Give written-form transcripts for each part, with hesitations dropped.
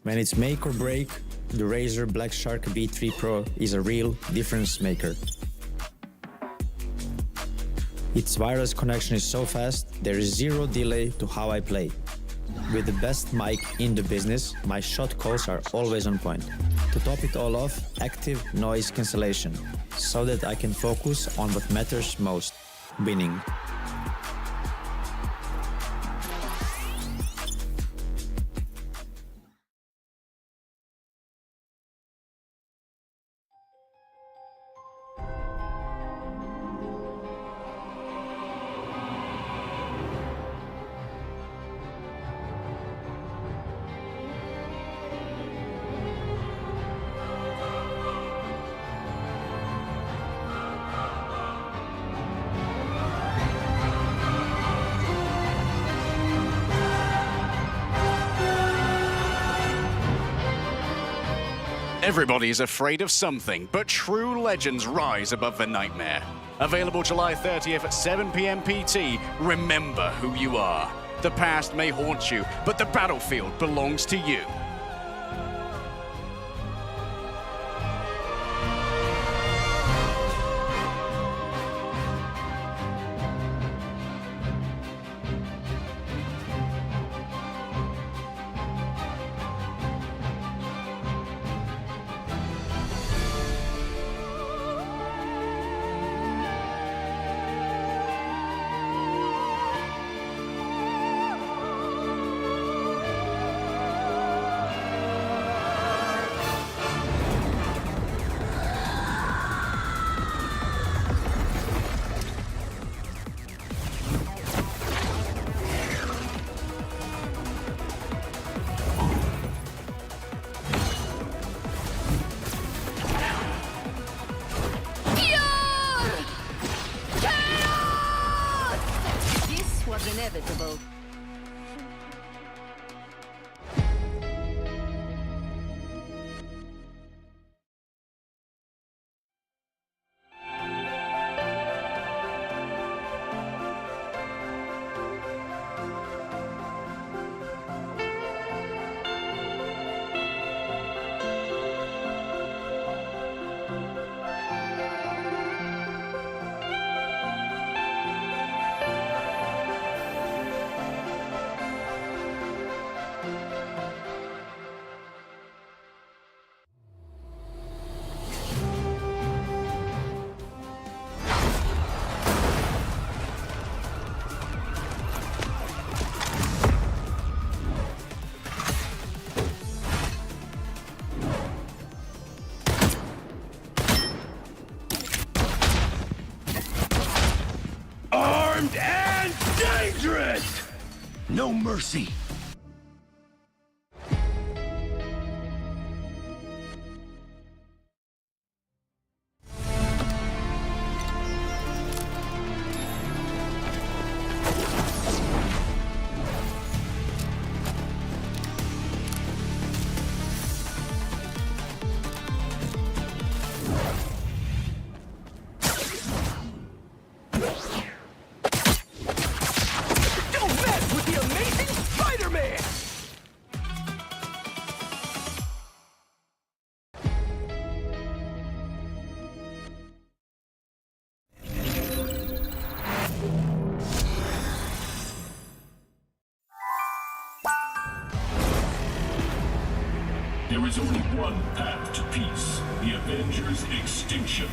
When it's make or break, the Razer Black Shark V3 Pro is a real difference maker. Its wireless connection is so fast, there is zero delay to how I play. With the best mic in the business, my shot calls are always on point. To top it all off, active noise cancellation, so that I can focus on what matters most, winning. Everybody's afraid of something, but true legends rise above the nightmare. Available July 30th at 7 p.m. PT, remember who you are. The past may haunt you, but the battlefield belongs to you. Inevitable. Armed and dangerous! No mercy. There is only one path to peace, the Avengers' extinction.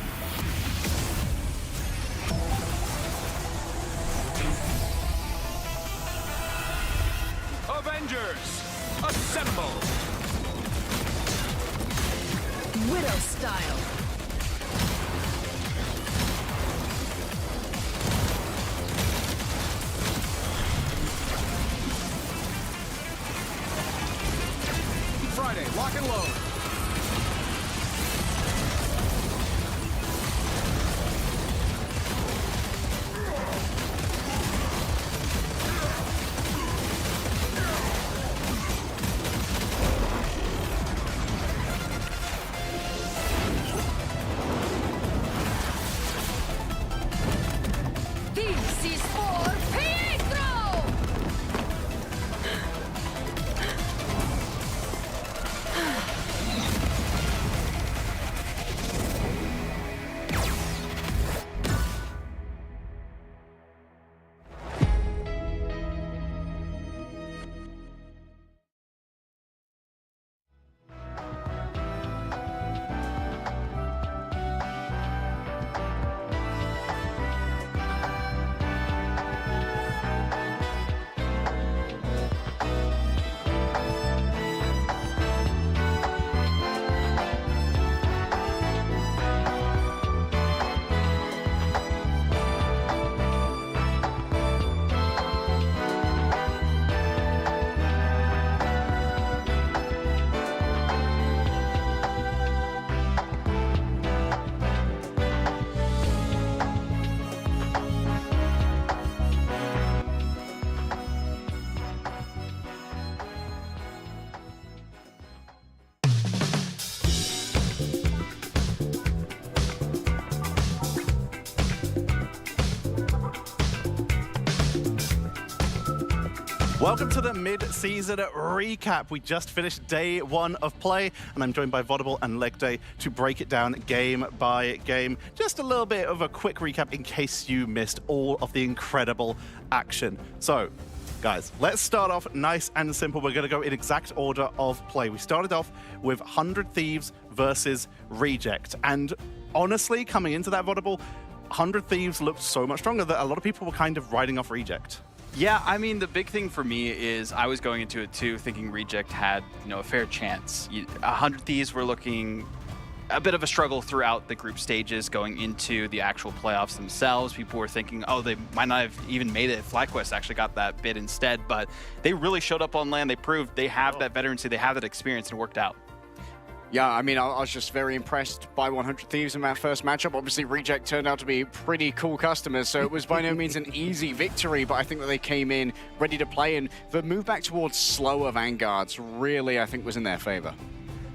Avengers, assemble! Widow style. Friday, lock and load. Welcome to the mid-season recap. We just finished day 1 of play, and I'm joined by Vodable and Leg Day to break it down game by game. Just a little bit of a quick recap in case you missed all of the incredible action. So, guys, let's start off nice and simple. We're going to go in exact order of play. We started off with 100 Thieves versus Reject, and honestly, coming into that Vodable, 100 Thieves looked so much stronger that a lot of people were kind of riding off Reject. Yeah, I mean, the big thing for me is I was going into it too thinking Reject had, a fair chance. 100 Thieves were looking a bit of a struggle throughout the group stages going into the actual playoffs themselves. People were thinking, oh, they might not have even made it. FlyQuest actually got that bid instead, but they really showed up on LAN. They proved they have that veterancy, they have that experience, and it worked out. Yeah, I mean, I was just very impressed by 100 Thieves in that first matchup. Obviously, Reject turned out to be pretty cool customers, so it was by no means an easy victory, but I think that they came in ready to play, and the move back towards slower Vanguards really, I think, was in their favor.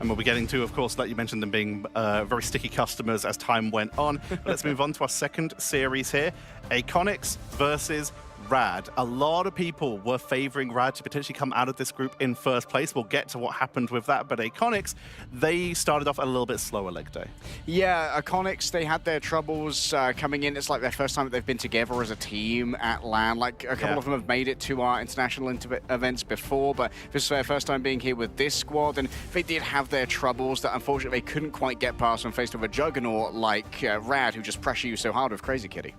And we'll be getting to, of course, like you mentioned, them being very sticky customers as time went on. Let's move on to our second series here. Aconics versus Rad. A lot of people were favoring Rad to potentially come out of this group in first place. We'll get to what happened with that, but Aconics, they started off a little bit slower, Leg Day. Yeah, Aconics, they had their troubles coming in. It's like their first time that they've been together as a team at LAN. Like, a couple of them have made it to our international events before, but this is their first time being here with this squad, and they did have their troubles that unfortunately they couldn't quite get past when faced with a juggernaut like Rad, who just pressure you so hard with Crazy Kitty.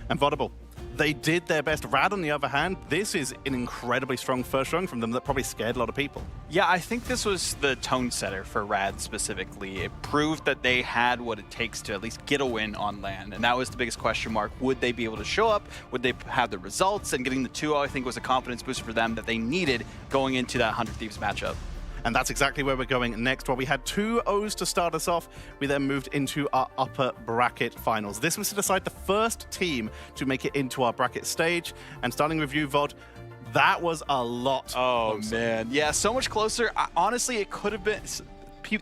And Vodable, they did their best. Rad, on the other hand, this is an incredibly strong first run from them that probably scared a lot of people. Yeah, I think this was the tone setter for Rad specifically. It proved that they had what it takes to at least get a win on LAN, and that was the biggest question mark. Would they be able to show up? Would they have the results? And getting the 2-0, I think, was a confidence booster for them that they needed going into that 100 Thieves matchup. And that's exactly where we're going next. While we had 2 O's to start us off, we then moved into our upper bracket finals. This was to decide the first team to make it into our bracket stage. And starting with you, Vod, that was a lot closer. Man. Yeah, so much closer. Honestly, it could have been...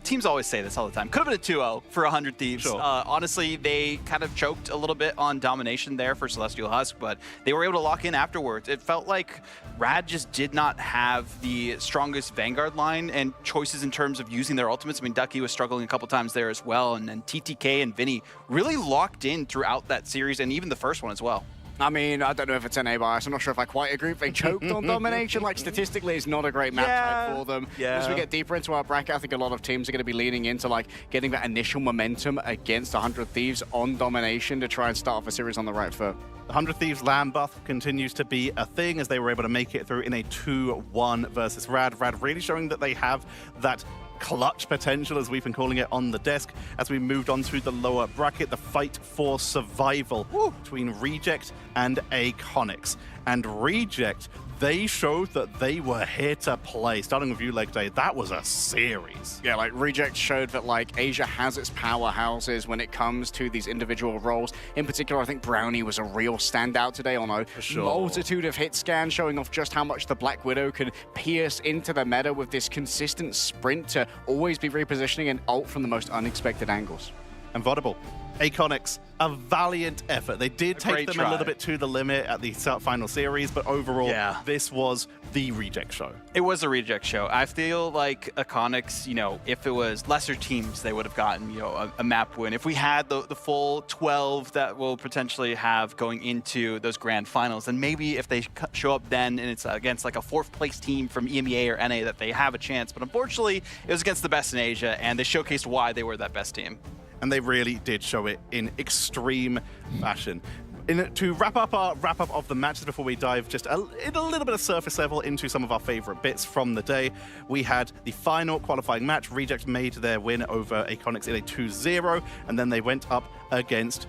Teams always say this all the time. Could have been a 2-0 for 100 Thieves. Sure. Honestly, they kind of choked a little bit on domination there for Celestial Husk, but they were able to lock in afterwards. It felt like Rad just did not have the strongest Vanguard line and choices in terms of using their ultimates. I mean, Ducky was struggling a couple times there as well, and then TTK and Vinny really locked in throughout that series and even the first one as well. I mean, I don't know if it's NA bias. I'm not sure if I quite agree. If they choked on domination, like statistically, it's not a great map type for them. Yeah. As we get deeper into our bracket, I think a lot of teams are going to be leaning into like getting that initial momentum against 100 Thieves on domination to try and start off a series on the right foot. 100 Thieves LAN buff continues to be a thing as they were able to make it through in a 2-1 versus Rad. Rad really showing that they have that clutch potential, as we've been calling it, on the desk. As we moved on to the lower bracket, the fight for survival between Reject and Aconics. And Reject, they showed that they were here to play. Starting with you, Leg Day, that was a series. Yeah, like Reject showed that like Asia has its powerhouses when it comes to these individual roles. In particular, I think Brownie was a real standout today on a multitude of hit scans, showing off just how much the Black Widow can pierce into the meta with this consistent sprint to always be repositioning and ult from the most unexpected angles. And Vodable, Aconics, a valiant effort. They did take them a little bit to the limit at the final series, but overall, this was the Reject show. It was a Reject show. I feel like Aconics, if it was lesser teams, they would have gotten, a map win. If we had the full 12 that we'll potentially have going into those grand finals, then maybe if they show up then and it's against like a 4th place team from EMEA or NA, that they have a chance. But unfortunately, it was against the best in Asia, and they showcased why they were that best team. And they really did show it in extreme fashion. To wrap up our wrap-up of the matches before we dive just in a little bit of surface level into some of our favorite bits from the day, we had the final qualifying match. Reject made their win over Aconics in a 2-0, and then they went up against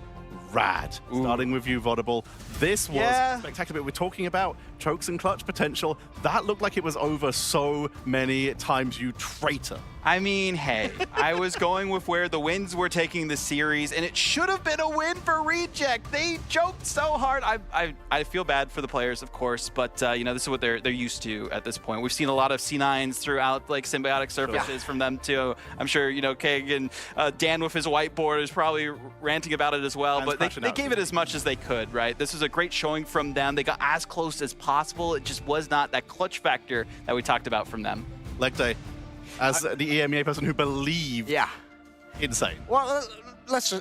Rad. Starting with you, Vodable. This was spectacular. We're talking about chokes and clutch potential. That looked like it was over so many times, you traitor. I mean, hey, I was going with where the wins were taking the series, and it should have been a win for Reject. They choked so hard. I feel bad for the players, of course, but this is what they're used to at this point. We've seen a lot of C9s throughout, like symbiotic surfaces from them too. I'm sure Keg and Dan with his whiteboard is probably ranting about it as well. But they gave it as much as they could, right? This was a great showing from them. They got as close as possible possible. It just was not that clutch factor that we talked about from them. Leg day, as the EMEA person who believed. Yeah. Insane. Well,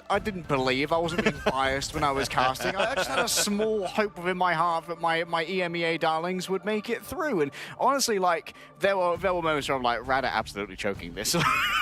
I didn't believe. I wasn't being biased when I was casting. I just had a small hope within my heart that my EMEA darlings would make it through. And honestly, like, there were moments where I'm like, Rad are absolutely choking this.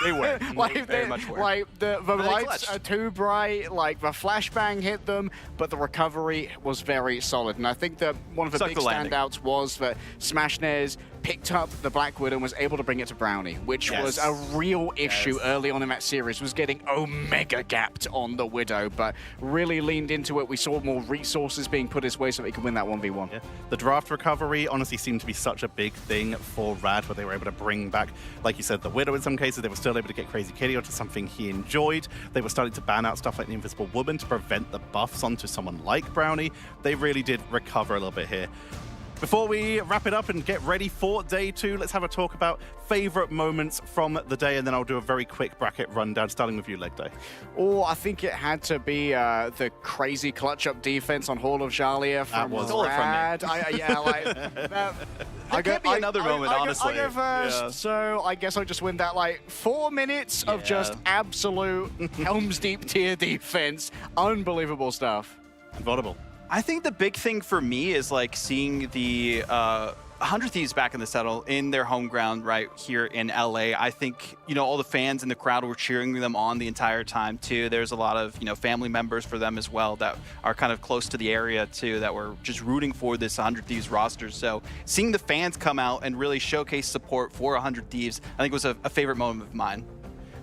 They were. Like, They very much were. Like, the lights clutched. are too bright, like, the flashbang hit them, but the recovery was very solid. And I think that one of the Suck big the landing. standouts was that Smashnares picked up the Black Widow and was able to bring it to Brownie, which was a real issue early on in that series, was getting omega gapped on the Widow, but really leaned into it. We saw more resources being put his way so that he could win that 1v1. Yeah. The draft recovery honestly seemed to be such a big thing for Rad, where they were able to bring back, like you said, the Widow in some cases. They were still able to get Crazy Kitty onto something he enjoyed. They were starting to ban out stuff like the Invisible Woman to prevent the buffs onto someone like Brownie. They really did recover a little bit here. Before we wrap it up and get ready for day 2, let's have a talk about favorite moments from the day, and then I'll do a very quick bracket rundown, starting with you, Leg Day. Oh, I think it had to be the crazy clutch-up defense on Hall of Jalia from Rad. There could be another moment, honestly. I go first, so I guess I'll just win that, like, 4 minutes of just absolute Helm's Deep tier defense. Unbelievable stuff. And Vaudable. I think the big thing for me is like seeing the 100 Thieves back in the saddle in their home ground right here in LA. I think, you know, all the fans in the crowd were cheering them on the entire time too. There's a lot of, you know, family members for them as well that are kind of close to the area too, that were just rooting for this 100 Thieves roster. So seeing the fans come out and really showcase support for 100 Thieves, I think was a favorite moment of mine.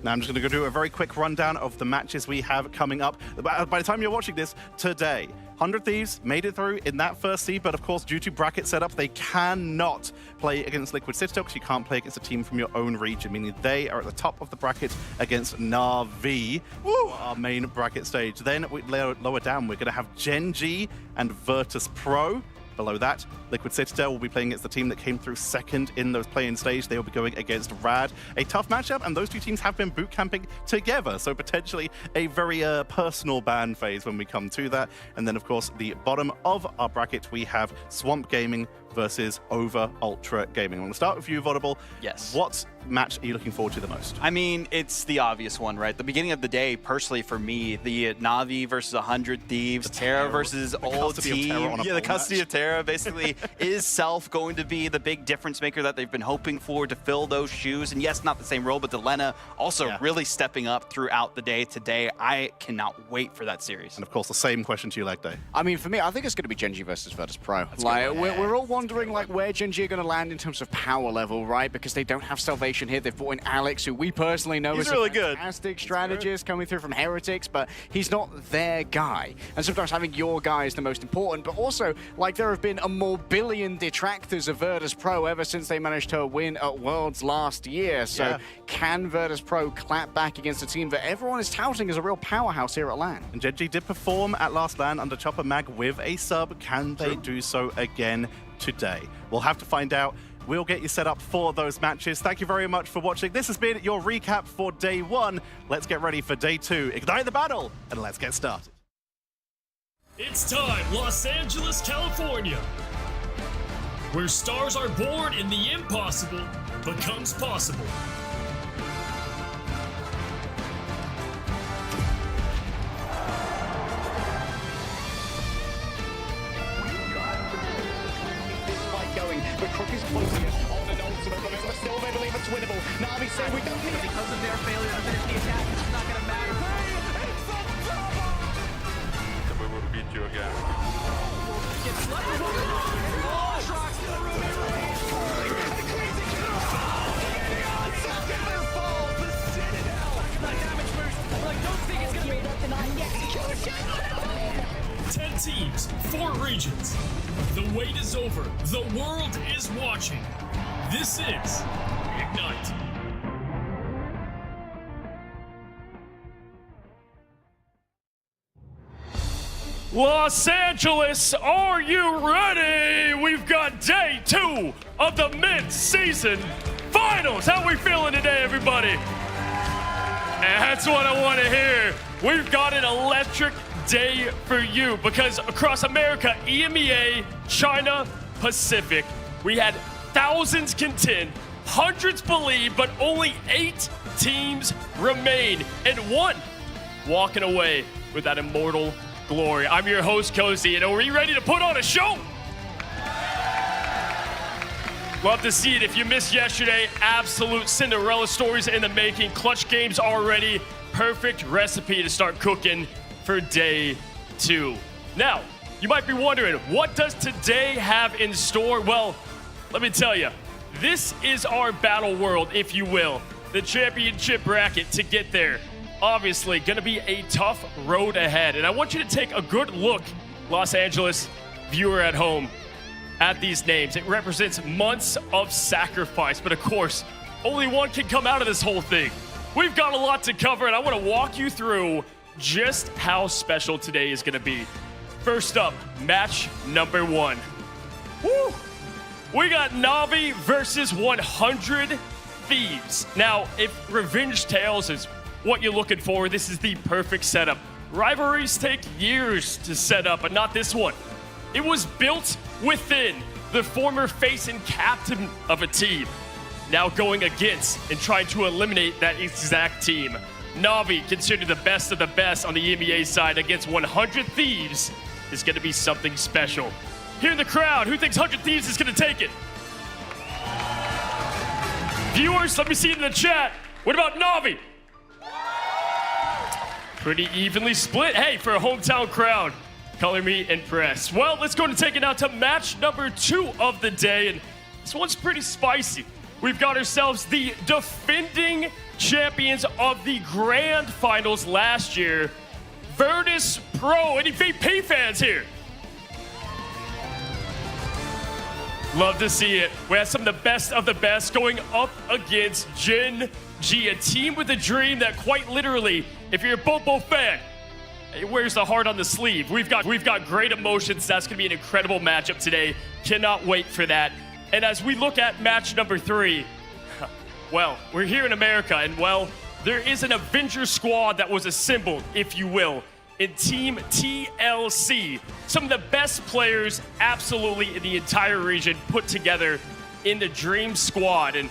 Now I'm just going to go do a very quick rundown of the matches we have coming up. By the time you're watching this today, 100 Thieves made it through in that first seed, but of course, due to bracket setup, they cannot play against Liquid Citadel because you can't play against a team from your own region, meaning they are at the top of the bracket against Na'Vi, our main bracket stage. Then lower down, we're going to have Genji and Virtus Pro. Below that, Liquid Citadel will be playing against the team that came through second in those play-in stage. They will be going against Rad. A tough matchup, and those two teams have been boot camping together, so potentially a very personal ban phase when we come to that. And then, of course, the bottom of our bracket, we have Swamp Gaming versus Over Ultra Gaming. I'm going to start with you, Vaudable. Yes. What match are you looking forward to the most? I mean, it's the obvious one, right? The beginning of the day, personally for me, the Na'Vi versus 100 Thieves, Terra versus old team. Yeah, the custody of Terra basically is Self going to be the big difference maker that they've been hoping for to fill those shoes. And yes, not the same role, but Delena also really stepping up throughout the day today. I cannot wait for that series. And of course, the same question to you, Leg Day. I mean, for me, I think it's going to be Genji versus Virtus Pro. Like, we're all wondering like where Genji are going to land in terms of power level, right? Because they don't have Salvation here. They've brought in Alex, who we personally know is really a good. fantastic strategist coming through from Heretics, but he's not their guy. And sometimes having your guy is the most important, but also, like, there have been a more billion detractors of Virtus Pro ever since they managed to win at Worlds last year. So can Virtus Pro clap back against a team that everyone is touting as a real powerhouse here at LAN? And Genji did perform at last LAN under Chopper Mag with a sub. Can they do so again today? We'll have to find out. We'll get you set up for those matches. Thank you very much for watching. This has been your recap for day 1. Let's get ready for day 2. Ignite the battle, and let's get started. It's time, Los Angeles, California, where stars are born and the impossible becomes possible. Going, but Crook is closing it on an ultimate, but still they believe it's winnable. Na'Vi say we don't need it. Because of their failure to finish the attack, it's not going to matter. We will beat you again. Gets slightly more. Trox to the room. Like damage boost. Like, don't think it's going to be denied the execution. 10 teams, 4 regions. The wait is over. The world is watching. This is Ignite. Los Angeles, are you ready? We've got day 2 of the mid-season finals. How are we feeling today, everybody? And that's what I want to hear. We've got an electric day for you because across America, EMEA, China, Pacific. We had thousands contend, hundreds believe, but only 8 teams remain, and 1 walking away with that immortal glory. I'm your host, Cozy, and are you ready to put on a show? Love to see it. If you missed yesterday, absolute Cinderella stories in the making. Clutch games already. Perfect recipe to start cooking for day 2. Now, you might be wondering, what does today have in store? Well, let me tell you, this is our battle world, if you will. The championship bracket to get there. Obviously, gonna be a tough road ahead. And I want you to take a good look, Los Angeles viewer at home, at these names. It represents months of sacrifice, but of course, only one can come out of this whole thing. We've got a lot to cover, and I want to walk you through just how special today is going to be. First up, match number 1. Woo! We got Na'Vi versus 100 Thieves. Now, if Revenge Tales is what you're looking for, this is the perfect setup. Rivalries take years to set up, but not this one. It was built within the former face and captain of a team, now going against and trying to eliminate that exact team. Na'Vi, considered the best of the best on the EMEA side, against 100 Thieves is going to be something special. Here in the crowd, who thinks 100 Thieves is going to take it? Viewers, let me see it in the chat. What about Na'Vi? Pretty evenly split. Hey, for a hometown crowd, color me impressed. Well, let's go and take it out to match number 2 of the day, and this one's pretty spicy. We've got ourselves the defending champions of the grand finals last year, Virtus Pro. Any VP fans here? Love to see it. We have some of the best going up against Gen G, a team with a dream that quite literally, if you're a Bobo fan, it wears the heart on the sleeve. We've got great emotions. That's going to be an incredible matchup today. Cannot wait for that. And as we look at match number 3, well, we're here in America, and well, there is an Avengers squad that was assembled, if you will, in Team TLC. Some of the best players absolutely in the entire region put together in the Dream Squad. And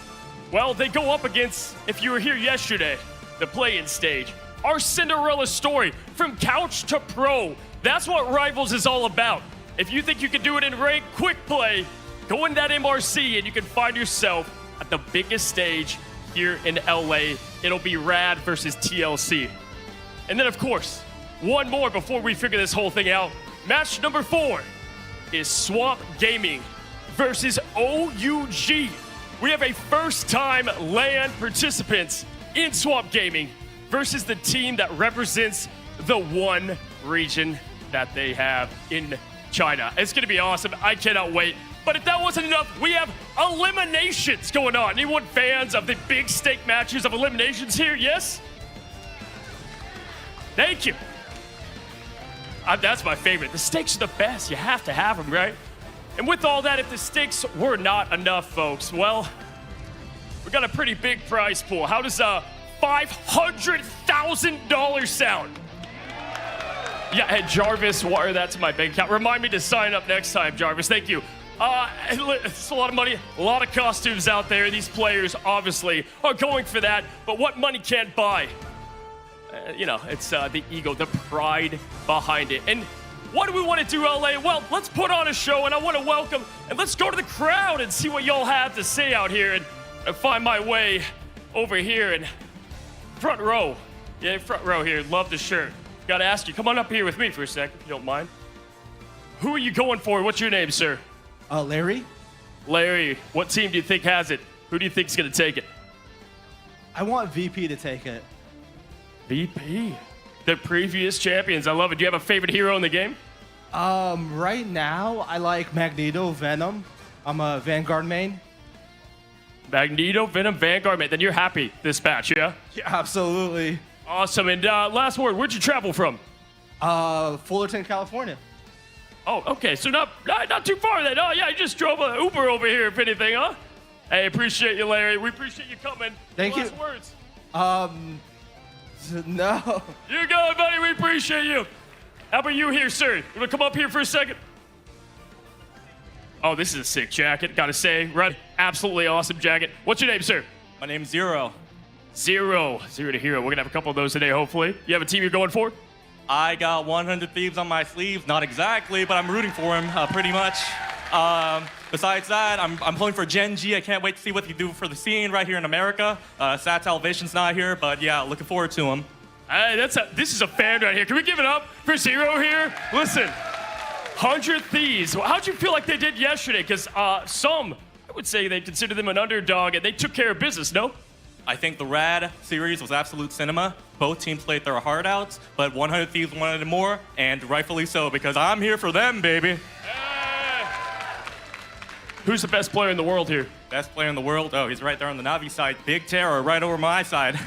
well, they go up against, if you were here yesterday, the play-in stage. Our Cinderella story from couch to pro. That's what Rivals is all about. If you think you can do it in rank, quick play, go in that MRC and you can find yourself at the biggest stage here in LA. It'll be Rad versus TLC. And then of course, one more before we figure this whole thing out. Match number 4 is Swamp Gaming versus OUG. We have a first-time LAN participants in Swamp Gaming versus the team that represents the one region that they have in China. It's gonna be awesome. I cannot wait. But if that wasn't enough, we have eliminations going on. Anyone fans of the big stake matches of eliminations here? Yes? Thank you. That's my favorite. The stakes are the best. You have to have them, right? And with all that, if the stakes were not enough, folks, well, we got a pretty big prize pool. How does $500,000 sound? Yeah, hey, Jarvis, wire that to my bank account. Remind me to sign up next time, Jarvis. Thank you. It's a lot of money, a lot of costumes out there. These players obviously are going for that, but what money can't buy? It's the ego, the pride behind it. And what do we want to do, LA? Well, let's put on a show, and I want to welcome, and let's go to the crowd and see what y'all have to say out here, and find my way over here in front row. Yeah, front row here. Love the shirt. Got to ask you, come on up here with me for a sec, if you don't mind. Who are you going for? What's your name, sir? Larry. Larry, what team do you think has it? Who do you think is going to take it? I want VP to take it. VP, the previous champions. I love it. Do you have a favorite hero in the game? Right now, I like Magneto, Venom. I'm a Vanguard main. Magneto, Venom, Vanguard main. Then you're happy this batch, yeah? Yeah, absolutely. Awesome. And last word, where'd you travel from? Fullerton, California. Oh, okay. So not too far then. Oh, yeah, you just drove an Uber over here, if anything, huh? Hey, appreciate you, Larry. We appreciate you coming. Thank you. Last words. No. You got it, buddy. We appreciate you. How about you here, sir? You want to come up here for a second? Oh, this is a sick jacket, gotta say. Right, absolutely awesome jacket. What's your name, sir? My name's Zero. Zero to hero. We're gonna have a couple of those today, hopefully. You have a team you're going for? I got 100 Thieves on my sleeves. Not exactly, but I'm rooting for him, pretty much. Besides that, I'm pulling for Gen G. I can't wait to see what he do for the scene right here in America. Sad Salvation's not here, but yeah, looking forward to him. Hey, this is a fan right here. Can we give it up for Zero here? Listen, 100 Thieves. How'd you feel like they did yesterday? Because some, I would say they consider them an underdog, and they took care of business, no? I think the Rad series was absolute cinema. Both teams played their heart out, but 100 Thieves wanted it more, and rightfully so, because I'm here for them, baby. Hey. Who's the best player in the world here? Best player in the world? Oh, he's right there on the Navi side. Big Terror right over my side.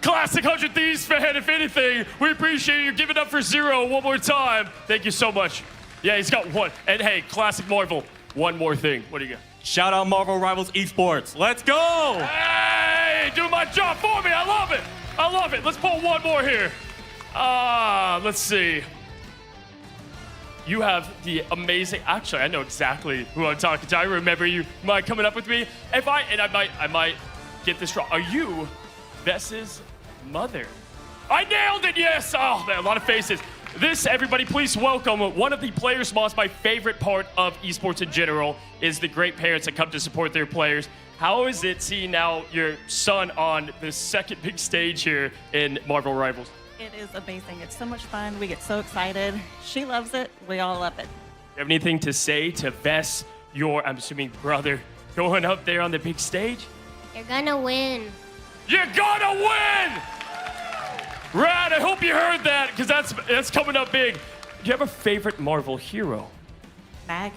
Classic 100 Thieves fan, if anything. We appreciate you giving up for Zero one more time. Thank you so much. Yeah, he's got one. And hey, Classic Marvel, one more thing. What do you got? Shout out Marvel Rivals Esports. Let's go! Hey, do my job for me. I love it. I love it. Let's pull one more here. Let's see. You have the amazing. Actually, I know exactly who I'm talking to. I remember you. Mind coming up with me? I might get this wrong. Are you Vess's mother? I nailed it. Yes. Oh man, a lot of faces. This, everybody, please welcome one of the players' moms. My favorite part of esports in general is the great parents that come to support their players. How is it seeing now your son on the second big stage here in Marvel Rivals? It is amazing. It's so much fun. We get so excited. She loves it. We all love it. You have anything to say to Vess, your, I'm assuming, brother, going up there on the big stage? You're gonna win. You're gonna win! Rad, I hope you heard that, because that's coming up big. Do you have a favorite Marvel hero? Mag.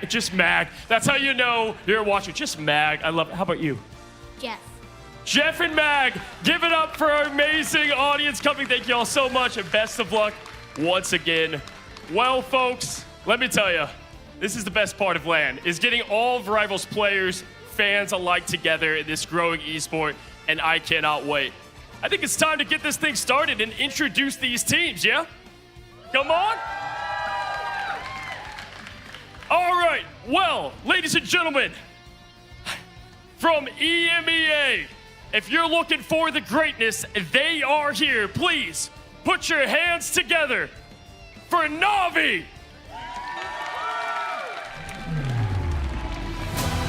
Just Mag. That's how you know you're a watcher. Just Mag. I love it. How about you? Jeff. Jeff and Mag, give it up for our amazing audience coming. Thank you all so much, and best of luck once again. Well, folks, let me tell you, this is the best part of LAN, is getting all of Rivals players, fans alike together in this growing esport, and I cannot wait. I think it's time to get this thing started and introduce these teams, yeah? Come on. All right, well, ladies and gentlemen, from EMEA, if you're looking for the greatness, they are here. Please put your hands together for Navi.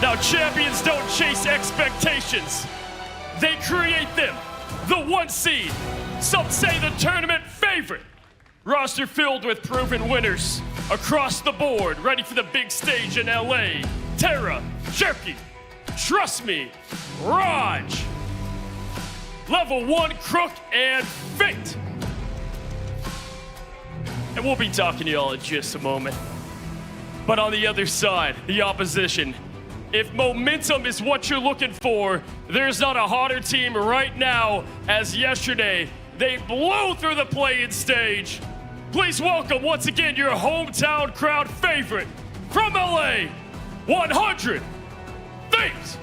Now, champions don't chase expectations. They create them. The 1 seed, some say the tournament favorite. Roster filled with proven winners across the board, ready for the big stage in LA. Terra, Jerky, Trust Me, Raj, Level 1 Crook, and Fate. And we'll be talking to y'all in just a moment. But on the other side, the opposition. If momentum is what you're looking for, there's not a hotter team right now as yesterday. They blew through the play-in stage. Please welcome once again your hometown crowd favorite from LA, 100 Thieves.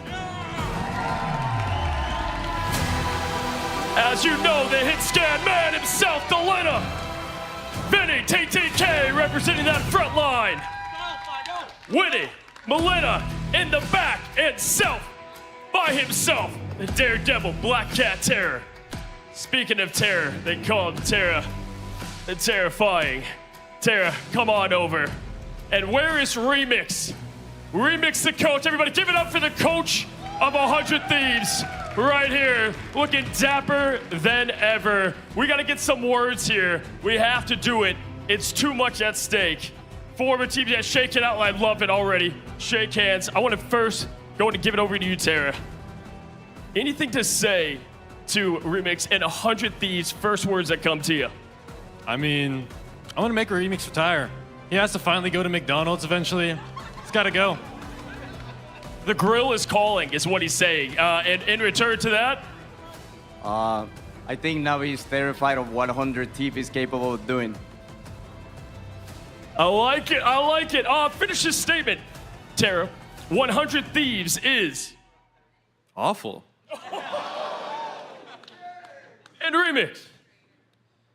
As you know, the hit scan man himself, Delena. Vinny, TTK representing that front line. Winnie, Melina in the back, and Self by himself, the daredevil Black Cat Terror. Speaking of terror, they call him Terra, the terrifying. Terra, come on over. And where is Remix? Remix the coach. Everybody give it up for the coach of 100 Thieves. Right here, looking dapper than ever. We gotta get some words here. We have to do it. It's too much at stake. Former teams that shake it out. I love it already. Shake hands. I want to first go and give it over to you, Terra. Anything to say to Remix and 100 Thieves, first words that come to you? I mean, I want to make Remix retire. He has to finally go to McDonald's eventually. He's got to go. The grill is calling, is what he's saying. And in return to that? I think now he's terrified of what 100 Thieves is capable of doing. I like it. I like it. Finish this statement, Terra. 100 Thieves is awful. And Remix.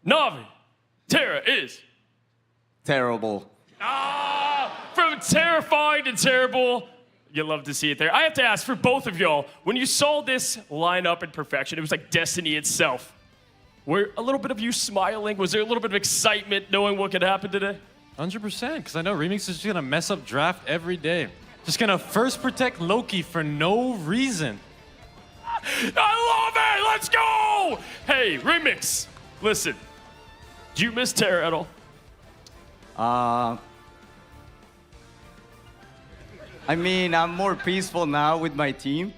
Navi. Terra is terrible. From terrified and terrible. You love to see it there. I have to ask for both of y'all, when you saw this lineup in perfection, it was like destiny itself. Were a little bit of you smiling? Was there a little bit of excitement knowing what could happen today? 100%, because I know Remix is just gonna mess up draft every day. Just gonna first protect Loki for no reason. I love it! Let's go! Hey, Remix, listen. Do you miss Terra at all? I mean, I'm more peaceful now with my team.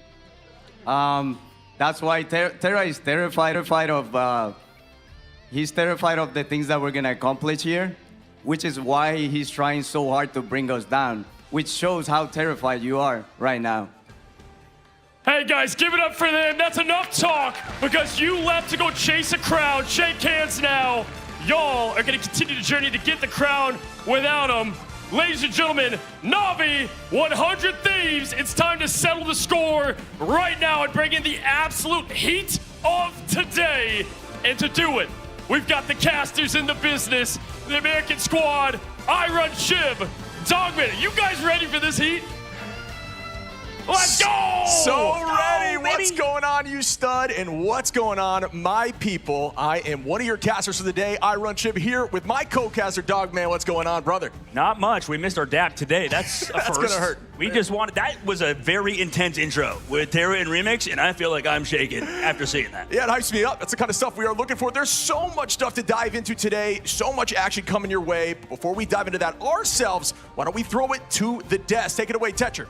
That's why Terra is terrified of. He's terrified of the things that we're gonna accomplish here, which is why he's trying so hard to bring us down, which shows how terrified you are right now. Hey guys, give it up for them. That's enough talk because you left to go chase a crown. Shake hands now. Y'all are gonna continue the journey to get the crown without them. Ladies and gentlemen, Na'Vi, 100 Thieves. It's time to settle the score right now and bring in the absolute heat of today. And to do it, we've got the casters in the business, the American squad, I Run Shib, Dogman. Are you guys ready for this heat? Let's go! So ready. What's going on, you stud? And what's going on, my people? I am one of your casters for the day. I Run Chib here with my co-caster, Dogman. What's going on, brother? Not much. We missed our dap today. That's a That's first. gonna hurt. We just wanted, that was a very intense intro with Terra and Remix, and I feel like I'm shaking after seeing that. Yeah, it hypes me up. That's the kind of stuff we are looking for. There's so much stuff to dive into today, so much action coming your way. But before we dive into that ourselves, why don't we throw it to the desk? Take it away, Tetcher.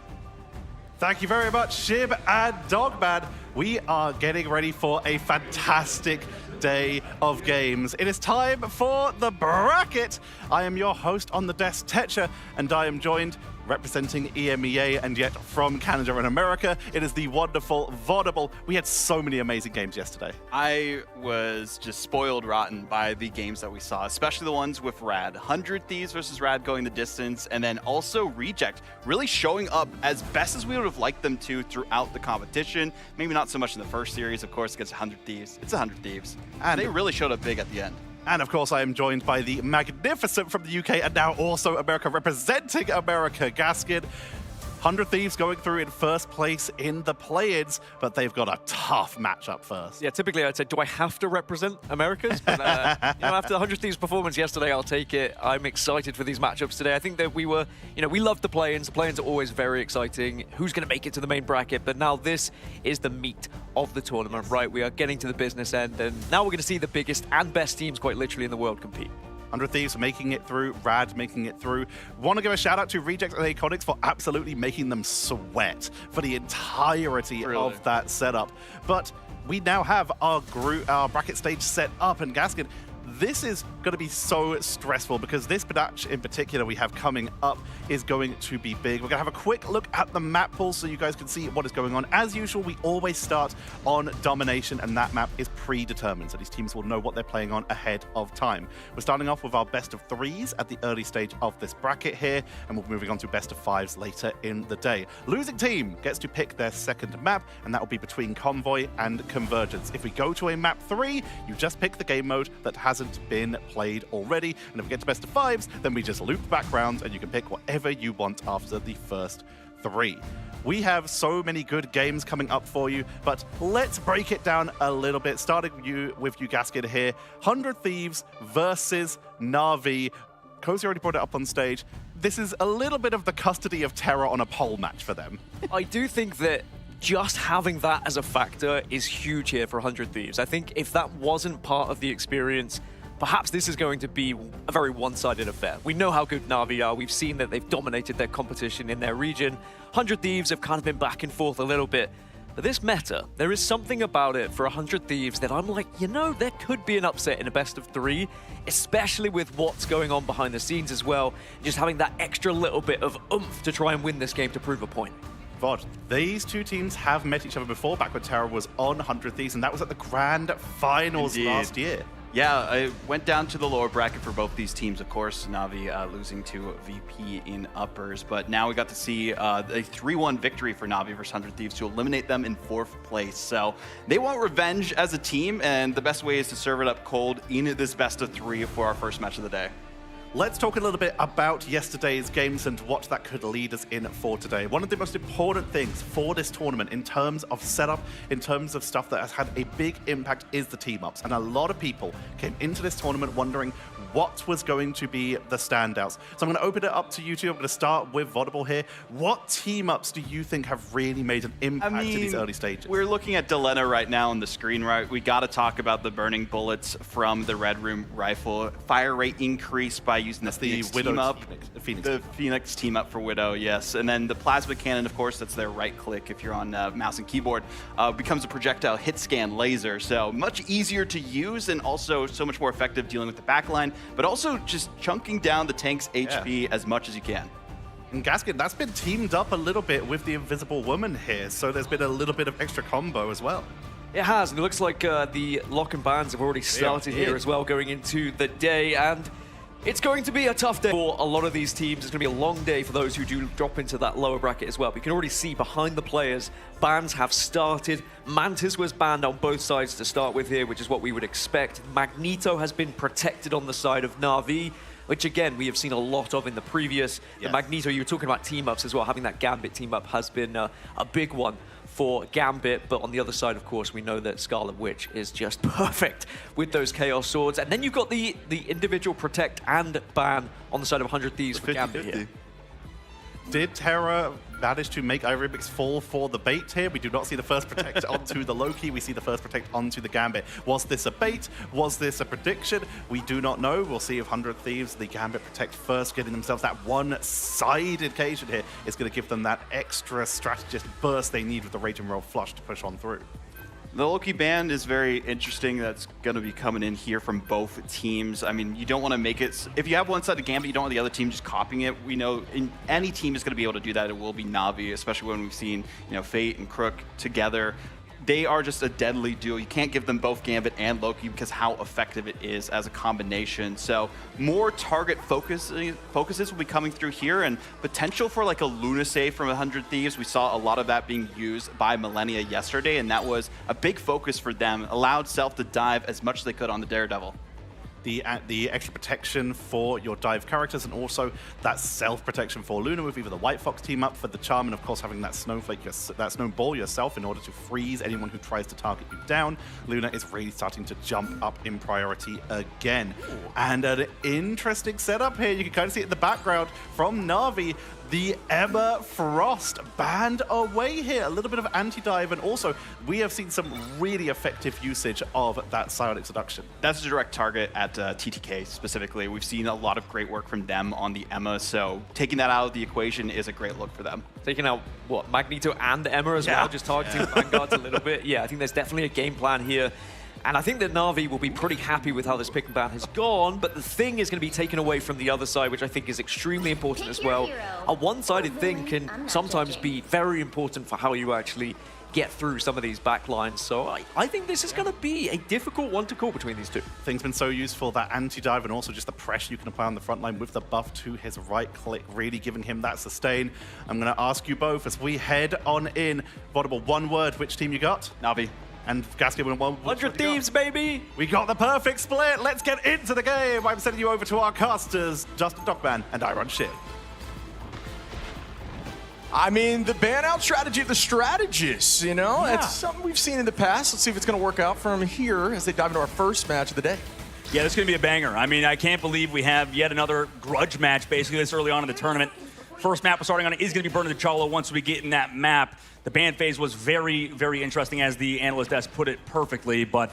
Thank you very much, Shib and Dogman. We are getting ready for a fantastic day of games. It is time for the bracket. I am your host on the desk, Tetcher, and I am joined representing EMEA and yet from Canada and America. It is the wonderful Vodable. We had so many amazing games yesterday. I was just spoiled rotten by the games that we saw, especially the ones with Rad. 100 Thieves versus Rad going the distance, and then also Reject really showing up as best as we would have liked them to throughout the competition. Maybe not so much in the first series, of course, against 100 Thieves. It's 100 Thieves. And they really showed up big at the end. And of course, I am joined by the magnificent from the UK and now also America, representing America, Gaskin. 100 Thieves going through in first place in the play-ins, but they've got a tough matchup first. Yeah, typically I'd say, do I have to represent Americas? But after the 100 Thieves performance yesterday, I'll take it. I'm excited for these matchups today. I think that we were, we love the play-ins. The play-ins are always very exciting. Who's going to make it to the main bracket? But now this is the meat of the tournament, right? We are getting to the business end, and now we're going to see the biggest and best teams quite literally in the world compete. 100 Thieves making it through, Rad making it through. Want to give a shout out to Reject and Iconics for absolutely making them sweat for the entirety of that setup. But we now have our bracket stage set up, and Gaskin, this is going to be so stressful because this match in particular we have coming up is going to be big. We're going to have a quick look at the map pool so you guys can see what is going on. As usual, we always start on Domination, and that map is predetermined, so these teams will know what they're playing on ahead of time. We're starting off with our best of threes at the early stage of this bracket here, and we'll be moving on to best of fives later in the day. Losing team gets to pick their second map, and that will be between Convoy and Convergence. If we go to a map 3, you just pick the game mode that hasn't been played already, and if we get to best of fives, then we just loop back rounds and you can pick whatever you want after the first 3. We have so many good games coming up for you, but let's break it down a little bit, starting with you, Gaskin, here. 100 Thieves versus Na'Vi. Cozy already brought it up on stage. This is a little bit of the custody of Terra on a pole match for them. I do think that just having that as a factor is huge here for 100 Thieves. I think if that wasn't part of the experience, perhaps this is going to be a very one-sided affair. We know how good Na'Vi are. We've seen that they've dominated their competition in their region. 100 Thieves have kind of been back and forth a little bit. But this meta, there is something about it for 100 Thieves that I'm like, there could be an upset in a best of 3, especially with what's going on behind the scenes as well. Just having that extra little bit of oomph to try and win this game to prove a point. Vod, these two teams have met each other before, back when Terra was on 100 Thieves, and that was at the Grand Finals last year. Yeah, I went down to the lower bracket for both these teams, of course. Na'Vi losing to VP in uppers, but now we got to see a 3-1 victory for Na'Vi versus 100 Thieves to eliminate them in 4th place. So they want revenge as a team, and the best way is to serve it up cold in this best of 3 for our first match of the day. Let's talk a little bit about yesterday's games and what that could lead us in for today. One of the most important things for this tournament in terms of setup, in terms of stuff that has had a big impact, is the team-ups. And a lot of people came into this tournament wondering what was going to be the standouts. So I'm going to open it up to you two. I'm going to start with Vodable here. What team-ups do you think have really made an impact in these early stages? We're looking at Delena right now on the screen, right? We got to talk about the burning bullets from the Red Room rifle. Fire rate increased by using the Phoenix team up. The Phoenix team up for Widow, yes. And then the plasma cannon, of course, that's their right click if you're on mouse and keyboard, becomes a projectile hit scan laser. So much easier to use and also so much more effective dealing with the backline, but also just chunking down the tank's HP as much as you can. And Gaskin, that's been teamed up a little bit with the Invisible Woman here, so there's been a little bit of extra combo as well. It has, and it looks like the lock and bans have already started here as well going into the day, and it's going to be a tough day for a lot of these teams. It's going to be a long day for those who do drop into that lower bracket as well. But you can already see behind the players, bans have started. Mantis was banned on both sides to start with here, which is what we would expect. Magneto has been protected on the side of Na'Vi, which again, we have seen a lot of in the previous. The Magneto, you were talking about team-ups as well. Having that Gambit team-up has been a big one for Gambit, but on the other side, of course, we know that Scarlet Witch is just perfect with those Chaos Swords. And then you've got the individual protect and ban on the side of 100 Thieves for Gambit here. Did Terra manage to make Iremix fall for the bait here? We do not see the first protect onto the Loki. We see the first protect onto the Gambit. Was this a bait? Was this a prediction? We do not know. We'll see if 100 Thieves, the Gambit protect first, getting themselves that one-sided occasion here is going to give them that extra strategist burst they need with the Rage and Roll flush to push on through. The Loki band is very interesting. That's going to be coming in here from both teams. I mean, you don't want to make it... If you have one side of Gambit, you don't want the other team just copying it. We know any team is going to be able to do that. It will be Na'Vi, especially when we've seen, Fate and Crook together. They are just a deadly duo. You can't give them both Gambit and Loki because how effective it is as a combination. So more target focuses will be coming through here, and potential for like a Luna save from 100 Thieves. We saw a lot of that being used by Millennia yesterday, and that was a big focus for them. Allowed Self to dive as much as they could on the Daredevil. The extra protection for your dive characters, and also that self-protection for Luna with either the White Fox team up for the charm, and of course having that snowflake, that snowball yourself in order to freeze anyone who tries to target you down. Luna is really starting to jump up in priority again. Ooh. And an interesting setup here. You can kind of see it in the background from Na'Vi. The Emma Frost banned away here. A little bit of anti-dive, and also we have seen some really effective usage of that Psionic Seduction. That's a direct target at TTK specifically. We've seen a lot of great work from them on the Emma, so taking that out of the equation is a great look for them. Taking out, what, Magneto and the Emma as well, just targeting Vanguards a little bit. Yeah, I think there's definitely a game plan here. And I think that Na'Vi will be pretty happy with how this pick and ban has gone, but the thing is going to be taken away from the other side, which I think is extremely important as well. A one-sided thing can sometimes be very important for how you actually get through some of these backlines. So I think this is going to be a difficult one to call between these two. Thing's been so useful, that anti-dive, and also just the pressure you can apply on the front line with the buff to his right click, really giving him that sustain. I'm going to ask you both as we head on in. Vodable, one word, which team you got? Na'Vi. And Gaskin with 100 Thieves, baby! We got the perfect split. Let's get into the game. I'm sending you over to our casters, Justin Dockman and Iron Shit. I mean, the ban-out strategy of the strategists, It's something we've seen in the past. Let's see if it's going to work out for them here as they dive into our first match of the day. Yeah, this is going to be a banger. I mean, I can't believe we have yet another grudge match basically this early on in the tournament. First map we're starting on is going to be Burn the T'Challa once we get in that map. The ban phase was very, very interesting, as the analyst has put it perfectly, but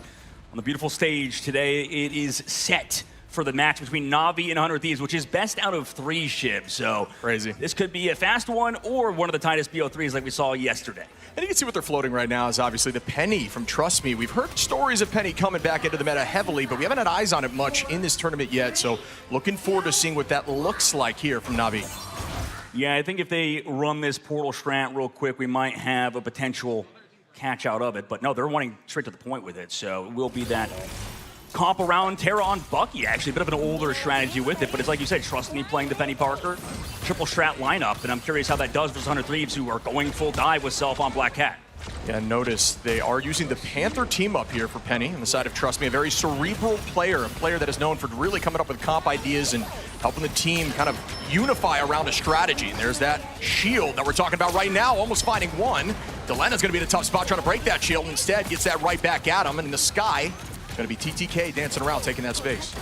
on the beautiful stage today, it is set for the match between Na'Vi and 100 Thieves, which is best out of 3 ships. So crazy. This could be a fast one or one of the tightest BO3s like we saw yesterday. And you can see what they're floating right now is obviously the Penny from Trust Me. We've heard stories of Penny coming back into the meta heavily, but we haven't had eyes on it much in this tournament yet. So looking forward to seeing what that looks like here from Na'Vi. Yeah, I think if they run this portal strat real quick, we might have a potential catch out of it. But no, they're wanting straight to the point with it. So it will be that comp around Terra on Bucky, actually. A bit of an older strategy with it. But it's like you said, Trust Me playing the Penny Parker. Triple strat lineup. And I'm curious how that does versus 100 Thieves, who are going full dive with Self on Black Cat. And notice they are using the Panther team up here for Penny on the side of Trust Me, a very cerebral player, a player that is known for really coming up with comp ideas and helping the team kind of unify around a strategy. And there's that shield that we're talking about right now, almost finding one. Delena's gonna be in a tough spot trying to break that shield. Instead, gets that right back at him, and in the sky, it's gonna be TTK dancing around, taking that space.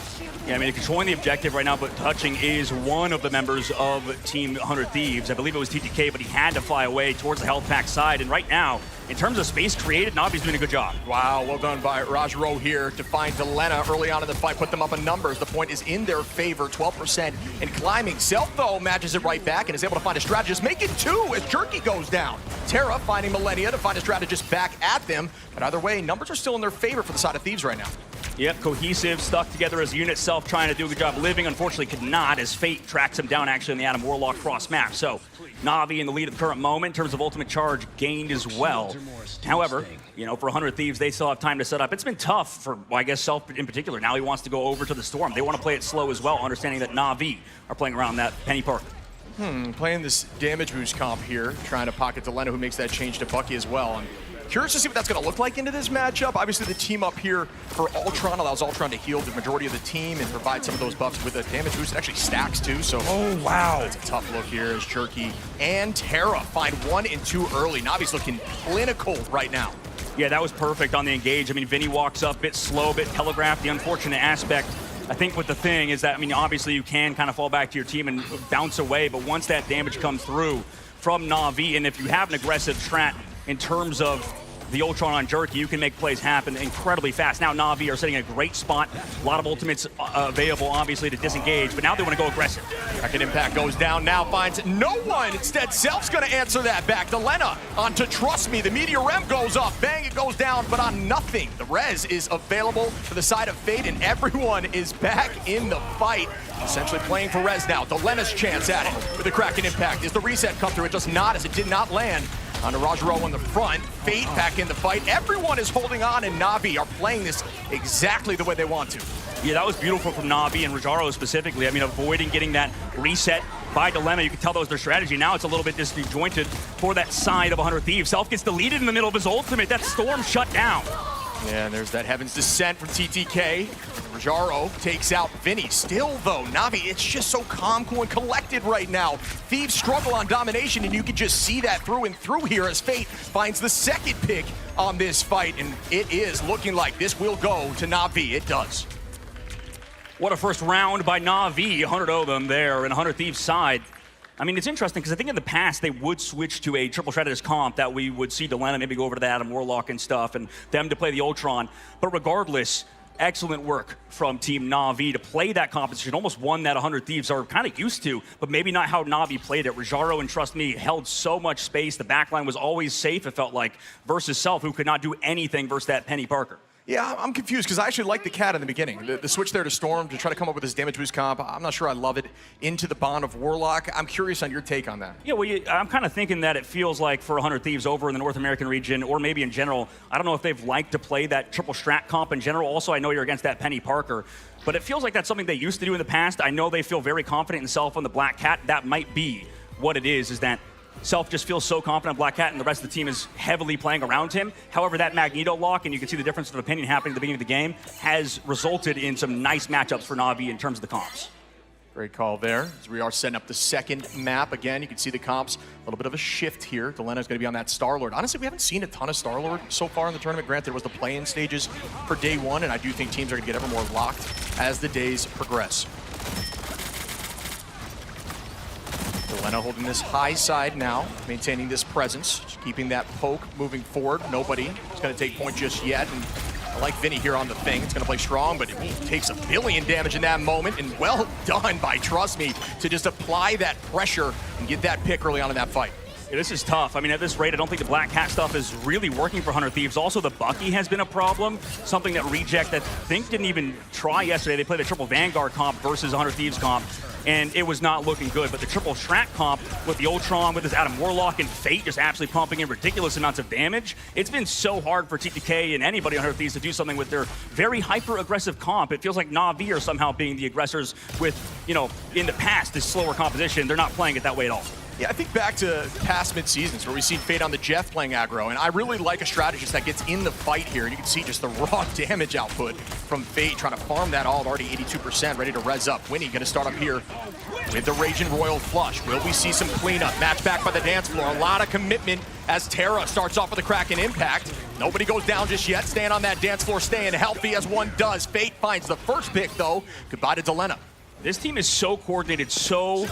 Yeah, I mean, controlling the objective right now, but touching is one of the members of Team 100 Thieves. I believe it was TTK, but he had to fly away towards the health pack side. And right now, in terms of space created, Navi's doing a good job. Wow, well done by Rajro here to find Delena early on in the fight, put them up in numbers. The point is in their favor, 12% and climbing. Self, though, matches it right back and is able to find a strategist, make it 2 as Jerky goes down. Terra finding Millennia to find a strategist back at them. But either way, numbers are still in their favor for the side of Thieves right now. Yep, cohesive, stuck together as a unit. Self trying to do a good job living. Unfortunately, could not as Fate tracks him down actually in the Adam Warlock cross map. So Na'Vi in the lead at the current moment in terms of ultimate charge gained as well. However, you know, for 100 Thieves, they still have time to set up. It's been tough for, well, I guess, Self in particular. Now he wants to go over to the Storm. They want to play it slow as well, understanding that Na'Vi are playing around that Penny Parker. Playing this damage boost comp here, trying to pocket Delena, who makes that change to Bucky as well. And curious to see what that's going to look like into this matchup. Obviously, the team up here for Ultron allows Ultron to heal the majority of the team and provide some of those buffs with a damage boost. It actually stacks too, so oh wow, it's a tough look here as Jerky and Terra find 1 and 2 early. Navi's looking clinical right now. Yeah, that was perfect on the engage. I mean, Vinny walks up, bit slow, bit telegraphed. The unfortunate aspect, I think, with the thing is that, I mean, obviously you can kind of fall back to your team and bounce away, but once that damage comes through from Na'Vi, and if you have an aggressive strat in terms of the Ultron on Jerky, you can make plays happen incredibly fast. Now Na'Vi are sitting in a great spot. A lot of ultimates available, obviously, to disengage, but now they want to go aggressive. Second impact goes down now, finds no one. Instead, Self's going to answer that back. Delena onto Trust Me. The Meteor Rem goes up. Bang, it goes down, but on nothing. The res is available for the side of Fate, and everyone is back in the fight. Essentially playing for res now. Delena's chance at it with the Kraken impact. Is the reset come through? It does not, as it did not land. On to Rajaro in the front, Fate back in the fight. Everyone is holding on, and Na'Vi are playing this exactly the way they want to. Yeah, that was beautiful from Na'Vi and Rajaro specifically. I mean, avoiding getting that reset by Dilemma. You can tell that was their strategy. Now it's a little bit disjointed for that side of 100 Thieves. Self gets deleted in the middle of his ultimate. That Storm shut down. Yeah, and there's that Heaven's Descent from TTK. Rajaro takes out Vinny. Still, though, Na'Vi, it's just so calm, cool, and collected right now. Thieves struggle on domination, and you can just see that through and through here as Fate finds the second pick on this fight, and it is looking like this will go to Na'Vi. It does. What a first round by Na'Vi. 100 of them there, and 100 Thieves side. I mean, it's interesting because I think in the past they would switch to a triple strategist comp that we would see Delena maybe go over to the Adam Warlock and stuff and them to play the Ultron. But regardless, excellent work from Team Na'Vi to play that competition. Almost one that 100 Thieves are kind of used to, but maybe not how Na'Vi played it. Rajaro and Trust Me held so much space. The backline was always safe, it felt like, versus Self, who could not do anything versus that Penny Parker. Yeah, I'm confused because I actually liked the cat in the beginning. The switch there to Storm to try to come up with his damage boost comp. I'm not sure I love it into the Bond of Warlock. I'm curious on your take on that. Yeah, well, I'm kind of thinking that it feels like for 100 Thieves over in the North American region, or maybe in general, I don't know if they've liked to play that triple strat comp in general. Also, I know you're against that Penny Parker, but it feels like that's something they used to do in the past. I know they feel very confident in Self on the Black Cat. That might be what it is that Self just feels so confident in Black Cat, and the rest of the team is heavily playing around him. However, that Magneto lock, and you can see the difference of opinion happening at the beginning of the game, has resulted in some nice matchups for Na'Vi in terms of the comps. Great call there. As we are setting up the second map again, you can see the comps, a little bit of a shift here. Delena's going to be on that Star-Lord. Honestly, we haven't seen a ton of Star-Lord so far in the tournament. Granted, it was the play-in stages for day one, and I do think teams are going to get ever more locked as the days progress. Delena holding this high side now, maintaining this presence, just keeping that poke moving forward. Nobody is going to take point just yet. And I like Vinny here on the thing. It's going to play strong, but it takes 1 billion damage in that moment. And well done by Trust Me to just apply that pressure and get that pick early on in that fight. Yeah, this is tough. I mean, at this rate, I don't think the Black Cat stuff is really working for 100 Thieves. Also, the Bucky has been a problem. Something that Reject, I think, didn't even try yesterday. They played a triple Vanguard comp versus 100 Thieves comp, and it was not looking good. But the triple Strat comp with the Ultron, with his Adam Warlock, and Fate just absolutely pumping in ridiculous amounts of damage, it's been so hard for TTK and anybody on 100 Thieves to do something with their very hyper-aggressive comp. It feels like Na'Vi are somehow being the aggressors with, you know, in the past, this slower composition. They're not playing it that way at all. Yeah, I think back to past mid-seasons where we've seen Fate on the Jeff playing aggro, and I really like a strategist that gets in the fight here, and you can see just the raw damage output from Fate trying to farm that all, already 82%, ready to res up. Winnie going to start up here with the Raging Royal Flush. Will we see some cleanup? Match back by the dance floor. A lot of commitment as Terra starts off with a Kraken impact. Nobody goes down just yet, staying on that dance floor, staying healthy as one does. Fate finds the first pick, though. Goodbye to Delena. This team is so coordinated, so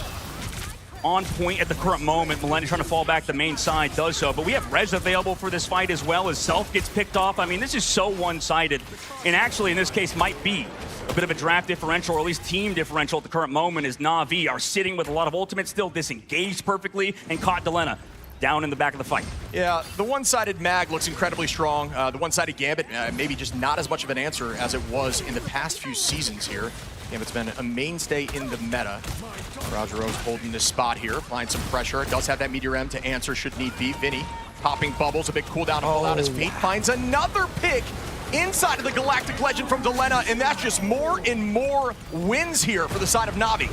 on point at the current moment. Millennia trying to fall back the main side, does so. But we have Rez available for this fight as well as Self gets picked off. I mean, this is so one-sided. And actually, in this case, might be a bit of a draft differential, or at least team differential at the current moment, as Na'Vi are sitting with a lot of ultimates, still disengaged perfectly, and caught Delena down in the back of the fight. Yeah, the one-sided mag looks incredibly strong. The one-sided Gambit, maybe just not as much of an answer as it was in the past few seasons here. Gambit's been a mainstay in the meta. Roger Rose holding this spot here, applying some pressure. Does have that Meteor M to answer should need be. Vinny popping bubbles, a big cooldown to pull out as Fate finds another pick inside of the Galactic Legend from Delena, and that's just more and more wins here for the side of Na'Vi.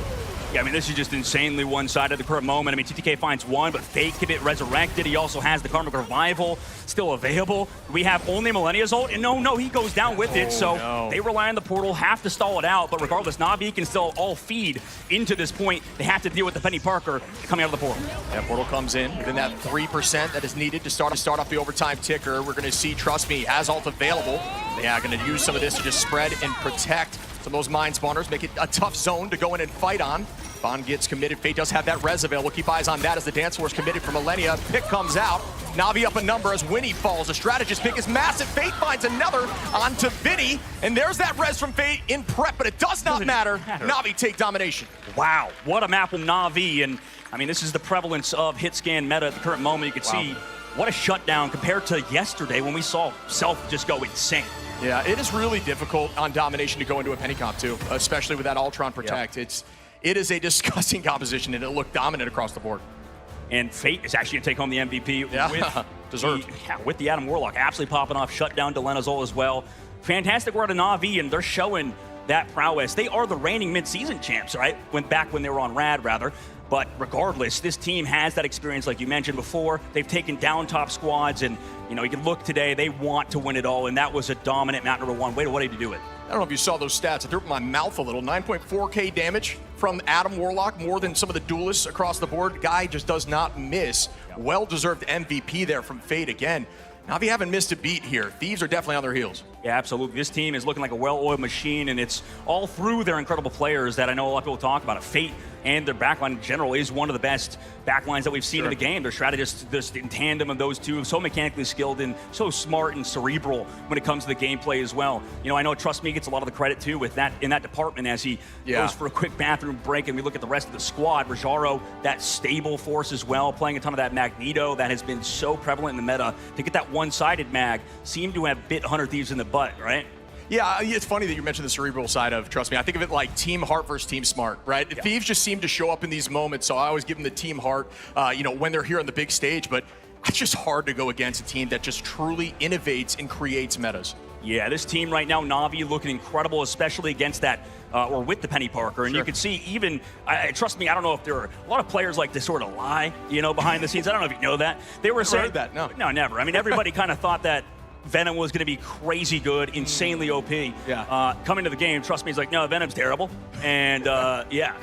Yeah, I mean, this is just insanely one-sided at the current moment. I mean, TTK finds one, but Fate can get resurrected. He also has the Karmic Revival still available. We have only Millennia's ult, and no, he goes down with it. So they rely on the portal, have to stall it out. But regardless, Na'Vi can still all feed into this point. They have to deal with the Penny Parker coming out of the portal. Yeah, portal comes in within that 3% that is needed to start off the overtime ticker. We're going to see, trust me, has ult available. They are going to use some of this to just spread and protect some of those mine spawners, make it a tough zone to go in and fight on. Bond gets committed. Fate does have that res available. Keep eyes on that as the dance floor is committed for Millennia. Pick comes out. Na'Vi up a number as Winnie falls. The strategist pick is massive. Fate finds another onto Vinny. And there's that res from Fate in prep, but it does not matter. Na'Vi take domination. Wow, what a map from Na'Vi. And I mean, this is the prevalence of hit scan meta at the current moment. You can see what a shutdown compared to yesterday when we saw Self just go insane. Yeah, it is really difficult on domination to go into a penny comp too, especially with that Ultron Protect. It is a disgusting composition, and it looked dominant across the board. And Fate is actually going to take home the MVP with deserved. With the Adam Warlock absolutely popping off, shut down Delena's ult as well. Fantastic work to Na'Vi, and they're showing that prowess. They are the reigning mid-season champs, right? Back when they were on Rad, rather. But regardless, this team has that experience, like you mentioned before. They've taken down top squads, and you can look today, they want to win it all, and that was a dominant map number one. What did he do it? I don't know if you saw those stats. I threw up my mouth a little. 9.4K damage from Adam Warlock, more than some of the duelists across the board. Guy just does not miss. Well-deserved MVP there from Fate again. Na'Vi haven't missed a beat here. Thieves are definitely on their heels. Yeah, absolutely. This team is looking like a well-oiled machine, and it's all through their incredible players that I know a lot of people talk about. Fate and their backline in general is one of the best backlines that we've seen in the game. Their strategists, just in tandem of those two, so mechanically skilled and so smart and cerebral when it comes to the gameplay as well. I know Trust Me gets a lot of the credit too with that in that department as he goes for a quick bathroom break, and we look at the rest of the squad. Rajaro, that stable force as well, playing a ton of that Magneto that has been so prevalent in the meta. To get that one-sided mag seemed to have bit 100 Thieves in the butt, right? Yeah, it's funny that you mentioned the cerebral side of Trust Me. I think of it like Team Heart versus Team Smart, right? Yeah. Thieves just seem to show up in these moments, so I always give them the Team Heart, when they're here on the big stage, but it's just hard to go against a team that just truly innovates and creates metas. Yeah, this team right now, Na'Vi, looking incredible, especially against that, or with the Penny Parker. And you can see even, trust me, I don't know if there are a lot of players like to sort of lie, behind the scenes. I don't know if you know that. They were saying that, no. No, never. I mean, everybody kind of thought that Venom was going to be crazy good, insanely OP. Yeah. Coming to the game, trust me, he's like, no, Venom's terrible. And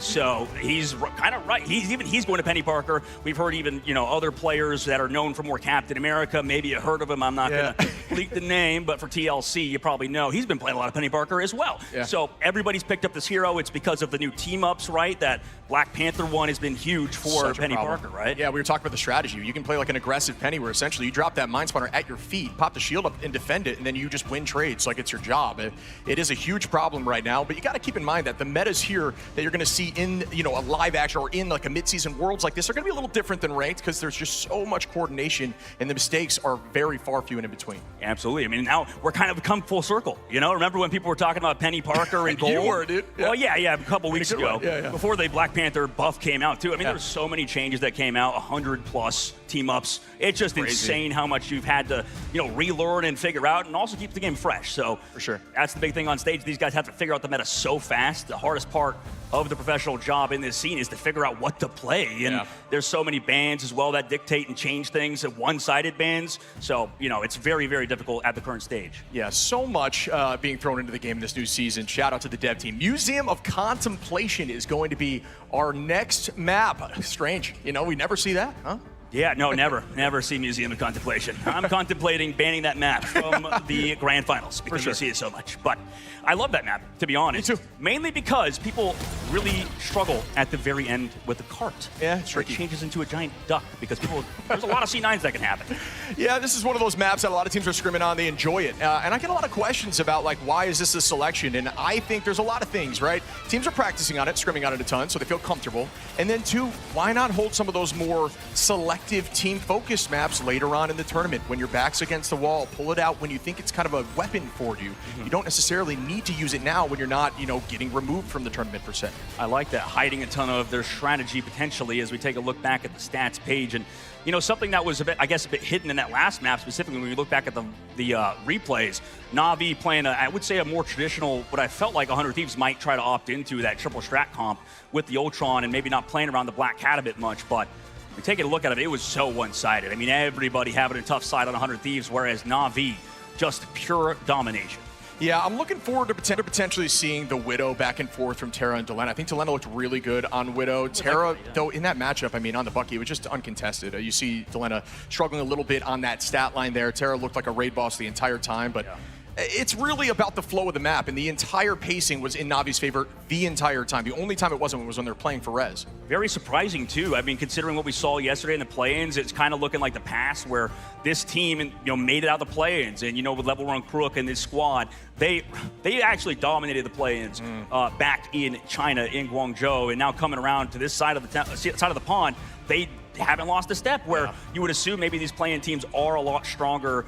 so he's kind of right. He's going to Penny Parker. We've heard even, other players that are known for more Captain America. Maybe you heard of him. I'm not going to leak the name, but for TLC, you probably know. He's been playing a lot of Penny Parker as well. Yeah. So everybody's picked up this hero. It's because of the new team-ups, right? That Black Panther one has been huge for Penny Parker, right? Yeah, we were talking about the strategy. You can play like an aggressive Penny where essentially you drop that Mind Spawner at your feet, pop the shield up and defend it, and then you just win trades like it's your job. It is a huge problem right now, but you got to keep in mind that the metas here that you're going to see in a live action or in like a mid-season worlds like this are going to be a little different than ranked because there's just so much coordination and the mistakes are very far few and in between. Absolutely. I mean, now we're kind of come full circle. Remember when people were talking about Penny Parker and gold? You were, dude. Yeah. Well, yeah, a couple weeks ago, before the Black Panther buff came out too. I mean, there were so many changes that came out, 100+ team-ups. It's just insane how much you've had to, relearn learn and figure out, and also keeps the game fresh. So for sure, that's the big thing on stage. These guys have to figure out the meta so fast. The hardest part of the professional job in this scene is to figure out what to play. And there's so many bans as well that dictate and change things, one-sided bans. So, you know, it's very, very difficult at the current stage. Yeah, so much being thrown into the game this new season. Shout out to the dev team. Museum of Contemplation is going to be our next map. Strange. You know, we never see that, huh? Yeah, no, never see Museum of Contemplation. I'm contemplating banning that map from the grand finals because we see it so much. But I love that map, to be honest. Me too. Mainly because people really struggle at the very end with the cart. Yeah, it's tricky. It changes into a giant duck because there's a lot of C9s that can happen. Yeah, this is one of those maps that a lot of teams are screaming on. They enjoy it. And I get a lot of questions about, like, why is this a selection? And I think there's a lot of things, right? Teams are practicing on it, scrimming on it a ton, so they feel comfortable. And then, two, why not hold some of those more selective team-focused maps later on in the tournament when your back's against the wall? Pull it out when you think it's kind of a weapon for you. You don't necessarily need to use it now when you're not, you know, getting removed from the tournament per se. I like that, hiding a ton of their strategy potentially as we take a look back at the stats page. And, you know, something that was a bit hidden in that last map, specifically when we look back at the replays, Na'Vi playing, I would say, a more traditional, what I felt like 100 Thieves might try to opt into, that triple strat comp with the Ultron and maybe not playing around the Black Cat a bit much, but we take a look at it, it was so one-sided. I mean, everybody having a tough side on 100 Thieves, whereas Na'Vi, just pure domination. Yeah, I'm looking forward to potentially seeing the Widow back and forth from Terra and Delena. I think Delena looked really good on Widow. Terra, though, in that matchup, I mean, on the Bucky, it was just uncontested. You see Delena struggling a little bit on that stat line there. Terra looked like a raid boss the entire time, but it's really about the flow of the map, and the entire pacing was in Navi's favor the entire time. The only time it wasn't was when they're playing for res. Very surprising, too. I mean, considering what we saw yesterday in the play-ins, it's kind of looking like the past where this team, you know, made it out the play-ins, and, you know, with Level 1 Crook and this squad, they actually dominated the play-ins back in China, in Guangzhou, and now coming around to this side of the pond, they haven't lost a step, where you would assume maybe these play-in teams are a lot stronger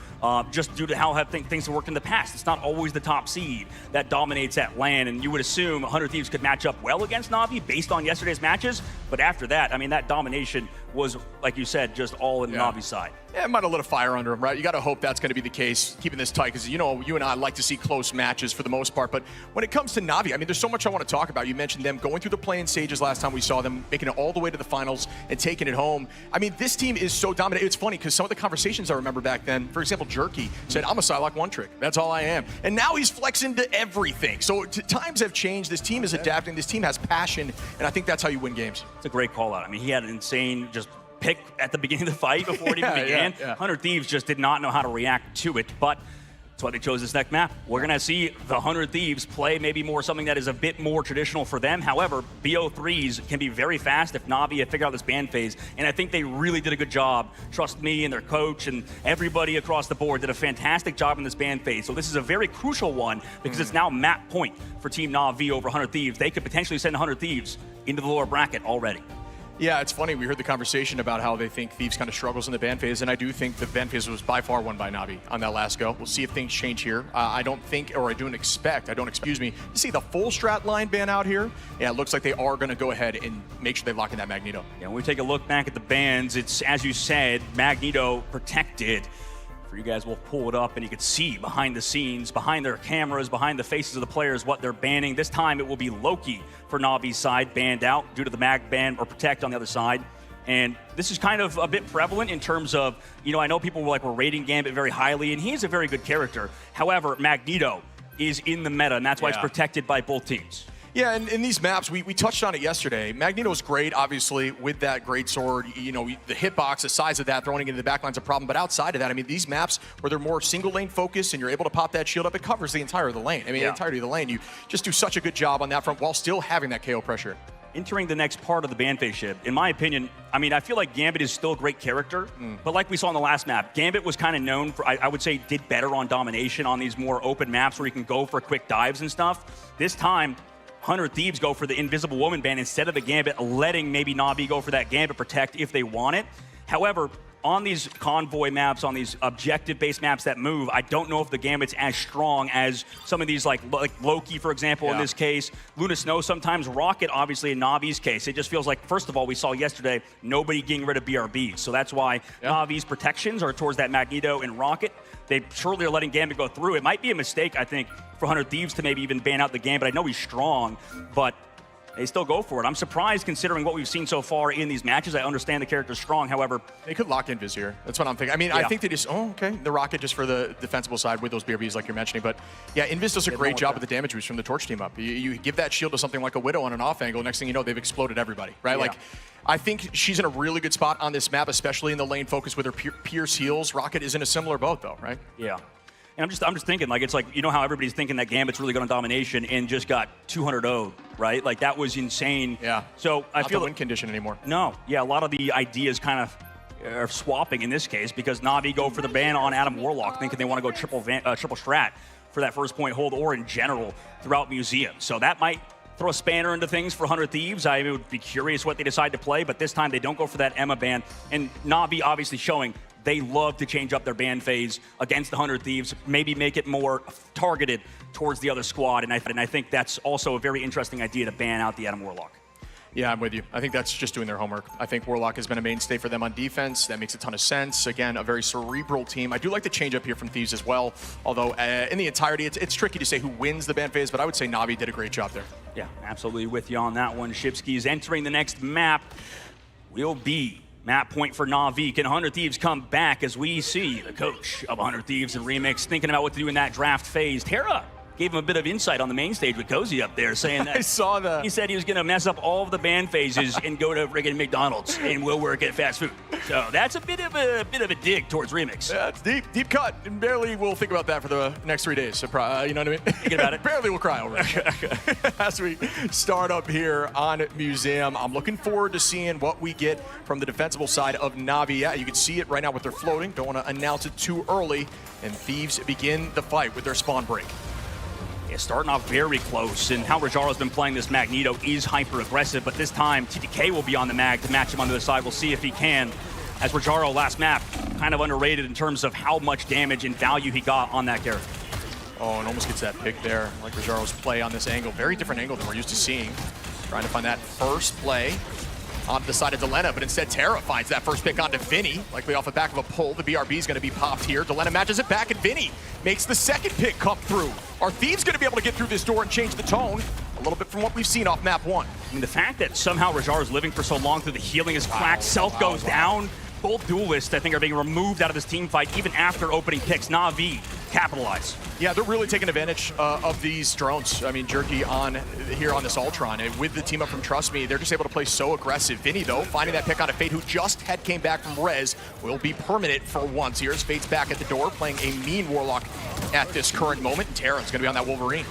just due to how things have worked in the past. It's not always the top seed that dominates that LAN, and you would assume 100 Thieves could match up well against Na'Vi based on yesterday's matches, but after that, I mean, that domination was, like you said, just all in Na'Vi's side. Yeah, it might have lit a fire under him, right? You got to hope that's going to be the case, keeping this tight, because, you know, you and I like to see close matches for the most part. But when it comes to Na'Vi, I mean, there's so much I want to talk about. You mentioned them going through the play-in stages last time we saw them, making it all the way to the finals and taking it home. I mean, this team is so dominant. It's funny, because some of the conversations I remember back then, for example, Jerky said, I'm a Psylocke one trick. That's all I am. And now he's flexing to everything. So times have changed. This team is adapting. This team has passion, and I think that's how you win games. It's a great call-out. I mean, he had an insane just pick at the beginning of the fight before it even began. 100 Thieves just did not know how to react to it, but that's why they chose this next map. We're going to see the 100 Thieves play maybe more something that is a bit more traditional for them. However, BO3s can be very fast if Na'Vi have figured out this ban phase, and I think they really did a good job. Trust me and their coach and everybody across the board did a fantastic job in this ban phase. So this is a very crucial one because it's now map point for Team Na'Vi over 100 Thieves. They could potentially send 100 Thieves into the lower bracket already. Yeah, it's funny. We heard the conversation about how they think Thieves kind of struggles in the ban phase, and I do think the ban phase was by far won by Na'Vi on that last go. We'll see if things change here. I don't expect to see the full strat line ban out here. Yeah, it looks like they are going to go ahead and make sure they lock in that Magneto. Yeah, when we take a look back at the bans, it's, as you said, Magneto protected. You guys will pull it up and you can see behind the scenes, behind their cameras, behind the faces of the players, what they're banning. This time it will be Loki for Na'Vi's side banned out due to the mag ban or protect on the other side. And this is kind of a bit prevalent in terms of, you know, I know people were rating Gambit very highly, and he is a very good character. However, Magneto is in the meta, and that's why it's protected by both teams. Yeah, and in these maps, we touched on it yesterday. Magneto's great, obviously, with that great sword. You know, the hitbox, the size of that, throwing it into the backline's a problem. But outside of that, I mean, these maps where they're more single lane focused and you're able to pop that shield up, it covers the entire of the lane. I mean, the entirety of the lane. You just do such a good job on that front while still having that KO pressure. Entering the next part of the ban phase ship, in my opinion, I mean, I feel like Gambit is still a great character, but like we saw in the last map, Gambit was kind of known for, I would say, did better on domination on these more open maps where you can go for quick dives and stuff. This time, 100 Thieves go for the Invisible Woman ban instead of the Gambit, letting maybe Na'Vi go for that Gambit protect if they want it. However, on these convoy maps, on these objective-based maps that move, I don't know if the Gambit's as strong as some of these, like Loki, for example, in this case. Luna Snow sometimes, Rocket, obviously, in Navi's case. It just feels like, first of all, we saw yesterday nobody getting rid of BRBs. So that's why Navi's protections are towards that Magneto and Rocket. They surely are letting Gambit go through. It might be a mistake, I think, for 100 Thieves to maybe even ban out the Gambit. I know he's strong, but they still go for it. I'm surprised considering what we've seen so far in these matches. I understand the character's strong, however... They could lock in Viz here. That's what I'm thinking. I mean, I think they just... Oh, okay. The Rocket just for the defensible side with those BRBs like you're mentioning. But yeah, Invis does a great job with the damage boost from the Torch team up. You give that shield to something like a Widow on an off angle, next thing you know, they've exploded everybody, right? Like, I think she's in a really good spot on this map, especially in the lane focus with her Pierce heals. Rocket is in a similar boat, though, right? Yeah. And I'm just thinking, like, it's like, you know how everybody's thinking that Gambit's really good on domination and just got 200-0'd, right? Like, that was insane. Yeah. So I feel not the win condition anymore. No. Yeah, a lot of the ideas kind of are swapping in this case because Na'Vi go for the ban on Adam Warlock, thinking they want to go triple strat for that first point hold or in general throughout Museum. So that might throw a spanner into things for 100 Thieves. I would be curious what they decide to play, but this time they don't go for that Emma ban. And Na'Vi obviously showing they love to change up their ban phase against the 100 Thieves, maybe make it more targeted towards the other squad. And I think that's also a very interesting idea to ban out the Adam Warlock. Yeah, I'm with you. I think that's just doing their homework. I think Warlock has been a mainstay for them on defense. That makes a ton of sense. Again, a very cerebral team. I do like the change up here from Thieves as well, although in the entirety, it's tricky to say who wins the ban phase, but I would say Na'Vi did a great job there. Yeah, absolutely with you on that one. Shipsky is entering the next map. Will be map point for Na'Vi. Can 100 Thieves come back as we see the coach of 100 Thieves and Remix thinking about what to do in that draft phase? Terra gave him a bit of insight on the main stage with Cozy up there, saying that I saw that. He said he was going to mess up all of the ban phases and go to friggin' McDonald's and we'll work at fast food. So that's a bit of a dig towards Remix. Yeah, it's deep cut, and barely we'll think about that for the next 3 days. So, you know what I mean? Thinking about it. Barely we'll cry over it. As we start up here on Museum, I'm looking forward to seeing what we get from the defensible side of Na'Vi. Yeah, you can see it right now with their floating. Don't want to announce it too early, and Thieves begin the fight with their spawn break. Yeah, starting off very close, and how Rajaro's been playing this Magneto is hyper-aggressive, but this time TTK will be on the mag to match him on the other side. We'll see if he can, as Rajaro last map, kind of underrated in terms of how much damage and value he got on that character. Oh, and almost gets that pick there, like Rajaro's play on this angle. Very different angle than we're used to seeing. Trying to find that first play onto the side of Delena, but instead Terra finds that first pick onto Vinny, likely off the back of a pull. The BRB is going to be popped here. Delena matches it back, and Vinny makes the second pick come through. Are Thieves going to be able to get through this door and change the tone? A little bit from what we've seen off map 1. I mean, the fact that somehow Rajar is living for so long through the healing is cracked, Self goes down. Both duelists, I think, are being removed out of this team fight even after opening picks. Na'Vi capitalize. Yeah, they're really taking advantage of these drones. I mean, Jerky on here on this Ultron, and with the team up from Trust Me, they're just able to play so aggressive. Vinny, though, finding that pick on a Fate who just came back from Rez, will be permanent for once here as Fate's back at the door, playing a mean Warlock at this current moment, and Terran's going to be on that Wolverine.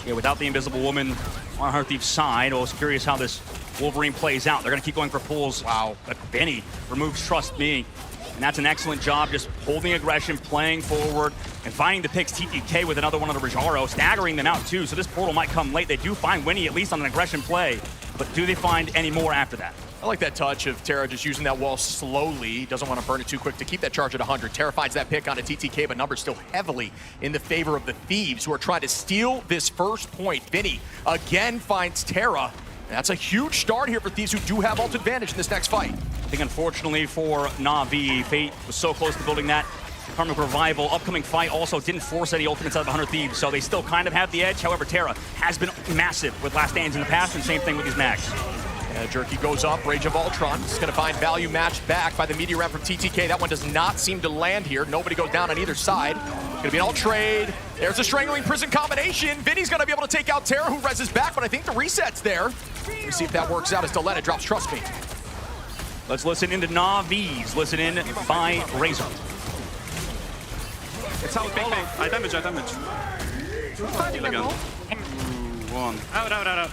Yeah, without the Invisible Woman on her Thief's side, I was curious how this Wolverine plays out. They're going to keep going for pulls. Wow. But Benny removes Trust Me. And that's an excellent job, just holding aggression, playing forward, and finding the picks. TTK with another one on the Rajaro, staggering them out too. So this portal might come late. They do find Winnie at least on an aggression play, but do they find any more after that? I like that touch of Terra just using that wall slowly. Doesn't want to burn it too quick to keep that charge at 100. Terra finds that pick onto TTK, but numbers still heavily in the favor of the Thieves, who are trying to steal this first point. Vinny again finds Terra. That's a huge start here for Thieves, who do have ult advantage in this next fight. I think unfortunately for Na'Vi, Fate was so close to building that Karmic Revival. Upcoming fight also didn't force any ultimates out of 100 Thieves, so they still kind of have the edge. However, Terra has been massive with last stands in the past, and same thing with these mags. Jerky goes up, Rage of Ultron. It's going to find value matched back by the meteor round from TTK. That one does not seem to land here. Nobody goes down on either side. It's going to be an ult trade. There's a Strangling Prison combination. Vinny's going to be able to take out Terra, who reses back, but I think the reset's there. Let's see if that works out as Delena drops Trust Me. Let's listen into Na'Vi's. Listen in by Razor. It's out, big. I damage. Heal again. One. Out.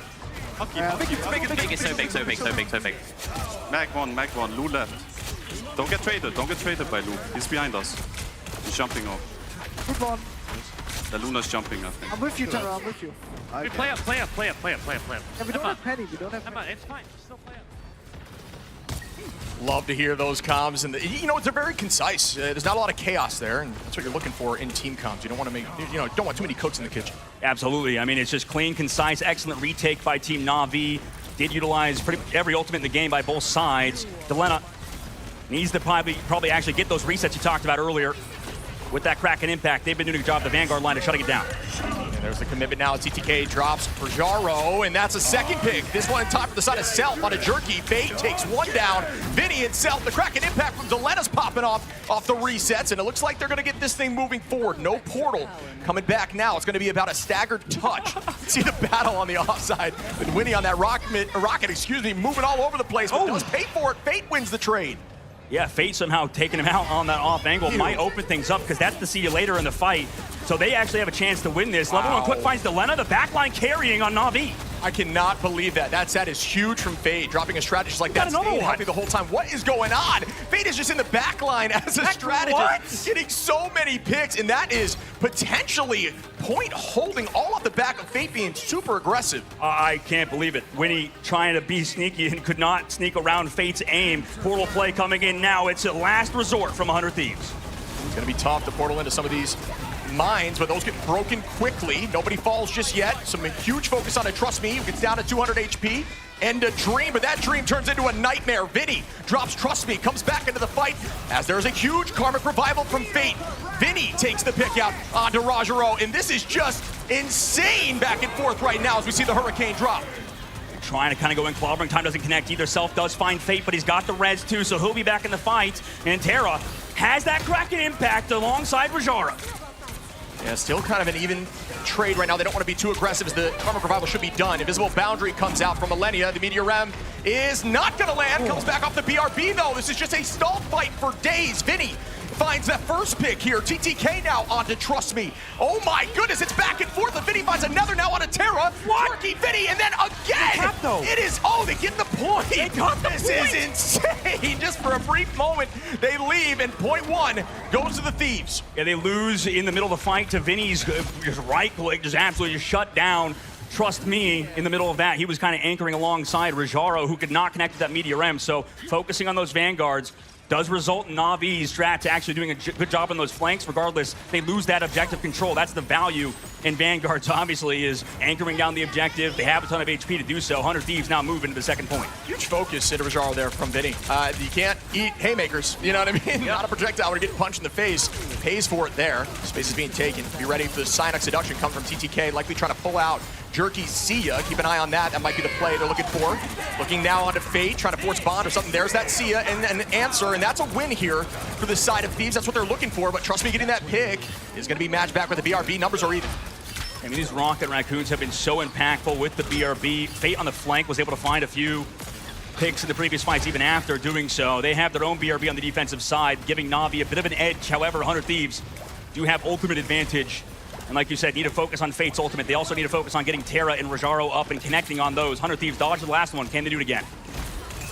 Big is so big. Mag one. Lou left. Don't get traded by Lou. He's behind us. He's jumping off. Good one. The Luna's jumping, I think. I'm with you, Terra. I'm with you. Okay. Play up. Yeah, we don't have Penny. We don't have Penny. It's fine. Still play up. Love to hear those comms, and you know they're very concise. There's not a lot of chaos there, and that's what you're looking for in team comms. You don't want to make, don't want too many cooks in the kitchen. Absolutely. I mean, it's just clean, concise, excellent retake by Team Na'Vi. Did utilize pretty much every ultimate in the game by both sides. Delena needs to probably actually get those resets you talked about earlier. With that Kraken impact, they've been doing a good job, the Vanguard line, of shutting it down. And there's the commitment now. TTK drops for Jaro, and that's a second pick. This one in top for the side of Self on a jerky. Fate takes one down. Vinny and Self, the Kraken impact from Delena's popping off the resets, and it looks like they're going to get this thing moving forward. No portal coming back now. It's going to be about a staggered touch. See the battle on the offside with Winnie on that rocket, moving all over the place, but does pay for it. Fate wins the trade. Yeah, Fate somehow taking him out on that off angle might open things up because that's the see you later in the fight. So they actually have a chance to win this. Level 1 quick finds Delena, the backline carrying on Na'Vi. I cannot believe that. That set is huge from Fate, dropping a strategist like that, staying happy the whole time. What is going on? Fate is just in the back line as a strategist, getting so many picks, and that is potentially point holding all off the back of Fate being super aggressive. I can't believe it. Winnie trying to be sneaky and could not sneak around Fate's aim. Portal play coming in now. It's a last resort from 100 Thieves. It's going to be tough to portal into some of these mines, but those get broken quickly. Nobody falls just yet. Some huge focus on a Trust Me, who gets down to 200 HP. And a Dream, but that Dream turns into a nightmare. Vinny drops Trust Me, comes back into the fight as there's a huge Karmic Revival from Fate. Vinny takes the pick out onto Rajaro, and this is just insane back and forth right now as we see the Hurricane drop. Trying to kind of go in, clobbering time doesn't connect either. Self does find Fate, but he's got the res too, so he'll be back in the fight. And Terra has that Kraken impact alongside Rajaro. Yeah, still kind of an even trade right now. They don't want to be too aggressive as the Karmic Revival should be done. Invisible Boundary comes out from Millennia. The Meteor Rem is not going to land. Comes back off the BRB, though. This is just a stall fight for days. Vinny finds that first pick here. TTK now onto Trust Me. Oh my goodness, it's back and forth. And Vinny finds another now onto Terra. Turkey, Vinny, and then again. It is, they get the point. They got the point. This is insane. Just for a brief moment, they leave, and point one goes to the Thieves. Yeah, they lose in the middle of the fight to Vinny's just right click, just absolutely just shut down. Trust Me, in the middle of that, he was kind of anchoring alongside Rajaro, who could not connect to that Meteor M. So focusing on those Vanguards does result in Na'Vi's strats actually doing a good job on those flanks. Regardless, they lose that objective control. That's the value in Vanguards, obviously, is anchoring down the objective. They have a ton of HP to do so. 100 Thieves now move into the second point. Huge focus into Rajaro there from Vinny. You can't eat haymakers, you know what I mean? Not a projectile when you get punched in the face. Pays for it there. Space is being taken. Be ready for the Psynox Seduction come from TTK, likely trying to pull out Jerky Sia. Keep an eye on that. That might be the play they're looking for. Looking now onto Fate, trying to force Bond or something. There's that Sia and an answer, and that's a win here for the side of Thieves. That's what they're looking for, but Trust Me, getting that pick is going to be matched back with the BRB. Numbers are even. I mean, these Rocket Raccoons have been so impactful with the BRB. Fate on the flank was able to find a few picks in the previous fights even after doing so. They have their own BRB on the defensive side, giving Na'Vi a bit of an edge. However, 100 Thieves do have ultimate advantage. And like you said, need to focus on Fate's ultimate. They also need to focus on getting Terra and Rajaro up and connecting on those. 100 Thieves dodged the last one. Can they do it again?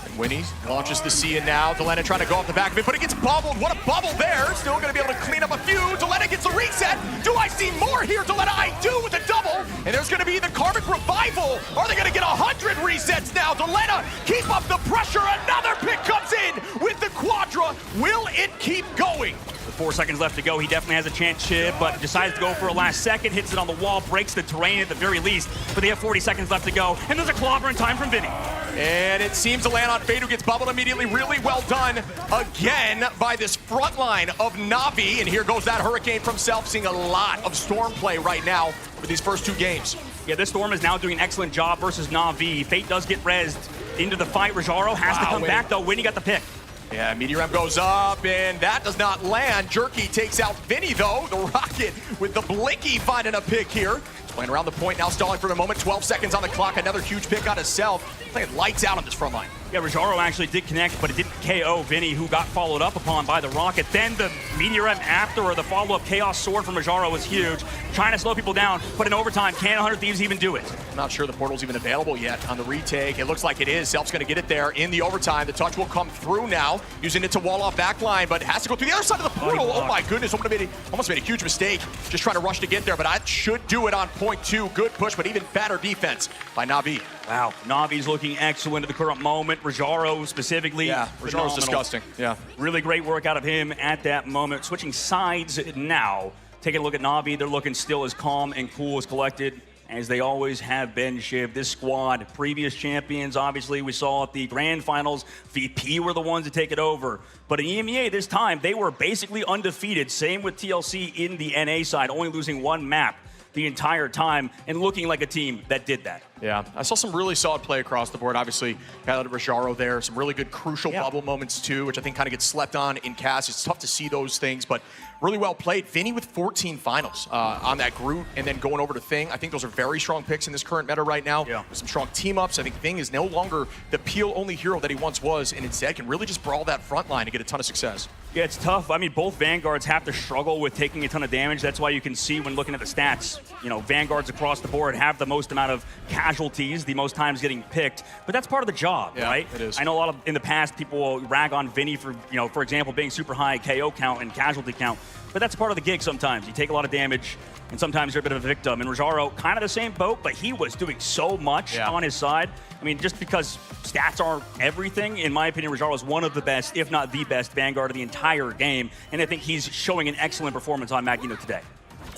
And Winnie launches the Sia now. Delena trying to go off the back of it, but it gets bubbled. What a bubble there. Still going to be able to clean up a few. Delena gets a reset. Do I see more here, Delena? I do with a double. And there's going to be the Karmic Revival. Are they going to get 100 resets now? Delena, keep up the pressure. Another pick comes in with the Quadra. Will it keep going? With 4 seconds left to go, he definitely has a chance, Chib, but decides to go for a last second, hits it on the wall, breaks the terrain at the very least, but they have 40 seconds left to go, and there's a clobber in time from Vinny. And it seems to land on Fate, who gets bubbled immediately. Really well done again by this front line of Na'Vi, and here goes that Hurricane from Self, seeing a lot of Storm play right now for these first two games. Yeah, this Storm is now doing an excellent job versus Na'Vi. Fate does get rezzed into the fight. Rajaro has to come back, though. Winnie got the pick. Yeah, Meteor M goes up, and that does not land. Jerky takes out Vinny, though. The Rocket with the Blinky finding a pick here. He's playing around the point, now stalling for the moment. 12 seconds on the clock. Another huge pick on himself. Playing lights out on this front line. Yeah, Rajaro actually did connect, but it didn't KO Vinny, who got followed up upon by the Rocket. Then the Meteor M after, or the follow-up Chaos Sword from Rajaro was huge. Trying to slow people down, but in overtime, can 100 Thieves even do it? I'm not sure the portal's even available yet on the retake. It looks like it is. Self's going to get it there in the overtime. The touch will come through now, using it to wall off backline, but has to go through the other side of the portal. Oh my goodness, almost made a huge mistake just trying to rush to get there, but that should do it on point two. Good push, but even better defense by Na'Vi. Wow, Navi's looking excellent at the current moment. Rajaro specifically. Yeah, Rajaro's disgusting. Yeah. Really great work out of him at that moment. Switching sides now. Taking a look at Navi, they're looking still as calm and cool as collected as they always have been, Shiv. This squad, previous champions, obviously, we saw at the grand finals, VP were the ones to take it over. But in EMEA this time, they were basically undefeated. Same with TLC in the NA side, only losing one map the entire time and looking like a team that did that. Yeah, I saw some really solid play across the board. Obviously, got Rajaro there. Some really good crucial bubble moments too, which I think kind of gets slept on in CAS. It's tough to see those things, but really well played. Vinny with 14 finals on that Groot and then going over to Thing. I think those are very strong picks in this current meta right now. Yeah. With some strong team-ups. I think Thing is no longer the peel-only hero that he once was, and instead can really just brawl that front line and get a ton of success. Yeah, it's tough. I mean, both Vanguards have to struggle with taking a ton of damage. That's why you can see when looking at the stats, you know, Vanguards across the board have the most amount of casualties, the most times getting picked. But that's part of the job, right? It is. I know a lot of, in the past, people will rag on Vinny for, you know, for example, being super high KO count and casualty count. But that's part of the gig sometimes. You take a lot of damage, and sometimes you're a bit of a victim. And Rajaro, kind of the same boat, but he was doing so much on his side. I mean, just because stats aren't everything, in my opinion, Rajaro is one of the best, if not the best, Vanguard of the entire game. And I think he's showing an excellent performance on Magneto today.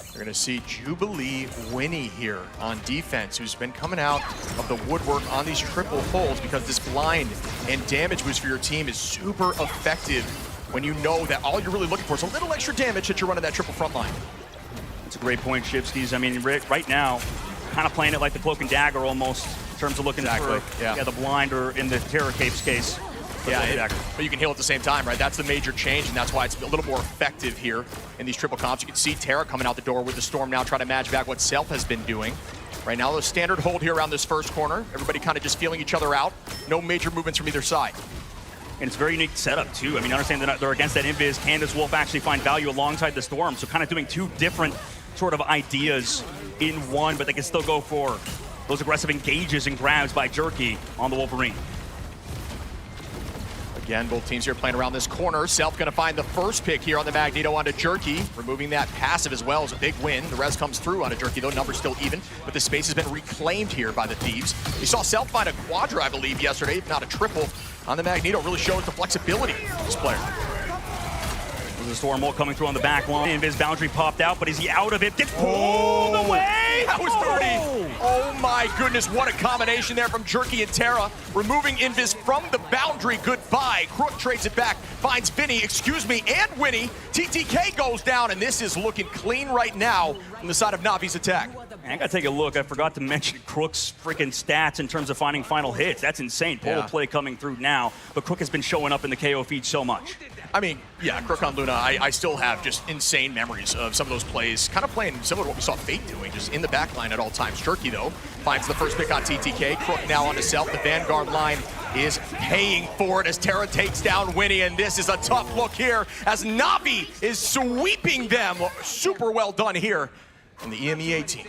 You're going to see Jubilee Winnie here on defense, who's been coming out of the woodwork on these triple pulls because this blind and damage boost for your team is super effective when you know that all you're really looking for is a little extra damage that you're running that triple front line. That's a great point, Shivskis. I mean, right now, kind of playing it like the Cloak and Dagger almost, in terms of looking for the blind, or in the Terror Cape's case. Yeah, but you can heal at the same time, right? That's the major change, and that's why it's a little more effective here in these triple comps. You can see Terra coming out the door with the Storm now, trying to match back what Self has been doing. Right now, the standard hold here around this first corner. Everybody kind of just feeling each other out. No major movements from either side. And it's a very unique setup, too. I mean, understand that they're against that Invis. Can this Wolf actually find value alongside the Storm? So kind of doing two different sort of ideas in one, but they can still go for those aggressive engages and grabs by Jerky on the Wolverine. Again, both teams here playing around this corner. Self going to find the first pick here on the Magneto onto Jerky. Removing that passive as well is a big win. The res comes through onto Jerky, though numbers still even, but the space has been reclaimed here by the Thieves. We saw Self find a quadra, I believe, yesterday, if not a triple, on the Magneto. Really shows the flexibility of this player. There's a Storm Ult coming through on the back line. Invis boundary popped out, but is he out of it? Gets pulled away! That was dirty! Oh my goodness, what a combination there from Jerky and Terra. Removing Invis from the boundary, goodbye. Crook trades it back, finds Vinny, and Winnie. TTK goes down, and this is looking clean right now from the side of Navi's attack. I gotta take a look. I forgot to mention Crook's freaking stats in terms of finding final hits. That's insane. Pole play coming through now, but Crook has been showing up in the KO feed so much. I mean, yeah, Crook on Luna, I still have just insane memories of some of those plays, kind of playing similar to what we saw Fate doing, just in the back line at all times. Jerky, though, finds the first pick on TTK. Crook now onto Self. The Vanguard line is paying for it as Terra takes down Winnie, and this is a tough look here as Navi is sweeping them. Super well done here in the EMEA team.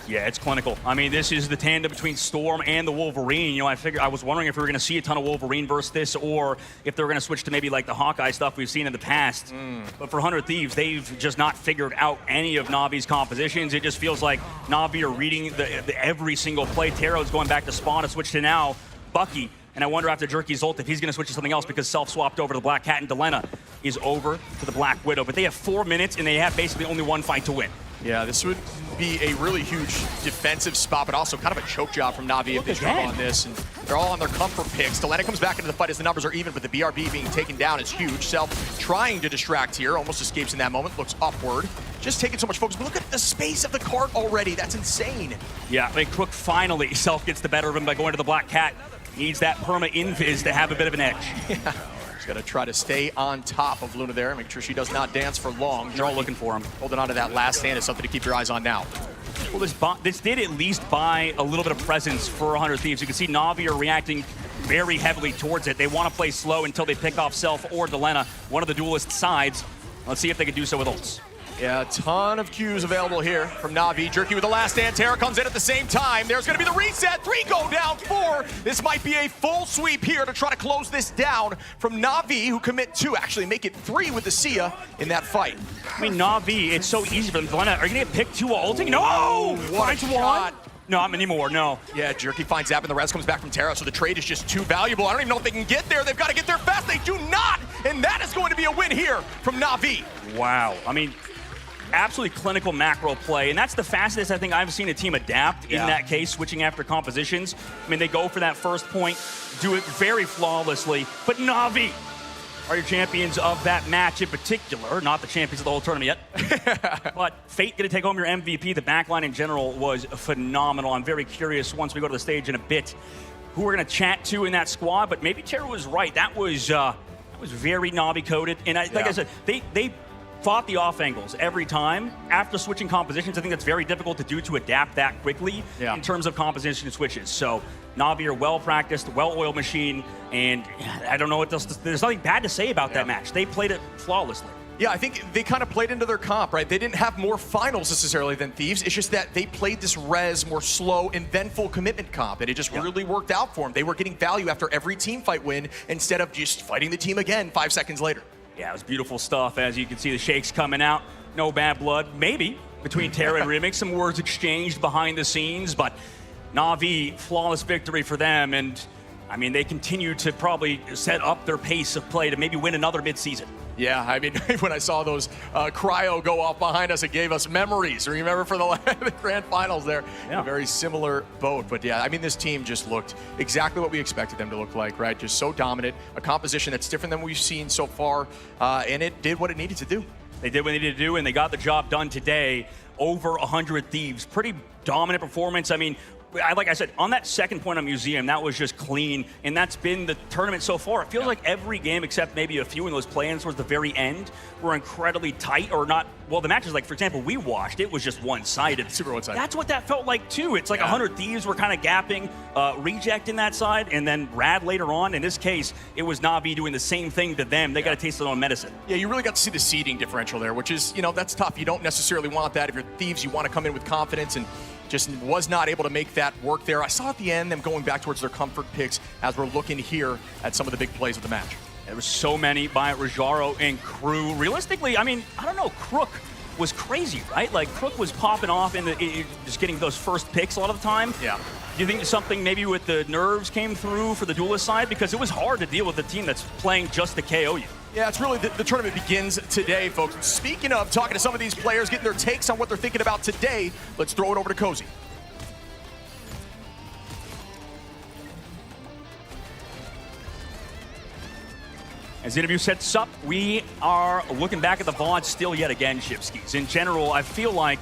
Yeah, it's clinical. I mean, this is the tandem between Storm and the Wolverine. You know, I was wondering if we were going to see a ton of Wolverine versus this, or if they were going to switch to maybe like the Hawkeye stuff we've seen in the past. But for 100 Thieves, they've just not figured out any of Navi's compositions. It just feels like Navi are reading every single play. Terra's going back to spawn to switch to now Bucky. And I wonder after Jerky's ult if he's going to switch to something else, because Self-swapped over to the Black Cat, and Delena is over to the Black Widow. But they have 4 minutes, and they have basically only one fight to win. Yeah, this would be a really huge defensive spot, but also kind of a choke job from Navi if they struggle on this. And they're all on their comfort picks. Delena comes back into the fight as the numbers are even, but the BRB being taken down is huge. Self trying to distract here, almost escapes in that moment, looks upward. Just taking so much focus, but look at the space of the cart already. That's insane. Yeah, I mean, Crook finally, Self gets the better of him by going to the Black Cat. Needs that perma invis to have a bit of an edge. Yeah. He's got to try to stay on top of Luna there, make sure she does not dance for long. They're all looking for him. Holding on to that last stand is something to keep your eyes on now. Well, this did at least buy a little bit of presence for 100 Thieves. You can see Navi are reacting very heavily towards it. They want to play slow until they pick off Self or Delena, one of the duelist sides. Let's see if they can do so with ults. Yeah, a ton of Qs available here from Navi. Jerky with the last stand. Terra comes in at the same time. There's going to be the reset. 3 go down, 4. This might be a full sweep here to try to close this down from Navi, who commit 2. Actually make it 3 with the Sia in that fight. I mean, Navi, it's so easy for them. Delena, are you going to get picked 2 ulting? No! What a shot. Not anymore, no. Yeah, Jerky finds Zap, and the res comes back from Terra, so the trade is just too valuable. I don't even know if they can get there. They've got to get there fast. They do not, and that is going to be a win here from Na'Vi. Wow. I mean, absolutely clinical macro play, and that's the fastest I think I've seen a team adapt in that case, switching after compositions. I mean, they go for that first point, do it very flawlessly, but Na'Vi are your champions of that match in particular, not the champions of the whole tournament yet. But Fate going to take home your MVP. The backline in general was phenomenal. I'm very curious once we go to the stage in a bit who we're going to chat to in that squad, but maybe Tara was right. That was very Na'Vi coded, and like I said, they fought the off angles every time. After switching compositions, I think that's very difficult to do, to adapt that quickly in terms of composition switches. So Na'Vi are well-practiced, well-oiled machine, and I don't know what else. There's nothing bad to say about that match. They played it flawlessly. Yeah, I think they kind of played into their comp, right? They didn't have more finals necessarily than Thieves. It's just that they played this res more slow and then full commitment comp, and it just really worked out for them. They were getting value after every team fight win instead of just fighting the team again 5 seconds later. Yeah, it was beautiful stuff. As you can see, the shakes coming out. No bad blood, maybe, between Terra and Remix. Some words exchanged behind the scenes, but Na'Vi, flawless victory for them. And, I mean, they continue to probably set up their pace of play to maybe win another mid-season. Yeah, I mean, when I saw those cryo go off behind us, it gave us memories. Remember for the grand finals there, a very similar boat. But yeah, I mean, this team just looked exactly what we expected them to look like, right? Just so dominant, a composition that's different than we've seen so far, and it did what it needed to do. They did what they needed to do, and they got the job done today. Over 100 Thieves. Pretty dominant performance. I mean, like I said, on that second point on Museum, that was just clean, and that's been the tournament so far. It feels like every game, except maybe a few in those play-ins towards the very end, were incredibly tight, or not. Well, the matches, like, for example, we watched, it was just one-sided. Super one-sided. That's what that felt like, too. It's like 100 Thieves were kind of gapping, Reject in that side, and then Rad later on. In this case, it was Na'Vi doing the same thing to them. They got to taste their own medicine. Yeah, you really got to see the seeding differential there, which is, you know, that's tough. You don't necessarily want that. If you're Thieves, you want to come in with confidence, and just was not able to make that work there. I saw at the end them going back towards their comfort picks as we're looking here at some of the big plays of the match. There was so many by Rajaro and Crew. Realistically, I mean, I don't know, Crook was crazy, right? Like, Crook was popping off in just getting those first picks a lot of the time. Yeah. Do you think something maybe with the nerves came through for the duelist side? Because it was hard to deal with a team that's playing just to KO you. Yeah, it's really the tournament begins today, folks. Speaking of talking to some of these players, getting their takes on what they're thinking about today, let's throw it over to Cozy. As the interview sets up, we are looking back at the VOD still yet again, Shipskis. In general, I feel like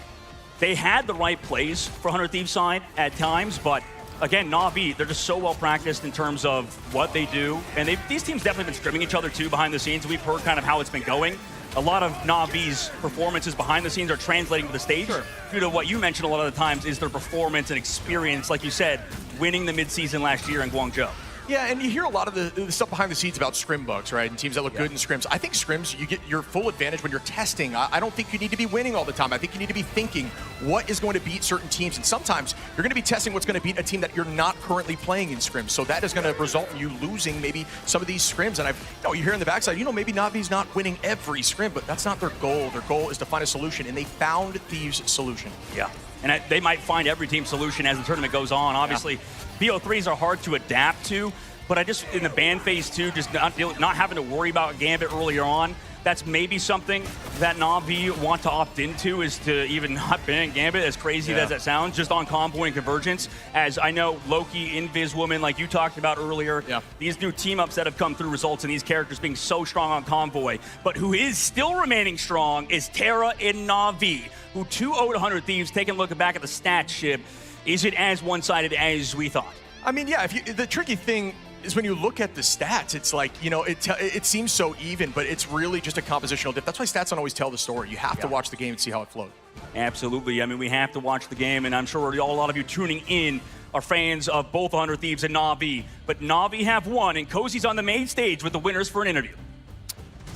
they had the right plays for 100 Thieves side at times, but again, Na'Vi, they're just so well practiced in terms of what they do. And these teams definitely been scrimming each other too behind the scenes. We've heard kind of how it's been going. A lot of Na'Vi's performances behind the scenes are translating to the stage. Due to what you mentioned a lot of the times is their performance and experience, like you said, winning the midseason last year in Guangzhou. Yeah, and you hear a lot of the stuff behind the scenes about scrim bugs, right? And teams that look good in scrims. I think scrims, you get your full advantage when you're testing. I don't think you need to be winning all the time. I think you need to be thinking what is going to beat certain teams. And sometimes you're going to be testing what's going to beat a team that you're not currently playing in scrims. So that is going to result in you losing maybe some of these scrims. And you hear in the backside, maybe Na'Vi's not winning every scrim, but that's not their goal. Their goal is to find a solution, and they found Thieves' solution. Yeah, and they might find every team's solution as the tournament goes on. Obviously, BO3s are hard to adapt to. But I just, in the ban phase too, just not having to worry about Gambit earlier on, that's maybe something that Na'Vi want to opt into, is to even not ban Gambit, as crazy as that sounds, just on Convoy and Convergence. As I know, Loki, Invis Woman, like you talked about earlier, these new team-ups that have come through results in these characters being so strong on Convoy. But who is still remaining strong is Terra and Na'Vi, who 2-0 100 Thieves. Taking a look back at the stats, Shib, is it as one-sided as we thought? I mean, yeah, the tricky thing is when you look at the stats, it's like, it seems so even, but it's really just a compositional dip. That's why stats don't always tell the story. You have to watch the game and see how it flows. Absolutely. I mean, we have to watch the game, and I'm sure a lot of you tuning in are fans of both 100 Thieves and Na'Vi. But Na'Vi have won, and Cozy's on the main stage with the winners for an interview.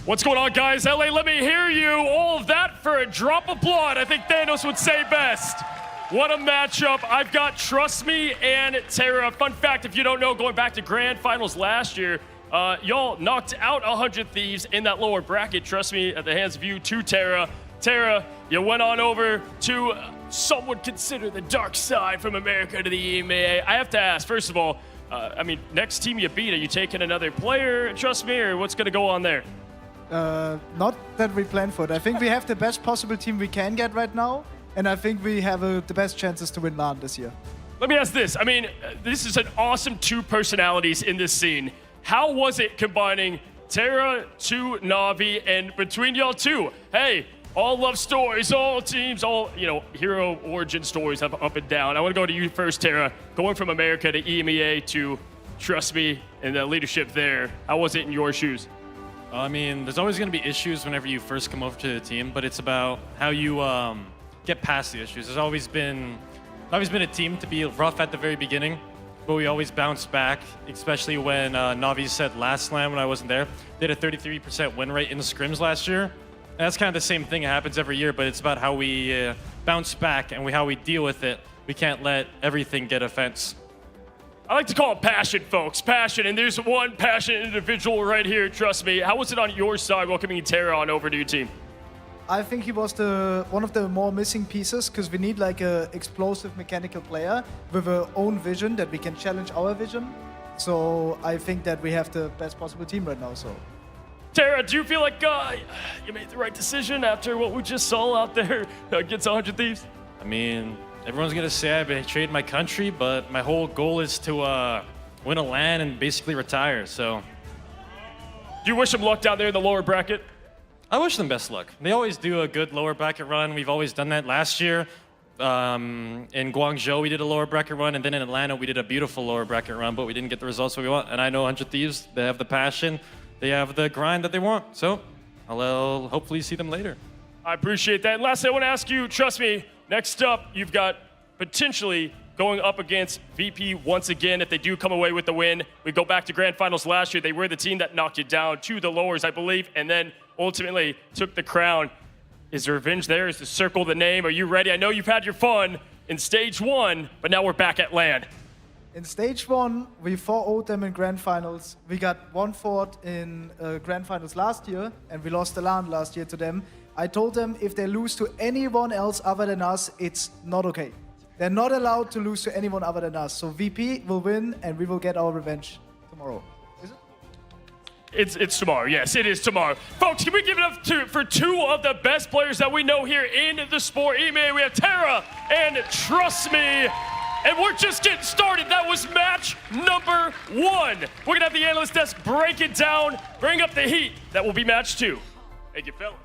What's going on, guys? LA, let me hear you. All of that for a drop of blood. I think Thanos would say best. What a matchup. I've got Trust Me and Terra. Fun fact, if you don't know, going back to grand finals last year, y'all knocked out 100 Thieves in that lower bracket. Trust Me, at the hands of you, to Terra. Terra, you went on over to some would consider the dark side from America to the EMEA. I have to ask, first of all, I mean, next team you beat, are you taking another player, trust me, or what's going to go on there? Not that we plan for it. I think we have the best possible team we can get right now, and I think we have the best chances to win LAN this year. Let me ask this. I mean, this is an awesome two personalities in this scene. How was it combining Terra to Na'Vi, and between y'all two, hey, all love stories, all teams, all, you know, hero origin stories have up and down. I want to go to you first, Terra. Going from America to EMEA to Trust Me and the leadership there, how was it in your shoes? I mean, there's always going to be issues whenever you first come over to the team, but it's about how you get past the issues. There's always been a team to be rough at the very beginning, but we always bounce back, especially when Na'Vi said last LAN when I wasn't there. They had a 33% win rate in the scrims last year. And that's kind of the same thing. It happens every year, but it's about how we bounce back and how we deal with it. We can't let everything get offense. I like to call it passion, folks. Passion, and there's one passionate individual right here, trust me. How was it on your side welcoming Terra on over to your team? I think he was one of the more missing pieces, because we need like a explosive mechanical player with our own vision that we can challenge our vision. So I think that we have the best possible team right now. So, Terra, do you feel like you made the right decision after what we just saw out there against 100 Thieves? I mean, everyone's gonna say I betrayed my country, but my whole goal is to win a LAN and basically retire. So, do you wish them luck down there in the lower bracket? I wish them best luck. They always do a good lower bracket run. We've always done that. Last year, in Guangzhou, we did a lower bracket run, and then in Atlanta, we did a beautiful lower bracket run, but we didn't get the results we want. And I know 100 Thieves, they have the passion, they have the grind that they want. So I'll hopefully see them later. I appreciate that. And lastly, I want to ask you, trust me, next up, you've got potentially going up against VP once again if they do come away with the win. We go back to Grand Finals last year. They were the team that knocked you down to the lowers, I believe, and then ultimately took the crown. Is there revenge there? Is the circle the name? Are you ready? I know you've had your fun in stage 1, but now we're back at LAN. in stage 1, we 4-0'd them in Grand Finals. We got 1-4 in Grand Finals last year, and we lost the LAN last year to them. I told them if they lose to anyone else other than us, it's not okay. They're not allowed to lose to anyone other than us. So VP will win, and we will get our revenge tomorrow. It's tomorrow. Yes, it is tomorrow. Folks, can we give it up for two of the best players that we know here in the sport? EMEA, we have Terra and Trust Me. And we're just getting started. That was match number 1. We're going to have the analyst desk break it down, bring up the heat. That will be match 2. Thank you, fellas.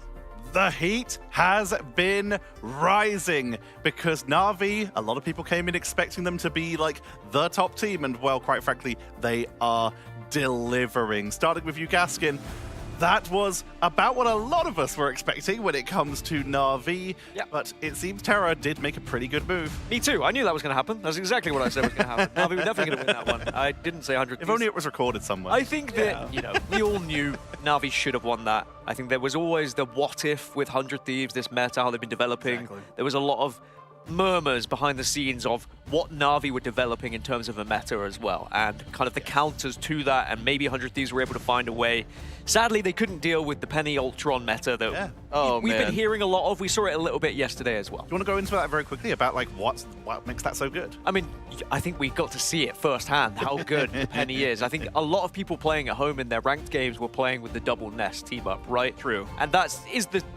The heat has been rising because Na'Vi, a lot of people came in expecting them to be like the top team, and well, quite frankly, they are delivering. Starting with you, Gaskin, that was about what a lot of us were expecting when it comes to Na'Vi, but it seems Terra did make a pretty good move. Me too. I knew that was going to happen. That's exactly what I said was going to happen. Na'Vi were definitely going to win that one. I didn't say 100. If only it was recorded somewhere. I think that, you know, we all knew Na'Vi should have won that. I think there was always the what if with 100 Thieves, this meta, how they've been developing. Exactly. There was a lot of murmurs behind the scenes of what Na'Vi were developing in terms of a meta as well, and kind of the counters to that, and maybe 100 Thieves were able to find a way. Sadly, they couldn't deal with the Penny Ultron meta that we've been hearing a lot of. We saw it a little bit yesterday as well. Do you want to go into that very quickly about like what makes that so good? I mean, I think we got to see it firsthand how good the Penny is. I think a lot of people playing at home in their ranked games were playing with the double nest team up, right? True. And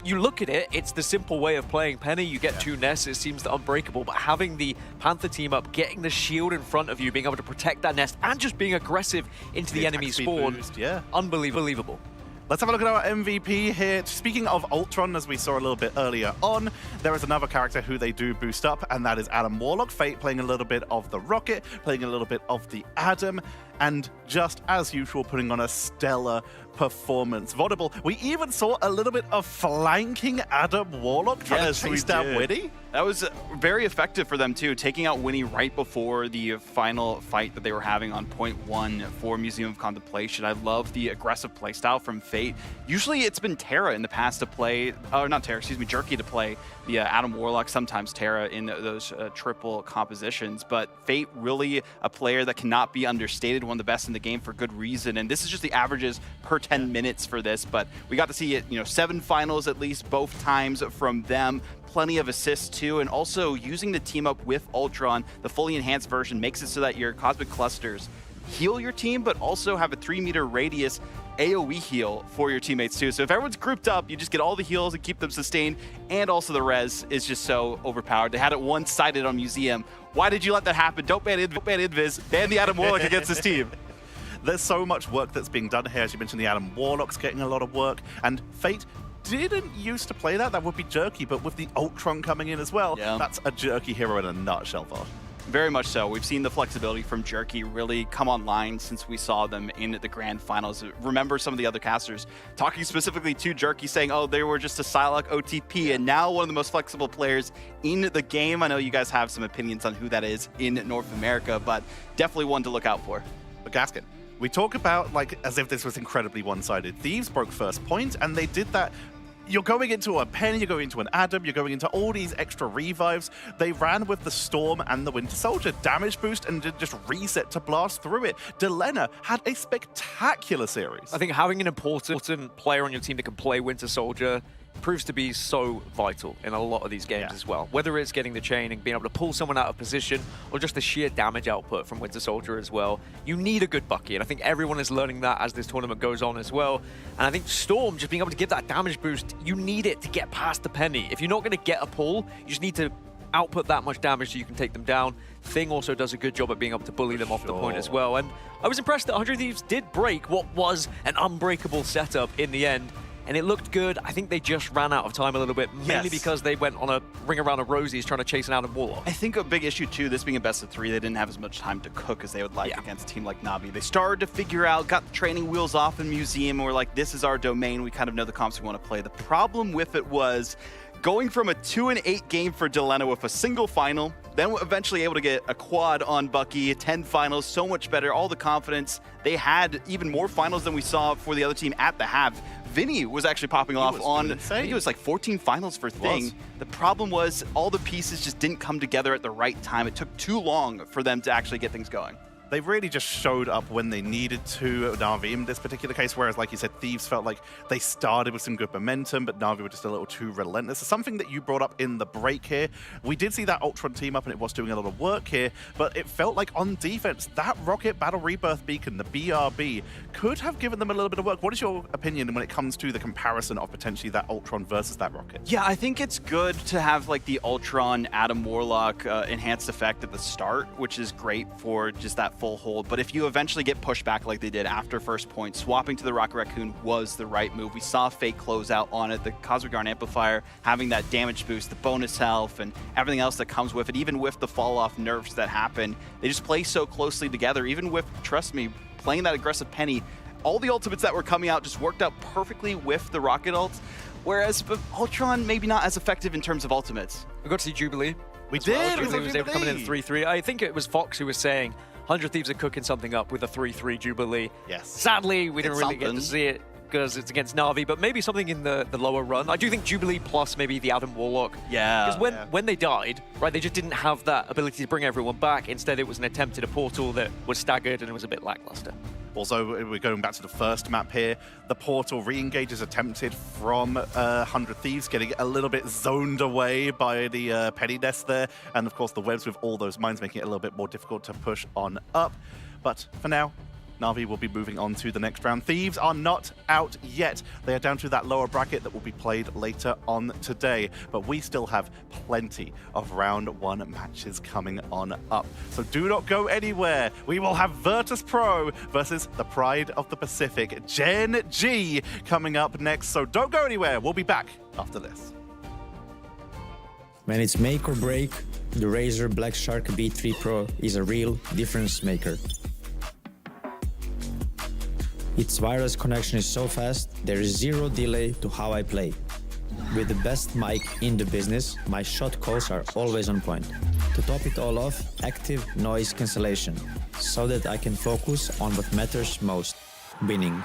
you look at it, it's the simple way of playing Penny. You get 2 nests, it seems unbreakable, but having the Panther team up, getting the shield in front of you, being able to protect that nest, and just being aggressive into the enemy spawn, unbelievable. Let's have a look at our MVP here. Speaking of Ultron, as we saw a little bit earlier on, there is another character who they do boost up, and that is Adam Warlock. Fate playing a little bit of the Rocket, playing a little bit of the Adam, and just as usual, putting on a stellar performance. Vodable, we even saw a little bit of flanking Adam Warlock trying to chase down Winnie. That was very effective for them too, taking out Winnie right before the final fight that they were having on point 1 for Museum of Contemplation. I love the aggressive playstyle from Fate. Usually it's been Terra in the past to play, or not Terra, excuse me, Jerky to play the Adam Warlock, sometimes Terra in those triple compositions, but Fate really a player that cannot be understated one of the best in the game for good reason. And this is just the averages per 10 minutes for this, but we got to see it, 7 finals at least both times from them. Plenty of assists too, and also using the team up with Ultron, the fully enhanced version makes it so that your Cosmic Clusters heal your team, but also have a 3-meter radius AoE heal for your teammates too. So if everyone's grouped up, you just get all the heals and keep them sustained, and also the res is just so overpowered. They had it one-sided on Museum. Why did you let that happen? Don't ban Invis, ban the Adam Warlock against this team. There's so much work that's being done here. As you mentioned, the Adam Warlock's getting a lot of work, and Fate didn't used to play that. That would be Jerky, but with the Ultron coming in as well, that's a Jerky hero in a nutshell, Vod. Very much so. We've seen the flexibility from Jerky really come online since we saw them in the grand finals. Remember some of the other casters talking specifically to Jerky, saying, oh, they were just a Psylocke OTP, and now one of the most flexible players in the game. I know you guys have some opinions on who that is in North America, but definitely one to look out for. But Gaskin, we talk about as if this was incredibly one-sided. Thieves broke first point, and they did that. You're going into a Penny, you're going into an Adam, you're going into all these extra revives. They ran with the Storm and the Winter Soldier. Damage boost and just reset to blast through it. Delena had a spectacular series. I think having an important player on your team that can play Winter Soldier proves to be so vital in a lot of these games as well. Whether it's getting the chain and being able to pull someone out of position, or just the sheer damage output from Winter Soldier as well. You need a good Bucky, and I think everyone is learning that as this tournament goes on as well. And I think Storm, just being able to give that damage boost, you need it to get past the Penny. If you're not going to get a pull, you just need to output that much damage so you can take them down. Thing also does a good job at being able to bully them off the point as well. And I was impressed that 100 Thieves did break what was an unbreakable setup in the end. And it looked good. I think they just ran out of time a little bit, mainly because they went on a ring around of Rosies trying to chase an Adam Warlock. I think a big issue too, this being a best of 3, they didn't have as much time to cook as they would like against a team like Na'Vi. They started to figure out, got the training wheels off in Museum, and we're like, this is our domain. We kind of know the comps we want to play. The problem with it was going from a 2-8 game for Delena with a single final, then eventually able to get a quad on Bucky, 10 finals, so much better, all the confidence. They had even more finals than we saw for the other team at the half. Vinny was actually popping off on, I think it was like 14 finals for Thing. The problem was all the pieces just didn't come together at the right time. It took too long for them to actually get things going. They really just showed up when they needed to, Na'Vi in this particular case, whereas, like you said, Thieves felt like they started with some good momentum, but Na'Vi were just a little too relentless. So something that you brought up in the break here, we did see that Ultron team up, and it was doing a lot of work here, but it felt like on defense, that Rocket Battle Rebirth Beacon, the BRB, could have given them a little bit of work. What is your opinion when it comes to the comparison of potentially that Ultron versus that Rocket? Yeah, I think it's good to have like the Ultron Adam Warlock enhanced effect at the start, which is great for just that full hold. But if you eventually get pushed back like they did after first point, swapping to the Rocket Raccoon was the right move. We saw Fate close out on it, the Cosmic Yarn Amplifier having that damage boost, the bonus health, and everything else that comes with it, even with the fall-off nerfs that happen. They just play so closely together, even with, trust me, playing that aggressive Penny. All the ultimates that were coming out just worked out perfectly with the Rocket ults, whereas Ultron maybe not as effective in terms of ultimates. We got to see Jubilee. We did! Jubilee was able to come in 3-3. I think it was Fox who was saying 100 Thieves are cooking something up with a 3-3 Jubilee. Yes. Sadly, we didn't really get to see it because it's against Na'Vi, but maybe something in the lower run. I do think Jubilee plus maybe the Adam Warlock. Yeah. Because when they died, right, they just didn't have that ability to bring everyone back. Instead, it was an attempt at a portal that was staggered and it was a bit lackluster. Also, we're going back to the first map here. The portal re-engage is attempted from 100 Thieves, getting a little bit zoned away by the Penny Nest there. And of course, the webs with all those mines making it a little bit more difficult to push on up. But for now, Na'Vi will be moving on to the next round. Thieves are not out yet. They are down to that lower bracket that will be played later on today. But we still have plenty of round 1 matches coming on up. So do not go anywhere. We will have Virtus Pro versus the Pride of the Pacific, Gen G, coming up next. So don't go anywhere. We'll be back after this. When it's make or break, the Razer Black Shark B3 Pro is a real difference maker. Its wireless connection is so fast, there is zero delay to how I play. With the best mic in the business, my shot calls are always on point. To top it all off, active noise cancellation, so that I can focus on what matters most, winning.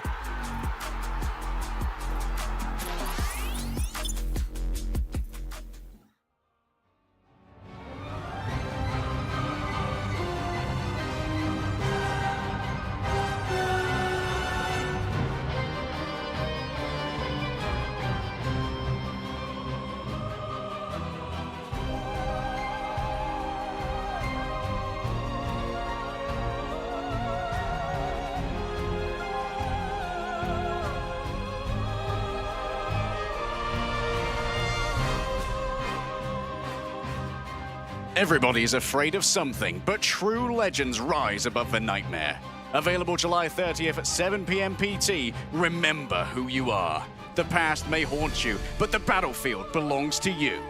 Everybody's afraid of something, but true legends rise above the nightmare. Available July 30th at 7 p.m. PT, remember who you are. The past may haunt you, but the battlefield belongs to you.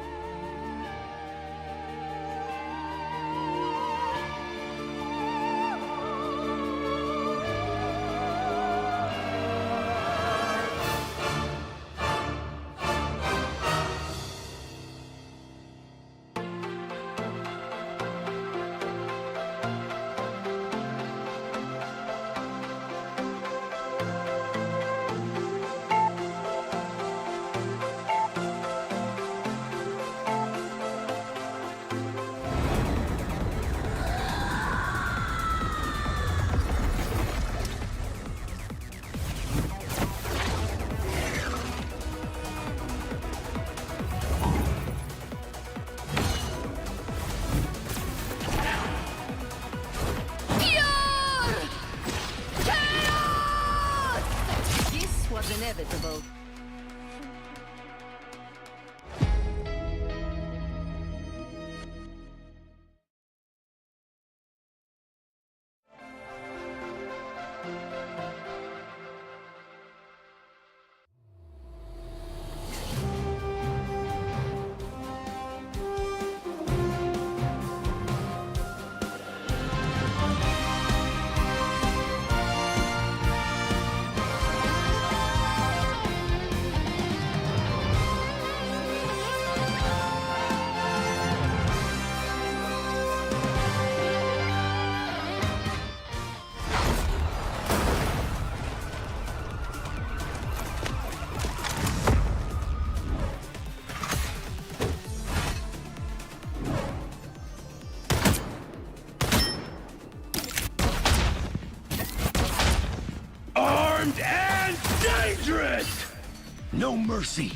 Inevitable. Armed and dangerous! No mercy.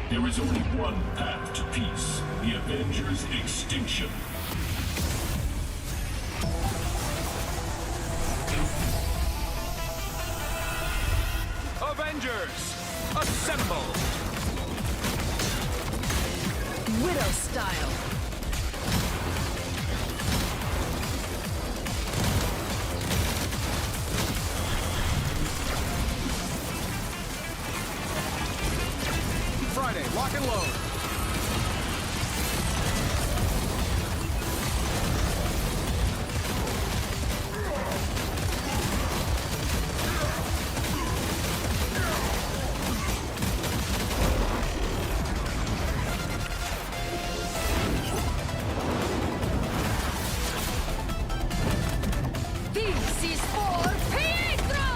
There is only one path to peace, the Avengers' extinction. Avengers, assemble! Widow style. Friday, lock and load. This is for Pietro!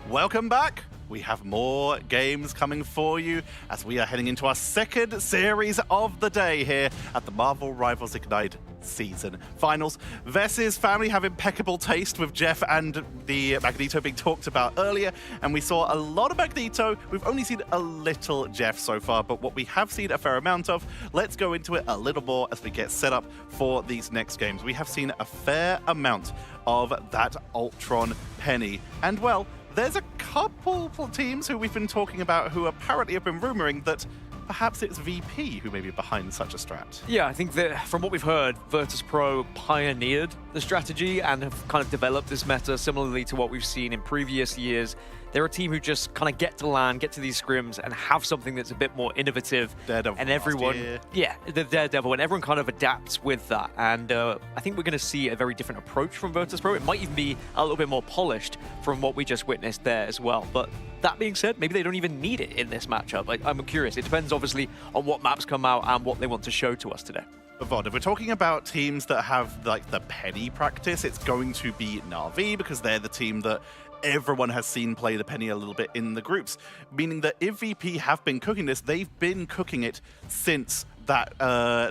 Welcome back. We have more games coming for you as we are heading into our second series of the day here at the Marvel Rivals Ignite season finals. Vess's family have impeccable taste with Jeff and the Magneto being talked about earlier, and we saw a lot of Magneto. We've only seen a little Jeff so far, but what we have seen a fair amount of, let's go into it a little more as we get set up for these next games. We have seen a fair amount of that Ultron Penny, and well, there's a couple teams who we've been talking about who apparently have been rumoring that perhaps it's VP who may be behind such a strat. Yeah, I think that from what we've heard, Virtus Pro pioneered the strategy and have kind of developed this meta similarly to what we've seen in previous years. They're a team who just kind of get to land, get to these scrims, and have something that's a bit more innovative. Daredevil and everyone, yeah, the Daredevil, and everyone kind of adapts with that. And I think we're going to see a very different approach from Virtus Pro. It might even be a little bit more polished from what we just witnessed there as well. But that being said, maybe they don't even need it in this matchup. I'm curious. It depends, obviously, on what maps come out and what they want to show to us today. Vod, if we're talking about teams that have like the Penny practice, it's going to be Na'Vi because they're the team that everyone has seen play the Penny a little bit in the groups, meaning that if VP have been cooking this, they've been cooking it since that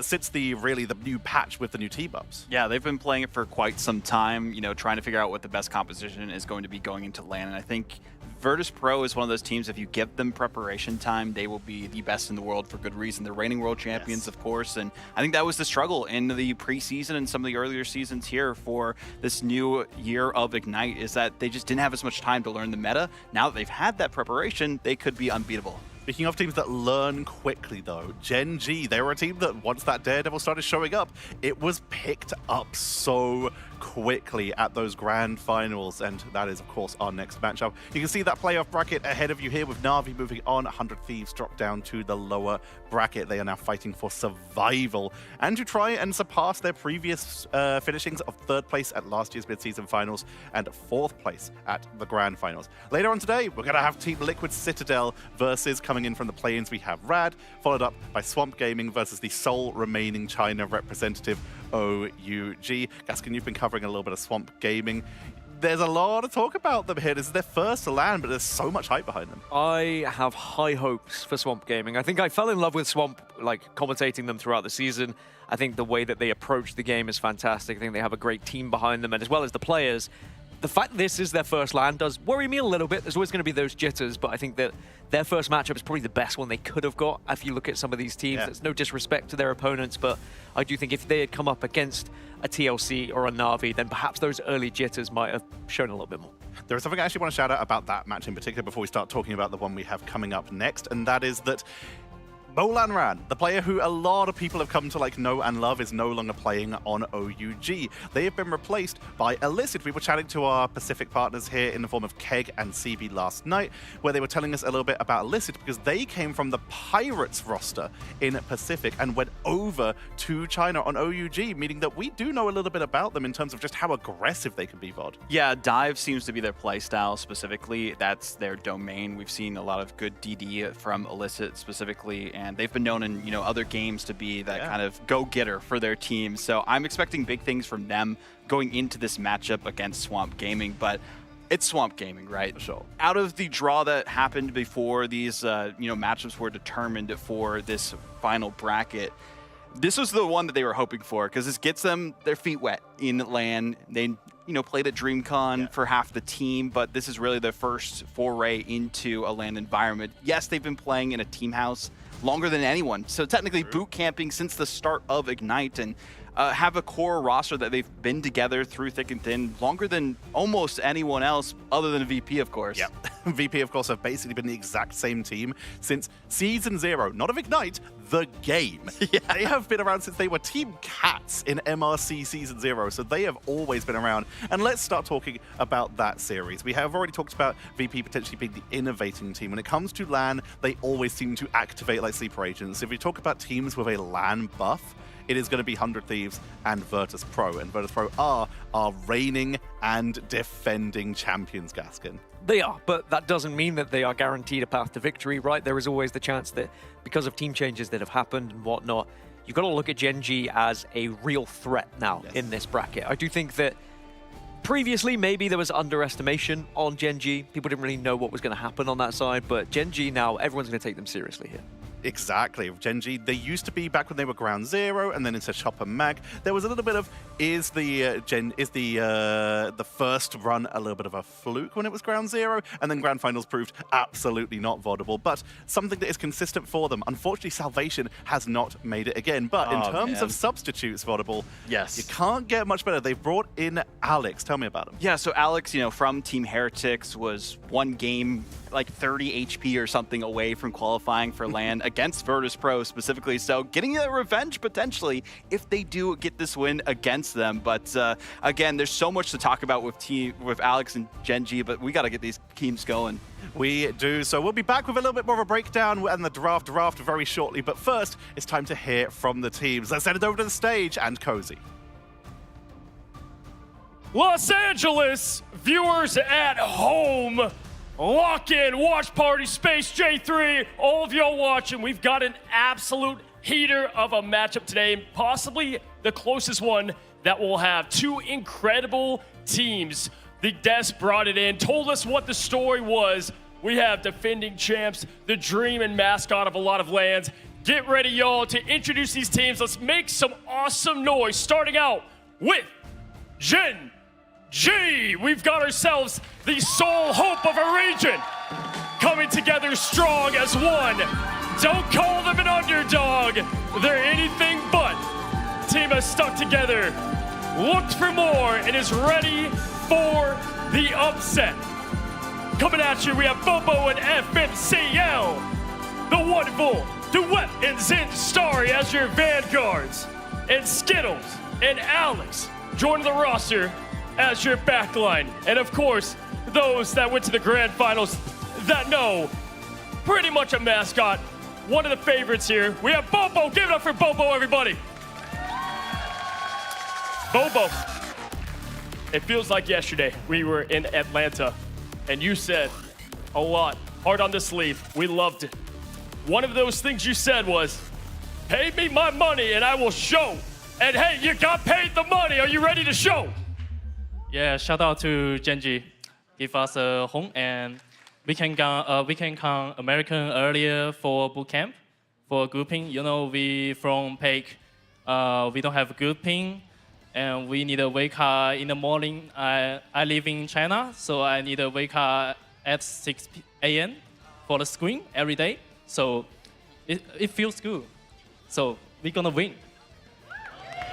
since the new patch with the new T-buffs. Yeah, they've been playing it for quite some time, you know, trying to figure out what the best composition is going to be going into LAN. And I think Virtus Pro is one of those teams, if you give them preparation time, they will be the best in the world for good reason. They're reigning world champions, of course, and I think that was the struggle in the preseason and some of the earlier seasons here for this new year of Ignite, is that they just didn't have as much time to learn the meta. Now that they've had that preparation, they could be unbeatable. Speaking of teams that learn quickly, though, Gen G, they were a team that once that Daredevil started showing up, it was picked up so quickly at those grand finals, and that is, of course, our next matchup. You can see that playoff bracket ahead of you here with Na'Vi moving on. 100 Thieves drop down to the lower bracket. They are now fighting for survival and to try and surpass their previous finishings of 3rd place at last year's mid-season finals and 4th place at the grand finals. Later on today, we're going to have Team Liquid Citadel versus, coming in from the play-ins, we have Rad, followed up by Swamp Gaming versus the sole remaining China representative, OUG. Gaskin, you've been covering a little bit of Swamp Gaming. There's a lot of talk about them here. This is their first to land, but there's so much hype behind them. I have high hopes for Swamp Gaming. I think I fell in love with Swamp, like, commentating them throughout the season. I think the way that they approach the game is fantastic. I think they have a great team behind them, and as well as the players. The fact that this is their first land does worry me a little bit. There's always going to be those jitters, but I think that their first matchup is probably the best one they could have got. If you look at some of these teams, It's no disrespect to their opponents, but I do think if they had come up against a TLC or a Na'Vi, then perhaps those early jitters might have shown a little bit more. There is something I actually want to shout out about that match in particular before we start talking about the one we have coming up next, and that is that Molan Ran, the player who a lot of people have come to know and love, is no longer playing on OUG. They have been replaced by Illicit. We were chatting to our Pacific partners here in the form of Keg and CB last night, where they were telling us a little bit about Illicit because they came from the Pirates roster in Pacific and went over to China on OUG, meaning that we do know a little bit about them in terms of just how aggressive they can be, Vod. Yeah, dive seems to be their playstyle specifically. That's their domain. We've seen a lot of good DD from Illicit specifically, and they've been known in other games to be that kind of go-getter for their team. So I'm expecting big things from them going into this matchup against Swamp Gaming, but it's Swamp Gaming, right? For sure. Out of the draw that happened before these matchups were determined for this final bracket, this was the one that they were hoping for because this gets them their feet wet in LAN. They played at DreamCon for half the team, but this is really their first foray into a LAN environment. Yes, they've been playing in a team house longer than anyone, so technically boot camping since the start of Ignite, and have a core roster that they've been together through thick and thin longer than almost anyone else other than VP, of course. Yeah, VP, of course, have basically been the exact same team since Season 0, not of Ignite, the game. Yeah. They have been around since they were Team Cats in MRC Season 0, so they have always been around. And let's start talking about that series. We have already talked about VP potentially being the innovating team. When it comes to LAN, they always seem to activate like sleeper agents. If we talk about teams with a LAN buff, it is going to be 100 Thieves and Virtus Pro. And Virtus Pro are our reigning and defending champions, Gaskin. They are, but that doesn't mean that they are guaranteed a path to victory, right? There is always the chance that because of team changes that have happened and whatnot, you've got to look at Gen G as a real threat now in this bracket. I do think that Previously, maybe there was underestimation on Gen G. People didn't really know what was going to happen on that side, but Gen G now, everyone's going to take them seriously here. Exactly. Gen G, they used to be back when they were Ground Zero and then into Chopper Mag. There was a little bit of, is the first run a little bit of a fluke when it was Ground Zero? And then Grand Finals proved absolutely not vaudable, but something that is consistent for them. Unfortunately, Salvation has not made it again. But in terms of substitutes, vaudable, yes, you can't get much better. They've brought in Alex. Tell me about him. Yeah, so Alex, from Team Heretics was one game, like 30 HP or something away from qualifying for LAN against Virtus Pro specifically. So getting a revenge potentially if they do get this win against them. But again, there's so much to talk about with Alex and Gen G, but we got to get these teams going. We do. So we'll be back with a little bit more of a breakdown and the draft very shortly. But first, it's time to hear from the teams. Let's send it over to the stage and Cozy. Los Angeles viewers at home, lock in, watch party, Space J3, all of y'all watching. We've got an absolute heater of a matchup today, possibly the closest one that we'll have. Two incredible teams. The Des brought it in, told us what the story was. We have defending champs, the dream and mascot of a lot of lands. Get ready, y'all, to introduce these teams. Let's make some awesome noise, starting out with Gen G. We've got ourselves the sole hope of a region, coming together strong as one. Don't call them an underdog. They're anything but. Team has stuck together, looked for more, and is ready for the upset. Coming at you, we have Bobo and FMCL. The wonderful Duet and Zen Starry as your vanguards. And Skittles and Alex joining the roster as your backline. And of course, those that went to the grand finals that know, pretty much a mascot, one of the favorites here. We have Bobo. Give it up for Bobo, everybody. Bobo, it feels like yesterday we were in Atlanta and you said a lot, hard on the sleeve. We loved it. One of those things you said was, pay me my money and I will show. And hey, you got paid the money. Are you ready to show? Yeah, shout out to Gen G. Give us a home and we can come American earlier for boot camp, for grouping. We from PEC, we don't have good ping and we need a wake up in the morning. I live in China, so I need a wake up at 6 a.m. for the screen every day. So it feels good. So we're gonna win.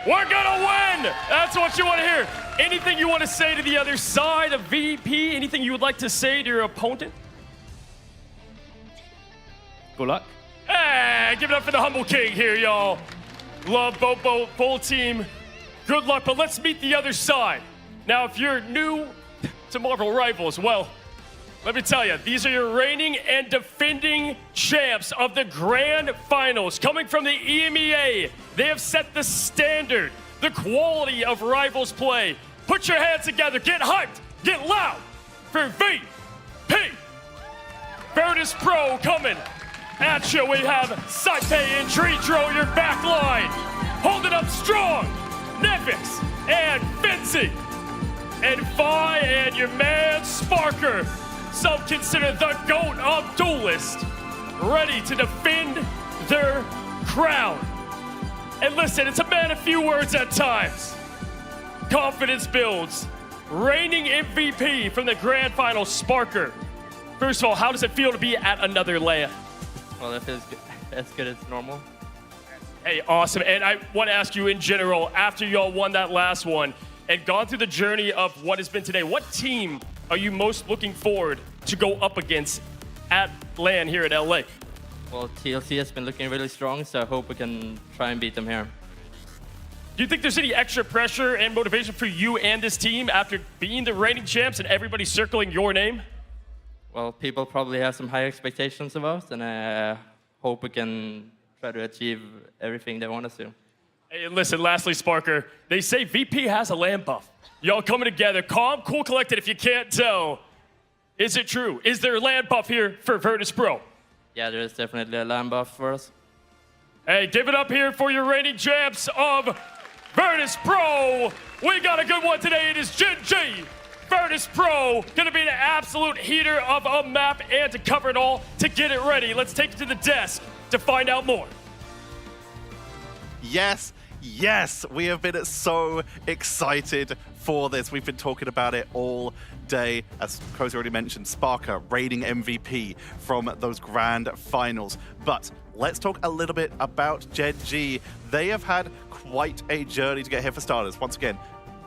We're gonna win! That's what you want to hear. Anything you want to say to the other side of VP? Anything you would like to say to your opponent? Good luck. Hey, give it up for the Humble King here, y'all. Love Bobo, full team. Good luck, but let's meet the other side. Now, if you're new to Marvel Rivals, well, let me tell you, these are your reigning and defending champs of the grand finals. Coming from the EMEA, they have set the standard, the quality of Rivals play. Put your hands together, get hyped, get loud for VP. Virtus Pro coming at you. We have Saipei and Tritro, your back line. Holding up strong, Nevix and Vinci. And Vi and your man Sparker. Some consider the GOAT of duelists, ready to defend their crown. And listen, it's a man of few words at times. Confidence builds. Reigning MVP from the grand final, Sparker. First of all, how does it feel to be at another LAN? Well, that feels good. As good as normal. Hey, awesome. And I want to ask you in general, after y'all won that last one and gone through the journey of what has been today, what team are you most looking forward to go up against at LAN here at LA? Well, TLC has been looking really strong, so I hope we can try and beat them here. Do you think there's any extra pressure and motivation for you and this team after being the reigning champs and everybody circling your name? Well, people probably have some high expectations of us, and I hope we can try to achieve everything they want us to. Hey, listen, lastly, Sparker, they say VP has a LAN buff. Y'all coming together, calm, cool, collected, if you can't tell. Is it true? Is there a LAN buff here for Virtus Pro? Yeah, there is definitely a LAN buff for us. Hey, give it up here for your reigning champs of Virtus Pro. We got a good one today. It is Gen G. Virtus Pro, gonna be an absolute heater of a map, and to cover it all, to get it ready, let's take it to the desk to find out more. Yes, yes, we have been so excited for this. We've been talking about it all day. As Cozy already mentioned, Sparker reigning MVP from those grand finals. But let's talk a little bit about Gen G. They have had quite a journey to get here for starters. Once again,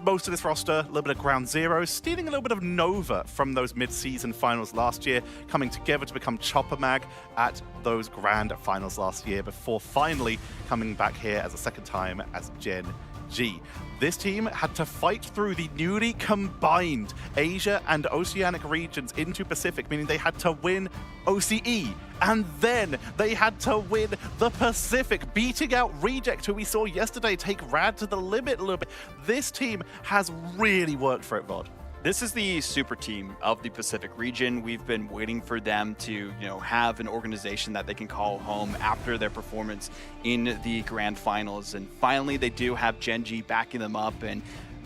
most of this roster, a little bit of ground zero, stealing a little bit of Nova from those mid-season finals last year, coming together to become Chopper Mag at those grand finals last year before finally coming back here as a second time as Gen G. This team had to fight through the newly combined Asia and Oceanic regions into Pacific, meaning they had to win OCE, and then they had to win the Pacific, beating out Reject, who we saw yesterday take Rad to the limit a little bit. This team has really worked for it, Vod. This is the super team of the Pacific region. We've been waiting for them to, have an organization that they can call home after their performance in the grand finals. And finally, they do have Gen G backing them up. And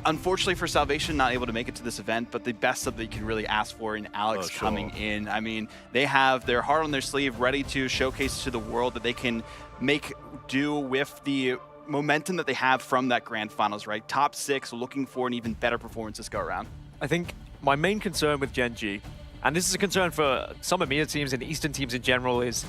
unfortunately for Salvation, not able to make it to this event, but the best that they can really ask for in Alex coming in. I mean, they have their heart on their sleeve, ready to showcase to the world that they can make do with the momentum that they have from that grand finals, right? Top 6, looking for an even better performance this go around. I think my main concern with Gen G, and this is a concern for some EMEA teams and Eastern teams in general, is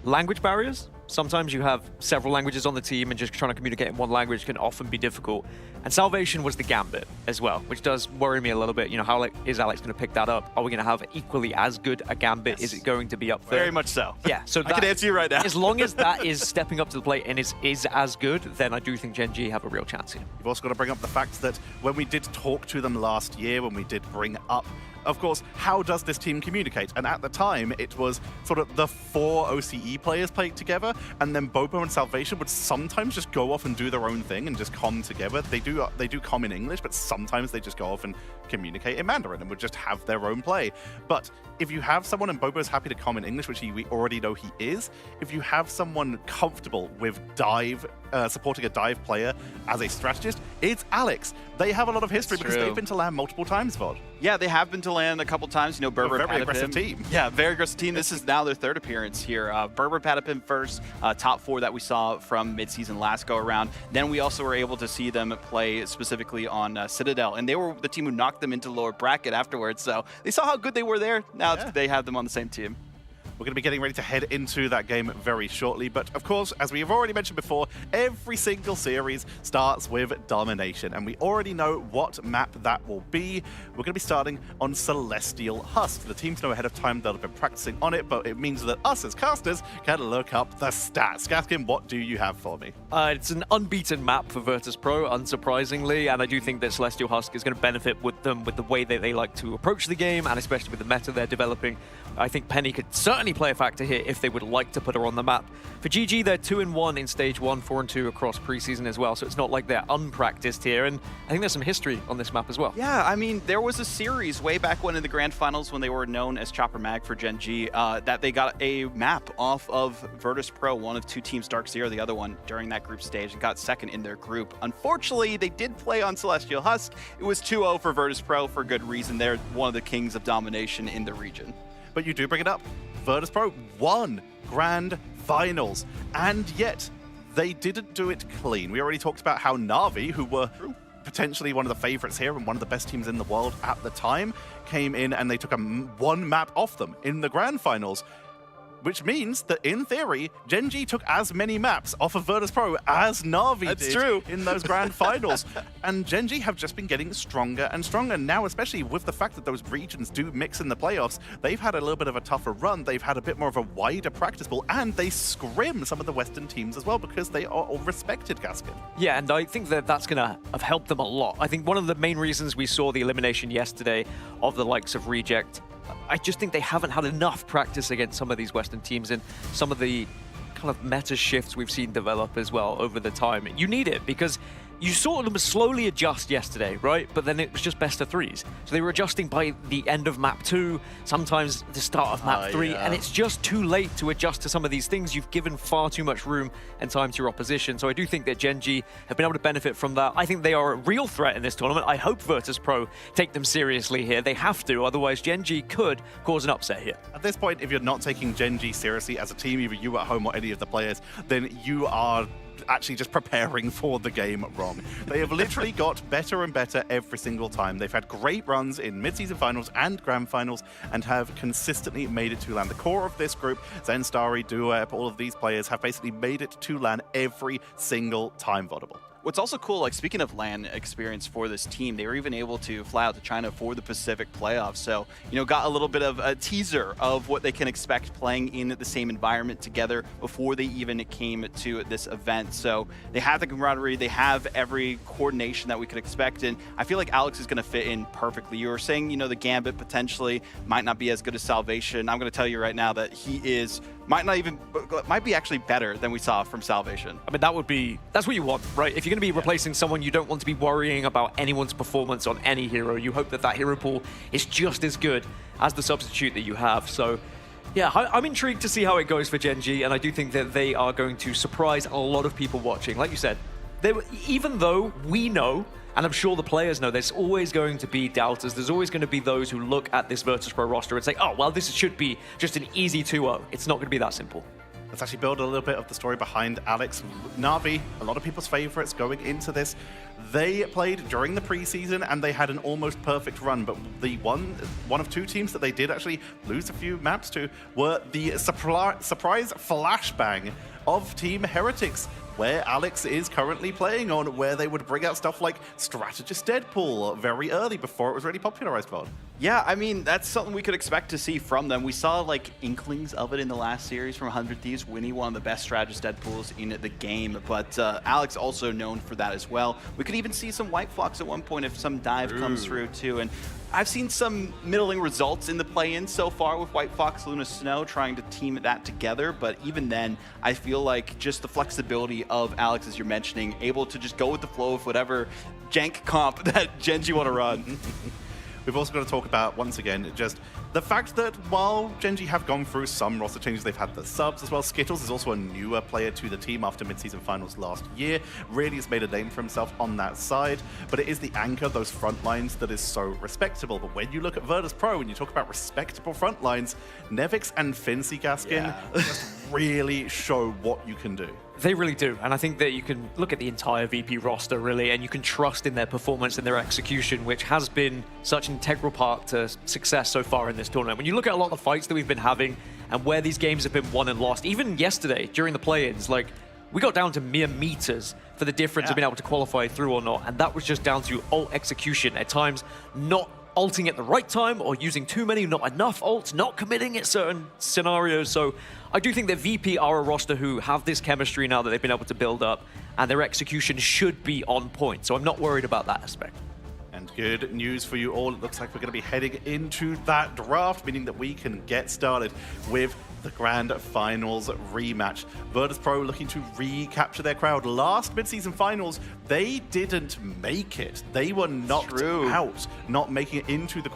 language barriers. Sometimes you have several languages on the team, and just trying to communicate in one language can often be difficult. And Salvation was the gambit as well, which does worry me a little bit. How is Alex going to pick that up? Are we going to have equally as good a gambit? Yes. Is it going to be up there? Very much so. Yeah, so I can answer you right now. As long as that is stepping up to the plate and is as good, then I do think Gen G have a real chance here. You've also got to bring up the fact that when we did talk to them last year, when we did bring up, of course, how does this team communicate? And at the time, it was sort of the 4 OCE players playing together, and then Bobo and Salvation would sometimes just go off and do their own thing and just comm together. They do comm in English, but sometimes they just go off and communicate in Mandarin and would just have their own play. But if you have someone, and Bobo's happy to comm in English, which we already know he is, if you have someone comfortable with dive, supporting a dive player as a strategist, it's Alex. They have a lot of history because they've been to LAN multiple times, Vod. Yeah, they have been to LAN a couple times. Berber, very aggressive team. Yeah, very aggressive team. This is now their 3rd appearance here. Berber, Patapim first, top 4 that we saw from midseason last go around. Then we also were able to see them play specifically on Citadel, and they were the team who knocked them into lower bracket afterwards. So they saw how good they were there. Now they have them on the same team. We're going to be getting ready to head into that game very shortly. But of course, as we have already mentioned before, every single series starts with domination. And we already know what map that will be. We're going to be starting on Celestial Husk. The teams know ahead of time they'll have been practicing on it, but it means that us as casters can look up the stats. Gaskin, what do you have for me? It's an unbeaten map for Virtus Pro, unsurprisingly. And I do think that Celestial Husk is going to benefit with them with the way that they like to approach the game, and especially with the meta they're developing. I think Penny could certainly play a factor here if they would like to put her on the map. For GG, they're 2-1 in stage 1, 4-2 across preseason as well, so it's not like they're unpracticed here, and I think there's some history on this map as well. Yeah, I mean, there was a series way back when in the grand finals when they were known as Chopper Mag for Gen G, that they got a map off of Virtus Pro, one of 2 teams, Dark Zero, the other one, during that group stage, and got 2nd in their group. Unfortunately, they did play on Celestial Husk. It was 2-0 for Virtus Pro for good reason. They're one of the kings of domination in the region. But you do bring it up. Virtus Pro won grand finals, and yet they didn't do it clean. We already talked about how Na'Vi, who were potentially one of the favorites here and one of the best teams in the world at the time, came in and they took one map off them in the grand finals. Which means that, in theory, Gen G took as many maps off of Virtus Pro as Na'Vi did in those grand finals. And Gen G have just been getting stronger and stronger. Now, especially with the fact that those regions do mix in the playoffs, they've had a little bit of a tougher run. They've had a bit more of a wider practice pool, and they scrim some of the Western teams as well because they are all respected, Gaskin. Yeah, and I think that that's going to have helped them a lot. I think one of the main reasons we saw the elimination yesterday of the likes of Reject, I just think they haven't had enough practice against some of these Western teams and some of the kind of meta shifts we've seen develop as well over the time. You need it because you saw them slowly adjust yesterday, right? But then it was just best of threes. So they were adjusting by the end of map 2, sometimes the start of map 3, yeah. and it's just too late to adjust to some of these things. You've given far too much room and time to your opposition. So I do think that Gen G have been able to benefit from that. I think they are a real threat in this tournament. I hope Virtus.pro take them seriously here. They have to, otherwise Gen G could cause an upset here. At this point, if you're not taking Gen G seriously as a team, either you at home or any of the players, then you are actually just preparing for the game wrong. They have literally got better and better every single time. They've had great runs in mid-season finals and grand finals and have consistently made it to LAN. The core of this group, Zenstari, Duep, all of these players have basically made it to LAN every single time, Vodable. What's also cool, like speaking of LAN experience for this team, they were even able to fly out to China for the Pacific playoffs. So, you know, got a little bit of a teaser of what they can expect playing in the same environment together before they even came to this event. So they have the camaraderie, they have every coordination that we could expect. And I feel like Alex is going to fit in perfectly. You were saying, you know, the Gambit potentially might not be as good as Salvation. I'm going to tell you right now that he is might be actually better than we saw from Salvation. I mean, that's what you want, right? If you're going to be replacing someone, you don't want to be worrying about anyone's performance on any hero. You hope that that hero pool is just as good as the substitute that you have. So yeah, I'm intrigued to see how it goes for Gen G, and I do think that they are going to surprise a lot of people watching. Like you said, even though we know, and I'm sure the players know, there's always going to be doubters. There's always going to be those who look at this Virtus.pro roster and say, oh, well, this should be just an easy 2-0. It's not going to be that simple. Let's actually build a little bit of the story behind Alex. Na'Vi, a lot of people's favorites going into this. They played during the preseason and they had an almost perfect run, but the one of two teams that they did actually lose a few maps to were the surprise flashbang of Team Heretics, where Alex is currently playing on, where they would bring out stuff like Strategist Deadpool very early before it was really popularized, VOD. Yeah, I mean, that's something we could expect to see from them. We saw like inklings of it in the last series from 100 Thieves, winning one of the best Strategist Deadpools in the game, but Alex also known for that as well. We could even see some White Fox at one point if some dive comes through too, and I've seen some middling results in the play-in so far with White Fox, Luna Snow trying to team that together, but even then, I feel like just the flexibility of Alex, as you're mentioning, able to just go with the flow of whatever jank comp that Gen G want to run. We've also got to talk about, once again, just the fact that while Gen G have gone through some roster changes, they've had the subs as well. Skittles is also a newer player to the team after mid-season finals last year. Really has made a name for himself on that side, but it is the anchor, those front lines, that is so respectable. But when you look at Virtus.pro and you talk about respectable front lines, Nevix and Fincy Gaskin just really show what you can do. They really do, and I think that you can look at the entire VP roster, really, and you can trust in their performance and their execution, which has been such an integral part to success so far in this tournament. When you look at a lot of the fights that we've been having and where these games have been won and lost, even yesterday during the play-ins, like, we got down to mere meters for the difference of being able to qualify through or not, and that was just down to ult execution. At times, not ulting at the right time or using too many, not enough ults, not committing at certain scenarios. So I do think that VP are a roster who have this chemistry now that they've been able to build up, and their execution should be on point. So I'm not worried about that aspect. And good news for you all. It looks like we're going to be heading into that draft, meaning that we can get started with the Grand Finals rematch. Virtus.pro looking to recapture their crowd. Last mid-season finals, they didn't make it. They were knocked out, not making it into the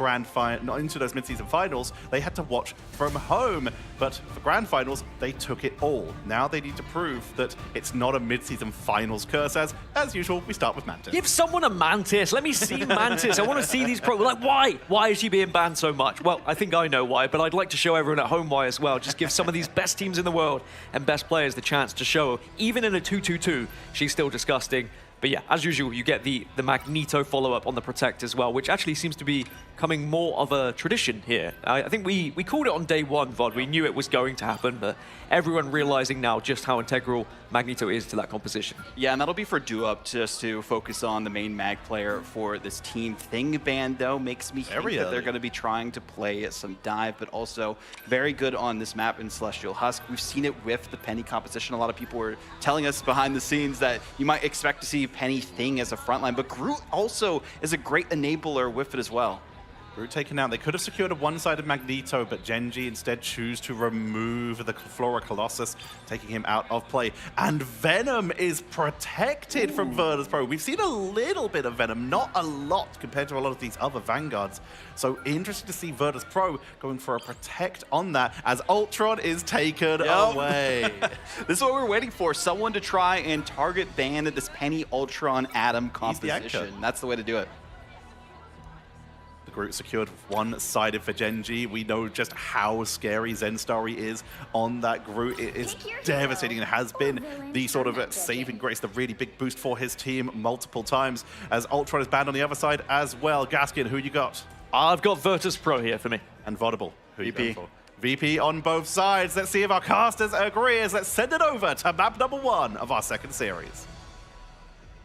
not into those mid-season finals. They had to watch from home. But for Grand Finals, they took it all. Now they need to prove that it's not a mid-season finals curse. As usual, we start with Mantis. Give someone a Mantis. Let me see Mantis. I want to see these pros. Like, why? Why is she being banned so much? Well, I think I know why, but I'd like to show everyone at home why as well. Just give some of these best teams in the world and best players the chance to show, even in a 2-2-2, she's still disgusting. But yeah, as usual, you get the Magneto follow-up on the Protect as well, which actually seems to be becoming more of a tradition here. I think we called it on day one, VOD. We knew it was going to happen, but everyone realizing now just how integral Magneto is to that composition. Yeah, and that'll be for Duop just to focus on the main mag player for this team. Thing Band, though, makes me think that they're going to be trying to play some dive, but also very good on this map in Celestial Husk. We've seen it with the Penny composition. A lot of people were telling us behind the scenes that you might expect to see Penny Thing as a frontline, but Groot also is a great enabler with it as well. Root taken out. They could have secured a one-sided Magneto, but Genji instead choose to remove the Flora Colossus, taking him out of play. And Venom is protected from Virtus Pro. We've seen a little bit of Venom, not a lot compared to a lot of these other Vanguards. So interesting to see Virtus Pro going for a protect on that as Ultron is taken away. This is what we're waiting for. Someone to try and target ban this Penny Ultron Atom composition. That's the way to do it. The Groot secured one-sided for Genji. We know just how scary Zenstari is on that Groot. It is devastating and has been the sort of saving grace, the really big boost for his team multiple times as Ultron is banned on the other side as well. Gaskin, who you got? I've got Virtus Pro here for me. And Vodable, who you going for? VP on both sides. Let's see if our casters agree. Let's send it over to map number 1 of our second series.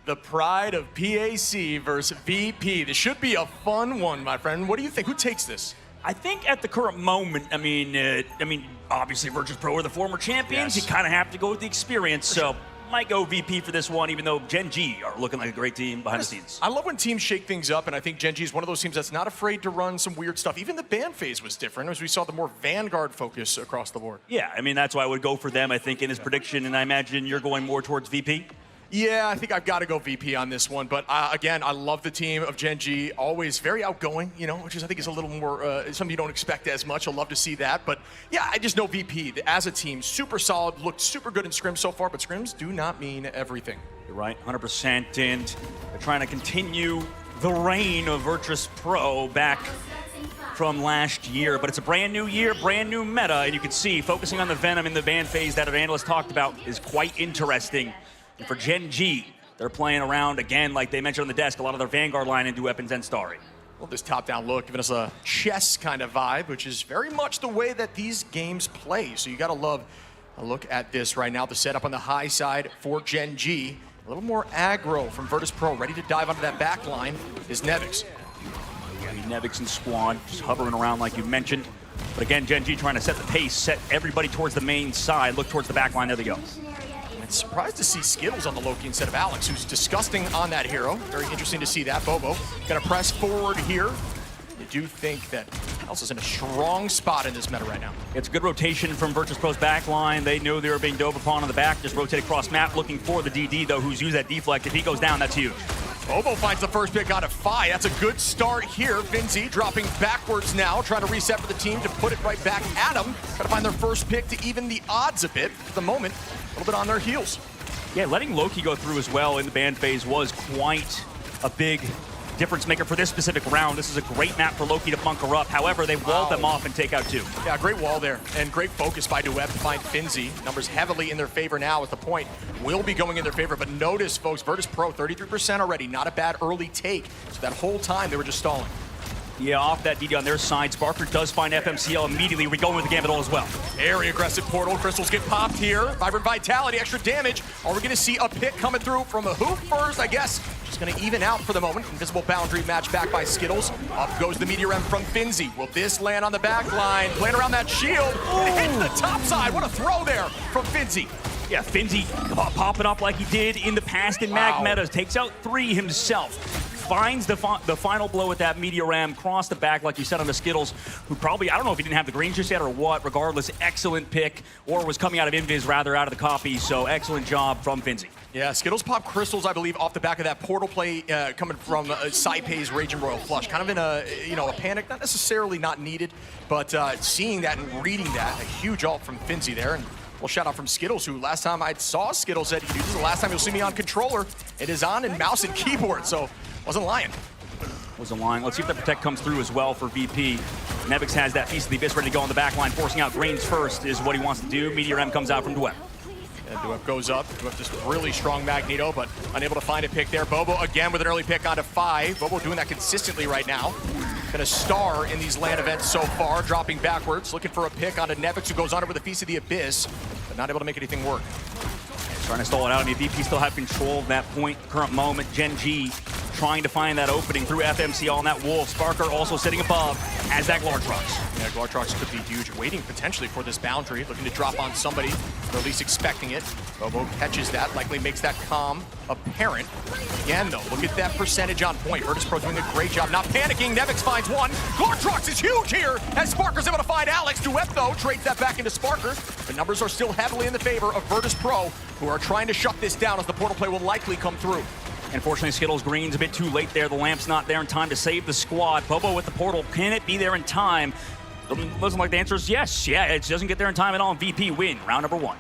The pride of PAC versus VP. This should be a fun one, my friend. What do you think? Who takes this? I think at the current moment, I mean, obviously Virtus Pro are the former champions. Yes. You kind of have to go with the experience. So might go VP for this one, even though Gen G are looking like a great team behind the scenes. I love when teams shake things up, and I think Gen G is one of those teams that's not afraid to run some weird stuff. Even the ban phase was different, as we saw the more Vanguard focus across the board. Yeah, I mean, that's why I would go for them, I think, in his prediction, and I imagine you're going more towards VP. Yeah, I think I've got to go VP on this one. But again, I love the team of Gen G. Always very outgoing, you know, which is I think is a little more something you don't expect as much. I'll love to see that. But yeah, I just know VP as a team, super solid, looked super good in scrims so far. But scrims do not mean everything. You're right, 100%. And they're trying to continue the reign of Virtus Pro back from last year. But it's a brand new year, brand new meta. And you can see focusing on the Venom in the ban phase that our analyst talked about is quite interesting. And for Gen G, they're playing around, again, like they mentioned on the desk, a lot of their Vanguard line into weapons and Starry. Well, this top-down look giving us a chess kind of vibe, which is very much the way that these games play. So you got to love a look at this right now. The setup on the high side for Gen G. A little more aggro from Virtus Pro, ready to dive onto that back line is Nevix. Nevix and Squad just hovering around like you mentioned. But again, Gen G trying to set the pace, set everybody towards the main side, look towards the back line. There they go. Surprised to see Skittles on the Loki instead of Alex, who's disgusting on that hero. Very interesting to see that. Bobo gonna press forward here. You do think that Alex is in a strong spot in this meta right now. It's a good rotation from Virtus Pro's back line. They knew they were being dove upon on the back. Just rotate across map, looking for the DD, though, who's used that deflect. If he goes down, that's huge. Bobo finds the first pick out of Fi. That's a good start here. Finzi dropping backwards now, trying to reset for the team to put it right back at him. Trying to find their first pick to even the odds a bit. For the moment, a little bit on their heels. Yeah, letting Loki go through as well in the ban phase was quite a big difference maker for this specific round. This is a great map for Loki to bunker up. However, they walled them off and take out 2. Yeah, great wall there, and great focus by Duet to find Finzi. Numbers heavily in their favor now, as the point will be going in their favor. But notice, folks, Virtus Pro, 33% already. Not a bad early take. So that whole time, they were just stalling. Yeah, off that DD on their side. Sparker does find FMCL immediately. We go with the Gambit ult as well. Very aggressive portal. Crystals get popped here. Vibrant Vitality, extra damage. Are we going to see a pick coming through from a hoop first? I guess just going to even out for the moment. Invisible boundary match back by Skittles. Up goes the Meteor M from Finzi. Will this land on the back line? Playing around that shield. And hit the top side. What a throw there from Finzi. Yeah, Finzi popping up like he did in the past in Mag Metas. Takes out 3 himself. Finds the final blow with that Meteor Ram, cross the back, like you said, on the Skittles, who probably, I don't know if he didn't have the greens just yet or what. Regardless, excellent pick, or was coming out of Invis, rather, out of the copy. So excellent job from Finzi. Yeah, Skittles pop Crystals, I believe, off the back of that portal play coming from Saipei's Raging Royal Flush. Kind of in a panic, not necessarily not needed, but seeing that and reading that, a huge ult from Finzi there. And well, shout out from Skittles, who last time I saw Skittles said, this is the last time you'll see me on controller. It is on in mouse and keyboard, so wasn't lying. Wasn't lying. Let's see if that protect comes through as well for VP. Nevix has that Feast of the Abyss ready to go on the back line. Forcing out Grains first is what he wants to do. Meteor M comes out from Dwep. And Dwep goes up. Dwep just really strong Magneto, but unable to find a pick there. Bobo again with an early pick onto 5. Bobo doing that consistently right now. Been a star in these LAN events so far, dropping backwards, looking for a pick onto Nevix, who goes on with a Feast of the Abyss, but not able to make anything work. Trying to stall it out. I mean, VP still have control of that point, current moment. Gen G trying to find that opening through FMCL on that Wolf. Sparker also sitting above as that Glortrox. Yeah, Glortrox could be huge, waiting potentially for this boundary, looking to drop on somebody, or at least expecting it. Bobo catches that, likely makes that calm apparent. Again, though, look at that percentage on point. Virtus Pro doing a great job, not panicking. Nevix finds one. Glortrox is huge here, as Sparker's able to find Alex. Duet, though, trades that back into Sparker. The numbers are still heavily in the favor of Virtus Pro, who are trying to shut this down as the portal play will likely come through. Unfortunately, Skittles Green's a bit too late there. The lamp's not there in time to save the squad. Bobo with the portal. Can it be there in time? Doesn't like the answer is yes. Yeah, it doesn't get there in time at all. VP win round number 1.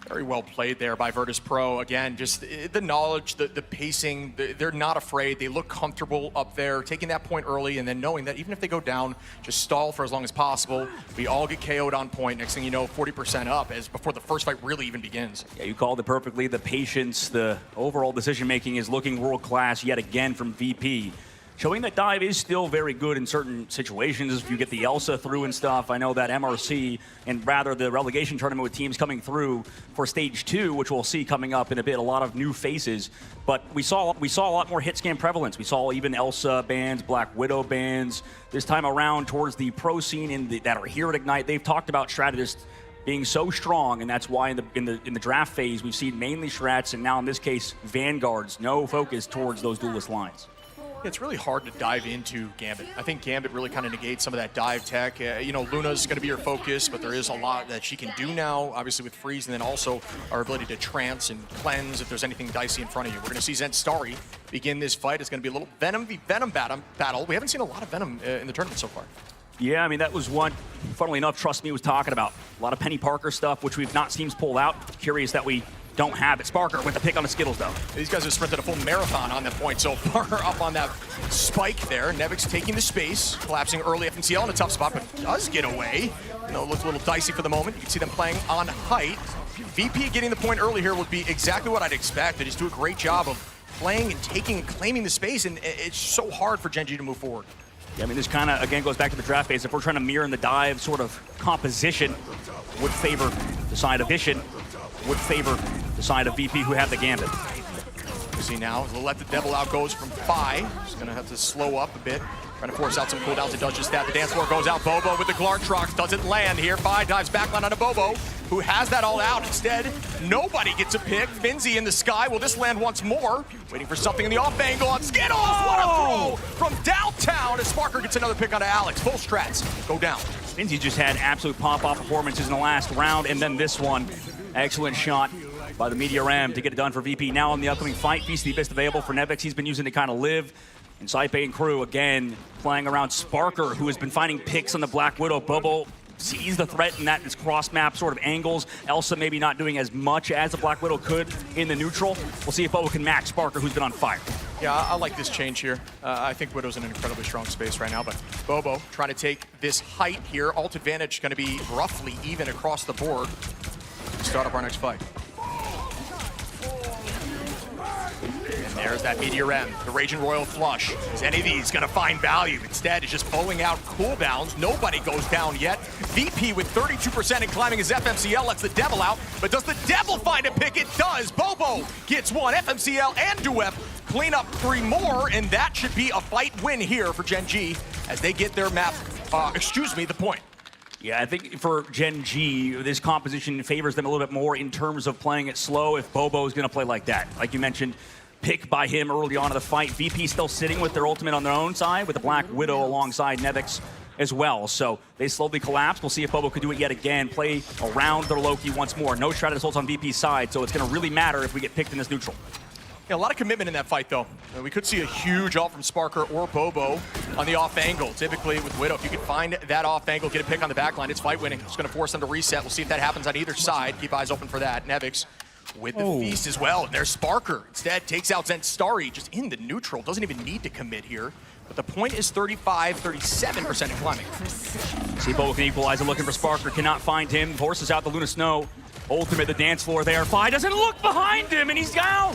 Very well played there by Virtus Pro. Again, just the knowledge, the pacing, they're not afraid. They look comfortable up there, taking that point early and then knowing that even if they go down, just stall for as long as possible. We all get KO'd on point. Next thing you know, 40% up as before the first fight really even begins. Yeah, you called it perfectly. The patience, the overall decision-making is looking world-class yet again from VP. Showing that dive is still very good in certain situations. If you get the Elsa through and stuff, I know that MRC and rather the relegation tournament with teams coming through for stage 2, which we'll see coming up in a bit, a lot of new faces. But we saw a lot more hit scan prevalence. We saw even Elsa bans, Black Widow bans. This time around towards the pro scene that are here at Ignite, they've talked about strategists being so strong, and that's why in the draft phase we've seen mainly strats, and now in this case Vanguards. No focus towards those duelist lines. It's really hard to dive into Gambit. I think Gambit really kind of negates some of that dive tech. You know, Luna's going to be your focus, but there is a lot that she can do now, obviously with Freeze, and then also our ability to trance and cleanse if there's anything dicey in front of you. We're going to see Zentstari begin this fight. It's going to be a little Venom v Venom battle. We haven't seen a lot of Venom in the tournament so far. Yeah, I mean, that was one, funnily enough, Trust Me was talking about. A lot of Penny Parker stuff, which we've not seen pulled out. Curious that we don't have it. Sparker with the pick on the Skittles, though. These guys have sprinted a full marathon on that point so far. Up on that spike there. Nevix taking the space, collapsing early. FMCL in a tough spot, but does get away. You know, it looks a little dicey for the moment. You can see them playing on height. VP getting the point early here would be exactly what I'd expect. They just do a great job of playing and taking and claiming the space, and it's so hard for Gen G to move forward. Yeah, I mean, this kind of, again, goes back to the draft phase. If we're trying to mirror in the dive sort of composition, would favor the side of Vision, would favor the side of VP who have the Gambit. You see now, they'll let the devil out goes from Phi. He's going to have to slow up a bit. Trying to force out some cooldowns. It does just that. The dance floor goes out. Bobo with the Glortrox doesn't land here. Phi dives backline onto Bobo, who has that all out. Instead, nobody gets a pick. Finzi in the sky. Will this land once more? Waiting for something in the off angle on Skittles. What a throw from downtown as Sparker gets another pick onto Alex. Full strats go down. Finzi just had absolute pop-off performances in the last round, and then this one. Excellent shot by the Meteor M to get it done for VP. Now on the upcoming fight, Feast of the Abyss available for Nevix. He's been using to kind of live. And Saipe and crew, again, playing around Sparker, who has been finding picks on the Black Widow. Bobo sees the threat in that is cross-map sort of angles. Elsa maybe not doing as much as the Black Widow could in the neutral. We'll see if Bobo can match Sparker, who's been on fire. Yeah, I like this change here. I think Widow's in an incredibly strong space right now, but Bobo trying to take this height here. Ult advantage going to be roughly even across the board. Start up our next fight. And there's that Meteor M, the Raging Royal Flush. Is any of these gonna find value? Instead, it's just bowling out cooldowns. Nobody goes down yet. VP with 32% and climbing his FMCL lets the devil out, but does the devil find a pick? It does. Bobo gets one. FMCL and Duep clean up 3 more, and that should be a fight win here for Gen G as they get their map, the point. Yeah, I think for Gen G, this composition favors them a little bit more in terms of playing it slow if Bobo is going to play like that. Like you mentioned, pick by him early on in the fight. VP still sitting with their ultimate on their own side with the Black Widow alongside Nevix as well. So they slowly collapse. We'll see if Bobo could do it yet again. Play around their Loki once more. No Shrouded Assaults on VP's side, so it's going to really matter if we get picked in this neutral. Yeah, a lot of commitment in that fight, though. We could see a huge ult from Sparker or Bobo on the off angle. Typically with Widow, if you can find that off angle, get a pick on the back line, it's fight winning. It's going to force them to reset. We'll see if that happens on either side. Keep eyes open for that. Nevix with the feast as well. And there's Sparker. Instead, takes out Zentstari just in the neutral. Doesn't even need to commit here. But the point is 37% in climbing. See Bobo can equalize it, looking for Sparker. Cannot find him. Forces out the Luna Snow. Ultimate the dance floor there. Phi doesn't look behind him, and he's down.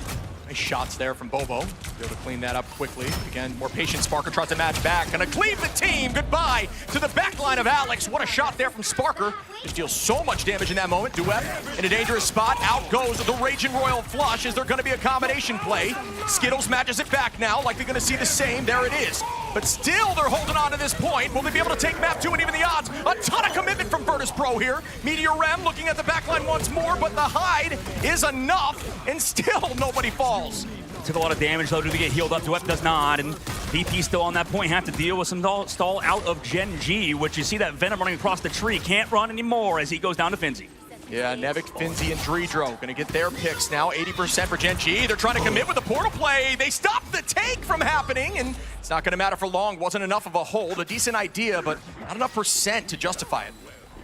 Nice shots there from Bobo. Be able to clean that up quickly. Again, more patient. Sparker tries to match back. Gonna cleave the team. Goodbye to the backline of Alex. What a shot there from Sparker. Just deals so much damage in that moment. Duet in a dangerous spot. Out goes the Raging Royal Flush. Is there gonna be a combination play? Skittles matches it back now. Like they're gonna see the same. There it is. But still, they're holding on to this point. Will they be able to take map 2 and even the odds? A ton of commitment from Virtus Pro here. Meteor Rem looking at the backline once more, but the hide is enough, and still nobody falls. Took a lot of damage, though. Do they get healed up? Duet does not, and VP still on that point. Have to deal with some stall out of Gen G, which you see that Venom running across the tree. Can't run anymore as he goes down to Finzi. Yeah, Nevik, Finzi, and Dreedro gonna get their picks now. 80% for Gen G. They're trying to commit with the portal play. They stopped the take from happening, and it's not gonna matter for long. Wasn't enough of a hold. A decent idea, but not enough percent to justify it.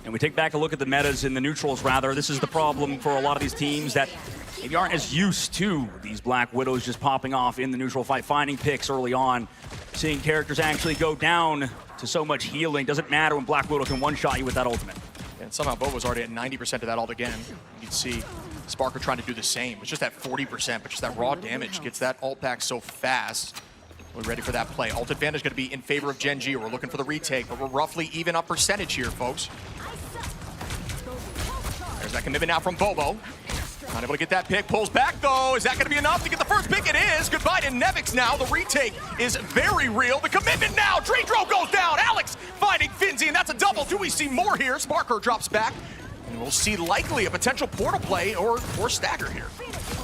And we take back a look at the metas in the neutrals, rather. This is the problem for a lot of these teams that maybe aren't as used to these Black Widows just popping off in the neutral fight, finding picks early on, seeing characters actually go down to so much healing. Doesn't matter when Black Widow can one-shot you with that ultimate. And somehow Bobo's already at 90% of that ult again. You can see Sparker trying to do the same. It's just that 40%, but just that raw damage gets that ult back so fast. We're ready for that play. Ult advantage going to be in favor of Gen G. We're looking for the retake, but we're roughly even up percentage here, folks. There's that commitment now from Bobo. Not able to get that pick. Pulls back, though. Is that going to be enough to get the first pick? It is. Goodbye to Nevix now. The retake is very real. The commitment now. Dreedro goes down. Alex finding Finzi, and that's a double. Do we see more here? Sparker drops back. And we'll see likely a potential portal play or stagger here.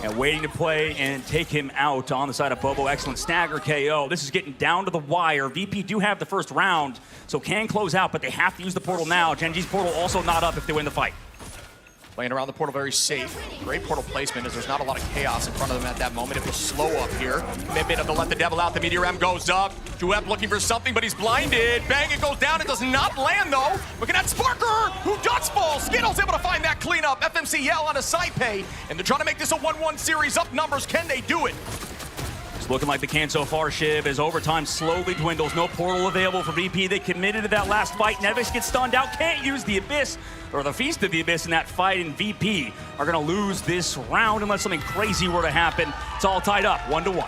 And waiting to play and take him out on the side of Bobo. Excellent stagger KO. This is getting down to the wire. VP do have the first round, so can close out, but they have to use the portal now. Gen G's portal also not up if they win the fight. Playing around the portal very safe. Great portal placement as there's not a lot of chaos in front of them at that moment. It was slow up here. Commitment of the let the devil out. The Meteor M goes up. Duep looking for something, but he's blinded. Bang, it goes down. It does not land, though. Looking at Sparker, who does fall. Skittles able to find that cleanup. FMC Yell on a side pay, and they're trying to make this a 1-1 series. Up numbers. Can they do it? It's looking like they can so far, Shiv, as overtime slowly dwindles. No portal available for VP. They committed to that last fight. Nevix gets stunned out. Can't use the Abyss, or the Feast of the Abyss in that fight, and VP are going to lose this round unless something crazy were to happen. It's all tied up, 1-1.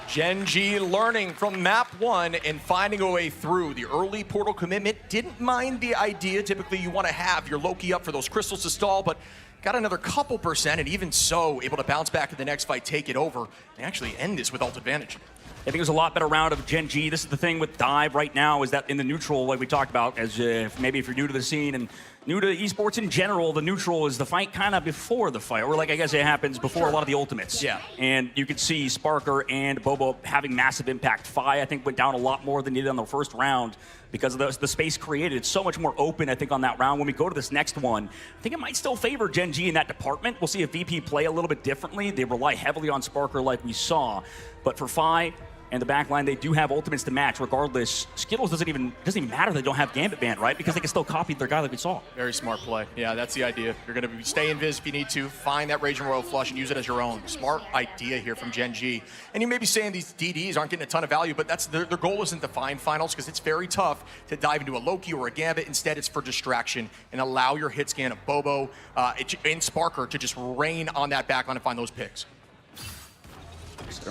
Gen G learning from map 1 and finding a way through. The early portal commitment, didn't mind the idea. Typically you want to have your Loki up for those crystals to stall, but got another couple percent, and even so, able to bounce back in the next fight, take it over, and actually end this with ult advantage. I think it was a lot better round of Gen G. This is the thing with Dive right now, is that in the neutral, like we talked about, as maybe if you're new to the scene and new to esports in general, the neutral is the fight kind of before the fight, or like I guess it happens before a lot of the ultimates. Yeah. And you could see Sparker and Bobo having massive impact. Fi, I think, went down a lot more than he did on the first round because of the space created. It's so much more open, I think, on that round. When we go to this next one, I think it might still favor Gen G in that department. We'll see if VP play a little bit differently. They rely heavily on Sparker like we saw. But for Fi and the backline, they do have ultimates to match regardless. Skittles doesn't even matter they don't have Gambit Band, right? Because they can still copy their guy like we saw. Very smart play. Yeah, that's the idea. You're going to stay invis if you need to, find that Raging Royal Flush and use it as your own. Smart idea here from Gen G. And you may be saying these DDs aren't getting a ton of value, but that's their goal isn't to find finals because it's very tough to dive into a Loki or a Gambit. Instead, it's for distraction and allow your hit scan of Bobo and Sparker to just rain on that backline and find those picks.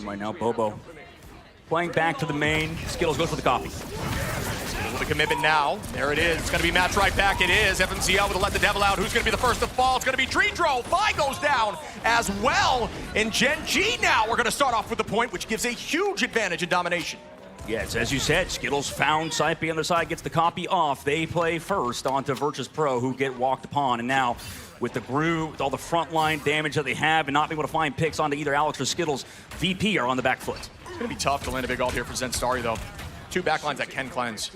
Right now, Bobo playing back to the main. Skittles goes for the copy. With the commitment now. There it is. It's going to be matched right back. It is. FMCL with the let the devil out. Who's going to be the first to fall? It's going to be Dreedro. Fi goes down as well. And Gen G now we're going to start off with the point, which gives a huge advantage in domination. Yes, as you said, Skittles found Saipe on the side, gets the copy off. They play first onto Virtus Pro, who get walked upon. And now, with the Gru, with all the frontline damage that they have, and not being able to find picks onto either Alex or Skittles, VP are on the back foot. It's going to be tough to land a big ult here for Zenstari, though. Two backlines that can cleanse.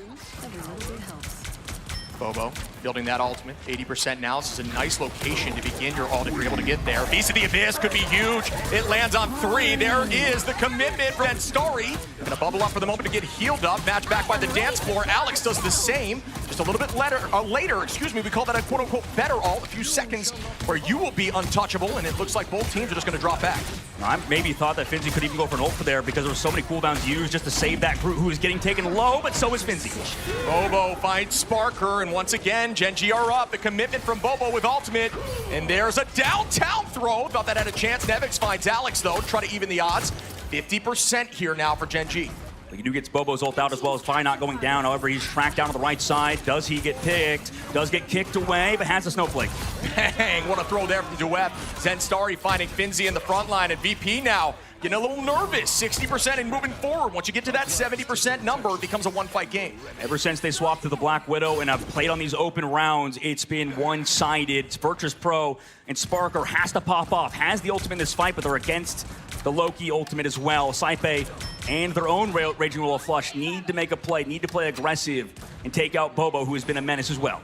Bobo building that ultimate, 80% now. This is a nice location to begin your ult if you're able to get there. Beast of the Abyss could be huge. It lands on 3. There is the commitment from Zenstari. Gonna bubble up for the moment to get healed up. Match back by the dance floor. Alex does the same. Just a little bit later, excuse me, we call that a quote-unquote better ult. A few seconds where you will be untouchable, and it looks like both teams are just gonna drop back. I maybe thought that Finzi could even go for an ult for there because there were so many cooldowns used just to save that Gru who is getting taken low, but so is Finzi. Bobo finds Sparker, and once again, Gen G are up. The commitment from Bobo with ultimate. And there's a downtown throw. Thought that had a chance. Nevix finds Alex, though, to try to even the odds. 50% here now for Gen G. He do gets Bobo's ult out as well as Fi not going down. However, he's tracked down to the right side. Does he get picked? Does get kicked away, but has a snowflake. Bang! What a throw there from Duep. Zenstari finding Finzi in the front line, and VP now getting a little nervous. 60% and moving forward. Once you get to that 70% number, it becomes a one-fight game. Ever since they swapped to the Black Widow and have played on these open rounds, it's been one-sided. It's Virtus Pro and Sparker has to pop off. Has the ultimate in this fight, but they're against the Loki ultimate as well. Saipe and their own Raging Royal Flush need to make a play, need to play aggressive and take out Bobo, who has been a menace as well.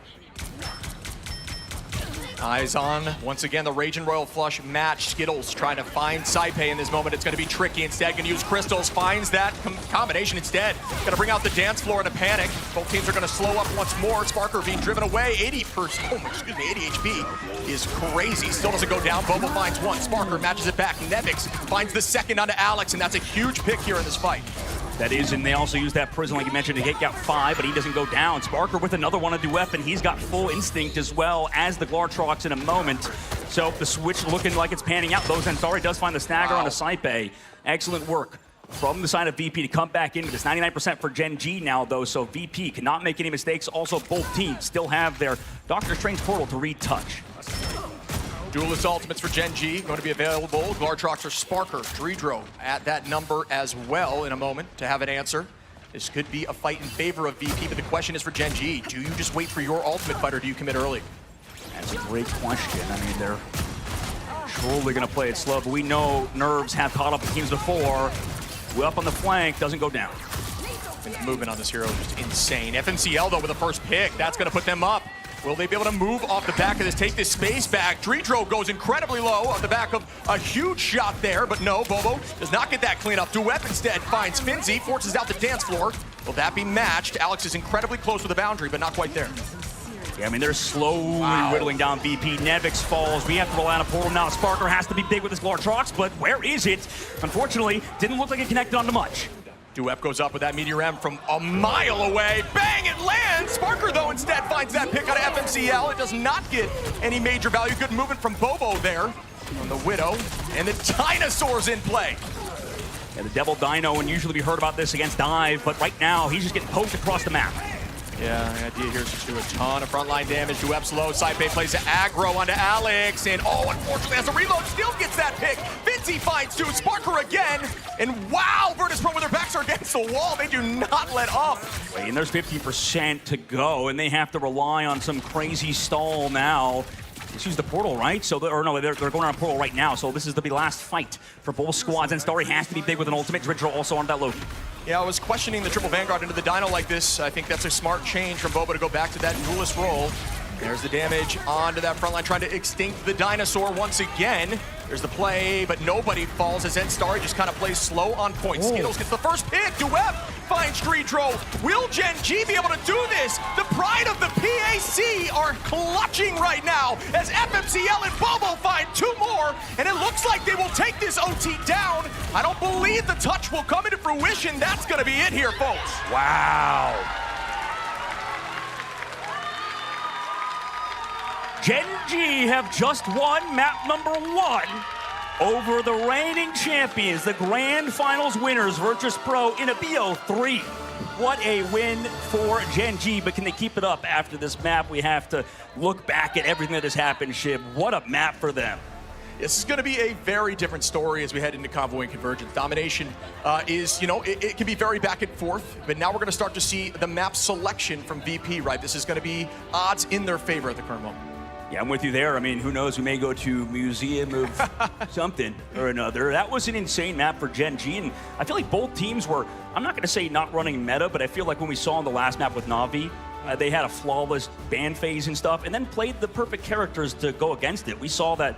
Eyes on, once again, the Raging Royal Flush match. Skittles trying to find Saipe in this moment. It's going to be tricky. Instead, going to use Crystals. Finds that combination instead. Going to bring out the dance floor in a panic. Both teams are going to slow up once more. Sparker being driven away. 80 HP is crazy. Still doesn't go down. Bobo finds one. Sparker matches it back. Nevix finds the second onto Alex, and that's a huge pick here in this fight. That is, and they also use that prison, like you mentioned, to take out 5, but he doesn't go down. Sparker with another one on Duep, and he's got full instinct as well as the Glartrox in a moment. So the switch looking like it's panning out. Though Zenstari does find the stagger on a Saipe. Excellent work from the side of VP to come back into this. 99% for Gen G now, though, so VP cannot make any mistakes. Also, both teams still have their Doctor Strange portal to read touch. Duelist ultimates for Gen G going to be available. Glartrox or Sparker, Dredro at that number as well in a moment to have an answer. This could be a fight in favor of VP, but the question is for Gen G. Do you just wait for your ultimate fight or do you commit early? That's a great question. I mean, they're surely going to play it slow, but we know Nerves have caught up with teams before. Way up on the flank, doesn't go down. And the movement on this hero is just insane. FMCL, though, with the first pick. That's going to put them up. Will they be able to move off the back of this, take this space back? Dredro goes incredibly low on the back of a huge shot there, but no, Bobo does not get that clean up. Duep instead finds Finzi, forces out the dance floor. Will that be matched? Alex is incredibly close to the boundary, but not quite there. Yeah, I mean, they're slowly whittling down VP. Nevix falls. We have to rely on a portal now. Sparker has to be big with his Glartrox, but where is it? Unfortunately, didn't look like it connected onto much. Duep goes up with that Meteor M from a mile away. Bang, it lands! Sparker, though, instead finds that pick out of FMCL. It does not get any major value. Good movement from Bobo there on the Widow. And the Dinosaur's in play. Yeah, the Devil Dino, and usually we heard about this against Dive, but right now he's just getting poked across the map. Yeah, the idea here is to do a ton of frontline damage. Duep's low. Saipe plays the aggro onto Alex. And oh, unfortunately, has a reload. Still gets that pick. Finzi finds two. Sparker again. And wow, Virtus Pro with their backs are against the wall. They do not let up. And there's 50% to go, and they have to rely on some crazy stall now. Let's use the portal, right? So, they're going on a portal right now. So this is the last fight for both squads. And Starry has to be big with an ultimate. Dredro also on that Loki. Yeah, I was questioning the triple Vanguard into the Dino like this. I think that's a smart change from Bobo to go back to that duelist role. There's the damage onto that front line, trying to extinct the Dinosaur once again. There's the play, but nobody falls as Zenstari just kind of plays slow on point. Skittles gets the first pick. Duep finds Dredro. Will Gen G be able to do this? The pride of the PAC are clutching right now as FMCL and Bobo find two more, and it looks like they will take this OT down. I don't believe the touch will come into fruition. That's going to be it here, folks. Wow. Gen G have just won map number 1 over the reigning champions, the Grand Finals winners, Virtus Pro in a BO3. What a win for Gen G, but can they keep it up after this map? We have to look back at everything that has happened, Shib. What a map for them. This is going to be a very different story as we head into Convoy and Convergence. Domination is, it can be very back and forth, but now we're going to start to see the map selection from VP, right? This is going to be odds in their favor at the current moment. Yeah, I'm with you there. I mean, who knows? We may go to Museum of something or another. That was an insane map for Gen G, and I feel like both teams were, I'm not going to say not running meta, but I feel like when we saw on the last map with Na'Vi, they had a flawless ban phase and stuff, and then played the perfect characters to go against it. We saw that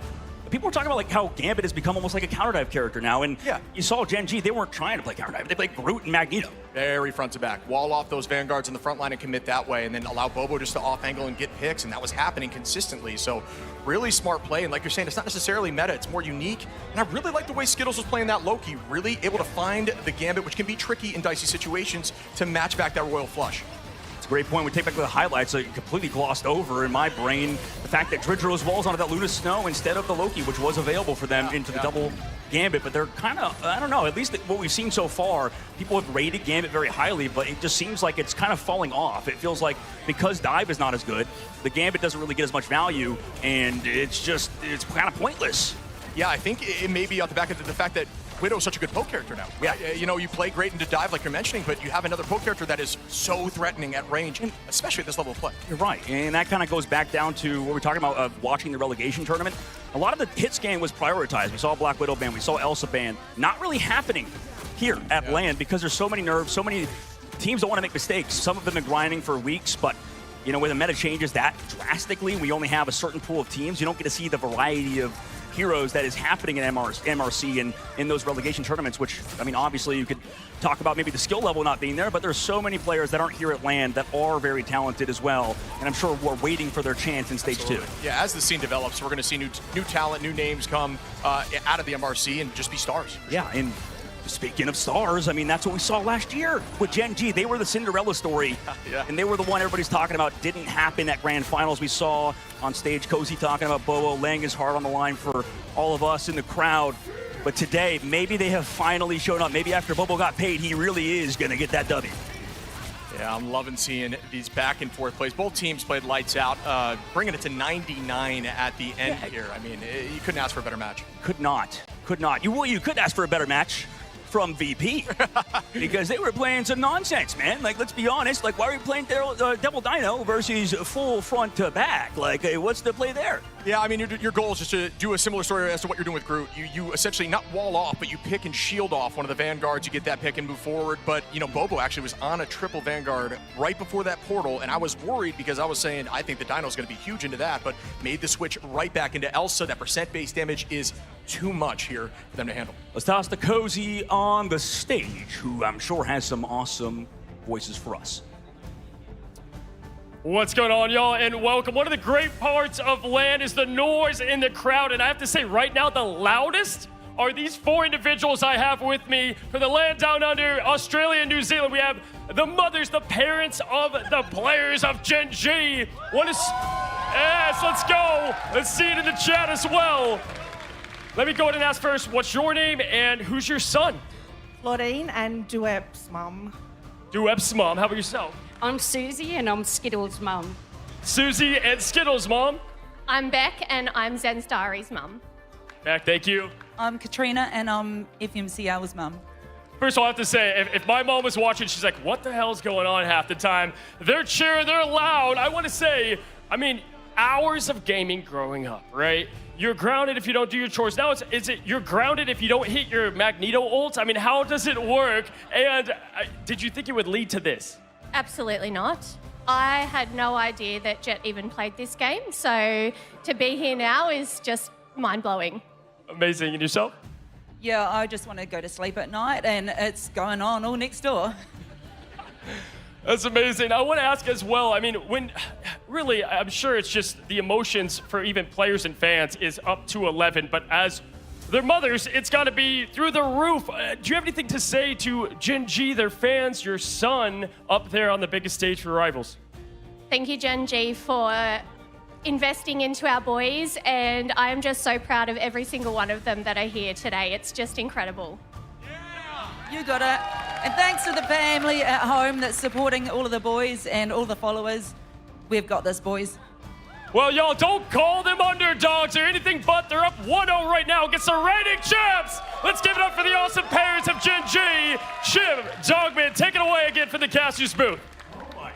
people were talking about like how Gambit has become almost like a counter dive character now, and you saw Gen G, they weren't trying to play counter dive. They played Groot and Magneto. Very front to back. Wall off those Vanguards in the front line and commit that way, and then allow Bobo just to off angle and get picks, and that was happening consistently. So really smart play, and like you're saying, it's not necessarily meta, it's more unique. And I really like the way Skittles was playing that Loki, really able to find the Gambit, which can be tricky in dicey situations, to match back that Royal Flush. a great point. We take back to the highlights, so you completely glossed over in my brain the fact that Dridgeros walls onto that Luna Snow instead of the Loki, which was available for them into the double Gambit. But they're kind of, I don't know, at least what we've seen so far, people have rated Gambit very highly, but it just seems like it's kind of falling off. It feels like because Dive is not as good, the Gambit doesn't really get as much value, and it's kind of pointless. Yeah, I think it may be off the back of the fact that Widow's such a good poke character now. Yeah. You know, you play great into dive like you're mentioning, but you have another poke character that is so threatening at range, especially at this level of play. You're right, and that kind of goes back down to what we're talking about of watching the relegation tournament. A lot of the hit scan was prioritized. We saw Black Widow ban, we saw Elsa ban. Not really happening here at LAN because there's so many nerfs, so many teams don't want to make mistakes. Some of them have been grinding for weeks, but you know, when the meta changes that drastically, we only have a certain pool of teams. You don't get to see the variety of heroes that is happening in MRC and in those relegation tournaments, which, I mean, obviously you could talk about maybe the skill level not being there, but there's so many players that aren't here at LAN that are very talented as well, and I'm sure we're waiting for their chance in Stage 2. Yeah, as the scene develops, we're going to see new talent, new names come out of the MRC and just be stars. Yeah, and speaking of stars, I mean, that's what we saw last year with Gen G. They were the Cinderella story, and they were the one everybody's talking about. Didn't happen at Grand Finals. We saw on stage Cozy talking about Bobo, laying his heart on the line for all of us in the crowd. But today, maybe they have finally shown up. Maybe after Bobo got paid, he really is going to get that W. Yeah, I'm loving seeing these back and forth plays. Both teams played lights out, bringing it to 99 at the end here. I mean, you couldn't ask for a better match. Could not. You could ask for a better match from VP because they were playing some nonsense, man. Like, let's be honest. Like, why are we playing Devil Dino versus full front to back? Like, what's the play there? Yeah, I mean, your goal is just to do a similar story as to what you're doing with Groot. You essentially not wall off, but you pick and shield off one of the Vanguards. You get that pick and move forward. But, you know, Bobo actually was on a triple Vanguard right before that portal, and I was worried because I was saying I think the Dino's going to be huge into that, but made the switch right back into Elsa. That percent-based damage is too much here for them to handle. Let's toss the Cozy on the stage, who I'm sure has some awesome voices for us. What's going on, y'all, and welcome. One of the great parts of LAN is the noise in the crowd, and I have to say right now the loudest are these four individuals I have with me for the LAN Down Under, Australia and New Zealand. We have the mothers, the parents of the players of Gen G. Yes, let's go. Let's see it in the chat as well. Let me go ahead and ask first, what's your name and who's your son? Claudine and Duep's mum. Duep's mom. How about yourself? I'm Susie and I'm Skittles' mum. Susie and Skittles' mom. I'm Beck and I'm Zen Starry's mum. Beck, thank you. I'm Katrina and I'm FMCL's mum. First of all, I have to say, if my mom was watching, she's like, what the hell's going on half the time? They're cheering, they're loud. I want to say, I mean, hours of gaming growing up, right? You're grounded if you don't do your chores. Now, is it you're grounded if you don't hit your Magneto ult? I mean, how does it work? And did you think it would lead to this? Absolutely not. I had no idea that Jet even played this game, so to be here now is just mind-blowing. Amazing. And yourself? Yeah, I just want to go to sleep at night and it's going on all next door. That's amazing. I want to ask as well, I mean, really, I'm sure it's just the emotions for even players and fans is up to 11, but as their mothers, it's got to be through the roof. Do you have anything to say to Gen G, their fans, your son, up there on the biggest stage for Rivals? Thank you, Gen G, for investing into our boys, and I am just so proud of every single one of them that are here today. It's just incredible. You got it. And thanks to the family at home that's supporting all of the boys and all the followers. We've got this, boys. Well, y'all, don't call them underdogs or anything but. They're up 1-0 right now against the reigning champs. Let's give it up for the awesome parents of Gen G. Shim, Dogman, take it away again for the Cassius booth.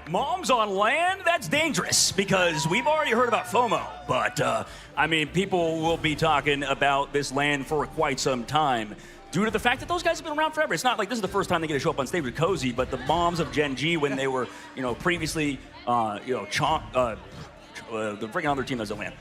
Moms on LAN? That's dangerous because we've already heard about FOMO. But, I mean, people will be talking about this LAN for quite some time due to the fact that those guys have been around forever. It's not like this is the first time they get to show up on stage with Cozy, but the moms of Gen G when they were, you know, previously, the freaking other team doesn't land.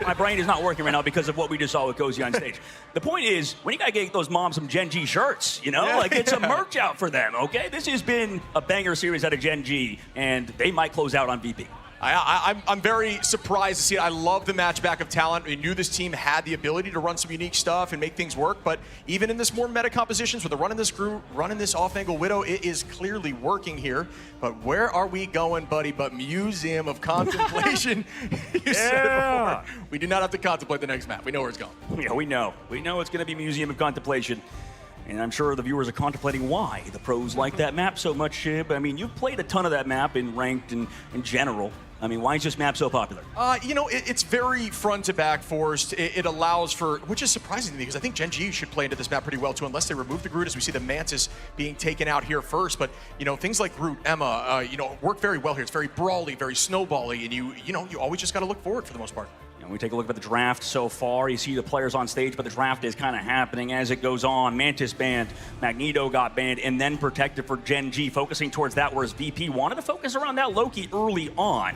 My brain is not working right now because of what we just saw with Cozy on stage. The point is, when you gotta get those moms some Gen G shirts, you know, like it's a merch out for them, okay? This has been a banger series out of Gen G, and they might close out on VP. I'm very surprised to see it. I love the matchback of talent. We knew this team had the ability to run some unique stuff and make things work, but even in this more meta compositions where they're running this group, running this off-angle Widow, it is clearly working here. But where are we going, buddy, but Museum of Contemplation? You said it before. We do not have to contemplate the next map. We know where it's going. Yeah, we know. We know it's going to be Museum of Contemplation. And I'm sure the viewers are contemplating why the pros like that map so much, Shib. I mean, you've played a ton of that map in ranked and in general. I mean, why is this map so popular? It's very front to back forced. It allows for, which is surprising to me because I think Gen G should play into this map pretty well too, unless they remove the Groot, as we see the Mantis being taken out here first. But, things like Groot, Emma, work very well here. It's very brawly, very snowbally, and you always just got to look forward for the most part. We take a look at the draft so far. You see the players on stage, but the draft is kind of happening as it goes on. Mantis banned, Magneto got banned, and then protected for Gen G, focusing towards that, whereas VP wanted to focus around that Loki early on.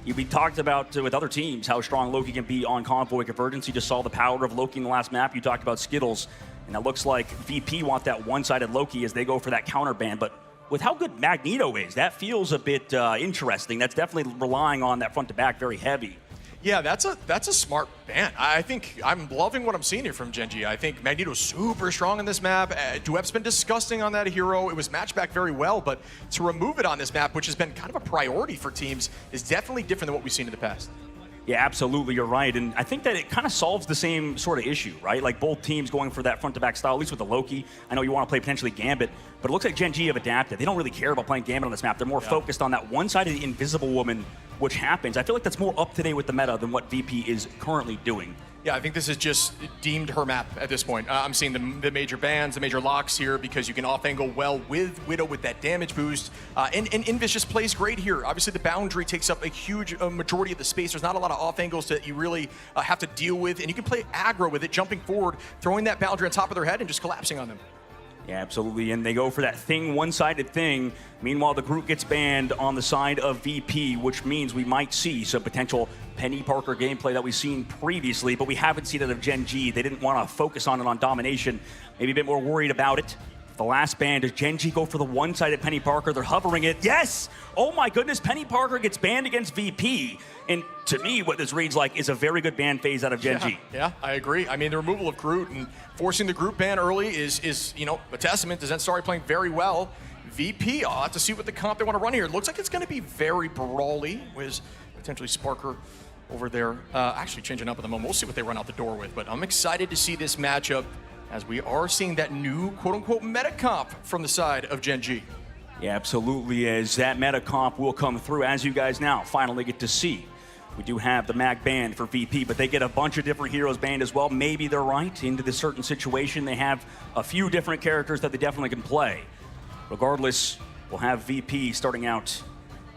We talked about with other teams how strong Loki can be on Convoy Convergence. You just saw the power of Loki in the last map. You talked about Skittles, and it looks like VP want that one-sided Loki as they go for that counter ban. But with how good Magneto is, that feels a bit interesting. That's definitely relying on that front to back very heavy. Yeah, that's a smart ban. I think I'm loving what I'm seeing here from Gen G. I think Magneto's super strong in this map. Duep's been disgusting on that hero. It was matched back very well, but to remove it on this map, which has been kind of a priority for teams, is definitely different than what we've seen in the past. Yeah, absolutely, you're right. And I think that it kind of solves the same sort of issue, right? Like both teams going for that front-to-back style, at least with the Loki. I know you want to play potentially Gambit, but it looks like Gen G have adapted. They don't really care about playing Gambit on this map. They're more focused on that one side of the Invisible Woman, which happens. I feel like that's more up-to-date with the meta than what VP is currently doing. Yeah, I think this is just deemed her map at this point. I'm seeing the major bans, the major locks here because you can off-angle well with Widow with that damage boost. And Invis just plays great here. Obviously, the boundary takes up a huge majority of the space. There's not a lot of off-angles that you really have to deal with. And you can play aggro with it, jumping forward, throwing that boundary on top of their head and just collapsing on them. Yeah, absolutely, and they go for that thing, one-sided thing. Meanwhile, the group gets banned on the side of VP, which means we might see some potential Penny Parker gameplay that we've seen previously, but we haven't seen it of Gen G. They didn't want to focus on it on domination, maybe a bit more worried about it. The last ban, does Gen G go for the one-sided Penny Parker? They're hovering it. Yes! Oh my goodness, Penny Parker gets banned against VP. And to me, what this reads like is a very good ban phase out of Gen G. Yeah, I agree. I mean, the removal of Groot and forcing the group ban early is a testament to Zensari playing very well. VP, I'll have to see what the comp they want to run here. It looks like it's going to be very brawly with potentially Sparker over there. Actually changing up at the moment. We'll see what they run out the door with. But I'm excited to see this matchup as we are seeing that new quote-unquote meta comp from the side of Gen G. Yeah, absolutely, as that meta comp will come through, as you guys now finally get to see. We do have the Mag banned for VP, but they get a bunch of different heroes banned as well. Maybe they're right. Into this certain situation, they have a few different characters that they definitely can play. Regardless, we'll have VP starting out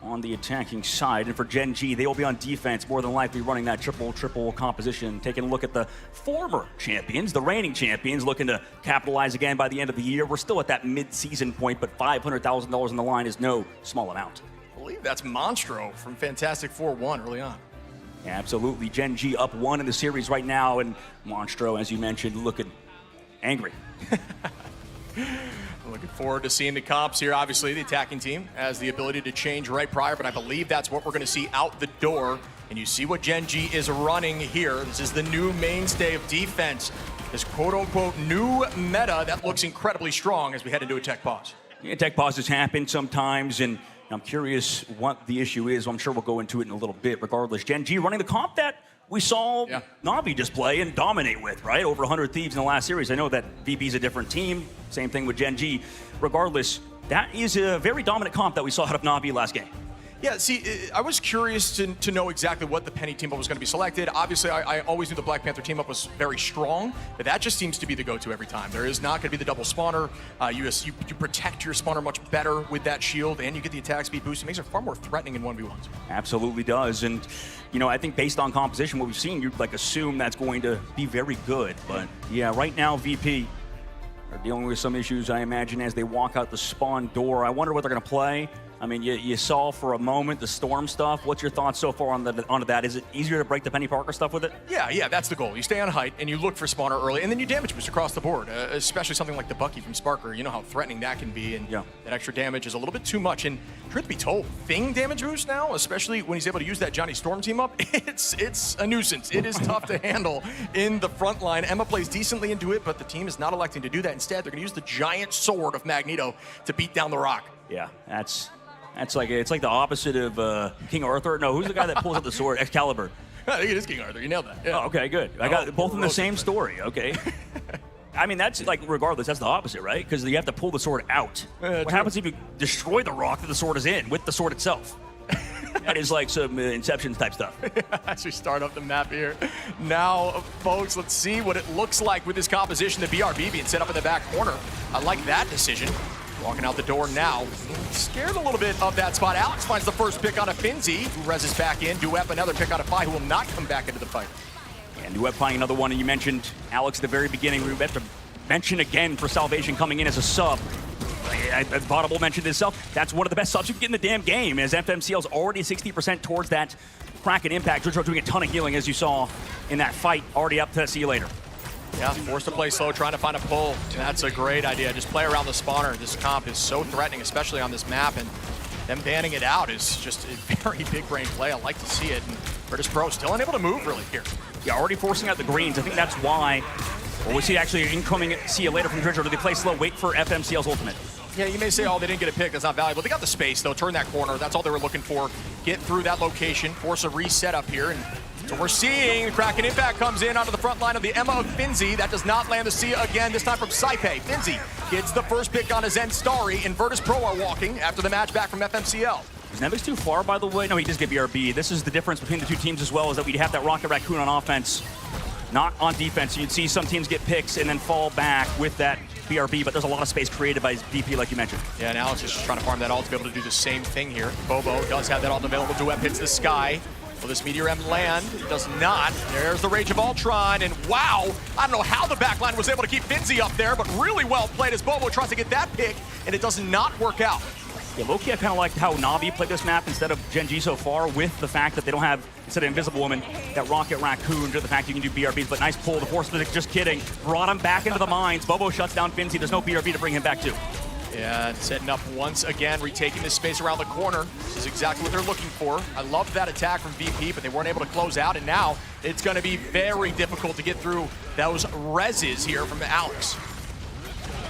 on the attacking side. And for Gen G, they will be on defense, more than likely running that triple composition. Taking a look at the former champions, the reigning champions, looking to capitalize again by the end of the year. We're still at that mid-season point, but $500,000 on the line is no small amount. I believe that's Monstro from Fantastic Four 1 early on. Yeah, absolutely. Gen G up 1 in the series right now, and Monstro, as you mentioned, looking angry. Looking forward to seeing the comps here. Obviously, the attacking team has the ability to change right prior, but I believe that's what we're going to see out the door. And you see what Gen G is running here. This is the new mainstay of defense. This quote-unquote new meta that looks incredibly strong as we head into a tech pause. Yeah, tech pauses happen sometimes, and I'm curious what the issue is. I'm sure we'll go into it in a little bit. Regardless, Gen G running the comp that we saw Na'Vi just play and dominate with, right? Over 100 Thieves in the last series. I know that VP's a different team. Same thing with Gen G. Regardless, that is a very dominant comp that we saw out of Na'Vi last game. Yeah, see, I was curious to know exactly what the Penny team-up was going to be selected. Obviously, I always knew the Black Panther team-up was very strong, but that just seems to be the go-to every time. There is not going to be the double spawner. You protect your spawner much better with that shield, and you get the attack speed boost. It makes it far more threatening in 1v1s. Absolutely does, and I think based on composition, what we've seen, you'd assume that's going to be very good. But yeah, right now, VP are dealing with some issues, I imagine, as they walk out the spawn door. I wonder what they're going to play. I mean, you saw for a moment the Storm stuff. What's your thoughts so far onto that? Is it easier to break the Penny Parker stuff with it? Yeah, that's the goal. You stay on height, and you look for spawner early, and then you damage boost across the board, especially something like the Bucky from Sparker. You know how threatening that can be, and that extra damage is a little bit too much. And truth be told, Thing damage boost now, especially when he's able to use that Johnny Storm team up, it's a nuisance. It is tough to handle in the front line. Emma plays decently into it, but the team is not electing to do that. Instead, they're going to use the giant sword of Magneto to beat down the Rock. Yeah, it's like the opposite of King Arthur. No, who's the guy that pulls out the sword? Excalibur. I think it is King Arthur. You nailed that. Yeah. Oh, okay, good. I got both in the same story. Okay. I mean, that's like, regardless, that's the opposite, right? Because you have to pull the sword out. What happens if you destroy the rock that the sword is in with the sword itself? That is like some Inception type stuff. As we start up the map here. Now, folks, let's see what it looks like with this composition. The BRB being set up in the back corner. I like that decision. Walking out the door now. Scared a little bit of that spot. Alex finds the first pick on a Finzi, who reses back in. Duep, another pick on a Fi, who will not come back into the fight. And Duep finding another one, and you mentioned Alex at the very beginning. We have to mention again for Salvation coming in as a sub. Vaudable mentioned himself. That's one of the best subs you can get in the damn game, as FMCL's already 60% towards that Kraken impact. Jojo doing a ton of healing, as you saw in that fight. Already up to see you later. Yeah, forced to play slow, trying to find a pull. That's a great idea. Just play around the spawner. This comp is so threatening, especially on this map, and them banning it out is just a very big brain play. I like to see it, and British Pro still unable to move really here. Yeah, already forcing out the greens. I think that's why. Well, we see actually incoming see you later from Dridger. Do they play slow, wait for FMCL's ultimate? Yeah, you may say, oh, they didn't get a pick. That's not valuable. They got the space, though. Turn that corner. That's all they were looking for. Get through that location, force a reset up here, and so we're seeing the Kraken impact comes in onto the front line of the Emma of Finzi. That does not land the Sia again, this time from Saipe. Finzi gets the first pick on his Starry, and Virtus Pro are walking after the match back from FMCL. Is Nevix too far, by the way? No, he does get BRB. This is the difference between the two teams as well, is that we have that Rocket Raccoon on offense, not on defense. You'd see some teams get picks and then fall back with that BRB, but there's a lot of space created by his DP, like you mentioned. Yeah, and Alex is just trying to farm that ult to be able to do the same thing here. Bobo does have that ult available. Duep hits the sky. Will this Meteor M land? It does not. There's the Rage of Ultron, and wow, I don't know how the backline was able to keep Finzi up there, but really well played as Bobo tries to get that pick, and it does not work out. Yeah, low-key, I kind of like how Na'Vi played this map instead of Gen G so far, with the fact that they don't have, instead of Invisible Woman, that Rocket Raccoon, to the fact you can do BRBs, but nice pull. The Force Physics, just kidding. Brought him back into the mines. Bobo shuts down Finzi. There's no BRB to bring him back to. Yeah, setting up once again, retaking this space around the corner. This is exactly what they're looking for. I love that attack from VP, but they weren't able to close out, and now it's going to be very difficult to get through those reses here from Alex.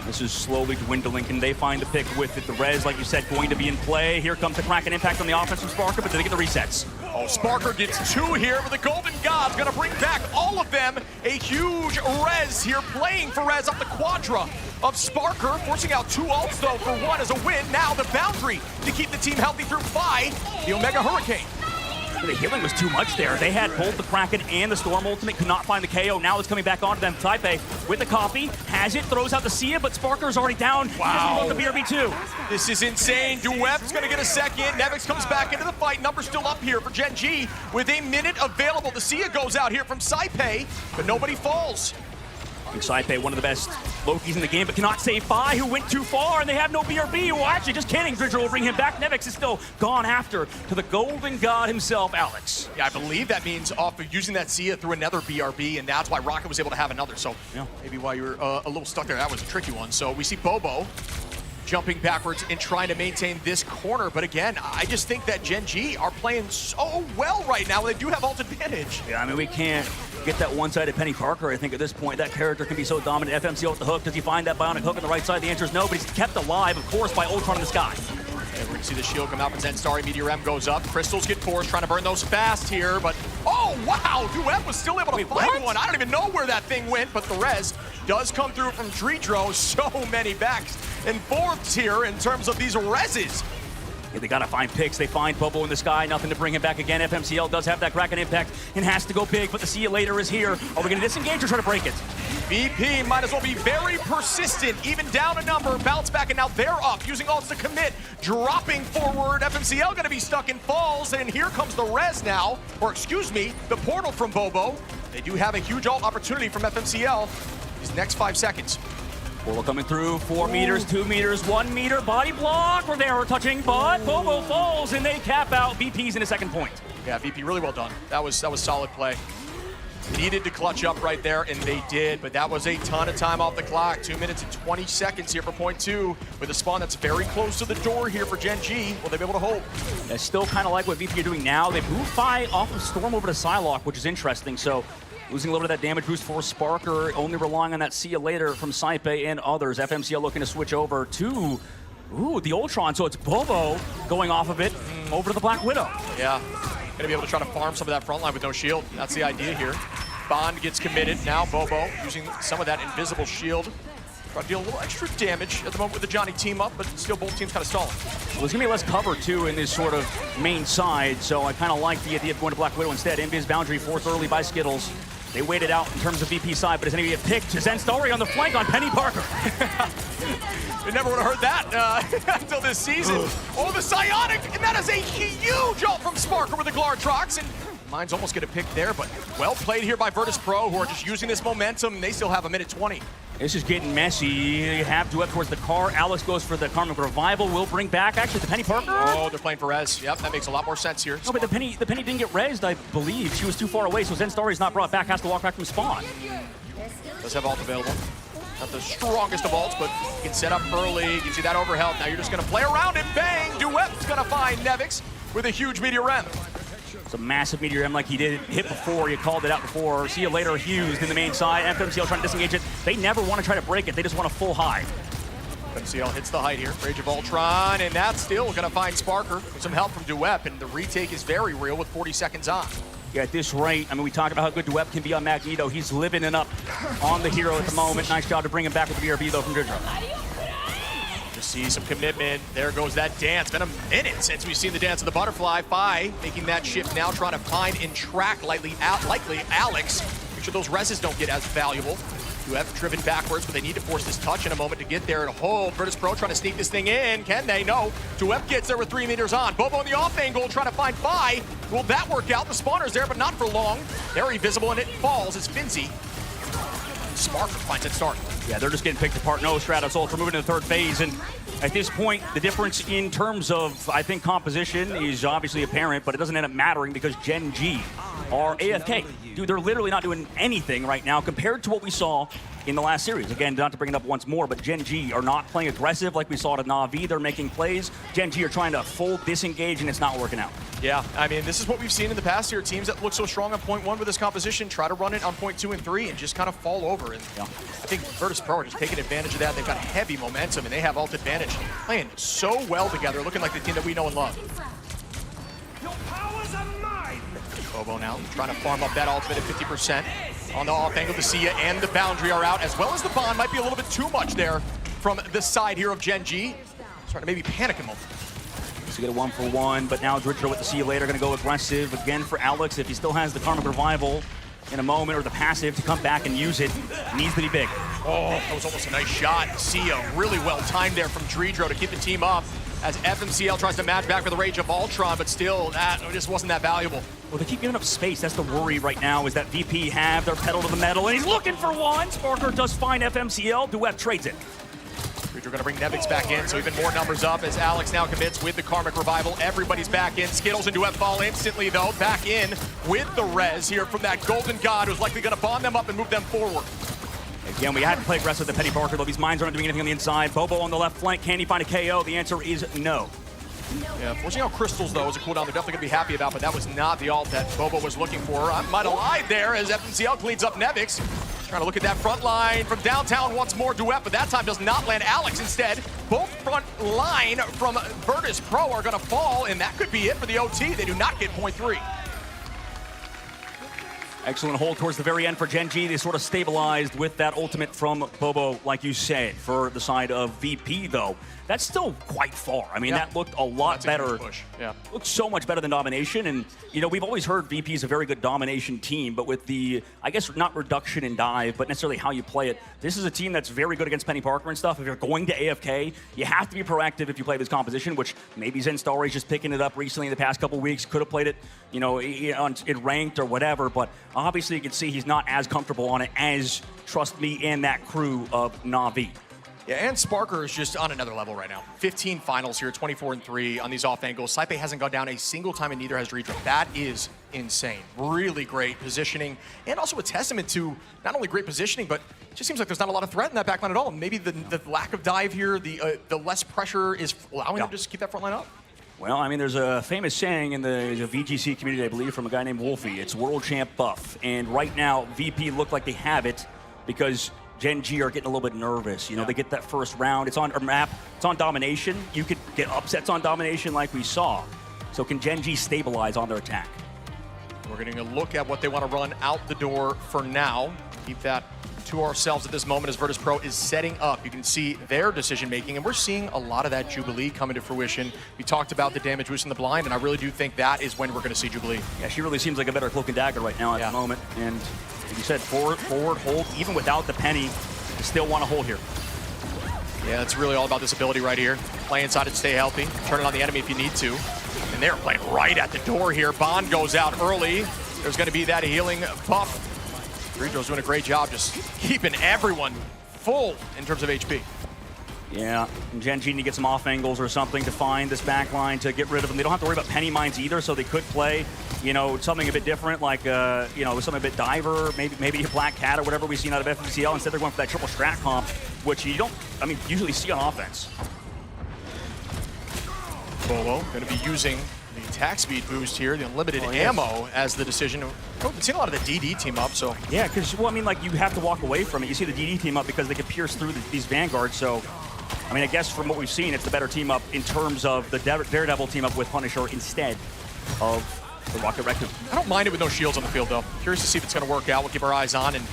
This is slowly dwindling. Can they find the pick with it? The res, like you said, going to be in play. Here comes the Kraken impact on the offense from Sparker, but do they get the resets? Oh, Sparker gets two here, but the Golden God's gonna bring back all of them. A huge res here, playing for res up the Quadra of Sparker, forcing out two ults though for one as a win. Now the boundary to keep the team healthy through Phi, the Omega Hurricane. The healing was too much there. They had both the Kraken and the Storm ultimate, could not find the KO. Now it's coming back onto them. Taipei with the copy, has it, throws out the Sia, but Sparker's already down. Wow. He doesn't want the BRB too. This is insane. Duep's gonna get a second. Nevix comes back into the fight. Number's still up here for Gen G with a minute available. The Sia goes out here from Saipei, but nobody falls. And Saipei, one of the best Lokis in the game, but cannot save Phi, who went too far, and they have no BRB. Well, actually, just kidding. Dridger will bring him back. Nevix is still gone after to the Golden God himself, Alex. Yeah, I believe that means off of using that Sia through another BRB, and that's why Rocket was able to have another. So maybe why you were a little stuck there. That was a tricky one. So we see Bobo jumping backwards and trying to maintain this corner. But again, I just think that Gen G are playing so well right now. They do have ult advantage. Yeah, I mean, we can't get that one-sided Penny Parker. I think at this point, that character can be so dominant. FMCL with the hook. Does he find that bionic hook on the right side? The answer is no, but he's kept alive, of course, by Ultron in the sky. And we're gonna see the shield come out from Starry. Meteor M goes up. Crystals get forced, trying to burn those fast here, but oh wow, Duep was still able to find one. I don't even know where that thing went, but the res does come through from Dridro. So many backs and forths here in terms of these reses. Yeah, they gotta find picks. They find Bobo in the sky, nothing to bring him back again. FMCL does have that Kraken impact and has to go big, but the See You Later is here. Are we gonna disengage or try to break it? VP might as well be very persistent, even down a number, bounce back, and now they're up, using ults to commit, dropping forward. FMCL gonna be stuck in falls, and here comes the res now, or excuse me, the portal from Bobo. They do have a huge ult opportunity from FMCL these next 5 seconds. Portal coming through, 4 meters, 2 meters, 1 meter, body block. We're there, we're touching, but Bobo falls and they cap out. VP's in a second point. Yeah, VP, really well done. That was solid play. Needed to clutch up right there, and they did, but that was a ton of time off the clock. 2 minutes and 20 seconds here for point 2, with a spawn that's very close to the door here for Gen G. Will they be able to hold? That's still kind of like what VP are doing now. They've moved by off of Storm over to Psylocke, which is interesting. So losing a little bit of that damage boost for Sparker, only relying on that see you later from Saipe and others. FMCL looking to switch over to the Ultron, so it's Bobo going off of it over to the Black Widow. Yeah. Gonna be able to try to farm some of that front line with no shield. That's the idea here. Bond gets committed. Now Bobo using some of that invisible shield. Try to deal a little extra damage at the moment with the Johnny team up, but still both teams kind of stalling. Well, there's gonna be less cover too in this sort of main side, so I kind of like the idea of going to Black Widow instead. Invis boundary forced early by Skittles. They waited out in terms of VP side, but is anybody get picked? Zen Starry on the flank on Penny Parker. We never would have heard that until this season. Oh, the Psionic, and that is a huge ult from Sparker with the Glartrox, and Mine's almost get a pick there, but well played here by Virtus Pro, who are just using this momentum. They still have a minute 20. This is getting messy. You have Duet towards the car. Alex goes for the Karmic Revival. Will bring back actually the Penny Parker. Oh, they're playing for res. Yep, that makes a lot more sense here. No, but the Penny didn't get rezzed, I believe. She was too far away, so Zen Starry's not brought back, has to walk back from spawn. Does have ult available. Not the strongest of ults, but you can set up early, gives you that overhealth. Now you're just gonna play around and bang! Duet's gonna find Nevix with a huge Meteor Rem. It's a massive Meteor M like he did hit before. You called it out before. See you later, Hughes in the main side. FMCL trying to disengage it. They never want to try to break it. They just want a full high. FMCL hits the height here. Rage of Ultron, and that's still going to find Sparker with some help from Duet, and the retake is very real with 40 seconds on. Yeah, at this rate, I mean, we talked about how good Duet can be on Magneto. He's living it up on the hero at the moment. Nice job to bring him back with the BRB, though, from Didra. Just see some commitment. There goes that dance. Been a minute since we've seen the dance of the butterfly. Fi making that shift now, trying to find and track likely Alex. Make sure those reses don't get as valuable. You have driven backwards, but they need to force this touch in a moment to get there and hold. Virtus Pro trying to sneak this thing in. Can they? No. Duep gets there with 3 meters on. Bobo in the off angle trying to find Fi. Will that work out? The spawner's there, but not for long. Very visible, and it falls. It's Finzi. Sparker finds it start. Yeah, they're just getting picked apart. No Stratos Ultra moving to the third phase, and at this point, the difference in terms of, I think, composition is obviously apparent, but it doesn't end up mattering because Gen G are AFK. Dude, they're literally not doing anything right now compared to what we saw in the last series. Again, not to bring it up once more, but Gen G are not playing aggressive like we saw at Na'Vi. They're making plays. Gen G are trying to full disengage, and it's not working out. Yeah, I mean, this is what we've seen in the past here. Teams that look so strong on point 1 with this composition try to run it on point 2 and 3 and just kind of fall over. And yeah. I think Virtus Pro are just taking advantage of that. They've got heavy momentum, and they have ult advantage. Playing so well together, looking like the team that we know and love. Your powers are mine. Bobo now trying to farm up that ultimate at 50%. On the off angle, the Sia and the Boundary are out, as well as the Bond. Might be a little bit too much there from the side here of Gen G. Starting to maybe panic him. So get a 1-for-1, but now Dritcher with the See You Later going to go aggressive again for Alex. If he still has the Karmic Revival in a moment, or the passive to come back and use it, needs to be big. Oh, that was almost a nice shot. Sia really well timed there from Dridro to keep the team up as FMCL tries to match back with the Rage of Ultron, but still, that just wasn't that valuable. Well, they keep giving up space. That's the worry right now, is that VP have their pedal to the metal, and he's looking for one. Sparker does find FMCL. Duet trades it. We're going to bring Nevix back in, so even more numbers up as Alex now commits with the Karmic Revival. Everybody's back in. Skittles and Duet fall instantly, though. Back in with the res here from that Golden God who's likely going to bond them up and move them forward. Again, we had to play aggressive with the Penny Parker, though these mines aren't doing anything on the inside. Bobo on the left flank. Can he find a KO? The answer is no. Yeah, forcing out Crystals, though, is a cooldown they're definitely going to be happy about, but that was not the ult that Bobo was looking for. I might have lied there as FMCL cleans up Nevix. Trying to look at that front line from downtown once more. Duet, but that time does not land Alex instead. Both front line from Virtus Pro are going to fall, and that could be it for the OT. They do not get point 3. Excellent hold towards the very end for Gen G. They sort of stabilized with that ultimate from Bobo, like you said. For the side of VP, though, that's still quite far. I mean, that looked a lot better. Yeah. Looked so much better than Domination. And, you know, we've always heard VP is a very good Domination team, but with the, I guess, not reduction in dive, but necessarily how you play it, this is a team that's very good against Penny Parker and stuff. If you're going to AFK, you have to be proactive if you play this composition, which maybe Zen Starry's just picking it up recently in the past couple weeks. Could have played it, you know, in ranked or whatever, but obviously you can see he's not as comfortable on it as, trust me, and that crew of Na'Vi. Yeah, and Sparker is just on another level right now. 15 finals here, 24-3 on these off angles. Saipe hasn't gone down a single time, and neither has Redra. That is insane. Really great positioning, and also a testament to not only great positioning, but it just seems like there's not a lot of threat in that backline at all. Maybe the lack of dive here, the less pressure is allowing them to just keep that front line up. Well, I mean, there's a famous saying in the VGC community, I believe, from a guy named Wolfie. It's world champ buff. And right now, VP look like they have it because Gen G are getting a little bit nervous. You know, they get that first round. It's on a map. It's on domination. You could get upsets on domination like we saw. So can Gen G stabilize on their attack? We're going to look at what they want to run out the door for now. Keep that to ourselves at this moment as Virtus Pro is setting up. You can see their decision making, and we're seeing a lot of that Jubilee coming to fruition. We talked about the damage boost in the blind, and I really do think that is when we're going to see Jubilee. Yeah, she really seems like a better cloak and dagger right now at the moment. And like you said, forward, hold, even without the penny, you still want to hold here. Yeah, it's really all about this ability right here. Play inside and stay healthy. Turn it on the enemy if you need to. And they're playing right at the door here. Bond goes out early. There's going to be that healing buff. Rejo's doing a great job just keeping everyone full in terms of HP. Yeah, and Gen G need to get some off angles or something to find this back line to get rid of them. They don't have to worry about penny mines either, so they could play, you know, something a bit different, like, you know, something a bit diver, maybe a Black Cat or whatever we've seen out of FMCL. Instead, they're going for that triple strat comp, which you don't, I mean, usually see on offense. Bolo going to be using the attack speed boost here, the unlimited ammo as the decision. We've seen a lot of the DD team up, so. Yeah, because, well, I mean, like, you have to walk away from it. You see the DD team up because they can pierce through these Vanguards, so. I mean, I guess from what we've seen, it's the better team up in terms of the Daredevil team up with Punisher instead of the Rocket Raccoon. I don't mind it with no shields on the field, though. Curious to see if it's going to work out. We'll keep our eyes on. And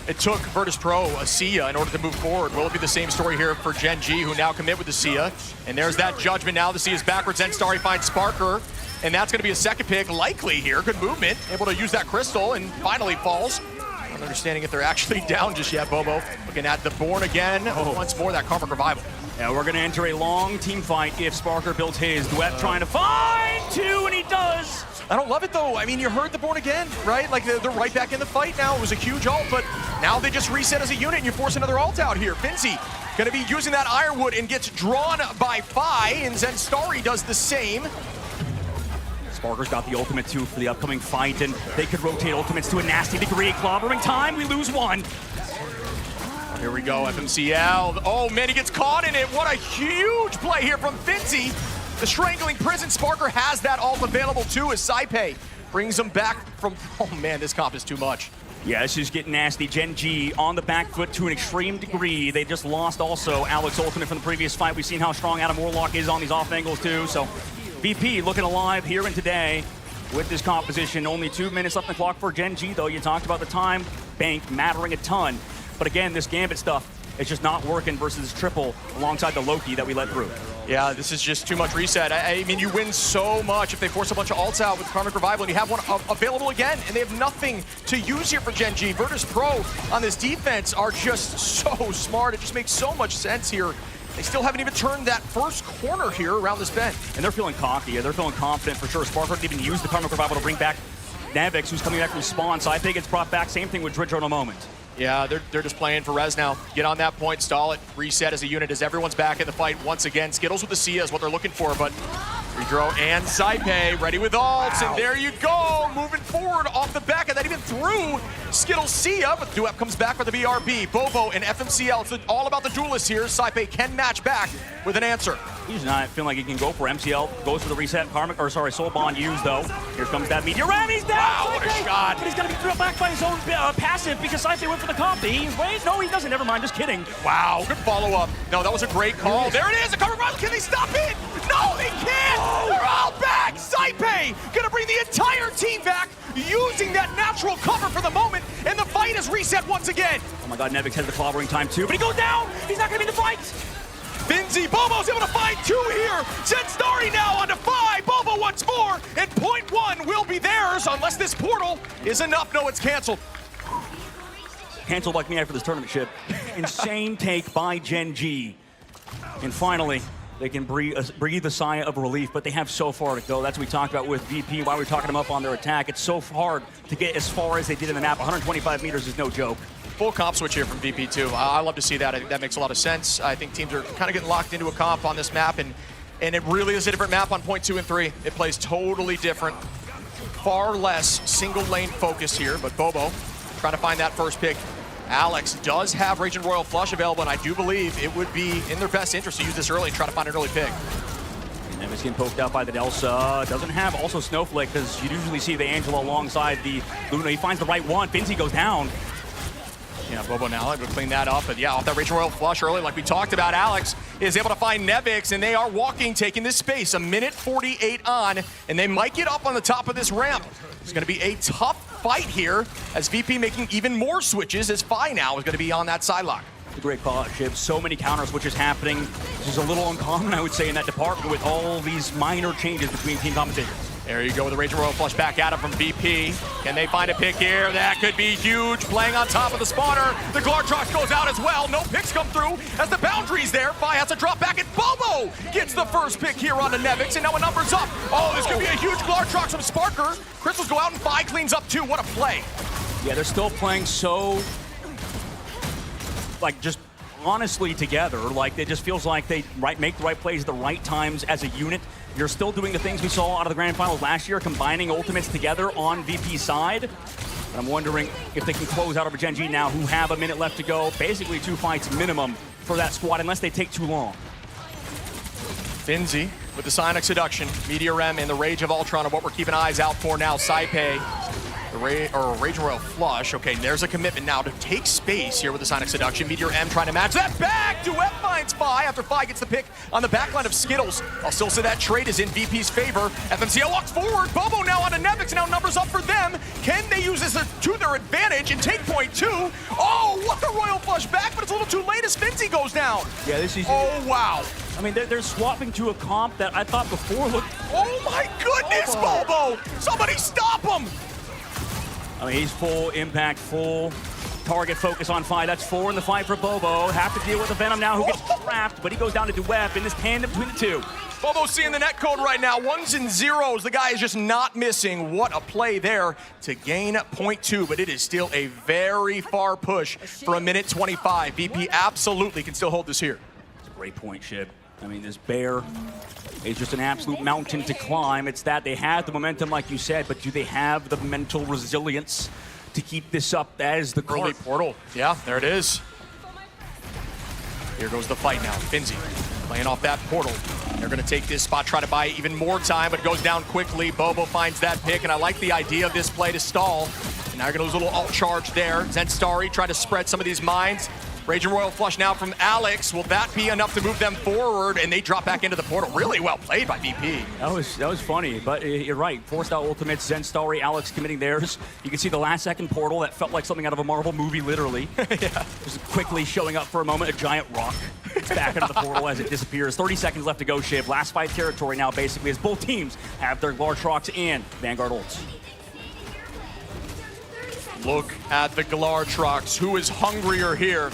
it took Virtus Pro a Sia in order to move forward. Will it be the same story here for Gen G, who now commit with the Sia? And there's that judgment now. The Sia's backwards. Zenstari finds Sparker. And that's going to be a second pick, likely here. Good movement. Able to use that crystal and finally falls. Not understanding if they're actually down just yet, Bobo. Looking at the Born again. Once more, that Karmic Revival. Yeah, we're going to enter a long team fight if Sparker builds his. Duet trying to find two, and he does. I don't love it, though. I mean, you heard the Born again, right? Like, they're right back in the fight now. It was a huge ult, but now they just reset as a unit, and you force another ult out here. Finzi going to be using that Ironwood and gets drawn by Fi, and Zenstari does the same. Sparker's got the ultimate too for the upcoming fight, and they could rotate ultimates to a nasty degree. Clobbering time, we lose one. Here we go, FMCL. Oh man, he gets caught in it. What a huge play here from Finzi. The strangling prison. Sparker has that ult available too as Saipe brings him back from, oh man, this comp is too much. Yeah, this is getting nasty. Gen G on the back foot to an extreme degree. They just lost also Alex ultimate from the previous fight. We've seen how strong Adam Warlock is on these off angles too, so VP looking alive here and today with this composition. Only 2 minutes left on the clock for Gen G, though. You talked about the time bank mattering a ton. But again, this Gambit stuff is just not working versus this triple alongside the Loki that we let through. Yeah, this is just too much reset. I mean, you win so much if they force a bunch of ults out with Karmic Revival, and you have one available again, and they have nothing to use here for Gen G. Virtus Pro on this defense are just so smart. It just makes so much sense here. They still haven't even turned that first corner here around this bend. And they're feeling cocky. They're feeling confident for sure. Sparker didn't even use the Karmic Revival to bring back Navix, who's coming back from spawn. So I think it's brought back. Same thing with Dridro in a moment. Yeah, they're just playing for res now. Get on that point, stall it, reset as a unit as everyone's back in the fight once again. Skittles with the Sia is what they're looking for, but Redro and Saipe ready with ults, and there you go, moving forward off the back of that, even through Skittles Sia, but Duep comes back for the BRB. Bobo and FMCL, it's all about the duelists here. Saipe can match back with an answer. He's not feeling like he can go for MCL, goes for the reset, Soul Bond used though. Here comes that Meteor Ram, he's down! Wow, what a shot! But he's gonna be thrown back by his own passive because Saipe went for the comp. Wait, no, he doesn't, never mind, just kidding. Wow, good follow-up. No, that was a great call. There it is, the cover run, can they stop it? No, they can't! Oh. They're all back! Saipe gonna bring the entire team back, using that natural cover for the moment, and the fight is reset once again. Oh my god, Nevix has the clobbering time too, but he goes down! He's not gonna be in the fight! Finzi, Bobo's able to find two here. Zenstari now onto 5. Bobo once more, and point 1 will be theirs unless this portal is enough. No, it's canceled. Canceled like me after this tournament ship. Insane take by Gen G. And finally, they can breathe a sigh of relief, but they have so far to go. That's what we talked about with VP, why we're talking them up on their attack. It's so hard to get as far as they did in the map. 125 meters is no joke. Full comp switch here from VP too. I love to see that. I think that makes a lot of sense. I think teams are kind of getting locked into a comp on this map, and it really is a different map on point 2 and 3. It plays totally different. Far less single lane focus here, but Bobo trying to find that first pick. Alex does have Raging Royal Flush available, and I do believe it would be in their best interest to use this early and try to find an early pick. And he's getting poked out by the Delsa. Doesn't have also Snowflake, because you usually see the Angela alongside the Luna. He finds the right one. Finzi goes down. Yeah, Bobo now able to clean that up. But yeah, off that Raging Royal Flush early, like we talked about, Alex is able to find Nevix, and they are walking, taking this space. A minute 48 on, and they might get up on the top of this ramp. It's going to be a tough fight here, as VP making even more switches, as Fi now is going to be on that side lock. A great call out, Chip. So many counter switches happening. This is a little uncommon, I would say, in that department with all these minor changes between team competitions. There you go with the Raging Royal Flush back at him from VP. Can they find a pick here? That could be huge. Playing on top of the spawner. The Glartrox goes out as well. No picks come through as the boundary's there. Fi has to drop back, and Bobo gets the first pick here on the Nevix, and now a number's up. Oh, this could be a huge Glartrox from Sparker. Crystals go out, and Fi cleans up too. What a play. Yeah, they're still playing so, like, just honestly together. Like, it just feels like they make the right plays at the right times as a unit. You're still doing the things we saw out of the Grand Finals last year, combining ultimates together on VP's side. And I'm wondering if they can close out over Gen G now, who have a minute left to go. Basically 2 fights minimum for that squad, unless they take too long. Finzi with the Sonic Seduction, Meteor M, and the Rage of Ultron are what we're keeping eyes out for now. Saipei, the Raging Royal Flush. Okay, there's a commitment now to take space here with the Sonic Seduction. Meteor M trying to match that back. Duet finds Fi after Fi gets the pick on the backline of Skittles. I'll still say that trade is in VP's favor. FMCL walks forward. Bobo now on the Nevix. Now numbers up for them. Can they use this to their advantage and take point 2? Oh, what a Royal Flush back, but it's a little too late as Finzi goes down. Yeah, this is... Oh, wow. I mean, they're swapping to a comp that I thought before looked... Oh, my goodness, Bobo! Somebody stop him! I mean, he's full impact, full target focus on Fi. That's 4 in the fight for Bobo. Have to deal with the Venom now, who gets trapped, but he goes down to Duep in this tandem between the two. Bobo's seeing the net code right now. 1s and 0s. The guy is just not missing. What a play there to gain point 2, but it is still a very far push for a minute 25. VP absolutely can still hold this here. It's a great point, Shib. I mean, this bear is just an absolute mountain to climb. It's that they have the momentum, like you said, but do they have the mental resilience to keep this up as the early portal? Yeah, there it is. Here goes the fight now. Finzi playing off that portal. They're going to take this spot, try to buy even more time, but it goes down quickly. Bobo finds that pick, and I like the idea of this play to stall. And now you're going to lose a little alt charge there. Zenstari trying to spread some of these mines. Raging Royal Flush now from Alex. Will that be enough to move them forward? And they drop back into the portal. Really well played by VP. That was funny, but you're right. Forced out ultimates, Zenstari, Alex committing theirs. You can see the last second portal that felt like something out of a Marvel movie, literally. Yeah. Just quickly showing up for a moment, a giant rock. It's back into the portal as it disappears. 30 seconds left to go, Shiv. Last fight territory now, basically, as both teams have their Glartrox and Vanguard ults. Look at the Glartrox. Who is hungrier here?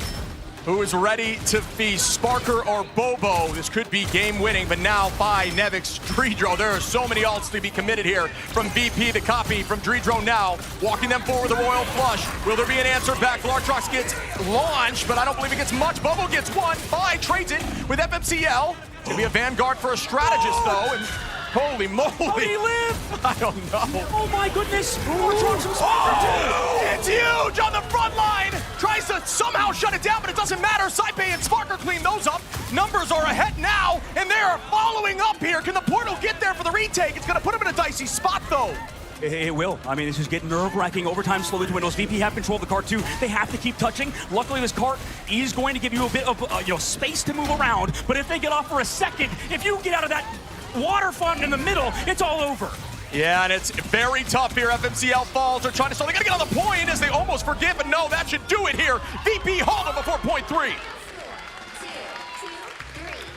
Who is ready to feast? Sparker or Bobo? This could be game-winning, but now by Nevix, Dreedro. There are so many ults to be committed here from VP, the copy from Dreedro now, walking them forward with a Royal Flush. Will there be an answer back? Glartrox gets launched, but I don't believe it gets much. Bobo gets one. Fi trades it with FMCL. It's gonna be a Vanguard for a strategist, though, and holy moly. How did he live? I don't know. Oh my goodness. It's huge on the front line. Tries to somehow shut it down, but it doesn't matter. Saipei and Sparker clean those up. Numbers are ahead now, and they are following up here. Can the portal get there for the retake? It's going to put them in a dicey spot, though. It will. I mean, this is getting nerve-wracking. Overtime slowly dwindles. VP have control of the cart, too. They have to keep touching. Luckily, this cart is going to give you a bit of space to move around. But if they get off for a second, if you get out of that water fountain in the middle, it's all over. Yeah, and it's very tough here. FMCL falls. They're trying to stall. They gotta get on the point as they almost forget, but no, that should do it here. VP hold them before point 3.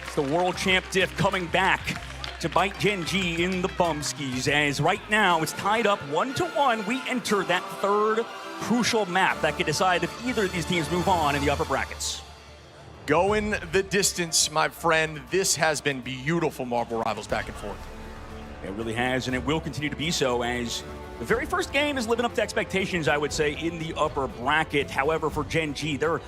It's the world champ diff coming back to bite Gen G in the bum skis, as right now it's tied up 1-1. We enter that third crucial map that could decide if either of these teams move on in the upper brackets. Going the distance, my friend. This has been beautiful Marble Rivals back and forth. It really has, and it will continue to be so as the very first game is living up to expectations, I would say, in the upper bracket. However, for Gen G, they're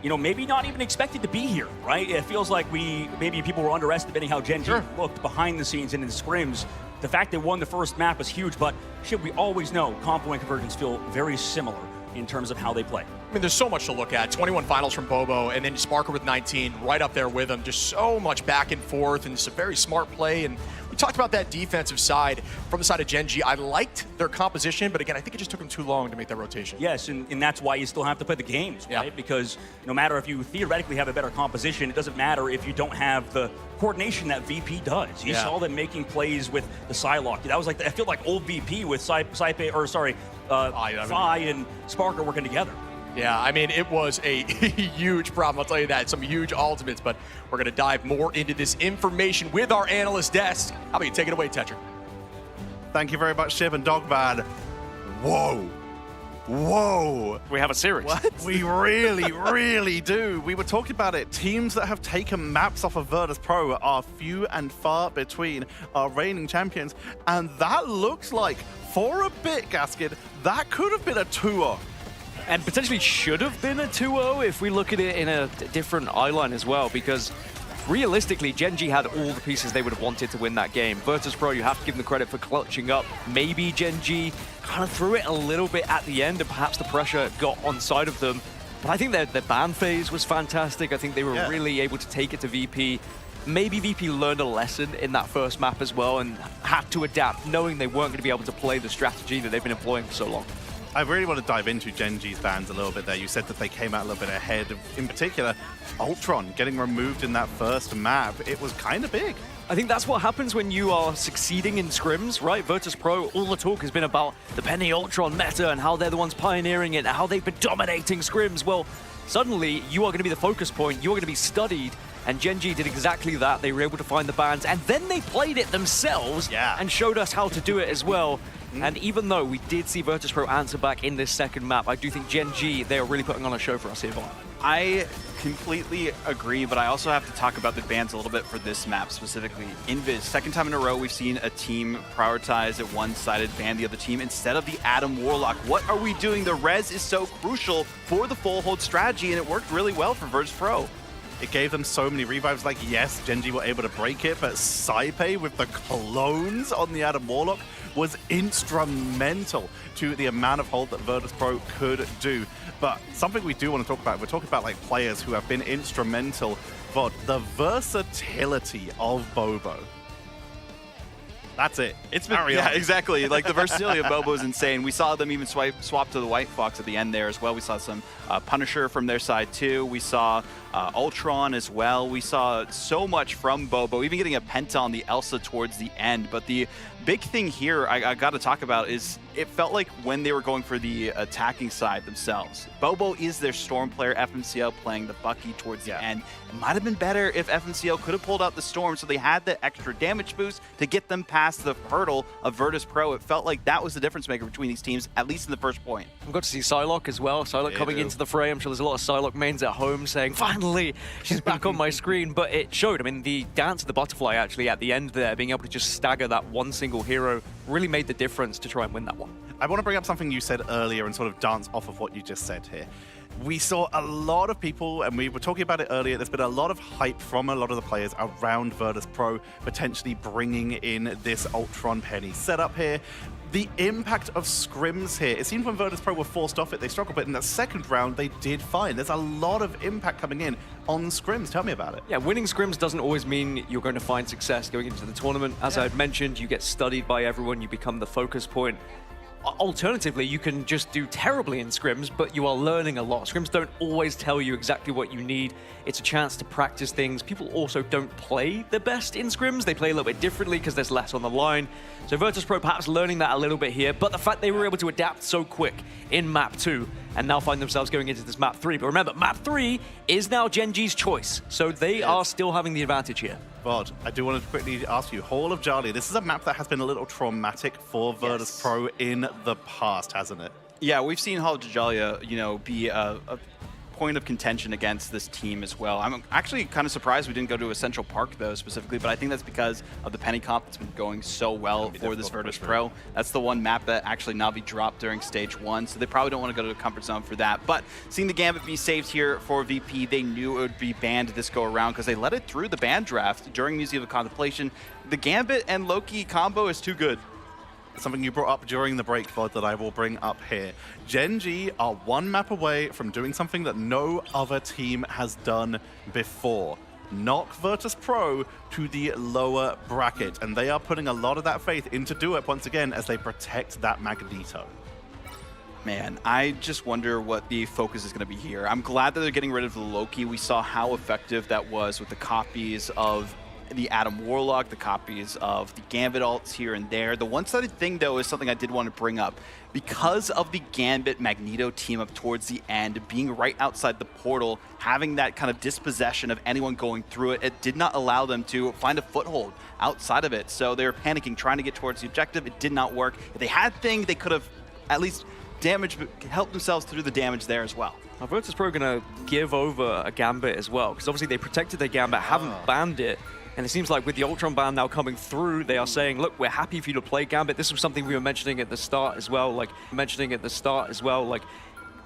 maybe not even expected to be here, right? It feels like maybe people were underestimating how Gen G looked behind the scenes and in the scrims. The fact they won the first map was huge, but shit, we always know Compo and Convergence feel very similar in terms of how they play. I mean, there's so much to look at. 21 finals from Bobo, and then Sparker with 19 right up there with him. Just so much back and forth, and it's a very smart play. And we talked about that defensive side from the side of Gen G. I liked their composition, but again, I think it just took them too long to make that rotation. Yes, and that's why you still have to play the games, right? Because no matter if you theoretically have a better composition, it doesn't matter if you don't have the coordination that VP does. You saw them making plays with the Psylocke. That was I feel like old VP with Fi and Sparker working together. Yeah, I mean, it was a huge problem, I'll tell you that. Some huge ultimates, but we're going to dive more into this information with our analyst desk. How about you take it away, Tetra? Thank you very much, Shib and Dogman. Whoa. Whoa. We have a series. What? We really, really do. We were talking about it. Teams that have taken maps off of Virtus Pro are few and far between, our reigning champions. And that looks like, for a bit, Gaskin, that could have been a 2-0. And potentially should have been a 2-0 if we look at it in a different eyeline as well, because realistically, Gen G had all the pieces they would have wanted to win that game. Virtus Pro, you have to give them the credit for clutching up. Maybe Gen G kind of threw it a little bit at the end, and perhaps the pressure got on side of them. But I think their ban phase was fantastic. I think they were really able to take it to VP. Maybe VP learned a lesson in that first map as well and had to adapt, knowing they weren't going to be able to play the strategy that they've been employing for so long. I really want to dive into Gen G's bans a little bit there. You said that they came out a little bit ahead. In particular, Ultron getting removed in that first map. It was kind of big. I think that's what happens when you are succeeding in scrims, right? Virtus Pro, all the talk has been about the Penny Ultron meta and how they're the ones pioneering it and how they've been dominating scrims. Well, suddenly you are going to be the focus point. You are going to be studied. And Gen G did exactly that. They were able to find the bans, and then they played it themselves and showed us how to do it as well. And even though we did see Virtus Pro answer back in this second map, I do think Gen G, they are really putting on a show for us here, Vaughn. I completely agree, but I also have to talk about the bans a little bit for this map specifically. Invis, second time in a row we've seen a team prioritize a one-sided ban the other team instead of the Adam Warlock. What are we doing? The res is so crucial for the full hold strategy, and it worked really well for Virtus Pro. It gave them so many revives. Like, yes, Gen G were able to break it, but Saipe with the clones on the Adam Warlock was instrumental to the amount of hold that Virtus Pro could do. But something we do want to talk about, we're talking about like players who have been instrumental, but the versatility of Bobo. That's it. It's been, yeah, exactly. Like the versatility of Bobo is insane. We saw them even swap to the White Fox at the end there as well. We saw some Punisher from their side too. We saw Ultron as well. We saw so much from Bobo, even getting a Penta on the Elsa towards the end. But the big thing here I got to talk about is it felt like when they were going for the attacking side themselves, Bobo is their Storm player, FMCL playing the Bucky towards the end. It might have been better if FMCL could have pulled out the Storm so they had the extra damage boost to get them past the hurdle of Virtus Pro. It felt like that was the difference maker between these teams, at least in the first point. I've got to see Psylocke as well. Psylocke coming into the fray. I'm sure there's a lot of Psylocke mains at home saying, finally, she's back on my screen. But it showed. I mean, the dance of the butterfly actually at the end there, being able to just stagger that one single hero really made the difference to try and win that one. I want to bring up something you said earlier and sort of dance off of what you just said here. We saw a lot of people, and we were talking about it earlier, there's been a lot of hype from a lot of the players around Virtus Pro potentially bringing in this Ultron Penny setup here. The impact of scrims here, it seemed when Virtus Pro were forced off it, they struggled, but in that second round, they did fine. There's a lot of impact coming in on scrims. Tell me about it. Yeah, winning scrims doesn't always mean you're going to find success going into the tournament. As I had mentioned, you get studied by everyone, you become the focus point. Alternatively, you can just do terribly in scrims, but you are learning a lot. Scrims don't always tell you exactly what you need. It's a chance to practice things. People also don't play the best in scrims. They play a little bit differently because there's less on the line. So Virtus Pro perhaps learning that a little bit here, but the fact they were able to adapt so quick in map 2 and now find themselves going into this map 3. But remember, map 3 is now Gen G's choice, so they are still having the advantage here. Vod, I do want to quickly ask you, Hall of Jarly, this is a map that has been a little traumatic for Virtus Pro in the past, hasn't it? Yeah, we've seen Hall of Jalia, you know, be point of contention against this team as well. I'm actually kind of surprised we didn't go to a Central Park, though, specifically, but I think that's because of the Penny Comp that's been going so well for this Virtus Pro. That's the one map that actually Na'Vi dropped during Stage 1, so they probably don't want to go to the comfort zone for that. But seeing the Gambit be saved here for VP, they knew it would be banned this go around because they let it through the ban draft during Museum of Contemplation. The Gambit and Loki combo is too good. Something you brought up during the break, VOD, that I will bring up here. Gen G are one map away from doing something that no other team has done before. Knock Virtus Pro to the lower bracket, and they are putting a lot of that faith into Duep once again as they protect that Magneto. Man, I just wonder what the focus is going to be here. I'm glad that they're getting rid of the Loki. We saw how effective that was with the copies of the Adam Warlock, the copies of the Gambit ults here and there. The one-sided thing, though, is something I did want to bring up. Because of the Gambit Magneto team up towards the end, being right outside the portal, having that kind of dispossession of anyone going through it, it did not allow them to find a foothold outside of it. So they were panicking, trying to get towards the objective. It did not work. If they had Thing, they could have at least helped themselves through the damage there as well. Are Virtus Pro going to give over a Gambit as well? Because obviously they protected their Gambit, haven't banned it. And it seems like with the Ultron ban now coming through, they are saying, look, we're happy for you to play Gambit. This was something we were mentioning at the start as well. Like,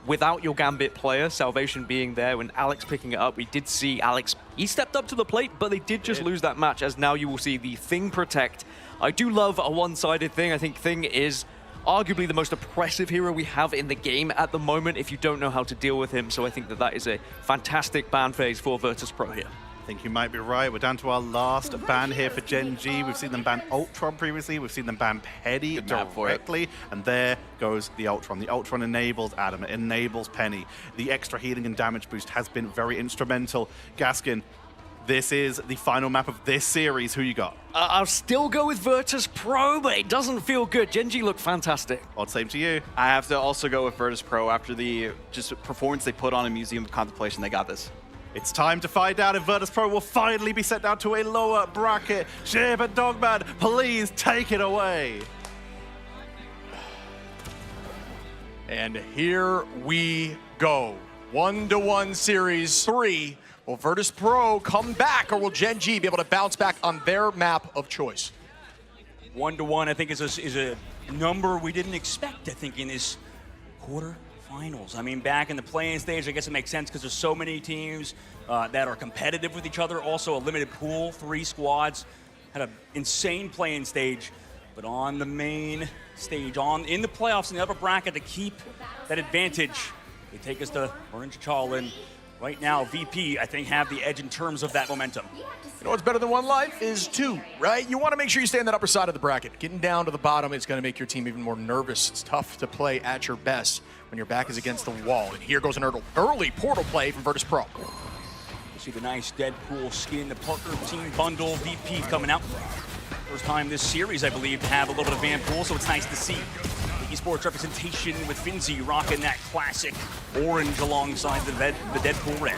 without your Gambit player, Salvation being there, when Alex picking it up, we did see Alex, he stepped up to the plate, but they did just lose that match, as now you will see the Thing protect. I do love a one-sided Thing. I think Thing is arguably the most oppressive hero we have in the game at the moment if you don't know how to deal with him. So I think that that is a fantastic ban phase for Virtus Pro here. I think you might be right. We're down to our last ban here for Gen G. We've seen them ban Ultron previously. We've seen them ban Penny directly. And there goes the Ultron. The Ultron enables Adam. It enables Penny. The extra healing and damage boost has been very instrumental. Gaskin, this is the final map of this series. Who you got? I'll still go with Virtus Pro, but it doesn't feel good. Gen G look fantastic. Odd, same to you. I have to also go with Virtus Pro after the just performance they put on in Museum of Contemplation. They got this. It's time to find out if Virtus Pro will finally be set down to a lower bracket. Shib and Dogman, please take it away. And here we go. 1-1 Series 3. Will Virtus Pro come back, or will Gen G be able to bounce back on their map of choice? 1-1, I think, is a number we didn't expect, I think, in this quarterfinals. I mean, back in the play-in stage, I guess it makes sense because there's so many teams that are competitive with each other. Also, a limited pool, 3 squads. Had an insane play-in stage. But on the main stage, in the playoffs in the upper bracket, to keep that advantage, they take us to Orange Challen. Right now, VP, I think, have the edge in terms of that momentum. You know what's better than 1 life is 2, right? You want to make sure you stay on that upper side of the bracket. Getting down to the bottom is going to make your team even more nervous. It's tough to play at your best when your back is against the wall. And here goes an early portal play from Virtus Pro. You see the nice Deadpool skin, the Parker team bundle, VP coming out. First time this series, I believe, to have a little bit of Van Pool, so it's nice to see. The esports representation with Finzi rocking that classic orange alongside the Deadpool red.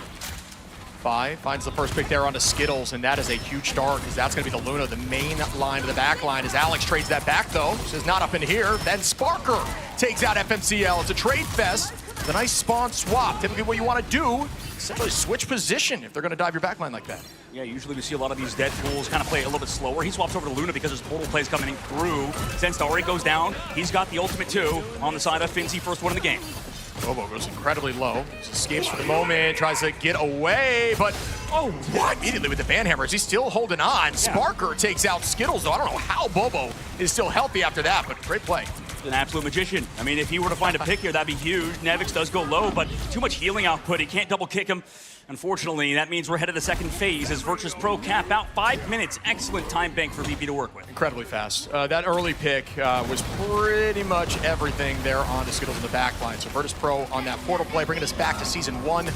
Fi finds the first pick there onto Skittles, and that is a huge start because that's going to be the Luna, the main line of the back line. As Alex trades that back, though, says not up in here. Then Sparker takes out FMCL. It's a trade fest. It's a nice spawn swap. Typically what you want to do is simply switch position if they're going to dive your back line like that. Yeah, usually we see a lot of these Deadpools kind of play a little bit slower. He swaps over to Luna because his portal play is coming through. Zenstar goes down. He's got the ultimate too on the side of Finzi, first one in the game. Bobo goes incredibly low. Just escapes for the moment, tries to get away, but oh, what? Immediately with the ban hammers, he's still holding on. Yeah. Sparker takes out Skittles, though. I don't know how Bobo is still healthy after that, but great play. An absolute magician. I mean, if he were to find a pick here, that'd be huge. Nevix does go low, but too much healing output. He can't double kick him. Unfortunately, that means we're headed to the second phase as Virtus Pro cap out 5 minutes. Excellent time bank for VP to work with. Incredibly fast. That early pick was pretty much everything there on to Skittles in the back line. So Virtus Pro on that portal play, bringing us back to Season 1, did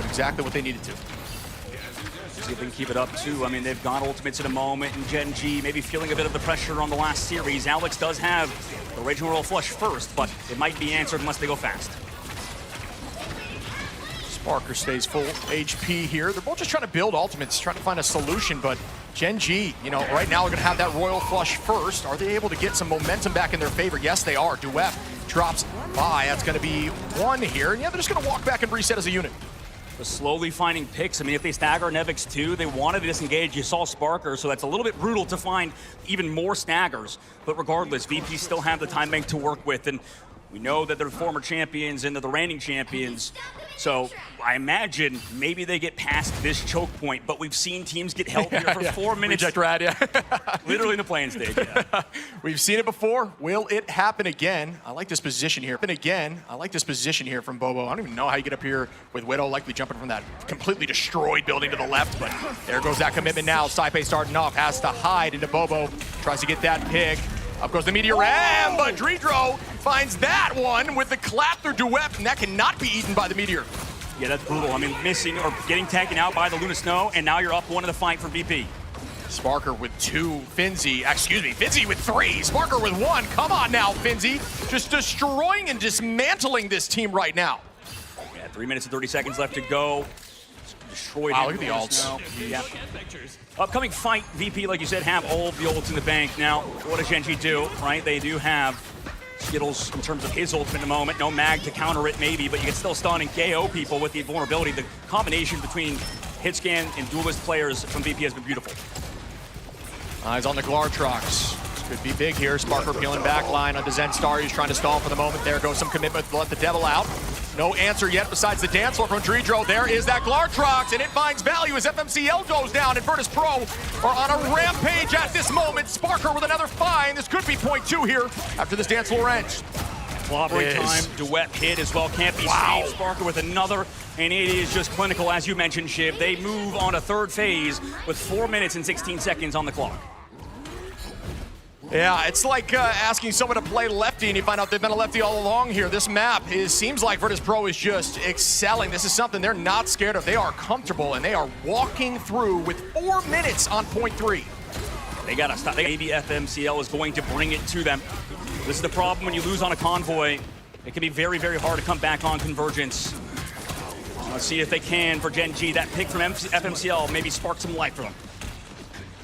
exactly what they needed to. See if they can keep it up, too. I mean, they've got ultimates in a moment, and Gen G maybe feeling a bit of the pressure on the last series. Alex does have the Raging Royal Flush first, but it might be answered unless they go fast. Sparker stays full HP here. They're both just trying to build ultimates, trying to find a solution, but Gen G, you know, right now they're going to have that Royal Flush first. Are they able to get some momentum back in their favor? Yes, they are. Duet drops by. That's going to be 1 here. And yeah, they're just going to walk back and reset as a unit. But slowly finding picks. I mean, if they stagger Nevix too, they wanted to disengage. You saw Sparker, so that's a little bit brutal to find even more staggers. But regardless, VP still have the time bank to work with, and we know that they're former champions and they're the reigning champions. So I imagine maybe they get past this choke point, but we've seen teams get held here for 4 minutes. Reject rad, yeah. Literally in the playing stage, yeah. We've seen it before. Will it happen again? I like this position here. I like this position here from Bobo. I don't even know how you get up here with Widow, likely jumping from that completely destroyed building to the left, but there goes that commitment now. Saipe starting off, has to hide into Bobo, tries to get that pick. Up goes the Meteor Ram, but Dredro finds that one with the clap through Duet, and that cannot be eaten by the Meteor. Yeah, that's brutal. I mean, missing or getting taken out by the Luna Snow, and now you're up one in the fight for VP. Sparker with 2, Finzi with 3, Sparker with 1. Come on now, Finzi. Just destroying and dismantling this team right now. Yeah, 3 minutes and 30 seconds left to go. Destroyed. Wow, look at the ults. Yeah. Upcoming fight, VP, like you said, have all of the ults in the bank. Now, what does Genji do, right? They do have Skittles in terms of his ultimate in the moment. No mag to counter it, maybe, but you can still stun and KO people with the vulnerability. The combination between Hitscan and Duelist players from VP has been beautiful. Eyes on the Glartrox. Could be big here. Sparker peeling back line onto Zen Star. He's trying to stall for the moment. There goes some commitment to let the devil out. No answer yet besides the dance floor from Dredro. There is that Glartrox, and it finds value as FMCL goes down, and Virtus Pro are on a rampage at this moment. Sparker with another fine. This could be point 2 here after this dance floor ends. Clobbering time, Duet hit as well, can't be saved. Sparker with another, and it is just clinical, as you mentioned, Shiv. They move on a third phase with 4 minutes and 16 seconds on the clock. Yeah, it's like asking someone to play lefty and you find out they've been a lefty all along here. This map seems like Virtus Pro is just excelling. This is something they're not scared of. They are comfortable and they are walking through with 4 minutes on point 3. They gotta stop. Maybe FMCL is going to bring it to them. This is the problem when you lose on a convoy. It can be very, very hard to come back on Convergence. Let's see if they can for Gen G. That pick from FMCL maybe spark some life for them.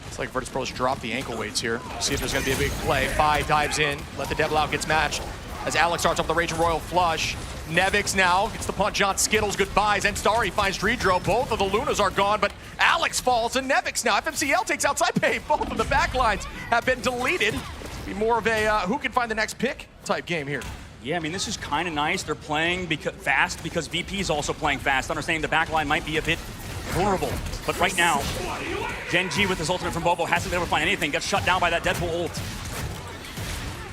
It's like Virtus Pro's dropped the ankle weights here. See if there's going to be a big play. Fi dives in, let the devil out, gets matched. As Alex starts up the Raging Royal flush. Nevix now gets the punch on Skittles, goodbyes. Zenstari finds Dredro. Both of the Lunas are gone, but Alex falls and Nevix now. FMCL takes out Saipe. Both of the backlines have been deleted. Be more of a who can find the next pick type game here. Yeah, I mean, this is kind of nice. They're playing fast because VP is also playing fast. Understanding the backline might be a bit vulnerable. But right now, Gen G with his ultimate from Bobo hasn't been able to find anything. Gets shut down by that Deadpool ult.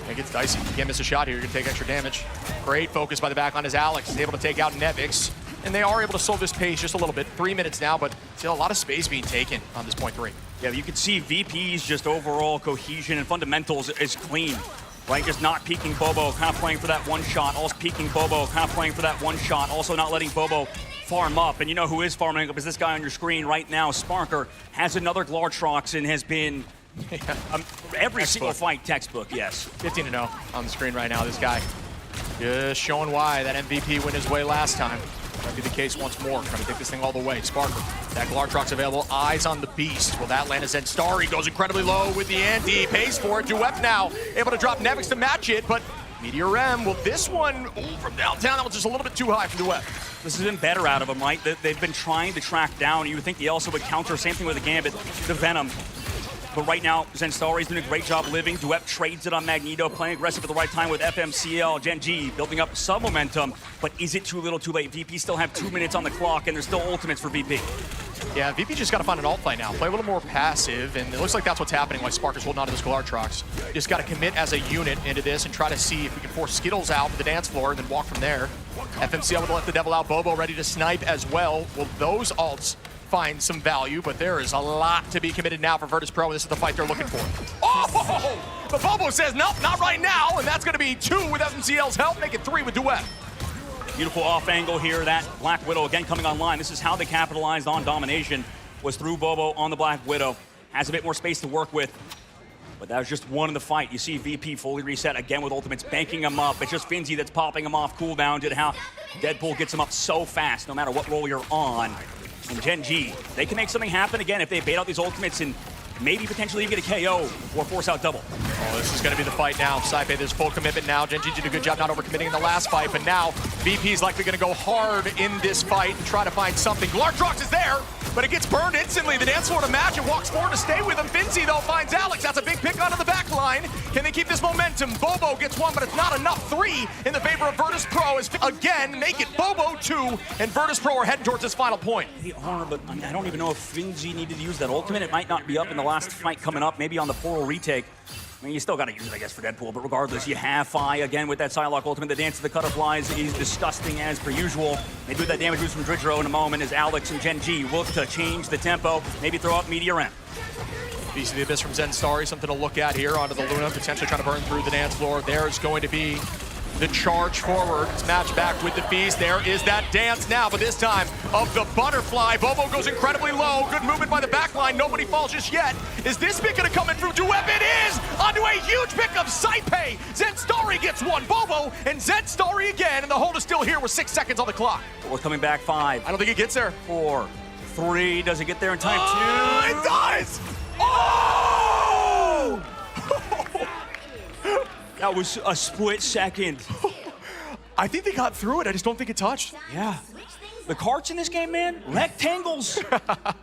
It gets dicey. You can't miss a shot here. You're going to take extra damage. Great focus by the backline as Alex is able to take out Nevix. And they are able to slow this pace just a little bit. 3 minutes now, but still a lot of space being taken on this point 3. Yeah, you can see VP's just overall cohesion and fundamentals is clean. Right, just not peeking Bobo, kind of playing for that one shot. Also peeking Bobo, kind of playing for that one shot. Also not letting Bobo farm up. And you know who is farming up is this guy on your screen right now. Sparker has another Glartrox and has been every single fight textbook, yes. 15-0 on the screen right now, this guy. Just showing why that MVP went his way last time. Might be the case once more. Trying to take this thing all the way. Sparker, that Glartrox available. Eyes on the beast. Will that land a Zenstari? Goes incredibly low with the anti. Pays for it. Duep now able to drop Nevix to match it, but Meteor M, will this one from downtown? That was just a little bit too high for Duep. This has been better out of them, right? They've been trying to track down. You would think they also would counter. Same thing with the Gambit, the Venom. But right now, Zenstari's doing a great job living. Duep trades it on Magneto, playing aggressive at the right time with FMCL. Gen G building up some momentum, but is it too little too late? VP still have 2 minutes on the clock, and there's still ultimates for VP. Yeah, VP just got to find an alt play now. Play a little more passive, and it looks like that's what's happening while Sparker's holding on to this Glartrox. Just got to commit as a unit into this and try to see if we can force Skittles out for the dance floor and then walk from there. FMCL would let the devil out. Bobo ready to snipe as well. Will those alts find some value? But there is a lot to be committed now for Virtus Pro, and this is the fight they're looking for. Oh! But Bobo says, nope, not right now, and that's going to be 2 with FMCL's help, make it 3 with Duet. Beautiful off angle here. That Black Widow again coming online. This is how they capitalized on domination, was through Bobo on the Black Widow. Has a bit more space to work with, but that was just one in the fight. You see VP fully reset again with ultimates, banking him up. It's just Finzi that's popping him off cooldown to how Deadpool gets him up so fast no matter what role you're on. And Gen G, they can make something happen again if they bait out these ultimates and maybe potentially even get a KO or force out double. Oh, this is going to be the fight now. Saipe, there's full commitment now. Gen G did a good job not overcommitting in the last fight, but now VP is likely going to go hard in this fight and try to find something. Glartrox is there, but it gets burned instantly. The dance floor to match and walks forward to stay with him. Finzi, though, finds Alex. That's a big pick onto the back line. Can they keep this momentum? Bobo gets one, but it's not enough. 3 in the favor of Virtus Pro as again make it Bobo 2, and Virtus Pro are heading towards this final point. They are, but I don't even know if Finzi needed to use that ultimate. It might not be up in the last fight coming up, maybe on the Portal retake. I mean, you still got to use it, I guess, for Deadpool, but regardless, you have Fi again with that Psylocke ultimate. The dance of the Cutterflies is disgusting as per usual. Maybe with that damage boost from Dridro in a moment as Alex and Gen G look to change the tempo, maybe throw out Meteor M. Beast of the Abyss from Zen Starry, something to look at here onto the Luna, potentially trying to burn through the dance floor. There's going to be the charge forward. It's matched back with the Feast. There is that dance now, but this time of the Butterfly. Bobo goes incredibly low. Good movement by the backline. Nobody falls just yet. Is this pick going to come in through Duep? It is! Onto a huge pick of Saipe. Zen Starry gets one. Bobo and Zen Starry again, and the hold is still here with 6 seconds on the clock. Bobo's coming back 5. I don't think it gets there. 4, 3. Does it get there in time? 2. It does! Oh! That was a split second. I think they got through it. I just don't think it touched. Yeah. The carts in this game, man, rectangles.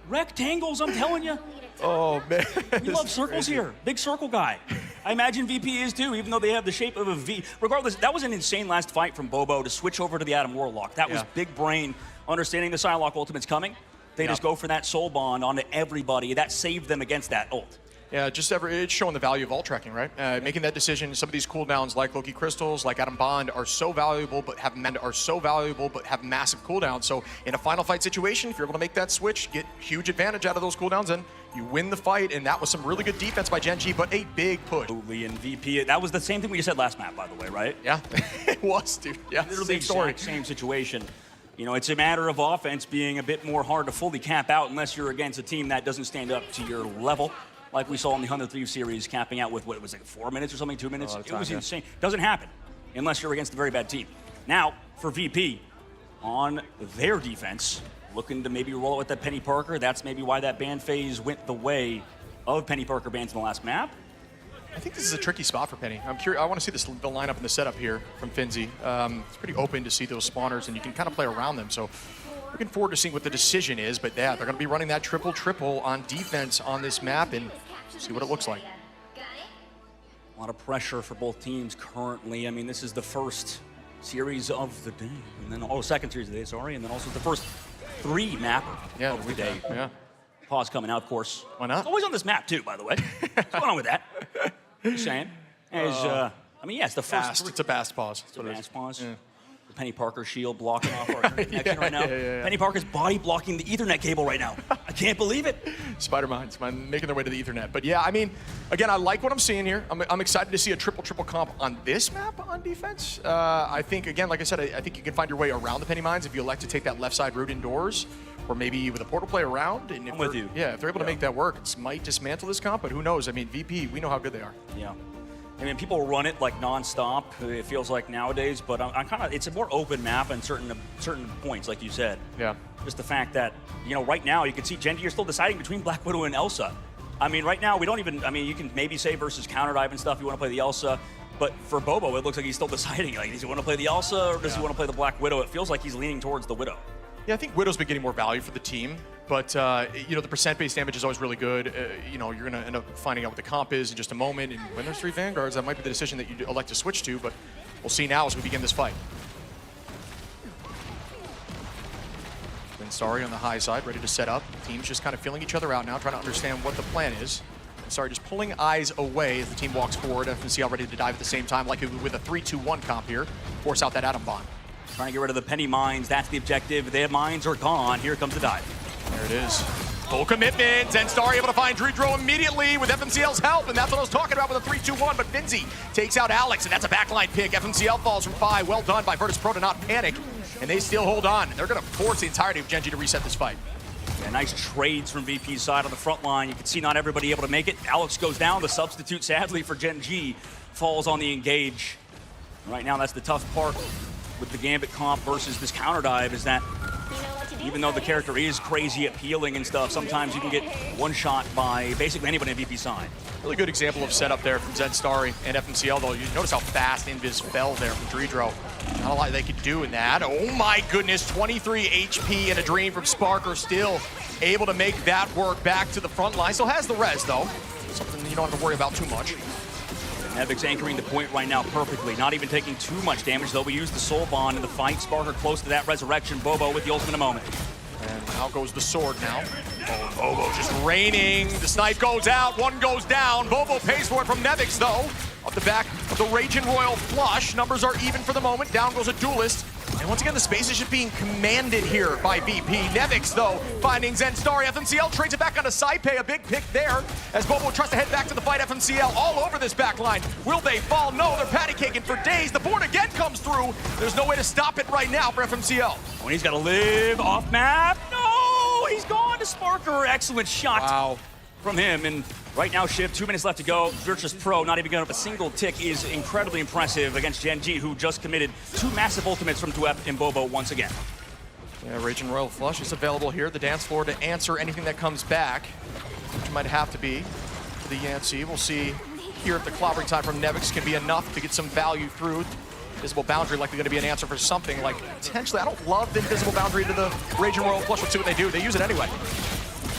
Rectangles, I'm telling you. Oh, man. We love circles here. Big circle guy. I imagine VP is too, even though they have the shape of a V. Regardless, that was an insane last fight from Bobo to switch over to the Adam Warlock. That was big brain, understanding the Psylocke ultimate's coming. They just go for that soul bond onto everybody. That saved them against that ult. Yeah, it's showing the value of ult tracking, right? Making that decision. Some of these cooldowns, like Loki Crystals, like Adam Bond, are so valuable, but have massive cooldowns. So in a final fight situation, if you're able to make that switch, get huge advantage out of those cooldowns, and you win the fight. And that was some really good defense by Gen G, but a big push. Absolutely, and VP. That was the same thing we just said last map, by the way, right? Yeah, it was, dude. Yeah, literally same situation. You know, it's a matter of offense being a bit more hard to fully cap out unless you're against a team that doesn't stand up to your level. Like we saw in the 100 Thieves series, capping out with, what was it, 4 minutes or something, 2 minutes? It was insane. Doesn't happen unless you're against a very bad team. Now, for VP, on their defense, looking to maybe roll it with that Penny Parker. That's maybe why that ban phase went the way of Penny Parker bans in the last map. I think this is a tricky spot for Penny. I'm curious. I want to see the lineup and the setup here from Finzi. It's pretty open to see those spawners, and you can kind of play around them. So looking forward to seeing what the decision is. But yeah, they're going to be running that triple on defense on this map, and see what it looks like. A lot of pressure for both teams currently. I mean, this is the first series of the day, and then second series of the day, sorry, and then also the first 3 map of the day. Yeah. Pause coming out, of course. Why not? Always on this map too, by the way. What's going on with that? Just saying. I mean, yeah, it's the first. It's a fast pause. It's a fast pause. Yeah. The Penny Parker shield blocking off our connection right now. Penny Parker's body blocking the Ethernet cable right now. I can't believe it. Spider Minds making their way to the Ethernet. But yeah, I mean, again, I like what I'm seeing here. I'm excited to see a triple comp on this map on defense. I think, again, like I said, I think you can find your way around the Penny Mines if you elect to take that left side route indoors, or maybe with a portal play around. And I'm with you. Yeah, if they're able to make that work, it might dismantle this comp, but who knows? I mean, VP, we know how good they are. Yeah. I mean, people run it like nonstop. It feels like nowadays, but I'm kind of. It's a more open map in certain points, like you said. Yeah. Just the fact that right now you can see Gen G, you're still deciding between Black Widow and Elsa. I mean, right now we don't even. I mean, you can maybe say versus counter dive and stuff. You want to play the Elsa, but for Bobo, it looks like he's still deciding. Like, does he want to play the Elsa or does he want to play the Black Widow? It feels like he's leaning towards the Widow. Yeah, I think Widow's been getting more value for the team, but the percent-based damage is always really good. You're going to end up finding out what the comp is in just a moment, and when there's 3 Vanguards, that might be the decision that you elect to switch to, but we'll see now as we begin this fight. Then Starry on the high side, ready to set up. Teams just kind of feeling each other out now, trying to understand what the plan is. And Starry just pulling eyes away as the team walks forward. FNCL ready to dive at the same time, like with a 3-2-1 comp here. Force out that Atom Bond. Trying to get rid of the Penny Mines. That's the objective. Their mines are gone. Here comes the dive. There it is. Full commitment. And Starry able to find Dridro immediately with FMCL's help. And that's what I was talking about with a 3-2-1. But Finzi takes out Alex. And that's a backline pick. FMCL falls from 5. Well done by Virtus Pro to not panic. And they still hold on. They're going to force the entirety of Gen G to reset this fight. Yeah, nice trades from VP's side on the front line. You can see not everybody able to make it. Alex goes down. The substitute, sadly, for Gen G falls on the engage. Right now, that's the tough part with the Gambit comp versus this counter dive, is that Even though the character is crazy at peeling and stuff, sometimes you can get one-shot by basically anybody on VP side. Really good example of setup there from Zen Starry and FMCL, though. You notice how fast Invis fell there from Dreedro. Not a lot they could do in that. Oh my goodness, 23 HP and a dream from Sparker, still able to make that work back to the front line. Still has the res, though. Something you don't have to worry about too much. Nevic's anchoring the point right now perfectly, not even taking too much damage, though we use the Soul Bond in the fight. Sparker close to that resurrection. Bobo with the ultimate in a moment. And out goes the sword now. Oh, Bobo just raining. The snipe goes out, one goes down. Bobo pays for it from Nevix, though. Off the back of the Raging Royal flush. Numbers are even for the moment. Down goes a duelist. And once again, the space is just being commanded here by VP. Nevix, though, finding Zen Starry. FMCL trades it back onto Saipei. A big pick there as Bobo tries to head back to the fight. FMCL all over this back line. Will they fall? No, they're patty caking for days. The board again comes through. There's no way to stop it right now for FMCL. Oh, he's got to live off map. No, he's gone to Sparker. Excellent shot from him. And right now, Shiv, 2 minutes left to go. Virtus Pro not even giving up a single tick is incredibly impressive against Gen G, who just committed 2 massive ultimates from Dwep and Bobo once again. Yeah, Raging Royal Flush is available here, the dance floor, to answer anything that comes back, which might have to be for the Yancy. We'll see here if the clobbering time from Nevix can be enough to get some value through. Invisible Boundary likely going to be an answer for something like potentially, I don't love the Invisible Boundary to the Raging Royal Flush. Let's see what they do. They use it anyway.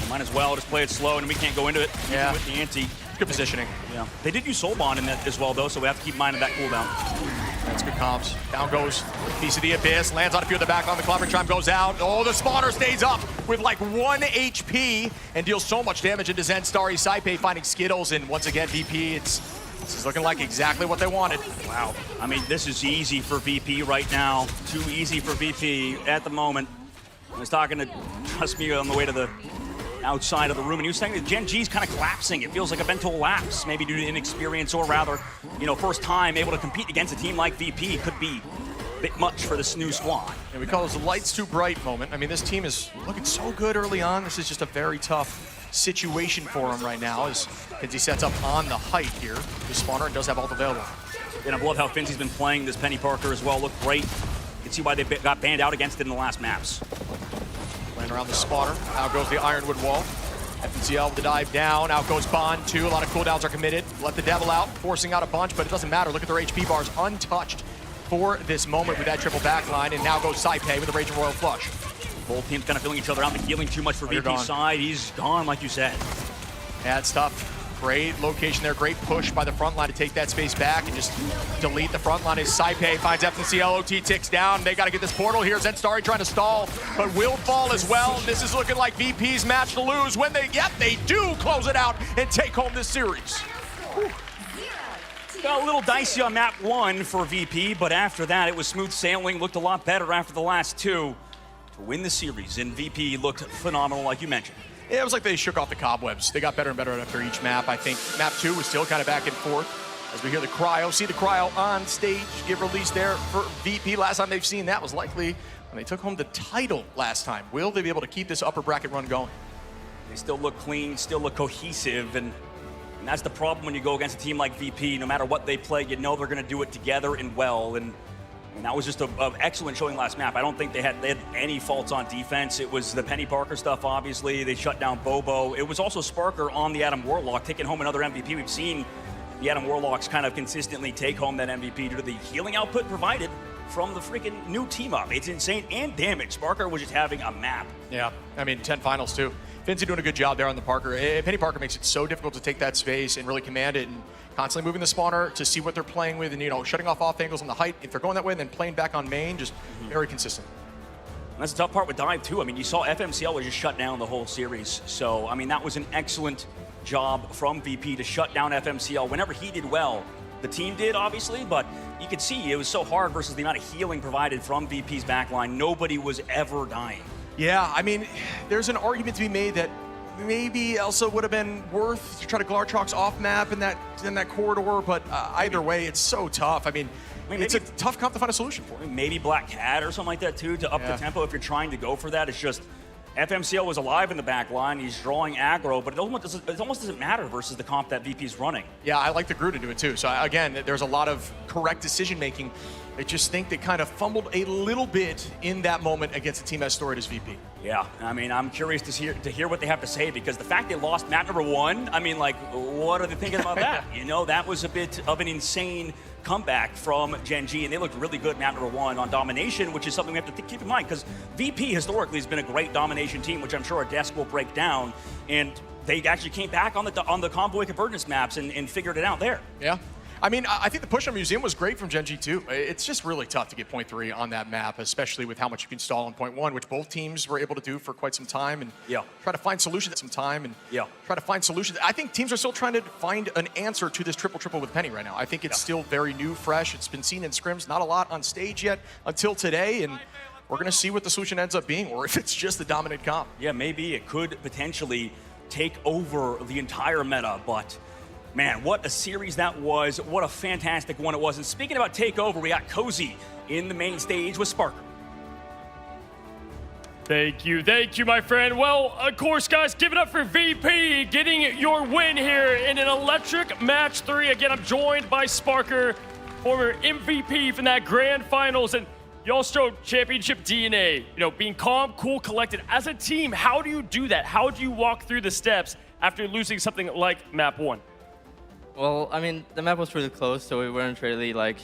Might as well just play it slow, and we can't go into it. Yeah. With the ante. Good positioning. Yeah. They did use Soul Bond in that as well, though, so we have to keep in mind of that cooldown. That's good comps. Down goes Piece of the Abyss, lands on a few of the back on the clobbering chime goes out. Oh, the spawner stays up with like 1 HP and deals so much damage into Zen Starry. Saipei finding Skittles, and once again, VP, this is looking like exactly what they wanted. Wow. I mean, this is easy for VP right now. Too easy for VP at the moment. I was talking to Trust Me on the way to the outside of the room, and he was saying that Gen G's kind of collapsing. It feels like a mental lapse, maybe due to inexperience, or rather, you know, first time able to compete against a team like VP could be a bit much for this new squad. And we call this a lights too bright moment. I mean, this team is looking so good early on. This is just a very tough situation for him right now as Finzi sets up on the height here. The spawner does have ult available. And I love how Finzi's been playing this Penny Parker as well. Looked great. You can see why they got banned out against it in the last maps. Playing around the spawner. Out goes the Ironwood wall. FMCL with the dive down. Out goes Bond too. A lot of cooldowns are committed. Let the devil out, forcing out a bunch, but it doesn't matter. Look at their HP bars untouched for this moment with that triple backline. And now goes Saipei with the Raging Royal Flush. Both teams kind of filling each other out, but healing too much for VP's side. He's gone, like you said. Yeah, it's tough. Great location there, great push by the front line to take that space back and just delete the front line as Saipei finds FMCL. OT ticks down. They got to get this portal here. Zen Starry trying to stall, but will fall as well. This is looking like VP's match to lose when they do close it out and take home this series. Whew. Got a little dicey on map 1 for VP, but after that, it was smooth sailing. Looked a lot better after the last 2 to win the series, and VP looked phenomenal, like you mentioned. Yeah, it was like they shook off the cobwebs. They got better and better after each map. I think map 2 was still kind of back and forth as we hear the cryo. See the cryo on stage, give release there for VP. Last time they've seen that was likely when they took home the title last time. Will they be able to keep this upper bracket run going? They still look clean, still look cohesive, and that's the problem when you go against a team like VP. No matter what they play, you know they're going to do it together and well. And that was just an excellent showing last map. I don't think they had any faults on defense. It was the Penny Parker stuff, obviously. They shut down Bobo. It was also Sparker on the Adam Warlock, taking home another MVP. We've seen the Adam Warlocks kind of consistently take home that MVP due to the healing output provided from the freaking new team up. It's insane, and damage. Sparker was just having a map. Yeah, I mean, 10 finals too. Finzi doing a good job there on the Parker. Penny Parker makes it so difficult to take that space and really command it, and constantly moving the spawner to see what they're playing with, and you know, shutting off angles on the height if they're going that way, and then playing back on main, just very consistent. And that's the tough part with dive too. I mean, you saw FMCL was just shut down the whole series. So I mean, that was an excellent job from VP to shut down FMCL whenever he did well. The team did, obviously, but you could see it was so hard versus the amount of healing provided from VP's backline. Nobody was ever dying. Yeah, I mean, there's an argument to be made that maybe Elsa would have been worth to try to Glartrox off map in that corridor, but either way, it's so tough. I mean, it's a tough comp to find a solution for. Maybe Black Cat or something like that too to up the tempo if you're trying to go for that. It's just FMCL was alive in the back line. He's drawing aggro, but it almost doesn't matter versus the comp that VP's running. Yeah, I like the Groot to do it too. So again, there's a lot of correct decision making. I just think they kind of fumbled a little bit in that moment against a team as storied as VP. Yeah, I mean, I'm curious to hear what they have to say, because the fact they lost map number 1, I mean, like, what are they thinking about that? You know, that was a bit of an insane comeback from Gen G, and they looked really good map number 1 on domination, which is something we have to keep in mind, because VP historically has been a great domination team, which I'm sure our desk will break down, and they actually came back on the Convoy Convergence maps and figured it out there. Yeah. I mean, I think the push on Museum was great from Gen G too. It's just really tough to get point 3 on that map, especially with how much you can stall on point 1, which both teams were able to do for quite some time, and try to find solutions at some time, and try to find solutions. I think teams are still trying to find an answer to this triple with Penny right now. I think it's still very new, fresh. It's been seen in scrims, not a lot on stage yet until today, and we're going to see what the solution ends up being, or if it's just the dominant comp. Yeah, maybe it could potentially take over the entire meta, but man, what a series that was. What a fantastic one it was. And speaking about takeover, we got Cozy in the main stage with Sparker. Thank you, my friend. Well, of course, guys, give it up for VP getting your win here in an electric match 3. Again, I'm joined by Sparker, former MVP from that grand finals, and y'all showed championship DNA. You know, being calm, cool, collected. As a team, how do you do that? How do you walk through the steps after losing something like map 1? Well, I mean, the map was really close, so we weren't really like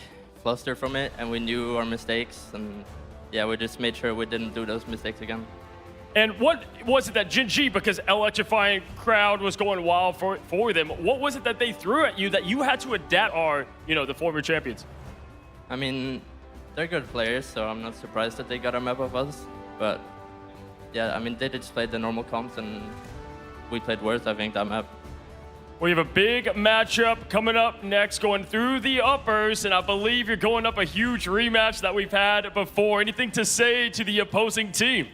flustered from it, and we knew our mistakes, and yeah, we just made sure we didn't do those mistakes again. And what was it that Gen G, because electrifying crowd was going wild for them, what was it that they threw at you that you had to adapt, the former champions? I mean, they're good players, so I'm not surprised that they got a map of us, but yeah, I mean, they just played the normal comps, and we played worse, I think, that map. We have a big matchup coming up next, going through the uppers, and I believe you're going up a huge rematch that we've had before. Anything to say to the opposing team?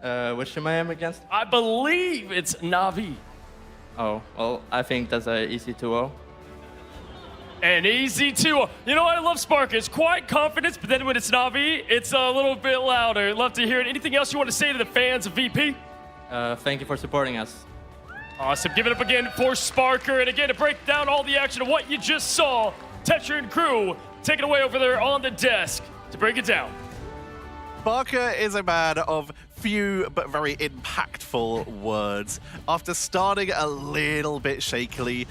Which team I am against? I believe it's Na'Vi. Oh, well, I think that's an easy 2-0. An easy 2-0. You know what? I love Spark. It's quiet confidence, but then when it's Na'Vi, it's a little bit louder. Love to hear it. Anything else you want to say to the fans of VP? Thank you for supporting us. Awesome. Give it up again for Sparker. And again, to break down all the action of what you just saw, Tetra and crew, take it away over there on the desk to break it down. Sparker is a man of few but very impactful words. After starting a little bit shakily,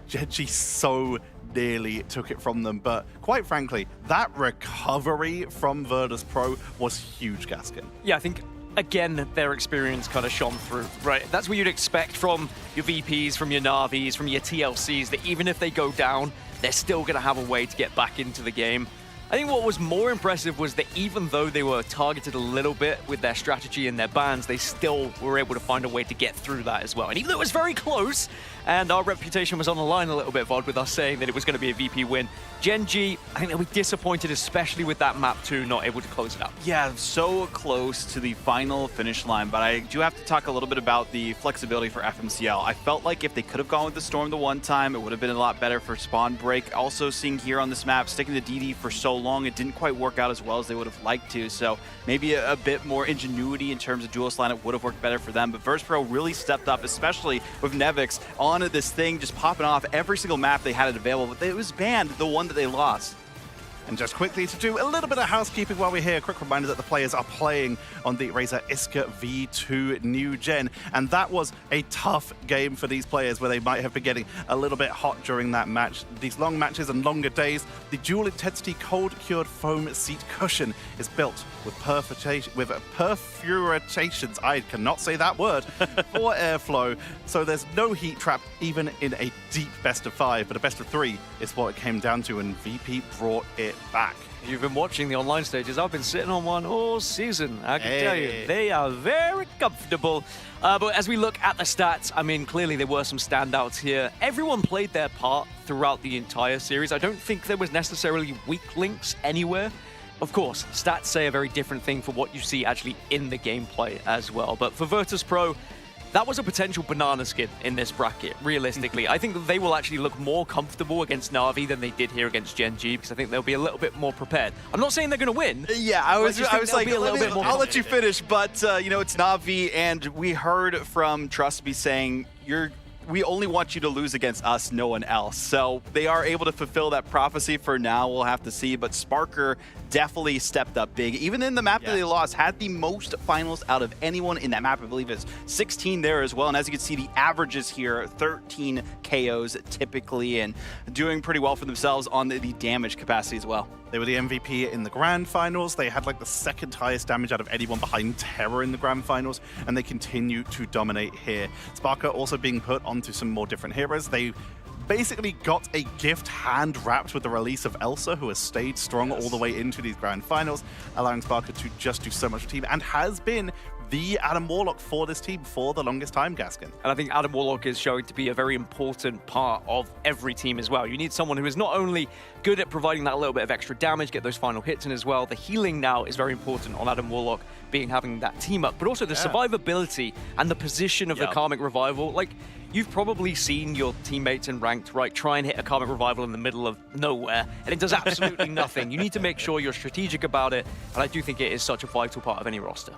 Gen G so nearly took it from them, but quite frankly, that recovery from Virtus Pro was huge, Gaskin. Yeah, I think again, their experience kind of shone through, right? That's what you'd expect from your VPs, from your Na'Vis, from your TLCs, that even if they go down, they're still going to have a way to get back into the game. I think what was more impressive was that even though they were targeted a little bit with their strategy and their bans, they still were able to find a way to get through that as well. And even though it was very close, and our reputation was on the line a little bit, Vod, with us saying that it was going to be a VP win, Gen G, I think they'll be disappointed, especially with that map 2 not able to close it out. Yeah, so close to the final finish line, but I do have to talk a little bit about the flexibility for FMCL. I felt like if they could have gone with the Storm the one time, it would have been a lot better for spawn break. Also seeing here on this map, sticking to DD for so long, it didn't quite work out as well as they would have liked to, so maybe a bit more ingenuity in terms of duelist lineup would have worked better for them, but Virtus Pro really stepped up, especially with Nevix on this thing just popping off every single map they had it available, but it was banned, the one that they lost. And just quickly to do a little bit of housekeeping while we're here, a quick reminder that the players are playing on the Razer Iska V2 New Gen. And that was a tough game for these players where they might have been getting a little bit hot during that match. These long matches and longer days, the dual intensity cold cured foam seat cushion is built with perforations, I cannot say that word, for airflow. So there's no heat trap even in a deep best of 5, but a best of 3 is what it came down to, and VP brought it back. You've been watching the online stages. I've been sitting on one all season. I can tell you, they are very comfortable. But as we look at the stats, I mean, clearly there were some standouts here. Everyone played their part throughout the entire series. I don't think there was necessarily weak links anywhere. Of course, stats say a very different thing for what you see actually in the gameplay as well. But for Virtus Pro, that was a potential banana skin in this bracket, realistically. I think that they will actually look more comfortable against Na'Vi than they did here against Gen G, because I think they'll be a little bit more prepared. I'm not saying they're going to win. Yeah, I was like, I'll let you finish, but, you know, it's Na'Vi, and we heard from Trustby saying, we only want you to lose against us, no one else. So they are able to fulfill that prophecy for now. We'll have to see. But Sparker definitely stepped up big. Even in the map that they lost, had the most finals out of anyone in that map. I believe it's 16 there as well. And as you can see, the averages here, 13 KOs typically, and doing pretty well for themselves on the damage capacity as well. They were the MVP in the Grand Finals. They had like the second highest damage out of anyone behind Terror in the Grand Finals, and they continue to dominate here. Sparker also being put onto some more different heroes. They basically got a gift hand-wrapped with the release of Elsa, who has stayed strong all the way into these Grand Finals, allowing Sparker to just do so much for the team, and has been the Adam Warlock for this team for the longest time, Gaskin. And I think Adam Warlock is showing to be a very important part of every team as well. You need someone who is not only good at providing that little bit of extra damage, get those final hits in as well. The healing now is very important on Adam Warlock, having that team up, but also the survivability and the position of the Karmic Revival. Like, you've probably seen your teammates in ranked, right, try and hit a Karmic Revival in the middle of nowhere, and it does absolutely nothing. You need to make sure you're strategic about it, and I do think it is such a vital part of any roster.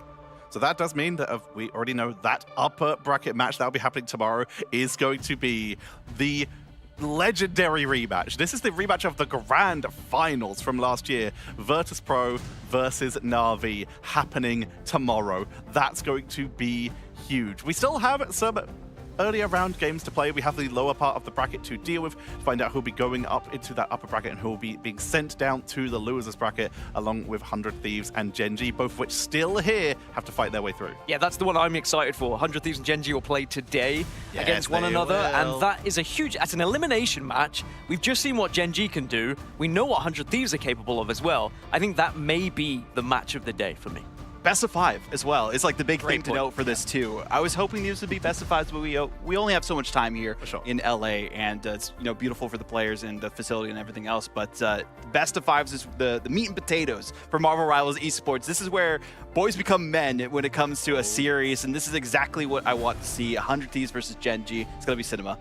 So that does mean that we already know that upper bracket match that will be happening tomorrow is going to be the legendary rematch. This is the rematch of the Grand Finals from last year. Virtus Pro versus Na'Vi happening tomorrow. That's going to be huge. We still have some earlier round games to play. We have the lower part of the bracket to deal with, to find out who'll be going up into that upper bracket and who will be being sent down to the losers bracket, along with 100 Thieves and Gen.G, both of which still here have to fight their way through. Yeah, that's the one I'm excited for. 100 Thieves and Gen.G will play today against one another, and that is a huge, that's an elimination match. We've just seen what Gen.G can do. We know what 100 Thieves are capable of as well. I think that may be the match of the day for me. Best of 5 as well. It's like the big thing to note for this too. I was hoping these would be best of 5s, but we only have so much time here in LA, and it's beautiful for the players and the facility and everything else. But best of 5s is the meat and potatoes for Marvel Rivals Esports. This is where boys become men when it comes to a series, and this is exactly what I want to see. 100 Thieves versus Gen.G. It's gonna be cinema.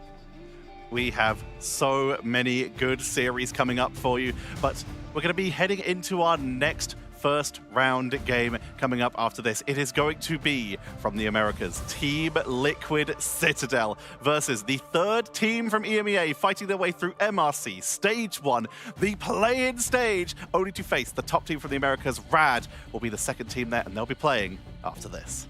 We have so many good series coming up for you, but we're going to be heading into our next first round game coming up after this. It is going to be from the Americas, Team Liquid Citadel versus the third team from EMEA, fighting their way through MRC Stage 1, the play-in stage, only to face the top team from the Americas. Rad will be the second team there, and they'll be playing after this.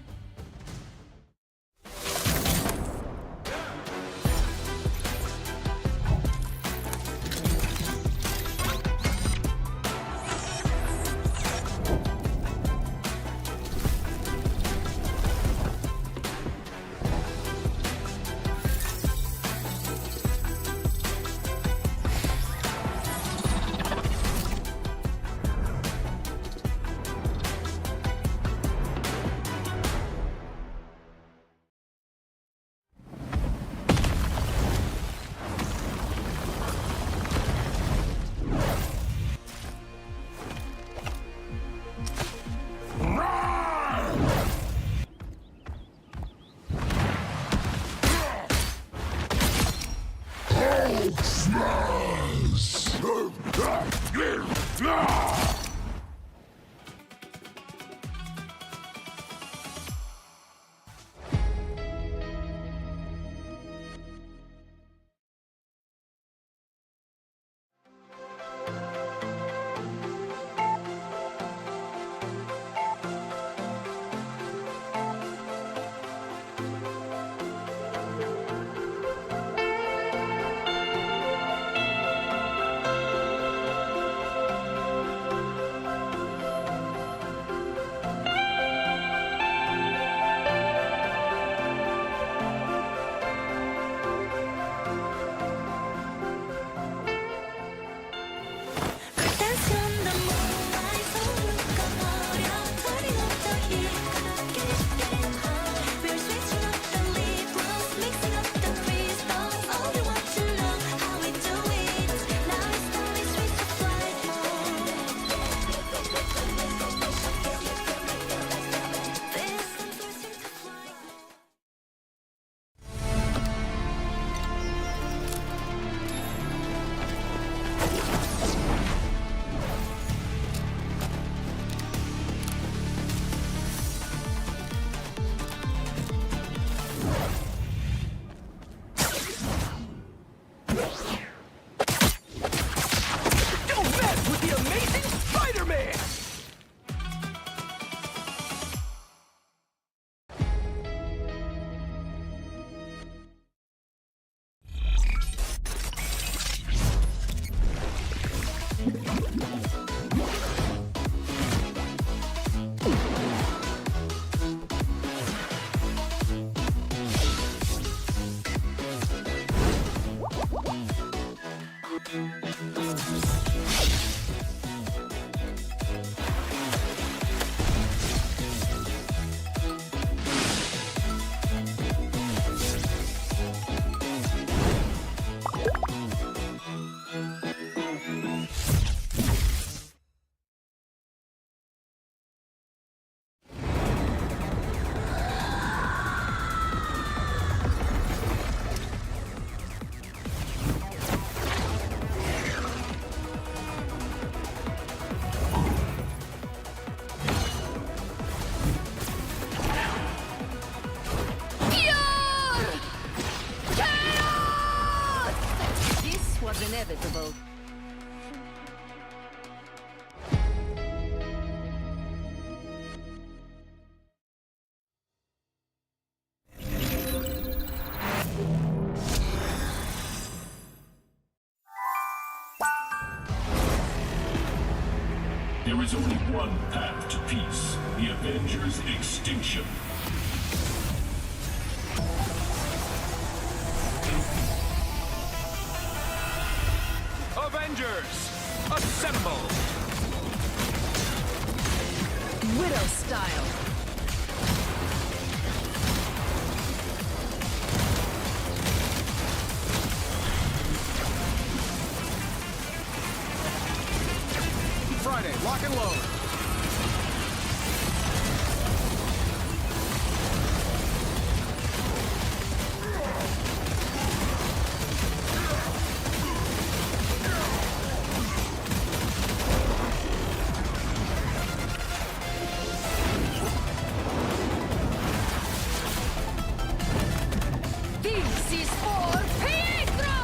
This was inevitable. There is only one path to peace, the Avengers' extinction. Avengers, assemble! Widow style. Friday, lock and load. This is for Pietro!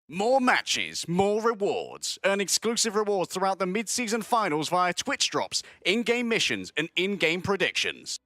More matches, more rewards. Earn exclusive rewards throughout the mid-season finals via Twitch drops, in-game missions, and in-game predictions.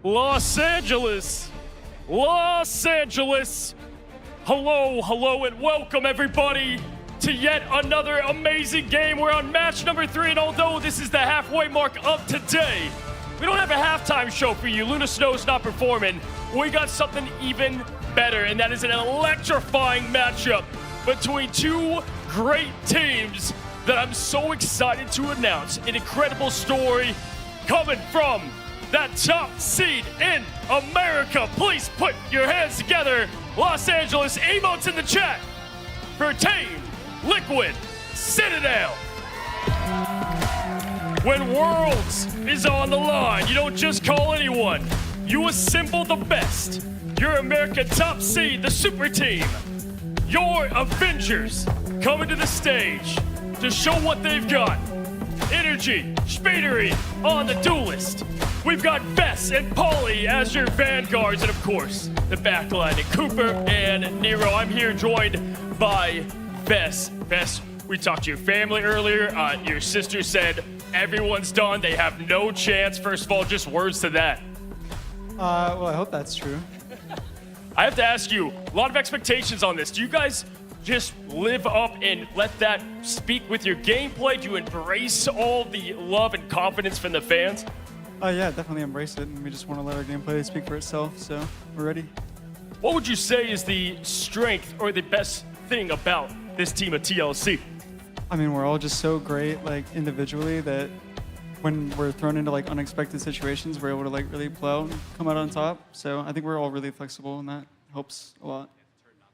Los Angeles. Los Angeles. Hello, hello, and welcome everybody to yet another amazing game. We're on match number 3, and although this is the halfway mark of today, we don't have a halftime show for you. Luna Snow's not performing. We got something even better, and that is an electrifying matchup between two great teams that I'm so excited to announce. An incredible story coming from that top seed in America. Please put your hands together. Los Angeles, emotes in the chat for Team Liquid Citadel. When Worlds is on the line, you don't just call anyone. You assemble the best. Your America top seed, the super team. Your Avengers coming to the stage to show what they've got. Energy, Speedery on the duelist. We've got Bess and Paulie as your vanguards, and of course, the backline, Cooper and Nero. I'm here joined by Bess. Bess, we talked to your family earlier. Your sister said everyone's done. They have no chance. First of all, just words to that. Well, I hope that's true. I have to ask you, a lot of expectations on this. Do you guys just live up and let that speak with your gameplay? Do you embrace all the love and confidence from the fans? Yeah, definitely embrace it, and we just want to let our gameplay speak for itself, so we're ready. What would you say is the strength or the best thing about this team of TLC? I mean, we're all just so great, like, individually that when we're thrown into, like, unexpected situations, we're able to, like, really blow and come out on top. So I think we're all really flexible, and that helps a lot.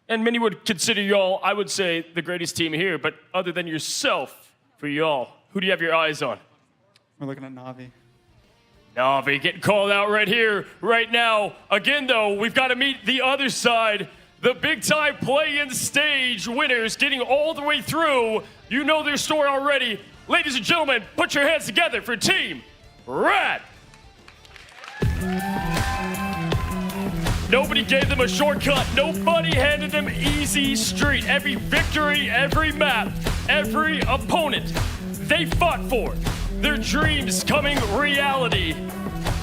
And many would consider y'all, I would say, the greatest team here, but other than yourself, for y'all, who do you have your eyes on? We're looking at Na'Vi. Na'Vi getting called out right here, right now. Again, though, we've got to meet the other side. The big-time play-in stage winners getting all the way through. You know their story already. Ladies and gentlemen, put your hands together for Team Rad. Nobody gave them a shortcut. Nobody handed them easy street. Every victory, every map, every opponent they fought for. Their dreams coming reality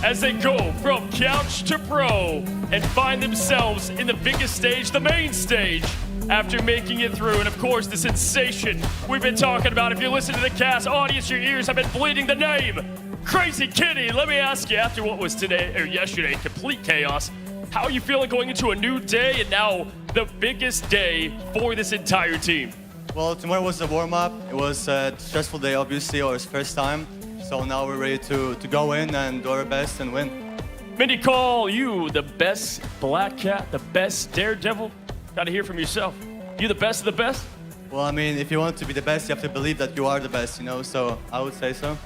as they go from couch to pro and find themselves in the biggest stage, the main stage, after making it through. And of course, the sensation we've been talking about. If you listen to the cast, audience, your ears have been bleeding the name. Crazy Kitty. Let me ask you, after what was today or yesterday, complete chaos, how are you feeling going into a new day and now the biggest day for this entire team? Well, tomorrow was the warm-up. It was a stressful day, obviously, our first time. So now we're ready to go in and do our best and win. Many call you the best Black Cat, the best Daredevil. Got to hear from yourself. You the best of the best? Well, I mean, if you want to be the best, you have to believe that you are the best, you know, so I would say so.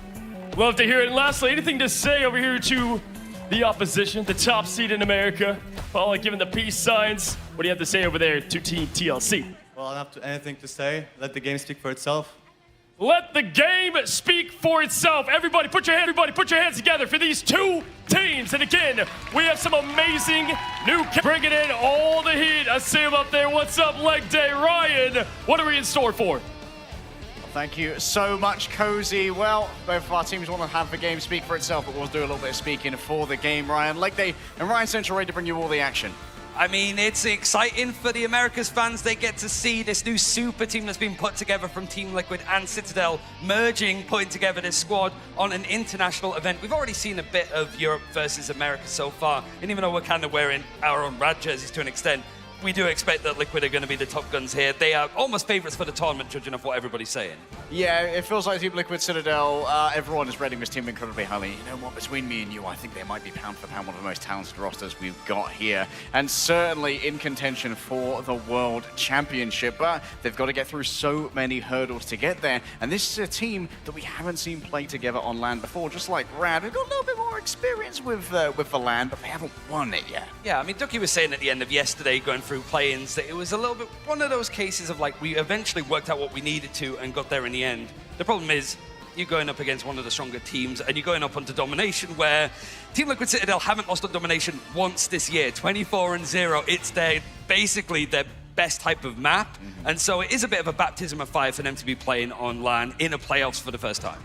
Love to hear it. And lastly, anything to say over here to the opposition, the top seed in America? Paul, giving the peace signs. What do you have to say over there to Team TLC? Well, I don't have anything to say. Let the game speak for itself. Let the game speak for itself. Everybody put your hands together for these two teams. And again, we have some amazing new bringing in all the heat. I see him up there. What's up, Leg Day? Ryan, what are we in store for? Thank you so much, Cozy. Well, both of our teams want to have the game speak for itself, but we'll do a little bit of speaking for the game. Ryan, Leg Day and Ryan Central ready to bring you all the action. I mean, it's exciting for the Americas fans. They get to see this new super team that's been put together from Team Liquid and Citadel merging, putting together this squad on an international event. We've already seen a bit of Europe versus America so far, and even though we're kind of wearing our own Rad jerseys to an extent, we do expect that Liquid are going to be the top guns here. They are almost favorites for the tournament, judging off what everybody's saying. Yeah, it feels like Team Liquid Citadel, everyone is rating this team incredibly highly. You know what, between me and you, I think they might be pound for pound one of the most talented rosters we've got here. And certainly in contention for the World Championship. But they've got to get through so many hurdles to get there. And this is a team that we haven't seen play together on LAN before. Just like Rad, they've got a little bit more experience with the LAN, but they haven't won it yet. Yeah, I mean, Ducky was saying at the end of yesterday, going through play-ins, that it was a little bit one of those cases of like, we eventually worked out what we needed to and got there in the end. The problem is, you're going up against one of the stronger teams and you're going up onto Domination, where Team Liquid Citadel haven't lost on Domination once this year. 24-0, it's basically their best type of map. And so it is a bit of a baptism of fire for them to be playing on LAN in a playoffs for the first time.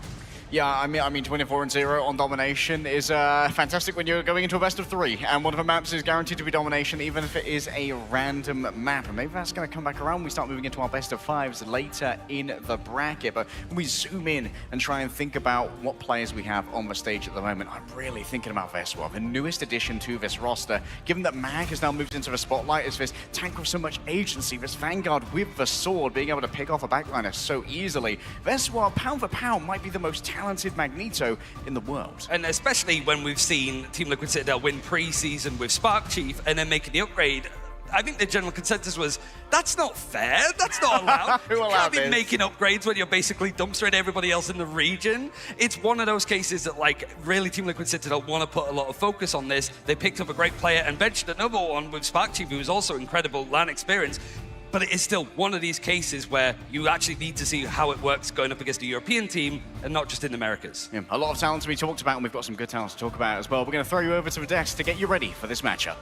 Yeah, I mean, 24-0 on domination is fantastic when you're going into a best of 3, and one of the maps is guaranteed to be domination, even if it is a random map. And maybe that's going to come back around. We start moving into our best of 5s later in the bracket. But when we zoom in and try and think about what players we have on the stage at the moment, I'm really thinking about Veswa, the newest addition to this roster. Given that Mag has now moved into the spotlight as this tank with so much agency, this Vanguard with the sword, being able to pick off a backliner so easily. Veswa, pound for pound, might be the most talented Magneto in the world. And especially when we've seen Team Liquid Citadel win pre-season with Spark Chief and then making the upgrade, I think the general consensus was, that's not fair, that's not allowed. Who You allowed can't be this? making upgrades when you're basically dumpstering everybody else in the region. It's one of those cases that, like, really Team Liquid Citadel want to put a lot of focus on this. They picked up a great player and benched another one with Spark Chief, who was also incredible LAN experience. But it is still one of these cases where you actually need to see how it works going up against a European team and not just in the Americas. Yeah, a lot of talent to be talked about, and we've got some good talent to talk about as well. We're going to throw you over to the desk to get you ready for this matchup.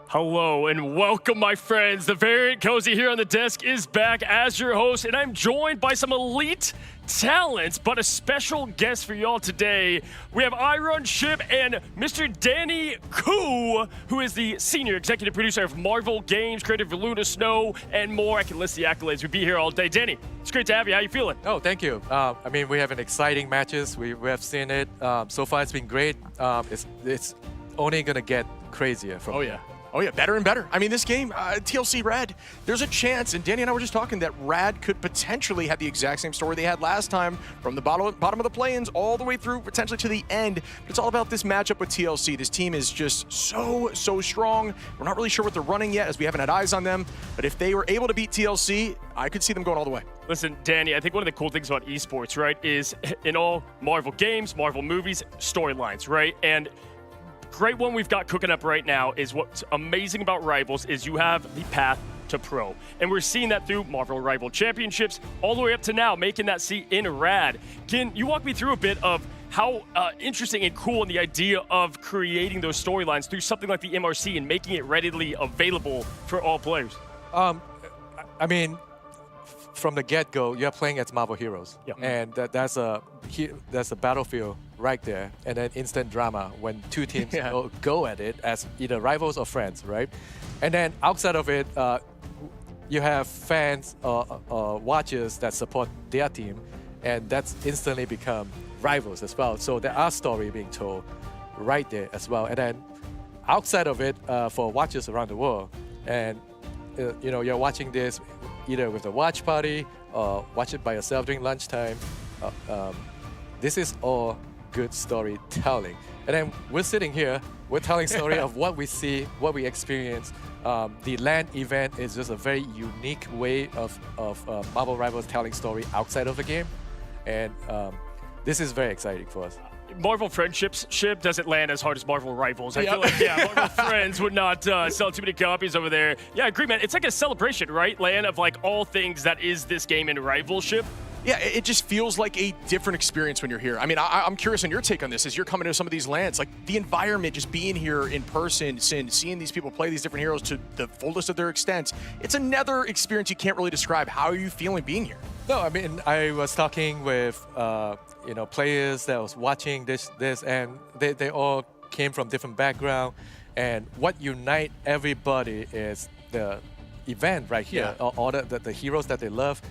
Hello and welcome, my friends. The Variant Cozy here on the desk is back as your host, and I'm joined by some elite talents, but a special guest for y'all today. We have Iron Ship and Mr. Danny Koo, who is the senior executive producer of Marvel Games, creative of Luna Snow, and more. I can list the accolades. We'd be here all day. Danny, it's great to have you. How you feeling? Oh, thank you. I mean, we have an exciting matches. We have seen it. So far, it's been great. It's only gonna get crazier from here. Oh yeah, better and better. I mean, this game, TLC Rad, there's a chance, and Danny and I were just talking, that Rad could potentially have the exact same story they had last time, from the bottom of the play-ins all the way through potentially to the end. But it's all about this matchup with TLC. This team is just so strong. We're not really sure what they're running yet, as we haven't had eyes on them. But if they were able to beat TLC, I could see them going all the way. Listen, Danny, I think one of the cool things about esports, right, is in all Marvel games, Marvel movies, storylines, right? And great one we've got cooking up right now is what's amazing about Rivals is you have the path to pro. And we're seeing that through Marvel Rival Championships all the way up to now, making that seat in Rad. Can you walk me through a bit of how interesting and cool and the idea of creating those storylines through something like the MRC and making it readily available for all players? I mean, from the get-go, you're playing as Marvel heroes, and that's a battlefield right there, and then instant drama when two teams go at it as either rivals or friends, right? And then outside of it, you have fans or watchers that support their team, and that's instantly become rivals as well. So there are stories being told right there as well. And then outside of it, for watchers around the world, and you know, you're watching this either with a watch party or watch it by yourself during lunchtime. This is all good storytelling. And then we're sitting here, we're telling story of what we see, what we experience. The LAN event is just a very unique way of Marvel Rivals telling story outside of the game. And this is very exciting for us. Marvel Friendship doesn't land as hard as Marvel Rivals. I feel like, Marvel Friends would not sell too many copies over there. Yeah, I agree, man. It's like a celebration, right, Lan, of like all things that is this game in Rivalship. Yeah, it just feels like a different experience when you're here. I mean, I'm curious on your take on this as you're coming to some of these lands. Like, the environment, just being here in person, seeing these people play these different heroes to the fullest of their extent, it's another experience you can't really describe. How are you feeling being here? No, I mean, I was talking with, you know, players that was watching this, and they all came from different background. And what unite everybody is the event right here. All the heroes that they love,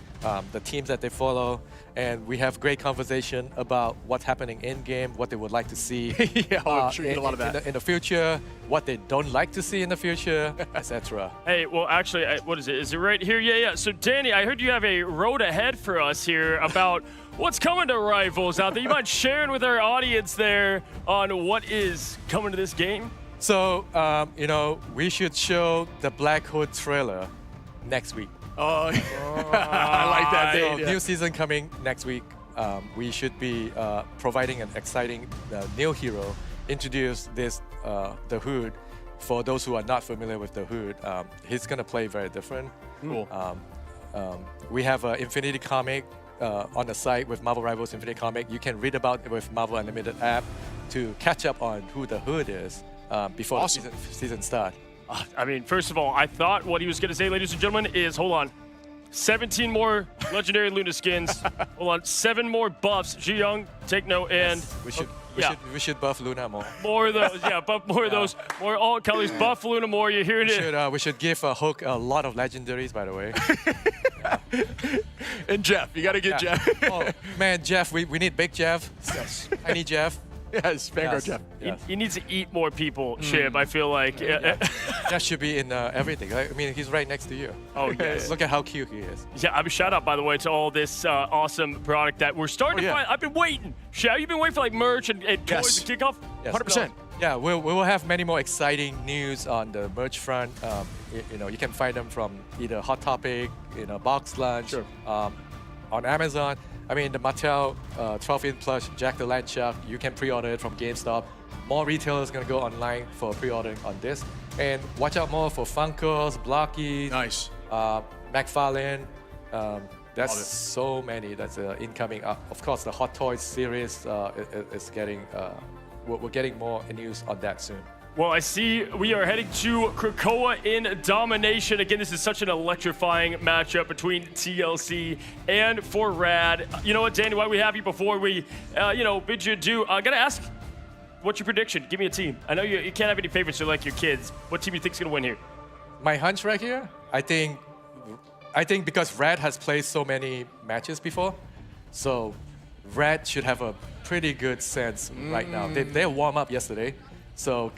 the teams that they follow, and we have great conversation about what's happening in game, what they would like to see. I'm sure you get a lot of that. In the future, what they don't like to see in the future, etc. Hey, well, actually, what is it? Is it right here? Yeah. So, Danny, I heard you have a road ahead for us here about what's coming to Rivals out there. You mind sharing with our audience there on what is coming to this game? So, you know, we should show the Black Hood trailer next week. Oh, I like that date. New season coming next week. We should be providing an exciting new hero. Introduce this, the Hood. For those who are not familiar with the Hood, he's gonna play very different. Cool. We have an Infinity comic on the site with Marvel Rivals Infinity comic. You can read about it with Marvel Unlimited app to catch up on who the Hood is before the season start. I mean, first of all, I thought what he was going to say, ladies and gentlemen, is, hold on. 17 more legendary Luna skins. Hold on, 7 more buffs. Ji-Young, take note, and we should buff Luna more. More of those, buff more of those. More all colors, buff Luna more. You hear it? We should give Hook a lot of legendaries, by the way. And Jeff, you got to get Jeff. Oh man, Jeff, we need big Jeff. Yes. Tiny Jeff. Yes, Vanguard Jeff. He needs to eat more people, Chip. I feel like. That should be in everything. I mean, he's right next to you. Oh, yes. Look at how cute he is. Yeah, I mean, shout out, by the way, to all this awesome product that we're starting to find. I've been waiting. Shao, you've been waiting for like merch and toys and kickoff? Yes. 100%. Yeah, we will have many more exciting news on the merch front. You can find them from either Hot Topic, Box Lunch, on Amazon. I mean, the Mattel 12-inch plush Jack the Land Shark, you can pre-order it from GameStop. More retailers going to go online for pre-ordering on this. And watch out more for Funkos, Blockies, McFarlane. There's so many that's incoming. Of course, the Hot Toys series is getting, we're getting more news on that soon. Well, I see we are heading to Krakoa in domination. Again, this is such an electrifying matchup between TLC and for Rad. You know what, Danny, why we have you before we, bid you adieu. I got to ask, what's your prediction? Give me a team. I know you can't have any favorites, you're like your kids. What team do you think is going to win here? My hunch right here, I think because Rad has played so many matches before, so Rad should have a pretty good sense right now. They warm up yesterday, so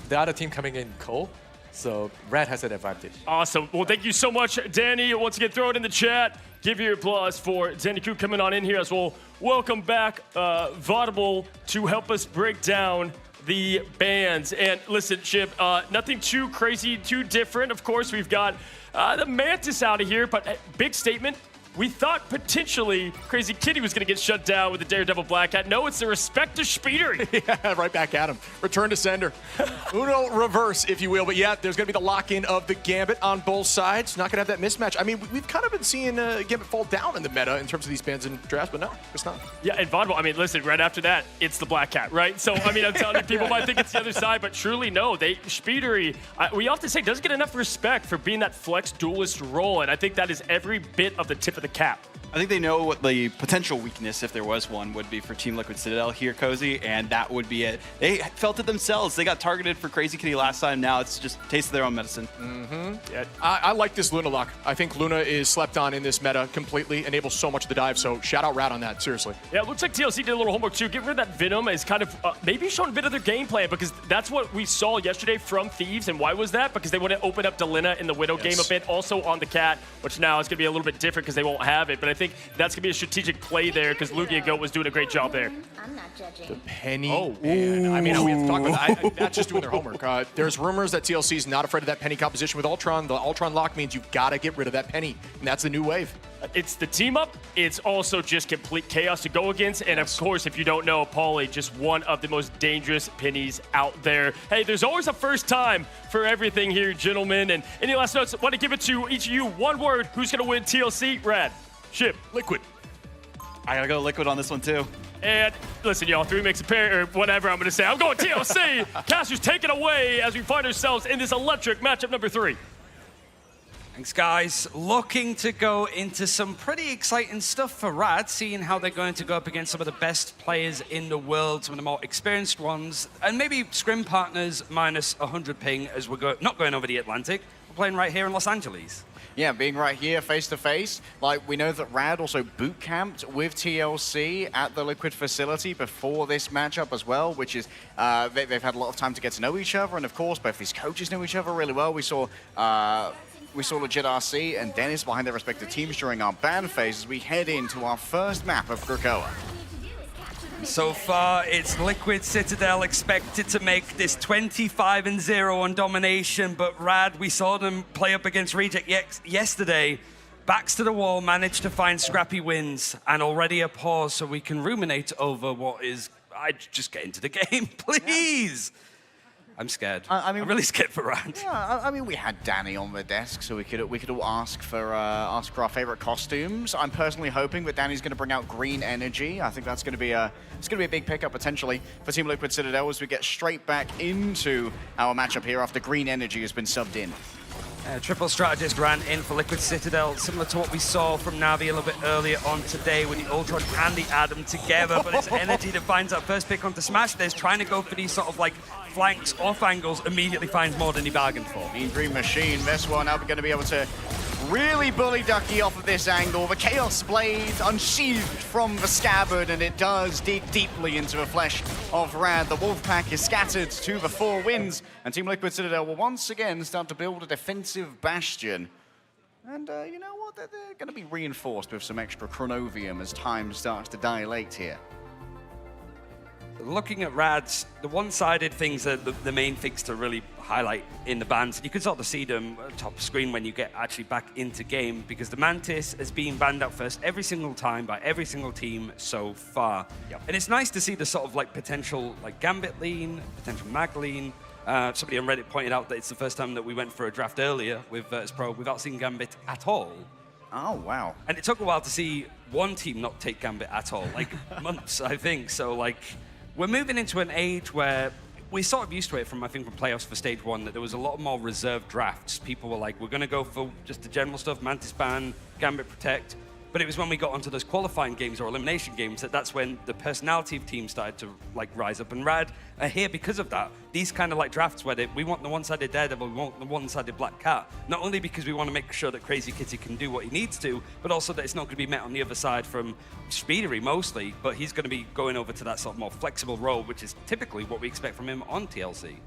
the other team coming in cold, so Red has an advantage. Awesome. Well, thank you so much, Danny. Once again, throw it in the chat. Give your applause for Danny Koo coming on in here as well. Welcome back, Vaudable, to help us break down the bands. And listen, Chip, nothing too crazy, too different. Of course, we've got the Mantis out of here, but big statement. We thought potentially Crazy Kitty was going to get shut down with the Daredevil Black Hat. No, it's the respect to Speedery. Yeah, right back at him. Return to sender. Uno reverse, if you will. But yeah, there's going to be the lock-in of the Gambit on both sides. Not going to have that mismatch. I mean, we've kind of been seeing Gambit fall down in the meta in terms of these bands and drafts, but no, it's not. Yeah, and Vaudable, I mean, listen, right after that, it's the Black Cat, right? So, I mean, I'm telling you, people might think it's the other side, but truly, no. Speedery, we often say, doesn't get enough respect for being that flex duelist role, and I think that is every bit of the tip of the cap. I think they know what the potential weakness, if there was one, would be for Team Liquid Citadel here, Cozy, and that would be it. They felt it themselves. They got targeted for Crazy Kitty last time. Now it's just taste of their own medicine. Yeah, I like this Luna lock. I think Luna is slept on in this meta completely, enables so much of the dive, so shout out Rad on that, seriously. Yeah, it looks like TLC did a little homework too. Get rid of that Venom is kind of maybe showing a bit of their game plan, because that's what we saw yesterday from Thieves. And why was that? Because they want to open up Delina in the Widow game a bit, also on the Cat, which now is going to be a little bit different because they won't have it. But I think that's going to be a strategic play there because Lugia Goat was doing a great job there. I'm not judging. The Penny. Oh, man. I mean, we have to talk about that. That's just doing their homework. There's rumors that TLC is not afraid of that Penny composition with Ultron. The Ultron lock means you've got to get rid of that Penny, and that's the new wave. It's the team up. It's also just complete chaos to go against. And of course, if you don't know, Paulie, just one of the most dangerous pennies out there. Hey, there's always a first time for everything here, gentlemen. And any last notes? I want to give it to each of you. One word. Who's going to win TLC? Rad. Chip. Liquid. I gotta go Liquid on this one too. And listen, y'all, 3 makes a pair, or whatever I'm gonna say. I'm going TLC. Caster's take it away as we find ourselves in this electric matchup number 3. Thanks, guys. Looking to go into some pretty exciting stuff for Rad, seeing how they're going to go up against some of the best players in the world, some of the more experienced ones, and maybe scrim partners minus 100 ping as we're not going over the Atlantic. We're playing right here in Los Angeles. Yeah, being right here face to face. Like, we know that Rad also boot camped with TLC at the Liquid facility before this matchup as well, which is they've had a lot of time to get to know each other, and of course both these coaches know each other really well. We saw Legit RC and Dennis behind their respective teams during our ban phase as we head into our first map of Krakoa. So far, it's Liquid Citadel expected to make this 25-0 on domination, but Rad, we saw them play up against Reject yesterday. Backs to the wall, managed to find scrappy wins, and already a pause so we can ruminate over what is... I just get into the game, please! Yeah. I'm scared. I'm really scared for Rad. Yeah, I mean, we had Danny on the desk, so we could all ask for our favorite costumes. I'm personally hoping that Danny's going to bring out green energy. I think that's going to be a big pickup potentially for Team Liquid Citadel as we get straight back into our matchup here after green energy has been subbed in. Triple strategist ran in for Liquid Citadel, similar to what we saw from Navi a little bit earlier on today with the Ultron and the Adam together, but it's Energy that finds that first pick onto Smash. There's trying to go for these sort of like flanks off angles, immediately finds more than he bargained for. Mean Green Machine, this one now going to be able to really bully Ducky off of this angle. The Chaos Blade unsheathed from the scabbard, and it does dig deeply into the flesh of Rad. The Wolfpack is scattered to the four winds, and Team Liquid Citadel will once again start to build a defensive bastion. And you know what? They're going to be reinforced with some extra Chronovium as time starts to dilate here. Looking at Rad's, the one-sided things are the main things to really highlight in the bans. You can sort of see them top screen when you get actually back into game, because the Mantis has been banned out first every single time by every single team so far. Yep. And it's nice to see the sort of like potential like Gambit lean, potential Mag lean. Somebody on Reddit pointed out that it's the first time that we went for a draft earlier with Virtus Pro without seeing Gambit at all. Oh, wow. And it took a while to see one team not take Gambit at all, like months, I think. So like, we're moving into an age where we're sort of used to it from, I think, from playoffs for stage one, that there was a lot more reserved drafts. People were like, we're going to go for just the general stuff, Mantis ban, Gambit protect. But it was when we got onto those qualifying games or elimination games that's when the personality of teams started to like rise up. And Rad are here because of that. These kind of like drafts where we want the one-sided Daredevil, we want the one-sided Black Cat. Not only because we want to make sure that Crazy Kitty can do what he needs to, but also that it's not going to be met on the other side from Speedery mostly, but he's going to be going over to that sort of more flexible role, which is typically what we expect from him on TLC.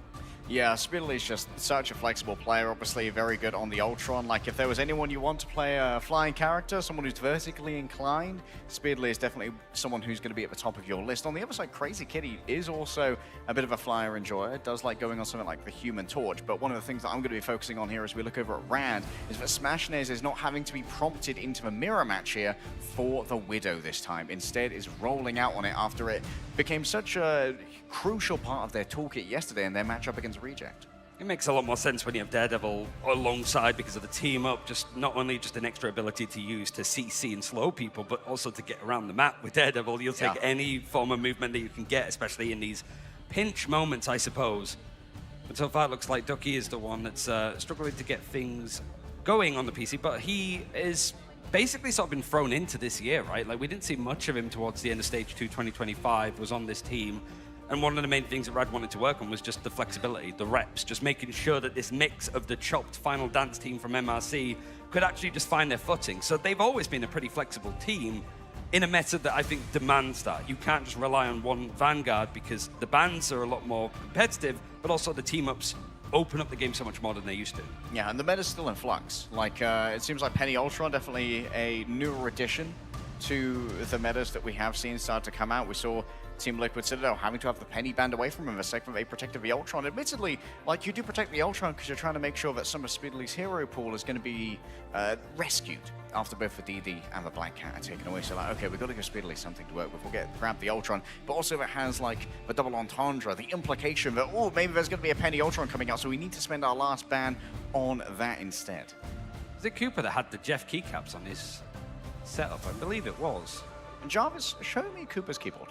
Yeah, Speederly's just such a flexible player, obviously very good on the Ultron. Like, if there was anyone you want to play a flying character, someone who's vertically inclined, Speederly is definitely someone who's going to be at the top of your list. On the other side, Crazy Kitty is also a bit of a flyer enjoyer, does like going on something like the Human Torch, but one of the things that I'm going to be focusing on here as we look over at Rad is that Smashnez is not having to be prompted into a mirror match here for the Widow this time. Instead, is rolling out on it after it became such a crucial part of their toolkit yesterday in their matchup against Reject. It makes a lot more sense when you have Daredevil alongside because of the team up, just not only just an extra ability to use to CC and slow people, but also to get around the map with Daredevil. You'll take any form of movement that you can get, especially in these pinch moments, I suppose. But so far it looks like Ducky is the one that's struggling to get things going on the PC, but he is basically sort of been thrown into this year, right? Like, we didn't see much of him towards the end of Stage 2 2025, was on this team. And one of the main things that Rad wanted to work on was just the flexibility, the reps, just making sure that this mix of the chopped Final Dance team from MRC could actually just find their footing. So they've always been a pretty flexible team in a meta that I think demands that. You can't just rely on one Vanguard because the bans are a lot more competitive, but also the team-ups open up the game so much more than they used to. Yeah, and the meta's still in flux. Like, it seems like Penny Ultron, definitely a newer addition to the metas that we have seen start to come out. We saw Team Liquid Citadel having to have the Penny banned away from him the second they protected the Ultron. Admittedly, like, you do protect the Ultron because you're trying to make sure that some of Speederly's hero pool is going to be rescued after both the DD and the Black Cat are taken away. So like, okay, we've got to give Speederly something to work with. We'll grab the Ultron, but also it has like the double entendre, the implication that, oh, maybe there's going to be a Penny Ultron coming out, so we need to spend our last ban on that instead. Was it Cooper that had the Jeff keycaps on his setup? I believe it was. And Jarvis, show me Cooper's keyboard.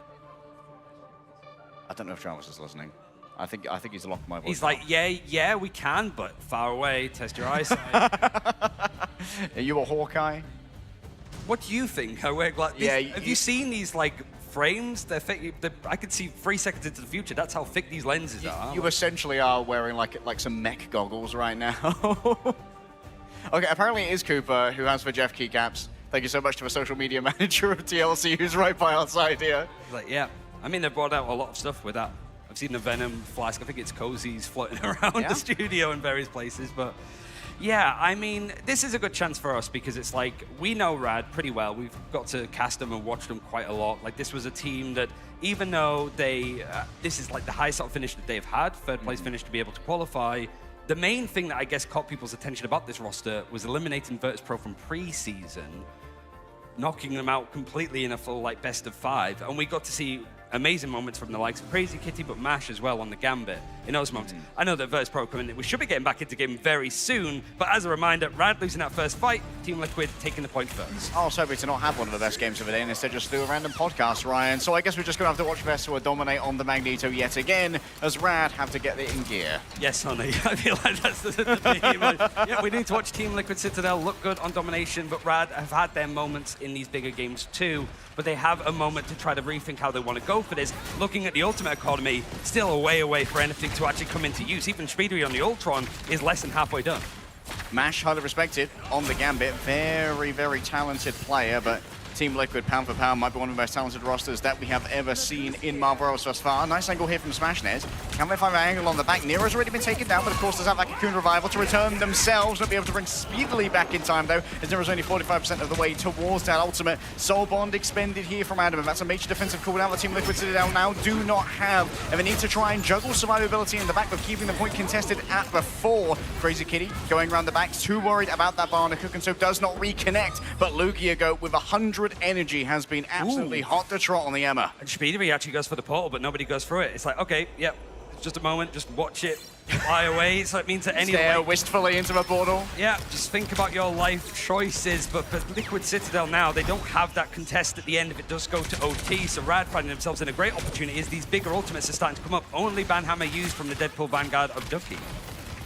I don't know if Jarvis is listening. I think he's locked my voice. He's like, yeah, we can, but far away. Test your eyesight. Are you a Hawkeye? What do you think? Like, have you seen these like frames? They're thick. I could see 3 seconds into the future. That's how thick these lenses are. You essentially are wearing like some mech goggles right now. Okay, apparently it is Cooper who has the Jeff keycaps. Thank you so much to the social media manager of TLC who's right by our side here. Like, yeah. I mean, they've brought out a lot of stuff with that. I've seen the Venom flask. I think it's Cozy's floating around the studio in various places. But yeah, I mean, this is a good chance for us because it's like, we know Rad pretty well. We've got to cast them and watch them quite a lot. Like, this was a team that, even though they, this is like the highest sort of finish that they've had, third place finish to be able to qualify. The main thing that I guess caught people's attention about this roster was eliminating Virtus Pro from pre-season, knocking them out completely in a full like best of 5. And we got to see amazing moments from the likes of Crazy Kitty, but Mash as well on the Gambit. in those moments. I know that Verse Pro coming in. We should be getting back into game very soon, but as a reminder, Rad losing that first fight, Team Liquid taking the point first. I was hoping to not have one of the best games of the day and instead just do a random podcast, Ryan. So I guess we're just going to have to watch Vesua dominate on the Magneto yet again, as Rad have to get it in gear. Yes, honey. I feel like that's the theme. Yeah, we need to watch Team Liquid Citadel look good on domination, but Rad have had their moments in these bigger games too. But they have a moment to try to rethink how they want to go for this. Looking at the Ultimate Economy, still a way away for anything to actually come into use. Even Speedery on the Ultron is less than halfway done. Mash, highly respected on the Gambit. Very, very talented player, but Team Liquid, pound for pound, might be one of the most talented rosters that we have ever seen in Marvel Rivals thus far. Nice angle here from Smashnet. Can they find an angle on the back? Nero's already been taken down, but of course there's that Cocoon Revival to return themselves. Won't be able to bring Speedily back in time, though, as Nero's only 45% of the way towards that ultimate. Soul Bond expended here from Adam, and that's a major defensive cooldown that Team Liquid Citadel now do not have. And they need to try and juggle survivability in the back with keeping the point contested at the 4. Crazy Kitty going around the back, too worried about that Barna Cook, and so does not reconnect. But Lugia go with 100 energy has been absolutely hot to trot on the Emma. And Speedery actually goes for the portal, but nobody goes through it. It's like, okay, yep, it's just a moment, just watch it fly away. So it means that any stare wistfully into the portal. Yeah, just think about your life choices. But for Liquid Citadel now, they don't have that contest at the end if it does go to OT. So Rad finding themselves in a great opportunity as these bigger ultimates are starting to come up. Only Banhammer used from the Deadpool Vanguard of Ducky.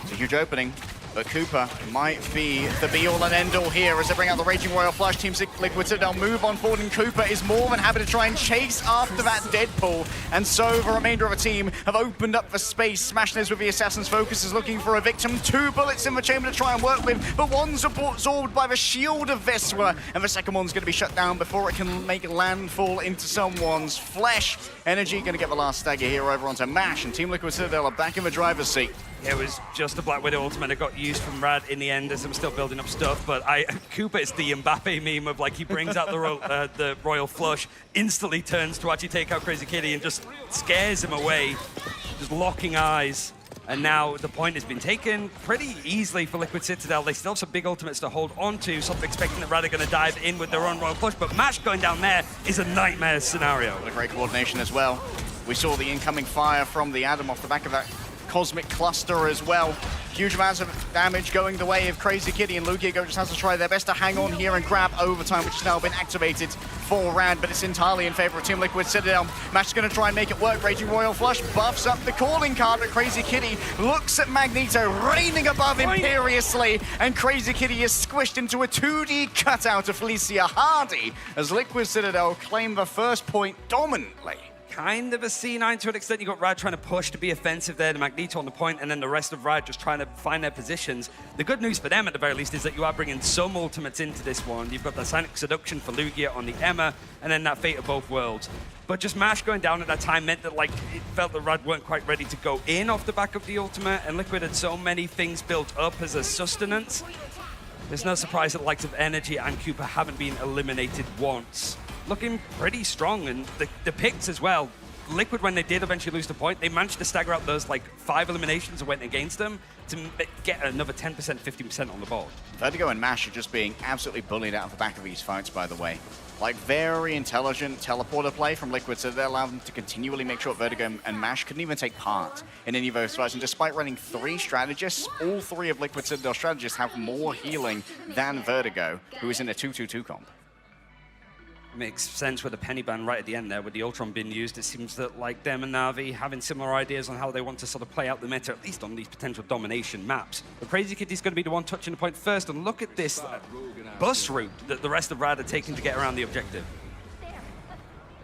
It's a huge opening. But Cooper might be the be-all and end-all here as they bring out the Raging Royal Flush. Team Liquid Citadel move on forward, and Cooper is more than happy to try and chase after that Deadpool. And so the remainder of the team have opened up the space. Smashnes with the Assassin's Focus is looking for a victim. 2 bullets in the chamber to try and work with, but one's absorbed by the shield of Vesua, and the second one's going to be shut down before it can make landfall into someone's flesh. Energy going to get the last stagger here over onto Mash, and Team Liquid Citadel are back in the driver's seat. It was just the Black Widow ultimate that got used from Rad in the end as I'm still building up stuff, but Cooper is the Mbappe meme of like he brings out the Royal Flush, instantly turns to actually take out Crazy Kitty and just scares him away, just locking eyes. And now the point has been taken pretty easily for Liquid Citadel. They still have some big ultimates to hold on to, so I'm expecting that Rad are going to dive in with their own Royal Flush, but Mash going down there is a nightmare scenario. What a great coordination as well. We saw the incoming fire from the Adam off the back of that Cosmic Cluster as well. Huge amounts of damage going the way of Crazy Kitty, and Lugia just has to try their best to hang on here and grab overtime, which has now been activated for Rad, but it's entirely in favor of Team Liquid Citadel. Mash is going to try and make it work. Raging Royal Flush buffs up the calling card, but Crazy Kitty looks at Magneto, reigning above imperiously, and Crazy Kitty is squished into a 2D cutout of Felicia Hardy as Liquid Citadel claim the first point dominantly. Kind of a C9 to an extent. You got Rad trying to push to be offensive there, the Magneto on the point, and then the rest of Rad just trying to find their positions. The good news for them, at the very least, is that you are bringing some ultimates into this one. You've got the Sonic Seduction for Lugia on the Emma, and then that Fate of Both Worlds. But just Mash going down at that time meant that like it felt that Rad weren't quite ready to go in off the back of the ultimate, and Liquid had so many things built up as a sustenance. There's no surprise that the likes of Energy and Cooper haven't been eliminated once. Looking pretty strong, and the picks as well. Liquid, when they did eventually lose the point, they managed to stagger out those like 5 eliminations that went against them to get another 10%, 50% on the board. Vertigo and Mash are just being absolutely bullied out of the back of these fights, by the way. Like, very intelligent teleporter play from Liquid, so they allowed them to continually make sure Vertigo and Mash couldn't even take part in any of those fights. And despite running 3 strategists, all 3 of Liquid Citadel strategists have more healing than Vertigo, who is in a 2-2-2 comp. Makes sense with the penny ban right at the end there with the Ultron being used. It seems that like them and Na'Vi having similar ideas on how they want to sort of play out the meta, at least on these potential domination maps. But Crazy Kitty's going to be the one touching the point first, and look at this bus route that the rest of Rad are taking to get around the objective.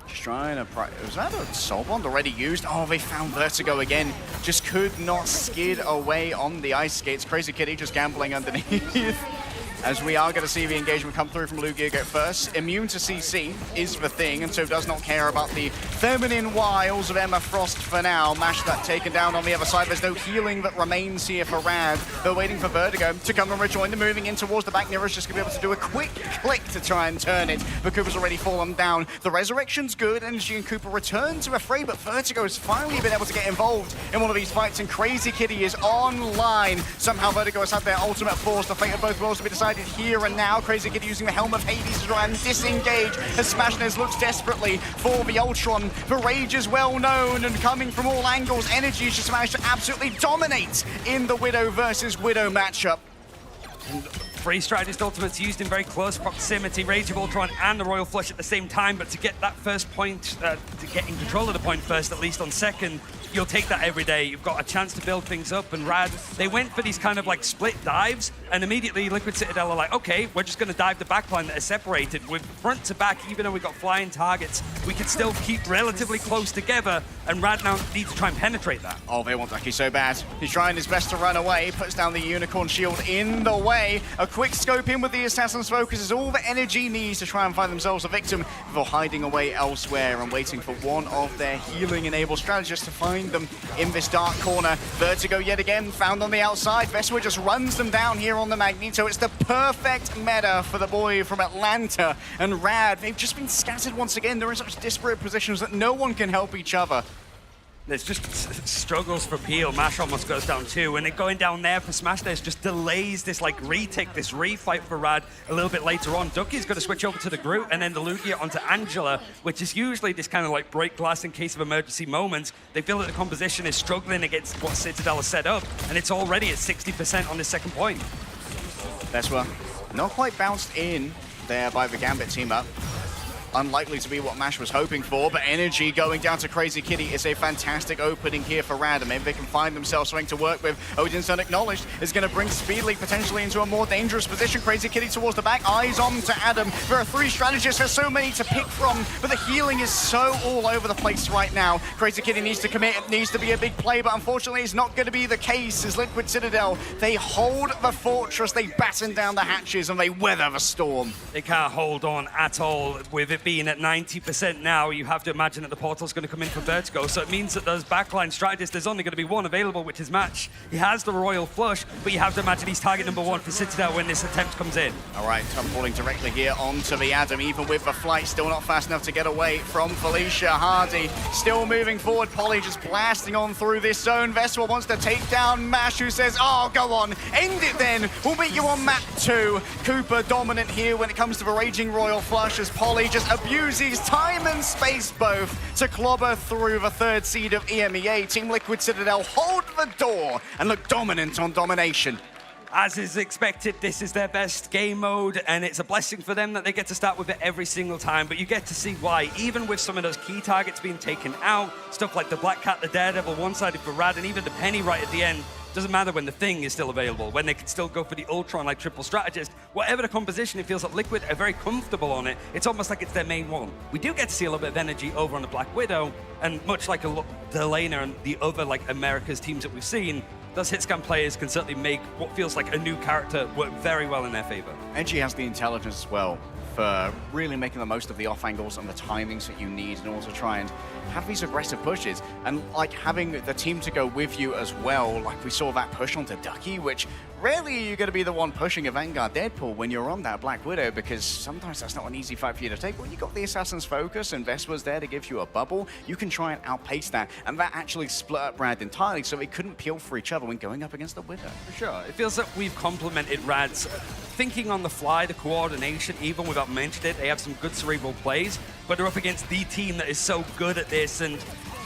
Just trying to... Was that a Soul Bond already used? Oh, they found Vertigo again. Just could not skid away on the ice skates. Crazy Kitty just gambling underneath. As we are going to see the engagement come through from Lugia go first. Immune to CC is the thing, and so does not care about the feminine wiles of Emma Frost for now. Mash that taken down on the other side. There's no healing that remains here for Rad. They're waiting for Vertigo to come and rejoin. They're moving in towards the back. Nero's just going to be able to do a quick click to try and turn it, but Cooper's already fallen down. The resurrection's good, and Energy and Cooper return to the fray, but Vertigo has finally been able to get involved in one of these fights, and Crazy Kitty is online. Somehow Vertigo has had their ultimate force. The fate of both worlds to be decided. decided here and now. Crazy Kid using the Helm of Hades to try and disengage as Smashnes looks desperately for the Ultron. The Rage is well known and coming from all angles. Energy has just managed to absolutely dominate in the Widow versus Widow matchup. Free Strategist ultimates used in very close proximity. Rage of Ultron and the Royal Flush at the same time, but to get that first point, to get in control of the point first, at least on second, you'll take that every day. You've got a chance to build things up, and Rad, they went for these kind of like split dives, and immediately Liquid Citadel are like, okay, we're just going to dive the backline that is separated. With front to back, even though we've got flying targets, we can still keep relatively close together, and Rad now needs to try and penetrate that. Oh, they want Ducky so bad. He's trying his best to run away, puts down the Unicorn Shield in the way. A quick scope in with the Assassin's Focus is all the energy needs to try and find themselves a victim before hiding away elsewhere and waiting for one of their healing-enabled strategists to find them in this dark corner. Vertigo yet again found on the outside. Vesper just runs them down here on the Magneto. It's the perfect meta for the boy from Atlanta and Rad. They've just been scattered once again. They're in such disparate positions that no one can help each other. There's just struggles for Peel. Mash almost goes down too, and it going down there for Smashnes just delays this like retake, this refight for Rad a little bit later on. Ducky's going to switch over to the Groot and then the Lugia onto Angela, which is usually this kind of like break glass in case of emergency moments. They feel that the composition is struggling against what Citadel has set up, and it's already at 60% on this second point. Vesper not quite bounced in there by the Gambit team up. Unlikely to be what Mash was hoping for, but energy going down to Crazy Kitty is a fantastic opening here for Rad, and maybe they can find themselves something to work with. Odin's unacknowledged is going to bring Speedly potentially into a more dangerous position. Crazy Kitty towards the back, eyes on to Adam. There are 3 strategists, there's so many to pick from, but the healing is so all over the place right now. Crazy Kitty needs to commit, it needs to be a big play, but unfortunately it's not going to be the case as Liquid Citadel, they hold the fortress, they batten down the hatches, and they weather the storm. They can't hold on at all with it being at 90% now. You have to imagine that the portal's going to come in for Vertigo, so it means that those backline strategists, there's only going to be one available, which is Match. He has the Royal Flush, but you have to imagine he's target number 1 for Citadel when this attempt comes in. All right, Tom falling directly here onto the Adam, even with the flight, still not fast enough to get away from Felicia. Hardy still moving forward. Polly just blasting on through this zone. Vesper wants to take down Mash, who says, oh, go on, end it then. We'll meet you on map 2. Cooper dominant here when it comes to the Raging Royal Flush as Polly just abuses time and space both to clobber through the 3rd seed of EMEA. Team Liquid Citadel hold the door and look dominant on domination. As is expected, this is their best game mode, and it's a blessing for them that they get to start with it every single time, but you get to see why. Even with some of those key targets being taken out, stuff like the Black Cat, the Daredevil, one-sided for Rad, and even the Penny right at the end, doesn't matter when the Thing is still available, when they can still go for the Ultron like Triple Strategist. Whatever the composition, it feels like Liquid are very comfortable on it. It's almost like it's their main one. We do get to see a little bit of energy over on the Black Widow, and much like Delana and the other like America's teams that we've seen, those hitscan players can certainly make what feels like a new character work very well in their favor. And she has the intelligence as well for really making the most of the off angles and the timings that you need in order to try and have these aggressive pushes, and like having the team to go with you as well. Like we saw that push onto Ducky, which rarely you're going to be the one pushing a Vanguard Deadpool when you're on that Black Widow, because sometimes that's not an easy fight for you to take. When you got the Assassin's Focus and Vesper's there to give you a bubble, you can try and outpace that, and that actually split up Rad entirely, so they couldn't peel for each other when going up against the Widow. For sure. It feels like we've complemented Rad's thinking on the fly, the coordination, even without mentioning it. They have some good cerebral plays, but they're up against the team that is so good at this. And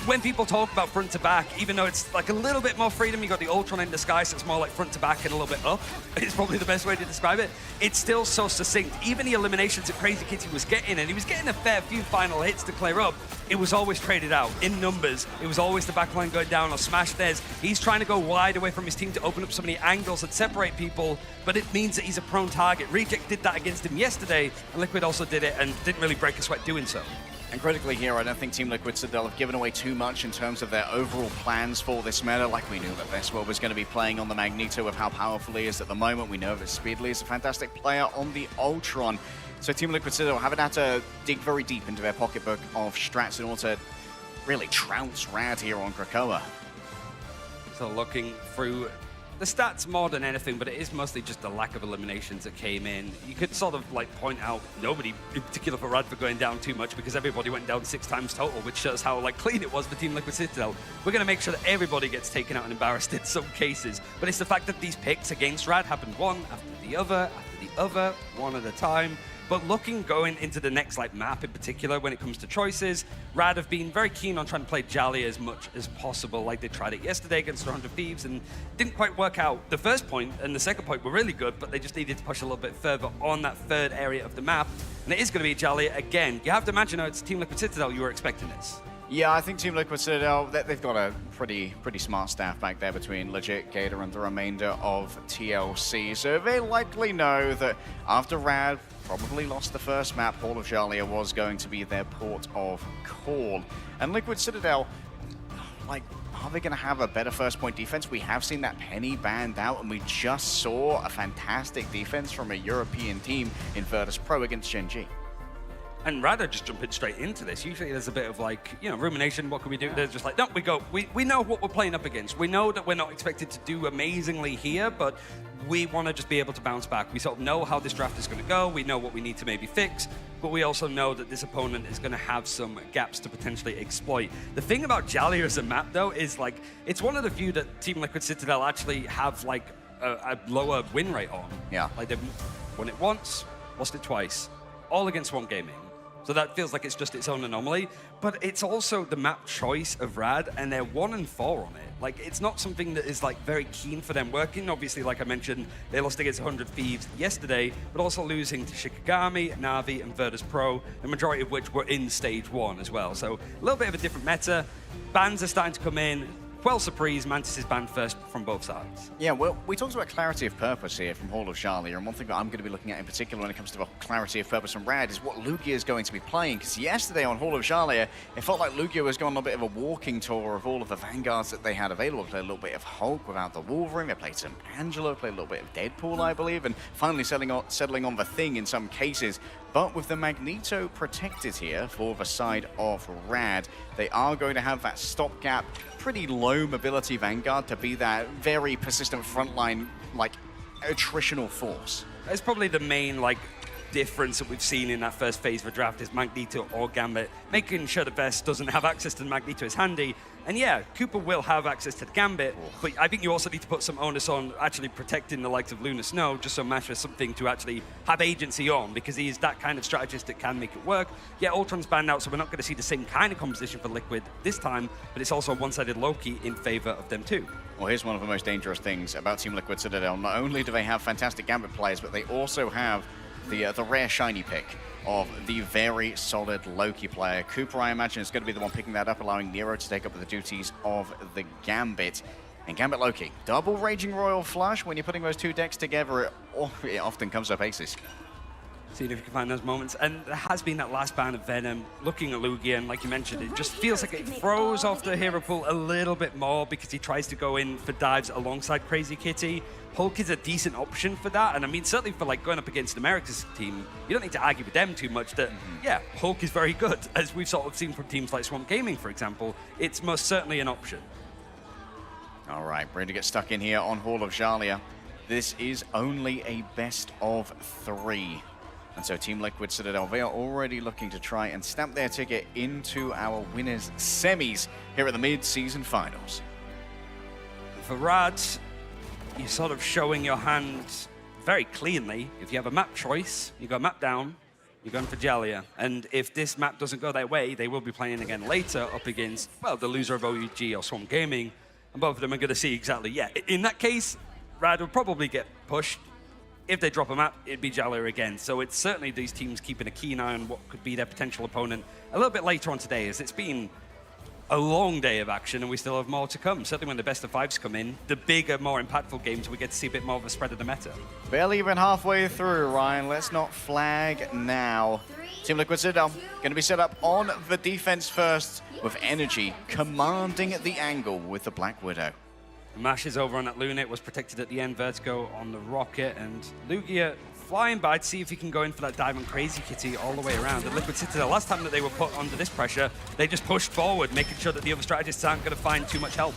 when people talk about front to back, even though it's like a little bit more freedom, you got the Ultron in disguise, so it's more like front to back and a little bit up. It's probably the best way to describe it. It's still so succinct. Even the eliminations that Crazy Kitty was getting, and he was getting a fair few final hits to clear up, it was always traded out in numbers. It was always the backline going down or smash theirs. He's trying to go wide away from his team to open up so many angles that separate people, but it means that he's a prone target. Reject did that against him yesterday, and Liquid also did it and didn't really break a sweat doing so. And critically here, I don't think Team Liquid Citadel have given away too much in terms of their overall plans for this meta. Like we knew that Vesper was going to be playing on the Magneto with how powerful he is at the moment. We know that Speedly is a fantastic player on the Ultron. So Team Liquid Citadel haven't had to dig very deep into their pocketbook of strats in order to really trounce Rad here on Krakoa. So looking through the stats more than anything, but it is mostly just the lack of eliminations that came in. You could sort of like point out nobody in particular for Rad for going down too much, because everybody went down 6 times total, which shows how like clean it was for Team Liquid Citadel. We're going to make sure that everybody gets taken out and embarrassed in some cases, but it's the fact that these picks against Rad happened one after the other after the other, one at a time. But looking going into the next map in particular, when it comes to choices, Rad have been very keen on trying to play Jali as much as possible. Like they tried it yesterday against 100 Thieves and didn't quite work out. The first point and the second point were really good, but they just needed to push a little bit further on that third area of the map. And it is going to be Jali again. You have to imagine, it's Team Liquid Citadel, you were expecting this. Yeah, I think Team Liquid Citadel, they've got a pretty smart staff back there between Legit, Gator, and the remainder of TLC. So they likely know that after Rad probably lost the first map, Hall of Jalia was going to be their port of call. And Liquid Citadel, are they going to have a better first point defense? We have seen that Penny banned out, and we just saw a fantastic defense from a European team in Virtus Pro against Gen G. And rather just jumping straight into this, usually there's a bit of rumination, what can we do? They're just no, we know what we're playing up against. We know that we're not expected to do amazingly here, but we want to just be able to bounce back. We sort of know how this draft is going to go. We know what we need to maybe fix, but we also know that this opponent is going to have some gaps to potentially exploit. The thing about Jalia as a map, though, is it's one of the few that Team Liquid Citadel actually have a lower win rate on. Yeah. They've won it once, lost it twice, all against Swamp Gaming. So that feels like it's just its own anomaly, but it's also the map choice of Rad, and they're 1-4 on it. It's not something that is very keen for them working. Obviously, like I mentioned, they lost against 100 Thieves yesterday, but also losing to Shikigami, Na'Vi, and Virtus Pro, the majority of which were in stage 1 as well. So a little bit of a different meta. Bans are starting to come in. Quell Surprise, Mantis is banned first from both sides. Yeah, well, we talked about clarity of purpose here from Hall of Jalia, and one thing that I'm going to be looking at in particular when it comes to clarity of purpose from Rad is what Lugia is going to be playing, because yesterday on Hall of Jalia, it felt like Lugia was going on a bit of a walking tour of all of the Vanguards that they had available. They played a little bit of Hulk without the Wolverine, they played some Angelo, played a little bit of Deadpool, I believe, and finally settling on the Thing in some cases. But with the Magneto protected here for the side of Rad, they are going to have that stopgap, pretty low mobility Vanguard to be that very persistent frontline, attritional force. It's probably the main, difference that we've seen in that first phase of the draft is Magneto or Gambit, making sure the Best doesn't have access to the Magneto is handy. And yeah, Cooper will have access to the Gambit, but I think you also need to put some onus on actually protecting the likes of Luna Snow, just so Mash has something to actually have agency on, because he is that kind of strategist that can make it work. Yeah, Ultron's banned out, so we're not going to see the same kind of composition for Liquid this time, but it's also a one-sided Loki in favor of them too. Well, here's one of the most dangerous things about Team Liquid Citadel. Not only do they have fantastic Gambit players, but they also have the rare shiny pick of the very solid Loki player. Cooper, I imagine, is going to be the one picking that up, allowing Nero to take up the duties of the Gambit. And Gambit Loki, double Raging Royal Flush. When you're putting those two decks together, it often comes up aces. Seeing if you can find those moments. And there has been that last ban of Venom. Looking at Lugia, and like you mentioned, it just feels like it throws off the hero pool a little bit more because he tries to go in for dives alongside Crazy Kitty. Hulk is a decent option for that, and I mean, certainly for going up against America's team, you don't need to argue with them too much that, yeah, Hulk is very good, as we've sort of seen from teams like Swamp Gaming, for example. It's most certainly an option. All right, ready to get stuck in here on Hall of Jalia. This is only a best of 3. And so Team Liquid Citadel, they are already looking to try and stamp their ticket into our winners' semis here at the mid-season finals. For Rad, you're sort of showing your hand very cleanly. If you have a map choice, you go map down, you're going for Jalia. And if this map doesn't go their way, they will be playing again later up against, well, the loser of OUG or Swamp Gaming. And both of them are going to see exactly, yeah. In that case, Rad will probably get pushed. If they drop a map, it'd be Jalia again. So it's certainly these teams keeping a keen eye on what could be their potential opponent a little bit later on today, as it's been a long day of action and we still have more to come. Certainly when the best of 5s come in, the bigger, more impactful games, we get to see a bit more of a spread of the meta. Barely even halfway through, Ryan. Let's not flag now. Team Liquid Citadel going to be set up on the defense first, with Energy commanding the angle with the Black Widow. Mash is over on that Luna. It was protected at the end. Vertigo on the Rocket, and Lugia flying by to see if he can go in for that dive on Crazy Kitty all the way around. The Liquid Citadel, last time that they were put under this pressure, they just pushed forward, making sure that the other strategists aren't going to find too much help.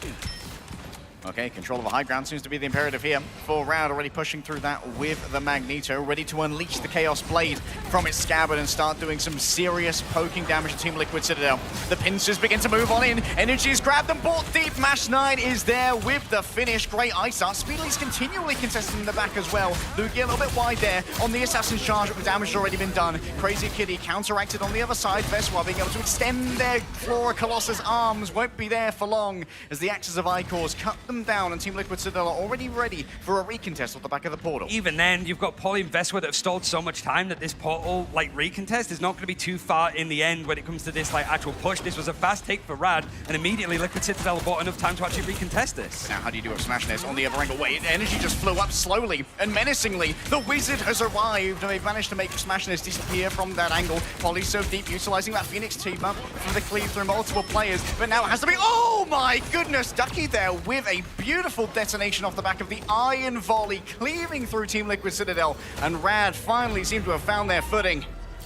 Okay, control of the high ground seems to be the imperative here. For Rad already pushing through that with the Magneto, ready to unleash the Chaos Blade from its scabbard and start doing some serious poking damage to Team Liquid Citadel. The pincers begin to move on in. Energy is grabbed and bought deep. Mash 9 is there with the finish. Great ice art. Speedly's continually contesting in the back as well. Lugia a little bit wide there on the Assassin's charge, but the damage has already been done. Crazy Kitty counteracted on the other side. Veswa being able to extend their Flora Colossus arms. Won't be there for long as the axes of Icors cut them down, and Team Liquid Citadel are already ready for a recontest off the back of the portal. Even then, you've got Poly and Veswa that have stalled so much time that this portal, like, recontest is not going to be too far in the end when it comes to this, like, actual push. This was a fast take for Rad, and immediately Liquid Citadel bought enough time to actually recontest this. Now, how do you do a smash this on the other angle? Wait, energy just flew up slowly and menacingly. The Wizard has arrived, and they've managed to make Smashness disappear from that angle. Poly's so deep, utilizing that Phoenix team up for the cleave through multiple players, but now it has to be, oh my goodness, Ducky there with a beautiful detonation off the back of the Iron Volley, cleaving through Team Liquid Citadel, and Rad finally seem to have found their footing.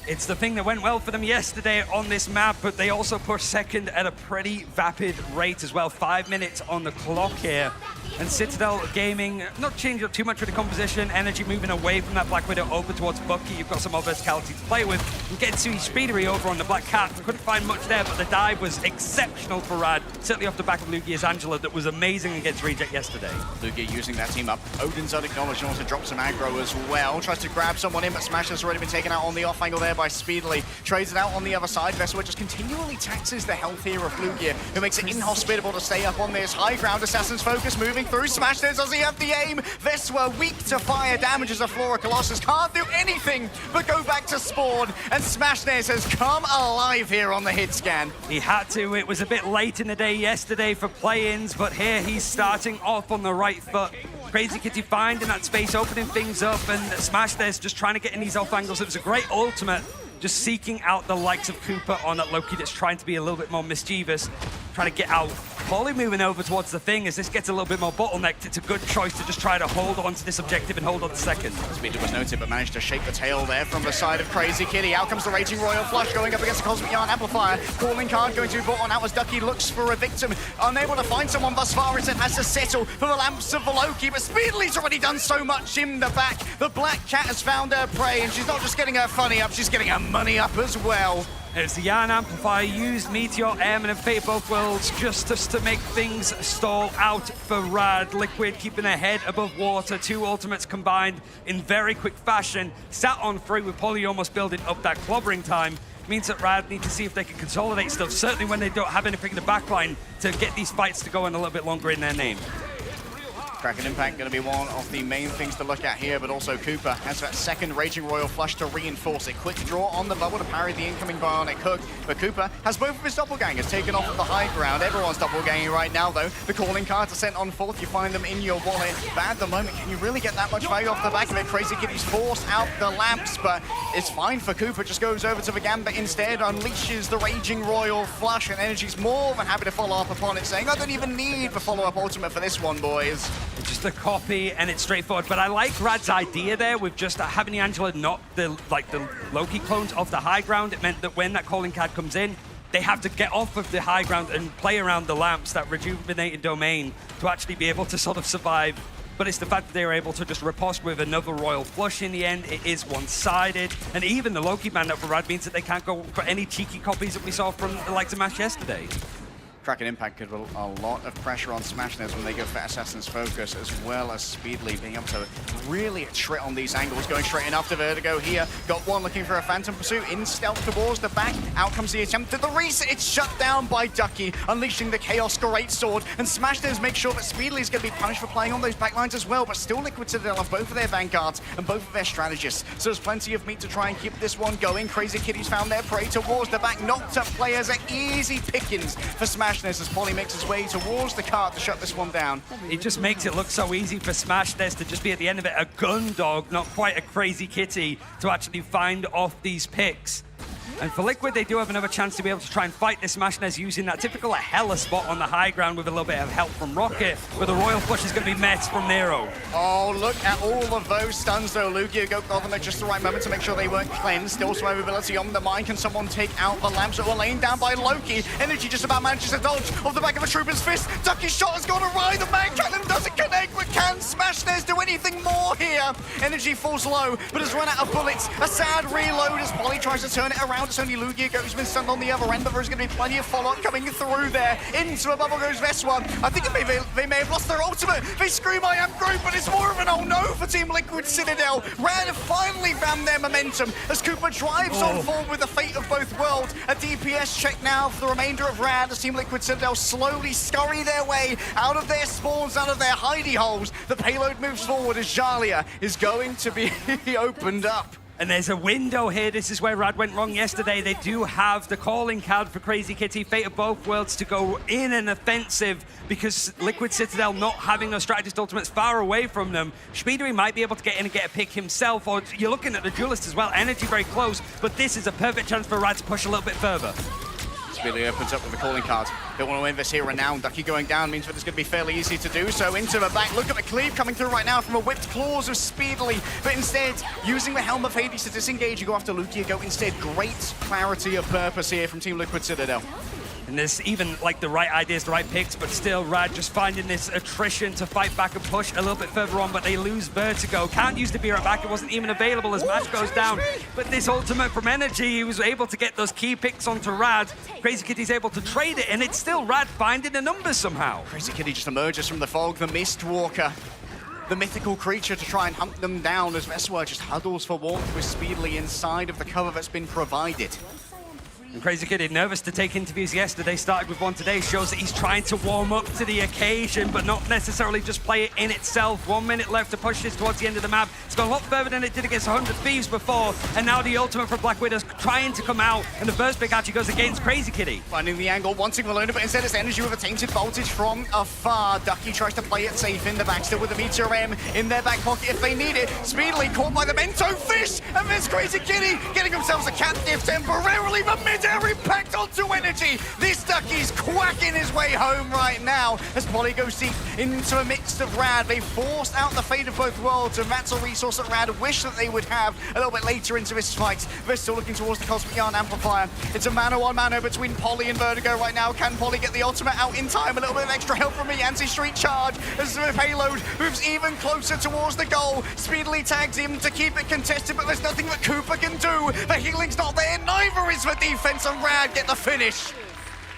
It's the thing that went well for them yesterday on this map, but they also pushed second at a pretty vapid rate as well. 5 minutes on the clock here. And Citadel Gaming not changed up too much with the composition. Energy moving away from that Black Widow over towards Bucky. You've got some more verticality to play with. And Getsu Speedery over on the Black Cat. Couldn't find much there, but the dive was exceptional for Rad. Certainly off the back of Lugia's Angela that was amazing against Reject yesterday. Lugia using that team up. Odin's unacknowledged and also drops some aggro as well. Tries to grab someone in, but Smash has already been taken out on the off angle there by Speedily. Trades it out on the other side. Veswa just continually taxes the health here of Lugia, who makes it inhospitable to stay up on this high ground. Assassin's focus moving through. Smash this. Does he have the aim? Veswa weak to fire. Damages a Flora Colossus. Can't do anything but go back to spawn. And Smashness has come alive here on the hit scan. He had to. It was a bit late in the day yesterday for play-ins, but here he's starting off on the right foot. Crazy Kitty finding that space, opening things up, and Smash there's just trying to get in these off angles. It was a great ultimate, just seeking out the likes of Cooper on that Loki that's trying to be a little bit more mischievous, trying to get out. Poly moving over towards the thing as this gets a little bit more bottlenecked. It's a good choice to just try to hold on to this objective and hold on to second. Speeder was noted, but managed to shake the tail there from the side of Crazy Kitty. Out comes the Raging Royal Flush going up against the Cosmic Yarn Amplifier. Calling card going to be brought on out as Ducky looks for a victim. Unable to find someone thus far, as it has to settle for the lamps of the Loki, but Speedly's already done so much in the back. The Black Cat has found her prey, and she's not just getting her funny up, she's getting her money up as well. As the Yarn Amplifier used Meteor, Airman, and Fate Both Worlds just to make things stall out for Rad. Liquid keeping their head above water. 2 ultimates combined in very quick fashion. Sat on 3 with Poly almost building up that clobbering time. Means that Rad need to see if they can consolidate stuff, certainly when they don't have anything in the backline to get these fights to go on a little bit longer in their name. Kraken Impact going to be one of the main things to look at here, but also Cooper has that second Raging Royal Flush to reinforce it. Quick draw on the bubble to parry the incoming Bionic Hook, but Cooper has both of his doppelgangers taken off of the high ground. Everyone's doppelganging right now, though. The calling cards are sent on forth. You find them in your wallet. But at the moment, can you really get that much value off the back of it? Crazy Kitty's forced out the lamps, but it's fine for Cooper. Just goes over to the Gambit instead, unleashes the Raging Royal Flush, and Energy's more than happy to follow up upon it, saying, I don't even need the follow-up ultimate for this one, boys. Just a copy, and it's straightforward. But I like Rad's idea there with just having the Angela knock the Loki clones off the high ground. It meant that when that calling card comes in, they have to get off of the high ground and play around the lamps, that rejuvenated domain, to actually be able to sort of survive. But it's the fact that they were able to just riposte with another Royal Flush in the end. It is one-sided. And even the Loki band up for Rad means that they can't go for any cheeky copies that we saw from the likes of Mash yesterday. Kraken Impact could put a lot of pressure on Smashness when they go for Assassin's Focus, as well as Speedly being able to really trit on these angles, going straight in after Vertigo here. Got one looking for a Phantom Pursuit in stealth towards the back. Out comes the attempt at the reset. It's shut down by Ducky, unleashing the Chaos Great Sword. And Smashness makes sure that Speedly's going to be punished for playing on those backlines as well, but still Liquid Citadel have both of their vanguards and both of their strategists. So there's plenty of meat to try and keep this one going. Crazy Kitty's found their prey towards the back. Knocked up players are easy pickings for Smashness as Poly makes his way towards the cart to shut this one down. It just makes it look so easy for Smashness to just be at the end of it a gun dog, not quite a Crazy Kitty, to actually find off these picks. And for Liquid, they do have another chance to be able to try and fight this Smashnez using that typical Hella spot on the high ground with a little bit of help from Rocket, but the Royal Flush is going to be met from Nero. Oh, look at all of those stuns, though. Lugia got them at just the right moment to make sure they weren't cleansed. Still survivability on the mine. Can someone take out the lamps that were laying down by Loki? Energy just about manages to dodge off the back of a Trooper's fist. Ducky's shot has gone awry. The man cannon doesn't connect, but can Smashnez do anything more here? Energy falls low, but has run out of bullets. A sad reload as Polly tries to turn it around. It's only Lugia who's been stunned on the other end, but there's going to be plenty of follow-up coming through there. Into a bubble goes Veswa. I think they may have lost their ultimate. They scream, I am Groot, but it's more of an oh no for Team Liquid Citadel. Rad have finally found their momentum as Cooper drives on forward with the fate of both worlds. A DPS check now for the remainder of Rad as Team Liquid Citadel slowly scurry their way out of their spawns, out of their hidey holes. The payload moves forward as Jalia is going to be opened up. And there's a window here. This is where Rad went wrong yesterday. They do have the calling card for Crazy Kitty, Fate of both worlds, to go in an offensive because Liquid Citadel not having those strategist ultimates far away from them. Speedery might be able to get in and get a pick himself, or you're looking at the duelist as well. Energy very close, but this is a perfect chance for Rad to push a little bit further. Speedily opens up with the calling card. They want to win this here and now. Ducky going down means that it's going to be fairly easy to do so. Into the back. Look at the cleave coming through right now from a whipped claws of Speedily. But instead, using the Helm of Hades to disengage, you go after Lugia. Go instead. Great clarity of purpose here from Team Liquid Citadel. And there's even like the right ideas, the right picks, but still Rad just finding this attrition to fight back and push a little bit further on, but they lose Vertigo. Can't use the Beer back, it wasn't even available as match goes down. But this ultimate from Energy, he was able to get those key picks onto Rad. Crazy Kitty's able to trade it, and it's still Rad finding the numbers somehow. Crazy Kitty just emerges from the fog, the Mistwalker. The mythical creature to try and hunt them down as Veswa just huddles for warmth with Speedily inside of the cover that's been provided. And Crazy Kitty, nervous to take interviews yesterday, started with one today, shows that he's trying to warm up to the occasion, but not necessarily just play it in itself. 1 minute left to push this towards the end of the map. It's gone a lot further than it did against 100 Thieves before, and now the ultimate for Black Widow's trying to come out, and the first pick actually goes against Crazy Kitty. Finding the angle, wanting Malona, but instead it's Energy with a tainted voltage from afar. Ducky tries to play it safe in the back, still with the Meteor M in their back pocket if they need it. Speedily caught by the Mento Fish, and there's Crazy Kitty getting themselves a captive temporarily, but mid-air impact onto Energy. This Ducky's quacking his way home right now as Polly goes deep into a midst of Rad. They forced out the fate of both worlds, and that's a resource that Rad wish that they would have a little bit later into this fight. They're still looking towards the Cosmic Yarn Amplifier. It's a mano-on-mano between Polly and Vertigo right now. Can Polly get the ultimate out in time? A little bit of extra help from the anti-street charge as the payload moves even closer towards the goal. Speedily tags him to keep it contested, but there's nothing that Cooper can do. The healing's not there, neither is the defense, and Rad get the finish.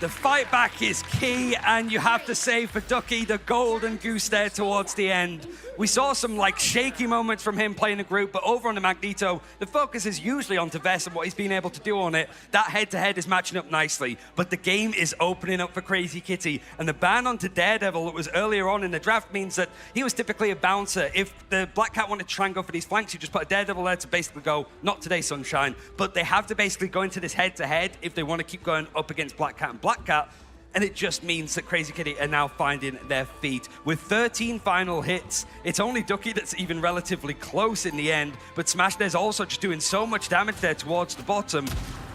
The fight back is key, and you have to say for Ducky, the golden goose there towards the end. We saw some like shaky moments from him playing a group, but over on the Magneto, the focus is usually on Tevez and what he's been able to do on it. That head-to-head is matching up nicely, but the game is opening up for Crazy Kitty, and the ban onto Daredevil that was earlier on in the draft means that he was typically a bouncer. If the Black Cat wanted to try and go for these flanks, you just put a Daredevil there to basically go, not today, Sunshine, but they have to basically go into this head-to-head if they want to keep going up against Black Cat and Black Cat. And it just means that Crazy Kitty are now finding their feet. With 13 final hits, it's only Ducky that's even relatively close in the end, but Smashnez also just doing so much damage there towards the bottom.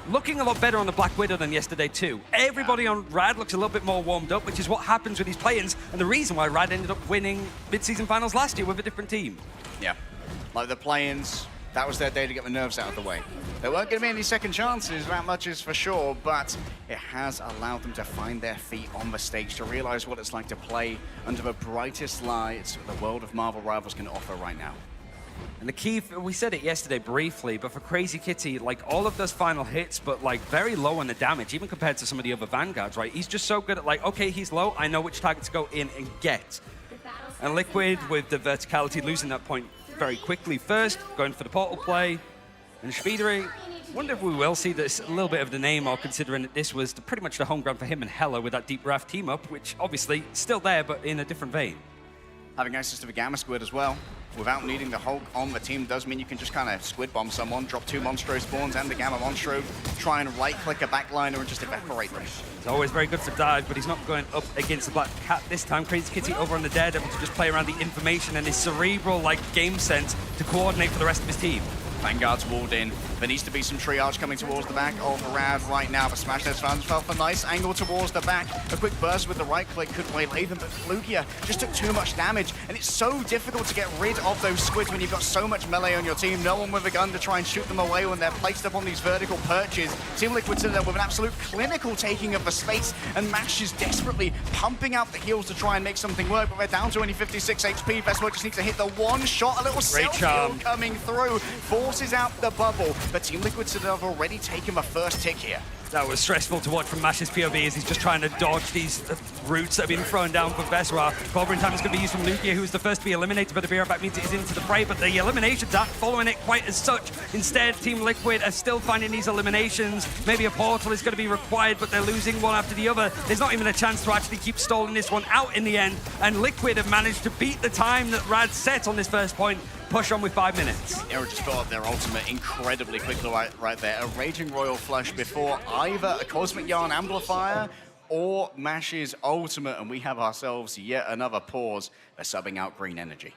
Looking a lot better on the Black Widow than yesterday too. Everybody on Rad looks a little bit more warmed up, which is what happens with these play-ins, and the reason why Rad ended up winning mid-season finals last year with a different team. Yeah, like the play-ins, that was their day to get the nerves out of the way. There weren't going to be any second chances, that much is for sure, but it has allowed them to find their feet on the stage, to realize what it's like to play under the brightest lights that the world of Marvel Rivals can offer right now. And the key, we said it yesterday briefly, but for Crazy Kitty, like all of those final hits, but like very low on the damage, even compared to some of the other Vanguards, right? He's just so good at like, okay, he's low, I know which target to go in and get. And Liquid, with the verticality, losing that point very quickly first, going for the portal play. And Speedery, wonder if we will see this a little bit of the name, or considering that this was pretty much the home ground for him and Hella with that Deep Raft team up, which obviously still there, but in a different vein. Having access to the Gamma Squid as well, without needing the Hulk on the team, does mean you can just kind of squid bomb someone, drop 2 Monstro spawns and the Gamma Monstro, try and right-click a backliner and just evaporate them. He's always very good for dive, but he's not going up against the Black Cat this time. Crazy Kitty over on the Daredevil to just play around the information and his cerebral like game sense to coordinate for the rest of his team. Vanguard's walled in. There needs to be some triage coming towards the back of Rad right now, but Smashness found himself a nice angle towards the back. A quick burst with the right click could waylay them, but Lugia just took too much damage, and it's so difficult to get rid of those squids when you've got so much melee on your team. No one with a gun to try and shoot them away when they're placed up on these vertical perches. Team Liquid Citadel with an absolute clinical taking of the space, and Mash is desperately pumping out the heals to try and make something work, but they're down to only 56 HP. Vesmo just needs to hit the one shot, a little self-heal coming through, forces out the bubble, but Team Liquid Citadel have already taken the first tick here. That was stressful to watch from Mash's POV as he's just trying to dodge these roots that have been thrown down for Vesra. Cobra in time is going to be used from Lugia, who's the first to be eliminated, but the beer back means it is into the fray, but the eliminations aren't following it quite as such. Instead, Team Liquid are still finding these eliminations. Maybe a portal is going to be required, but they're losing one after the other. There's not even a chance to actually keep stalling this one out in the end, and Liquid have managed to beat the time that Rad set on this first point. Push on with 5 minutes. Nero just got up their ultimate incredibly quickly right there. A Raging Royal Flush before either a Cosmic Yarn Amplifier or Mash's ultimate, and we have ourselves yet another pause. They're subbing out Green Energy.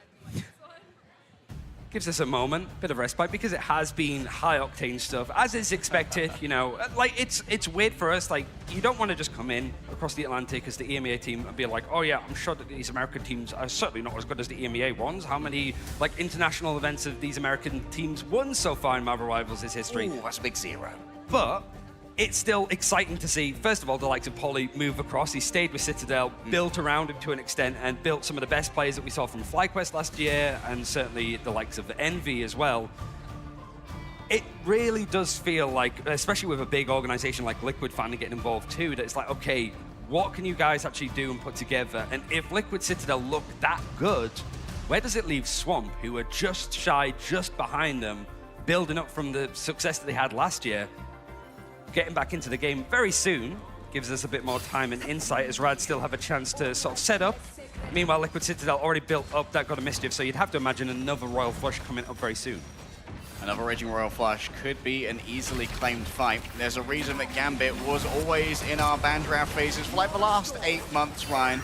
Gives us a moment, bit of respite, because it has been high-octane stuff, as is expected, you know. Like, it's weird for us, like, you don't want to just come in across the Atlantic as the EMEA team and be like, oh yeah, I'm sure that these American teams are certainly not as good as the EMEA ones. How many, like, international events have these American teams won so far in Marvel Rivals' history? Ooh, that's a big zero. But it's still exciting to see, first of all, the likes of Poly move across. He stayed with Citadel, built around him to an extent, and built some of the best players that we saw from FlyQuest last year, and certainly the likes of Envy as well. It really does feel like, especially with a big organization like Liquid finally getting involved too, that it's like, okay, what can you guys actually do and put together? And if Liquid Citadel look that good, where does it leave Swamp, who are just shy, just behind them, building up from the success that they had last year? Getting back into the game very soon gives us a bit more time and insight, as Rad still have a chance to sort of set up. Meanwhile, Liquid Citadel already built up that God of Mischief, so you'd have to imagine another Royal Flush coming up very soon. Another Raging Royal Flush could be an easily claimed fight. There's a reason that Gambit was always in our ban draft phases for like the last 8 months, Ryan.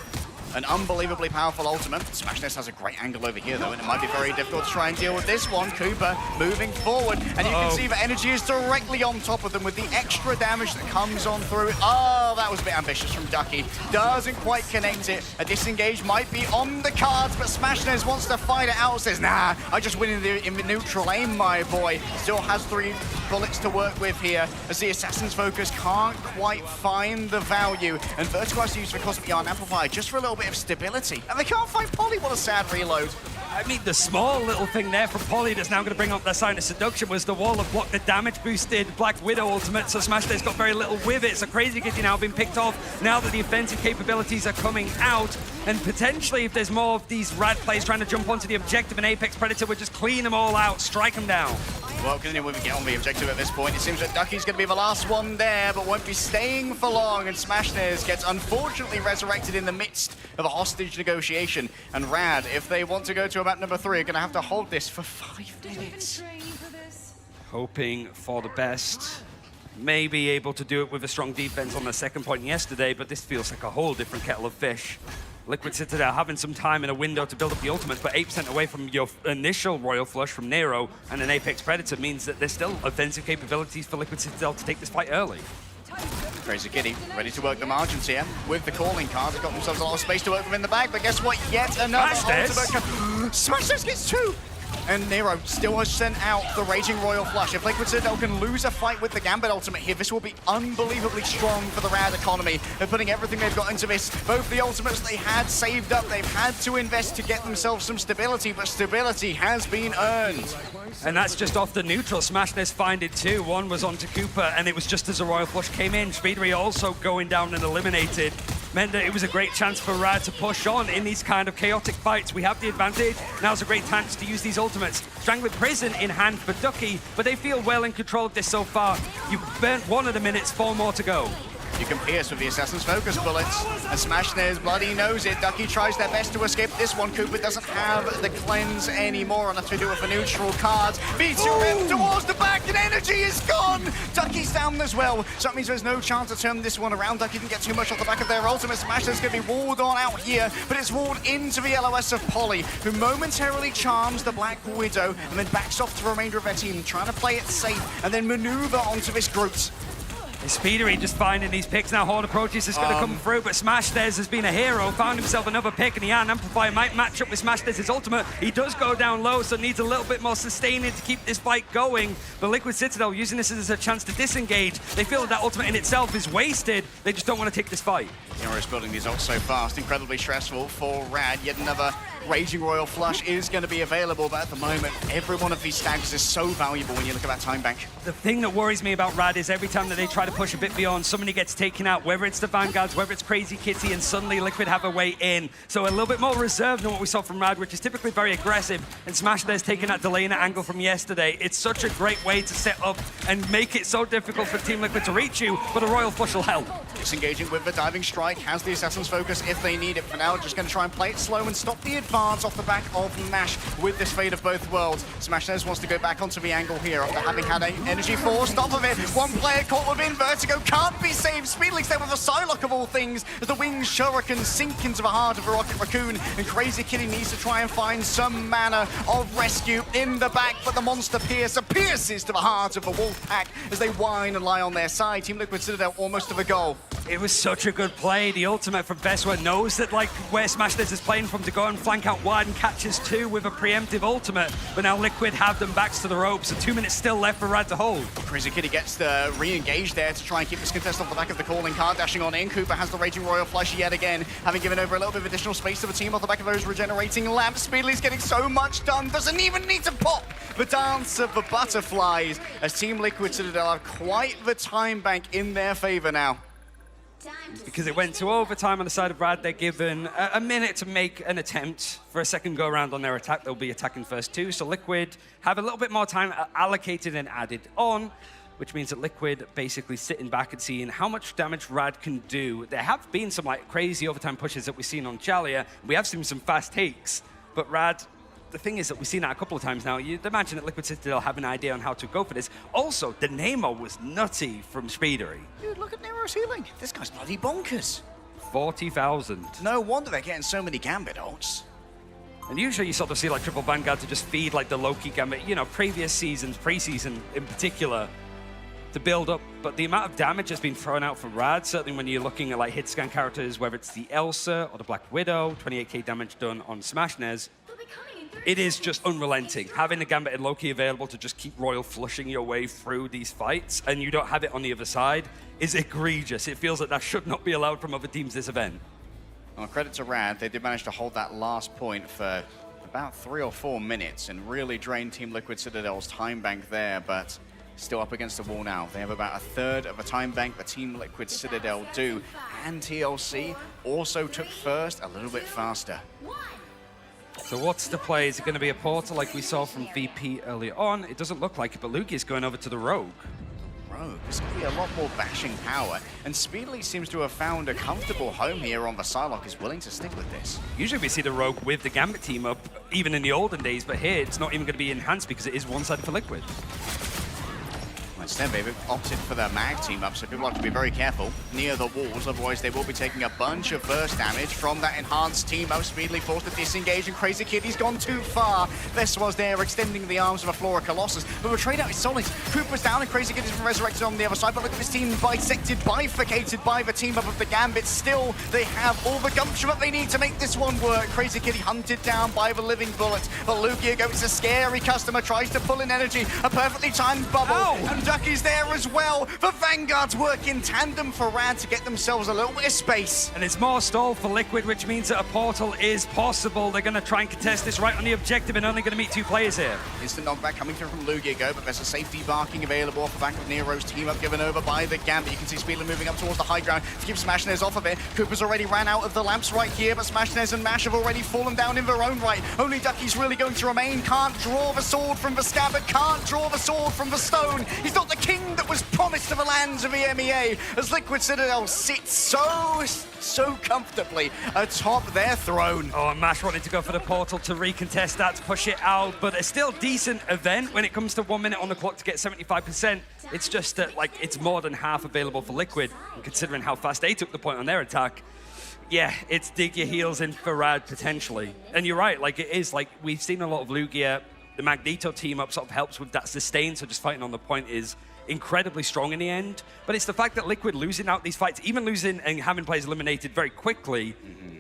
An unbelievably powerful ultimate. Smashness has a great angle over here, though, and it might be very difficult to try and deal with this one. Cooper moving forward, and you can see the energy is directly on top of them with the extra damage that comes on through. Oh, that was a bit ambitious from Ducky. Doesn't quite connect it. A disengage might be on the cards, but Smashness wants to fight it out. Says, nah, I just win in the neutral aim, my boy. Still has 3 bullets to work with here, as the Assassin's Focus can't quite find the value. And Vertigo has to use the Cosmic Yarn Amplifier just for a little bit of stability. And they can't find Poly. What a sad reload. I mean, the small little thing there from Poly that's now going to bring up their sign of seduction was the wall of block the damage boosted Black Widow ultimate, so Smashday's got very little with it. So Crazy Kitty now being picked off now that the offensive capabilities are coming out, and potentially if there's more of these Rad players trying to jump onto the objective and Apex Predator would just clean them all out, strike them down. Well, can we get on the objective at this point? It seems that Ducky's going to be the last one there, but won't be staying for long, and Smashness gets unfortunately resurrected in the midst of a hostage negotiation. And Rad, if they want to go to map number 3, are going to have to hold this for 5 minutes. Hoping for the best. May be able to do it with a strong defense on the second point yesterday, but this feels like a whole different kettle of fish. Liquid Citadel having some time in a window to build up the ultimates, but 8% away from your initial Royal Flush from Nero and an Apex Predator means that there's still offensive capabilities for Liquid Citadel to take this fight early. Crazy Kitty ready to work the margins here with the calling card. They've got themselves a lot of space to work with in the bag, but guess what? Yet another ultimate. Smashness gets 2! And Nero still has sent out the Raging Royal Flush. If Liquid Citadel can lose a fight with the Gambit ultimate here, this will be unbelievably strong for the Rad economy. They're putting everything they've got into this. Both the ultimates they had saved up, they've had to invest to get themselves some stability, but stability has been earned. And that's just off the neutral. Smashness find it too. One was onto Cooper, and it was just as a Royal Flush came in. Speedery also going down and eliminated. Meant that it was a great chance for Rad to push on in these kind of chaotic fights. We have the advantage. Now's a great chance to use these ultimates. Strangling Prison in hand for Ducky, but they feel well in control of this so far. You've burnt 1 of the minutes, 4 more to go. You can pierce with the Assassin's Focus bullets, and Smashness bloody knows it. Ducky tries their best to escape this one. Cooper doesn't have the cleanse anymore, unless we do it for neutral cards. V2M towards the back, and energy energy is gone. Ducky's down as well, so that means there's no chance to turn this one around. Ducky didn't get too much off the back of their ultimate smash. There's going to be walled on out here, but it's walled into the LOS of Polly, who momentarily charms the Black Widow and then backs off to the remainder of their team, trying to play it safe and then maneuver onto this Groot. Speedery just finding these picks now. Horn approaches is going to come through, but Smashdez has been a hero. Found himself another pick, and the Iron Amplifier might match up with Smashdez's ultimate. He does go down low, so needs a little bit more sustaining to keep this fight going. But Liquid Citadel using this as a chance to disengage. They feel that ultimate in itself is wasted. They just don't want to take this fight. Heroes building these ults so fast, incredibly stressful for Rad. Yet another Raging Royal Flush is going to be available, but at the moment, every one of these stacks is so valuable when you look at that time bank. The thing that worries me about Rad is every time that they try to push a bit beyond, somebody gets taken out, whether it's the Vanguards, whether it's Crazy Kitty, and suddenly Liquid have a way in. So a little bit more reserved than what we saw from Rad, which is typically very aggressive, and Smashdez taking that Delana angle from yesterday. It's such a great way to set up and make it so difficult for Team Liquid to reach you, but a Royal Flush will help. Disengaging with the Diving Strike, has the Assassin's Focus if they need it. For now, just going to try and play it slow and stop the advance off the back of Nash with this Fate of Both Worlds. Smashdez wants to go back onto the angle here after having had an energy forced off of it. One player caught within Vertigo, can't be saved. Speedling's there with a Psylocke of all things as the Winged Shuriken sink into the heart of the Rocket Raccoon, and Crazy Kitty needs to try and find some manner of rescue in the back, but the Monster pierces to the heart of the Wolf Pack as they whine and lie on their side. Team Liquid Citadel almost to the goal. It was such a good play. The ultimate from Veswa knows that, like, where Smashdez is playing from to go and flank out wide and catches two with a preemptive ultimate. But now Liquid have them backs to the ropes, and 2 minutes still left for Rad to hold. Crazy Kitty gets the re-engage there to try and keep this contest off the back of the calling card. Dashing on in, Cooper has the Raging Royal Flush yet again, having given over a little bit of additional space to the team off the back of those regenerating lamps. Speedley's getting so much done, doesn't even need to pop the dance of the butterflies, as Team Liquid Citadel have quite the time bank in their favor now. Because it went to overtime on the side of Rad, they're given a minute to make an attempt for a second go-around on their attack. They'll be attacking first too, so Liquid have a little bit more time allocated and added on, which means that Liquid basically sitting back and seeing how much damage Rad can do. There have been some like crazy overtime pushes that we've seen on Jalia. We have seen some fast takes, but Rad, the thing is that we've seen that a couple of times now. You'd imagine that Liquid Citadel have an idea on how to go for this. Also, the Nemo was nutty from Speedery. Dude, look at Nero's healing. This guy's bloody bonkers. 40,000. No wonder they're getting so many Gambit ults. And usually you sort of see like Triple Vanguard to just feed like the Loki Gambit, you know, previous seasons, preseason in particular, to build up. But the amount of damage that's been thrown out for Rad, certainly when you're looking at like hit scan characters, whether it's the Elsa or the Black Widow, 28k damage done on Smashnez, it is just unrelenting. Having the Gambit and Loki available to just keep Royal Flushing your way through these fights, and you don't have it on the other side, is egregious. It feels like that should not be allowed from other teams this event. Well, credit to Rad, they did manage to hold that last point for about 3 or 4 minutes and really drain Team Liquid Citadel's time bank there, but still up against the wall now. They have about a third of a time bank the Team Liquid Citadel do, and TLC also took first a little bit faster. So what's the play? Is it going to be a portal like we saw from VP earlier on? It doesn't look like it, but Luki is going over to the Rogue. Rogue, there's going to be a lot more bashing power, and Speedly seems to have found a comfortable home here on the Psylocke, is willing to stick with this. Usually we see the Rogue with the Gambit team up, even in the olden days, but here it's not even going to be enhanced because it is one-sided for Liquid. Instead, they've opted for their mag team up, so people have to be very careful near the walls, otherwise they will be taking a bunch of burst damage from that enhanced team up. Speedily forced to disengage, and Crazy Kitty's gone too far. This was there, extending the arms of a Flora Colossus, but the trade out is solid. Cooper's down, and Crazy Kitty's been resurrected on the other side, but look at this team bisected, bifurcated by the team up of the Gambit. Still, they have all the gumption that they need to make this one work. Crazy Kitty hunted down by the living bullets, but Lugia goes a scary customer, tries to pull in energy, a perfectly timed bubble, and Ducky's there as well. The Vanguards work in tandem for Rad to get themselves a little bit of space. And it's more stall for Liquid, which means that a portal is possible. They're going to try and contest this right on the objective and only going to meet 2 players here. Instant knockback coming through from Lugia, but there's a safety barking available off the back of Nero's team up, given over by the Gambit. You can see Speedler moving up towards the high ground to keep Smashnez off of it. Cooper's already ran out of the lamps right here, but Smashnez and Mash have already fallen down in their own right. Only Ducky's really going to remain. Can't draw the sword from the scabbard, can't draw the sword from the stone. He's not not the king that was promised to the lands of EMEA, as Liquid Citadel sits so comfortably atop their throne. Oh, and MASH wanted to go for the portal to recontest that, to push it out, but a still decent event when it comes to 1 minute on the clock to get 75%. It's just that, like, it's more than half available for Liquid, and considering how fast they took the point on their attack. Yeah, it's dig your heels in for Rad, potentially. And you're right, like, it is, like, we've seen a lot of Lugia. The Magneto team-up sort of helps with that sustain, so just fighting on the point is incredibly strong in the end. But it's the fact that Liquid losing out these fights, even losing and having players eliminated very quickly,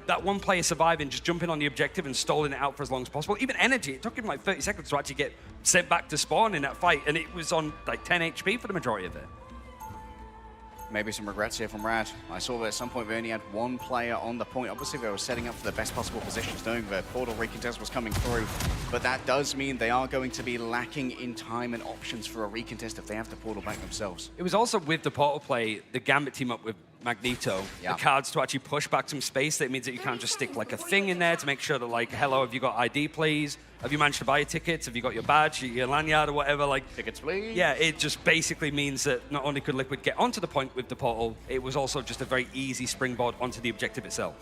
that one player surviving, just jumping on the objective and stalling it out for as long as possible. Even Energy, it took him like 30 seconds to actually get sent back to spawn in that fight, and it was on like 10 HP for the majority of it. Maybe some regrets here from Rad. I saw that at some point they only had one player on the point. Obviously, they were setting up for the best possible positions, knowing the portal recontest was coming through. But that does mean they are going to be lacking in time and options for a recontest if they have to portal back themselves. It was also with the portal play, the Gambit team up with Magneto, the cards to actually push back some space. That means that you can't just stick like a thing in there to make sure that, like, hello, have you got ID, please? Have you managed to buy your tickets? Have you got your badge, your lanyard, or whatever? Like, tickets, please. Yeah, it just basically means that not only could Liquid get onto the point with the portal, it was also just a very easy springboard onto the objective itself.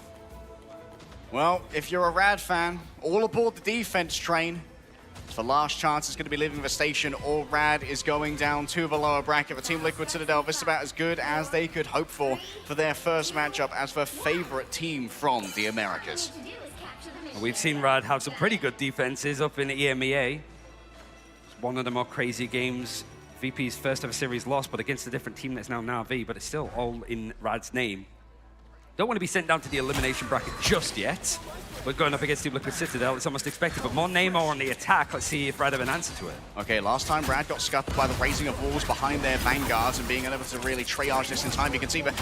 Well, if you're a Rad fan, all aboard the defense train. The last chance is going to be leaving the station, or Rad is going down to the lower bracket. For Team Liquid Citadel, this is about as good as they could hope for their first matchup as their favorite team from the Americas. We've seen Rad have some pretty good defenses up in the EMEA. It's one of the more crazy games. VP's first ever series loss, but against a different team that's now Na'Vi, but it's still all in Rad's name. Don't want to be sent down to the elimination bracket just yet. But going up against Team Liquid Citadel, it's almost expected. But more Namor on the attack. Let's see if Rad have an answer to it. Okay, last time Rad got scuttled by the raising of walls behind their vanguards and being unable to really triage this in time. You can see the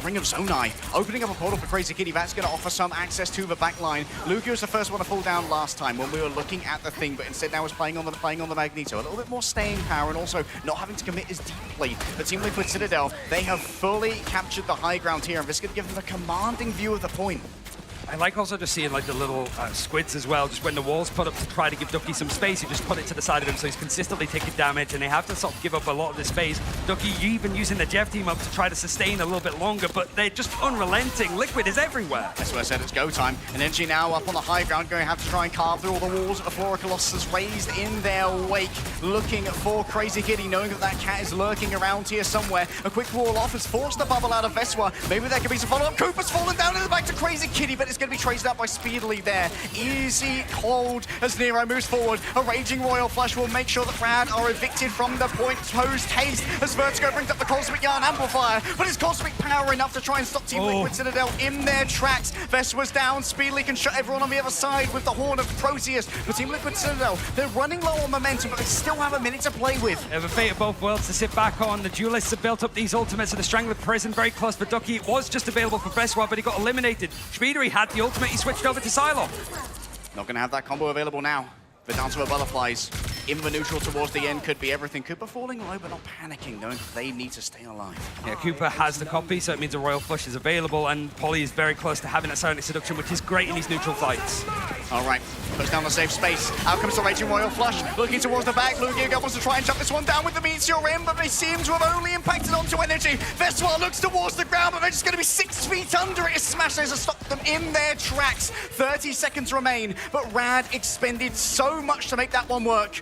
Ring of Zonai opening up a portal for Crazy Kitty. That's going to offer some access to the back line. Lugia was the first one to fall down last time when we were looking at the thing, but instead now is playing on the Magneto. A little bit more staying power and also not having to commit as deeply. The Team Liquid Citadel, they have fully captured the high ground here, and this is going to give them a commanding view of the point. I like also just seeing like the little squids as well. Just when the wall's put up to try to give Ducky some space, you just put it to the side of him so he's consistently taking damage, and they have to sort of give up a lot of the space. Ducky even using the Jeff team up to try to sustain a little bit longer, but they're just unrelenting. Liquid is everywhere. That's what I said, it's go time. And Energy now up on the high ground, going to have to try and carve through all the walls that the Flora Colossus raised in their wake, looking for Crazy Kitty, knowing that that cat is lurking around here somewhere. A quick wall off has forced the bubble out of Veswa. Maybe there could be some follow-up. Cooper's fallen down in the back to Crazy Kitty, but it's going to be traced out by Speedily there. Easy cold as Nero moves forward. A raging Royal Flush will make sure that Rad are evicted from the point post haste as Vertigo brings up the Cosmic Yarn Amplifier, but is Cosmic Power enough to try and stop Team Liquid Citadel in their tracks? Veswa's down. Speedily can shut everyone on the other side with the Horn of Proteus. For Team Liquid Citadel, they're running low on momentum, but they still have a minute to play with. They have a fate of both worlds to sit back on. The Duelists have built up these ultimates, and the Strangler Prison very close for Ducky. It was just available for Veswa, but he got eliminated. Speedery had the ultimate. He switched over to Silo. Not going to have that combo available now. The Dance of the Butterflies in the neutral towards the end could be everything. Cooper falling low but not panicking, knowing they need to stay alive. Yeah, Cooper has the copy, so it means a Royal Flush is available, and Polly is very close to having that Sonic Seduction, which is great in these neutral fights. All right, puts down the safe space. Out comes the Raging Royal Flush, looking towards the back. Lugia wants to try and shut this one down with the Meteor in, but they seem to have only impacted onto Energy. Veswa looks towards the ground, but they're just going to be 6 feet under it as Smash has stopped them in their tracks. 30 seconds remain, but Rad expended so much to make that one work.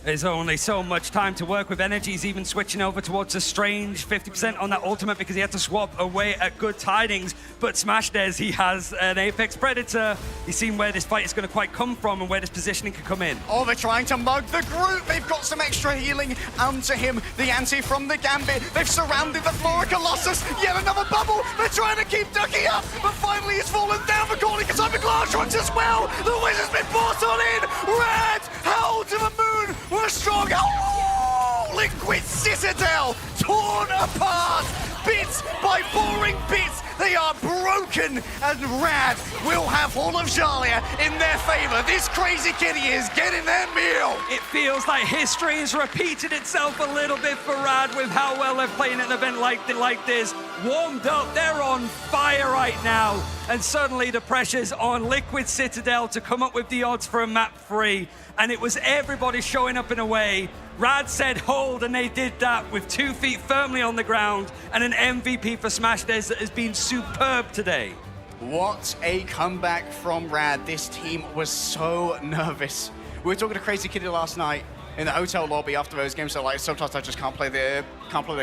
There's only so much time to work with. Energy's even switching over towards a strange 50% on that ultimate because he had to swap away at Good Tidings. But Smash Des, he has an Apex Predator. He's seen where this fight is going to quite come from and where this positioning can come in. Oh, they're trying to mug the group. They've got some extra healing onto him. The anti from the Gambit. They've surrounded the Flora Colossus. Yet another bubble. They're trying to keep Ducky up. But finally he's fallen down the corner because I'm the glass runs as well. The Wizard's been brought on in. Rad, howl to the moon. With a strong Liquid Citadel torn apart bits by boring bits. They are broken, and Rad will have Hall of Jalia in their favor. This Crazy Kitty is getting their meal. It feels like history has repeated itself a little bit for Rad with how well they're playing at an event like this. Warmed up, they're on fire right now, and suddenly the pressure's on Liquid Citadel to come up with the odds for a map 3, and it was everybody showing up in a way Rad said hold, and they did that with 2 feet firmly on the ground, and an MVP for Smash Days that has been superb today. What a comeback from Rad. This team was so nervous. We were talking to Crazy Kitty last night in the hotel lobby after those games. So like, sometimes I just can't play the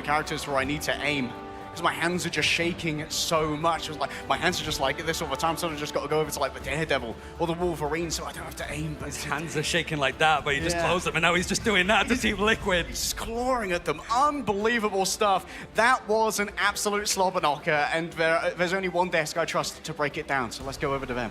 characters where I need to aim because my hands are just shaking so much. It was like my hands are just like this all the time. So I just got to go over to like the Daredevil or the Wolverine, so I don't have to aim. But his hands are shaking like that, but he just closed them, and now he's just doing that to Team Liquid. He's clawing at them. Unbelievable stuff. That was an absolute slobber knocker, and there's only one desk I trust to break it down. So let's go over to them.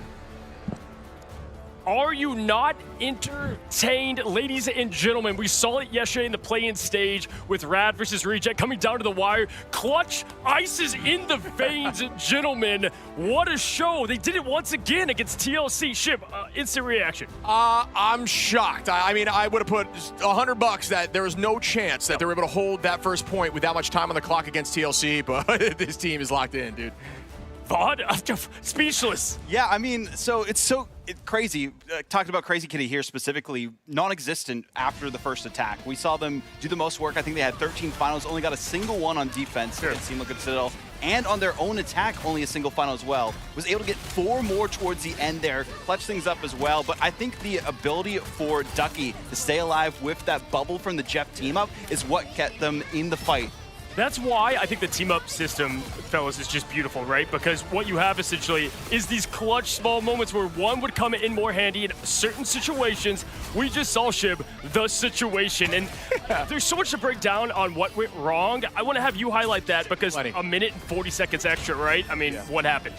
Are you not entertained, ladies and gentlemen? We saw it yesterday in the play-in stage with Rad versus Reject coming down to the wire. Clutch ices in the veins, gentlemen. What a show. They did it once again against TLC. Shib, instant reaction. I'm shocked. I mean, I would have put $100 that there was no chance that they were able to hold that first point with that much time on the clock against TLC, but this team is locked in, dude. Vaughn, speechless. Yeah, I mean, so it's crazy. Talking about Crazy Kitty here specifically, non-existent after the first attack. We saw them do the most work. I think they had 13 finals, only got a single one on defense. It seemed like a Citadel. And on their own attack, only a single final as well. Was able to get 4 more towards the end there, clutch things up as well. But I think the ability for Ducky to stay alive with that bubble from the Jeff team up is what kept them in the fight. That's why I think the team-up system, fellas, is just beautiful, right? Because what you have essentially is these clutch small moments where one would come in more handy in certain situations. We just saw, Shib, the situation. And there's so much to break down on what went wrong. I want to have you highlight that because a minute and 40 seconds extra, right? I mean, what happened?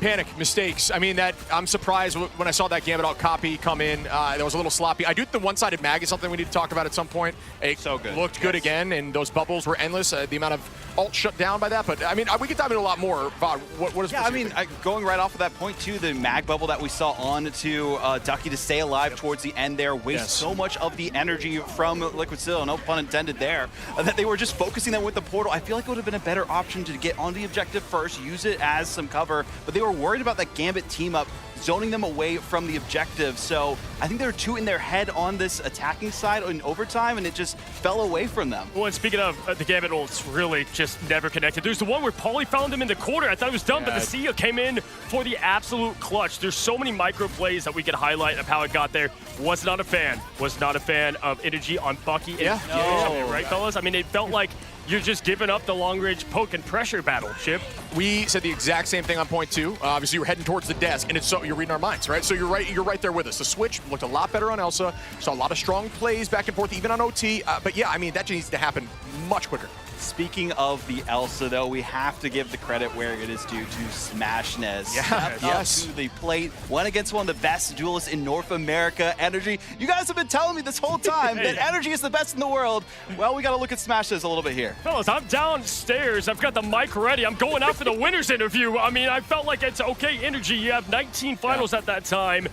Panic, mistakes. I mean, I'm surprised when I saw that Gambit out copy come in. That was a little sloppy. I do think the one-sided mag is something we need to talk about at some point. It so good. Looked good again, and those bubbles were endless. The amount of ult shut down by that, but I mean, we could dive into a lot more. Vod, what is? Yeah, I mean, going right off of that point too, the mag bubble that we saw on to Ducky to stay alive towards the end there, waste so much of the energy from Liquid Citadel, no pun intended there, that they were just focusing them with the portal. I feel like it would have been a better option to get on the objective first, use it as some cover, but they were worried about that Gambit team up, zoning them away from the objective. So I think there were 2 in their head on this attacking side in overtime, and it just fell away from them. Well, and speaking of the Gambit ults, really just never connected. There's the one where Paulie found him in the corner. I thought it was done, but the CEO came in for the absolute clutch. There's so many micro plays that we could highlight of how it got there. Was not a fan of energy on Bucky. Right, fellas? I mean, it felt like you're just giving up the long-range poke and pressure battle, Chip. We said the exact same thing on point 2. Obviously, you were heading towards the desk, and it's so you're reading our minds, right? So you're right there with us. The switch looked a lot better on Elsa. Saw a lot of strong plays back and forth, even on OT. But yeah, I mean, that just needs to happen much quicker. Speaking of the Elsa, though, we have to give the credit where it is due to Smashness. Yes. To the plate, went against one of the best duelists in North America, Energy. You guys have been telling me this whole time that Energy is the best in the world. Well, we got to look at Smashness a little bit here. Fellas, I'm downstairs. I've got the mic ready. I'm going out for the winners interview. I mean, I felt like it's okay, Energy. You have 19 finals at that time.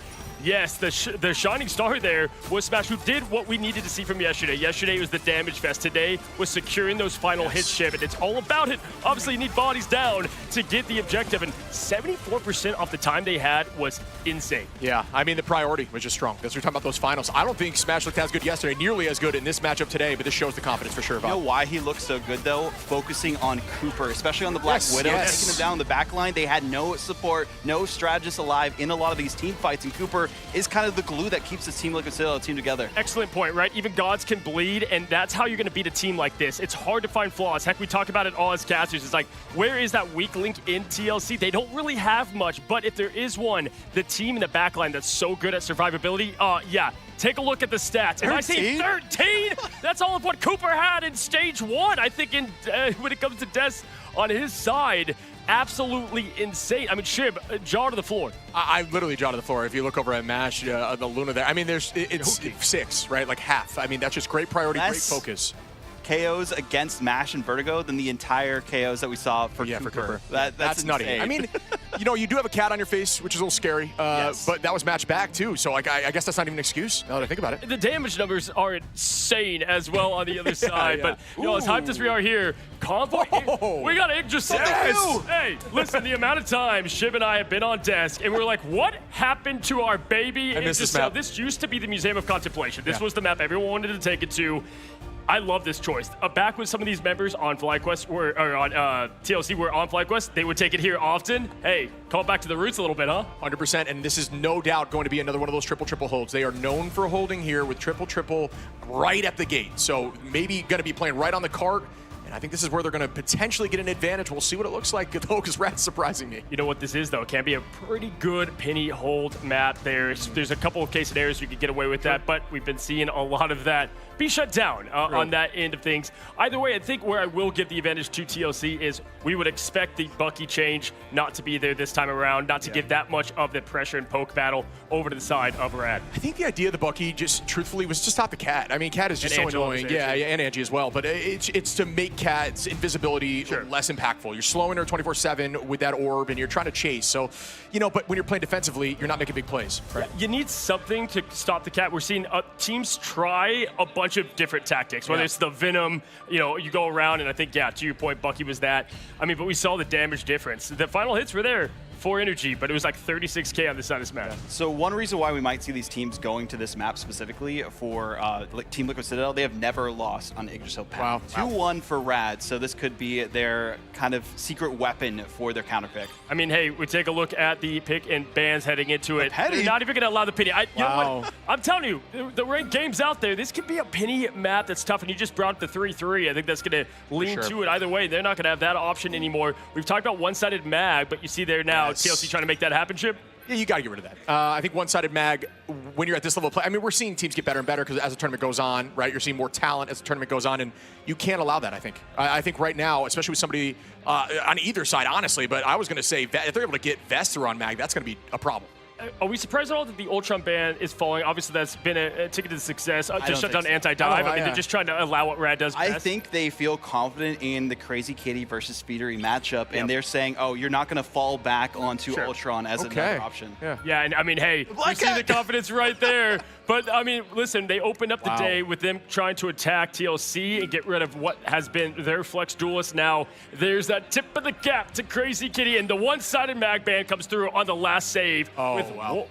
Yes, the shining star there was Smash, who did what we needed to see from yesterday. Yesterday was the damage fest. Today was securing those final hits, Chip, and it's all about it. Obviously, you need bodies down to get the objective, and 74% off the time they had was insane. Yeah, I mean, the priority was just strong. That's what we're talking about, those finals. I don't think Smash looked as good yesterday, nearly as good in this matchup today, but this shows the confidence for sure. You know why he looked so good, though? Focusing on Cooper, especially on the Black Widow, taking him down the back line. They had no support, no strategists alive in a lot of these team fights, and Cooper is kind of the glue that keeps this team Liquid Citadel team together. Excellent point, right? Even gods can bleed, and that's how you're going to beat a team like this. It's hard to find flaws. Heck, we talk about it all as casters. It's like, where is that weak link in TLC? They don't really have much, but if there is one, the team in the backline that's so good at survivability, yeah. Take a look at the stats. If I say 13, that's all of what Cooper had in stage 1. I think when it comes to deaths on his side, absolutely insane. I mean, Shib, jaw to the floor. I literally jaw to the floor. If you look over at MASH, the Luna there, I mean, it's 6, right? Like half. I mean, that's just great priority, great focus. KOs against MASH and Vertigo than the entire KOs that we saw for Cooper. That's nutty. Insane. I mean, you know, you do have a cat on your face, which is a little scary. But that was matched back too, so like I guess that's not even an excuse. Now that I think about it. The damage numbers are insane as well on the other side. But you know, as hyped as we are here, Convoy, we got Yggdrasil. Yes. Hey, listen, the amount of times Shiv and I have been on desk and we're like, what happened to our baby Yggdrasil? This used to be the Museum of Contemplation. This was the map everyone wanted to take it to. I love this choice. Back when some of these members on FlyQuest or on TLC were on FlyQuest, they would take it here often. Hey, call it back to the roots a little bit, huh? 100%, and this is no doubt going to be another one of those triple holds. They are known for holding here with triple right at the gate. So maybe going to be playing right on the cart. And I think this is where they're going to potentially get an advantage. We'll see what it looks like, though, because Rad's surprising me. You know what this is, though? It can be a pretty good penny hold map. There's a couple of case scenarios you could get away with that, but we've been seeing a lot of that be shut down on that end of things. Either way, I think where I will give the advantage to TLC is we would expect the Bucky change not to be there this time around, not to give that much of the pressure and poke battle over to the side of Rad. I think the idea of the Bucky, just truthfully, was to stop the cat. I mean, cat is just so annoying. Yeah, and Angie as well. But it's to make cat's invisibility less impactful. You're slowing her 24/7 with that orb, and you're trying to chase. So, you know, but when you're playing defensively, you're not making big plays. Right? You need something to stop the cat. We're seeing teams try a bunch of different tactics, whether it's the Venom, you know, you go around, and I think, to your point, Bucky was that. I mean, but we saw the damage difference. The final hits were there for energy, but it was like 36K on this side of this map. So one reason why we might see these teams going to this map specifically for Team Liquid Citadel, they have never lost on Yggdrasil path. Wow. 2-1 for Rad, so this could be their kind of secret weapon for their counter pick. I mean, hey, we take a look at the pick and bans heading into it. They're not even going to allow the penny. You know what? I'm telling you, the ranked games out there, this could be a penny map that's tough, and you just brought up the 3-3. I think that's going to lean to it. Either way, they're not going to have that option anymore. We've talked about one-sided mag, but you see there now, TLC trying to make that happen, Chip? Yeah, you got to get rid of that. I think one-sided mag, when you're at this level of play, I mean, we're seeing teams get better and better because as the tournament goes on, right, you're seeing more talent as the tournament goes on, and you can't allow that, I think. I think right now, especially with somebody on either side, honestly, but I was going to say, if they're able to get Vester on mag, that's going to be a problem. Are we surprised at all that the Ultron ban is falling? Obviously, that's been a ticket to success. Just shut down anti-dive. I mean, they're just trying to allow what Rad does best. I think they feel confident in the Crazy Kitty versus Speedery matchup, and they're saying, oh, you're not going to fall back onto Ultron as another option. Yeah, and I mean, hey, you see the confidence right there. But, I mean, listen, they opened up the day with them trying to attack TLC and get rid of what has been their flex duelist. Now, there's that tip of the cap to Crazy Kitty, and the one-sided mag ban comes through on the last save. You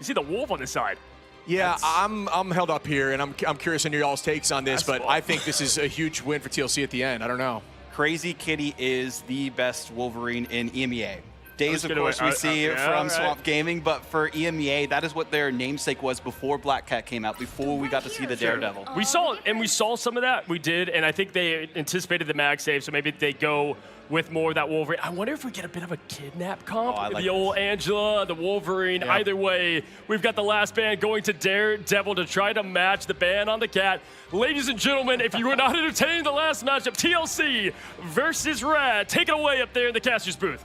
see the wolf on the side. Yeah, I'm held up here, and I'm curious on y'all's takes on this, but I think this is a huge win for TLC at the end. I don't know. Crazy Kitty is the best Wolverine in EMEA. Days, of course, we see from Swamp Gaming, but for EMEA, that is what their namesake was before Black Cat came out, before we got to see the Daredevil. We saw some of that. We did, and I think they anticipated the mag save, so maybe they go with more of that Wolverine. I wonder if we get a bit of a kidnap comp. Like the old Angela, the Wolverine. Yeah. Either way, we've got the last ban going to Daredevil to try to match the ban on the cat. Ladies and gentlemen, if you were not entertaining the last matchup, TLC versus Rad, take it away up there in the caster's booth.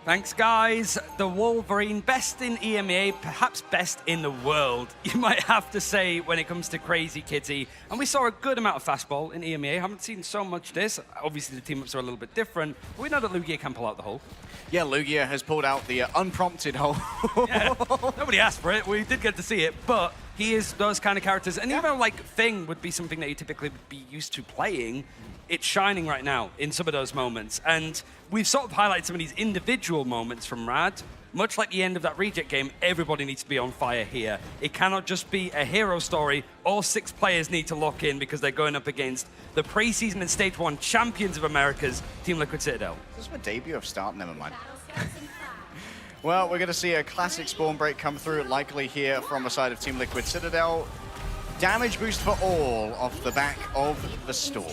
Thanks, guys. The Wolverine, best in EMEA, perhaps best in the world, you might have to say, when it comes to Crazy Kitty. And we saw a good amount of fastball in EMEA. Haven't seen so much this. Obviously, the team-ups are a little bit different. But we know that Lugia can pull out the hole. Yeah, Lugia has pulled out the unprompted hole. Nobody asked for it. We did get to see it, but he is those kind of characters. And even though, like, Thing would be something that you typically would be used to playing, it's shining right now in some of those moments. And we've sort of highlighted some of these individual moments from Rad. Much like the end of that reject game, everybody needs to be on fire here. It cannot just be a hero story. All 6 players need to lock in because they're going up against the preseason and Stage 1 champions of America's Team Liquid Citadel. This is my debut of Start, never mind. Well, we're going to see a classic spawn break come through, likely here from the side of Team Liquid Citadel. Damage boost for all off the back of the Storm.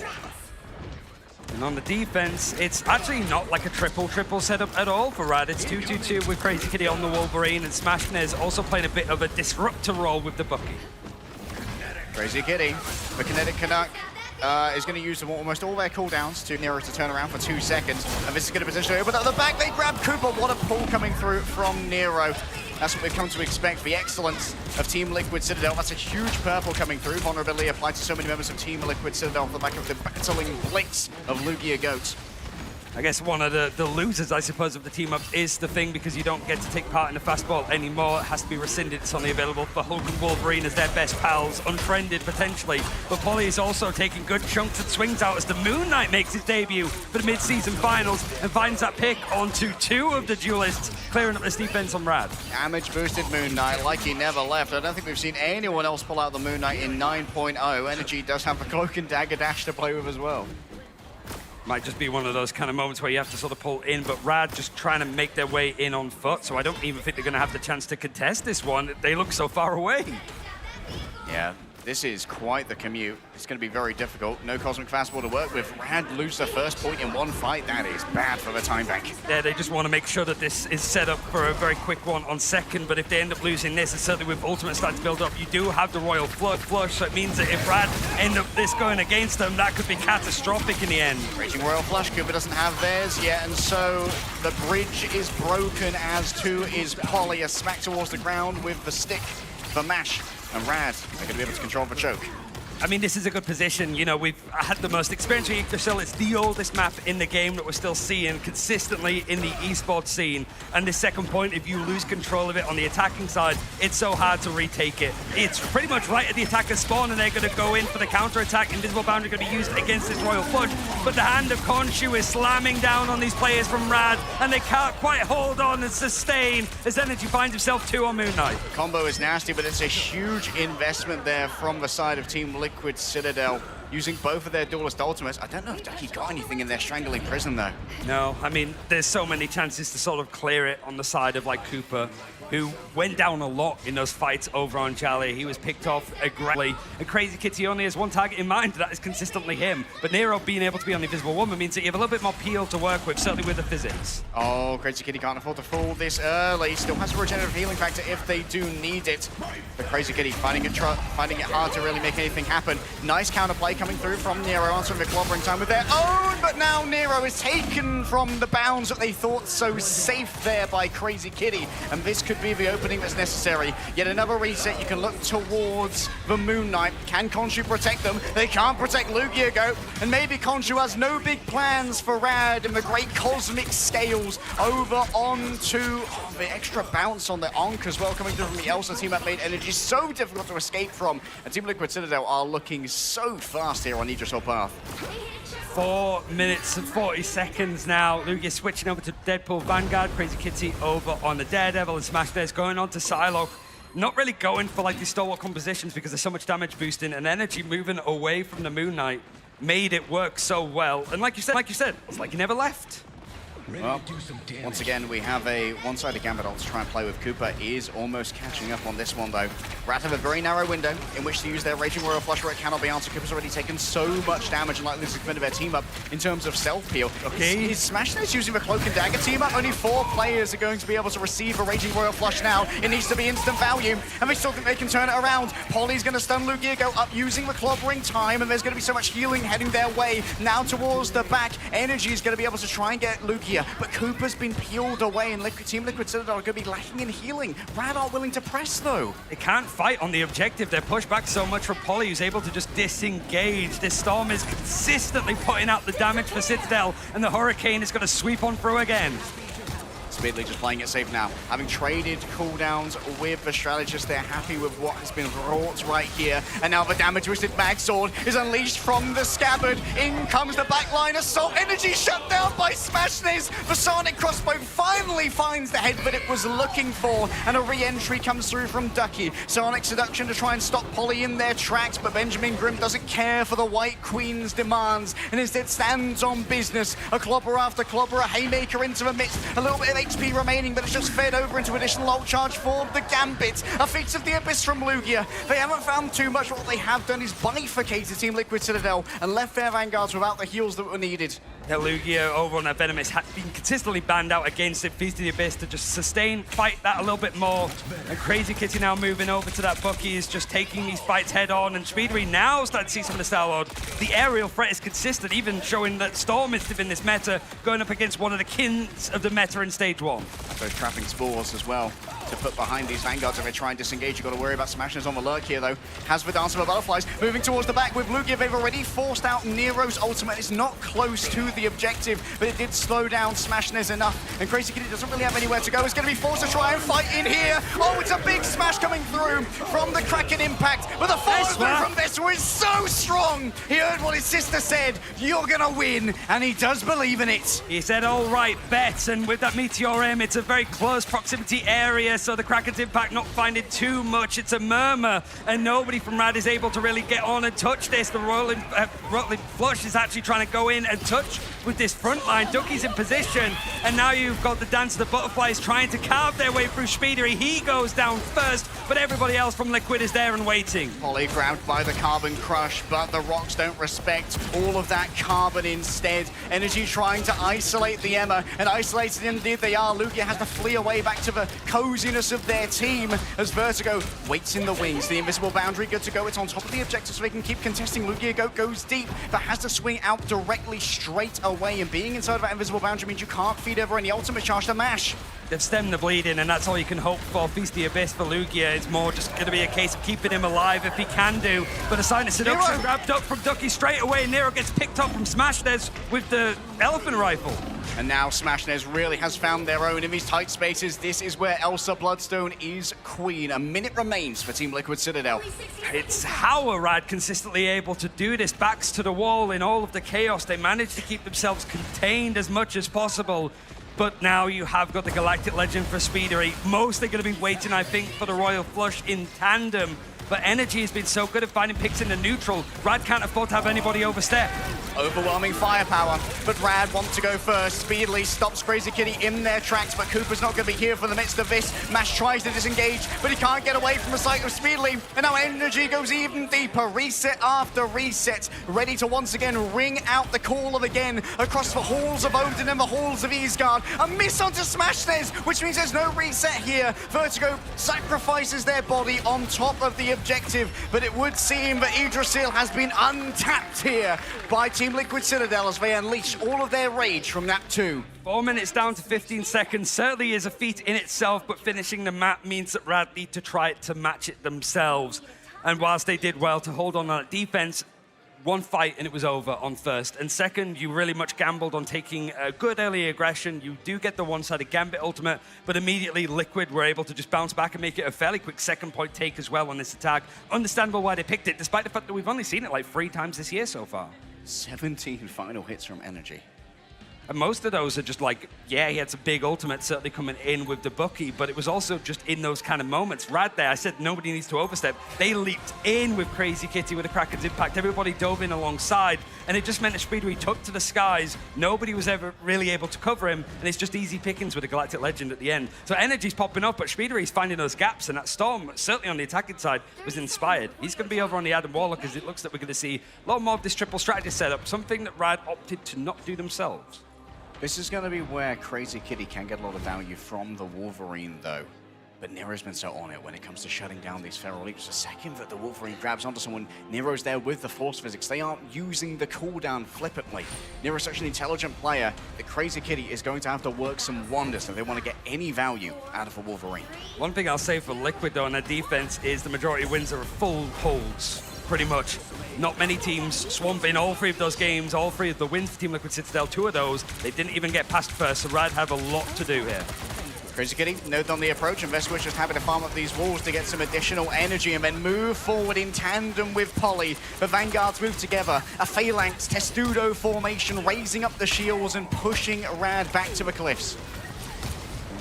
And on the defense, it's actually not like a triple setup at all for Rad. It's 2-2-2 with Crazy Kitty on the Wolverine, and Smashnez also playing a bit of a disruptor role with the Bucky. Crazy Kitty, the Kinetic Canuck, is going to use almost all their cooldowns to Nero to turn around for 2 seconds. And this is going to potentially open up the back. They grab Cooper. What a pull coming through from Nero. That's what we've come to expect. The excellence of Team Liquid Citadel. That's a huge purple coming through. Vulnerability applied to so many members of Team Liquid Citadel off the back of the battling blitz of Lugia Goats. I guess one of the losers, I suppose, of the team up is the thing, because you don't get to take part in the fastball anymore. It has to be rescinded. It's only available for Hulk and Wolverine as their best pals, unfriended potentially. But Polly is also taking good chunks and swings out as the Moon Knight makes his debut for the mid-season finals and finds that pick onto 2 of the duelists, clearing up this defense on Rad. Damage boosted Moon Knight like he never left. I don't think we've seen anyone else pull out the Moon Knight in 9.0. Energy does have a Cloak and Dagger dash to play with as well. Might just be one of those kind of moments where you have to sort of pull in, but Rad just trying to make their way in on foot, so I don't even think they're going to have the chance to contest this one. They look so far away. Yeah, this is quite the commute. It's going to be very difficult. No Cosmic Fastball to work with. Rad lose their first point in one fight. That is bad for the time bank. Yeah, they just want to make sure that this is set up for a very quick one on second, but if they end up losing this, and certainly with Ultimate starting to build up, you do have the Royal Flush, so it means that if Rad end up this going against them, that could be catastrophic in the end. Raging Royal Flush, Cooper doesn't have theirs yet, and so the bridge is broken, as too is Polly. A smack towards the ground with the stick for Mash, and Rad are going to be able to control the choke. I mean, this is a good position. You know, we've had the most experience with Yggdrasil. It's the oldest map in the game that we're still seeing consistently in the esports scene. And this second point, if you lose control of it on the attacking side, it's so hard to retake it. It's pretty much right at the attacker's spawn, and they're going to go in for the counter-attack. Invisible Boundary going to be used against this Royal Flush. But the hand of Khonshu is slamming down on these players from Rad, and they can't quite hold on and sustain as Energy finds himself 2 on Moon Knight. Combo is nasty, but it's a huge investment there from the side of Team Liquid Citadel, using both of their duelist ultimates. I don't know if Ducky got anything in their Strangling Prison, though. No, I mean, there's so many chances to sort of clear it on the side of, like, Cooper, who went down a lot in those fights over on Jolly. He was picked off aggressively. And Crazy Kitty only has one target in mind, that is consistently him. But Nero being able to be on the Invisible Woman means that you have a little bit more peel to work with, certainly with the physics. Oh, Crazy Kitty can't afford to fall this early. Still has a regenerative healing factor if they do need it. But Crazy Kitty finding it hard to really make anything happen. Nice counterplay coming through from Nero, answering the clobbering time with their own, but now Nero is taken from the bounds that they thought so safe there by Crazy Kitty, and this could be the opening that's necessary. Yet another reset. You can look towards the Moon Knight. Can Khonshu protect them? They can't protect Lugiago, and maybe Khonshu has no big plans for Rad and the great cosmic scales over onto the extra bounce on the Onk as well, coming through from the Elsa team that made Energy so difficult to escape from, and Team Liquid Citadel are looking so fast here on Yggdrasil Path. 4 minutes and 40 seconds now. Lugia switching over to Deadpool Vanguard. Crazy Kitty over on the Daredevil, and Smash Bears going on to Psylocke. Not really going for like these stalwart compositions because there's so much damage boosting, and Energy moving away from the Moon Knight made it work so well. And like you said, it's like he never left. Well, once again, we have a one-sided Gambit ult to try and play with. Cooper is almost catching up on this one, though. Rat have a very narrow window in which to use their Raging Royal Flush where it cannot be answered. Cooper's already taken so much damage, and likely to defend their team up in terms of self-peel. Okay. Is Smash Nose using the Cloak and Dagger team up? Only 4 players are going to be able to receive a Raging Royal Flush now. It needs to be instant value, and they still think they can turn it around. Polly's going to stun Lugia, go up using the clobbering time, and there's going to be so much healing heading their way. Now towards the back, Energy is going to be able to try and get Lugia, but Cooper's been peeled away, and Team Liquid Citadel are going to be lacking in healing. Rad aren't willing to press, though. They can't fight on the objective. They're pushed back so much from Polly, who's able to just disengage. This Storm is consistently putting out the damage for Citadel, and the Hurricane is going to sweep on through again. Speedly just playing it safe now. Having traded cooldowns with the strategist, they're happy with what has been wrought right here. And now the damage-twisted Mag Sword is unleashed from the scabbard. In comes the backline assault. Energy shut down by Smashniz. The Sonic Crossbow finally finds the head that it was looking for. And a re-entry comes through from Ducky. Sonic Seduction to try and stop Polly in their tracks, but Benjamin Grimm doesn't care for the White Queen's demands and instead stands on business. A clobber after clobber, a haymaker into the midst. A little bit of HP remaining, but it's just fed over into additional ult charge for the Gambit. A Feats of the Abyss from Lugia. They haven't found too much. What they have done is bifurcated Team Liquid Citadel and left their Vanguards without the heals that were needed. Yeah, Lugia over on that Venomous has been consistently banned out against it. Feast of the Abyss to just sustain, fight that a little bit more. And Crazy Kitty now moving over to that Bucky is just taking these fights head on. And Speedery now starting to see some of the Star-Lord. The aerial threat is consistent, even showing that Storm is in this meta, going up against one of the kings of the meta in stage 1. So trapping spores as well. to put behind these Vanguards if they try and disengage. You've got to worry about Smashness on the lurk here, though. Has the Dance of the Butterflies moving towards the back with Lugia. They've already forced out Nero's ultimate. It's not close to the objective, but it did slow down Smashness enough. And Crazy Kitty doesn't really have anywhere to go. It's going to be forced to try and fight in here. Oh, it's a big smash coming through from the Kraken impact. But the follow through from Veswa is so strong. He heard what his sister said. You're going to win. And he does believe in it. He said, all right, bet. And with that Meteor M, it's a very close proximity area, so the Kraken's impact not finding too much. It's a murmur, and nobody from Rad is able to really get on and touch this. The Rolling Flush is actually trying to go in and touch with this front line. Ducky's in position, and now you've got the Dance of the Butterflies trying to carve their way through Speedery. He goes down first, but everybody else from Liquid is there and waiting. Polly grabbed by the Carbon Crush, but the rocks don't respect all of that carbon instead. Energy trying to isolate the Emma, and isolated indeed they are. Lugia has to flee away back to the coziness of their team as Vertigo waits in the wings. The invisible boundary good to go. It's on top of the objective so they can keep contesting. Lugia goes deep, but has to swing out directly straight away, and being inside of that invisible boundary means you can't feed over any ultimate charge to Mash. They've stemmed the bleeding, and that's all you can hope for. Feast the Abyss for Lugia. It's more just going to be a case of keeping him alive if he can do. But a sign of seduction wrapped up from Ducky straight away. Nero gets picked up from Smashness with the elephant rifle. And now Smashness really has found their own in these tight spaces. This is where Elsa Bloodstone is queen. A minute remains for Team Liquid Citadel. It's how are Rad consistently able to do this. Backs to the wall in all of the chaos. They manage to keep themselves contained as much as possible. But now you have got the Galactic Legend for Speedery. Mostly going to be waiting, I think, for the Royal Flush in tandem. But Energy has been so good at finding picks in the neutral. Rad can't afford to have anybody overstep. Overwhelming firepower, but Rad wants to go first. Speedily stops Crazy Kitty in their tracks, but Cooper's not going to be here for the midst of this. Mash tries to disengage, but he can't get away from the sight of Speedily. And now Energy goes even deeper, reset after reset, ready to once again ring out the call of again across the halls of Odin and the halls of Easgard. A miss onto Smashness, which means there's no reset here. Vertigo sacrifices their body on top of the objective, but it would seem that Yggdrasil has been untapped here by Team Liquid Citadel as they unleash all of their rage from map 2. 4 minutes down to 15 seconds certainly is a feat in itself, but finishing the map means that Rad need to try to match it themselves. And whilst they did well to hold on that defense, one fight and it was over on first. And second, you really much gambled on taking a good early aggression. You do get the one-sided Gambit ultimate, but immediately Liquid were able to just bounce back and make it a fairly quick second point take as well on this attack. Understandable why they picked it, despite the fact that we've only seen it like 3 times this year so far. 17 final hits from Energy. And most of those are just like, yeah, he had some big ultimates certainly coming in with the Bucky, but it was also just in those kind of moments. Right there, I said nobody needs to overstep. They leaped in with Crazy Kitty with a Kraken's impact. Everybody dove in alongside, and it just meant that Speedery took to the skies. Nobody was ever really able to cover him, and it's just easy pickings with a Galactic Legend at the end. So Energy's popping up, but Speedery's finding those gaps, and that Storm, certainly on the attacking side, was inspired. He's going to be over on the Adam Warlock, because it looks like we're going to see a lot more of this triple strategy setup, something that Rad opted to not do themselves. This is going to be where Crazy Kitty can get a lot of value from the Wolverine, though. But Nero's been so on it when it comes to shutting down these feral leaps. The second that the Wolverine grabs onto someone, Nero's there with the force physics. They aren't using the cooldown flippantly. Nero's such an intelligent player that Crazy Kitty is going to have to work some wonders if they want to get any value out of a Wolverine. One thing I'll say for Liquid, though, on their defense is the majority of wins are full holds. Pretty much. Not many teams swamp in all 3 of those games, all 3 of the wins for Team Liquid Citadel, 2 of those, they didn't even get past first, so Rad have a lot to do here. Crazy Kitty, note on the approach, and Veswa's just happy to farm up these walls to get some additional energy and then move forward in tandem with Polly. The Vanguards move together, a Phalanx Testudo formation, raising up the shields and pushing Rad back to the cliffs.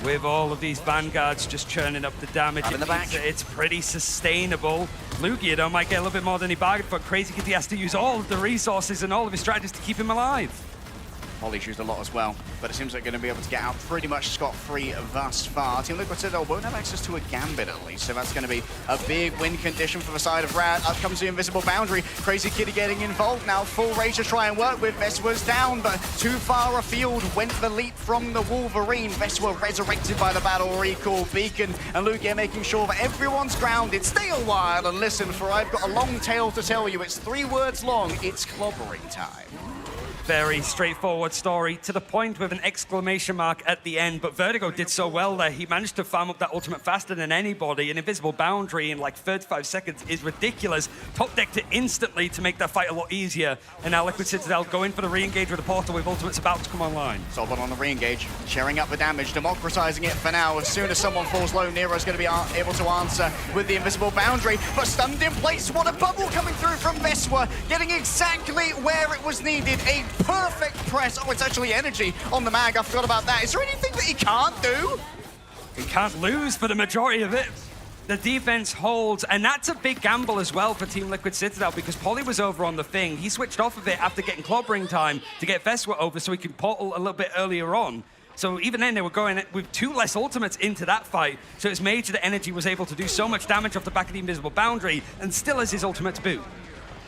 With all of these Vanguards just churning up the damage, in the back. It's pretty sustainable. Lugia, though, might get a little bit more than he bargained for. Crazy Kitty has to use all of the resources and all of his strategies to keep him alive. Polly's used a lot as well, but it seems like they're going to be able to get out pretty much scot-free thus far. Team Liquid Citadel won't have access to a Gambit at least, so that's going to be a big win condition for the side of Rad. Up comes the invisible boundary. Crazy Kitty getting involved now. Full rage to try and work with. Veswa's down, but too far afield went the leap from the Wolverine. Veswa resurrected by the battle recall beacon, and Lugia making sure that everyone's grounded. Stay a while and listen, for I've got a long tale to tell you. It's 3 words long. It's clobbering time. Very straightforward story, to the point with an exclamation mark at the end, but Vertigo did so well there. He managed to farm up that ultimate faster than anybody. An invisible boundary in like 35 seconds is ridiculous. Top decked it instantly to make that fight a lot easier. And now Liquid Citadel going for the re-engage with the portal with ultimates about to come online. Soulbond on the re-engage, sharing up the damage, democratizing it for now. As soon as someone falls low, Nero's going to be able to answer with the invisible boundary, but stunned in place. What a bubble coming through from Veswa, getting exactly where it was needed. A perfect press. Oh, it's actually energy on the mag. I forgot about that. Is there anything that he can't do? He can't lose for the majority of it. The defense holds, and that's a big gamble as well for Team Liquid Citadel because Polly was over on the Thing. He switched off of it after getting clobbering time to get Veswa over so he could portal a little bit earlier on. So even then, they were going with 2 less ultimates into that fight. So it's major that Energy was able to do so much damage off the back of the invisible boundary and still has his ultimate to boot.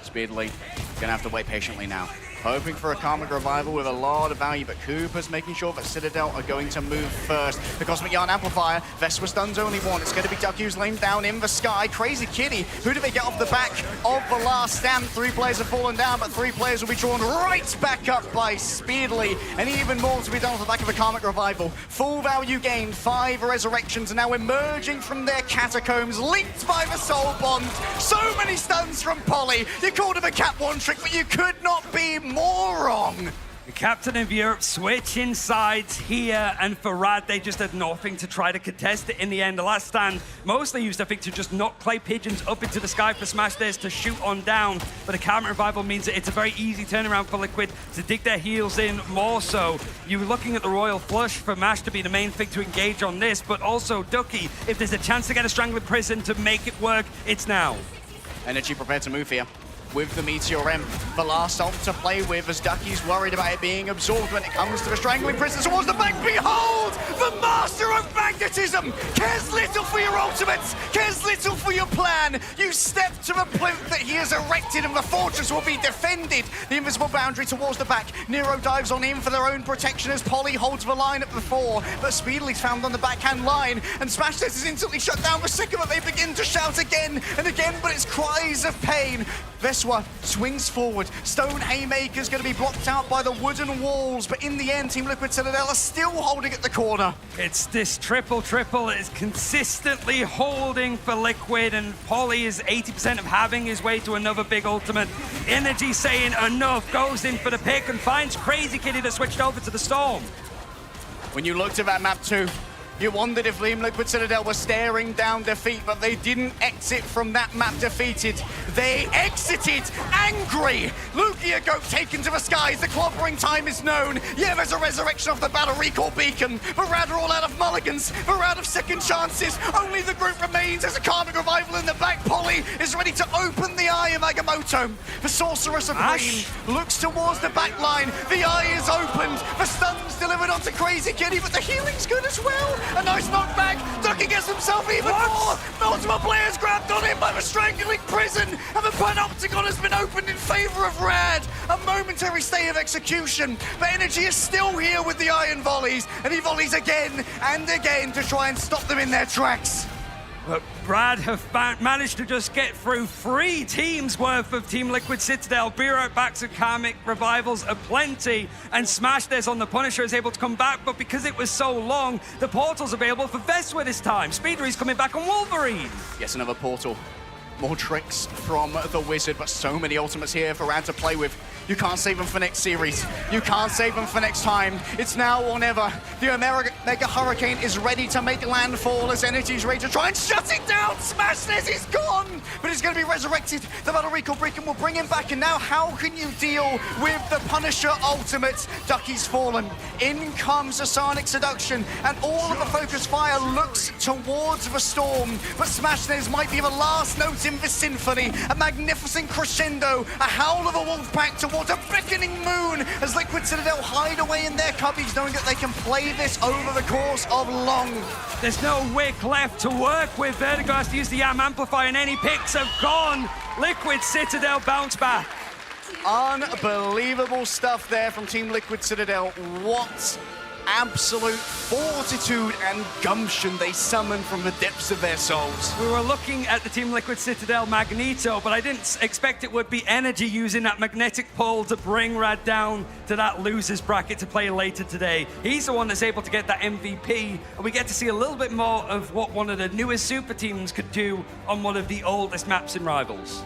Speedily, gonna have to wait patiently now. Hoping for a Karmic Revival with a lot of value, but Cooper's making sure that Citadel are going to move first. The Cosmic Yarn Amplifier, Vespa stuns only one. It's going to be Ducky's laid down in the sky. Crazy Kitty, who do they get off the back of the last stand? 3 players have fallen down, but 3 players will be drawn right back up by Speedily. And even more to be done off the back of a Karmic Revival. Full value gain, 5 resurrections are now emerging from their catacombs, linked by the Soul Bond. So many stuns from Polly. You called him a Cap 1 trick, but you could not be more wrong. The captain of Europe switching sides here, and for Rad, they just had nothing to try to contest it in the end. The last stand mostly used, I think, to just knock clay pigeons up into the sky for Smash Dares to shoot on down. But the Karmic Revival means that it's a very easy turnaround for Liquid to dig their heels in more so. You were looking at the Royal Flush for Mash to be the main thing to engage on this, but also Ducky, if there's a chance to get a Strangling Prison to make it work, it's now. Energy prepared to move here with the Meteor M. The last ult to play with as Ducky's worried about it being absorbed when it comes to the Strangling Prison towards the back. Behold, the master of magnetism! Cares little for your ultimates, cares little for your plan. You step to the plinth that he has erected and the fortress will be defended. The invisible boundary towards the back. Nero dives on in for their own protection as Polly holds the line at the 4, but Speedily's found on the backhand line, and Smash Test is instantly shut down. The second that they begin to shout again and again, but it's cries of pain. Veswa swings forward. Stone Haymaker's going to be blocked out by the wooden walls, but in the end, Team Liquid Citadel are still holding at the corner. It's this triple that is consistently holding for Liquid, and Polly is 80% of having his way to another big ultimate. Energy saying enough, goes in for the pick and finds Crazy Kitty that switched over to the Storm. When you looked at that map too, you wondered if Team Liquid Citadel were staring down defeat, but they didn't exit from that map defeated. They exited angry. Lugia Goat taken to the skies. The clobbering time is known. Yeah, there's a resurrection of the Battle Recall Beacon. But Rad are all out of mulligans. They're out of second chances. Only the group remains as a Karmic Revival in the back. Polly is ready to open the eye of Agamotto. The Sorceress of Green looks towards the back line. The eye is opened. The stun's delivered onto Crazy Kitty, but the healing's good as well. A nice knockback. Ducky gets himself even more. Multiple players grabbed on him by the Strangling Prison, and the Panopticon has been opened in favor of Rad. A momentary stay of execution, but Energy is still here with the iron volleys, and he volleys again and again to try and stop them in their tracks. But Brad have managed to just get through 3 teams worth of Team Liquid Citadel. Be right back to Karmic Revivals aplenty, and Smash Dares on the Punisher is able to come back, but because it was so long, the portal's available for Veswa this time. Speedery's coming back on Wolverine. Yes, another portal. More tricks from the Wizard, but so many ultimates here for Rad to play with. You can't save them for next series. You can't save them for next time. It's now or never. The Mega Hurricane is ready to make landfall as Energy's ready to try and shut it down. Smash this, he's gone, but he's going to be resurrected. The Battle Recall Beacon will bring him back, and now how can you deal with the Punisher ultimate? Ducky's fallen. In comes the Sonic Seduction, and all of the focus fire looks towards the Storm, but Smash this might be the last note in the symphony. A magnificent crescendo, a howl of a wolf pack towards a beckoning moon as Liquid Citadel hide away in their cubbies, knowing that they can play this over the course of long. There's no wick left to work with. Vertigo has to use the Yam Amplifier, and any picks have gone. Liquid Citadel bounce back. Unbelievable stuff there from Team Liquid Citadel. What absolute fortitude and gumption they summon from the depths of their souls. We were looking at the Team Liquid Citadel Magneto, but I didn't expect it would be energy using that magnetic pull to bring Rad down to that losers bracket to play later today. He's the one that's able to get that MVP, and we get to see a little bit more of what one of the newest super teams could do on one of the oldest maps in Rivals.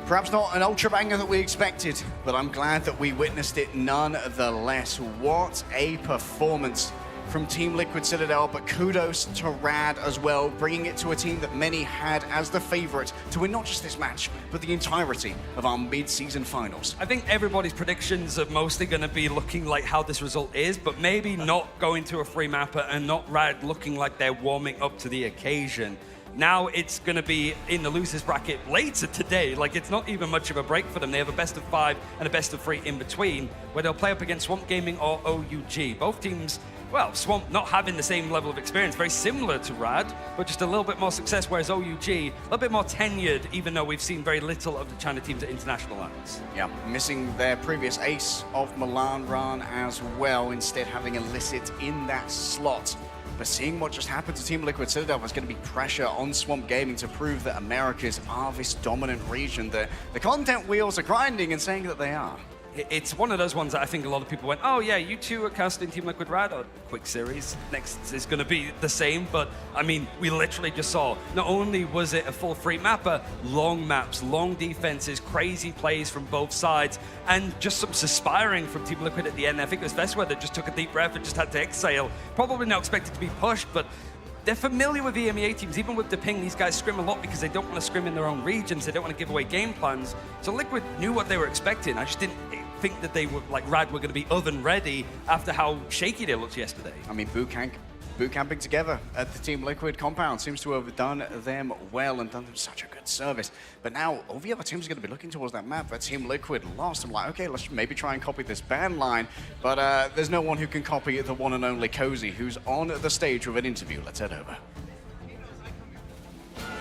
Perhaps not an ultra banger that we expected, but I'm glad that we witnessed it nonetheless. What a performance from Team Liquid Citadel, but kudos to Rad as well, bringing it to a team that many had as the favorite to win not just this match, but the entirety of our mid-season finals. I think everybody's predictions are mostly going to be looking like how this result is, but maybe not going to a free mapper and not Rad looking like they're warming up to the occasion. Now it's going to be in the losers bracket later today. Like, it's not even much of a break for them. They have a best of 5 and a best of 3 in between, where they'll play up against Swamp Gaming or OUG. Both teams, well, Swamp not having the same level of experience, very similar to Rad, but just a little bit more success, whereas OUG, a little bit more tenured, even though we've seen very little of the China teams at international levels. Yeah, missing their previous ace of Milan run as well, instead having Illicit in that slot. But seeing what just happened to Team Liquid Citadel, there's going to be pressure on Swamp Gaming to prove that Americas are this dominant region, that the content wheels are grinding and saying that they are. It's one of those ones that I think a lot of people went, oh yeah, you two are casting Team Liquid Rad, or quick series. Next is going to be the same, but I mean, we literally just saw, not only was it a full free mapper, long maps, long defenses, crazy plays from both sides, and just some suspiring from Team Liquid at the end. I think it was Veswer that just took a deep breath and just had to exhale. Probably not expected to be pushed, but they're familiar with EMEA teams. Even with the ping, these guys scrim a lot because they don't want to scrim in their own regions. They don't want to give away game plans. So Liquid knew what they were expecting. I just didn't think that they were, like Rad, were going to be oven ready after how shaky they looked yesterday. I mean, boot camping together at the Team Liquid compound seems to have done them well and done them such a good service. But now all the other teams are going to be looking towards that map that Team Liquid lost. I'm like, okay, let's maybe try and copy this ban line. But there's no one who can copy the one and only Cozy, who's on the stage with an interview. Let's head over.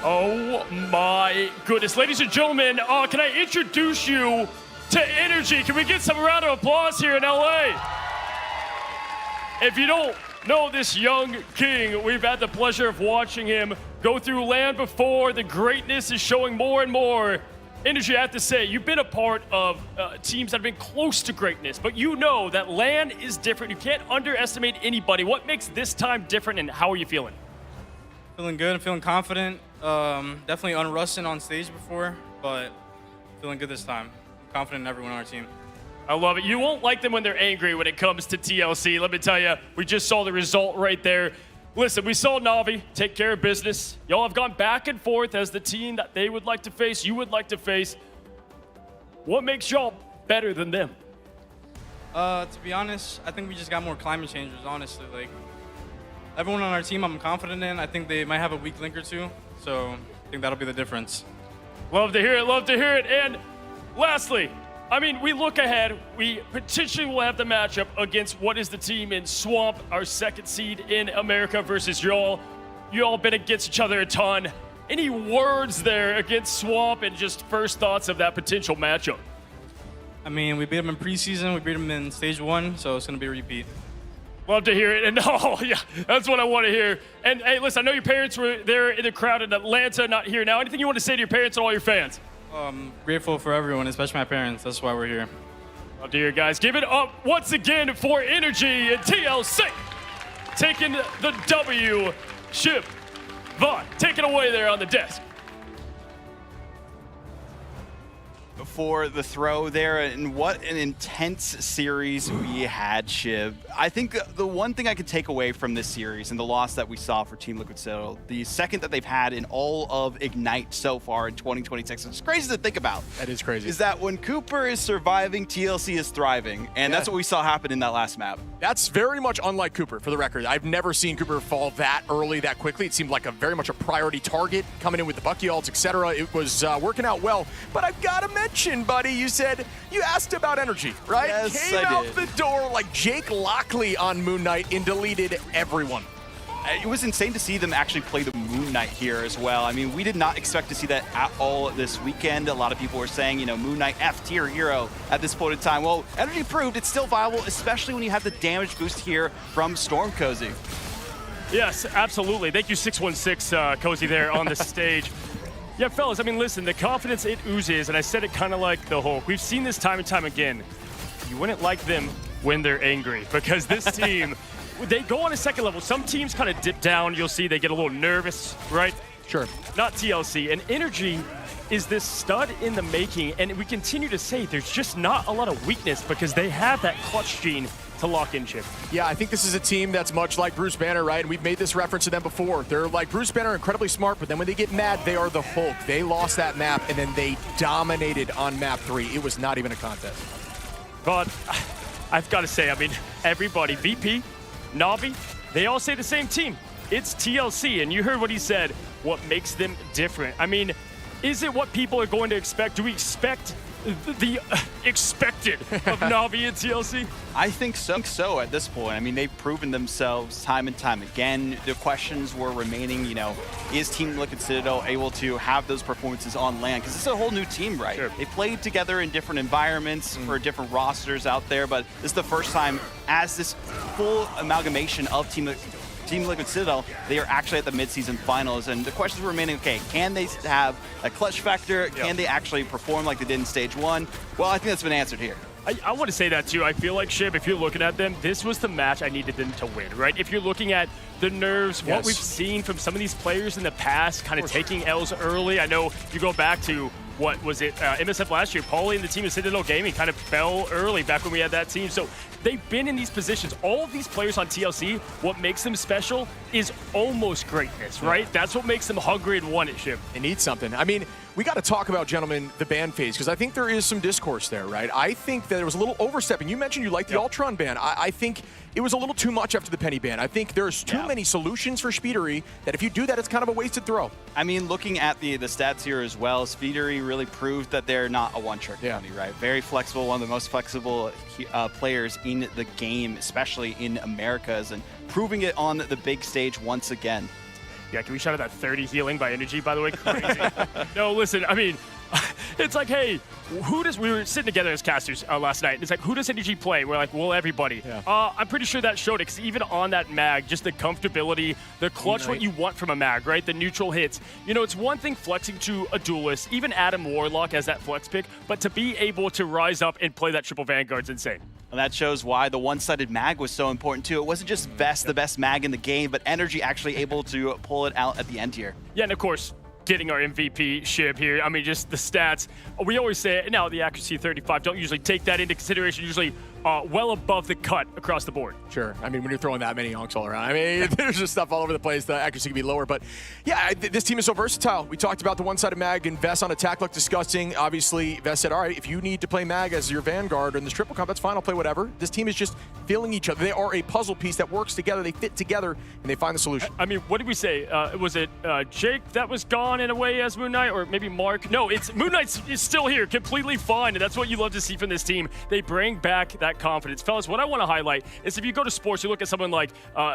Oh my goodness. Ladies and gentlemen, can I introduce you to Energy? Can we get some round of applause here in LA? If you don't know this young king, we've had the pleasure of watching him go through LAN before. The greatness is showing more and more. Energy, I have to say, you've been a part of teams that have been close to greatness, but you know that LAN is different. You can't underestimate anybody. What makes this time different, and how are you feeling? Feeling good. I'm feeling confident. Definitely unrusted on stage before, but feeling good this time. Confident in everyone on our team. I love it. You won't like them when they're angry when it comes to TLC. Let me tell you, we just saw the result right there. Listen, we saw Na'Vi take care of business. Y'all have gone back and forth as the team that they would like to face, you would like to face. What makes y'all better than them? To be honest, I think we just got more climate changers, honestly. Like, everyone on our team I'm confident in. I think they might have a weak link or two, so I think that'll be the difference. Love to hear it, love to hear it. And lastly, I mean, we look ahead, we potentially will have the matchup against what is the team in Swamp, our second seed in America versus y'all. You all been against each other a ton. Any words there against Swamp and just first thoughts of that potential matchup? I mean, we beat them in preseason, we beat them in stage 1, so it's going to be a repeat. Love to hear it. And oh, yeah, that's what I want to hear. And hey, listen, I know your parents were there in the crowd in Atlanta, not here now. Anything you want to say to your parents and all your fans? Grateful for everyone, especially my parents. That's why we're here. Love to hear, guys. Give it up once again for Energy and TLC. Taking the W. Ship. Vaughn, take it away there on the desk. For the throw there, and what an intense series we had, Shib. I think the one thing I could take away from this series and the loss that we saw for Team Liquid Citadel, the second that they've had in all of Ignite so far in 2026, it's crazy to think about. That is crazy. Is that when Cooper is surviving, TLC is thriving, and that's what we saw happen in that last map. That's very much unlike Cooper, for the record. I've never seen Cooper fall that early, that quickly. It seemed like very much a priority target, coming in with the Bucky ults, etc. It was working out well, but I've got to mention, buddy, you asked about Energy, right? Yes, Came I out did. the door like Jake Lockley on Moon Knight and deleted everyone. it was insane to see them actually play the Moon Knight here as well. I mean, we did not expect to see that at all this weekend. A lot of people were saying, you know, Moon Knight F-tier hero at this point in time. Well, Energy proved it's still viable, especially when you have the damage boost here from Storm Cozy. Yes, absolutely. Thank you, 616 Cozy there on the stage. Yeah, fellas, I mean, listen, the confidence it oozes, and I said it kind of like the Hulk. We've seen this time and time again. You wouldn't like them when they're angry, because this team, they go on a second level. Some teams kind of dip down. You'll see they get a little nervous, right? Sure. Not TLC. And Energy is this stud in the making, and we continue to say there's just not a lot of weakness because they have that clutch gene to lock in, Chip. Yeah, I think this is a team that's much like Bruce Banner, right? And we've made this reference to them before. They're like Bruce Banner, incredibly smart, but then when they get mad, they are the Hulk. They lost that map, and then they dominated on map 3. It was not even a contest. But I've got to say, I mean, everybody, VP, Navi, they all say the same team. It's TLC, and you heard what he said, what makes them different. I mean, is it what people are going to expect? Do we expect the expected of Navi and TLC? I think so at this point. I mean, they've proven themselves time and time again. The questions were remaining, you know, is Team Liquid Citadel able to have those performances on land? Because it's a whole new team, right? Sure. They played together in different environments for different rosters out there, but this is the first time as this full amalgamation of Team Liquid Citadel, they are actually at the midseason finals, and the questions remaining, okay, can they have a clutch factor? Can they actually perform like they did in stage 1? Well, I think that's been answered here. I want to say that too. I feel like, Shib, if you're looking at them, this was the match I needed them to win, right? If you're looking at the nerves, what we've seen from some of these players in the past, kind of taking L's early. I know you go back to, what was it, MSF last year, Paulie and the team of Citadel Gaming kind of fell early back when we had that team. So they've been in these positions. All of these players on TLC, what makes them special is almost greatness, right? That's what makes them hungry and want it, Shib. They need something. I mean, we got to talk about, gentlemen, the ban phase, because I think there is some discourse there, right? I think that there was a little overstepping. You mentioned you liked the Ultron ban. I think it was a little too much after the Penny ban. I think there's too many solutions for Speedery that if you do that, it's kind of a wasted throw. I mean, looking at the stats here as well, Speedery really proved that they're not a one-trick pony, right? Very flexible, one of the most flexible players in the game, especially in Americas, and proving it on the big stage once again. Yeah, can we shout out that 30 healing by Energy, by the way? Crazy. No, listen, I mean, it's like, hey, we were sitting together as casters last night, and it's like, who does Energy play? We're like, well, everybody. Yeah. I'm pretty sure that showed it, because even on that mag, just the comfortability, the clutch, what you want from a mag, right? The neutral hits. You know, it's one thing flexing to a duelist, even Adam Warlock as that flex pick, but to be able to rise up and play that triple Vanguard's insane. And that shows why the one-sided mag was so important too. It wasn't just Vest, the best mag in the game, but Energy actually able to pull it out at the end here. Yeah, and of course, getting our MVP Shib here. I mean, just the stats. We always say it. Now, the accuracy 35, don't usually take that into consideration. Usually well above the cut across the board. Sure. I mean, when you're throwing that many onks all around, I mean, there's just stuff all over the place. The accuracy can be lower. But yeah, this team is so versatile. We talked about the one-sided mag and Vest on attack looked disgusting. Obviously, Vest said, all right, if you need to play mag as your Vanguard in this triple comp, that's fine. I'll play whatever. This team is just filling each other. They are a puzzle piece that works together. They fit together, and they find the solution. I mean, what did we say? Was it Jake that was gone in a way as Moon Knight, or maybe Mark? No, it's Moon Knight is still here, completely fine, and that's what you love to see from this team. They bring back that confidence. Fellas, what I want to highlight is if you go to sports, you look at someone like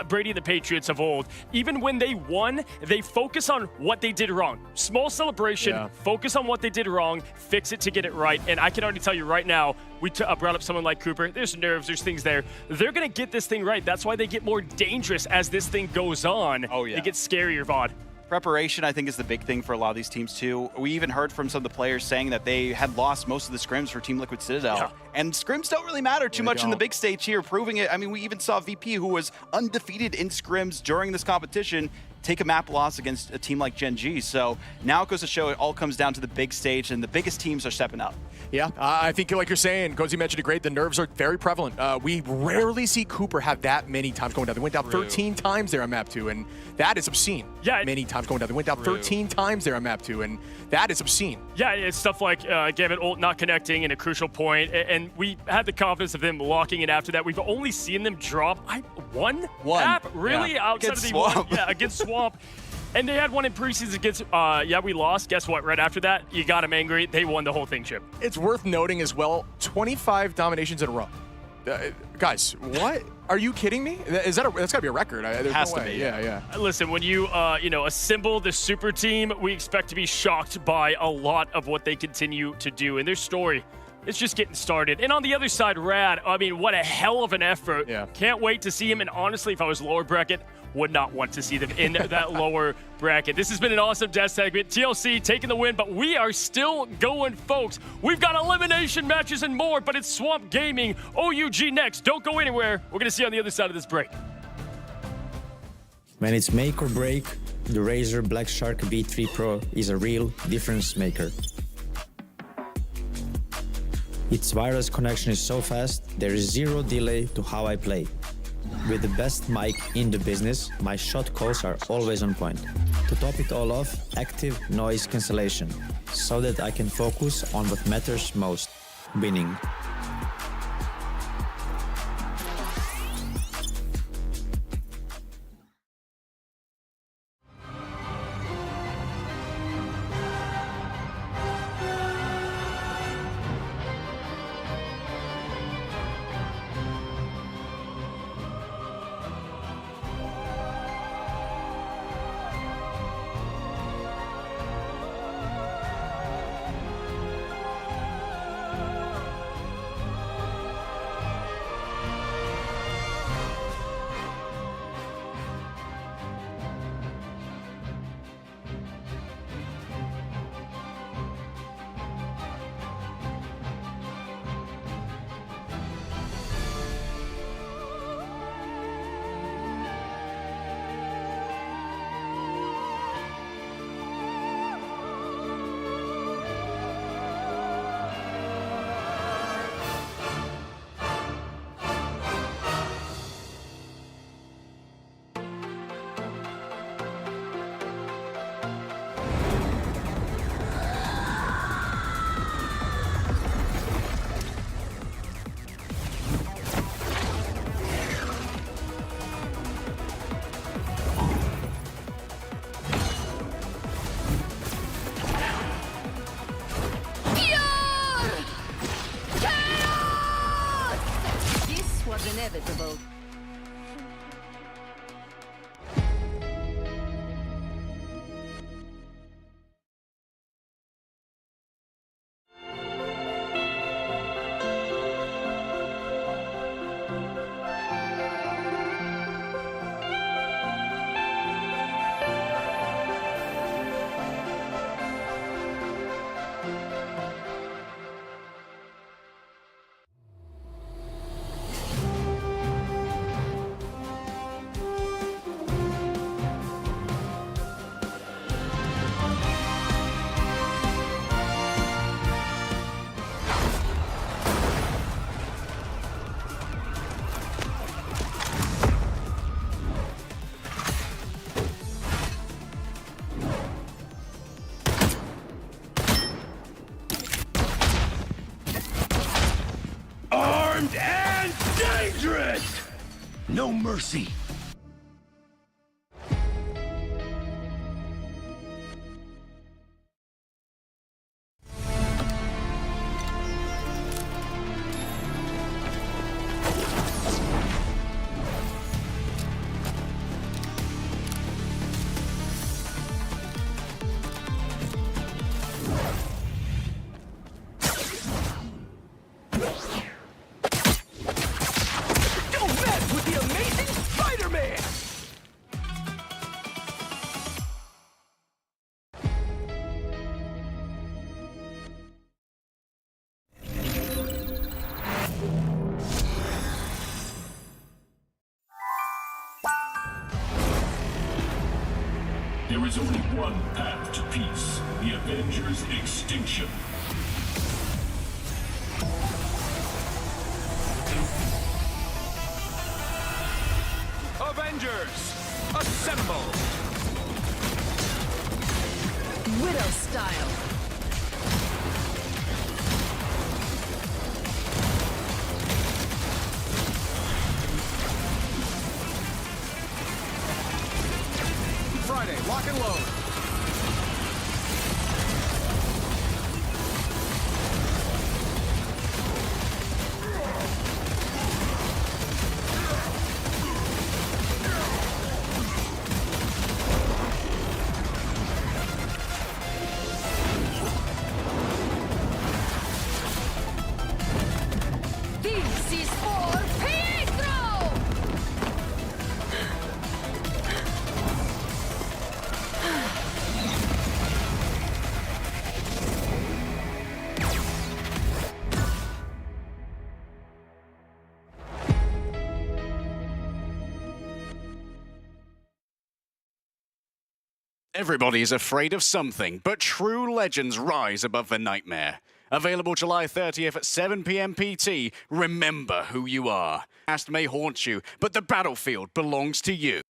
Brady and the Patriots of old, even when they won, they focus on what they did wrong. Small celebration, focus on what they did wrong, fix it to get it right, and I can already tell you right now, we brought up someone like Cooper. There's nerves, there's things there. They're going to get this thing right. That's why they get more dangerous as this thing goes on. Oh, yeah. They get scarier, VOD. Preparation, I think, is the big thing for a lot of these teams, too. We even heard from some of the players saying that they had lost most of the scrims for Team Liquid Citadel. Yeah. And scrims don't really matter too much in the big stage here, proving it. I mean, we even saw VP, who was undefeated in scrims during this competition, take a map loss against a team like Gen G. So now it goes to show it all comes down to the big stage, and the biggest teams are stepping up. Yeah, I think like you're saying, Cozy mentioned it great, the nerves are very prevalent. We rarely see Cooper have that many times going down. They went down 13 times there on map 2, and that is obscene. Yeah. Many times going down. They went down 13 times there on map 2, and that is obscene. Yeah, it's stuff like Gambit ult not connecting in a crucial point, and we had the confidence of them locking it after that. We've only seen them drop one map, really? Yeah. Outside Against of the Swamp. one, against Swamp. And they had one in preseason against, we lost. Guess what? Right after that, you got them angry. They won the whole thing, Chip. It's worth noting as well, 25 dominations in a row. Guys, what? Are you kidding me? Is that that's got to be a record? There's Has no to way. be. Yeah. Listen, when you assemble the super team, we expect to be shocked by a lot of what they continue to do. And their story is just getting started. And on the other side, Rad, I mean, what a hell of an effort. Yeah. Can't wait to see him. And honestly, if I was lower bracket, would not want to see them in that lower bracket. This has been an awesome death segment. TLC taking the win, but we are still going, folks. We've got elimination matches and more, but it's Swamp Gaming. OUG next. Don't go anywhere. We're going to see you on the other side of this break. When it's make or break, the Razer Black Shark V3 Pro is a real difference maker. Its wireless connection is so fast, there is zero delay to how I play. With the best mic in the business, my shot calls are always on point. To top it all off, active noise cancellation, so that I can focus on what matters most, winning. Inevitable. Armed and dangerous! No mercy. There is only one path to peace, the Avengers' extinction. Avengers, assemble! Widow style. Friday, lock and load. is for Pietro! Everybody's afraid of something, but true legends rise above the nightmare. Available July 30th at 7 p.m. PT. Remember who you are. Past may haunt you, but the battlefield belongs to you.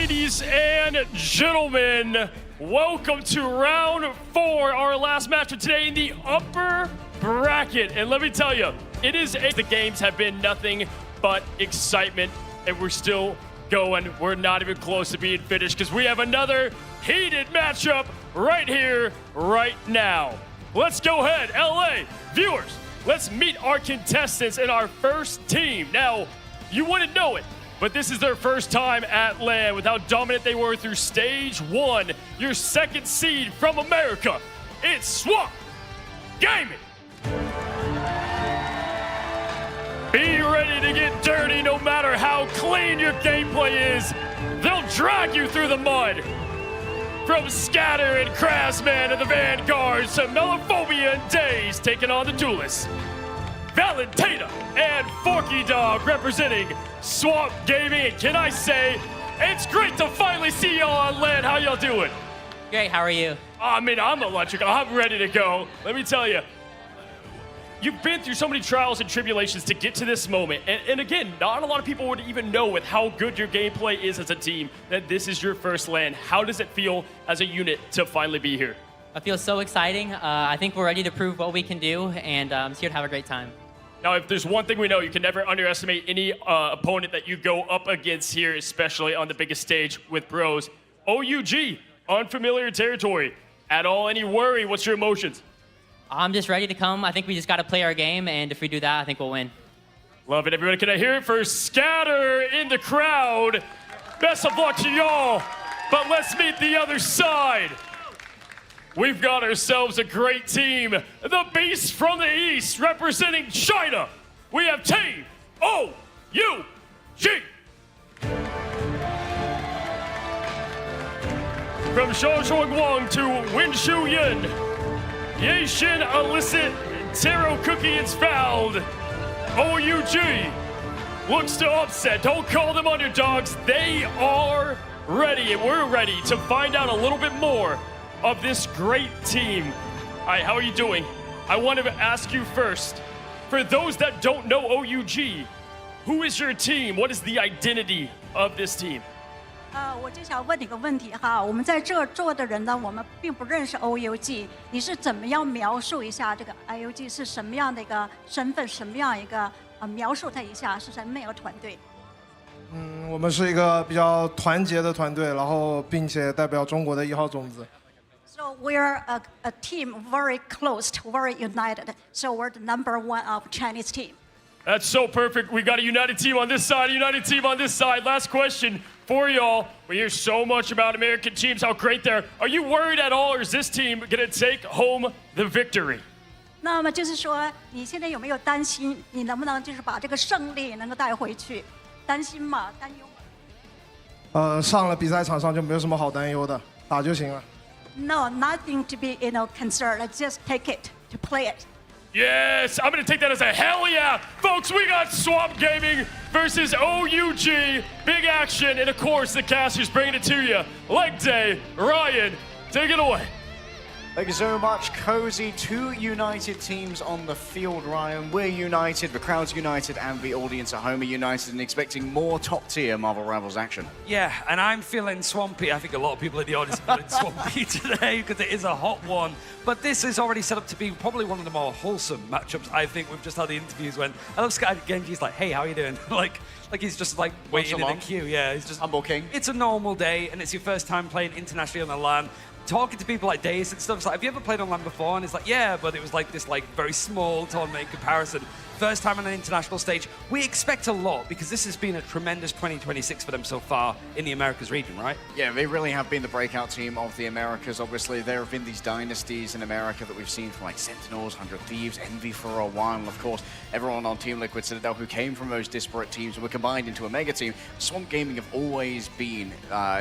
Ladies and gentlemen, welcome to round 4, our last match of today in the upper bracket. And let me tell you, the games have been nothing but excitement, and we're still going. We're not even close to being finished because we have another heated matchup right here, right now. Let's go ahead, LA viewers. Let's meet our contestants in our first team. Now, you wouldn't know it, but this is their first time at LAN with how dominant they were through stage 1. Your second seed from America, it's Swamp Gaming. Be ready to get dirty no matter how clean your gameplay is. They'll drag you through the mud. From Scatter and Craftsman to the Vanguards to Melophobia and Days taking on the Duelists. Valentina and Forky Dog representing Swamp Gaming. And can I say, it's great to finally see y'all on LAN. How y'all doing? Great, how are you? I mean, I'm electric. I'm ready to go. Let me tell you, you've been through so many trials and tribulations to get to this moment. And again, not a lot of people would even know with how good your gameplay is as a team that this is your first LAN. How does it feel as a unit to finally be here? It feels so exciting. I think we're ready to prove what we can do, and I'm here to have a great time. Now, if there's one thing we know, you can never underestimate any opponent that you go up against here, especially on the biggest stage with bros. OUG, unfamiliar territory. At all any worry? What's your emotions? I'm just ready to come. I think we just got to play our game, and if we do that, I think we'll win. Love it, everybody. Can I hear it for Scatter in the crowd? Best of luck to y'all, but let's meet the other side. We've got ourselves a great team. The Beast from the East representing China. We have Team OUG. From Shaoxuan to Winshu Yin, Yashin Illicit Taro Cookie is fouled. OUG looks to upset. Don't call them underdogs. They are ready, and we're ready to find out a little bit more of this great team. All right, how are you doing? I want to ask you first, for those that don't know OUG, who is your team? What is the identity of this team? 我就想问你个问题哈，我们在这儿坐的人呢，我们并不认识 OUG， 你是怎么样描述一下这个 OUG 是什么样的一个身份，什么样一个描述它一下是什么样的团队？我们是一个比较团结的团队，然后并且代表中国的1号种子。So we're a team very close, very united. So we're the #1 of Chinese team. That's so perfect. We got a united team on this side, a united team on this side. Last question for y'all. We hear so much about American teams, how great they are. Are you worried at all, or is this team going to take home the victory? 那么就是说，你现在有没有担心，你能不能就是把这个胜利能够带回去？担心吗？担忧？上了比赛场上就没有什么好担忧的，打就行了。No, nothing to be concerned. Let's just take it to play it. Yes, I'm going to take that as a hell yeah. Folks, we got Swamp Gaming versus OUG. Big action, and of course, the casters bringing it to you. Leg day, Ryan, take it away. Thank you so much, Cozy. 2 united teams on the field, Ryan. We're united, the crowd's united, and the audience at home are united and expecting more top-tier Marvel Rivals action. Yeah, and I'm feeling swampy. I think a lot of people in the audience are feeling swampy today because it is a hot one. But this is already set up to be probably one of the more wholesome matchups. I think we've just had the interviews when I love Sky Genji's like, hey, how are you doing? like he's just like waiting in the queue. Yeah, he's just humble king. It's a normal day, and it's your first time playing internationally on the LAN. Talking to people like Days and stuff, it's like, have you ever played on LAN before? And it's like, yeah, but it was like this very small tournament in comparison. First time on an international stage. We expect a lot because this has been a tremendous 2026 for them so far in the Americas region, right? Yeah, they really have been the breakout team of the Americas. Obviously, there have been these dynasties in America that we've seen from like Sentinels, 100 Thieves, Envy for a while. And of course, everyone on Team Liquid Citadel who came from those disparate teams and were combined into a mega team. Swamp Gaming have always been,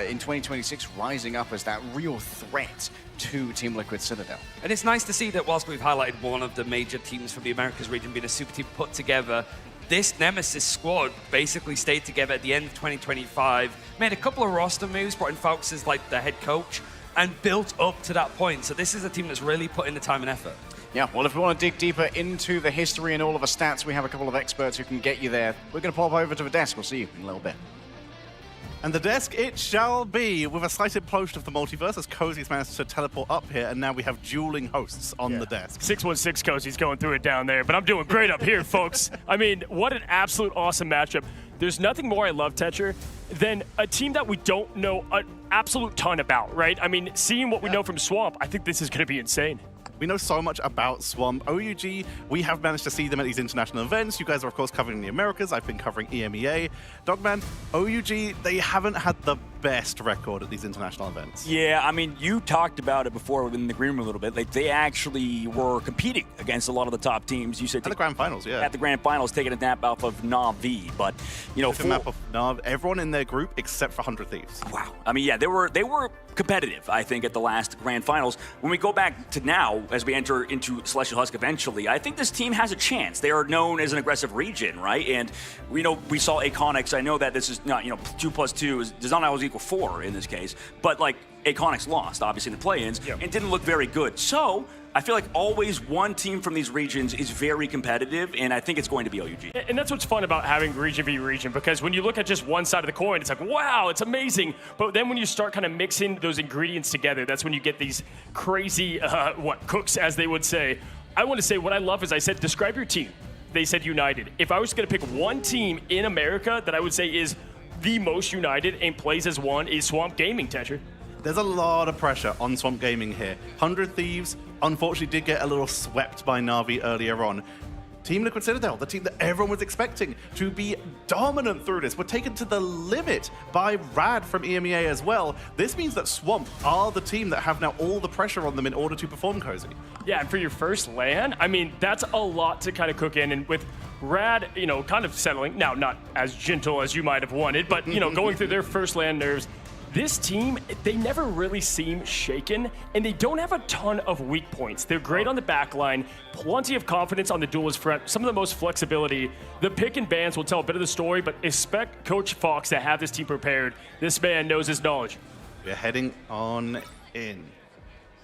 in 2026, rising up as that real threat to Team Liquid Citadel. And it's nice to see that whilst we've highlighted one of the major teams from the Americas region being a super team put together, this Nemesis squad basically stayed together at the end of 2025, made a couple of roster moves, brought in Falks as like the head coach, and built up to that point. So this is a team that's really put in the time and effort. Yeah, well, if we want to dig deeper into the history and all of the stats, we have a couple of experts who can get you there. We're going to pop over to the desk. We'll see you in a little bit. And the desk it shall be, with a slight implosion of the multiverse as Cozy's managed to teleport up here, and now we have dueling hosts on the desk. 616 Cozy's going through it down there, but I'm doing great up here, folks. I mean, what an absolute awesome matchup. There's nothing more I love, Tetcher, than a team that we don't know an absolute ton about, right? I mean, seeing what we know from Swamp, I think this is going to be insane. We know so much about Swamp. OUG, we have managed to see them at these international events. You guys are, of course, covering the Americas. I've been covering EMEA. Dogman, OUG, they haven't had the best record at these international events. Yeah, I mean, you talked about it before in the green room a little bit. Like, they actually were competing against a lot of the top teams. You said at the grand finals, yeah. At the grand finals, taking a nap off of Na'Vi, but you know, a map of Nav, everyone in their group except for 100 Thieves. Wow. I mean, yeah, they were competitive, I think, at the last grand finals. When we go back to now, as we enter into Celestial Husk eventually, I think this team has a chance. They are known as an aggressive region, right? And we know we saw Aconics. I know that this is not, 2 + 2 does not always equal 4 in this case, but like Aconics lost, obviously, in the play-ins, and didn't look very good. So I feel like always one team from these regions is very competitive, and I think it's going to be OUG. And that's what's fun about having region v region, because when you look at just one side of the coin, it's like, wow, it's amazing. But then when you start kind of mixing those ingredients together, that's when you get these crazy, cooks, as they would say. I want to say what I love is I said, describe your team. They said united. If I was going to pick one team in America that I would say is the most united and plays as one, is Swamp Gaming, Tetcher. There's a lot of pressure on Swamp Gaming here. 100 Thieves, unfortunately, did get a little swept by Na'Vi earlier on. Team Liquid Citadel, the team that everyone was expecting to be dominant through this, were taken to the limit by Rad from EMEA as well. This means that Swamp are the team that have now all the pressure on them in order to perform, Cozy. Yeah, and for your first LAN, I mean, that's a lot to kind of cook in. And with Rad, kind of settling, now not as gentle as you might have wanted, but, going through their first LAN nerves, this team, they never really seem shaken, and they don't have a ton of weak points. They're great on the back line, plenty of confidence on the duelist front, some of the most flexibility. The pick and bans will tell a bit of the story, but expect Coach Fox to have this team prepared. This man knows his knowledge. We're heading on in.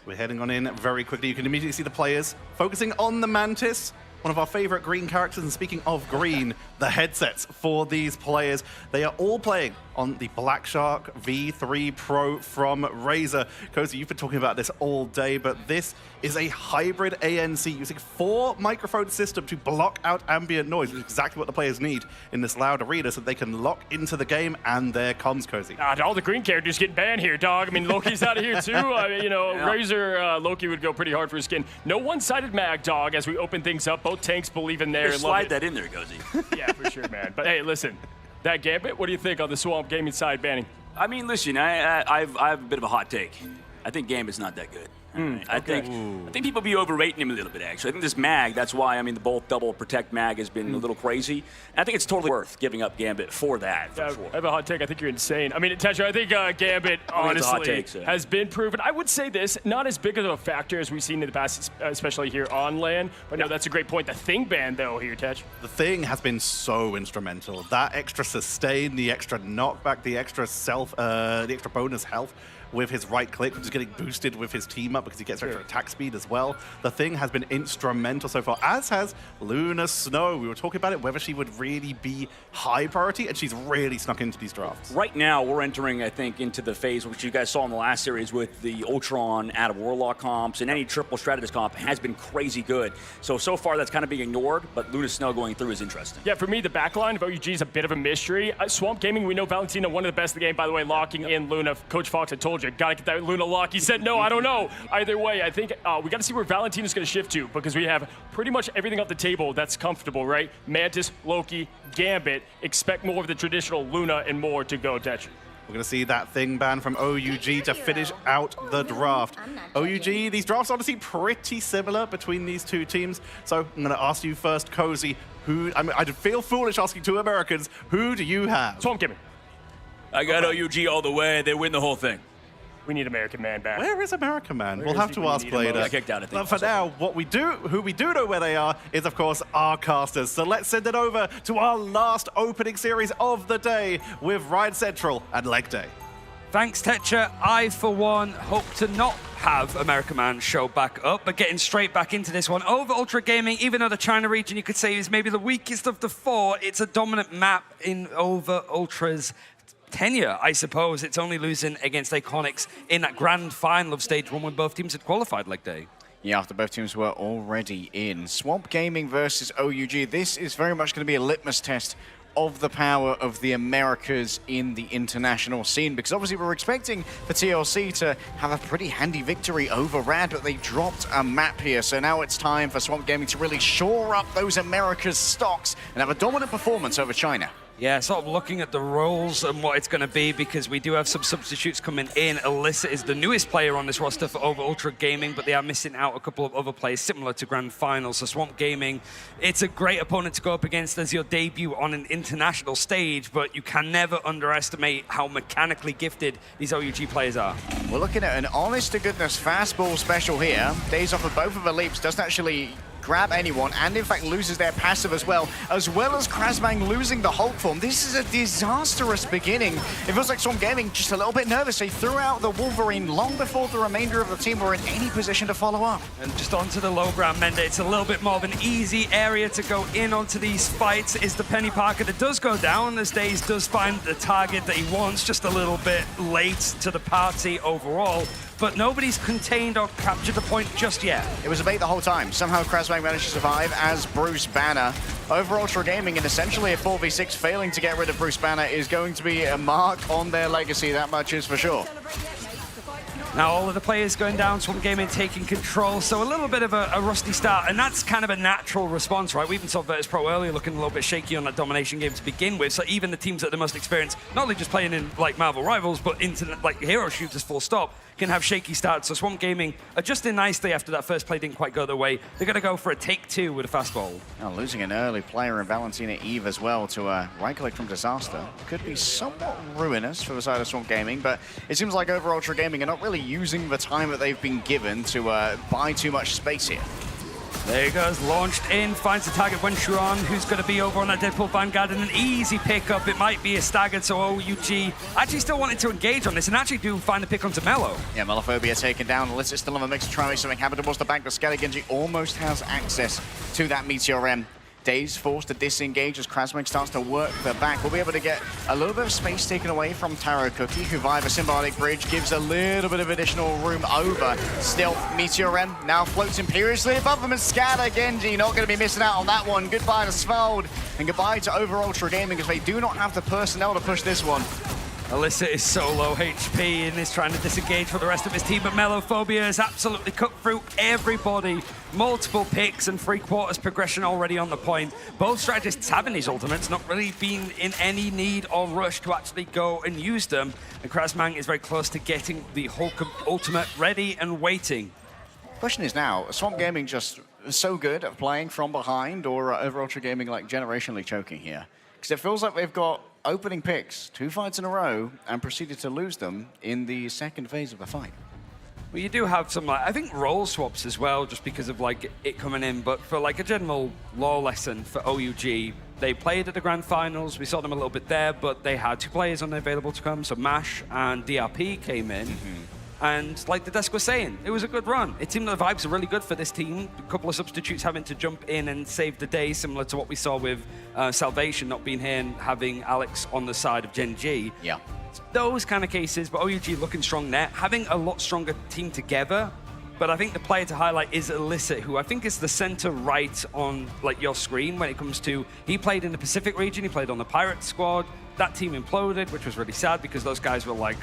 We're heading on in very quickly. You can immediately see the players focusing on the Mantis, one of our favorite green characters. And speaking of green, the headsets for these players, they are all playing on the Black Shark V3 Pro from Razer. Cozy, you've been talking about this all day, but this is a hybrid ANC using 4 microphone system to block out ambient noise, which is exactly what the players need in this loud arena so they can lock into the game and their comms, Cozy. All the green characters get banned here, dog. I mean, Loki's out of here too. Razer, Loki would go pretty hard for his skin. No one-sided mag, dog, as we open things up. Both tanks believe in there. Slide that in there, Cozy. Yeah, for sure, man. But hey, listen, that Gambit, what do you think on the Swamp Gaming side banning? I mean, listen, I have a bit of a hot take. I think Gambit's not that good. I think people be overrating him a little bit, actually. I think this mag, that's why, the both double protect mag has been a little crazy. And I think it's totally worth giving up Gambit for that, for sure. I have a hot take. I think you're insane. I mean, Tetcher, I think Gambit, honestly, has been proven. I would say this, not as big of a factor as we've seen in the past, especially here on LAN. But no, that's a great point. The Thing ban, though, here, Tetch. The Thing has been so instrumental. That extra sustain, the extra knockback, the extra the extra bonus health with his right click, which is getting boosted with his team up because he gets extra attack speed as well. The Thing has been instrumental so far, as has Luna Snow. We were talking about it, whether she would really be high priority, and she's really snuck into these drafts. Right now, we're entering, I think, into the phase which you guys saw in the last series with the Ultron out of Warlock comps, and any triple Strategist comp has been crazy good. So far, that's kind of being ignored, but Luna Snow going through is interesting. Yeah, for me, the backline of OUG is a bit of a mystery. Swamp Gaming, we know Valentina, one of the best in the game, by the way, locking in Luna. Coach Fox, I told you, gotta get that Luna lock. He said no, I don't know. Either way, I think we got to see where Valentina's going to shift to, because we have pretty much everything off the table that's comfortable, right? Mantis, Loki, Gambit. Expect more of the traditional Luna and more to go, Tetch. We're going to see that Thing ban from OUG to finish out the draft. OUG, these drafts honestly pretty similar between these two teams. So I'm going to ask you first, Cozy, I feel foolish asking 2 Americans, who do you have? Swamp Gaming. I got OUG all the way. They win the whole thing. We need American Man back. Where is American Man? We'll have to ask later. Got kicked out, I think. But for now, who we do know where they are is, of course, our casters. So let's send it over to our last opening series of the day with Ride Central and Leg Day. Thanks, Tetcher. I, for one, hope to not have American Man show back up, but getting straight back into this one. Over Ultra Gaming, even though the China region, you could say, is maybe the weakest of the 4, it's a dominant map in Over Ultra's tenure, I suppose. It's only losing against Iconics in that grand final of stage 1 when both teams had qualified leg day. Yeah, after both teams were already in. Swamp Gaming versus OUG. This is very much going to be a litmus test of the power of the Americas in the international scene, because obviously we're expecting the TLC to have a pretty handy victory over Rad, but they dropped a map here. So now it's time for Swamp Gaming to really shore up those Americas stocks and have a dominant performance over China. Yeah, sort of looking at the roles and what it's going to be, because we do have some substitutes coming in. Alyssa is the newest player on this roster for Over Ultra Gaming, but they are missing out a couple of other players similar to Grand Finals. So Swamp Gaming, it's a great opponent to go up against as your debut on an international stage, but you can never underestimate how mechanically gifted these OUG players are. We're looking at an honest-to-goodness fastball special here. Days off of both of the leaps, doesn't actually grab anyone, and in fact loses their passive as well as Krasmang losing the Hulk form. This is a disastrous beginning. It feels like Swamp Gaming just a little bit nervous. They threw out the Wolverine long before the remainder of the team were in any position to follow up. And just onto the low ground, Menda, it's a little bit more of an easy area to go in onto these fights. Is the Penny Parker that does go down as Days does find the target that he wants, just a little bit late to the party overall. But nobody's contained or captured the point just yet. It was a bait the whole time. Somehow Krasmang managed to survive as Bruce Banner. Over Ultra Gaming, and essentially a 4v6, failing to get rid of Bruce Banner is going to be a mark on their legacy, that much is for sure. Now all of the players going down, Swamp Gaming taking control, so a little bit of a rusty start, and that's kind of a natural response, right? We even saw Virtus Pro earlier looking a little bit shaky on that domination game to begin with, so even the teams that are the most experienced, not only just playing in like Marvel Rivals, but into like hero shooters full stop, can have shaky starts. So Swamp Gaming adjusting nicely after that first play didn't quite go their way. They're going to go for a take 2 with a fastball. Now losing an early player in Valentina Eve as well to right click from Disaster could be somewhat ruinous for the side of Swamp Gaming, but it seems like Over Ultra Gaming are not really using the time that they've been given to buy too much space here. There he goes, launched in, finds the target Wen Shuan, who's going to be over on that Deadpool Vanguard, and an easy pickup. It might be a staggered, so OUG actually still wanted to engage on this, and actually do find the pick onto Mello. Yeah, Melophobia taken down. Alyssa still in the mix to try and make something happen towards the bank, but Skelly Genji almost has access to that Meteor M. Days forced to disengage as Krasmang starts to work the back. We'll be able to get a little bit of space taken away from Taro Cookie, who via the Symbiotic Bridge gives a little bit of additional room over. Still, Meteor M now floats imperiously above them, and Scatter Genji not going to be missing out on that one. Goodbye to Svald, and goodbye to Over Ultra Gaming, because they do not have the personnel to push this one. Alyssa is so low HP and is trying to disengage for the rest of his team, but Melophobia has absolutely cut through everybody. Multiple picks and 3/4 progression already on the point. Both strategists having these ultimates, not really being in any need or rush to actually go and use them. And Krasmang is very close to getting the Hulk ultimate ready and waiting. Question is now, Swamp Gaming just so good at playing from behind, or Over Ultra Gaming like generationally choking here? Because it feels like they've got opening picks 2 fights in a row and proceeded to lose them in the second phase of the fight. Well, you do have some, like, I think role swaps as well, just because of like it coming in. But for like a general lore lesson for OUG, they played at the Grand Finals. We saw them a little bit there, but they had 2 players unavailable to come. So Mash and DRP came in. And like the desk was saying, it was a good run. It seemed that the vibes are really good for this team. A couple of substitutes having to jump in and save the day, similar to what we saw with Salvation not being here and having Alex on the side of Gen G. Yeah. Those kind of cases, but OUG looking strong there, having a lot stronger team together. But I think the player to highlight is Alyssa, who I think is the center right on like your screen when it comes to, he played in the Pacific region, he played on the Pirate squad. That team imploded, which was really sad because those guys were like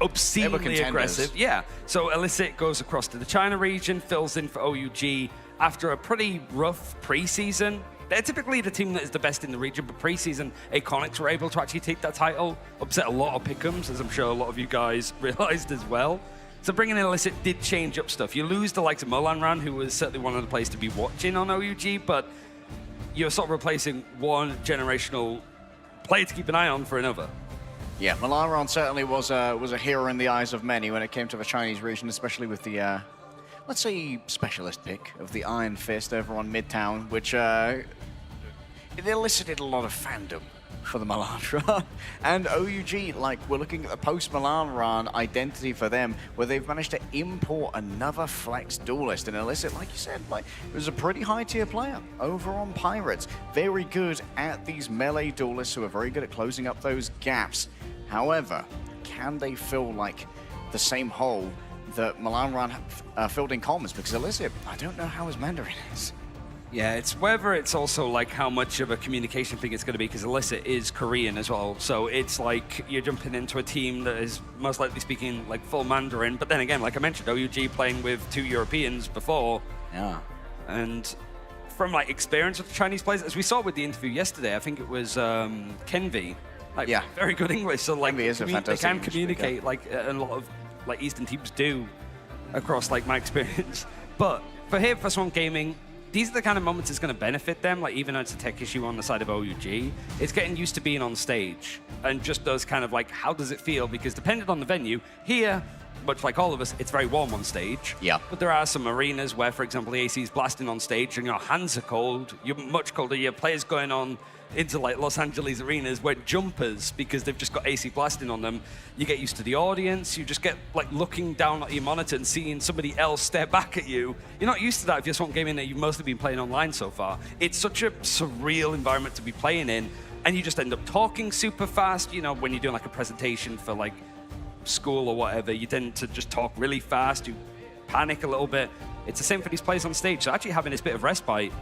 obscenely aggressive. Yeah. So Alyssa goes across to the China region, fills in for OUG after a pretty rough preseason. They're typically the team that is the best in the region, but preseason, Iconics were able to actually take that title, upset a lot of pick'ems, as I'm sure a lot of you guys realized as well. So bringing in Alyssa did change up stuff. You lose the likes of Molanran, who was certainly one of the players to be watching on OUG, but you're sort of replacing one generational player to keep an eye on for another. Yeah, Molanran certainly was a hero in the eyes of many when it came to the Chinese region, especially with the, let's say, specialist pick of the Iron Fist over on Midtown, which it elicited a lot of fandom for the Molanran. And OUG, like, we're looking at the post-Molanran identity for them, where they've managed to import another flex duelist and elicit, like you said, like, it was a pretty high-tier player over on Pirates. Very good at these melee duelists who are very good at closing up those gaps. However, can they fill like the same hole that Milan filled in comms? Because Illicit, I don't know how his Mandarin is. Yeah, it's whether it's also like how much of a communication thing it's going to be, because Illicit is Korean as well. So it's like you're jumping into a team that is most likely speaking like full Mandarin. But then again, like I mentioned, OUG playing with 2 Europeans before. Yeah. And from like experience with the Chinese players, as we saw with the interview yesterday, I think it was Kenvi. Like, yeah. Very good English. So like is a they fantastic can English communicate speaker. like a lot of like Eastern teams do across like my experience. But for here, for Swamp Gaming, these are the kind of moments that's going to benefit them, like even though it's a tech issue on the side of OUG, it's getting used to being on stage and just those kind of like, how does it feel? Because depending on the venue, here, much like all of us, it's very warm on stage. Yeah. But there are some arenas where, for example, the AC is blasting on stage and your hands are cold, you're much colder, your players going on into like Los Angeles arenas wear jumpers because they've just got AC blasting on them. You get used to the audience, you just get like looking down at your monitor and seeing somebody else stare back at you. You're not used to that if you're Swamp Gaming that you've mostly been playing online so far. It's such a surreal environment to be playing in, and you just end up talking super fast. You know, when you're doing like a presentation for like school or whatever, you tend to just talk really fast, you panic a little bit. It's the same for these players on stage, so actually having this bit of respite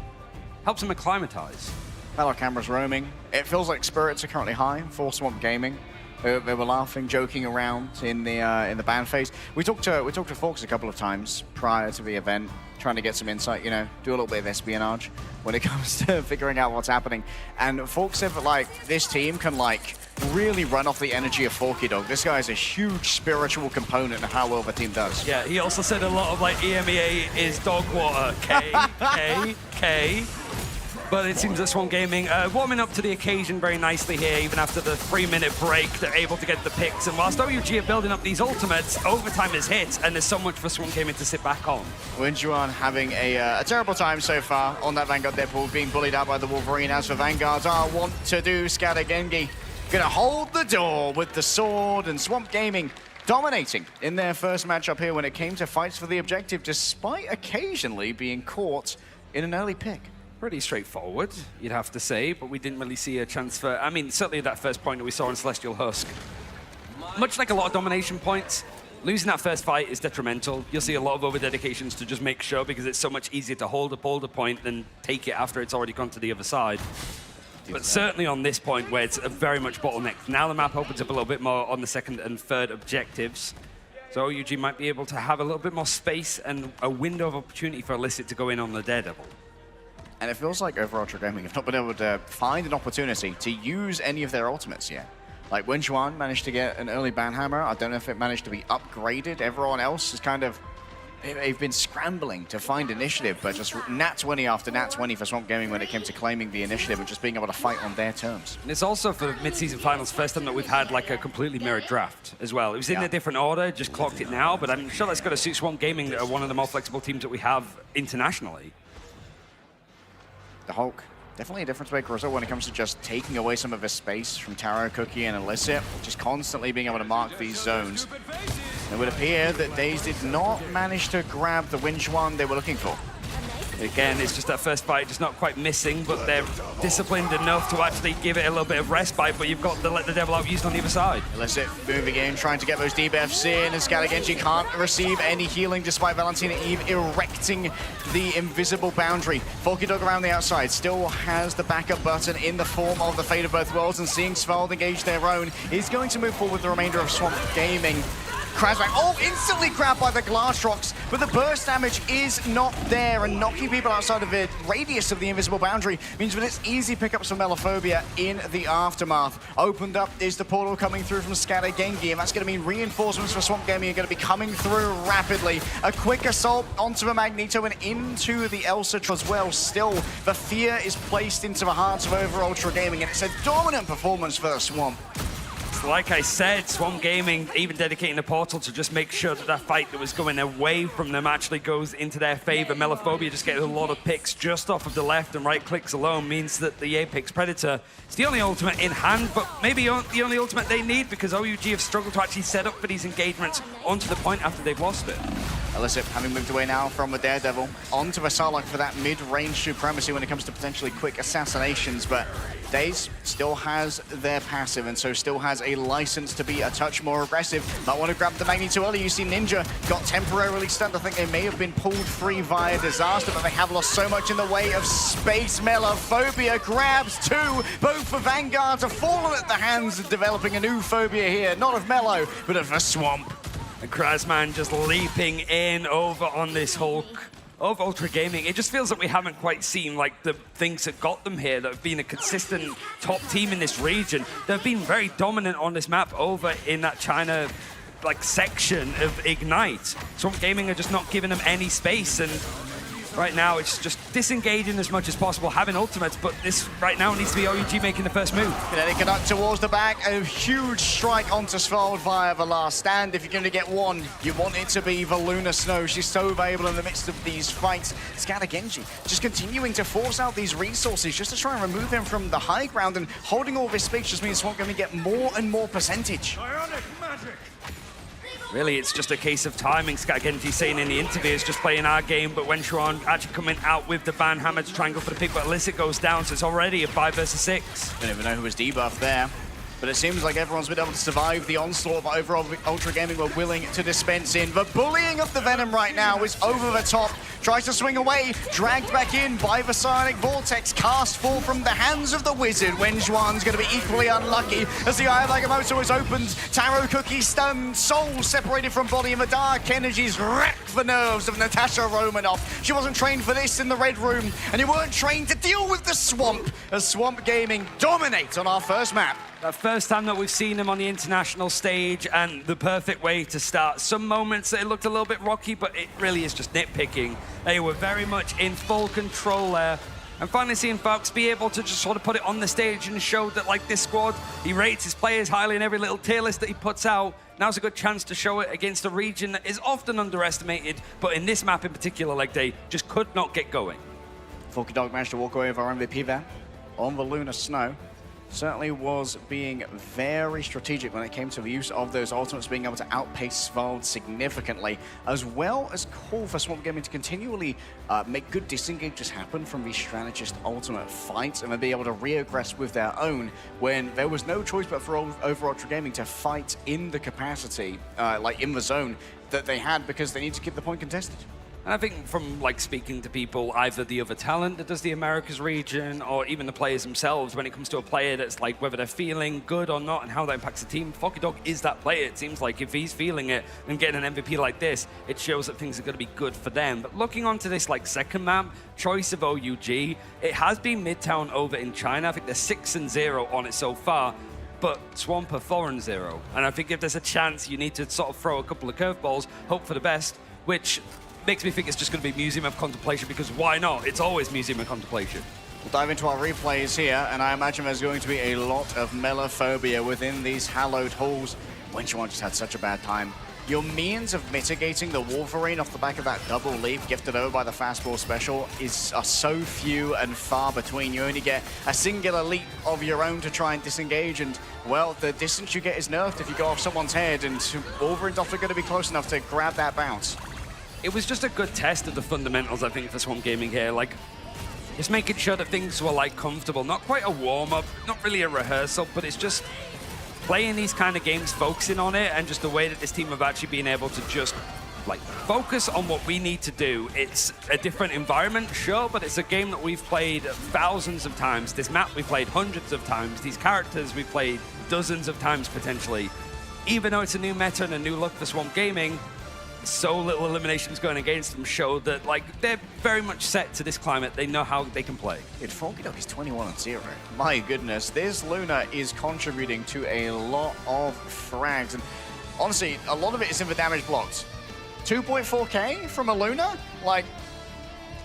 helps them acclimatize. Fellow cameras roaming. It feels like spirits are currently high for Swamp Gaming. They were laughing, joking around in the ban phase. We talked to Fox a couple of times prior to the event, trying to get some insight. You know, do a little bit of espionage when it comes to figuring out what's happening. And Fox said that like this team can like really run off the energy of Forky Dog. This guy is a huge spiritual component of how well the team does. Yeah, he also said a lot of like EMEA is dog water. K. But it seems that Swamp Gaming warming up to the occasion very nicely here, even after the 3-minute break, they're able to get the picks. And whilst OUG are building up these ultimates, overtime is hit, and there's so much for Swamp Gaming to sit back on. Wenjuan having a terrible time so far on that Vanguard Deadpool, being bullied out by the Wolverine. As for Vanguards are want to do, Scatter Gengi gonna hold the door with the sword, and Swamp Gaming dominating in their first matchup here when it came to fights for the objective, despite occasionally being caught in an early pick. Pretty straightforward, you'd have to say, but we didn't really see a chance for, I mean, certainly that first point that we saw in Celestial Husk. Much like a lot of domination points, losing that first fight is detrimental. You'll see a lot of over-dedications to just make sure, because it's so much easier to hold a point than take it after it's already gone to the other side. But certainly on this point where it's very much bottlenecked, now the map opens up a little bit more on the second and third objectives. So OUG might be able to have a little bit more space and a window of opportunity for Illicit to go in on the Daredevil. And it feels like overall Ultra Gaming have not been able to find an opportunity to use any of their ultimates yet. Like Wenjuan managed to get an early Banhammer. I don't know if it managed to be upgraded. Everyone else is kind of, they've been scrambling to find initiative, but just nat 20 after nat 20 for Swamp Gaming when it came to claiming the initiative and just being able to fight on their terms. And it's also for mid-season finals, first time that we've had like a completely mirrored draft as well. It was in a different order, just clocked it now, but I'm sure that's going to suit Swamp Gaming, that are one of the more flexible teams that we have internationally. The Hulk, definitely a difference maker as well when it comes to just taking away some of his space from Taro, Cookie, and Illicit, just constantly being able to mark these zones. It would appear that Daze did not manage to grab the Wenjuan they were looking for. Again, it's just that first fight, just not quite missing, but they're disciplined enough to actually give it a little bit of respite, but you've got to let the devil out used on the other side. Illicit moving in, trying to get those debuffs in, and Scalagenji can't receive any healing despite Valentina Eve erecting the invisible boundary. Forky Dog around the outside still has the backup button in the form of the Fate of Both Worlds, and seeing Svald engage their own, is going to move forward with the remainder of Swamp Gaming. Crashback, oh, instantly grabbed by the Glass Rocks, but the burst damage is not there, and knocking people outside of the radius of the invisible boundary means that it's easy pickups for Melophobia in the aftermath. Opened up is the portal coming through from Scatter Gengi, and that's going to mean reinforcements for Swamp Gaming are going to be coming through rapidly. A quick assault onto the Magneto and into the Elsa as well. Still, the fear is placed into the hearts of overall Ultra Gaming, and it's a dominant performance for the Swamp. Like I said, Swamp Gaming even dedicating the portal to just make sure that that fight that was going away from them actually goes into their favor. Melophobia just getting a lot of picks just off of the left and right clicks alone means that the Apex Predator is the only ultimate in hand, but maybe the only ultimate they need, because OUG have struggled to actually set up for these engagements onto the point after they've lost it. Elicit having moved away now from the Daredevil onto the Sarlacc for that mid-range supremacy when it comes to potentially quick assassinations, but Daze still has their passive and so still has a license to be a touch more aggressive. Might want to grab the Magni too early. You see Ninja got temporarily stunned. I think they may have been pulled free via Disaster, but they have lost so much in the way of space. Melophobia grabs two. Both the Vanguards have fallen at the hands of developing a new phobia here, not of Melo, but of a Swamp. And Krasman just leaping in over on this Hulk of Ultra Gaming. It just feels like we haven't quite seen like the things that got them here, that have been a consistent top team in this region. They've been very dominant on this map over in that China like section of Ignite. Swamp Gaming are just not giving them any space, and right now it's just disengaging as much as possible, having ultimates, but this right now needs to be OUG making the first move. Kinetic Conduct towards the back, a huge strike onto Svalbard via the last stand. If you're going to get one, you want it to be the Lunar Snow. She's so valuable in the midst of these fights. Scatter Genji just continuing to force out these resources just to try and remove him from the high ground, and holding all this space just means Swamp going to get more and more percentage. Really, it's just a case of timing. Genji saying in the interview is just playing our game, but when Shuan actually coming out with the Van Hammer to try and go for the pick, but Elicit goes down, so it's already a 5 versus 6. Don't even know who was debuffed there. But it seems like everyone's been able to survive the onslaught, but overall Ultra Gaming were willing to dispense in. The bullying of the Venom right now is over the top. Tries to swing away, dragged back in by the Psionic Vortex. Cast fall from the hands of the Wizard. Wen Zhuan's going to be equally unlucky as the Eye of Agamotto is opened. Taro Cookie stunned, soul separated from body, and the dark energies wreck the nerves of Natasha Romanoff. She wasn't trained for this in the Red Room, and you weren't trained to deal with the Swamp, as Swamp Gaming dominate on our first map. The first time that we've seen him on the international stage, and the perfect way to start. Some moments it looked a little bit rocky, but it really is just nitpicking. They were very much in full control there. And finally seeing Fox be able to just sort of put it on the stage and show that, like, this squad, he rates his players highly in every little tier list that he puts out. Now's a good chance to show it against a region that is often underestimated, but in this map in particular, like, they just could not get going. Forky Dog managed to walk away with our MVP there on the Lunar Snow. Certainly was being very strategic when it came to the use of those ultimates, being able to outpace Svalbard significantly, as well as call for Swamp Gaming to continually make good disengages happen from these strategist ultimate fights, and then be able to re-aggress with their own when there was no choice but for over Ultra Gaming to fight in the capacity, like in the zone that they had, because they need to keep the point contested. And I think from, like, speaking to people, either the other talent that does the Americas region, or even the players themselves, when it comes to a player that's like whether they're feeling good or not and how that impacts the team, Forky Dog is that player. It seems like if he's feeling it and getting an MVP like this, it shows that things are going to be good for them. But looking onto this, like, second map, choice of OUG, it has been Midtown over in China. I think they're 6-0 on it so far. But Swamp are 4-0. And I think if there's a chance, you need to sort of throw a couple of curveballs, hope for the best, which makes me think it's just going to be Museum of Contemplation, because why not? It's always Museum of Contemplation. We'll dive into our replays here, and I imagine there's going to be a lot of melophobia within these hallowed halls. Wen Zhuan just had such a bad time. Your means of mitigating the Wolverine off the back of that double leap gifted over by the fastball special are so few and far between. You only get a singular leap of your own to try and disengage, and, well, the distance you get is nerfed if you go off someone's head, and Wolverine's often going to be close enough to grab that bounce. It was just a good test of the fundamentals, I think, for Swamp Gaming here. Like, just making sure that things were, like, comfortable. Not quite a warm-up, not really a rehearsal, but it's just playing these kind of games, focusing on it, and just the way that this team have actually been able to just, like, focus on what we need to do. It's a different environment, sure, but it's a game that we've played thousands of times. This map we've played hundreds of times. These characters we've played dozens of times, potentially. Even though it's a new meta and a new look for Swamp Gaming, so little eliminations going against them show that, like, they're very much set to this climate. They know how they can play. Forky Dog is 21-0. My goodness, this Luna is contributing to a lot of frags. And honestly, a lot of it is in the damage blocks. 2.4k from a Luna? Like,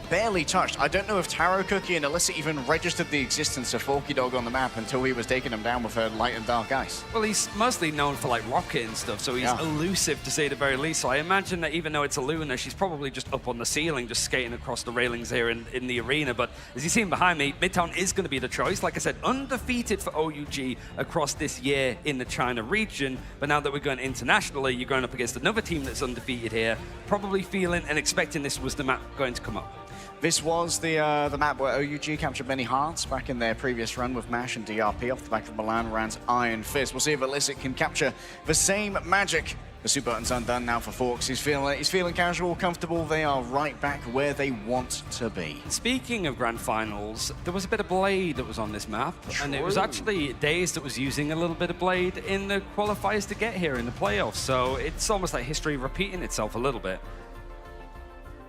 barely touched. I don't know if Taro Cookie and Alyssa even registered the existence of Forky Dog on the map until he was taking them down with her light and dark ice. Well, he's mostly known for like rocket and stuff, so he's elusive to say the very least. So I imagine that even though it's a Luna, she's probably just up on the ceiling, just skating across the railings here in the arena. But as you see behind me, Midtown is going to be the choice. Like I said, undefeated for OUG across this year in the China region. But now that we're going internationally, you're going up against another team that's undefeated here, probably feeling and expecting this was the map going to come up. This was the map where OUG captured many hearts back in their previous run with MASH and DRP off the back of Milan Rand's Iron Fist. We'll see if Illicit can capture the same magic. The super button's undone now for Forks. He's feeling casual, comfortable. They are right back where they want to be. Speaking of grand finals, there was a bit of Blade that was on this map, and it was actually Daze that was using a little bit of Blade in the qualifiers to get here in the playoffs. So it's almost like history repeating itself a little bit.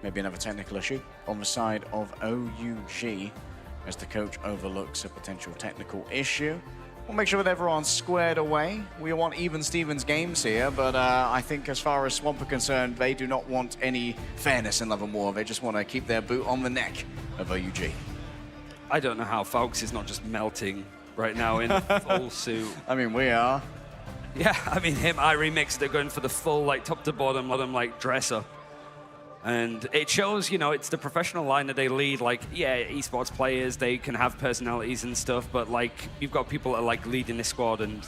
Maybe another technical issue on the side of OUG as the coach overlooks a potential technical issue. We'll make sure that everyone's squared away. We want even Stevens games here, but I think as far as Swamp are concerned, they do not want any fairness in Love and War. They just want to keep their boot on the neck of OUG. I don't know how Fox is not just melting right now in full suit. I mean, we are. Yeah, I mean, I remixed. They're going for the full, like, top to bottom, like, dress up. And it shows, you know, it's the professional line that they lead. Like, yeah, esports players, they can have personalities and stuff, but, like, you've got people that are, like, leading this squad. And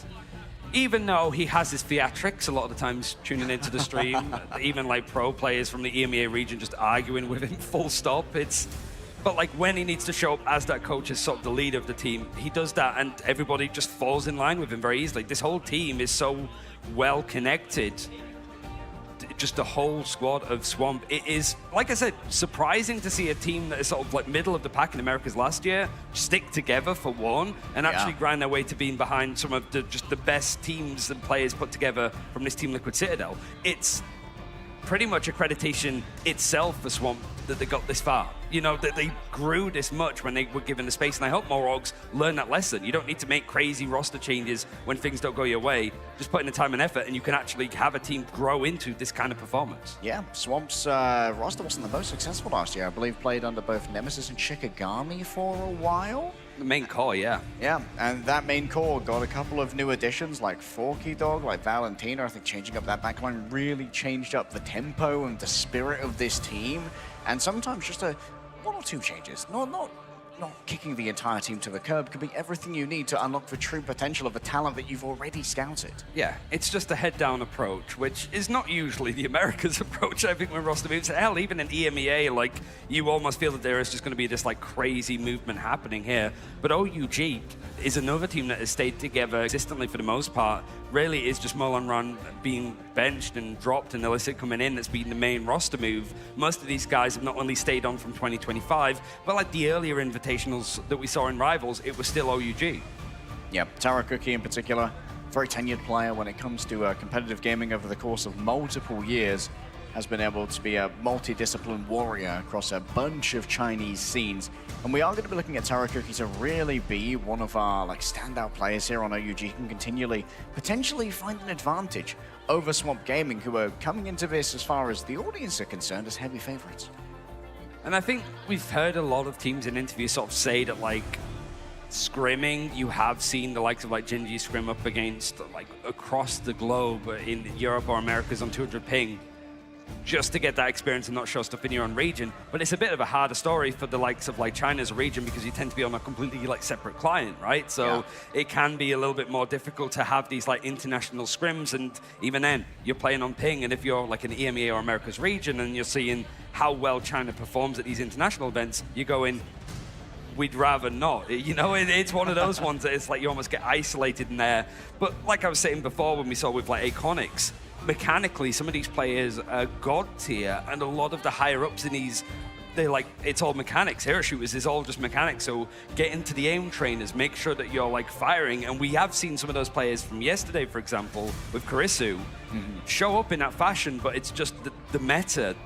even though he has his theatrics a lot of the times tuning into the stream, even, like, pro players from the EMEA region just arguing with him full stop, but, like, when he needs to show up as that coach, as sort of the leader of the team, he does that, and everybody just falls in line with him very easily. This whole team is so well connected. Just the whole squad of Swamp. It is, like I said, surprising to see a team that is sort of like middle of the pack in Americas last year stick together for one and actually grind their way to being behind some of just the best teams and players put together from this Team Liquid Citadel. It's pretty much accreditation itself for Swamp that they got this far. You know, that they grew this much when they were given the space, and I hope more orgs learn that lesson. You don't need to make crazy roster changes when things don't go your way. Just put in the time and effort, and you can actually have a team grow into this kind of performance. Yeah, Swamp's roster wasn't the most successful last year. I believe played under both Nemesis and Shikigami for a while. The main core, yeah. Yeah, and that main core got a couple of new additions like Forky Dog, like Valentina. I think changing up that backline really changed up the tempo and the spirit of this team. And sometimes just one or two changes, not kicking the entire team to the curb, could be everything you need to unlock the true potential of the talent that you've already scouted. Yeah, it's just a head-down approach, which is not usually the Americas approach, I think, when roster moves. Hell, even in EMEA, like, you almost feel that there is just going to be this, like, crazy movement happening here. But OUG is another team that has stayed together consistently for the most part. Really is just Molan Run being benched and dropped and Illicit coming in that's been the main roster move. Most of these guys have not only stayed on from 2025, but like the earlier invitationals that we saw in Rivals, it was still OUG. Yeah, Taro Cookie in particular, very tenured player when it comes to competitive gaming over the course of multiple years. Has been able to be a multidisciplined warrior across a bunch of Chinese scenes. And we are going to be looking at Taro Cookie to really be one of our standout players here on OUG. He can continually, potentially find an advantage over Swamp Gaming, who are coming into this, as far as the audience are concerned, as heavy favorites. And I think we've heard a lot of teams in interviews sort of say that, like, scrimming, you have seen the likes of like Gingy scrim up against like across the globe in Europe or Americas on 200 ping, just to get that experience and not show stuff in your own region. But it's a bit of a harder story for the likes of like China's region, because you tend to be on a completely like separate client, right? So it can be a little bit more difficult to have these like international scrims, and even then you're playing on ping. And if you're like an EMEA or America's region and you're seeing how well China performs at these international events, you're going, we'd rather not. You know, it's one of those ones that it's like you almost get isolated in there. But like I was saying before, when we saw with like Aconics, mechanically, some of these players are god tier, and a lot of the higher ups in these, they're like, it's all mechanics. Hero shooters is all just mechanics. So get into the aim trainers, make sure that you're like firing. And we have seen some of those players from yesterday, for example, with Karisu, show up in that fashion, but it's just the meta,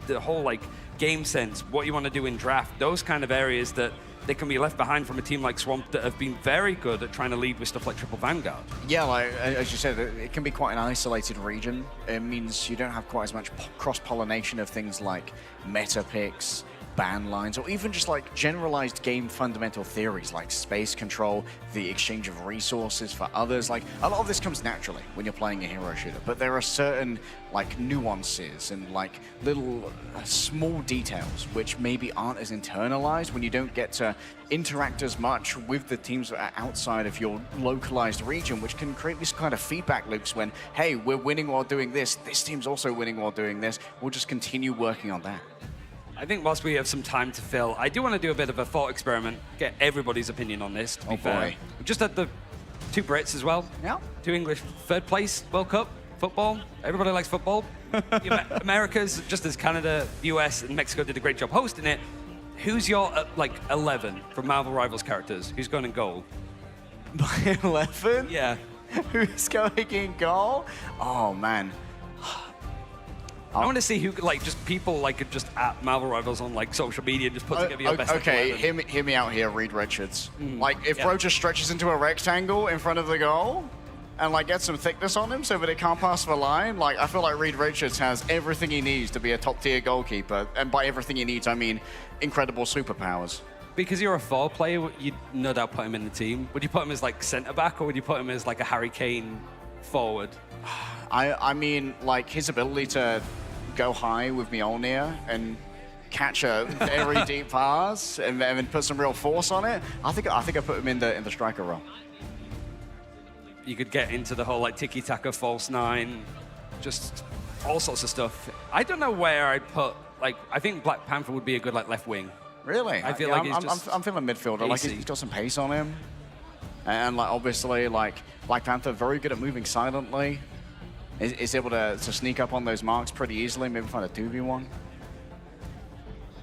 the whole like game sense, what you want to do in draft, those kind of areas that they can be left behind from a team like Swamp that have been very good at trying to lead with stuff like Triple Vanguard. Yeah, like as you said, it can be quite an isolated region. It means you don't have quite as much cross-pollination of things like meta picks, ban lines, or even just like generalized game fundamental theories like space control, the exchange of resources for others. Like, a lot of this comes naturally when you're playing a hero shooter, but there are certain like nuances and like little small details which maybe aren't as internalized when you don't get to interact as much with the teams that are outside of your localized region, which can create these kind of feedback loops when, hey, we're winning while doing this team's also winning while doing this, we'll just continue working on that. I think whilst we have some time to fill, I do want to do a bit of a thought experiment, get everybody's opinion on this, to be fair. Boy. We just had the 2 Brits as well. Yeah. 2 English, 3rd place, World Cup, football. Everybody likes football. America's, just as Canada, US, and Mexico did a great job hosting it. Who's your, 11 from Marvel Rivals characters? Who's going in goal? By 11? Yeah. Who's going in goal? Oh, man. I want to see who, just people, could just at Marvel Rivals on, social media and just put together your best Okay, 11. hear me out here, Reed Richards. If Yeah. Bro just stretches into a rectangle in front of the goal and, gets some thickness on him so that it can't pass the line, I feel like Reed Richards has everything he needs to be a top-tier goalkeeper. And by everything he needs, I mean incredible superpowers. Because you're a 4 player, you'd no doubt put him in the team. Would you put him as, centre-back, or would you put him as, a Harry Kane forward? I mean, his ability to go high with Mjolnir and catch a very deep pass and then put some real force on it. I think I put him in the striker role. You could get into the whole tiki-taka false 9, just all sorts of stuff. I don't know where I'd put, I think Black Panther would be a good left wing. Really? I feel yeah, he's just I'm feeling midfielder. He's got some pace on him. And obviously, Black Panther, very good at moving silently. Is able to sneak up on those marks pretty easily, maybe find a 2v1.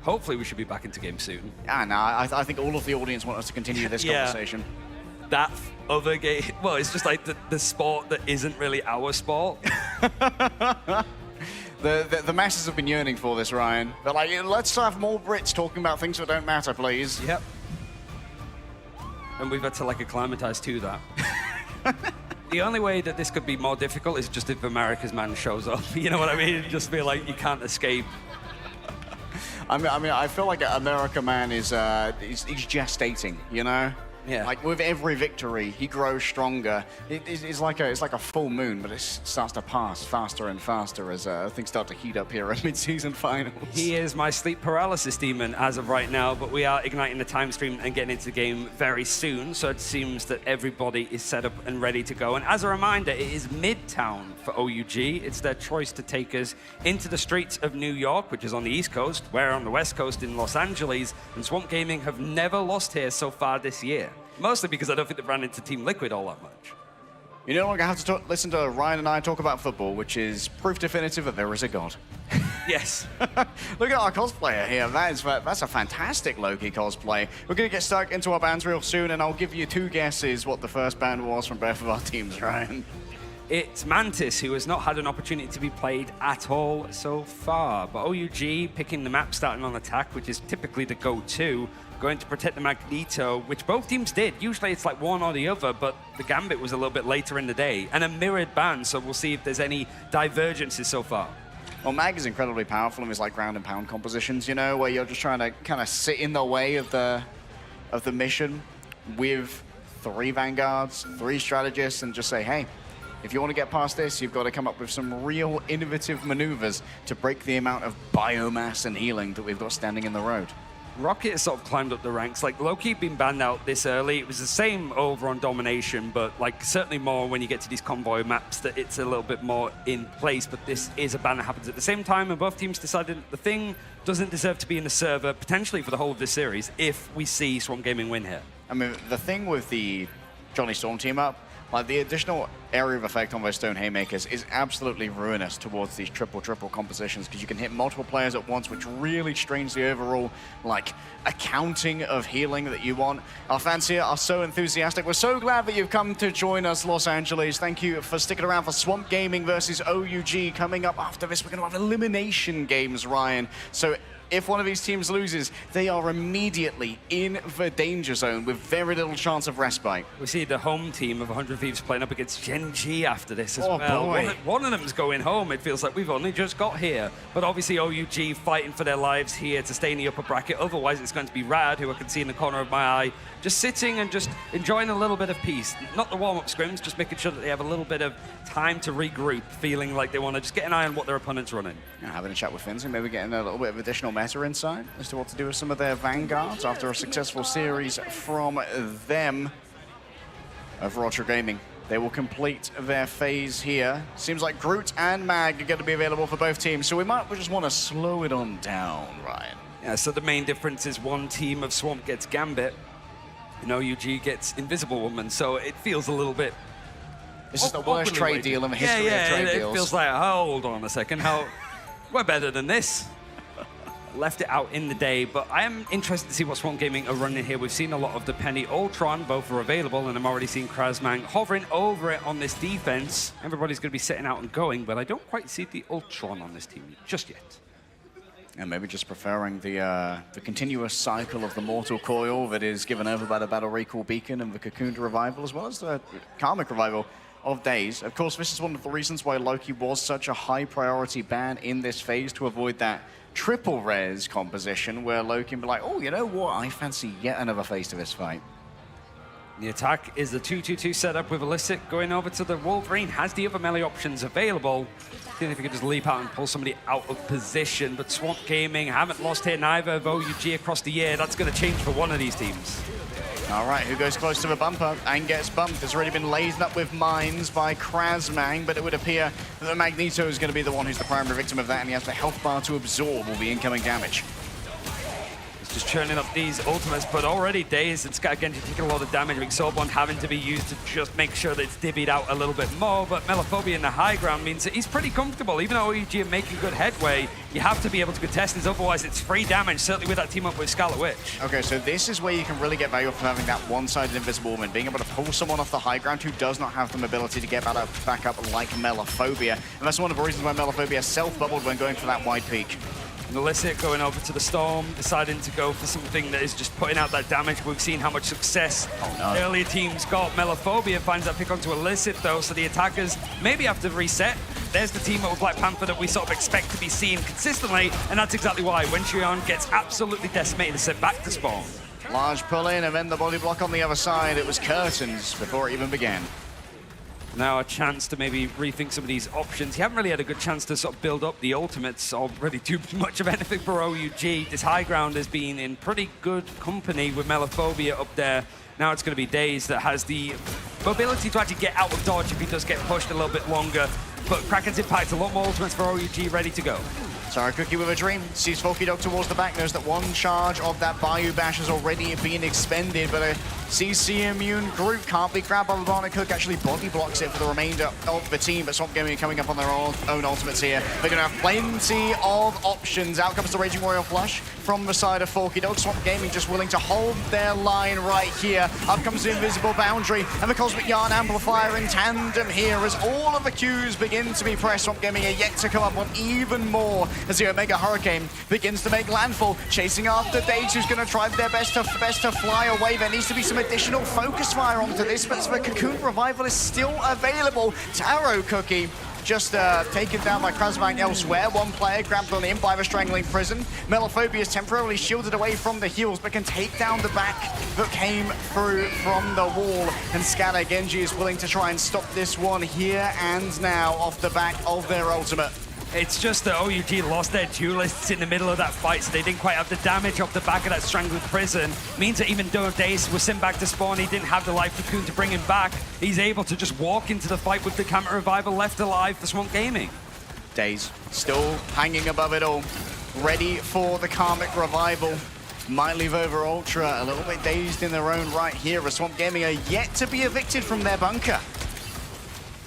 Hopefully we should be back into game soon. Yeah, no, I think all of the audience want us to continue this conversation. That other game, well, it's just the sport that isn't really our sport. The masses have been yearning for this, Ryan. But let's have more Brits talking about things that don't matter, please. Yep. And we've had to acclimatize to that. The only way that this could be more difficult is just if America's man shows up. You know what I mean? Just be you can't escape. I mean, I feel like America man is he's gestating, you know? Yeah. With every victory, he grows stronger. It's like a full moon, but it starts to pass faster and faster as things start to heat up here at mid-season finals. He is my sleep paralysis demon as of right now, but we are igniting the time stream and getting into the game very soon, so it seems that everybody is set up and ready to go. And as a reminder, it is Midtown for OUG. It's their choice to take us into the streets of New York, which is on the East Coast. We're on the West Coast in Los Angeles, and Swamp Gaming have never lost here so far this year. Mostly because I don't think they've ran into Team Liquid all that much. You no longer have to listen to Ryan and I talk about football, which is proof definitive that there is a god. Yes. Look at our cosplayer here. That's a fantastic Loki cosplay. We're going to get stuck into our bands real soon, and I'll give you 2 guesses what the first band was from both of our teams, Ryan. It's Mantis, who has not had an opportunity to be played at all so far. But OUG picking the map starting on attack, which is typically the go-to, going to protect the Magneto, which both teams did. Usually it's one or the other, but the Gambit was a little bit later in the day. And a mirrored ban, so we'll see if there's any divergences so far. Well, Mag is incredibly powerful in his ground and pound compositions, you know, where you're just trying to kind of sit in the way of the mission with 3 Vanguards, 3 strategists, and just say, hey, if you want to get past this, you've got to come up with some real innovative maneuvers to break the amount of biomass and healing that we've got standing in the road. Rocket has sort of climbed up the ranks. Loki being banned out this early, it was the same over on Domination, but certainly more when you get to these convoy maps that it's a little bit more in place. But this is a ban that happens at the same time, and both teams decided that the thing doesn't deserve to be in the server, potentially for the whole of this series, if we see Swamp Gaming win here. I mean, the thing with the Johnny Storm team up, the additional area of effect on those Stone Haymakers is absolutely ruinous towards these triple compositions, because you can hit multiple players at once, which really strains the overall, accounting of healing that you want. Our fans here are so enthusiastic. We're so glad that you've come to join us, Los Angeles. Thank you for sticking around for Swamp Gaming versus OUG. Coming up after this, we're going to have elimination games, Ryan. So if one of these teams loses, they are immediately in the danger zone with very little chance of respite. We see the home team of 100 Thieves playing up against Gen G after this as well. Boy. One of them's going home. It feels like we've only just got here. But obviously OUG fighting for their lives here to stay in the upper bracket. Otherwise, it's going to be Rad, who I can see in the corner of my eye, just sitting and just enjoying a little bit of peace. Not the warm-up scrims, just making sure that they have a little bit of time to regroup, feeling like they want to just get an eye on what their opponent's running. Yeah, having a chat with Finns and maybe getting a little bit of additional meta insight as to what to do with some of their vanguards after a successful series from them. Over Ultra Gaming, they will complete their phase here. Seems like Groot and Mag are going to be available for both teams, so we might just want to slow it on down, Ryan. Yeah, so the main difference is one team of Swamp gets Gambit, and OUG gets Invisible Woman, so it feels a little bit... This is the worst trade deal in the history of trade deals. It feels like, hold on a second, we're better than this. Left it out in the day, but I am interested to see what Swamp Gaming are running here. We've seen a lot of the Penny Ultron, both are available, and I'm already seeing Krasmang hovering over it on this defense. Everybody's going to be setting out and going, but I don't quite see the Ultron on this team just yet. And maybe just preferring the continuous cycle of the Mortal Coil that is given over by the Battle Recall Beacon and the Cocooned Revival, as well as the Karmic Revival of Days. Of course, this is one of the reasons why Loki was such a high priority ban in this phase, to avoid that triple res composition where Loki can be like, oh, you know what, I fancy yet another phase to this fight. The attack is the 2-2-2 setup with Illicit going over to the Wolverine, has the other melee options available. Seeing if he could just leap out and pull somebody out of position, but Swamp Gaming haven't lost here neither of OUG across the year. That's going to change for one of these teams. All right, who goes close to the bumper and gets bumped? It's already been laden up with mines by Krasmang, but it would appear that Magneto is going to be the one who's the primary victim of that, and he has the health bar to absorb all the incoming damage. Just churning up these ultimates, but already Dazed and Sky Genji taking a lot of damage. Sorbonne having to be used to just make sure that it's divvied out a little bit more, but Melophobia in the high ground means that he's pretty comfortable. Even though OUG are making good headway, you have to be able to contest this, otherwise it's free damage, certainly with that team up with Scarlet Witch. Okay, so this is where you can really get value from having that one-sided Invisible Woman, being able to pull someone off the high ground who does not have the mobility to get back up like Melophobia, and that's one of the reasons why Melophobia self-bubbled when going for that wide peak. Illicit going over to the Storm, deciding to go for something that is just putting out that damage. We've seen how much success the earlier teams got. Melophobia finds that pick onto Illicit though, so the attackers maybe have to reset. There's the team up with Black Panther that we sort of expect to be seen consistently, and that's exactly why. When Shion gets absolutely decimated and sent back to spawn. Large pull in and then the body block on the other side. It was curtains before it even began. Now a chance to maybe rethink some of these options. You haven't really had a good chance to sort of build up the ultimates or really do much of anything for OUG. This high ground has been in pretty good company with Melophobia up there. Now it's going to be Daze that has the mobility to actually get out of dodge if he does get pushed a little bit longer. But Kraken's Impact, a lot more ultimates for OUG ready to go. Sorry, Cookie with a dream. Sees Folky Dog towards the back, knows that one charge of that Bayou Bash has already been expended, but a CC immune group can't be grabbed by the Barnet Cook. Actually body blocks it for the remainder of the team, but Swamp Gaming coming up on their own ultimates here. They're going to have plenty of options. Out comes the Raging Warrior Flush from the side of Folky Dog. Swamp Gaming just willing to hold their line right here. Up comes the Invisible Boundary and the Cosmic Yarn Amplifier in tandem here as all of the Qs begin to be pressed. Swamp Gaming are yet to come up on even more as the Omega Hurricane begins to make landfall, chasing after Daze, who's going to try their best to fly away. There needs to be some additional focus fire onto this, but the Cocoon Revival is still available. Taro Cookie just taken down by Krasmang elsewhere. One player grabbed on in by the Strangling Prison. Melophobia is temporarily shielded away from the heals, but can take down the back that came through from the wall. And Scalar Genji is willing to try and stop this one here and now off the back of their ultimate. It's just that OUG lost their duelists in the middle of that fight, so they didn't quite have the damage off the back of that Strangled Prison. Means that even though Daze was sent back to spawn, he didn't have the life cocoon to bring him back. He's able to just walk into the fight with the Camera Revival left alive for Swamp Gaming. Daze still hanging above it all, ready for the Karmic Revival. Might leave over Ultra a little bit dazed in their own right here, as Swamp Gaming are yet to be evicted from their bunker.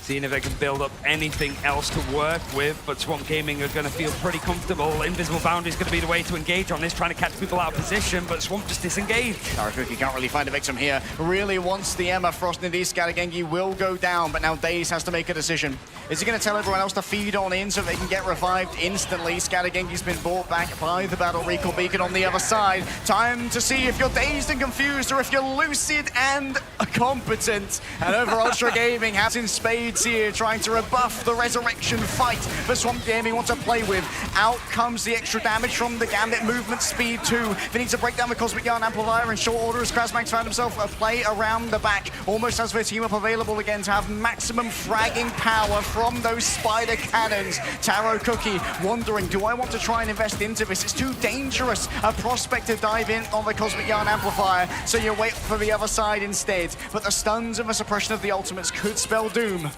Seeing if they can build up anything else to work with, but Swamp Gaming are going to feel pretty comfortable. Invisible Boundary is going to be the way to engage on this, trying to catch people out of position, but Swamp just disengaged. Tarakuki can't really find a victim here. Really wants the Emma. Frost and the Scalagengi will go down, but now Daze has to make a decision. Is he going to tell everyone else to feed on in so they can get revived instantly? Scattergengi's been brought back by the Battle Recall Beacon on the other side. Time to see if you're dazed and confused or if you're lucid and competent. And over Ultra Gaming has in spades here, trying to rebuff the resurrection fight for Swamp Gaming want to play with. Out comes the extra damage from the Gambit, movement speed too. They need to break down the Cosmic Yarn Amplifier in short order as Krasmax found himself a play around the back. Almost has their team up available again to have maximum fragging power from those spider cannons. Taro Cookie wondering, do I want to try and invest into this? It's too dangerous a prospect to dive in on the Cosmic Yarn Amplifier, so you wait for the other side instead. But the stuns and the suppression of the ultimates could spell doom.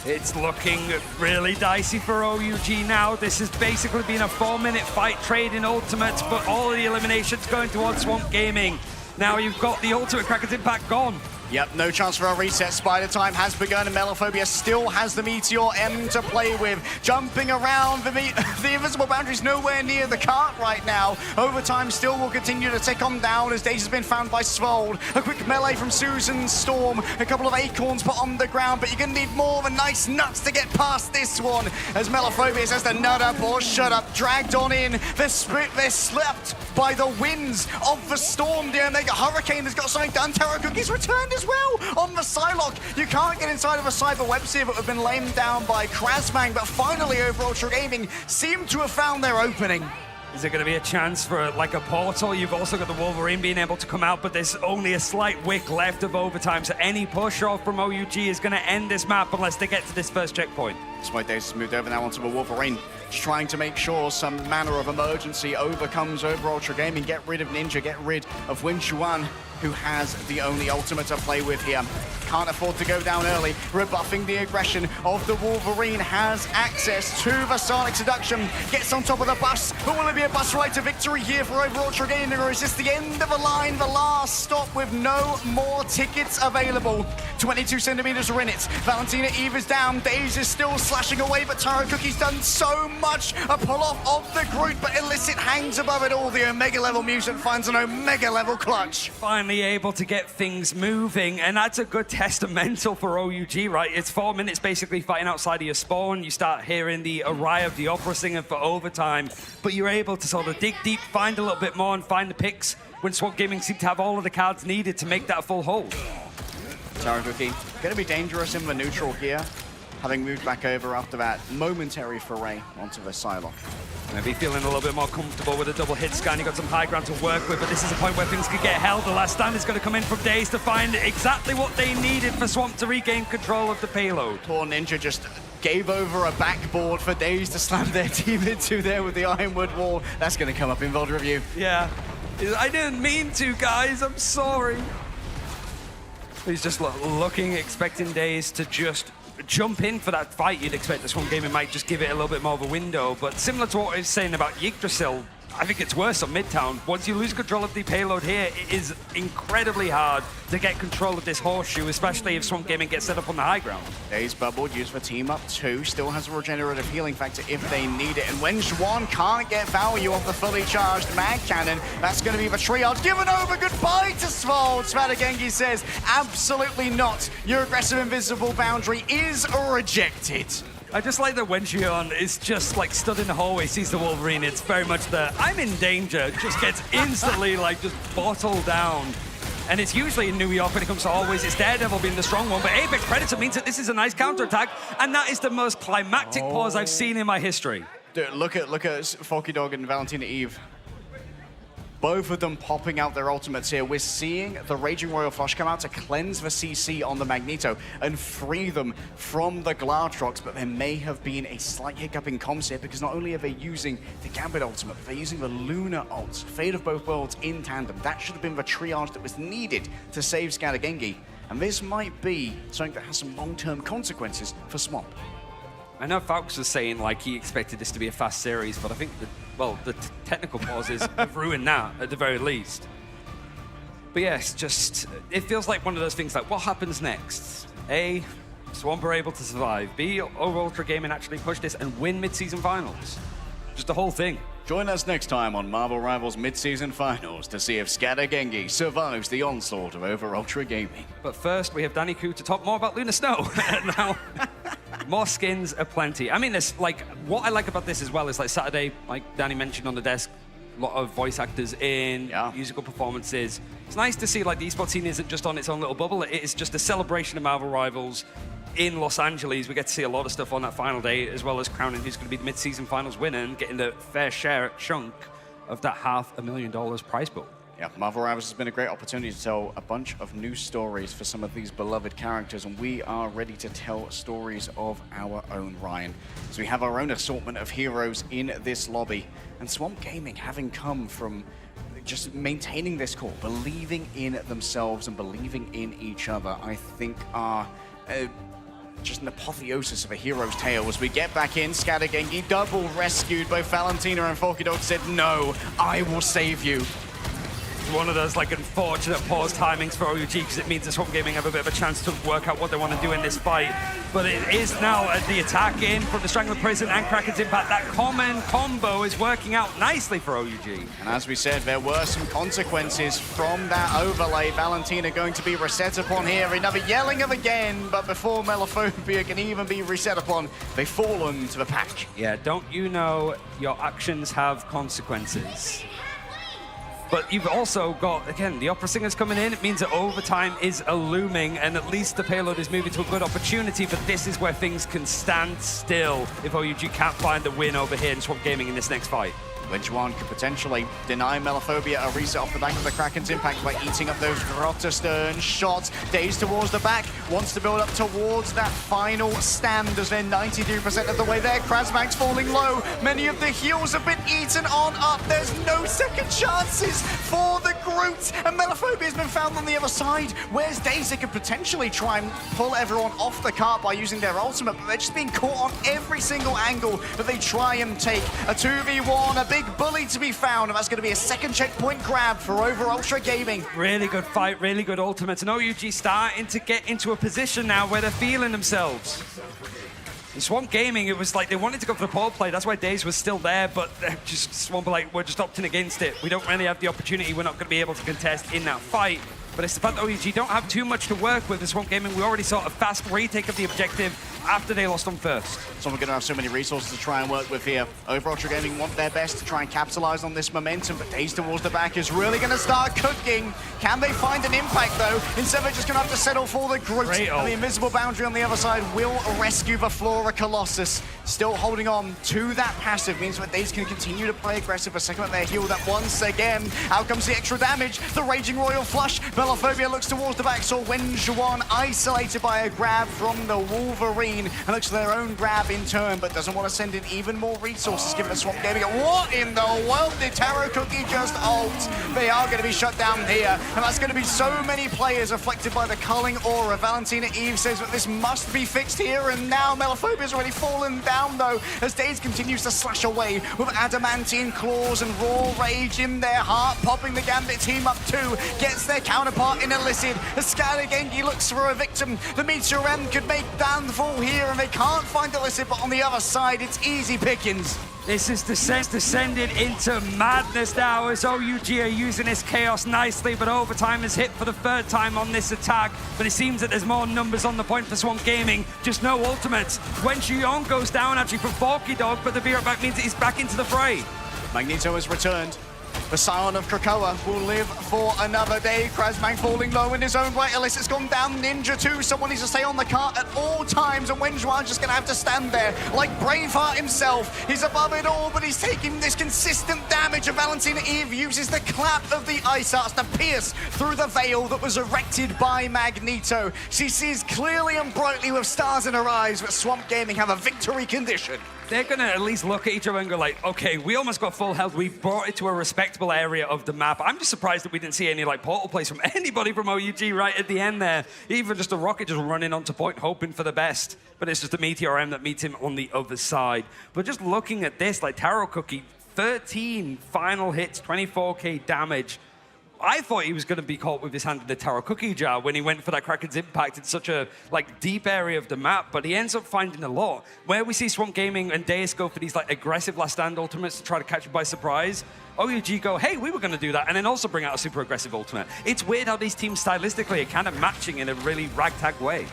It's looking really dicey for OUG now. This has basically been a 4-minute fight, trading ultimates, but all of the eliminations going towards Swamp Gaming. Now you've got the ultimate Kraken's Impact gone. Yep, no chance for a reset. Spider time has begun, and Melophobia still has the Meteor M to play with. Jumping around, the invisible boundary's nowhere near the cart right now. Overtime still will continue to tick on down as Daze has been found by Svold. A quick melee from Susan Storm. A couple of acorns put on the ground, but you're going to need more than nice nuts to get past this one. As Melophobia says to nut up or shut up, dragged on in. They're slapped by the winds of the storm. The Omega Hurricane has got something done. Taro Cookie's returned as well on the Psylocke. You can't get inside of a Cyber Web Sphere, but have been lamed down by Krasmang. But finally, over Ultra Gaming seem to have found their opening. Is there going to be a chance for like a portal? You've also got the Wolverine being able to come out, but there's only a slight wick left of overtime, so any push off from OUG is going to end this map unless they get to this first checkpoint. That's why Daze has moved over now onto the Wolverine, just trying to make sure some manner of emergency overcomes over Ultra Gaming. Get rid of Ninja, get rid of Win Chuan, who has the only ultimate to play with here. Can't afford to go down early. Rebuffing the aggression of the Wolverine, has access to the Sonic Seduction. Gets on top of the bus, but will it be a bus ride to victory here for over Ultra Gaming, or is this the end of the line, the last stop with no more tickets available? 22 centimeters are in it. Valentina Eve is down. Daze is still slashing away, but Taro Cookie's done so much. A pull-off of the group, but Illicit hangs above it all. The Omega level mutant finds an Omega level clutch. Finally able to get things moving, and that's a good testamental for OUG, right? It's 4 minutes basically fighting outside of your spawn. You start hearing the Araya of the Opera singing for overtime, but you're able to sort of dig deep, find a little bit more, and find the picks when Swamp Gaming seem to have all of the cards needed to make that a full hold. Taro Cookie going to be dangerous in the neutral here, having moved back over after that momentary foray onto the Psylocke. Maybe feeling a little bit more comfortable with a double hit scan. You got some high ground to work with, but this is a point where things could get held. The last stand is going to come in from Daze to find exactly what they needed for Swamp to regain control of the payload. Poor Ninja just gave over a backboard for Daze to slam their team into there with the Ironwood wall. That's going to come up in VOD review. Yeah, I didn't mean to, guys. I'm sorry. He's just looking, expecting Daze to just jump in for that fight. You'd expect this one Gaming might just give it a little bit more of a window, but similar to what I was saying about Yggdrasil, I think it's worse on Midtown. Once you lose control of the payload here, it is incredibly hard to get control of this horseshoe, especially if Swamp Gaming gets set up on the high ground. Daze bubbled, used for team up 2, still has a regenerative healing factor if they need it. And when Juan can't get value off the fully charged mag cannon, that's going to be the triage given over. Goodbye to Svold. Svadagengi says, absolutely not. Your aggressive invisible boundary is rejected. I just like that when Xion is just like stood in the hallway, sees the Wolverine, it's very much the I'm in danger, just gets instantly like just bottled down. And it's usually in New York when it comes to always, it's Daredevil being the strong one, but Apex Predator means that this is a nice counterattack, and that is the most climactic pause I've seen in my history. Dude, look at Forky Dog and Valentina Eve. Both of them popping out their ultimates here. We're seeing the Raging Royal Flush come out to cleanse the CC on the Magneto and free them from the Glartrox, but there may have been a slight hiccup in comms here because not only are they using the Gambit ultimate, but they're using the Luna ult. Fate of both worlds in tandem. That should have been the triage that was needed to save Scattergengi. And this might be something that has some long-term consequences for Swamp. I know Falks was saying like he expected this to be a fast series, but I think the technical pauses have ruined that at the very least. But yes, just it feels like one of those things like what happens next? A, Swamp are able to survive. B, Ultra Gaming actually push this and win mid-season finals. Just the whole thing. Join us next time on Marvel Rivals mid-season finals to see if Scattergengi survives the onslaught of over Ultra Gaming. But first, we have Danny Koo to talk more about Luna Snow. Now, more skins aplenty. I mean, there's like, what I like about this as well is like Saturday, like Danny mentioned on the desk, a lot of voice actors in, musical performances. It's nice to see like the esports scene isn't just on its own little bubble. It is just a celebration of Marvel Rivals in Los Angeles. We get to see a lot of stuff on that final day, as well as crowning who's going to be the mid-season finals winner and getting the fair share chunk of that $500,000 prize pool. Yeah, Marvel Rivals has been a great opportunity to tell a bunch of new stories for some of these beloved characters, and we are ready to tell stories of our own, Ryan. So we have our own assortment of heroes in this lobby, and Swamp Gaming, having come from just maintaining this core, believing in themselves and believing in each other, I think are just an apotheosis of a hero's tale. As we get back in, Scattergengi double rescued. Both Valentina and Forky Dog said, no, I will save you. One of those like unfortunate pause timings for OUG, because it means that Swamp Gaming have a bit of a chance to work out what they want to do in this fight. But it is now the attack in from the Strangler Prison and Kraken's Impact. That common combo is working out nicely for OUG. And as we said, there were some consequences from that overlay. Valentina going to be reset upon here. Another yelling of again, but before Melophobia can even be reset upon, they've fallen to the pack. Yeah, don't you know your actions have consequences? But you've also got, again, the Opera Singers coming in. It means that overtime is looming, and at least the payload is moving to a good opportunity, but this is where things can stand still if OUG can't find the win over here in Swamp Gaming in this next fight. Wenjuan could potentially deny Melophobia a reset off the back of the Kraken's Impact by eating up those Grotterstern shots. Days towards the back, wants to build up towards that final stand as they're 92% of the way there. Krasmank's falling low. Many of the heals have been eaten on up. There's no second chances for the Groot. And Melophobia has been found on the other side. Where's Days? They could potentially try and pull everyone off the cart by using their ultimate, but they're just being caught on every single angle that they try and take. A 2v1, a big bully to be found, and that's going to be a second checkpoint grab for Over Ultra Gaming. Really good fight, really good ultimates, and OUG starting to get into a position now where they're feeling themselves. In Swamp Gaming, it was like they wanted to go for the pole play. That's why Days was still there, but just Swamp like, we're just opting against it. We don't really have the opportunity. We're not going to be able to contest in that fight. But it's the fact that OUG don't have too much to work with in Swamp Gaming. We already saw a fast retake of the objective after they lost on first. So we're going to have so many resources to try and work with here. Over Ultra Gaming want their best to try and capitalize on this momentum, but Days towards the back is really going to start cooking. Can they find an impact, though? Instead, they're just going to have to settle for the Groot. And the invisible boundary on the other side will rescue the Flora Colossus. Still holding on to that passive means that Days can continue to play aggressive. A second that they're healed up once again. Out comes the extra damage. The Raging Royal Flush. Melophobia looks towards the back. Saw Wenjuan isolated by a grab from the Wolverine. And looks for their own grab in turn, but doesn't want to send in even more resources given the Swamp Gaming. What in the world did Taro Cookie just ult? They are going to be shut down here, and that's going to be so many players afflicted by the culling aura. Valentina Eve says that this must be fixed here, and now Melophobia's already fallen down, though, as Days continues to slash away with adamantine claws and raw rage in their heart, popping the Gambit team up too, gets their counterpart in Illicid. As Scalagengi looks for a victim, the Meteor M could make downfall here, and they can't find Illicid, but on the other side, it's easy pickings. This is descended into madness now as OUG are using this chaos nicely, but overtime is hit for the third time on this attack. But it seems that there's more numbers on the point for Swamp Gaming, just no ultimates. Wenjuan goes down actually for Forky Dog, but the veer back means that he's back into the fray. Magneto has returned. The Scion of Krakoa will live for another day. Krasmank falling low in his own right. Illicit's gone down. Ninja too. Someone needs to stay on the cart at all times, and Wenjuan's just going to have to stand there like Braveheart himself. He's above it all, but he's taking this consistent damage. And Valentina Eve uses the clap of the Ice Arts to pierce through the veil that was erected by Magneto. She sees clearly and brightly with stars in her eyes, but Swamp Gaming have a victory condition. They're going to at least look at each other and go like, okay, we almost got full health. We brought it to a respectable area of the map. I'm just surprised that we didn't see any like portal plays from anybody from OUG right at the end there. Even just a rocket just running onto point, hoping for the best. But it's just a Meteor M that meets him on the other side. But just looking at this, like Taro Cookie, 13 final hits, 24k damage. I thought he was going to be caught with his hand in the Taro Cookie jar when he went for that Kraken's Impact in such a like deep area of the map, but he ends up finding a lot. Where we see Swamp Gaming and Deus go for these like aggressive last stand ultimates to try to catch him by surprise, OUG go, hey, we were going to do that, and then also bring out a super aggressive ultimate. It's weird how these teams stylistically are kind of matching in a really ragtag way.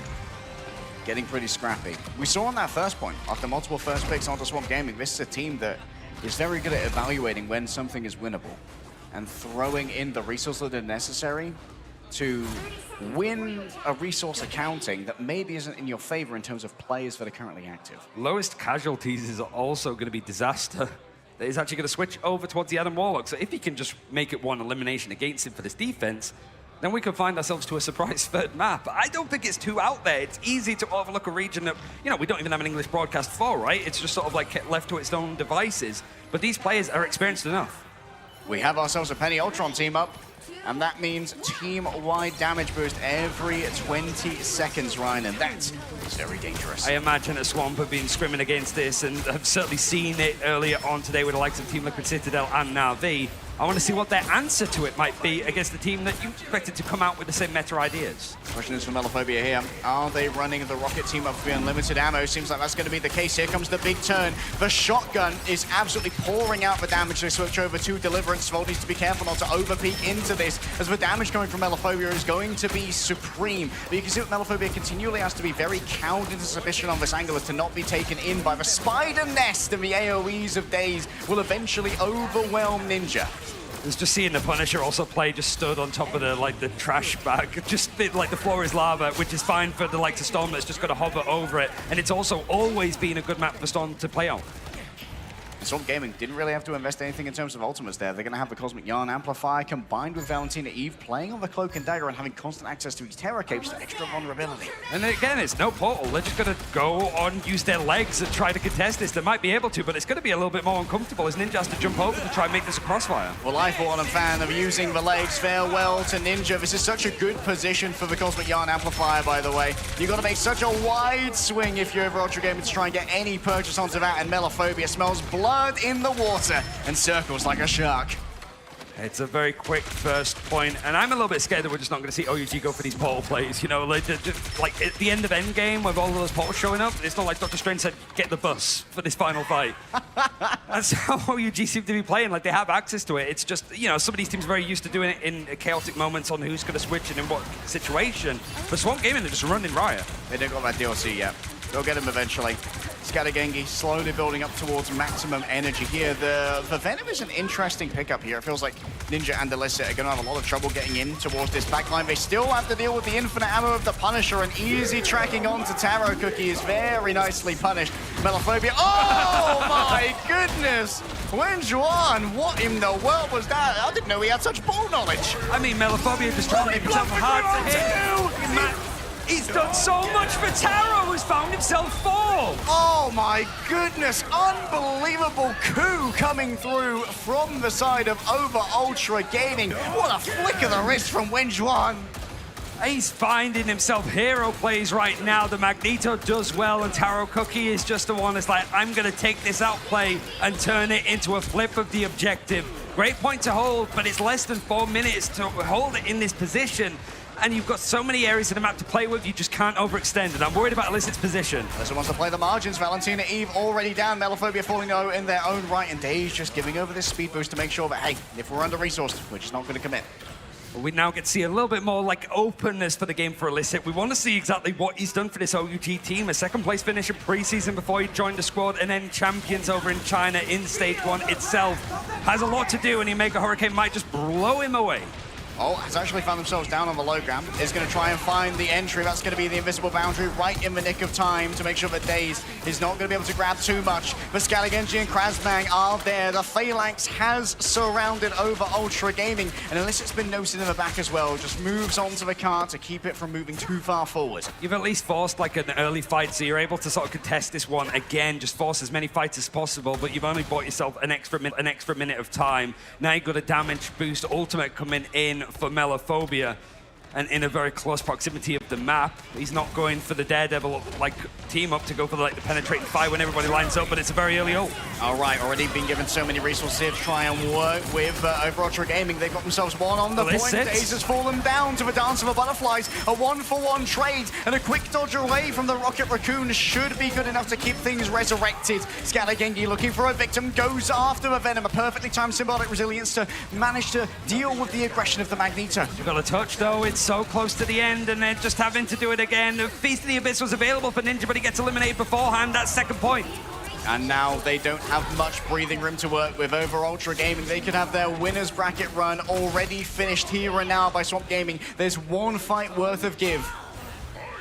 getting pretty scrappy. We saw on that first point, after multiple first picks onto Swamp Gaming, this is a team that is very good at evaluating when something is winnable and throwing in the resources that are necessary to win a resource accounting that maybe isn't in your favor in terms of players that are currently active. Lowest casualties is also going to be Disaster. That is actually going to switch over towards the Adam Warlock. So if he can just make it one elimination against him for this defense, then we could find ourselves to a surprise third map. I don't think it's too out there. It's easy to overlook a region that, you know, we don't even have an English broadcast for, right? It's just sort of like left to its own devices. But these players are experienced enough. We have ourselves a Penny Ultron team up, and that means team-wide damage boost every 20 seconds, Ryan, and that's very dangerous. I imagine a Swamp have been scrimming against this and have certainly seen it earlier on today with the likes of Team Liquid Citadel and Na'Vi. I want to see what their answer to it might be against the team that you expected to come out with the same meta ideas. Question is for Melophobia here. Are they running the rocket team up for unlimited ammo? Seems like that's going to be the case. Here comes the big turn. The shotgun is absolutely pouring out the damage. They switch over to Deliverance. Svold needs to be careful not to overpeak into this, as the damage coming from Melophobia is going to be supreme. But you can see that Melophobia continually has to be very cowed into submission on this angle as to not be taken in by the spider nest, and the AoEs of Daze will eventually overwhelm Ninja. It's just seeing the Punisher also play, just stood on top of the trash bag. Just like the floor is lava, which is fine for the likes of Storm that's just got to hover over it. And it's also always been a good map for Storm to play on. Swamp Gaming didn't really have to invest anything in terms of ultimates there. They're going to have the Cosmic Yarn Amplifier combined with Valentina Eve playing on the Cloak and Dagger and having constant access to these Terror Capes for extra vulnerability. And again, it's no portal. They're just going to go on, use their legs and try to contest this. They might be able to, but it's going to be a little bit more uncomfortable as Ninja has to jump over to try and make this a crossfire. Well, I, for one, am a fan of using the legs. Farewell to Ninja. This is such a good position for the Cosmic Yarn Amplifier, by the way. You've got to make such a wide swing if you're over Ultra Gaming to try and get any purchase onto that, and Melophobia smells blood in the water and circles like a shark. It's a very quick first point, and I'm a little bit scared that we're just not going to see OUG go for these portal plays. You know, like at the end of Endgame, with all of those portals showing up, it's not like Dr. Strange said, get the bus for this final fight. That's how OUG seem to be playing. Like, they have access to it. It's just, you know, some of these teams are very used to doing it in chaotic moments on who's going to switch and in what situation. But Swamp Gaming, they're just running riot. They don't got that DLC yet. They'll get him eventually. Scattergengi slowly building up towards maximum energy here. The Venom is an interesting pickup here. It feels like Ninja and Alyssa are going to have a lot of trouble getting in towards this backline. They still have to deal with the infinite ammo of the Punisher, and easy tracking onto Taro Cookie is very nicely punished. Melophobia, oh my goodness! Wenjuan, what in the world was that? I didn't know he had such ball knowledge. I mean, Melophobia just trying to make himself hard to hit. He's done so much for Taro, who's found himself fall. Oh my goodness, unbelievable coup coming through from the side of Over Ultra Gaming. What a flick of the wrist from Wenjuan. He's finding himself hero plays right now. The Magneto does well, and Taro Cookie is just the one that's like, I'm going to take this outplay and turn it into a flip of the objective. Great point to hold, but it's less than 4 minutes to hold it in this position. And you've got so many areas of the map to play with, you just can't overextend. And I'm worried about Illicit's position. Alyssa wants to play the margins. Valentina Eve already down. Melophobia falling low in their own right. And Daze just giving over this speed boost to make sure that, hey, if we're under-resourced, we're just not going to commit. We now get to see a little bit more like openness for the game for Illicit. We want to see exactly what he's done for this OUG team. A second place finish in preseason before he joined the squad, and then champions over in China in Stage 1 itself. Has a lot to do, and Omega Hurricane might just blow him away. Oh, has actually found themselves down on the low ground. Is going to try and find the entry. That's going to be the invisible boundary right in the nick of time to make sure that Daze is not going to be able to grab too much. But Scalagenji and Krasbang are there. The Phalanx has surrounded Over Ultra Gaming, and Illicit's been noted in the back as well. Just moves onto the cart to keep it from moving too far forward. You've at least forced like an early fight, so you're able to sort of contest this one again. Just force as many fights as possible, but you've only bought yourself an extra minute of time. Now you've got a damage boost ultimate coming in for Melophobia, and in a very close proximity of the map. He's not going for the Daredevil like team up to go for the penetrating fire when everybody lines up, but it's a very early ult. All right, already been given so many resources here to try and work with Over Ultra Gaming. They've got themselves one on the point. Daze has fallen down to the Dance of the Butterflies. A 1-for-1 trade and a quick dodge away from the Rocket Raccoon should be good enough to keep things resurrected. Scalagengi looking for a victim, goes after the Venom. A perfectly timed symbolic resilience to manage to deal with the aggression of the Magneto. You've got a touch though, it's so close to the end, and then just having to do it again. The Feast of the Abyss was available for Ninja, but he gets eliminated beforehand. That second point. And now they don't have much breathing room to work with over Ultra Gaming. They could have their winners bracket run already finished here and now by Swamp Gaming. There's one fight worth of give.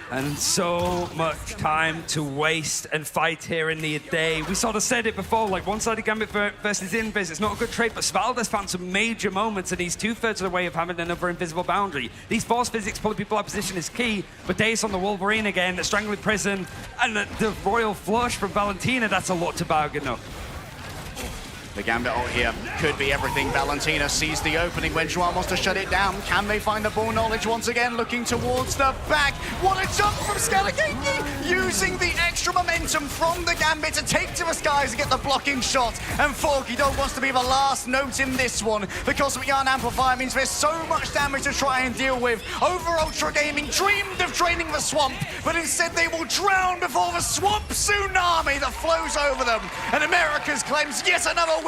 And so much time to waste and fight here in the day. We sort of said it before, like one-sided Gambit versus Invis. It's not a good trade, but Svalda's found some major moments, and he's 2/3 of the way of having another invisible boundary. These force physics pulling people out of position is key, but Deus on the Wolverine again, the Strangling Prison, and the Royal Flush from Valentina, that's a lot to bargain up. The Gambit ult here could be everything. Valentina sees the opening when Joao wants to shut it down. Can they find the ball knowledge once again? Looking towards the back. What a jump from Skalageki! Using the extra momentum from the Gambit to take to the skies and get the blocking shot. And Forky Dog wants to be the last note in this one. The Cosmic Yarn Amplifier means there's so much damage to try and deal with. Over Ultra Gaming dreamed of draining the swamp, but instead they will drown before the swamp tsunami that flows over them. And Americas claims yet another win.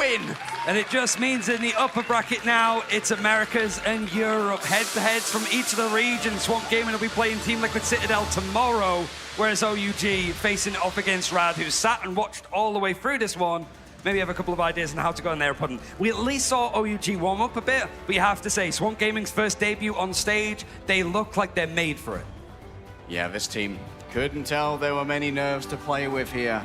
And it just means in the upper bracket now, it's Americas and Europe. Head-to-heads from each of the regions. Swamp Gaming will be playing Team Liquid Citadel tomorrow, whereas OUG facing off against Rad, who sat and watched all the way through this one. Maybe have a couple of ideas on how to go in their opponent. We at least saw OUG warm up a bit, but you have to say, Swamp Gaming's first debut on stage, they look like they're made for it. Yeah, this team couldn't tell there were many nerves to play with here.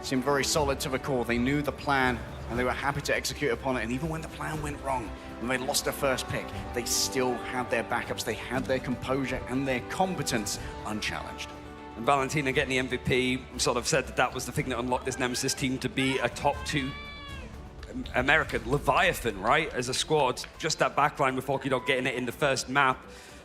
Seemed very solid to the core. They knew the plan, and they were happy to execute upon it. And even when the plan went wrong, when they lost their first pick, they still had their backups. They had their composure and their competence unchallenged. And Valentina getting the MVP, sort of said that that was the thing that unlocked this Nemesis team to be a top 2 American Leviathan, right? As a squad, just that backline with Forky Dog getting it in the first map.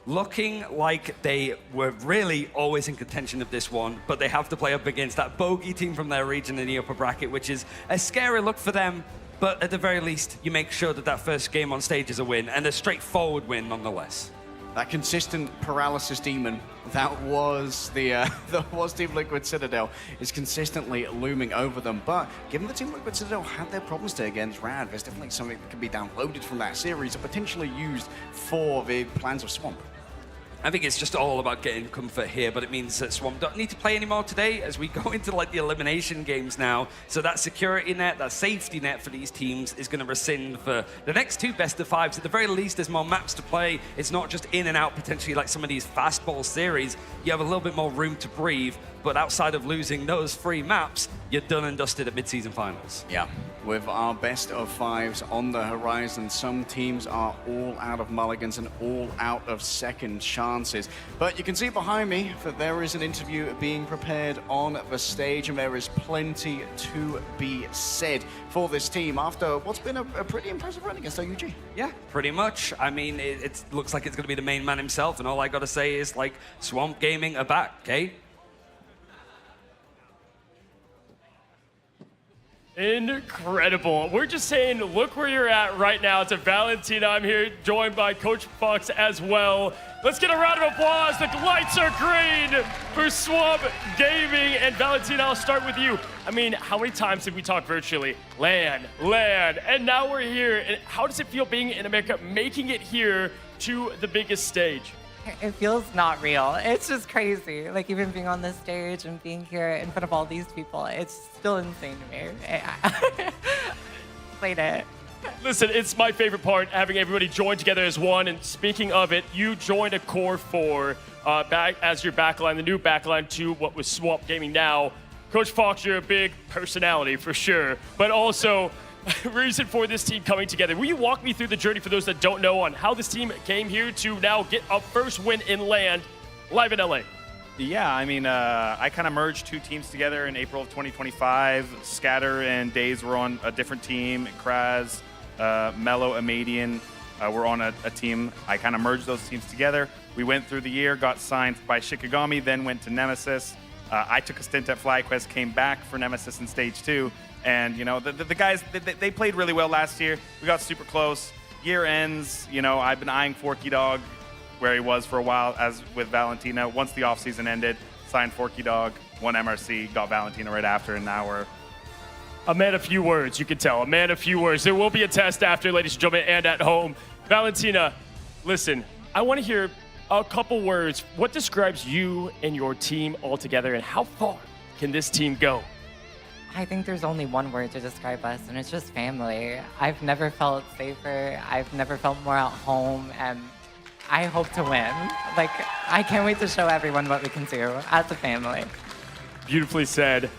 Looking like they were really always in contention of this one, but they have to play up against that bogey team from their region in the upper bracket, which is a scary look for them, but at the very least, you make sure that that first game on stage is a win, and a straightforward win nonetheless. That consistent paralysis demon that was Team Liquid Citadel is consistently looming over them. But given the Team Liquid Citadel had their problems today against Rad, there's definitely something that can be downloaded from that series and potentially used for the plans of Swamp. I think it's just all about getting comfort here, but it means that Swamp don't need to play anymore today as we go into like the elimination games now. So that security net, that safety net for these teams is going to rescind for the next 2 best of 5s. At the very least, there's more maps to play. It's not just in and out potentially like some of these fastball series. You have a little bit more room to breathe, but outside of losing those 3 maps, you're done and dusted at mid-season finals. Yeah, with our best of 5s on the horizon, some teams are all out of mulligans and all out of second chances. But you can see behind me that there is an interview being prepared on the stage, and there is plenty to be said for this team after what's been a pretty impressive run against OUG. Yeah, pretty much. I mean, it looks like it's going to be the main man himself, and all I got to say is, like, Swamp Gaming are back, okay? Incredible. We're just saying, look where you're at right now. It's a Valentina. I'm here joined by Coach Fox as well. Let's get a round of applause. The lights are green for Swamp Gaming. And Valentina, I'll start with you. I mean, how many times did we talk virtually? LAN, and now we're here. And how does it feel being in America, making it here to the biggest stage? It feels not real. It's just crazy. Like, even being on this stage and being here in front of all these people, it's still insane to me. Played it. Listen, it's my favorite part, having everybody join together as one. And speaking of it, you joined a core 4 back as your backline, the new backline to what was Swamp Gaming now. Coach Fox, you're a big personality for sure, but also reason for this team coming together. Will you walk me through the journey for those that don't know on how this team came here to now get a first win in LAN live in LA? Yeah, I mean, I kind of merged 2 teams together in April of 2025. Scatter and Days were on a different team. Kraz, Mello, Amadian were on a team. I kind of merged those teams together. We went through the year, got signed by Shikigami, then went to Nemesis. I took a stint at FlyQuest, came back for Nemesis in Stage 2. And, you know, the guys, they played really well last year. We got super close. Year ends, you know, I've been eyeing Forky Dog where he was for a while, as with Valentina. Once the offseason ended, signed Forky Dog, won MRC, got Valentina right after, and now we're... A man of few words, you can tell. A man of few words. There will be a test after, ladies and gentlemen, and at home. Valentina, listen, I want to hear a couple words. What describes you and your team all together, and how far can this team go? I think there's only one word to describe us, and it's just family. I've never felt safer. I've never felt more at home, and I hope to win. Like, I can't wait to show everyone what we can do as a family. Beautifully said.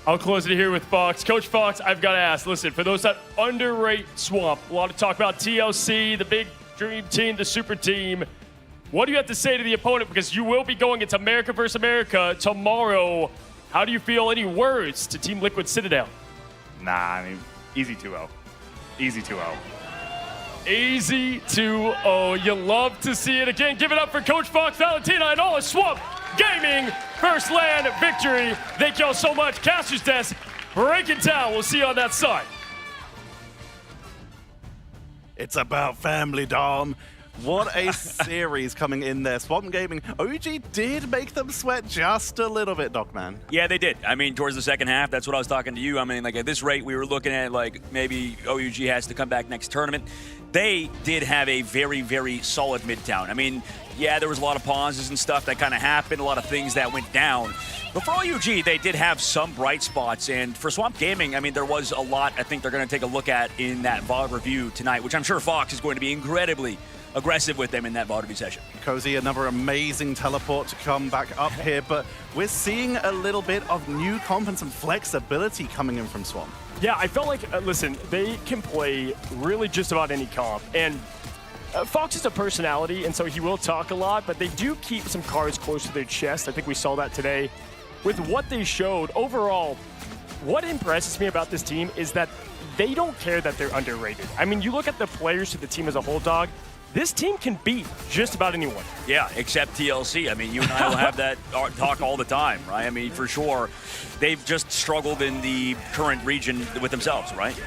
I'll close it here with Fox. Coach Fox, I've got to ask, listen, for those that underrate Swamp, a lot of talk about TLC, the big dream team, the super team. What do you have to say to the opponent? Because you will be going into America versus America tomorrow. How do you feel? Any words to Team Liquid Citadel? Nah, I mean, easy 2-0. Easy 2-0. Easy 2-0. You love to see it. Again, give it up for Coach Fox, Valentina, and all of Swamp Gaming. First land victory. Thank y'all so much. Caster's Desk, breaking down. We'll see you on that side. It's about family, Dom. What a series coming in there. Swamp Gaming, OG did make them sweat just a little bit, Dogman. Yeah, they did. I mean, towards the second half, that's what I was talking to you. I mean, like at this rate, we were looking at like maybe OUG has to come back next tournament. They did have a very, very solid Midtown. I mean, yeah, there was a lot of pauses and stuff that kind of happened, a lot of things that went down. But for OUG, they did have some bright spots. And for Swamp Gaming, I mean, there was a lot I think they're going to take a look at in that VOD review tonight, which I'm sure Fox is going to be incredibly aggressive with them in that VOD review session. Cozy, another amazing teleport to come back up here, but we're seeing a little bit of new comp and some flexibility coming in from Swamp. Yeah, I felt like, listen, they can play really just about any comp. And Fox is a personality, and so he will talk a lot, but they do keep some cards close to their chest. I think we saw that today. With what they showed, overall, what impresses me about this team is that they don't care that they're underrated. I mean, you look at the players to the team as a whole, dog, this team can beat just about anyone. Yeah, except TLC. I mean, you and I will have that talk all the time, right? I mean, for sure, they've just struggled in the current region with themselves, right?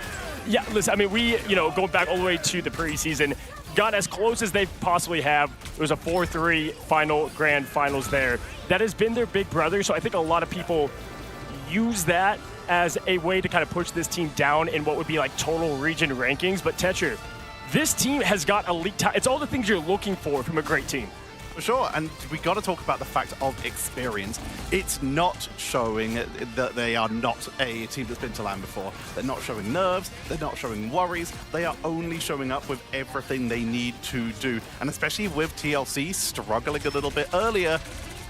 Yeah, listen, I mean, we, going back all the way to the preseason, got as close as they possibly have. It was a 4-3 final grand finals there. That has been their big brother, so I think a lot of people use that as a way to kind of push this team down in what would be like total region rankings. But Tetcher, this team has got elite talent. It's all the things you're looking for from a great team. For sure, and we got to talk about the fact of experience. It's not showing that they are not a team that's been to LAN before. They're not showing nerves, they're not showing worries. They are only showing up with everything they need to do. And especially with TLC struggling a little bit earlier,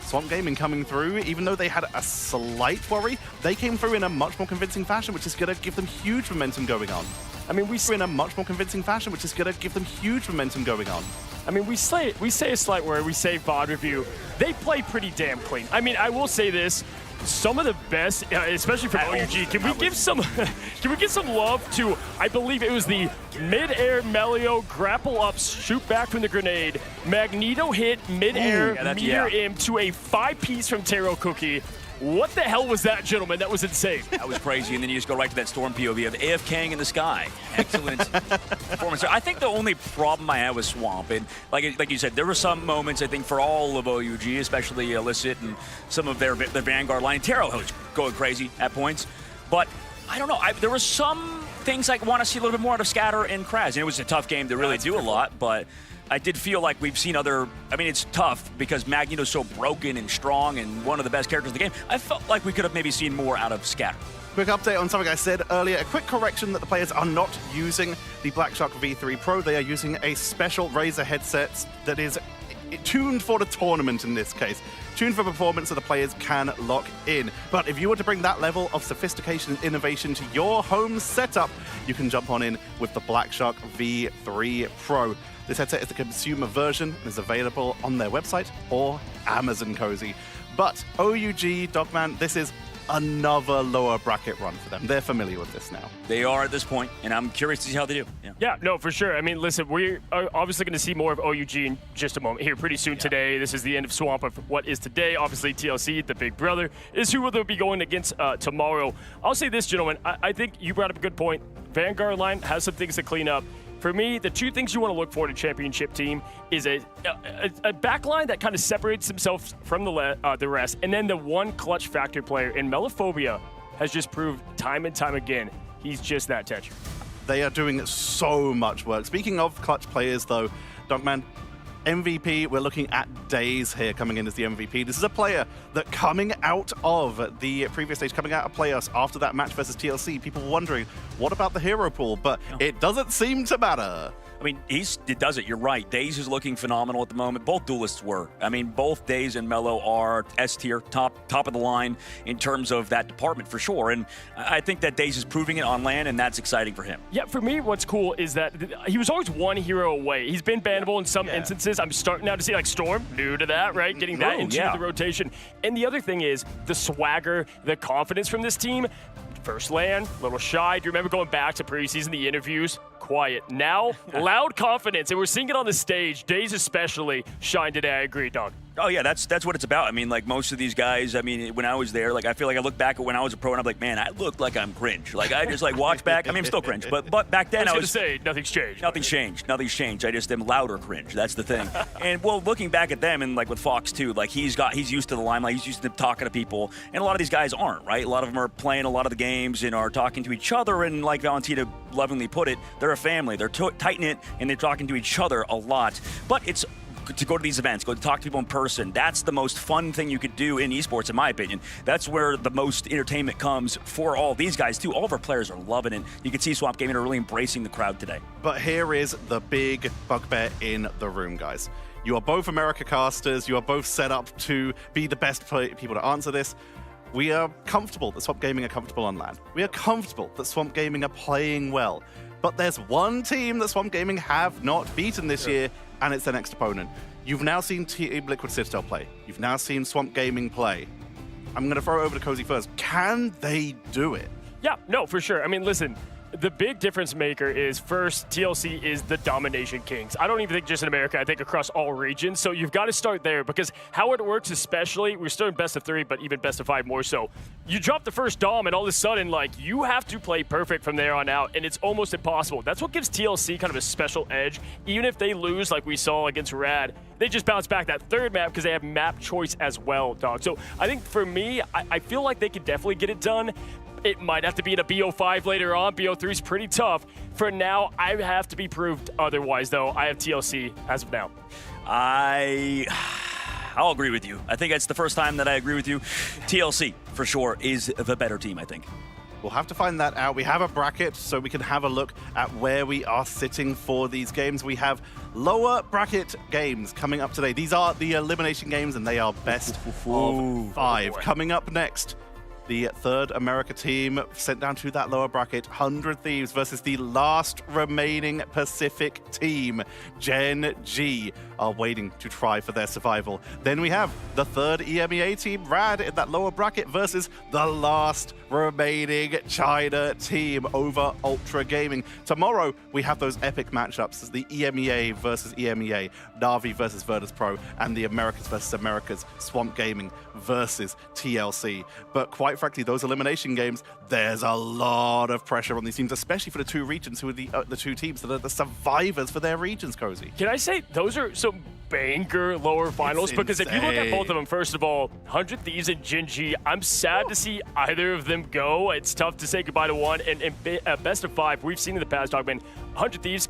Swamp Gaming coming through, even though they had a slight worry, they came through in a much more convincing fashion, which is going to give them huge momentum going on. I mean, we say in a much more convincing fashion, which is going to give them huge momentum going on. I mean, we say a slight word, we say VOD review. They play pretty damn clean. I mean, I will say this. Some of the best, especially from OUG, can we give some love to, I believe it was the mid-air Melio grapple up, shoot back from the grenade, Magneto hit mid-air meter him to a 5-piece from Taro Cookie. What the hell was that, gentlemen? That was insane. That was crazy, and then you just go right to that Storm POV of AFKing in the sky. Excellent performance. I think the only problem I had with Swamp, and like you said, there were some moments, I think, for all of OUG, especially Illicit and some of their Vanguard line. Taro was going crazy at points, but I don't know. There were some things I want to see a little bit more out of Scatter and Kraz. And it was a tough game to really do a lot, but I did feel like we've seen other... I mean, it's tough because Magneto's so broken and strong and one of the best characters in the game. I felt like we could have maybe seen more out of Scatter. Quick update on something I said earlier. A quick correction that the players are not using the Black Shark V3 Pro. They are using a special Razer headset that is tuned for the tournament in this case. Tuned for performance so the players can lock in. But if you were to bring that level of sophistication and innovation to your home setup, you can jump on in with the Black Shark V3 Pro. This headset is the consumer version and is available on their website or Amazon Cozy. But OUG, Dogman, this is another lower bracket run for them. They're familiar with this now. They are at this point, and I'm curious to see how they do. Yeah, no, for sure. I mean, listen, we're obviously going to see more of OUG in just a moment here pretty soon today. This is the end of Swamp of what is today. Obviously, TLC, the big brother, is who they'll be going against tomorrow. I'll say this, gentlemen. I think you brought up a good point. Vanguard line has some things to clean up. For me, the two things you want to look for in a championship team is a backline that kind of separates themselves from the rest, and then the one clutch factor player. And Melophobia has just proved time and time again he's just that Tetcher. They are doing so much work. Speaking of clutch players, though, Dogman, MVP, we're looking at Days here coming in as the MVP. This is a player that coming out of the previous stage, coming out of playoffs after that match versus TLC, people were wondering, what about the hero pool? But it doesn't seem to matter. I mean, it does it. You're right. Days is looking phenomenal at the moment. Both duelists were. I mean, both Days and Mello are S tier, top of the line in terms of that department for sure. And I think that Days is proving it on LAN, and that's exciting for him. Yeah, for me, what's cool is that he was always one hero away. He's been bannable in some instances. I'm starting now to see like Storm, new to that, right? Getting that into the rotation. And the other thing is the swagger, the confidence from this team. First LAN, a little shy. Do you remember going back to preseason, the interviews? Quiet. Now, loud confidence, and we're seeing it on the stage. Days especially shine today. I agree, Dog. Oh yeah, that's what it's about. I mean, like most of these guys, I mean, when I was there, like I feel like I look back at when I was a pro and I'm like, man, I look like I'm cringe. Like I just like watch back. I mean, I'm still cringe, but back then I was gonna say nothing's changed. Nothing's changed. I just am louder cringe. That's the thing. And well, looking back at them and like with Fox too, like he's used to the limelight. He's used to talking to people, and a lot of these guys aren't, right? A lot of them are playing a lot of the games and are talking to each other. And like Valentina lovingly put it, they're a family. They're tight knit and they're talking to each other a lot. But it's to go to these events, go to talk to people in person. That's the most fun thing you could do in esports, in my opinion. That's where the most entertainment comes for all these guys, too. All of our players are loving it. You can see Swamp Gaming are really embracing the crowd today. But here is the big bugbear in the room, guys. You are both America casters. You are both set up to be the best people to answer this. We are comfortable that Swamp Gaming are comfortable on LAN. We are comfortable that Swamp Gaming are playing well. But there's one team that Swamp Gaming have not beaten this year, and it's their next opponent. You've now seen Team Liquid Citadel play. You've now seen Swamp Gaming play. I'm going to throw it over to Cozy first. Can they do it? Yeah, no, for sure. I mean, listen, the big difference maker is first, TLC is the domination kings. I don't even think just in America, I think across all regions. So you've got to start there because how it works especially, we're still in best of 3, but even best of 5 more so. You drop the first dom and all of a sudden, like, you have to play perfect from there on out, and it's almost impossible. That's what gives TLC kind of a special edge. Even if they lose like we saw against Rad, they just bounce back that third map because they have map choice as well, Dog. So I think for me, I feel like they could definitely get it done. It might have to be in a BO5 later on. BO3 is pretty tough. For now, I have to be proved otherwise, though. I have TLC as of now. I'll agree with you. I think it's the first time that I agree with you. TLC, for sure, is the better team, I think. We'll have to find that out. We have a bracket, so we can have a look at where we are sitting for these games. We have lower bracket games coming up today. These are the elimination games, and they are best of 5. Coming up next, the third America team sent down to that lower bracket, 100 Thieves versus the last remaining Pacific team, Gen G, are waiting to try for their survival. Then we have the third EMEA team, Rad, in that lower bracket versus the last remaining China team over Ultra Gaming. Tomorrow, we have those epic matchups as the EMEA versus EMEA, Na'Vi versus Virtus Pro, and the Americas versus Americas, Swamp Gaming versus TLC. But quite frankly, those elimination games, there's a lot of pressure on these teams, especially for the two regions who are the two teams that are the survivors for their regions, Cozy. Can I say those are some banker lower finals? Because if you look at both of them, first of all, 100 Thieves and Gen G, I'm sad to see either of them go. It's tough to say goodbye to one. And best of 5, we've seen in the past, Dogman, 100 Thieves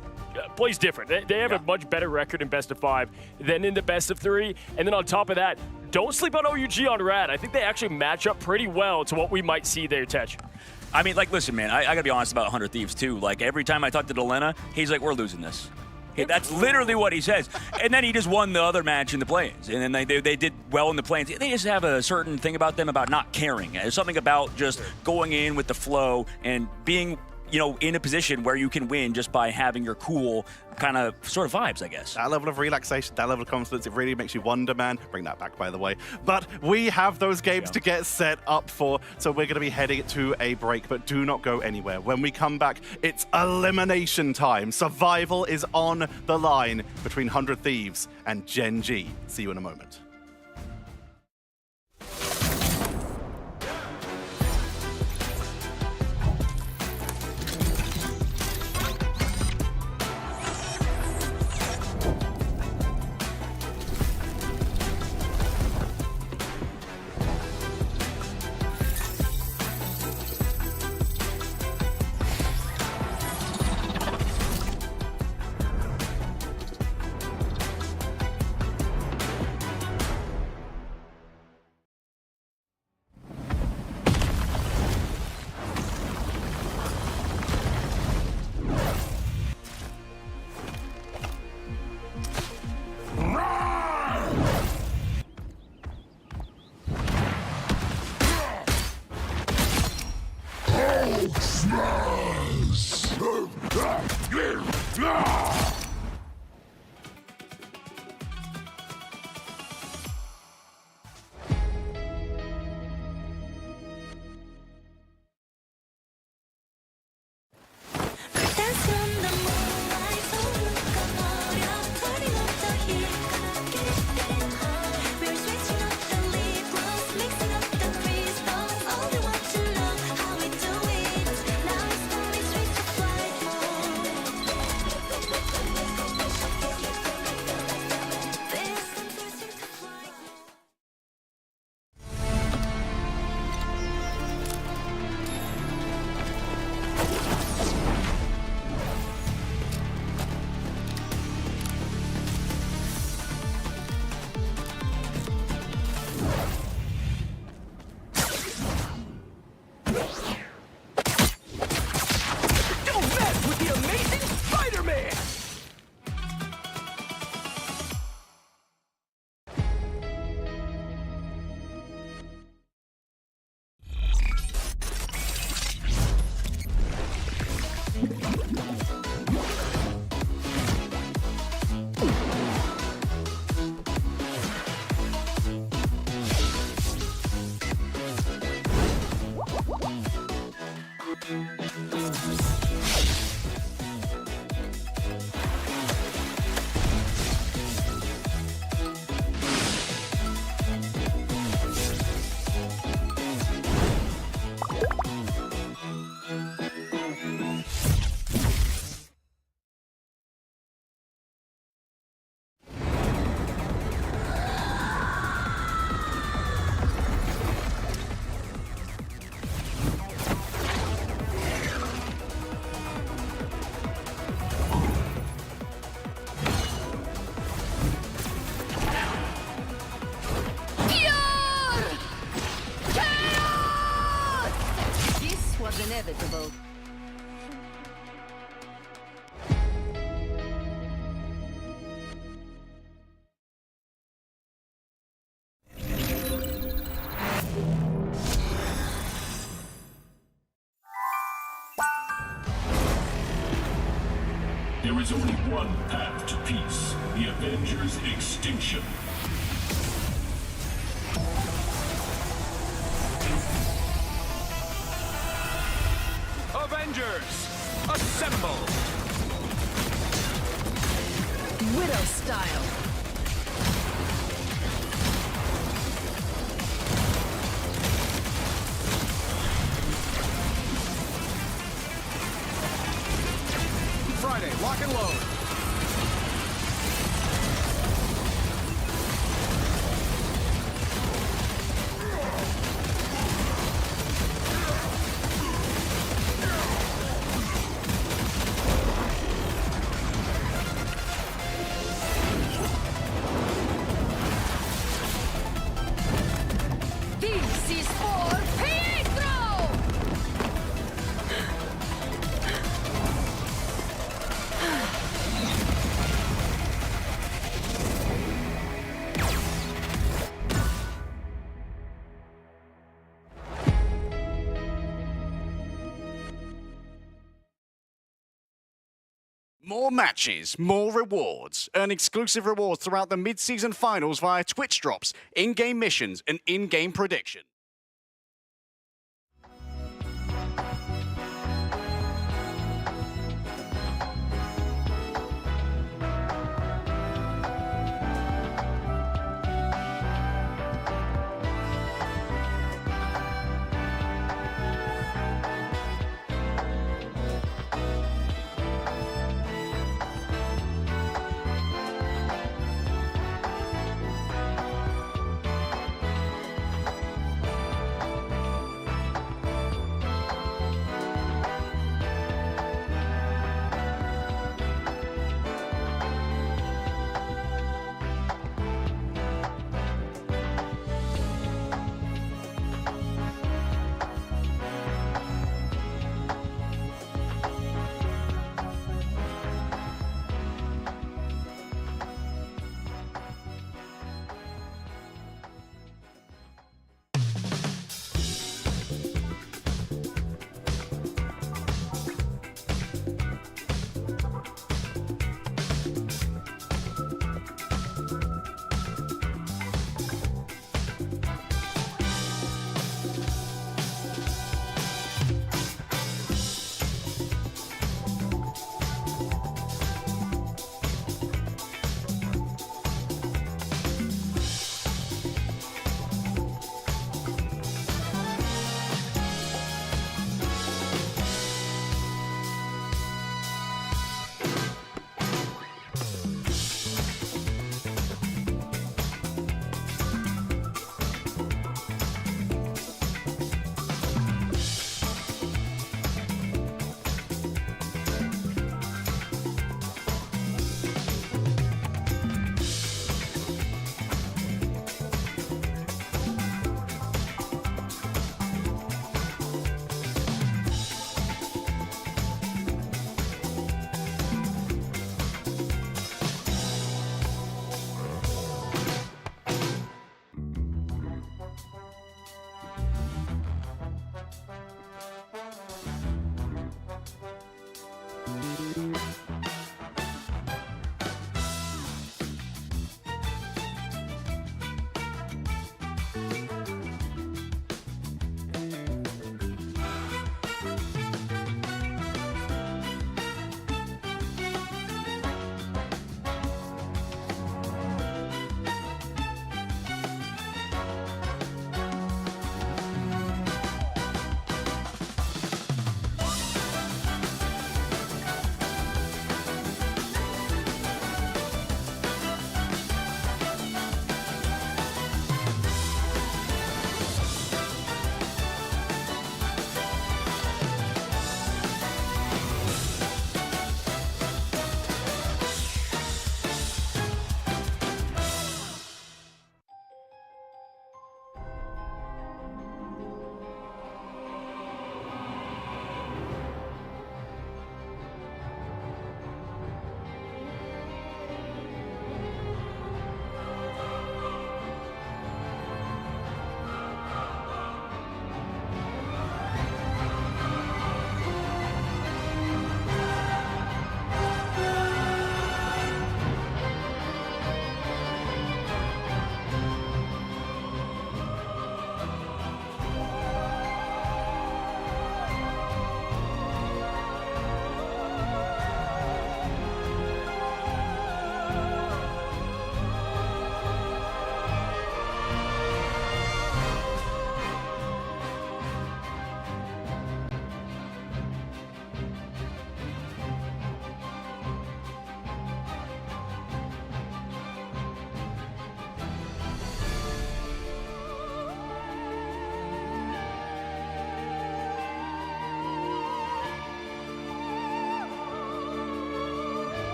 plays different. They have a much better record in best of 5 than in the best of 3. And then on top of that, don't sleep on OUG on Rad. I think they actually match up pretty well to what we might see there, Tetch. I mean, like, listen, man, I gotta be honest about 100 Thieves, too. Like, every time I talk to Delena, he's like, we're losing this. That's literally what he says. And then he just won the other match in the play-ins. And then they did well in the play-ins. They just have a certain thing about them about not caring. There's something about just going in with the flow and being, you know, in a position where you can win just by having your cool kind of sort of vibes, I guess. That level of relaxation, that level of confidence, it really makes you wonder, man. Bring that back, by the way. But we have those games to get set up for, so we're going to be heading to a break, but do not go anywhere. When we come back, it's elimination time. Survival is on the line between 100 Thieves and Gen G. See you in a moment. There is only one path to peace, the Avengers' extinction. Avengers, assemble! Widow style. Friday, lock and load. This is for Pietro! More matches, more rewards. Earn exclusive rewards throughout the mid-season finals via Twitch drops, in-game missions, and in-game prediction.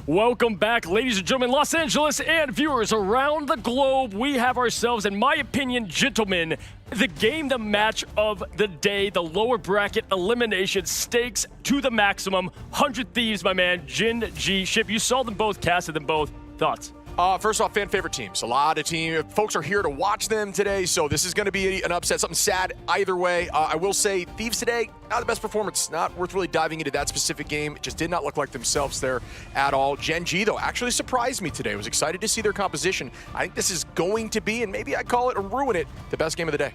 Welcome back, ladies and gentlemen, Los Angeles and viewers around the globe. We have ourselves, in my opinion, gentlemen, the match of the day, the lower bracket elimination stakes to the maximum. 100 Thieves, my man, Gen G. Ship, you saw them both, casted them both. Thoughts? First off, fan favorite teams. A lot of folks are here to watch them today, so this is going to be an upset, something sad either way. I will say Thieves today, not the best performance. Not worth really diving into that specific game. It just did not look like themselves there at all. Gen G, though, actually surprised me today. I was excited to see their composition. I think this is going to be, and maybe I call it or ruin it, the best game of the day.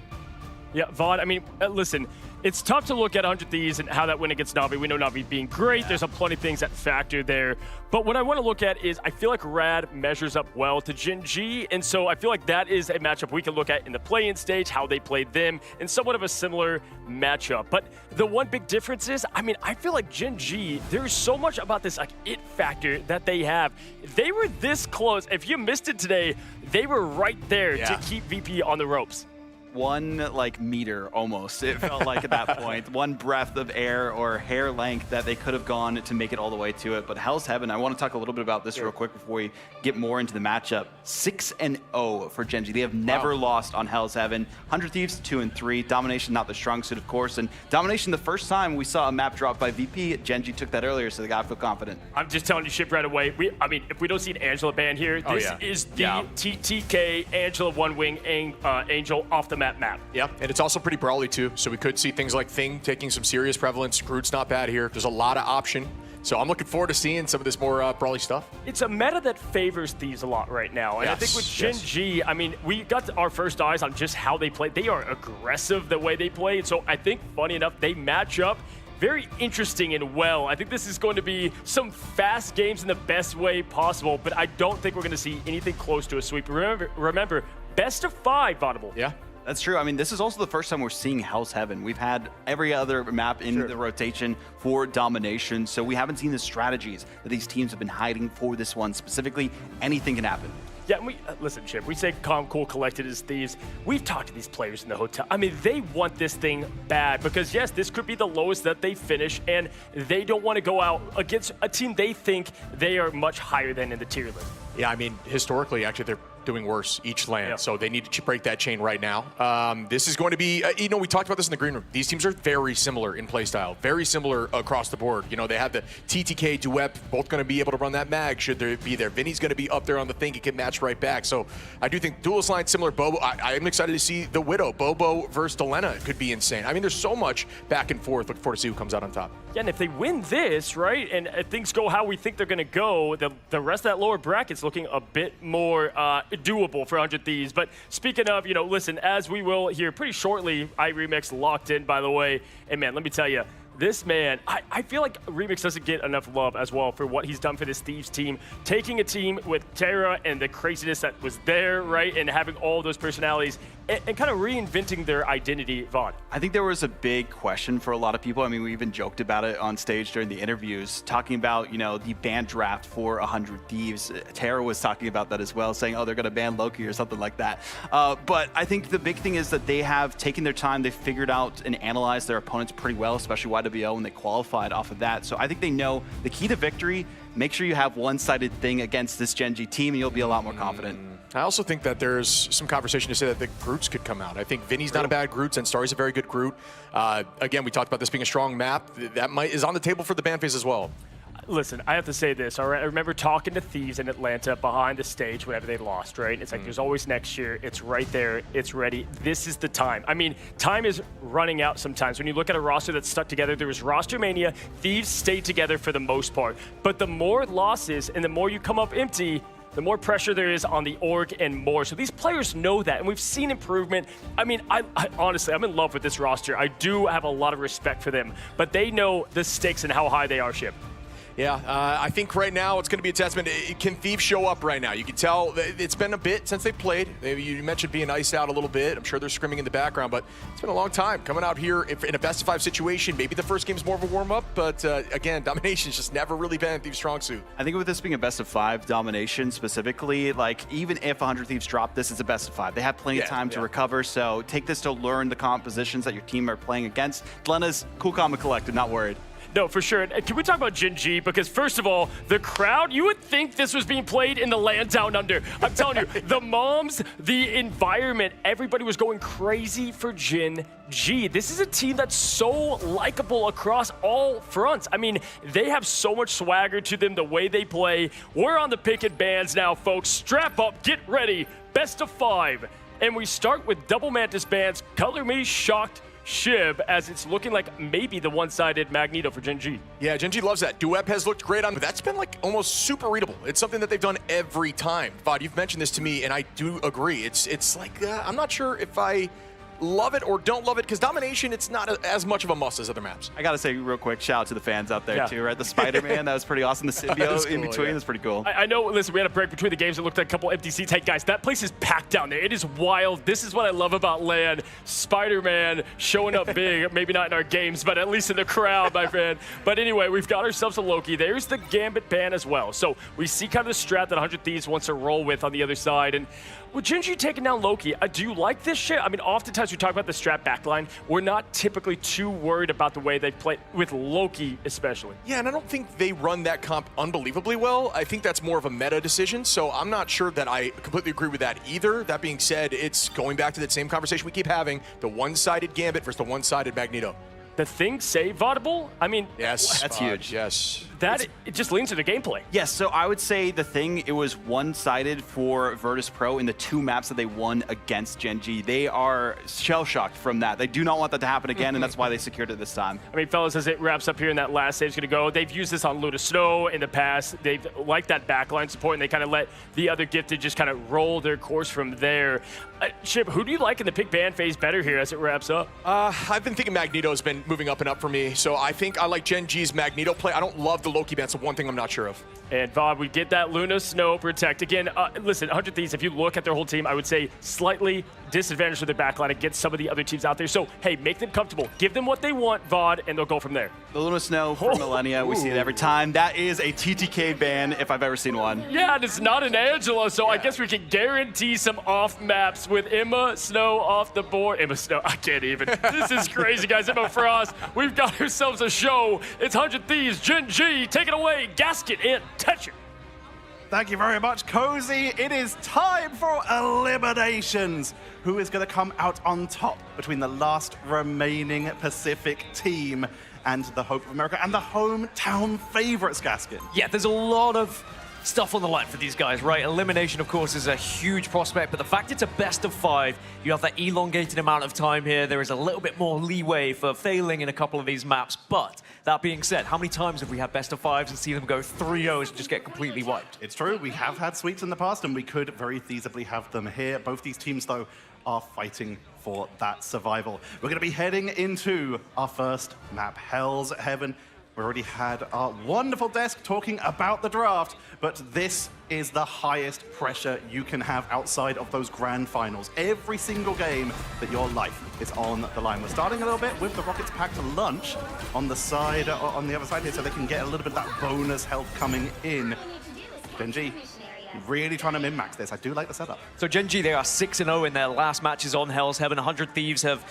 Yeah, Vaughn, I mean, listen, it's tough to look at 100 Thieves and how that win against Navi. We know Navi being great. There's plenty of things that factor there. But what I want to look at is I feel like Rad measures up well to Gen G. And so I feel like that is a matchup we can look at in the play-in stage, how they played them, and somewhat of a similar matchup. But the one big difference is, I mean, I feel like Gen G, there's so much about this like it factor that they have. They were this close. If you missed it today, they were right there to keep VP on the ropes. One meter almost, it felt like at that point. One breath of air or hair length that they could have gone to make it all the way to it. But Hell's Heaven, I want to talk a little bit about this real quick before we get more into the matchup. 6-0 for Gen G. They have never lost on Hell's Heaven. 100 Thieves 2-3. Domination not the strong suit, of course. And Domination, the first time we saw a map drop by VP, Gen G took that earlier, so they gotta feel confident. I'm just telling you, Ship, right away. I mean, if we don't see an Angela ban here, this is the TTK Angela One Wing Angel off the map. Yeah, and it's also pretty brawly too, so we could see things like Thing taking some serious prevalence. Groot's not bad here. There's a lot of option. So I'm looking forward to seeing some of this more brawly stuff. It's a meta that favors Thieves a lot right now. And I think with Gen G, I mean, we got our first eyes on just how they play. They are aggressive the way they play. And so I think, funny enough, they match up very interesting and well. I think this is going to be some fast games in the best way possible, but I don't think we're going to see anything close to a sweep. Remember, best of 5, Audible. Yeah. That's true. I mean, this is also the first time we're seeing Hell's Heaven. We've had every other map in the rotation for Domination, so we haven't seen the strategies that these teams have been hiding for this one. Specifically, anything can happen. Yeah, and listen, Chip, we say calm, cool, collected as Thieves. We've talked to these players in the hotel. I mean, they want this thing bad because, yes, this could be the lowest that they finish, and they don't want to go out against a team they think they are much higher than in the tier list. Yeah, I mean, historically, actually, they're doing worse each land, so they need to break that chain right now. This is going to be, we talked about this in the green room. These teams are very similar in playstyle, very similar across the board. You know, they have the TTK, Duep, both going to be able to run that mag should there be there. Vinny's going to be up there on the thing, he can match right back. So I do think duelist line similar. Bobo, I am excited to see the Widow. Bobo versus Delena could be insane. I mean, there's so much back and forth. Looking forward to see who comes out on top. Yeah, and if they win this, right, and things go how we think they're going to go, the rest of that lower bracket's looking a bit more doable for 100 Thieves. But speaking of, listen, as we will hear pretty shortly, iRemix locked in, by the way. And man, let me tell you, this man, I feel like Remix doesn't get enough love as well for what he's done for this Thieves team. Taking a team with Terra and the craziness that was there, right, and having all those personalities and kind of reinventing their identity, Vaughn. I think there was a big question for a lot of people. I mean, we even joked about it on stage during the interviews, talking about, the ban draft for 100 Thieves. Terra was talking about that as well, saying, oh, they're going to ban Loki or something like that. But I think the big thing is that they have taken their time. They've figured out and analyzed their opponents pretty well, especially YWO, when they qualified off of that. So I think they know the key to victory, make sure you have one-sided Thing against this Gen G team, and you'll be a lot more confident. I also think that there's some conversation to say that the Groots could come out. I think Vinny's not a bad Groot, and Starry's a very good Groot. Again, we talked about this being a strong map. That is on the table for the ban phase as well. Listen, I have to say this, all right? I remember talking to Thieves in Atlanta behind the stage whenever they lost, right? It's like, there's always next year. It's right there. It's ready. This is the time. I mean, time is running out sometimes. When you look at a roster that's stuck together, there was roster mania. Thieves stayed together for the most part. But the more losses and the more you come up empty, the more pressure there is on the org and more. So these players know that, and we've seen improvement. I mean, I honestly, I'm in love with this roster. I do have a lot of respect for them, but they know the stakes and how high they are, Ship. Yeah, I think right now it's going to be a testament. Can Thieves show up right now? You can tell it's been a bit since they played. You mentioned being iced out a little bit. I'm sure they're screaming in the background, but it's been a long time coming out here in a best-of-5 situation. Maybe the first game is more of a warm-up, but again, Domination's just never really been Thieves' strong suit. I think with this being a best-of-5 Domination specifically, even if 100 Thieves drop this, it's a best-of-5. They have plenty of time to recover, so take this to learn the compositions that your team are playing against. Delena's cool, calm, and collected, not worried. No, for sure. And can we talk about Gen G? Because first of all, the crowd, you would think this was being played in the land down under. I'm telling you, the moms, the environment, everybody was going crazy for Gen G. This is a team that's so likable across all fronts. I mean, they have so much swagger to them, the way they play. We're on the picket bands now, folks. Strap up, get ready. Best of 5. And we start with double Mantis bands. Color me shocked Shib, as it's looking like maybe the one-sided Magneto for Gen G. Yeah, Gen G loves that. Duep has looked great on, but that's been like almost super readable. It's something that they've done every time. Vod, you've mentioned this to me, and I do agree. It's like, I'm not sure if I love it or don't love it, because domination, it's not as much of a must as other maps. I gotta say real quick, shout out to the fans out there too, right? The Spider-Man, that was pretty awesome. The symbiote in between, that's pretty cool. I know, listen, we had a break between the games. It looked like a couple empty seats. Hey guys, that place is packed down there. It is wild. This is what I love about LAN. Spider-Man showing up big, maybe not in our games, but at least in the crowd, my friend. But anyway, we've got ourselves a Loki. There's the Gambit ban as well. So we see kind of the strat that 100 Thieves wants to roll with on the other side. And with Gen G taking down Loki, do you like this shit? I mean, oftentimes we talk about the strat backline. We're not typically too worried about the way they play with Loki, especially. Yeah, and I don't think they run that comp unbelievably well. I think that's more of a meta decision, so I'm not sure that I completely agree with that either. That being said, it's going back to that same conversation we keep having, the one-sided Gambit versus the one-sided Magneto. The things say Vaudible? I mean, yes, that's huge. Yes. That it just leans to the gameplay. Yes, so I would say the thing, it was one-sided for Virtus Pro in the 2 maps that they won against Gen G. They are shell-shocked from that. They do not want that to happen again, and that's why they secured it this time. I mean, fellas, as it wraps up here in that last stage going to go, they've used this on Luna Snow in the past. They've liked that backline support, and they kind of let the other gifted just kind of roll their course from there. Chip, who do you like in the pick ban phase better here as it wraps up? I've been thinking Magneto's been moving up and up for me, so I think I like Gen G's Magneto play. I don't love the Loki ban, so one thing I'm not sure of. And Vod, we get that Luna Snow protect. Again, listen, 100 Thieves, if you look at their whole team, I would say slightly disadvantaged with their backline against some of the other teams out there. So, hey, make them comfortable. Give them what they want, Vod, and they'll go from there. The Luna Snow for Millennia, we see it every time. That is a TTK ban if I've ever seen one. Yeah, and it's not an Angela, so I guess we can guarantee some off maps with Emma Snow off the board. Emma Snow, I can't even. This is crazy, guys. Emma Frost, we've got ourselves a show. It's 100 Thieves, Gen G, take it away, Gasket and Tetcher. Thank you very much, Cozy. It is time for eliminations. Who is going to come out on top between the last remaining Pacific team and the Hope of America and the hometown favorites, Gaskin? Yeah, there's a lot of stuff on the line for these guys, right? Elimination, of course, is a huge prospect, but the fact it's a best of 5, you have that elongated amount of time here. There is a little bit more leeway for failing in a couple of these maps, but that being said, how many times have we had best of 5s and see them go 3-0s and just get completely wiped? It's true, we have had sweeps in the past, and we could very feasibly have them here. Both these teams, though, are fighting for that survival. We're going to be heading into our first map, Hell's Heaven. We already had our wonderful desk talking about the draft, but this is the highest pressure you can have outside of those grand finals. Every single game that your life is on the line. We're starting a little bit with the Rockets packed lunch on the side, on the other side here, so they can get a little bit of that bonus health coming in. Gen G, really trying to min-max this. I do like the setup. So Gen G, they are 6-0 in their last matches on Hell's Heaven. 100 Thieves have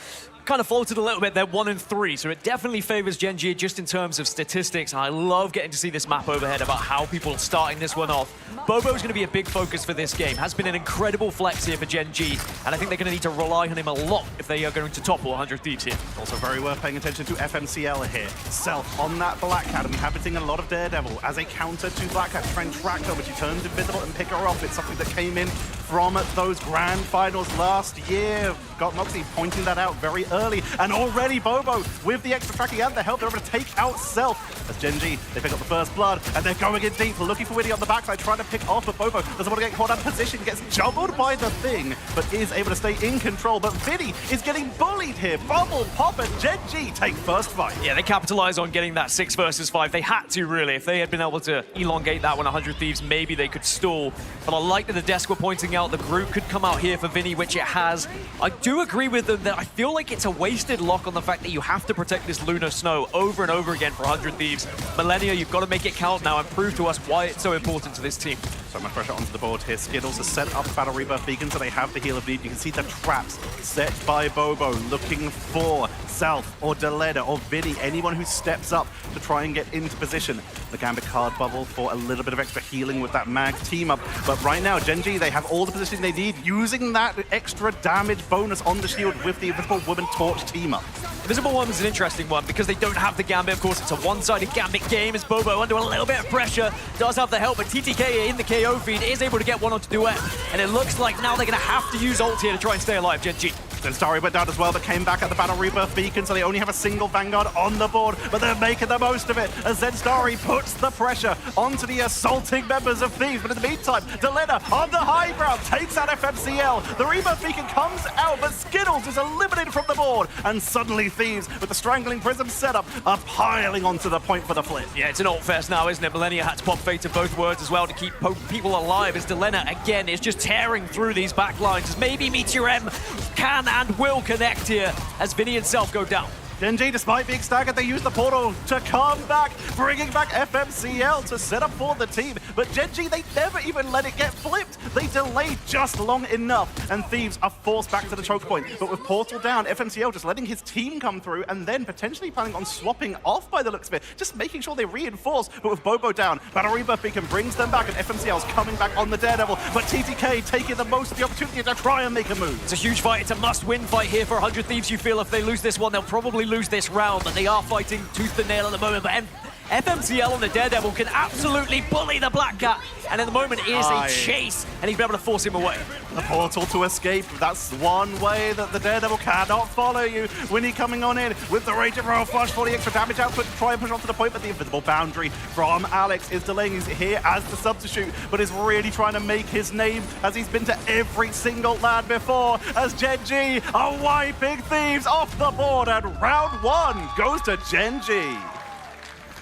kind of faltered a little bit. They're 1-3, so it definitely favors Gen G just in terms of statistics. And I love getting to see this map overhead about how people are starting this one off. Bobo's going to be a big focus for this game. Has been an incredible flex here for Gen G, and I think they're going to need to rely on him a lot if they are going to topple 100 Thieves here. Also very worth paying attention to FMCL here. Self on that Black Cat, and we have been seeing a lot of Daredevil as a counter to Black Cat. Try and track her, but she turns invisible and pick her off. It's something that came in from those grand finals last year. Got Moxie pointing that out very early, and already Bobo with the extra tracking and the help, they're able to take out Self. As Gen G, they pick up the first blood, and they're going in deep, looking for Winnie on the backside, trying to pick off, but Bobo doesn't want to get caught out of position, gets jumbled by the thing, but is able to stay in control. But Vinny is getting bullied here. Bubble Pop and Gen G take first fight. Yeah, they capitalize on getting that 6 versus 5. They had to, really. If they had been able to elongate that one, 100 Thieves, maybe they could stall. But I like that the desk were pointing out the group could come out here for Vinny, which it has. I do agree with them that I feel like it's a wasted lock on the fact that you have to protect this Lunar Snow over and over again for 100 Thieves. Millennia, you've got to make it count now and prove to us why it's so important to this team. So much pressure onto the board here. Skittles has set up the Battle Rebirth Beacon, so they have the Heal of Need. You can see the traps set by Bobo, looking for Self or Delena or Vinny, anyone who steps up to try and get into position. The Gambit card bubble for a little bit of extra healing with that mag team up. But right now, Gen G, they have all the positioning they need, using that extra damage bonus on the shield with the Invisible Woman Torch team up. Invisible Woman is an interesting one because they don't have the Gambit. Of course, it's a one-sided Gambit game as Bobo, under a little bit of pressure, does have the help, but TTK in the KO feed is able to get one onto Duet. And it looks like now they're going to have to use ult here to try and stay alive, Gen G. Zenstarry went down as well, but came back at the Battle Rebirth Beacon, so they only have a single Vanguard on the board, but they're making the most of it as Zenstarry puts the pressure onto the assaulting members of Thieves. But in the meantime, Delena on the high ground takes out FMCL. The Rebirth Beacon comes out, but Skittles is eliminated from the board, and suddenly Thieves, with the Strangling Prism setup, are piling onto the point for the flip. Yeah, it's an ult fest now, isn't it? Millennia had to pop Fate to both words as well to keep people alive, as Delena, again, is just tearing through these back lines, as maybe Meteor M can and will connect here as Vinny and Self go down. Gen G, despite being staggered, they use the portal to come back, bringing back FMCL to set up for the team. But Gen G, they never even let it get flipped. They delayed just long enough, and Thieves are forced back to the choke point. But with portal down, FMCL just letting his team come through and then potentially planning on swapping off by the looks of it, just making sure they reinforce. But with Bobo down, Battle Rebirth Beacon brings them back, and FMCL's coming back on the Daredevil. But TTK taking the most of the opportunity to try and make a move. It's a huge fight. It's a must-win fight here for 100 Thieves. You feel if they lose this one, they'll probably lose this round, but they are fighting tooth and nail at the moment. But FMCL on the Daredevil can absolutely bully the Black Cat, and at the moment is a chase, and he's been able to force him away. The portal to escape, that's one way that the Daredevil cannot follow you. Winnie coming on in with the Rage of Royal Flush for the extra damage output to try and push onto the point, but the Invisible Boundary from Alex is delaying. He's here as the substitute, but is really trying to make his name as he's been to every single land before, as Gen G are wiping Thieves off the board, and round one goes to Gen G.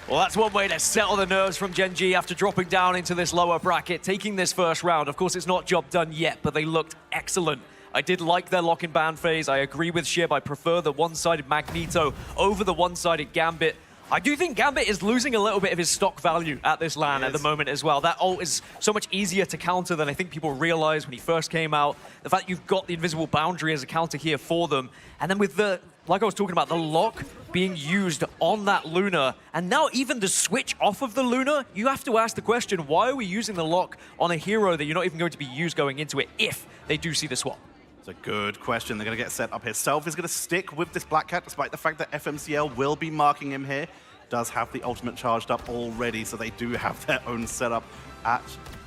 Well, that's one way to settle the nerves from Gen G after dropping down into this lower bracket, taking this first round. Of course, it's not job done yet, but they looked excellent. I did like their lock and ban phase. I agree with Shib. I prefer the one-sided Magneto over the one-sided Gambit. I do think Gambit is losing a little bit of his stock value at this LAN at the moment as well. That ult is so much easier to counter than I think people realized when he first came out. The fact you've got the Invisible Boundary as a counter here for them. And then with the, like I was talking about, the lock being used on that Luna, and now even the switch off of the Luna, you have to ask the question, why are we using the lock on a hero that you're not even going to be used going into it if they do see the swap? It's a good question. They're going to get set up here. Self is going to stick with this Black Cat, despite the fact that FMCL will be marking him here. Does have the ultimate charged up already, so they do have their own setup at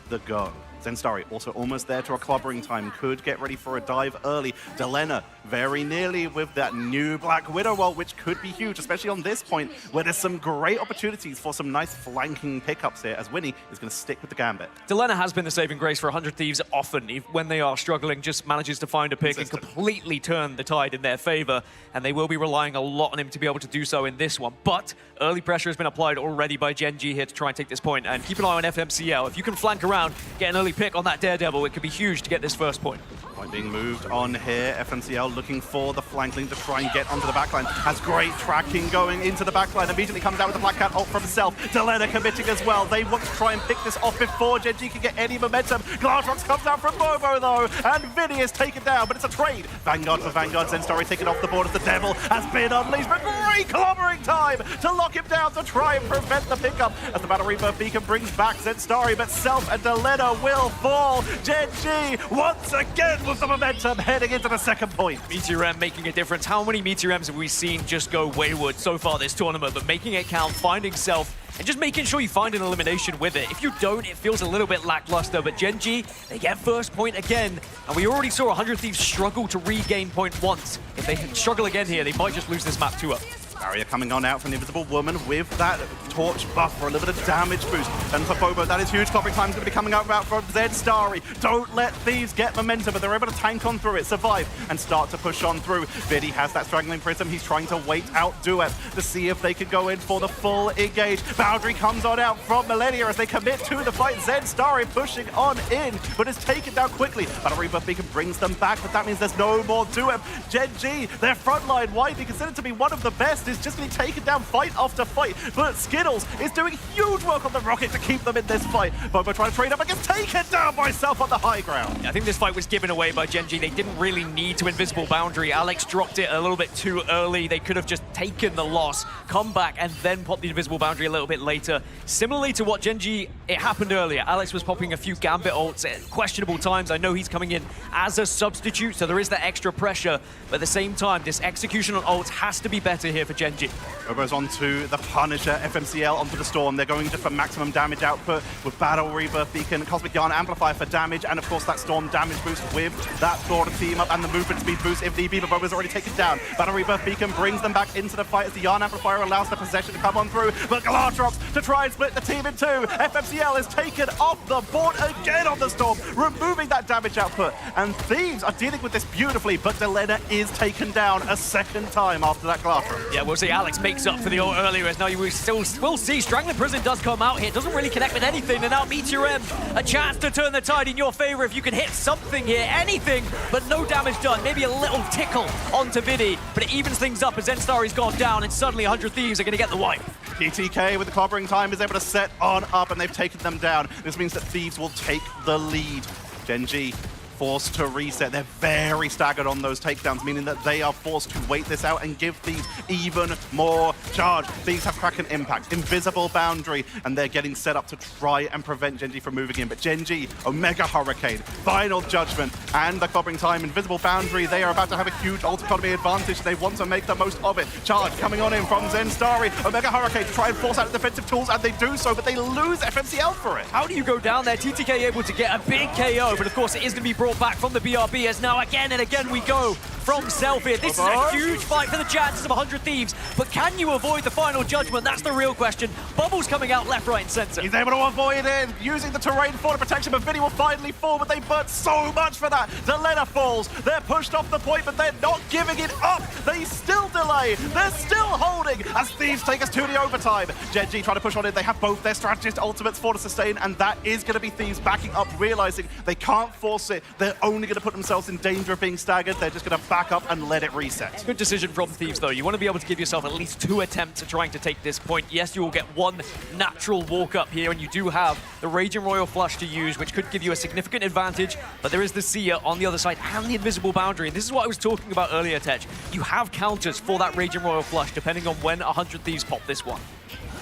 the go. Zenstarry also almost there to a clobbering time. Could get ready for a dive early. Delena very nearly with that new Black Widow ult, which could be huge, especially on this point where there's some great opportunities for some nice flanking pickups here, as Winnie is going to stick with the Gambit. Delena has been the saving grace for 100 Thieves often. When they are struggling, just manages to find a pick and completely turn the tide in their favor, and they will be relying a lot on him to be able to do so in this one. But early pressure has been applied already by Gen G here to try and take this point, and keep an eye on FMCL. If you can flank around, get an early pick on that Daredevil, it could be huge to get this first point. Point being moved on here. FMCL looking for the flank link to try and get onto the backline. Has great tracking going into the backline. Immediately comes out with the Black Cat ult from himself. Delena committing as well. They want to try and pick this off before Gen G can get any momentum. Glassrocks comes out from Bobo though, and Vinny is taken down, but it's a trade. Vanguard for Vanguard. Zenstarry taken off the board as the Devil has been unleashed, but great clobbering time to lock him down to try and prevent the pickup as the Battle Rebirth Beacon brings back Zenstarry, but Self and Delena will fall. Gen G once again with the momentum heading into the second point. Meteor M making a difference. How many Meteor M's have we seen just go wayward so far this tournament? But making it count, finding Self, and just making sure you find an elimination with it. If you don't, it feels a little bit lackluster, but Gen G, they get first point again, and we already saw 100 Thieves struggle to regain point once. If they struggle again here, they might just lose this map 2-up. Barrier coming on out from the Invisible Woman with that torch buff for a little bit of damage boost. And for Bobo, that is huge. Clobbering time is going to be coming out from Zenstarry. Don't let Thieves get momentum, but they're able to tank on through it, survive, and start to push on through. Viddy has that Strangling Prism. He's trying to wait out Duet to see if they can go in for the full engage. Boundary comes on out from Millennia as they commit to the fight. Zenstarry pushing on in, but is taken down quickly. Battle Rebirth Beacon brings them back, but that means there's no more Duet. Gen G, their front line widely considered to be one of the best, is just getting taken down fight after fight. But Skittles is doing huge work on the Rocket to keep them in this fight. Bobo trying to trade up and gets taken down by Self on the high ground. Yeah, I think this fight was given away by Gen G. They didn't really need to invisible boundary. Alex dropped it a little bit too early. They could have just taken the loss, come back, and then pop the invisible boundary a little bit later. Similarly to what Gen G, it happened earlier. Alex was popping a few Gambit ults at questionable times. I know he's coming in as a substitute, so there is that extra pressure. But at the same time, this execution on ults has to be better here for Gen G. Bobo's onto the Punisher, FMCL onto the Storm. They're going just for maximum damage output with Battle Rebirth Beacon, Cosmic Yarn Amplifier for damage, and of course that Storm damage boost with that Thor to team up and the movement speed boost if need be, but Bobo's already taken down. Battle Rebirth Beacon brings them back into the fight as the Yarn Amplifier allows the possession to come on through, but Glatrox to try and split the team in two. FMCL is taken off the board again on the Storm, removing that damage output, and Thieves are dealing with this beautifully, but Delena is taken down a second time after that Glatrox. Yeah, we'll see. Alex makes up for the ult earlier, as now you will see Strangling Prison does come out here. Doesn't really connect with anything, and now Meteor M, a chance to turn the tide in your favor if you can hit something here, anything, but no damage done. Maybe a little tickle onto Vidi, but it evens things up as Zenstarry's gone down, and suddenly 100 Thieves are going to get the wipe. PTK with the clobbering time is able to set on up, and they've taken them down. This means that Thieves will take the lead. Gen G forced to reset. They're very staggered on those takedowns, meaning that they are forced to wait this out and give Thieves even more charge. Thieves have Kraken Impact, Invisible Boundary, and they're getting set up to try and prevent Gen G from moving in. But Gen G, Omega Hurricane, Final Judgment, and the clobbering time, Invisible Boundary, they are about to have a huge ult economy advantage. They want to make the most of it. Charge coming on in from Zenstarry. Omega Hurricane to try and force out the defensive tools, and they do so, but they lose FMCL for it. How do you go down there? TTK able to get a big KO, but of course it is going to be brought back from the BRB, as now again and again we go from Self here. This is a huge fight for the chances of 100 Thieves, but can you avoid the Final Judgment? That's the real question. Bubbles coming out left, right, and center. He's able to avoid it, using the terrain for the protection, but Vinny will finally fall, but they burnt so much for that. Delena falls. They're pushed off the point, but they're not giving it up. They still delay. They're still holding as Thieves take us to the overtime. Gen G trying to push on in. They have both their strategist ultimates for the sustain, and that is going to be Thieves backing up, realizing they can't force it. They're only going to put themselves in danger of being staggered. They're just going to back up and let it reset. Good decision from Thieves, though. You want to be able to give yourself at least 2 attempts at trying to take this point. Yes, you will get 1 natural walk up here, and you do have the Raging Royal Flush to use, which could give you a significant advantage, but there is the Seer on the other side and the Invisible Boundary, and this is what I was talking about earlier, Tej. You have counters for that Raging Royal Flush, depending on when 100 Thieves pop this one.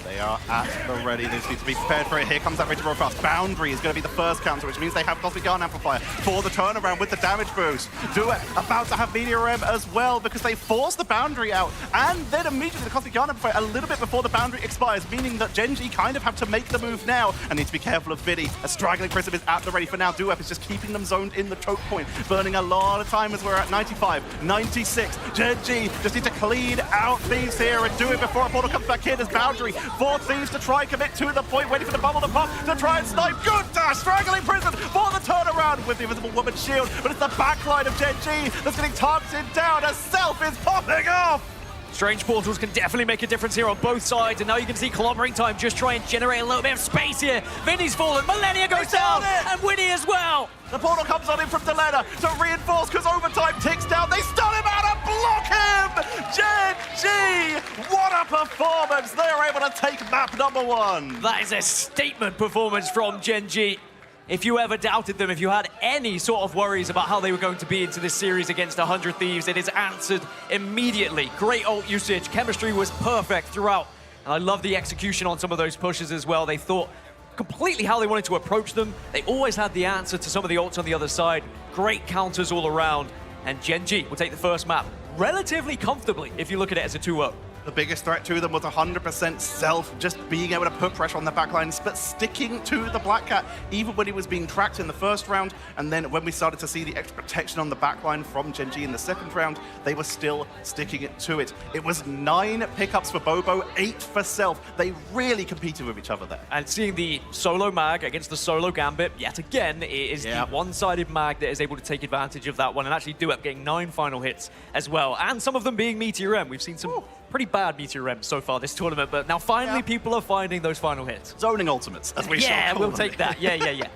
They are at the ready. They just need to be prepared for it. Here comes that Raging Royal Flush. Boundary is going to be the first counter, which means they have Cosmic Yarn Amplifier for the turnaround with the damage boost. Duet about to have Meteor M as well, because they force the Boundary out, and then immediately the Cosmic Yarn Amplifier a little bit before the Boundary expires, meaning that Gen G kind of have to make the move now and need to be careful of Vidi. A Straggling Prism is at the ready for now. Duet is just keeping them zoned in the choke point, burning a lot of time as we're at 95, 96. Gen G just need to clean out Thieves here and do it before a portal comes back in as Boundary for Thieves to try and commit to the point, waiting for the bubble to pop to try and snipe. Good dash, Straggling Prison for the turnaround with the Invisible Woman shield, but it's the backline of Gen G that's getting targeted down as Self is popping off. Strange portals can definitely make a difference here on both sides, and now you can see Clobbering Time just try and generate a little bit of space here. Vinny's fallen, Millennia goes down, and Winnie as well. The portal comes on in from Delena to reinforce, because overtime ticks down. They stun him out and block him! Gen G! What a performance! They're able to take map number 1. That is a statement performance from Gen G. If you ever doubted them, if you had any sort of worries about how they were going to be into this series against 100 Thieves, it is answered immediately. Great ult usage, chemistry was perfect throughout. And I love the execution on some of those pushes as well. They thought completely how they wanted to approach them. They always had the answer to some of the ults on the other side. Great counters all around. And Gen G will take the first map relatively comfortably if you look at it as a 2-0. The biggest threat to them was 100% Self, just being able to put pressure on the backlines, but sticking to the Black Cat, even when he was being tracked in the first round. And then when we started to see the extra protection on the backline from Gen G in the second round, they were still sticking it to it. It was 9 pickups for Bobo, 8 for Self. They really competed with each other there. And seeing the solo mag against the solo Gambit, yet again, it is the one-sided mag that is able to take advantage of that one and actually do up getting 9 final hits as well. And some of them being Meteor M. We've seen some pretty bad Meteor M so far this tournament, but now finally people are finding those final hits. Zoning ultimates, as we shall call them. Yeah, we'll take that. Yeah.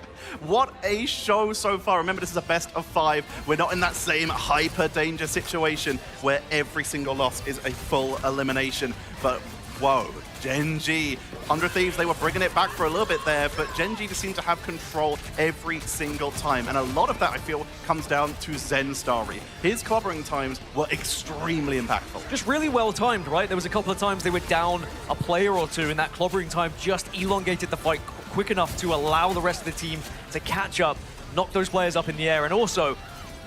What a show so far. Remember, this is a best of 5. We're not in that same hyper danger situation where every single loss is a full elimination. But whoa, Gen G. 100 Thieves, they were bringing it back for a little bit there, but Gen G just seemed to have control every single time. And a lot of that, I feel, comes down to Zen Starry. His clobbering times were extremely impactful. Just really well timed, right? There was a couple of times they were down a player or two, and that clobbering time just elongated the fight quick enough to allow the rest of the team to catch up, knock those players up in the air, and also,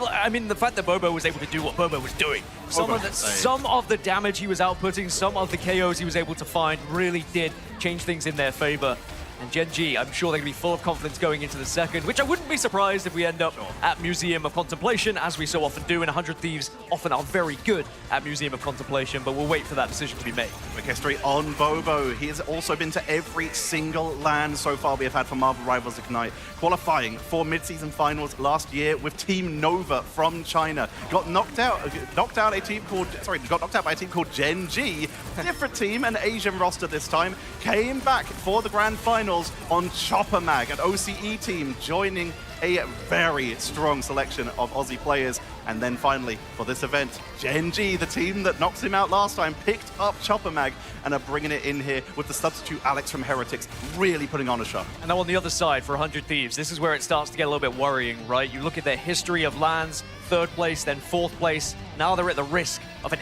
I mean, the fact that Bobo was able to do what Bobo was doing. Some of the damage he was outputting, some of the KOs he was able to find really did change things in their favor. And Gen G, I'm sure they're going to be full of confidence going into the second, which I wouldn't be surprised if we end up at Museum of Contemplation, as we so often do, and 100 Thieves often are very good at Museum of Contemplation, but we'll wait for that decision to be made. Quick history on Bobo. He has also been to every single LAN so far we have had for Marvel Rivals Ignite, qualifying for mid-season finals last year with Team Nova from China. Got knocked out by a team called Gen G. Different team, an Asian roster this time. Came back for the grand finals on Chopper Mag, an OCE team, joining a very strong selection of Aussie players. And then finally, for this event, Gen G, the team that knocked him out last time, picked up Chopper Mag and are bringing it in here with the substitute Alex from Heretics, really putting on a show. And now on the other side for 100 Thieves, this is where it starts to get a little bit worrying, right? You look at their history of LANs, 3rd place, then 4th place. Now they're at the risk of a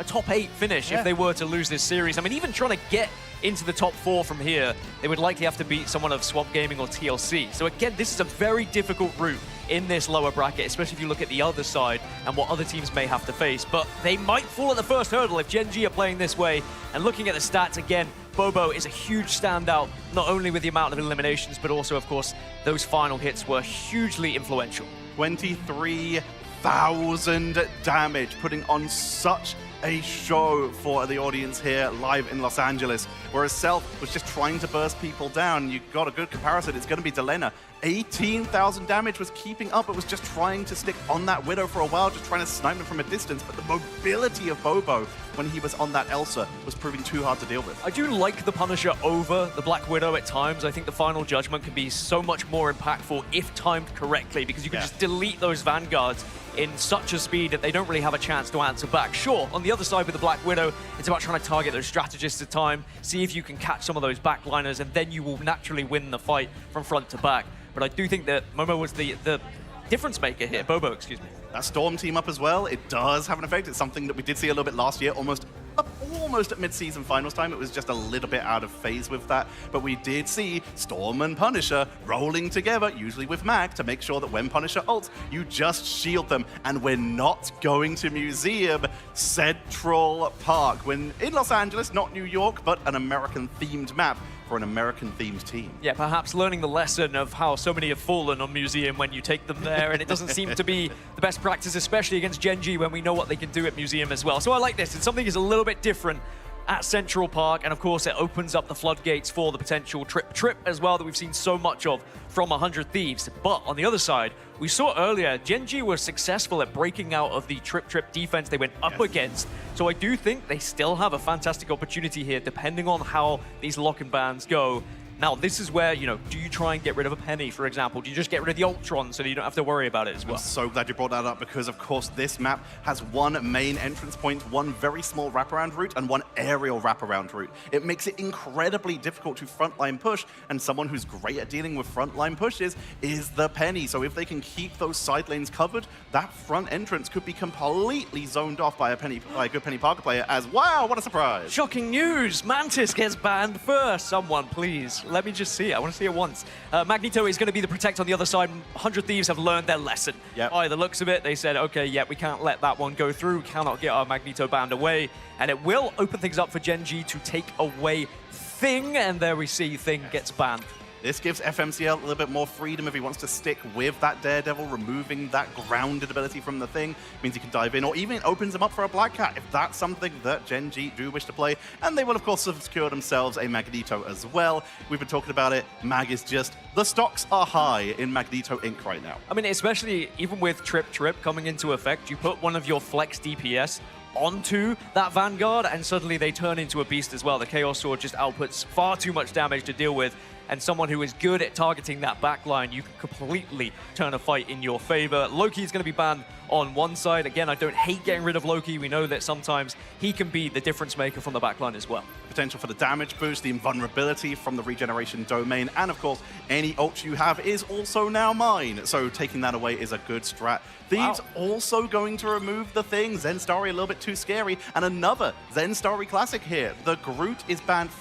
top 8 finish if they were to lose this series. I mean, even trying to get into the top 4 from here, they would likely have to beat someone of Swamp Gaming or TLC. So again, this is a very difficult route in this lower bracket, especially if you look at the other side and what other teams may have to face. But they might fall at the first hurdle if Gen G are playing this way. And looking at the stats again, Bobo is a huge standout, not only with the amount of eliminations, but also, of course, those final hits were hugely influential. 23,000 damage, putting on such a show for the audience here live in Los Angeles, whereas Self was just trying to burst people down. You got a good comparison. It's going to be Delena. 18,000 damage, was keeping up. It was just trying to stick on that Widow for a while, just trying to snipe him from a distance. But the mobility of Bobo when he was on that Elsa was proving too hard to deal with. I do like the Punisher over the Black Widow at times. I think the Final Judgment can be so much more impactful if timed correctly, because you can just delete those Vanguards in such a speed that they don't really have a chance to answer back. Sure, on the other side with the Black Widow, it's about trying to target those strategists at time, see if you can catch some of those backliners, and then you will naturally win the fight from front to back. But I do think that Momo was the difference maker here. Bobo, excuse me. That Storm team up as well, it does have an effect. It's something that we did see a little bit last year, almost at mid-season finals time. It was just a little bit out of phase with that. But we did see Storm and Punisher rolling together, usually with Mag, to make sure that when Punisher ults, you just shield them. And we're not going to Museum, Central Park. When in Los Angeles, not New York, but an American-themed map for an American-themed team. Yeah, perhaps learning the lesson of how so many have fallen on Museum when you take them there, and it doesn't seem to be the best practice, especially against Gen G when we know what they can do at Museum as well. So I like this. It's something that's a little bit different at Central Park, and of course it opens up the floodgates for the potential trip as well that we've seen so much of from 100 Thieves. But on the other side, we saw earlier, Gen G was successful at breaking out of the trip defense they went up against. So I do think they still have a fantastic opportunity here, depending on how these lock-in bans go. Now, this is where, do you try and get rid of a Penny, for example? Do you just get rid of the Ultron so that you don't have to worry about it as well? I'm so glad you brought that up, because, of course, this map has one main entrance point, one very small wraparound route, and one aerial wraparound route. It makes it incredibly difficult to frontline push, and someone who's great at dealing with frontline pushes is the Penny. So if they can keep those side lanes covered, that front entrance could be completely zoned off by a good Penny Parker player as, wow, what a surprise. Shocking news! Mantis gets banned first. Someone, please. Let me just see it. I want to see it once. Magneto is going to be the protect on the other side. 100 Thieves have learned their lesson. By the looks of it, they said, okay, yeah, we can't let that one go through. Cannot get our Magneto banned away. And it will open things up for Gen G to take away Thing. And there we see Thing gets banned. This gives FMCL a little bit more freedom if he wants to stick with that Daredevil, removing that grounded ability from the Thing. Means he can dive in, or even opens him up for a Black Cat, if that's something that Gen G do wish to play. And they will, of course, have secured themselves a Magneto as well. We've been talking about it. Mag is just, the stocks are high in Magneto Inc. right now. I mean, especially even with Trip coming into effect, you put one of your flex DPS onto that Vanguard, and suddenly they turn into a beast as well. The Chaos Sword just outputs far too much damage to deal with. and someone who is good at targeting that backline, you can completely turn a fight in your favor. Loki is going to be banned on one side. Again, I don't hate getting rid of Loki. We know that sometimes he can be the difference maker from the backline as well. Potential for the damage boost, the invulnerability from the regeneration domain, and of course, any ult you have is also now mine. So taking that away is a good strat. Thieves also going to remove the thing. Zenstari a little bit too scary. And another Zenstari classic here. The Groot is banned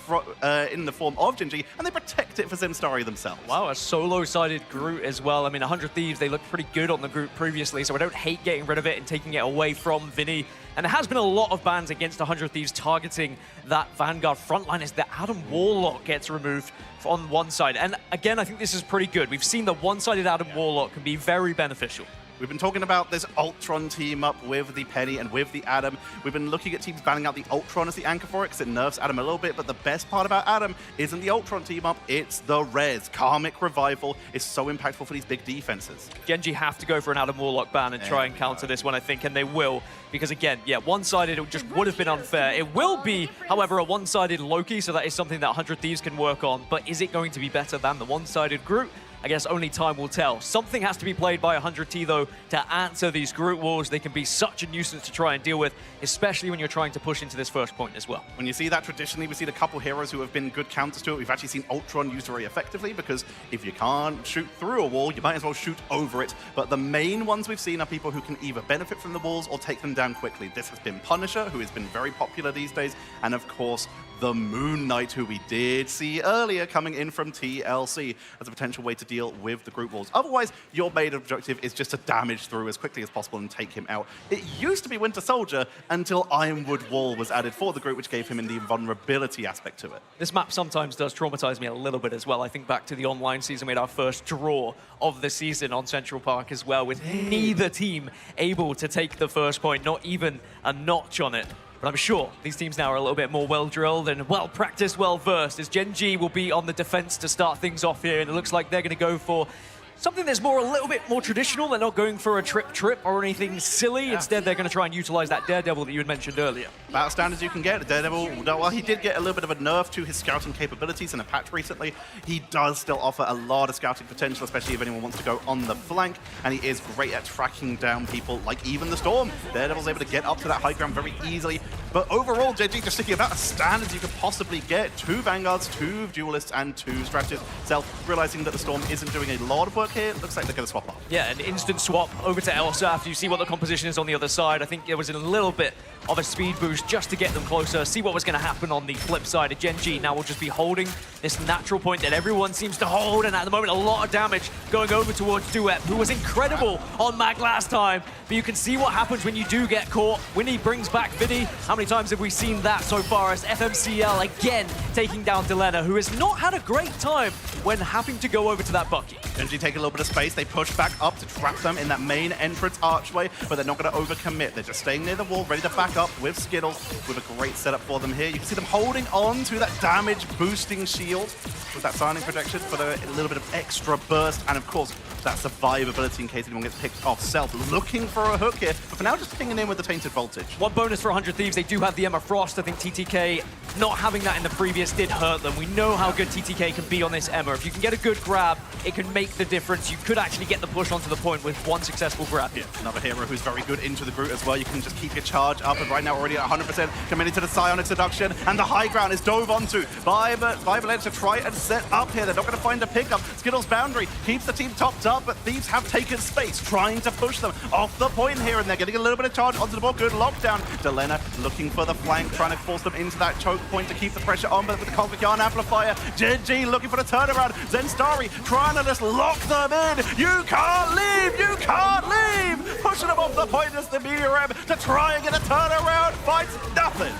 in the form of Genji, and they protect it for Zenstari themselves. Wow, a solo-sided Groot as well. I mean, 100 Thieves, they looked pretty good on the Groot previously, so I don't hate getting rid of it and taking it away from Vinny. And there has been a lot of bans against 100 Thieves targeting that Vanguard frontline as the Adam Warlock gets removed on one side. And again, I think this is pretty good. We've seen the one-sided Adam Warlock can be very beneficial. We've been talking about this Ultron team up with the Penny and with the Adam. We've been looking at teams banning out the Ultron as the anchor for it because it nerfs Adam a little bit, but the best part about Adam isn't the Ultron team up, it's the res. Karmic Revival is so impactful for these big defenses. Genji have to go for an Adam Warlock ban and try and counter this one, I think, and they will. Because again, yeah, one-sided, it just would have been unfair. It will be, however, a one-sided Loki, so that is something that 100 Thieves can work on, but is it going to be better than the one-sided Groot? I guess only time will tell. Something has to be played by 100T, though, to answer these Groot walls. They can be such a nuisance to try and deal with, especially when you're trying to push into this first point as well. When you see that, traditionally, we've seen a couple heroes who have been good counters to it. We've actually seen Ultron used very effectively, because if you can't shoot through a wall, you might as well shoot over it. But the main ones we've seen are people who can either benefit from the walls or take them down quickly. This has been Punisher, who has been very popular these days, and of course, the Moon Knight, who we did see earlier coming in from TLC as a potential way to deal with the group walls. Otherwise, your main objective is just to damage through as quickly as possible and take him out. It used to be Winter Soldier until Ironwood Wall was added for the group, which gave him the invulnerability aspect to it. This map sometimes does traumatize me a little bit as well. I think back to the online season, we had our first draw of the season on Central Park as well, with neither team able to take the first point, not even a notch on it. But I'm sure these teams now are a little bit more well-drilled and well-practiced, well-versed, as Genji will be on the defense to start things off here, and it looks like they're going to go for something that's a little bit more traditional. They're not going for a trip or anything silly. Instead, they're going to try and utilize that Daredevil that you had mentioned earlier. About as standard as you can get. Daredevil, well, he did get a little bit of a nerf to his scouting capabilities in a patch recently. He does still offer a lot of scouting potential, especially if anyone wants to go on the flank, and he is great at tracking down people like even the Storm. Daredevil's able to get up to that high ground very easily. But overall, JG just sticking about as standard as you could possibly get. 2 Vanguards, 2 Duelists, and 2 Strategists. Self realizing that the Storm isn't doing a lot of work here. Looks like they're going to swap off. Yeah, an instant swap over to Elsa after you see what the composition is on the other side. I think there was a little bit of a speed boost just to get them closer, see what was going to happen on the flip side of Genji. Now we'll just be holding this natural point that everyone seems to hold, and at the moment a lot of damage going over towards Duet, who was incredible on Mag last time. But you can see what happens when you do get caught. Winnie brings back Vinny. How many times have we seen that so far, as FMCL again taking down Delena, who has not had a great time when having to go over to that Bucky. Genji take a little bit of space. They push back up to trap them in that main entrance archway, but they're not going to overcommit. They're just staying near the wall, ready to back up with Skittles, with a great setup for them here. You can see them holding on to that damage boosting shield with that signing projection for a little bit of extra burst, and of course that survivability in case anyone gets picked off. Self looking for a hook here, but for now just pinging in with the Tainted Voltage. One bonus for 100 Thieves, they do have the Emma Frost. I think TTK not having that in the previous did hurt them. We know how good TTK can be on this Emma. If you can get a good grab, it can make the difference. You could actually get the push onto the point with one successful grab here. Another hero who's very good into the Groot as well. You can just keep your charge up, and right now already at 100%, committed to the Psionic Seduction, and the high ground is dove onto by Valence to try and set up here. They're not going to find a pickup. Skittles' boundary keeps the team topped up, but Thieves have taken space, trying to push them off the point here, and they're getting a little bit of charge onto the ball. Good lockdown. Delena looking for the flank, trying to force them into that choke point to keep the pressure on, but with the Cosmic Yarn Amplifier, Genji looking for the turnaround. Zenstari trying to just lock them in. You can't leave! You can't leave! Pushing them off the point as the Meteor M to try and get a turnaround. Fights nothing.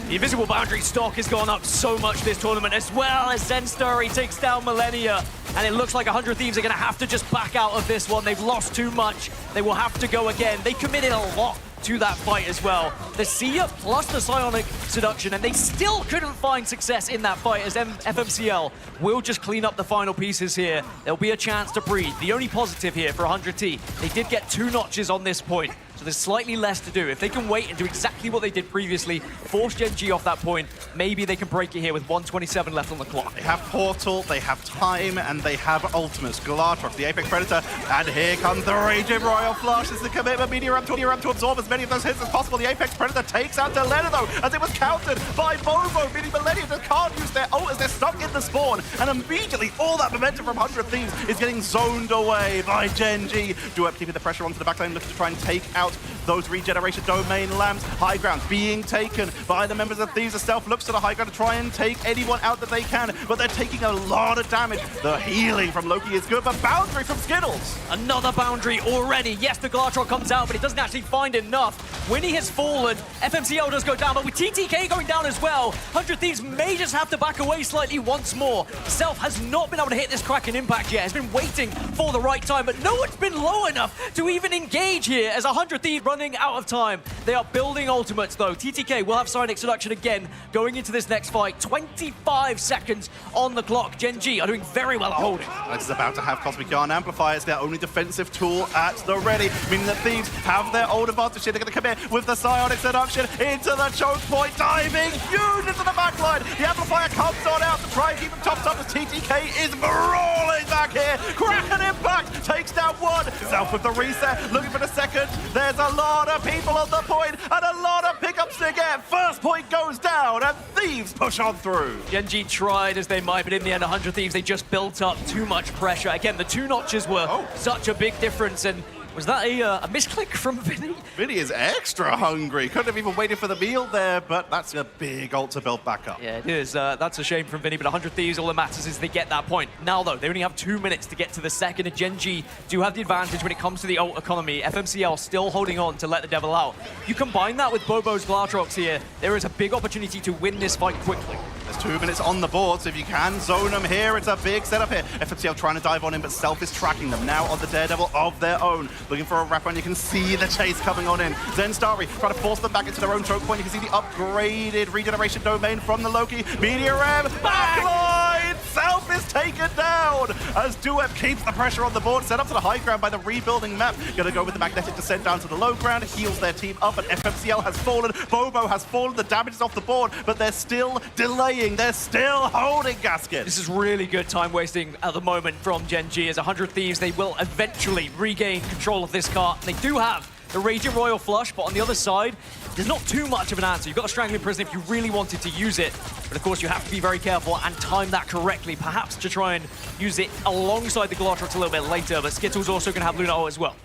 The invisible boundary stock has gone up so much this tournament, as well as Zenstari takes down Millennia. And it looks like 100 Thieves are going to have to just back out of this one. They've lost too much. They will have to go again. They committed a lot to that fight as well. The Sia plus the Psionic Seduction, and they still couldn't find success in that fight, as FMCL will just clean up the final pieces here. There'll be a chance to breathe. The only positive here for 100T, they did get 2 notches on this point. so there's slightly less to do. If they can wait and do exactly what they did previously, force Gen G off that point, maybe they can break it here with 1:27 left on the clock. They have Portal, they have time, and they have Ultimates. Galactic, the Apex Predator, and here comes the Raging Royal Flush. This is the commitment. Meteor to absorb as many of those hits as possible. The Apex Predator takes out Delena, though, as it was countered by Bobo, meaning Millennium just can't use their ult as they're stuck in the spawn, and immediately all that momentum from 100 Thieves is getting zoned away by Gen G. Duep keeping the pressure onto the backline, looking to try and take out those regeneration domain lamps. High ground being taken by the members of Thieves. The Stealth looks to the high ground to try and take anyone out that they can, but they're taking a lot of damage. The healing from Loki is good, but boundary from Skittles. Another boundary already. Yes, the Galatron comes out, but it doesn't actually find enough. Winnie has fallen. FMCL does go down, but with TTK going down as well, 100 Thieves may just have to back away slightly once more. Self has not been able to hit this Kraken impact yet. Has been waiting for the right time, but no one's been low enough to even engage here as 100 Thieves running out of time. They are building ultimates, though. TTK will have Psionic Seduction again going into this next fight. 25 seconds on the clock. Gen G are doing very well at holding. It's about to have Cosmic Yarn Amplifier. It's their only defensive tool at the ready, meaning that Thieves have their old advantage here. They're going to come in with the Psionic Seduction into the choke point, diving huge into the backline. The Amplifier comes on out to try and keep them topped up as TTK is brawling back here. Kraken Impact takes down one. Self with the reset, looking for the second. There's a lot of people on the point and a lot of pickups to get. First point goes down and Thieves push on through. Gen G tried as they might, but in the end, 100 Thieves, they just built up too much pressure. Again, the two notches were such a big difference, and was that a misclick from Vinny? Vinny is extra hungry. Couldn't have even waited for the meal there, but that's a big ult to build back up. Yeah, it is. That's a shame from Vinny, but 100 Thieves, all that matters is they get that point. Now, though, they only have 2 minutes to get to the second, and Gen G do have the advantage when it comes to the ult economy. FMCL still holding on to let the devil out. You combine that with Bobo's Glatrox here, there is a big opportunity to win this fight quickly. There's 2 minutes on the board, so if you can zone them here, it's a big setup here. FMCL trying to dive on him, but Self is tracking them now on the Daredevil of their own. Looking for a wrap on, you can see the chase coming on in. Zen Starry trying to force them back into their own choke point. You can see the upgraded regeneration domain from the Loki. Meteor Ram, backline! Self is taken down as Duep keeps the pressure on the board, set up to the high ground by the rebuilding map. Gonna go with the magnetic descent down to the low ground, heals their team up, and FMCL has fallen. Bobo has fallen, the damage is off the board, but they're still delaying. They're still holding Gaskin. This is really good time wasting at the moment from Gen G. As 100 Thieves, they will eventually regain control of this cart. They do have the Raging Royal Flush, but on the other side, there's not too much of an answer. You've got a Strangling Prison if you really wanted to use it, but of course you have to be very careful and time that correctly, perhaps to try and use it alongside the Galactrox a little bit later, but Skittles also going to have Luna ult as well.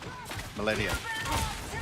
Millennium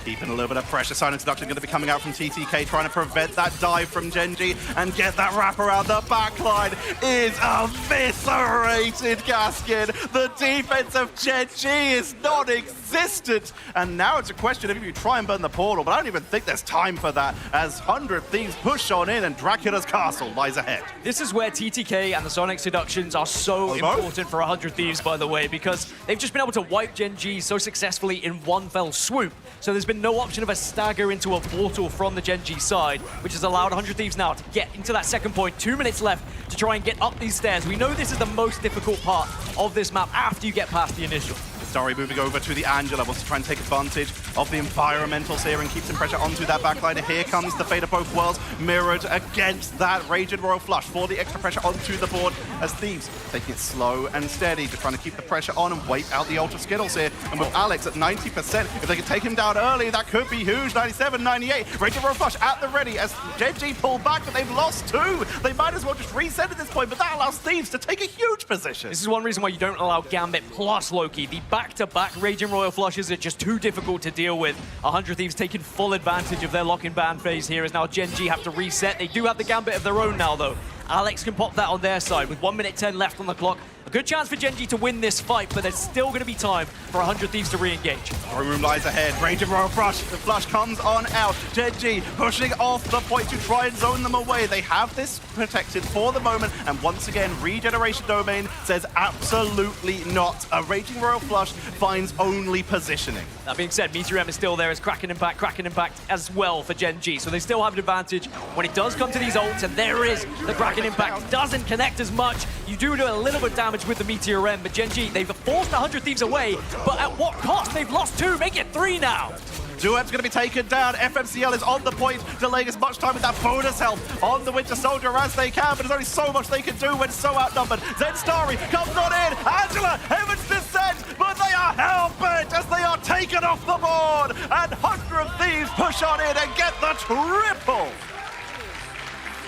keeping a little bit of pressure. Silent Seduction going to be coming out from TTK, trying to prevent that dive from Gen G and get that wrap around. The backline is eviscerated, Gaskin. The defense of Gen G is non-existent. And now it's a question of if you try and burn the portal, but I don't even think there's time for that as 100 Thieves push on in and Dracula's castle lies ahead. This is where TTK and the Sonic Seductions are so important for 100 Thieves, by the way, because they've just been able to wipe Gen G so successfully in one fell swoop. So there's been no option of a stagger into a portal from the Gen G side, which has allowed 100 Thieves now to get into that second point. 2 minutes left to try and get up these stairs. We know this is the most difficult part of this map after you get past the initial. Starry moving over to the Angela, wants to try and take advantage of the environmentals here and keep some pressure onto that backline. Here comes the Fate of Both Worlds mirrored against that Raging Royal Flush for the extra pressure onto the board as Thieves taking it slow and steady, just trying to keep the pressure on and wipe out the Ultra Skittles here. And with Alex at 90%, if they can take him down early, that could be huge. 97, 98. Raging Royal Flush at the ready as Gen G pull back, but they've lost 2. They might as well just reset at this point, but that allows Thieves to take a huge position. This is one reason why you don't allow Gambit plus Loki. The back-to-back Raging Royal Flushes are just too difficult to deal with. 100 Thieves taking full advantage of their lock-in ban phase here as now Gen G have to reset. They do have the Gambit of their own now, though. Alex can pop that on their side with 1 minute 10 left on the clock. A good chance for Gen G to win this fight, but there's still going to be time for 100 Thieves to re-engage. Room lies ahead. Raging Royal Flush. The flush comes on out. Gen G pushing off the point to try and zone them away. They have this protected for the moment, and once again, Regeneration Domain says absolutely not. A Raging Royal Flush finds only positioning. That being said, Meteor M is still there as Kraken Impact as well for Gen G, so they still have an advantage when it does come to these ults, and there is the Kraken Impact. Doesn't connect as much. You do a little bit of damage with the Meteor M, but Gen G, they've forced 100 Thieves away, but at what cost? They've lost 2, make it 3 now. Duet's going to be taken down. FMCL is on the point, delaying as much time with that bonus health on the Winter Soldier as they can, but there's only so much they can do when so outnumbered. Zenstarry comes on in. Angela, Heaven's Descent, but they are hell-bent as they are taken off the board. And 100 Thieves push on in and get the triple.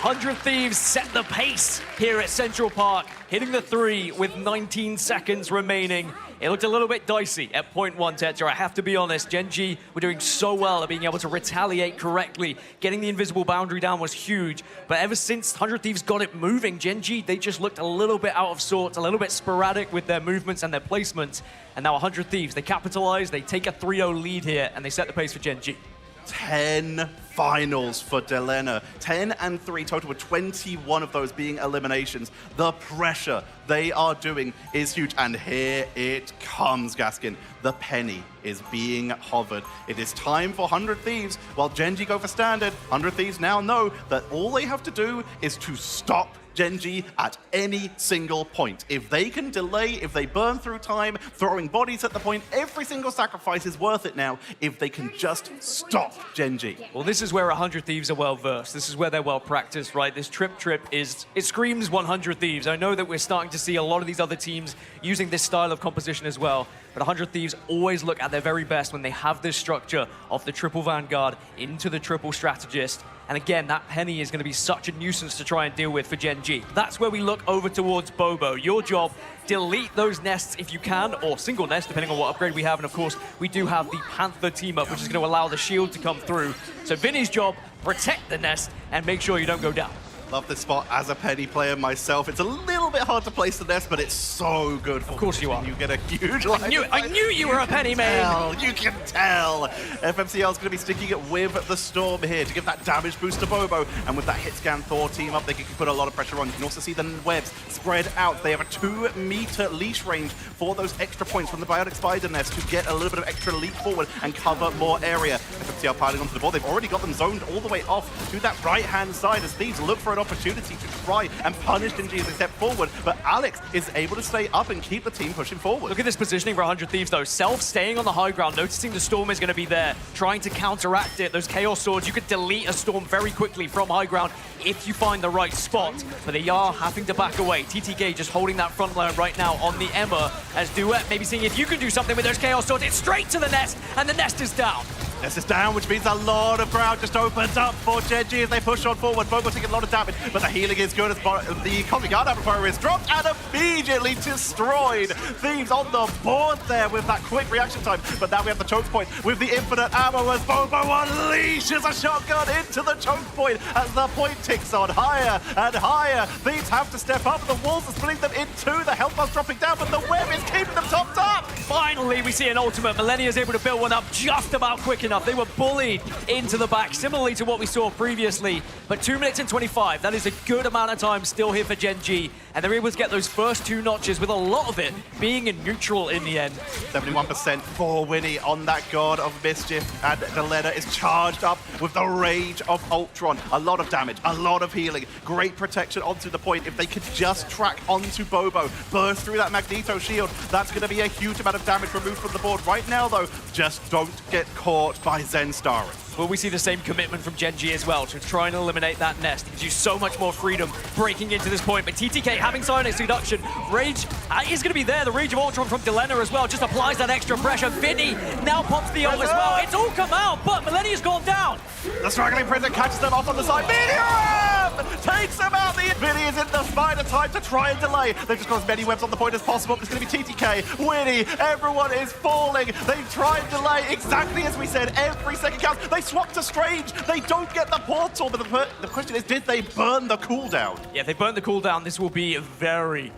100 Thieves set the pace here at Central Park, hitting the 3 with 19 seconds remaining. It looked a little bit dicey at point 1, Tetra. I have to be honest, Gen G were doing so well at being able to retaliate correctly. Getting the invisible boundary down was huge. But ever since 100 Thieves got it moving, Gen G, they just looked a little bit out of sorts, a little bit sporadic with their movements and their placements. And now 100 Thieves, they capitalize, they take a 3-0 lead here, and they set the pace for Gen G. 10 finals for Delena. 10 and 3 total, with 21 of those being eliminations. The pressure they are doing is huge. And here it comes, Gaskin. The penny is being hovered. It is time for 100 Thieves. While Gen G go for standard, 100 Thieves now know that all they have to do is to stop Gen G at any single point. If they can delay, if they burn through time, throwing bodies at the point, every single sacrifice is worth it now if they can just stop Gen G. Well, this is where 100 Thieves are well versed. This is where they're well practiced, right? This trip is, it screams 100 Thieves. I know that we're starting to see a lot of these other teams using this style of composition as well, but 100 Thieves always look at their very best when they have this structure of the triple Vanguard into the triple Strategist. And again, that penny is going to be such a nuisance to try and deal with for Gen G. That's where we look over towards Bobo. Your job, delete those nests if you can, or single nest, depending on what upgrade we have. And of course, we do have the Panther team up, which is going to allow the shield to come through. So Vinny's job, protect the nest and make sure you don't go down. Love this spot as a penny player myself. It's a little bit hard to place the nest, but it's so good. Of course you are. You get a huge line. I knew you were a penny man. You can tell. FMCL is going to be sticking it with the Storm here to give that damage boost to Bobo. And with that hit scan Thor team up, they can put a lot of pressure on. You can also see the webs spread out. They have a 2-meter leash range for those extra points from the Biotic Spider Nest to get a little bit of extra leap forward and cover more area. FMCL piling onto the board. They've already got them zoned all the way off to that right-hand side as Thieves look for an opportunity to try and punish Gen G as they step forward, but Alex is able to stay up and keep the team pushing forward. Look at this positioning for 100 Thieves though. Self staying on the high ground, noticing the Storm is going to be there, trying to counteract it. Those Chaos Swords, you could delete a Storm very quickly from high ground if you find the right spot, but they are having to back away. TTK just holding that front line right now on the Emma, as Duet maybe seeing if you can do something with those Chaos Swords. It's straight to the nest, and the nest is down. Nest is down, which means a lot of ground just opens up for Gen G as they push on forward. Bobo taking a lot of damage, but the healing is good as the Cosmic Guard Amplifier is dropped and immediately destroyed. Thieves on the board there with that quick reaction time, but now we have the choke point with the infinite ammo as Bobo unleashes a shotgun into the choke point as the point ticks on higher and higher. Thieves have to step up, the walls are splitting them in two, the health bar's dropping down, but the web is keeping them topped up. Finally, we see an ultimate. Millennia is able to build one up just about quick enough. They were bullied into the back, similarly to what we saw previously. But 2 minutes and 25, that is a good amount of time still here for Gen G. And they're able to get those first 2 notches, with a lot of it being in neutral in the end. 71% for Winnie on that God of Mischief. And Delena is charged up with the Rage of Ultron. A lot of damage, a lot of healing. Great protection onto the point. If they could just track onto Bobo, burst through that Magneto shield, that's going to be a huge amount of damage removed from the board. Right now, though, just don't get caught by Zenstarry. Well, we see the same commitment from Gen G as well to try and eliminate that nest. It gives you so much more freedom breaking into this point. But TTK having Psionic Seduction, Rage is going to be there. The Rage of Ultron from Delena as well just applies that extra pressure. Vinny now pops the ult as well. It's all come out, but Millennia's gone down. The struggling Prison catches them off on the side. Meteor takes them out. Vinny is in the spider time to try and delay. They've just got as many webs on the point as possible. It's going to be TTK, Winnie, everyone is falling. They try and delay exactly as we said. Every second counts. They swap to Strange. They don't get the portal, but the question is, did they burn the cooldown? Yeah, if they burn the cooldown, this will be very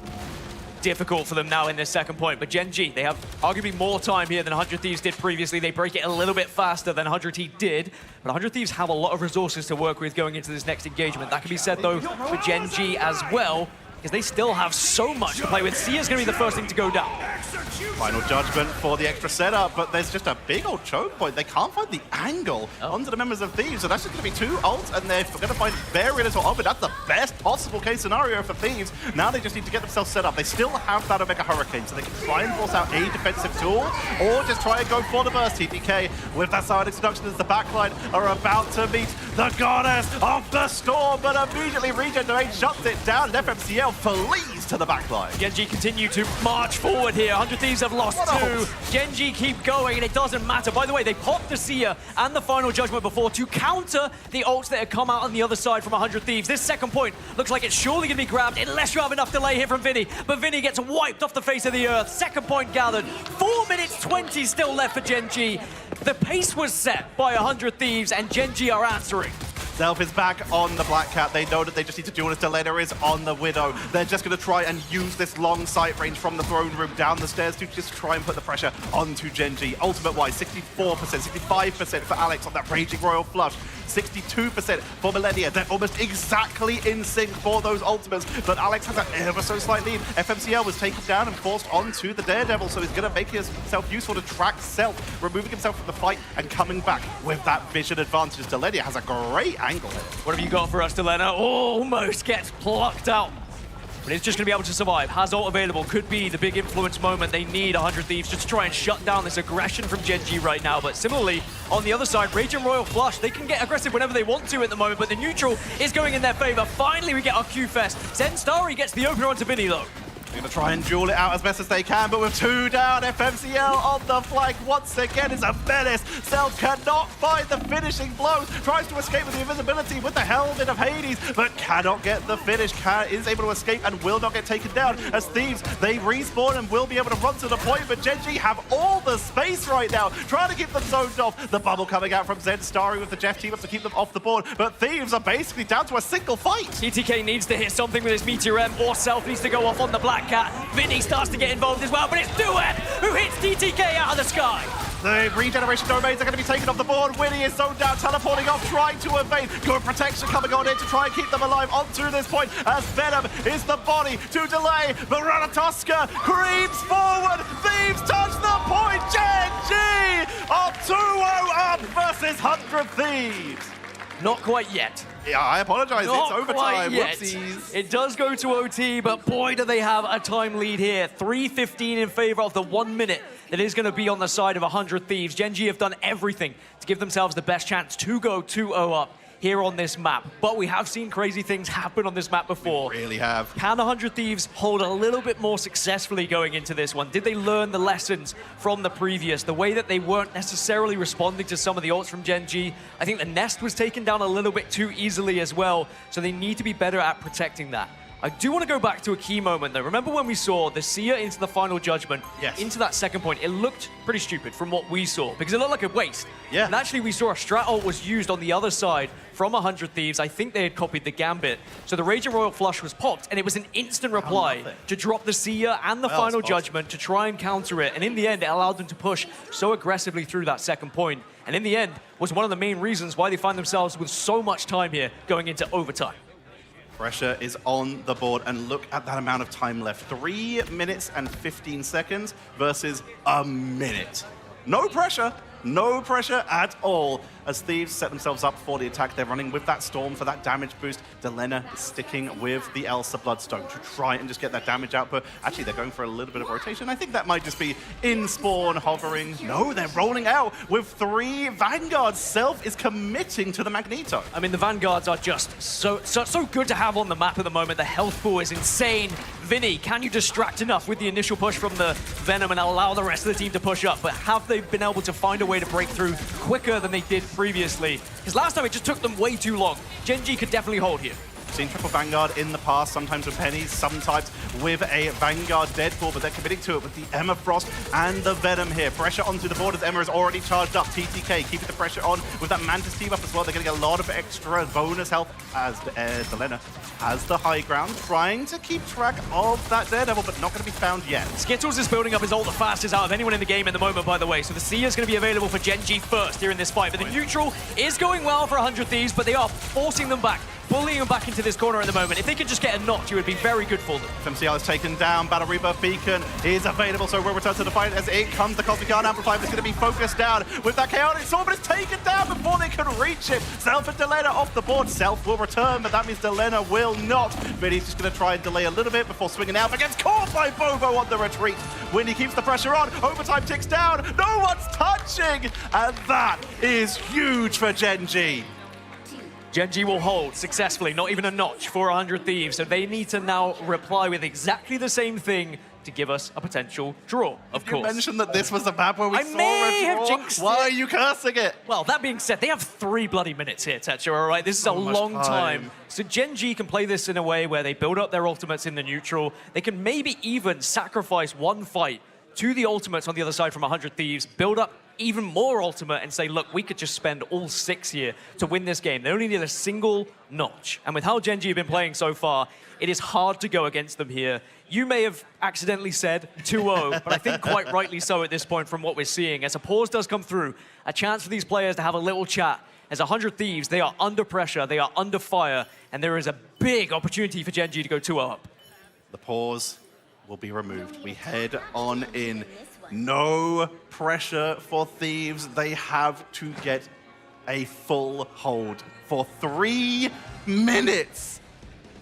difficult for them now in this second point. But Gen G, they have arguably more time here than 100 Thieves did previously. They break it a little bit faster than 100 Thieves did, but 100 Thieves have a lot of resources to work with going into this next engagement. That can be said, though, for Gen G as well. because they still have so much to play with. Sia's going to be the first thing to go down. Final judgment for the extra setup, but there's just a big old choke point. They can't find the angle onto the members of Thieves, so that's just going to be 2 ults, and they're going to find very little of it. That's the best possible case scenario for Thieves. Now they just need to get themselves set up. They still have that Omega Hurricane, so they can try and force out a defensive tool, or just try and go for the burst. TTK with that side introduction as the backline are about to meet the goddess of the storm, but immediately Regen Domain shuts it down, and FMCL flees to the backline. Genji continue to march forward here. 100 Thieves have lost 2. Genji keep going, and it doesn't matter. By the way, they popped the Sia and the Final Judgment before to counter the ults that had come out on the other side from 100 Thieves. This second point looks like it's surely going to be grabbed unless you have enough delay here from Vinny. But Vinny gets wiped off the face of the earth. Second point gathered. 4 minutes 20 still left for Genji. The pace was set by 100 Thieves, and Genji are answering. Self is back on the Black Cat. They know that they just need to do it as Delena is on the Widow. They're just going to try and use this long sight range from the throne room down the stairs to just try and put the pressure onto Genji. Ultimate-wise, 64%, 65% for Alex on that Raging Royal Flush. 62% for Millennia. They're almost exactly in sync for those ultimates, but Alex has an ever so slight lead. FMCL was taken down and forced onto the Daredevil, so he's going to make himself useful to track Self, removing himself from the fight and coming back with that vision advantage. Delenia has a great angle. What have you got for us, Delena? Almost gets plucked out. But it's just going to be able to survive. Has ult available. Could be the big influence moment they need 100 Thieves just to try and shut down this aggression from Genji right now. But similarly, on the other side, Rage and Royal Flush, they can get aggressive whenever they want to at the moment, but the neutral is going in their favor. Finally, we get our Q-Fest. Zenstari gets the opener onto Vinny, though. They're going to try and duel it out as best as they can, but with 2 down, FMCL on the flank once again is a menace. Self cannot find the finishing blows, tries to escape with the invisibility with the helmet of Hades, but cannot get the finish. Is able to escape and will not get taken down. As Thieves, they respawn and will be able to run to the point, but Genji have all the space right now, trying to keep them zoned off. The bubble coming out from Zenstari with the Jeff team up to keep them off the board, but Thieves are basically down to a single fight. TTK needs to hit something with his Meteor M, or Self needs to go off on the Black Cat. Vinny starts to get involved as well, but it's Duet who hits TTK out of the sky. The regeneration domains are going to be taken off the board. Winnie is zoned down, teleporting off, trying to evade. Good protection coming on in to try and keep them alive onto this point as Venom is the body to delay. Veranatoska creeps forward. Thieves touch the point. Genji are 2-0 up versus 100 Thieves. Not quite yet. Yeah, I apologize. Not it's overtime. Quite yet. Whoopsies. It does go to OT, but boy, do they have a time lead here. 3:15 in favor of the 1 minute that is going to be on the side of 100 Thieves. Genji have done everything to give themselves the best chance to go 2-0 up here on this map. But we have seen crazy things happen on this map before. We really have. Can 100 Thieves hold a little bit more successfully going into this one? Did they learn the lessons from the previous? The way that they weren't necessarily responding to some of the ults from Genji. I think the Nest was taken down a little bit too easily as well, so they need to be better at protecting that. I do want to go back to a key moment though. Remember when we saw the Sia into the Final Judgment, into that second point? It looked pretty stupid from what we saw because it looked like a waste. Yeah. And actually we saw a strat ult was used on the other side from 100 Thieves. I think they had copied the Gambit. So the Rage and Royal Flush was popped and it was an instant reply to drop the Sia and the Final Judgment to try and counter it. And in the end, it allowed them to push so aggressively through that second point. And in the end, was one of the main reasons why they find themselves with so much time here going into overtime. Pressure is on the board, and look at that amount of time left. 3 minutes and 15 seconds versus a minute. No pressure at all. As Thieves set themselves up for the attack, they're running with that Storm for that damage boost. Delena is sticking with the Elsa Bloodstone to try and just get that damage output. Actually, they're going for a little bit of rotation. I think that might just be in spawn hovering. No, they're rolling out with 3 Vanguards. Self is committing to the Magneto. I mean, the Vanguards are just so good to have on the map at the moment. The health pool is insane. Vinny, can you distract enough with the initial push from the Venom and allow the rest of the team to push up? But have they been able to find a way to break through quicker than they did previously? Because last time it just took them way too long. Genji could definitely hold here. Seen triple Vanguard in the past, sometimes with pennies, sometimes with a Vanguard Deadpool, but they're committing to it with the Emma Frost and the Venom here. Pressure onto the board as Emma is already charged up. TTK keeping the pressure on with that Mantis team up as well. They're going to get a lot of extra bonus health as Delena has the high ground, trying to keep track of that Daredevil, but not going to be found yet. Skittles is building up his ult the fastest out of anyone in the game at the moment, by the way, so the Sia is going to be available for Genji first here in this fight, but the neutral is going well for 100 Thieves, but they are forcing them back bullying them back into this corner at the moment. If they could just get a notch, it would be very good for them. FMCL is taken down. Battle Rebirth Beacon is available, so we'll return to the fight as it comes. The Cosmic Yarn Amplifier is going to be focused down with that Chaotic Sword, but it's taken down before they can reach it. Self and Delena off the board. Self will return, but that means Delena will not. Vinny's just going to try and delay a little bit before swinging out, but gets caught by Bobo on the retreat. Winnie keeps the pressure on. Overtime ticks down. No one's touching, and that is huge for Gen.G. Gen.G will hold successfully, not even a notch for 100 Thieves, so they need to now reply with exactly the same thing to give us a potential draw, of course. You mentioned that this was the map where we saw may a draw. have jinxed Why it. are you cursing it? Well, that being said, they have 3 bloody minutes here, Tetra, all right? This is a long time. So Gen.G can play this in a way where they build up their ultimates in the neutral. They can maybe even sacrifice one fight to the ultimates on the other side from 100 Thieves, build up even more ultimate and say, look, we could just spend all 6 here to win this game. They only need a single notch. And with how Gen.G have been playing so far, it is hard to go against them here. You may have accidentally said 2-0, but I think quite rightly so at this point from what we're seeing. As a pause does come through, a chance for these players to have a little chat. As 100 Thieves, they are under pressure, they are under fire, and there is a big opportunity for Gen.G to go 2-0 up. The pause will be removed. We head on in. No pressure for Thieves. They have to get a full hold for 3 minutes.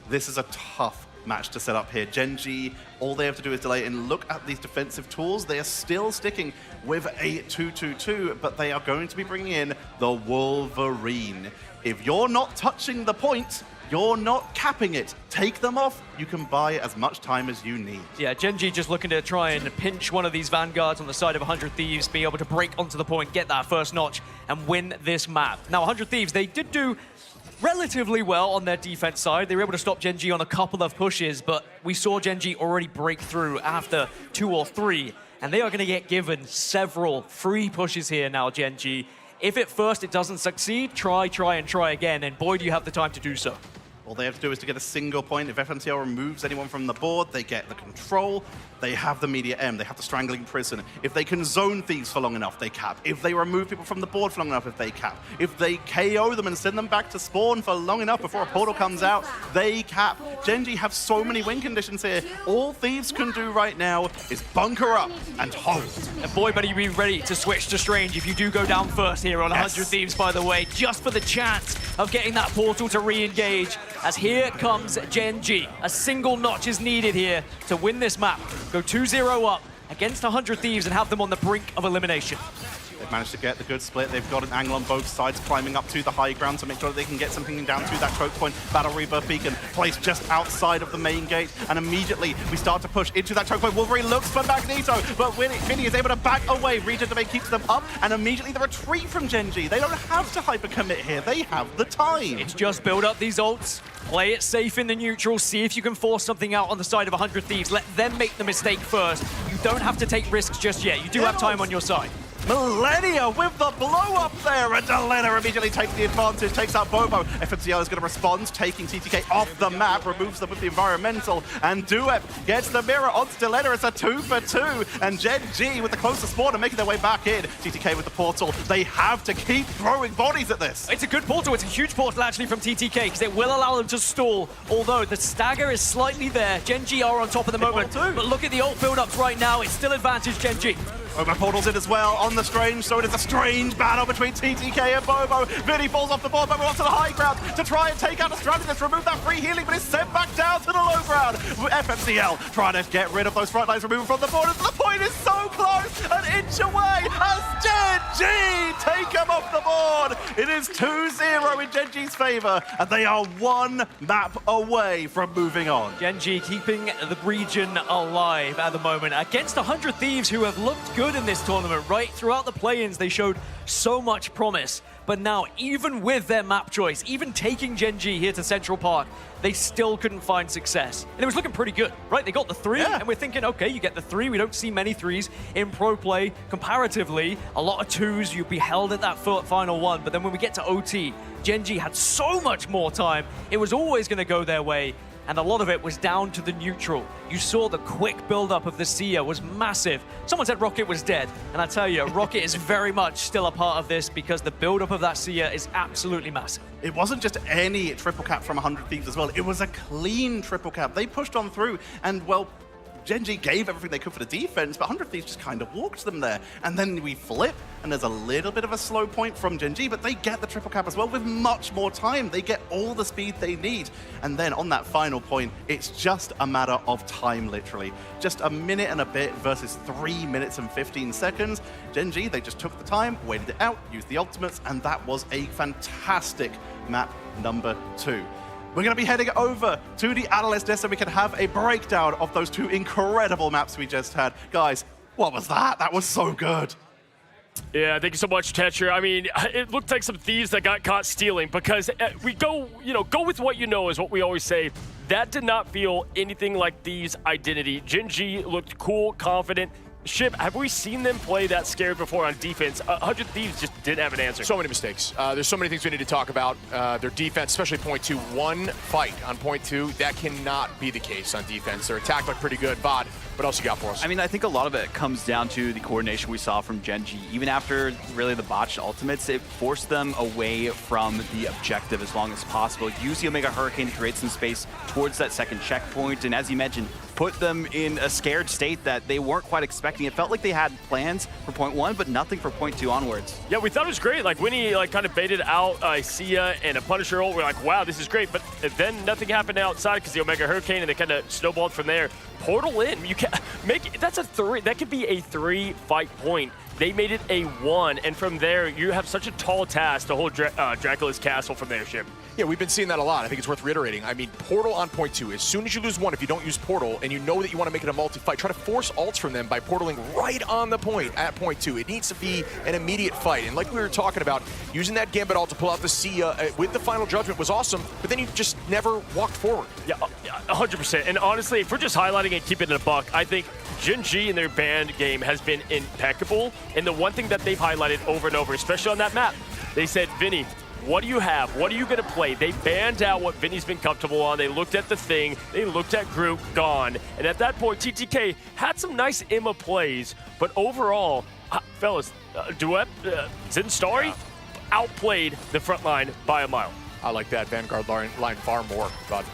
This is a tough match to set up here. Gen.G, all they have to do is delay and look at these defensive tools. They are still sticking with a 2-2-2, but they are going to be bringing in the Wolverine. If you're not touching the point, you're not capping it. Take them off. You can buy as much time as you need. Yeah, Gen.G just looking to try and pinch one of these Vanguards on the side of 100 Thieves, be able to break onto the point, get that first notch, and win this map. Now, 100 Thieves, they did do relatively well on their defense side. They were able to stop Gen.G on a couple of pushes, but we saw Gen.G already break through after 2 or 3, and they are going to get given several free pushes here now, Gen.G. If at first it doesn't succeed, try again, and boy, do you have the time to do so. All they have to do is to get a single point. If FMCL removes anyone from the board, they get the control. They have the Media M. They have the Strangling Prison. If they can zone Thieves for long enough, they cap. If they remove people from the board for long enough, if they cap. If they KO them and send them back to spawn for long enough before a portal comes out, they cap. Gen.G have so many win conditions here. All Thieves can do right now is bunker up and hold. And boy, better you be ready to switch to Strange if you do go down first here on 100 Thieves, by the way, just for the chance of getting that portal to re-engage. As here comes Gen.G. A single notch is needed here to win this map. Go 2-0 up against 100 Thieves and have them on the brink of elimination. They've managed to get the good split. They've got an angle on both sides, climbing up to the high ground to make sure that they can get something down to that choke point. Battle Rebirth Beacon placed just outside of the main gate, and immediately we start to push into that choke point. Wolverine looks for Magneto, but Vinny is able to back away. Regent Domain keeps them up, and immediately the retreat from Gen.G. They don't have to hyper commit here. They have the time. It's just build up these ults, play it safe in the neutral, see if you can force something out on the side of 100 Thieves. Let them make the mistake first. You don't have to take risks just yet. You do have time on your side. Millennia with the blow up there, and Delena immediately takes the advantage, takes out Bobo. FMCL is going to respond, taking TTK off the map, removes them with the environmental, and Duep gets the mirror onto Delena. It's a 2-for-2, and Gen.G with the closest spawn and making their way back in. TTK with the portal. They have to keep throwing bodies at this. It's a good portal. It's a huge portal actually from TTK because it will allow them to stall, although the stagger is slightly there. Gen.G are on top at the moment, but look at the ult build-ups right now. It's still advantage Gen.G. Bobo portals in as well on the Strange, so it is a strange battle between TTK and Bobo. Vinny falls off the board, Bobo onto the high ground to try and take out the Strategist, remove that free healing, but is sent back down to the low ground. FMCL trying to get rid of those front lines, removed from the board, and the point is so close, an inch away, as Gen.G take him off the board. It is 2-0 in Gen.G's favor, and they are 1 map away from moving on. Gen.G keeping the region alive at the moment against 100 Thieves who have looked good in this tournament, right? Throughout the play-ins, they showed so much promise. But now, even with their map choice, even taking Gen.G here to Central Park, they still couldn't find success. And it was looking pretty good, right? They got the 3, and we're thinking, okay, you get the 3. We don't see many 3s in pro play. Comparatively, a lot of 2s, you'd be held at that final one. But then when we get to OT, Gen.G had so much more time. It was always going to go their way. and a lot of it was down to the neutral. You saw the quick build-up of the Sia was massive. Someone said Rocket was dead, and I tell you, Rocket is very much still a part of this because the build-up of that Sia is absolutely massive. It wasn't just any triple cap from 100 Thieves as well. It was a clean triple cap. They pushed on through, and well, Gen G gave everything they could for the defense, but 100 Thieves just kind of walked them there. And then we flip, and there's a little bit of a slow point from Gen G, but they get the triple cap as well with much more time. They get all the speed they need. And then on that final point, it's just a matter of time, literally. Just a minute and a bit versus 3 minutes and 15 seconds. Gen G, they just took the time, waited it out, used the ultimates, and that was a fantastic map number 2. We're going to be heading over to the analyst desk so we can have a breakdown of those 2 incredible maps we just had. Guys, what was that? That was so good. Yeah, thank you so much, Tetra. I mean, it looked like some thieves that got caught stealing because we go with what you know is what we always say. That did not feel anything like Thieves' identity. Gen G looked cool, confident. Ship, have we seen them play that scared before on defense? 100 Thieves just didn't have an answer. So many mistakes. There's so many things we need to talk about. Their defense, especially point 2, one fight on point 2. That cannot be the case on defense. Their attack looked pretty good. Vod, what else you got for us? I mean, I think a lot of it comes down to the coordination we saw from Gen G. Even after really the botched ultimates, it forced them away from the objective as long as possible. Use the Omega Hurricane to create some space towards that second checkpoint. And as you mentioned, put them in a scared state that they weren't quite expecting. It felt like they had plans for point 1, but nothing for point 2 onwards. Yeah, we thought it was great. Like, when he kind of baited out Sia and a Punisher ult, we're like, wow, this is great. But then nothing happened outside because the Omega Hurricane, and they kind of snowballed from there. Portal in. You can't make that's a 3. That could be a 3-fight point. They made it a 1, and from there, you have such a tall task to hold Dracula's castle from their ship. Yeah, we've been seeing that a lot. I think it's worth reiterating. I mean, Portal on point 2. As soon as you lose 1, if you don't use Portal, and you know that you want to make it a multi-fight, try to force ults from them by portaling right on the point at point 2. It needs to be an immediate fight. And like we were talking about, using that Gambit ult to pull out the Sia with the Final Judgment was awesome, but then you just never walked forward. Yeah, 100%. And honestly, if we're just highlighting and keeping it a buck, I think Gen G in their band game has been impeccable. And the one thing that they've highlighted over and over, especially on that map, they said, Vinny, what do you have? What are you going to play? They banned out what Vinny's been comfortable on. They looked at the thing. They looked at group, gone. And at that point, TTK had some nice Imma plays. But overall, fellas, Duet, Zinstari outplayed the front line by a mile. I like that Vanguard line far more, but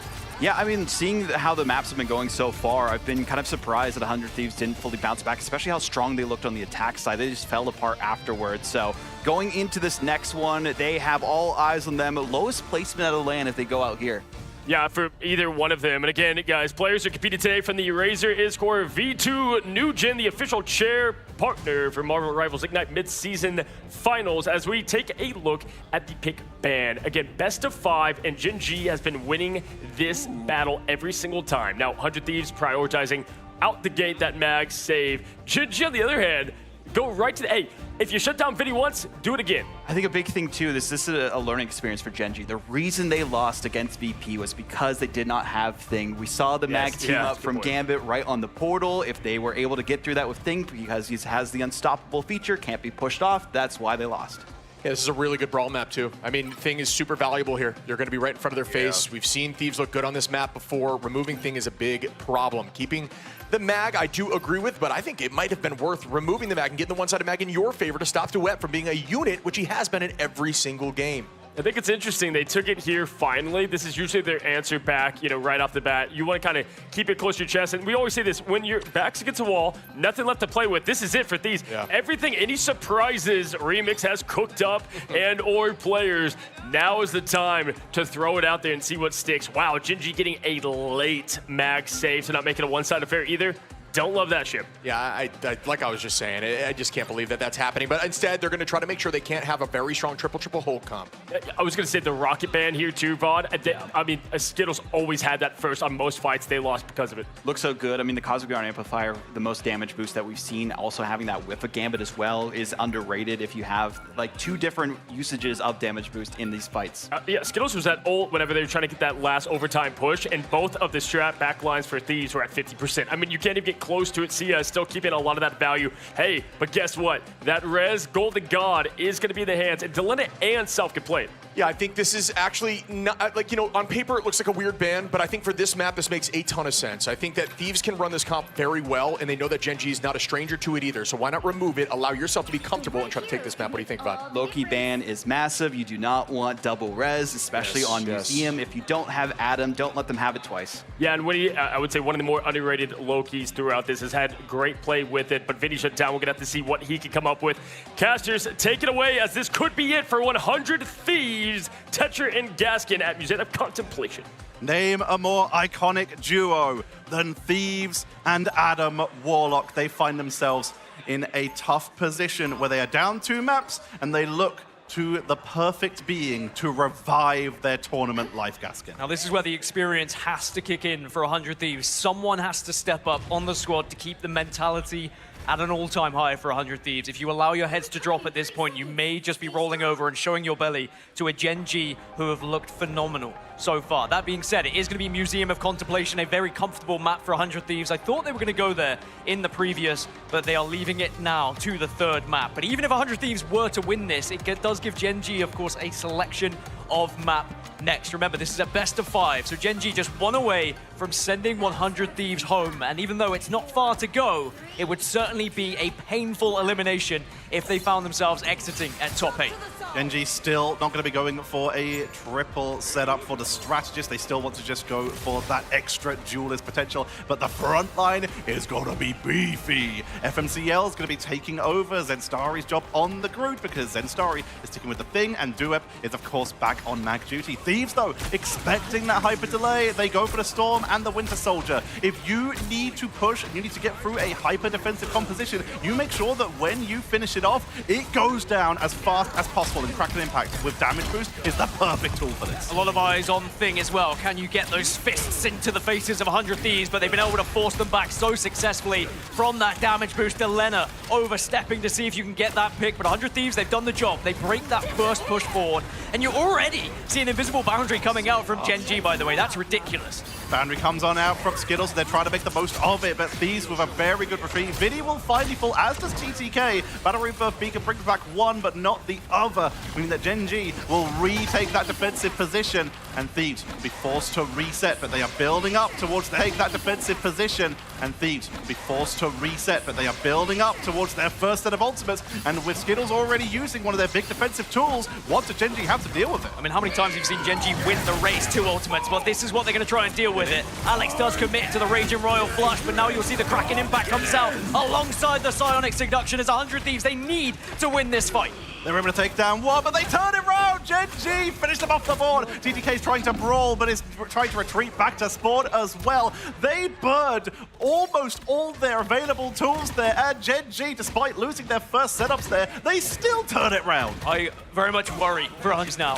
yeah, I mean, seeing how the maps have been going so far, I've been kind of surprised that 100 Thieves didn't fully bounce back, especially how strong they looked on the attack side. They just fell apart afterwards. So going into this next one, they have all eyes on them. Lowest placement out of the LAN if they go out here. Yeah, for either one of them. And again, guys, players who competed today from the Eraser Iscore V2 New Gen, the official chair partner for Marvel Rivals Ignite mid-season finals, as we take a look at the pick ban. Again, best of 5, and Gen G has been winning this battle every single time. Now, 100 Thieves prioritizing out the gate that mag save. Gen G, on the other hand, go right to the, hey, if you shut down Vinny once, do it again. I think a big thing too, this is a learning experience for Gen G. The reason they lost against VP was because they did not have Thing. We saw the mag team up from Gambit right on the portal. If they were able to get through that with Thing, because he has the unstoppable feature, can't be pushed off, that's why they lost. Yeah, this is a really good brawl map, too. I mean, Thing is super valuable here. You're going to be right in front of their face. We've seen Thieves look good on this map before. Removing Thing is a big problem. Keeping the mag, I do agree with, but I think it might have been worth removing the mag and getting the one-sided mag in your favor to stop Duet from being a unit, which he has been in every single game. I think it's interesting. They took it here finally. This is usually their answer back, right off the bat. You want to kind of keep it close to your chest. And we always say this, when your back's against a wall, nothing left to play with, this is it for Thieves. Yeah. Everything, any surprises Remix has cooked up and or players, now is the time to throw it out there and see what sticks. Wow, Gen G getting a late mag save, so not making a one-sided affair either. Don't love that ship. Yeah, I like I was just saying, I just can't believe that that's happening. But instead, they're going to try to make sure they can't have a very strong triple hold comp. I was going to say the Rocket Band here too, Vod. I mean, Skittles always had that first on most fights. They lost because of it. Looks so good. I mean, the Cosmic Guard Amplifier, the most damage boost that we've seen, also having that whiff of Gambit as well is underrated if you have like 2 different usages of damage boost in these fights. Yeah, Skittles was at ult whenever they were trying to get that last overtime push, and both of the strat backlines for Thieves were at 50%. I mean, you can't even get close to it. Sia is still keeping a lot of that value. Hey, but guess what? That Res Golden God is going to be in the hands, and Delena and Self can play it. Yeah, I think this is actually not, like, you know, on paper it looks like a weird ban, but I think for this map this makes a ton of sense. I think that Thieves can run this comp very well, and they know that Gen G is not a stranger to it either, so why not remove it, allow yourself to be comfortable, and try to take this map. What do you think, Vod? Loki ban is massive. You do not want double res, especially on Museum. If you don't have Adam, don't let them have it twice. Yeah, and I would say one of the more underrated Lokis throughout this, has had great play with it, but Vinny shut down. We're going to have to see what he can come up with. Casters, take it away, as this could be it for 100 Thieves. Tetra and Gaskin at Museum of Contemplation. Name a more iconic duo than Thieves and Adam Warlock. They find themselves in a tough position where they are down 2 maps and they look to the perfect being to revive their tournament life, Gaskin. Now this is where the experience has to kick in for 100 Thieves. Someone has to step up on the squad to keep the mentality at an all-time high for 100 Thieves. If you allow your heads to drop at this point, you may just be rolling over and showing your belly to a Gen G who have looked phenomenal so far. That being said, it is going to be Museum of Contemplation, a very comfortable map for 100 Thieves. I thought they were going to go there in the previous, but they are leaving it now to the 3rd map. But even if 100 Thieves were to win this, it does give Gen G, of course, a selection of map next. Remember, this is a best of 5, so Gen G just one away from sending 100 Thieves home. And even though it's not far to go, it would certainly be a painful elimination if they found themselves exiting at top 8. Gen G still not going to be going for a triple setup for the strategist. They still want to just go for that extra duelist potential, but the front line is going to be beefy. FMCL is going to be taking over Zenstari's job on the Groot because Zenstari is sticking with the Thing, and Duep is, of course, back on mag duty. Thieves, though, expecting that hyper delay, they go for the Storm and the Winter Soldier. If you need to push and you need to get through a hyper defensive composition, you make sure that when you finish it off, it goes down as fast as possible, and Kraken Impact with damage boost is the perfect tool for this. A lot of eyes on Thing as well. Can you get those fists into the faces of 100 Thieves? But they've been able to force them back so successfully from that damage boost. Delena overstepping to see if you can get that pick, but 100 Thieves, they've done the job. They break that first push forward, and you already see an invisible boundary coming out from Gen G, by the way. That's ridiculous. Boundary comes on out from Skittles. They're trying to make the most of it, but Thieves with a very good retreat. Vinny will finally fall, as does TTK. Battle Rebirth Beacon brings back one, but not the other, meaning that Gen G will retake that defensive position, and Thieves will be forced to reset, but they are building up towards take that defensive position, and Thieves will be forced to reset, but they are building up towards their first set of ultimates, and with Skittles already using one of their big defensive tools, what does Gen G have to deal with it? I mean, how many times have you seen Gen G win the race to ultimates? Well, this is what they're going to try and deal with it. Alex does commit to the Raging Royal Flush, but now you'll see the Kraken Impact comes out alongside the Psionic Seduction as 100 Thieves. They need to win this fight. They're able to take down one, but they turn it round! Gen G finish them off the board. TTK's trying to brawl, but is trying to retreat back to spawn as well. They burned almost all their available tools there, and Gen G, despite losing their first setups there, they still turn it round. I very much worry for us now.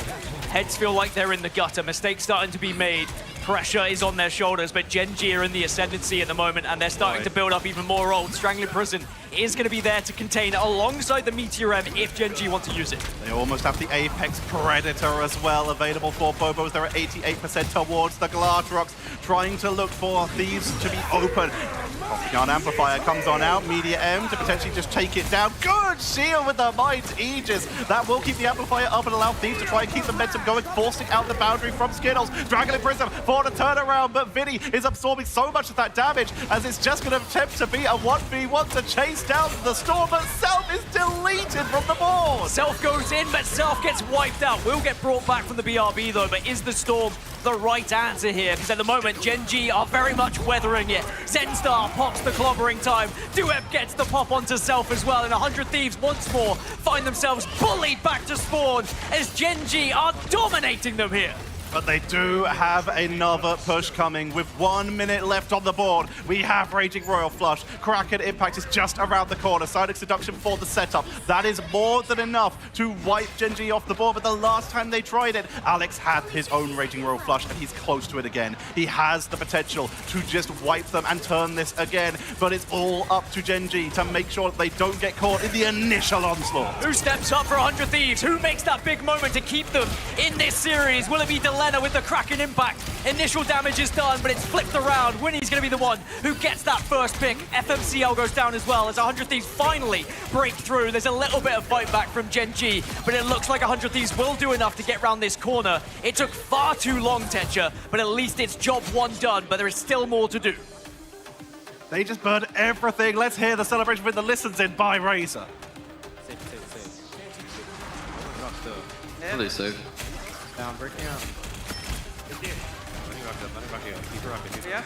Heads feel like they're in the gutter. Mistakes starting to be made. Pressure is on their shoulders, but Gen G are in the ascendancy at the moment, and they're starting to build up even more ult. Strangling Prison is going to be there to contain alongside the Meteor M if Gen G want to use it. They almost have the Apex Predator as well available for Bobos. They're at 88% towards the Glass Rocks, trying to look for Thieves to be open. Gun Amplifier comes on out, Meteor M to potentially just take it down. Good shield with the Mind's Aegis. That will keep the Amplifier up and allow Thieves to try and keep the momentum going, forcing out the boundary from Skittles. Dragon and Prism for the turnaround, but Vinny is absorbing so much of that damage as it's just going to attempt to be a 1v1 to chase down the Storm, but Self is deleted from the board. Self goes in, but Self gets wiped out. Will get brought back from the BRB though, but is the Storm the right answer here? Because at the moment, Gen G are very much weathering it. Zenstar pops the clobbering time. Duep gets the pop onto Self as well, and 100 Thieves once more find themselves bullied back to spawn as Gen G are dominating them here. But they do have another push coming with 1 minute left on the board. We have Raging Royal Flush. Kraken Impact is just around the corner. Psionic Seduction for the setup. That is more than enough to wipe Gen G off the board. But the last time they tried it, Alex had his own Raging Royal Flush, and he's close to it again. He has the potential to just wipe them and turn this again. But it's all up to Gen G to make sure that they don't get caught in the initial onslaught. Who steps up for 100 Thieves? Who makes that big moment to keep them in this series? Will it be Delena Delena with the cracking impact. Initial damage is done, but it's flipped around. Winnie's going to be the one who gets that first pick. FMCL goes down as well as 100 Thieves finally break through. There's a little bit of fight back from Gen G, but it looks like 100 Thieves will do enough to get around this corner. It took far too long, Tetra, but at least it's job one done, but there is still more to do. They just burned everything. Let's hear the celebration with the listens in by Razor. Really safe. Down, breaking out. Yeah.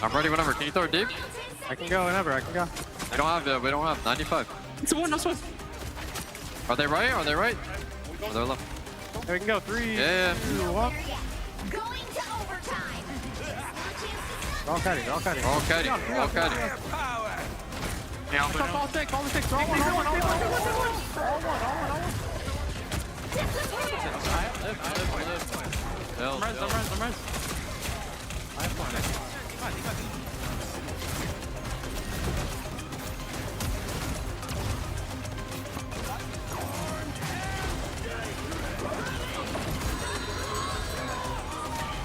I'm ready whenever. Can you throw it deep? I can go whenever. I can go. We don't have 95. It's a one. Nice one. Are they right? Are they right? Or they're left. There we can go. 3, Yeah. 2, 1. All cutting. All caddy. All caddy. Yeah, all the six. All one. I'm res. I have one.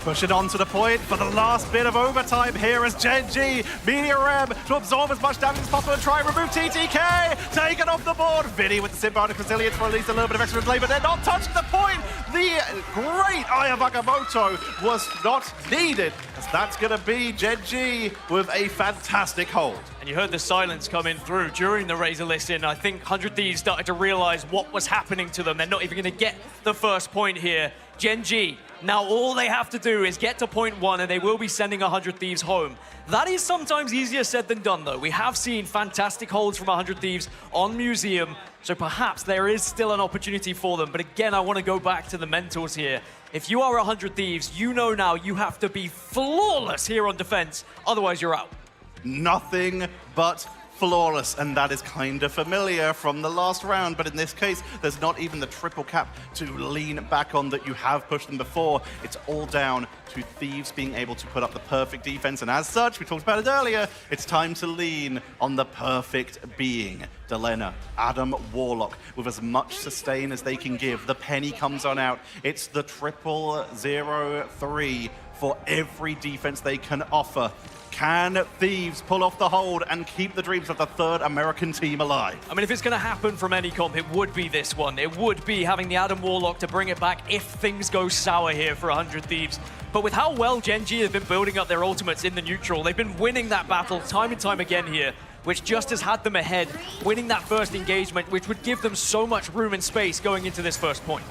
Push it on to the point for the last bit of overtime here as Gen G, Media Rem to absorb as much damage as possible and try and remove TTK. Taken off the board. Vinny with the Symbiotic Resilience for at least a little bit of extra play, but they're not touching the point. The great Aya Wakamoto was not needed, as that's going to be Gen G with a fantastic hold. And you heard the silence coming through during the Razor listen. I think 100 Thieves started to realize what was happening to them. They're not even going to get the first point here. Gen G, now all they have to do is get to point one and they will be sending 100 Thieves home. That is sometimes easier said than done though. We have seen fantastic holds from 100 Thieves on Museum, so perhaps there is still an opportunity for them. But again, I want to go back to the mentors here. If you are 100 Thieves, you know now you have to be flawless here on defense, otherwise you're out. Nothing but flawless, and that is kind of familiar from the last round, but in this case, there's not even the triple cap to lean back on that you have pushed them before. It's all down to Thieves being able to put up the perfect defense, and as such, we talked about it earlier, it's time to lean on the perfect being. Delena, Adam Warlock, with as much sustain as they can give. The penny comes on out. It's the 0-0-0-3 for every defense they can offer. Can Thieves pull off the hold and keep the dreams of the third American team alive? I mean, if it's going to happen from any comp, it would be this one. It would be having the Adam Warlock to bring it back if things go sour here for 100 Thieves. But with how well Gen G have been building up their ultimates in the neutral, they've been winning that battle time and time again here, which just has had them ahead, winning that first engagement, which would give them so much room and space going into this first point.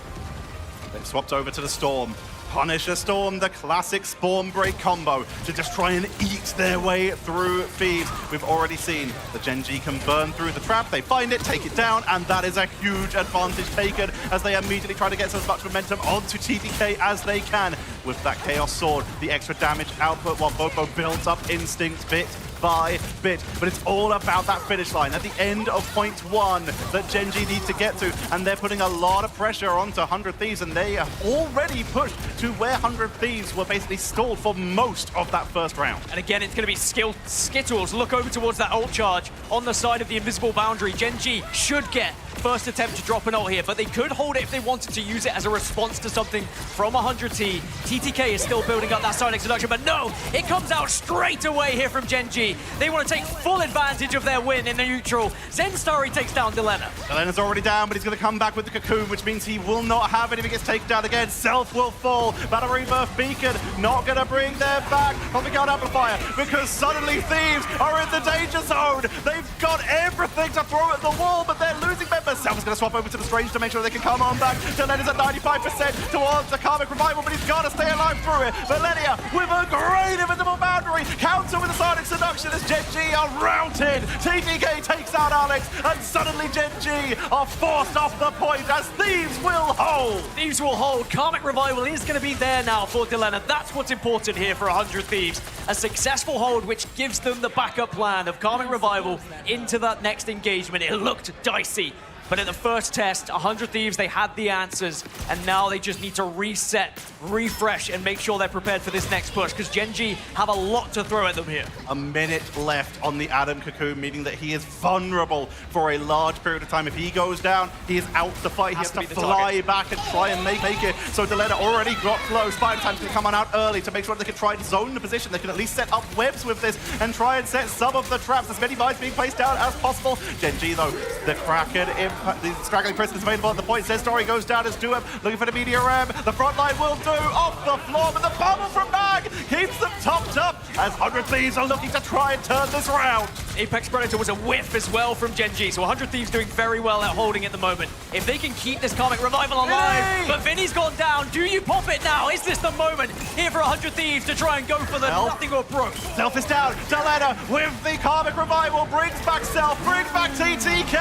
They've swapped over to the Storm. Punisher Storm, the classic Spawn Break combo to just try and eat their way through Thieves. We've already seen the Gen G can burn through the trap. They find it, take it down, and that is a huge advantage taken as they immediately try to get as much momentum onto TTK as they can. With that Chaos Sword, the extra damage output while Bobo builds up Instinct bit by bit, but it's all about that finish line at the end of point one that Gen G needs to get to, and they're putting a lot of pressure onto 100 Thieves, and they have already pushed to where 100 Thieves were basically stalled for most of that first round. And again, it's going to be Skittles. Look over towards that ult charge on the side of the invisible boundary. Gen G should get first attempt to drop an ult here, but they could hold it if they wanted to use it as a response to something from 100T. TTK is still building up that side introduction, but no, it comes out straight away here from Gen G. They want to take full advantage of their win in the neutral. Zenstari takes down Delena. Delena's already down, but he's going to come back with the Cocoon, which means he will not have it if he gets taken down again. Self will fall. Battle Rebirth Beacon not going to bring them back on the Guard Amplifier because suddenly Thieves are in the danger zone. They've got everything to throw at the wall, but they're losing members. Self is going to swap over to the Strange to make sure they can come on back. Delena's at 95% towards the Karmic Revival, but he's got to stay alive through it. Valenia with a great invisible boundary. Counter with a Sonic Seduction as Gen G are routed. TTK takes out Alex, and suddenly Gen G are forced off the point as Thieves will hold. Thieves will hold. Karmic Revival is going to be there now for Delena. That's what's important here for 100 Thieves. A successful hold which gives them the backup plan of Karmic Revival into that next engagement. It looked dicey, But at the first test, 100 Thieves, they had the answers, and now they just need to reset, refresh, and make sure they're prepared for this next push, because Gen G have a lot to throw at them here. A minute left on the Adam Cocoon, meaning that he is vulnerable for a large period of time. If he goes down, he is out the fight. He has to fly back and try and make it. So Delena already got close. Spider Time's going to come on out early to make sure they can try and zone the position. They can at least set up webs with this and try and set some of the traps. As many mines being placed down as possible. Gen G, though, the Kraken, the straggling prisoners available at the point. Says Story goes down as Duep looking for the media ram. The front line will do off the floor, but the bubble from Mag keeps them topped up as 100 Thieves are looking to try and turn this round. Apex Predator was a whiff as well from Gen G, so 100 Thieves doing very well at holding at the moment. If they can keep this Karmic Revival alive, but Vinny's gone down, do you pop it now? Is this the moment here for 100 Thieves to try and go for the nothing or broke? Self is down. Delena with the Karmic Revival brings back Self, brings back TTK,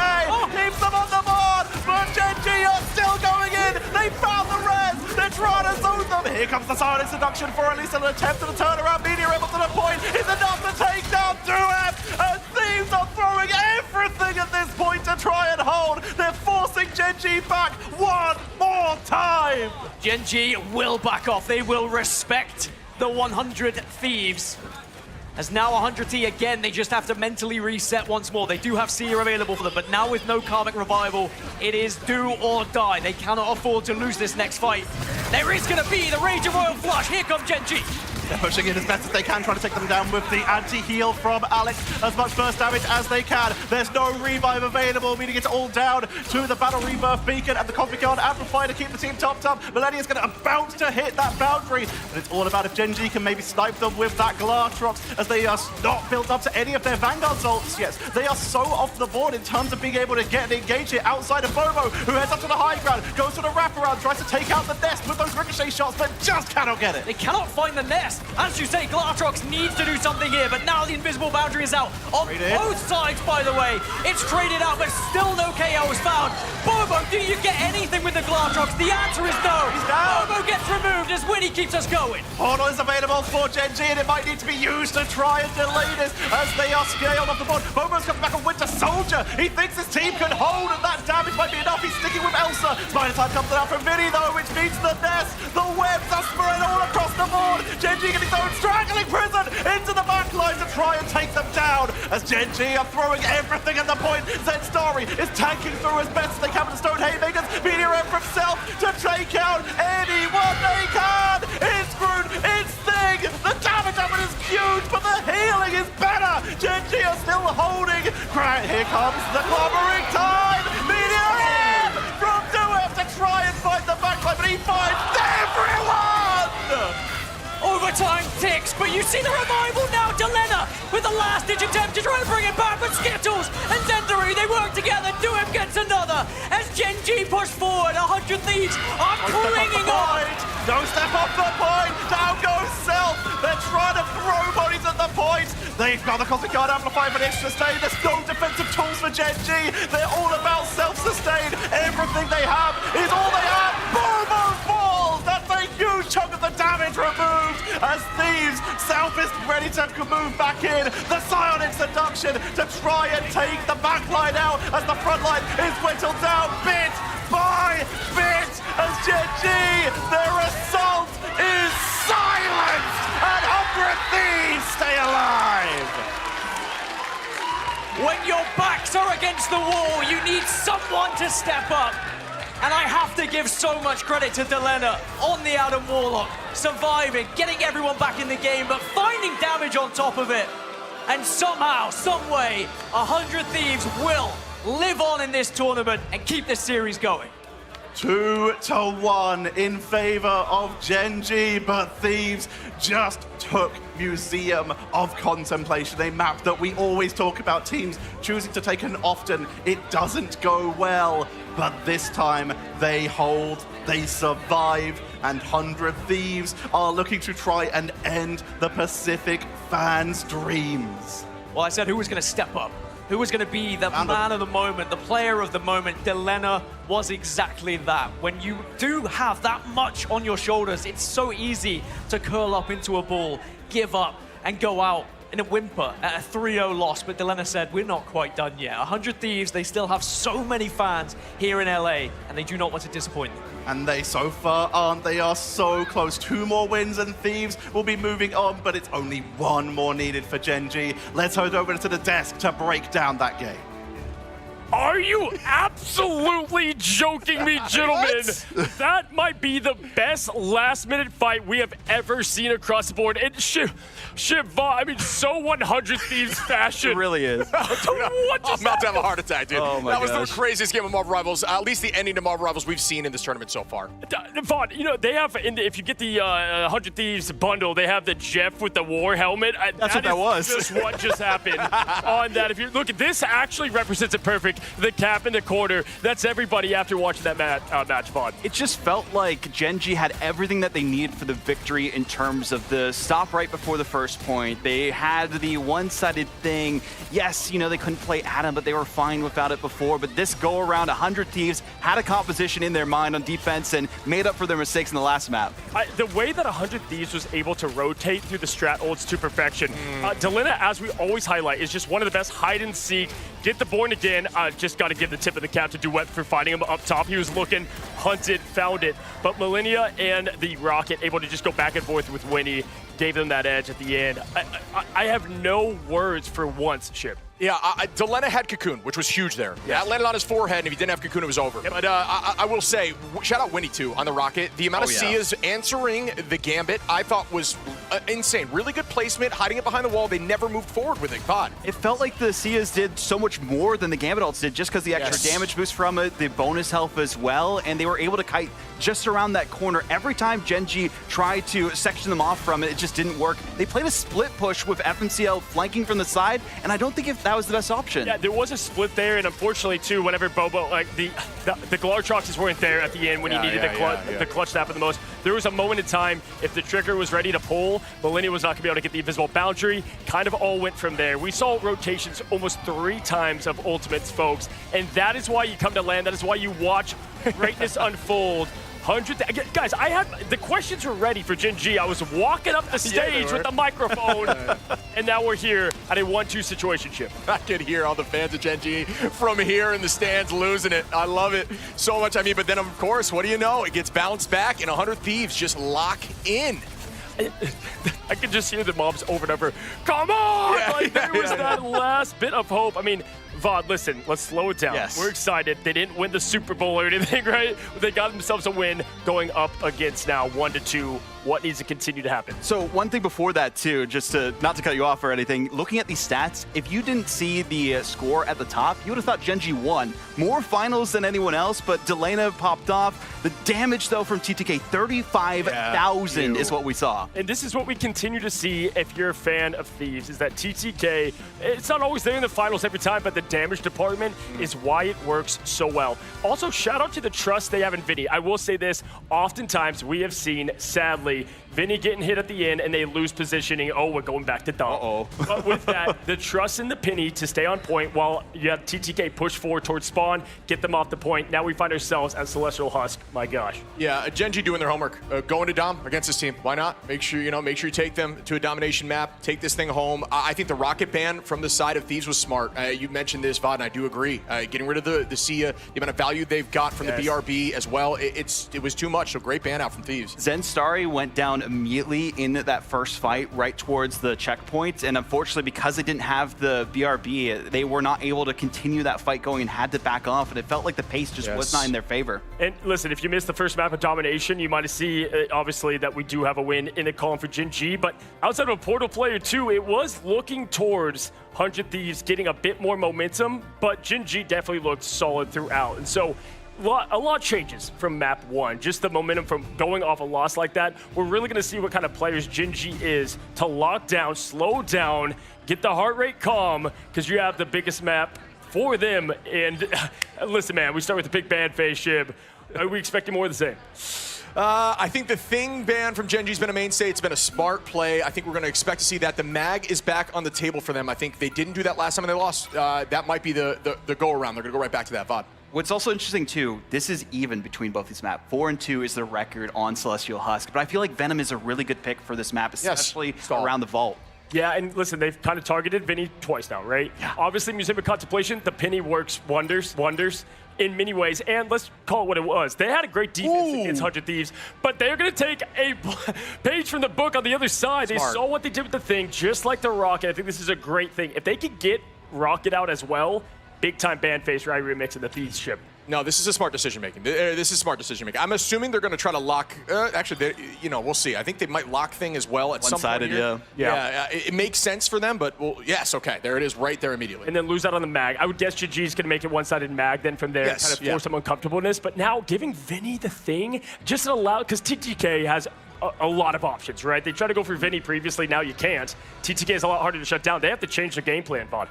keeps them on the board, but Gen G are still going in. They found the res. They're trying to zone them. Here comes the silent seduction for at least an attempt at a turnaround. Media able to the point is enough to take down Duep. And Thieves are throwing everything at this point to try and hold. They're forcing Gen G back one more time. Gen G will back off. They will respect the 100 Thieves. As now 100 T again, they just have to mentally reset once more. They do have Seer available for them, but now with no Karmic Revival, it is do or die. They cannot afford to lose this next fight. There is going to be the Rage of Royal Flush. Here comes Gen G. They're pushing in as best as they can, trying to take them down with the anti-heal from Alex. As much burst damage as they can. There's no revive available, meaning it's all down to the Battle Rebirth Beacon and the Cosmic Guard Amplifier to keep the team topped up. Millennia's going to bounce to hit that boundary. And it's all about if Gen G can maybe snipe them with that Glatrox, as they are not built up to any of their Vanguard ults yet. They are so off the board in terms of being able to get and engage here outside of Bobo, who heads up to the high ground, goes for the wraparound, tries to take out the nest with those ricochet shots, but just cannot get it. They cannot find the nest. As you say, Glatrox needs to do something here, but now the invisible boundary is out. On both sides, by the way. It's traded out, but still no KO is found. Bobo, do you get anything with the Glatrox? The answer is no. He's down. Bobo gets removed as Winnie keeps us going. Portal is available for Gen G, and it might need to be used to try and delay this as they are scaled off the board. Bobo's coming back on Winter Soldier. He thinks his team can hold, and that damage might be enough. He's sticking with Elsa. Spider Time comes out from Vinny, though, which means the nest. The webs are spread all across the board. Gen G getting thrown straggling prison into the back line to try and take them down as Gen G are throwing everything at the point. Zed Story is tanking through as best as they can with the Stone Haymakers. Media M from Self to take out anyone they can. It's screwed. It's Thing. The damage of it is huge, but the healing is better. Gen G are still holding. Here comes the clobbering time. Media M from Duep to try and fight the backline, but he finds everyone. Overtime ticks, but you see the revival now. Delena with the last-ditch attempt to try and bring it back, but Skittles and Zendary, they work together. Duep gets another as Gen G push forward. 100 Thieves are clinging on. Don't step off the point. Down goes Self. They're trying to throw bodies at the point. They've got the Cosmic Guard Amplifier for an extra sustain. There's no defensive tools for Gen G. They're all about self-sustain. Everything they have is all they have. Bobo falls. That's a huge chunk of the damage removed as Thieves. Self is ready to move back in. The Psionic Seduction to try and take the back line out as the front line is whittled down bit by bit as Gen G, their assault is silenced and 100 Thieves stay alive. When your backs are against the wall, you need someone to step up. And I have to give so much credit to Delena on the Adam Warlock, surviving, getting everyone back in the game, but finding damage on top of it. And somehow, some way, 100 Thieves will live on in this tournament and keep this series going. 2-1 in favor of Gen G, but Thieves just took Museum of Contemplation, a map that we always talk about teams choosing to take, and often it doesn't go well. But this time they hold, they survive, and 100 Thieves are looking to try and end the Pacific fans' dreams. Well, I said who was going to step up? Who was going to be the man of the moment, the player of the moment? Delena was exactly that. When you do have that much on your shoulders, it's so easy to curl up into a ball, give up, and go out in a whimper at a 3-0 loss, but Delena said, we're not quite done yet. 100 Thieves, they still have so many fans here in LA, and they do not want to disappoint them. And they so far aren't. They are so close. 2 more wins and Thieves will be moving on, but it's only 1 more needed for Gen G. Let's head over to the desk to break down that game. Are you absolutely joking me, gentlemen? That might be the best last-minute fight we have ever seen across the board. And I mean, so 100 Thieves fashion. It really is. What I'm about to have a heart attack, dude. Oh my that was gosh. the craziest game of Marvel Rivals, at least the ending of Marvel Rivals we've seen in this tournament so far. Vaughn, you know, they have, if you get the 100 Thieves bundle, they have the Jeff with the war helmet. That's what that was. Just what just happened on that. If you look at this, actually represents it perfect. The cap in the corner. That's everybody after watching that match, Vaughn. It just felt like Gen G had everything that they needed for the victory in terms of the stop right before the first point. They had the one-sided thing. Yes, you know, they couldn't play Adam, but they were fine without it before. But this go-around, 100 Thieves had a composition in their mind on defense and made up for their mistakes in the last map. The way that 100 Thieves was able to rotate through the strat ults to perfection. Delena, as we always highlight, is just one of the best hide-and-seek. Get the Born again. Just got to give the tip of the cap to Duet for finding him up top. He was looking, hunted, found it. But Millennia and the Rocket able to just go back and forth with Winnie, gave them that edge at the end. I have no words for once, Ship. Yeah, Delena had Cocoon, which was huge there. Yeah, that landed on his forehead, and if he didn't have Cocoon, it was over. But I will say, shout out Winnie, too, on the Rocket. The amount of Sias answering the Gambit, I thought was insane. Really good placement, hiding it behind the wall. They never moved forward with it. God. It felt like the Sias did so much more than the Gambit ults did, just because the extra damage boost from it, the bonus health as well, and they were able to kite just around that corner. Every time Gen G tried to section them off from it, it just didn't work. They played a split push with FNCL flanking from the side, and I don't think that was the best option. Yeah, there was a split there, and unfortunately, too, whenever Bobo, like the Glartroxes weren't there at the end when he needed the clutch to happen the most, there was a moment in time, if the trigger was ready to pull, Millennia was not going to be able to get the invisible boundary. Kind of all went from there. We saw rotations almost 3 times of ultimates, folks, and that is why you come to LAN. That is why you watch greatness unfold. Guys, the questions were ready for Gen G. I was walking up the stage with the microphone, and now we're here at a 1-2 situation, Chip. I could hear all the fans of Gen G from here in the stands losing it. I love it so much. I mean, but then, of course, what do you know? It gets bounced back, and 100 Thieves just lock in. I could just hear the mobs over and over. Come on! There was that last bit of hope. I mean, Vod, listen, let's slow it down. Yes. We're excited. They didn't win the Super Bowl or anything, right? They got themselves a win going up against now 1-2. What needs to continue to happen? So one thing before that, too, just to not to cut you off or anything, looking at these stats, if you didn't see the score at the top, you would have thought Gen G won. More finals than anyone else, but Delena popped off. The damage, though, from TTK, 35,000 is what we saw. And this is what we continue to see if you're a fan of Thieves, is that TTK, it's not always there in the finals every time, but the damage department is why it works so well. Also, shout out to the trust they have in Vinny. I will say this, oftentimes we have seen, sadly, Vinny getting hit at the end and they lose positioning. Oh, we're going back to dump. But with that, the trust in the Penny to stay on point while you have TTK push forward towards spawn, get them off the point. Now we find ourselves at Celestial Husk. My gosh. Yeah, Gen G doing their homework. Going to Dom against this team. Why not? Make sure you take them to a domination map, take this thing home. I think the Rocket ban from the side of Thieves was smart. You mentioned this, Vod, and I do agree. Getting rid of the Sia, the amount of value they've got from the BRB as well, it was too much. So great ban out from Thieves. Zen Starry went down immediately in that first fight right towards the checkpoint, and unfortunately because they didn't have the BRB, they were not able to continue that fight going and had to back off, and it felt like the pace just was not in their favor. And listen, if you missed the first map of domination, you might see obviously that we do have a win in the column for Gen G, but outside of a Portal player too, it was looking towards 100 Thieves getting a bit more momentum, but Gen G definitely looked solid throughout, and so a lot changes from map 1. Just the momentum from going off a loss like that. We're really going to see what kind of players Gen G is to lock down, slow down, get the heart rate calm, because you have the biggest map for them. And listen, man, we start with the big bad face, Shib. Are we expecting more of the same? I think the Thing ban from Gen G's been a mainstay. It's been a smart play. I think we're going to expect to see that. The mag is back on the table for them. I think they didn't do that last time and they lost. That might be the go-around. They're going to go right back to that, Vod. What's also interesting, too, this is even between both these maps. 4-2 is the record on Celestial Husk, but I feel like Venom is a really good pick for this map, especially around the vault. Yeah, and listen, they've kind of targeted Vinny twice now, right? Yeah. Obviously, Museum of Contemplation, the penny works wonders in many ways. And let's call it what it was. They had a great defense against 100 Thieves, but they're going to take a page from the book on the other side. Smart. They saw what they did with the thing, just like the Rocket. I think this is a great thing. If they could get Rocket out as well, big-time ban face Rally Remix in the Thieves ship. No, this is a smart decision-making. This is smart decision-making. I'm assuming they're going to try to lock... actually, we'll see. I think they might lock thing as well at some point. One-sided, yeah. It makes sense for them, but, well, yes, okay. There it is right there immediately. And then lose out on the mag. I would guess GG's going to make it one-sided mag then from there, kind of force some uncomfortableness. But now giving Vinny the thing just allow... Because TTK has a lot of options, right? They tried to go for Vinny previously. Now you can't. TTK is a lot harder to shut down. They have to change their game plan, Vaughn.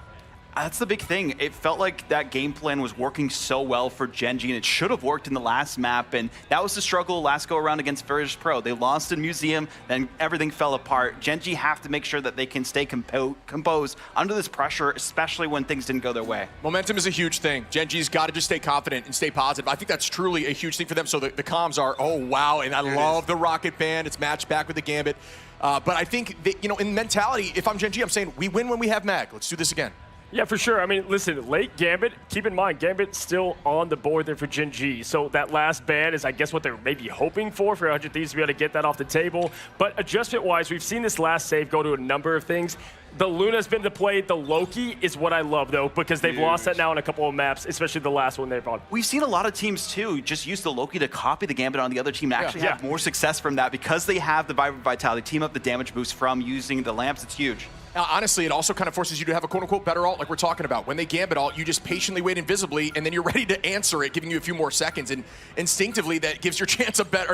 That's the big thing. It felt like that game plan was working so well for Gen G, and it should have worked in the last map, and that was the struggle last go-around against Virtus Pro. They lost in Museum, then everything fell apart. Gen G have to make sure that they can stay composed under this pressure, especially when things didn't go their way. Momentum is a huge thing. Gen G's got to just stay confident and stay positive. I think that's truly a huge thing for them. So the comms are, oh, wow, and I love the Rocket Band. It's matched back with the Gambit. But I think, that, in mentality, if I'm Gen G, I'm saying we win when we have mag. Let's do this again. Yeah, for sure. I mean, listen, late Gambit, keep in mind, Gambit's still on the board there for Gen G. So that last ban is, I guess, what they're maybe hoping for 100 Thieves to be able to get that off the table. But adjustment-wise, we've seen this last save go to a number of things. The Luna's been the play. The Loki is what I love, though, because they've lost that now in a couple of maps, especially the last one they've on. We've seen a lot of teams, too, just use the Loki to copy the Gambit on the other team and actually have more success from that because they have the Vibrant Vitality, team up the damage boost from using the lamps. It's huge. Honestly, it also kind of forces you to have a quote-unquote better ult like we're talking about. When they Gambit ult, you just patiently wait invisibly, and then you're ready to answer it, giving you a few more seconds. And instinctively, that gives your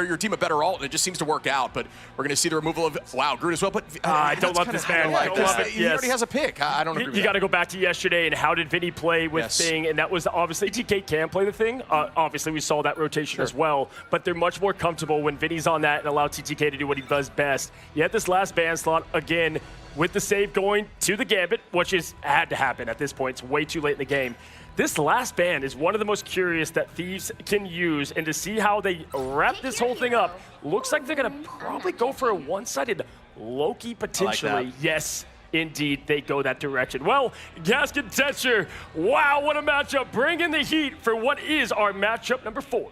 your team a better ult, and it just seems to work out. But we're going to see the removal of, wow, Groot as well. But I don't love this man. I don't love it. He already has a pick. I don't agree with that. You got to go back to yesterday and how did Vinny play with Thing, and that was obviously TK can play the Thing. Obviously, we saw that rotation as well, but they're much more comfortable when Vinny's on that and allow TTK to do what he does best. You had this last ban slot again, with the save going to the Gambit, which had to happen at this point. It's way too late in the game. This last ban is one of the most curious that Thieves can use, and to see how they wrap this whole thing up, looks like they're going to probably go for a one-sided Loki potentially. I like that. Yes, indeed, they go that direction. Well, Gaskin Tetcher, wow, what a matchup. Bring in the heat for what is our matchup number 4.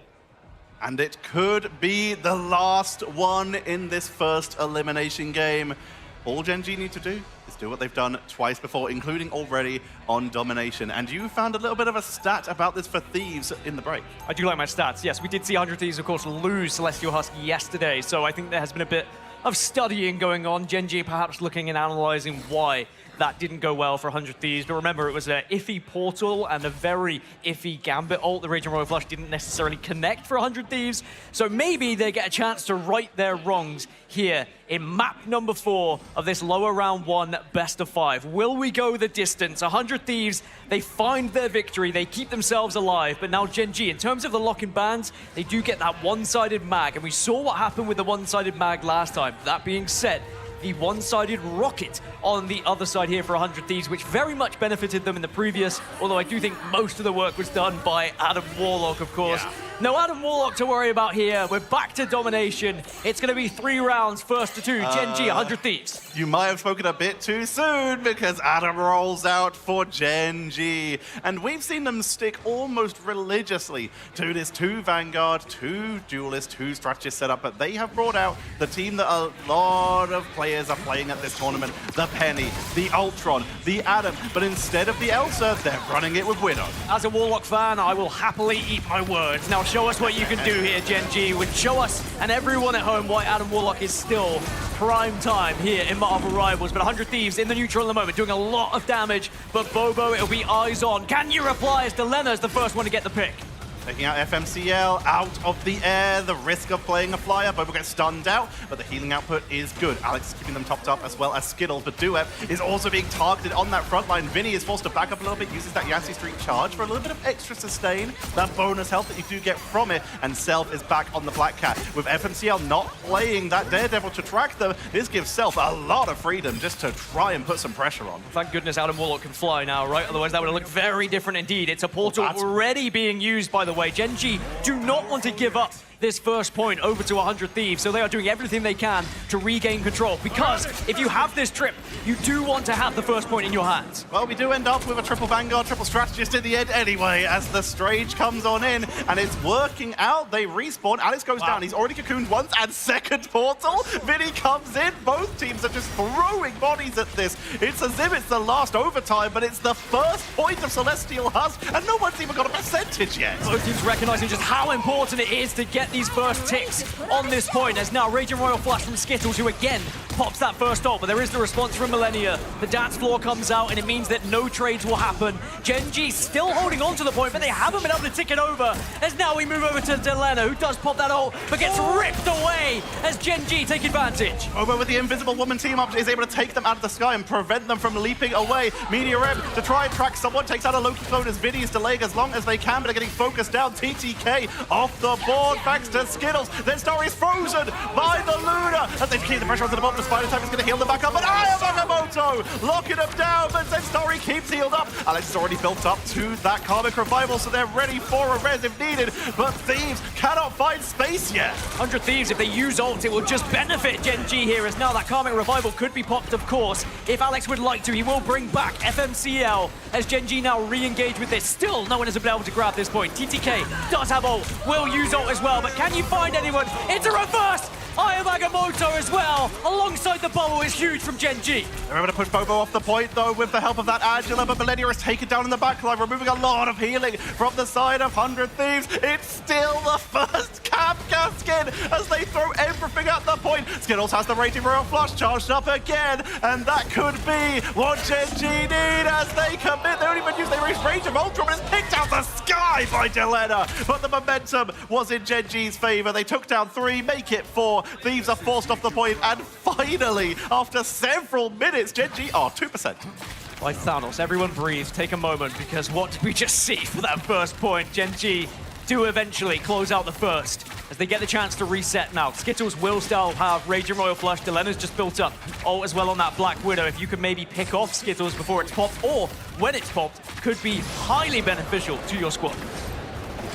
And it could be the last one in this first elimination game. All Gen G need to do is do what they've done twice before, including already on Domination. And you found a little bit of a stat about this for Thieves in the break. I do like my stats. Yes, we did see 100 Thieves, of course, lose Celestial Husk yesterday. So I think there has been a bit of studying going on. Gen G perhaps looking and analyzing why that didn't go well for 100 Thieves. But remember, it was an iffy portal and a very iffy Gambit ult. The Raging Royal Flush didn't necessarily connect for 100 Thieves. So maybe they get a chance to right their wrongs here in map number 4 of this lower round 1 best of 5. Will we go the distance? 100 Thieves, they find their victory, they keep themselves alive, but now Gen G, in terms of the lock-in bans, they do get that one-sided mag, and we saw what happened with the one-sided mag last time. That being said, the one-sided rocket on the other side here for 100 Thieves, which very much benefited them in the previous, although I do think most of the work was done by Adam Warlock, of course. Yeah. No Adam Warlock to worry about here. We're back to Domination. It's going to be 3 rounds, first to 2. Gen G, 100 Thieves. You might have spoken a bit too soon because Adam rolls out for Gen G. And we've seen them stick almost religiously to this 2 Vanguard, 2 Duelist, 2 Strategist setup. But they have brought out the team that a lot of players are playing at this tournament. The Penny, the Ultron, the Adam. But instead of the Elsa, they're running it with Widow. As a Warlock fan, I will happily eat my words. Now show us what you can do here, Gen G. Show us and everyone at home why Adam Warlock is still prime time here in Marvel Rivals. But 100 Thieves in the neutral in the moment, doing a lot of damage. But Bobo, it'll be eyes on. Can you reply as Delena is the first one to get the pick? Taking out FMCL out of the air, the risk of playing a flyer. Bobo gets stunned out, but the healing output is good. Alex is keeping them topped up as well as Skittles, but Duep is also being targeted on that front line. Vinny is forced to back up a little bit, uses that Yancy Street charge for a little bit of extra sustain, that bonus health that you do get from it, and Self is back on the Black Cat. With FMCL not playing that Daredevil to track them, this gives Self a lot of freedom just to try and put some pressure on. Thank goodness Adam Warlock can fly now, right? Otherwise that would have looked very different indeed. It's a portal already being used, by the way. Gen G do not want to give up this first point over to 100 Thieves, so they are doing everything they can to regain control, because if you have this trip, you do want to have the first point in your hands. Well, we do end up with a triple Vanguard, triple Strategist in the end anyway, as the Strange comes on in, and it's working out. They respawn. Alex goes down. He's already cocooned once, and second portal. Vinny comes in. Both teams are just throwing bodies at this. It's as if it's the last overtime, but it's the first point of Celestial Husk, and no one's even got a percentage yet. Both teams recognizing just how important it is to get these first ticks on this point, as now Raging Royal Flush from Skittles, who again pops that first ult, but there is the response from Millennia. The dance floor comes out, and it means that no trades will happen. Gen G still holding on to the point, but they haven't been able to tick it over, as now we move over to Delena, who does pop that ult, but gets ripped away as Gen G take advantage. Over with the Invisible Woman team up is able to take them out of the sky and prevent them from leaping away. Meteor M to try and track someone, takes out a Loki clone as Vinny is delaying as long as they can, but they're getting focused down. TTK off the board, thanks to Skittles. Then Starry is frozen by the Luna. As they keep the pressure onto the bottom, the Spider Type is going to heal them back up, but Ayamoto locking them down, but then Starry keeps healed up. Alex is already built up to that Karmic Revival, so they're ready for a res if needed, but Thieves cannot find space yet. 100 Thieves, if they use ult, it will just benefit Gen G here, as now that Karmic Revival could be popped, of course. If Alex would like to, he will bring back FMCL, as Gen G now re-engage with this. Still, no one has been able to grab this point. TTK does have ult, will use ult as well, but can you find anyone? It's a reverse! Ayamoto as well, alongside the bubble, is huge from Gen G. They're able to push Bobo off the point, though, with the help of that Angela, but Millennia is taken down in the backline, removing a lot of healing from the side of 100 Thieves. It's still the first Kapka skin as they throw everything at the point. Skittles has the Raging Royal Flush charged up again, and that could be what Gen G need as they commit. They don't even use their range of Ultra, but it's picked out the sky by Delena. But the momentum was in Gen G's favor. They took down 3, make it 4. Thieves are forced off the point, and finally, after several minutes, Gen G are 2%. Like Thanos, everyone breathe, take a moment, because what did we just see for that first point? Gen G do eventually close out the first, as they get the chance to reset now. Skittles will still have Raging Royal Flush. Delena's just built up ult as well on that Black Widow. If you could maybe pick off Skittles before it's popped, or when it's popped, could be highly beneficial to your squad.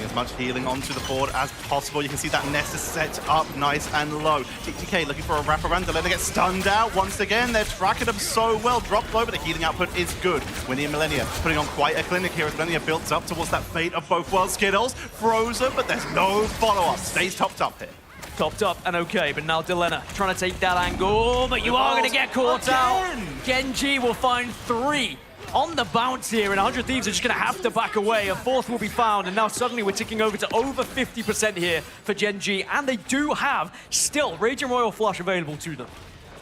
As much healing onto the board as possible. You can see that Nessus set up nice and low. TTK looking for a wraparound. Delena gets stunned out once again. They're tracking them so well. Dropped low, but the healing output is good. Winnie and Millennia putting on quite a clinic here as Millennia builds up towards that fate of both worlds. Skittles frozen, but there's no follow-up. Stays topped up here. Topped up and okay, but now Delena trying to take that angle, but you are going to get caught out. Gen G will find 3 on the bounce here, and 100 Thieves are just going to have to back away. A 4th will be found, and now suddenly we're ticking over to over 50% here for Gen G, and they do have still Raging Royal Flush available to them.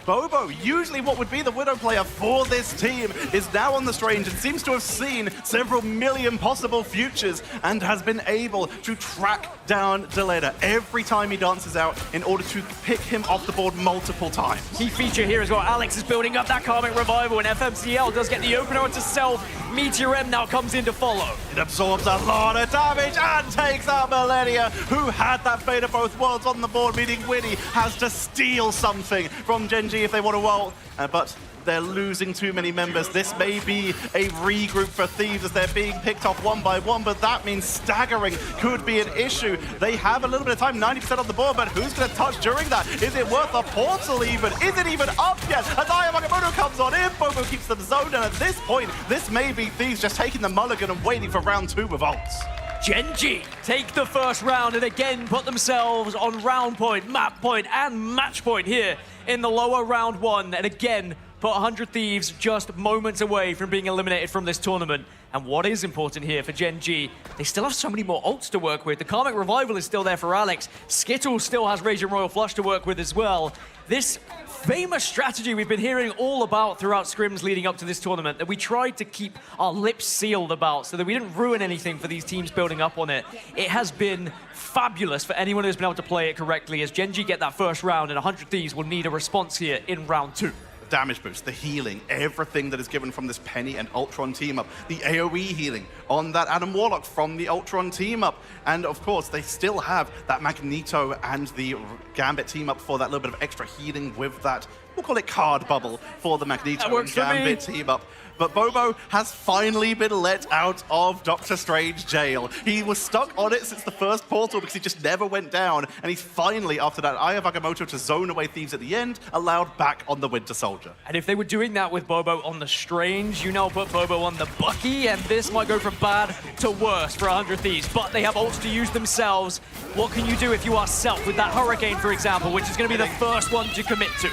Bobo, usually what would be the Widow player for this team, is now on the Strange and seems to have seen several million possible futures and has been able to track down Delena every time he dances out in order to pick him off the board multiple times. Key feature here as well. Alex is building up that Karmic Revival, and FMCL does get the opener onto self. Meteor M now comes in to follow. It absorbs a lot of damage and takes out Millennia, who had that fate of both worlds on the board, meaning Winnie has to steal something from Gen G if they want to ult, but they're losing too many members. This may be a regroup for Thieves as they're being picked off one by one, but that means staggering could be an issue. They have a little bit of time, 90% on the board, but who's going to touch during that? Is it worth a portal even? Is it even up yet? As Ayamoto comes on in, Bobo keeps them zoned, and at this point, this may be Thieves just taking the mulligan and waiting for round 2 with ults. Gen G take the first round and again put themselves on round point, map point, and match point here in the lower round 1. And again, put 100 Thieves just moments away from being eliminated from this tournament. And what is important here for Gen G, they still have so many more ults to work with. The Karmic Revival is still there for Alex. Skittles still has Raging Royal Flush to work with as well. This famous strategy we've been hearing all about throughout scrims leading up to this tournament, that we tried to keep our lips sealed about so that we didn't ruin anything for these teams building up on it. It has been fabulous for anyone who's been able to play it correctly, as Gen G get that first round, and 100 Thieves will need a response here in round 2. Damage boost, the healing, everything that is given from this Penny and Ultron team up, the AoE healing on that Adam Warlock from the Ultron team up, and of course they still have that Magneto and the Gambit team up for that little bit of extra healing with that we'll call it card bubble for the Magneto and works for me. Gambit team up. But Bobo has finally been let out of Doctor Strange jail. He was stuck on it since the first portal because he just never went down. And he's finally, after that Eye of Agamotto to zone away Thieves at the end, allowed back on the Winter Soldier. And if they were doing that with Bobo on the Strange, you now put Bobo on the Bucky, and this might go from bad to worse for 100 Thieves. But they have ults to use themselves. What can you do if you are Self with that Hurricane, for example, which is going to be the first one to commit to?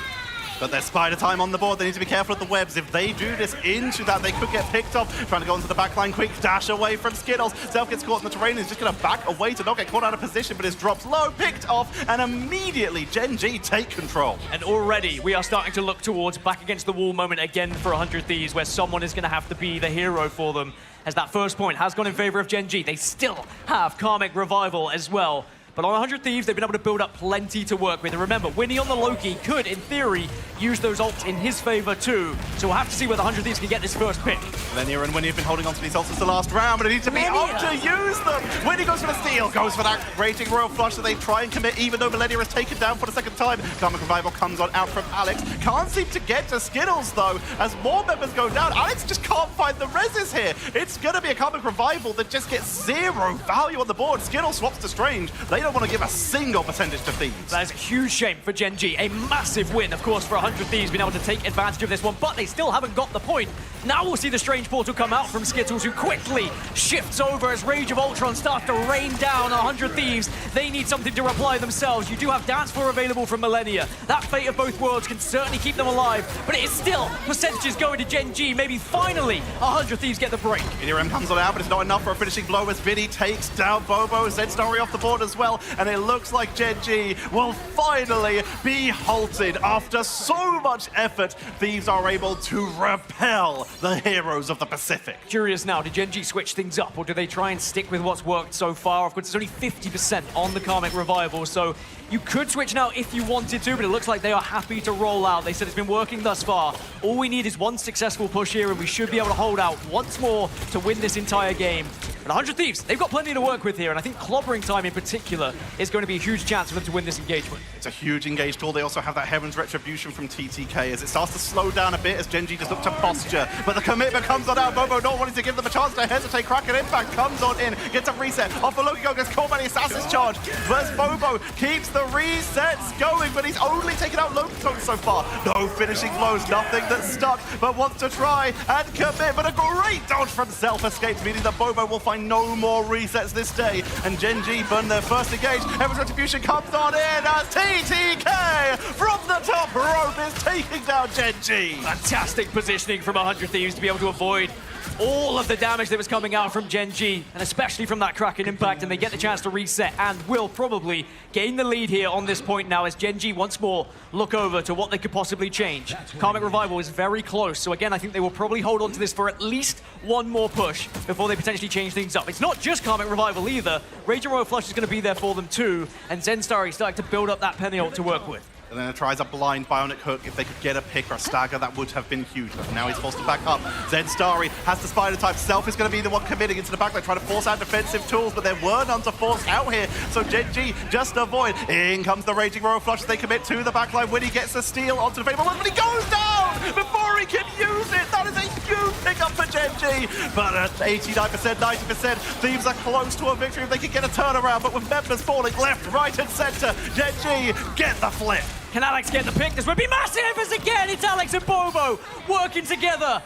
But there's Spider Time on the board. They need to be careful of the webs. If they do this into that, they could get picked off. Trying to go into the backline, quick dash away from Skittles. Self gets caught in the terrain. He's just going to back away to not get caught out of position, but his drops low, picked off, and immediately Gen G take control. And already we are starting to look towards back against the wall moment again for 100 Thieves, where someone is going to have to be the hero for them, as that first point has gone in favor of Gen G. They still have Karmic Revival as well. But on 100 Thieves, they've been able to build up plenty to work with. And remember, Winnie on the Loki could, in theory, use those ults in his favor too. So we'll have to see whether 100 Thieves can get this first pick. Lenia and Winnie have been holding on to these ults since the last round, but they need to be up to use them. Winnie goes for the steal, goes for that Raging Royal Flush that they try and commit, even though Millennia is taken down for the second time. Karmic Revival comes on out from Alex. Can't seem to get to Skittles, though, as more members go down. Alex just can't find the reses here. It's going to be a Karmic Revival that just gets zero value on the board. Skittles swaps to Strange. They don't want to give a single percentage to Thieves. That is a huge shame for Gen G. A massive win, of course, for 100 Thieves, being able to take advantage of this one, but they still haven't got the point. Now we'll see the Strange Portal come out from Skittles, who quickly shifts over as Rage of Ultron starts to rain down 100 Thieves. They need something to reply themselves. You do have Dance Floor available from Millennia. That Fate of Both Worlds can certainly keep them alive, but it is still percentages going to Gen G. Maybe finally 100 Thieves get the break. EDRM comes on out, but it's not enough for a finishing blow as Vinny takes down Bobo. Zed Story off the board as well, and it looks like Gen G will finally be halted after so much effort. Thieves are able to repel the heroes of the Pacific. Curious now, do Gen G switch things up, or do they try and stick with what's worked so far? Of course, it's only 50% on the Karmic Revival, so you could switch now if you wanted to, but it looks like they are happy to roll out. They said it's been working thus far. All we need is one successful push here, and we should be able to hold out once more to win this entire game. But 100 Thieves, they've got plenty to work with here, and I think clobbering time in particular is going to be a huge chance for them to win this engagement. It's a huge engaged tool. They also have that Heaven's Retribution from TTK as it starts to slow down a bit as Gen G just look to posture. But the commitment comes on out. Bobo not wanting to give them a chance to hesitate. Kraken Impact comes on in, gets a reset. Off the Loki Go, gets caught by the Assassin's Charge. Versus Bobo keeps the resets going, but he's only taken out Loki Clones so far. No finishing blows, nothing that's stuck, but wants to try and commit. But a great dodge from Self escapes, meaning that Bobo will find no more resets this day. And Gen G burn their first engage. Heaven's Retribution comes on in as TTK from the top rope is taking down Gen G. Fantastic positioning from 100 Thieves to be able to avoid all of the damage that was coming out from Gen G, and especially from that Kraken Impact, and they get the chance to reset and will probably gain the lead here on this point now as Gen G once more look over to what they could possibly change. Karmic Revival is very close, so again, I think they will probably hold on to this for at least one more push before they potentially change things up. It's not just Karmic Revival either. Raging Royal Flush is going to be there for them too, and Zenstar is starting to build up that Penny ult to work with. And then it tries a blind bionic hook. If they could get a pick or a stagger, that would have been huge. But now he's forced to back up. Zed Starry has the spider type. Self is going to be the one committing into the backline, trying to force out defensive tools, but there were none to force out here. So Gen G just avoid. In comes the Raging Royal Flush as they commit to the backline. Winnie gets the steal onto the Fatal One, but he goes down before he can use it. That is a huge pickup for Gen G. But at 89%, 90%, Thieves are close to a victory if they can get a turnaround. But with members falling left, right, and center, Gen G get the flip. Can Alex get the pick? This would be massive as again it's Alex and Bobo working together.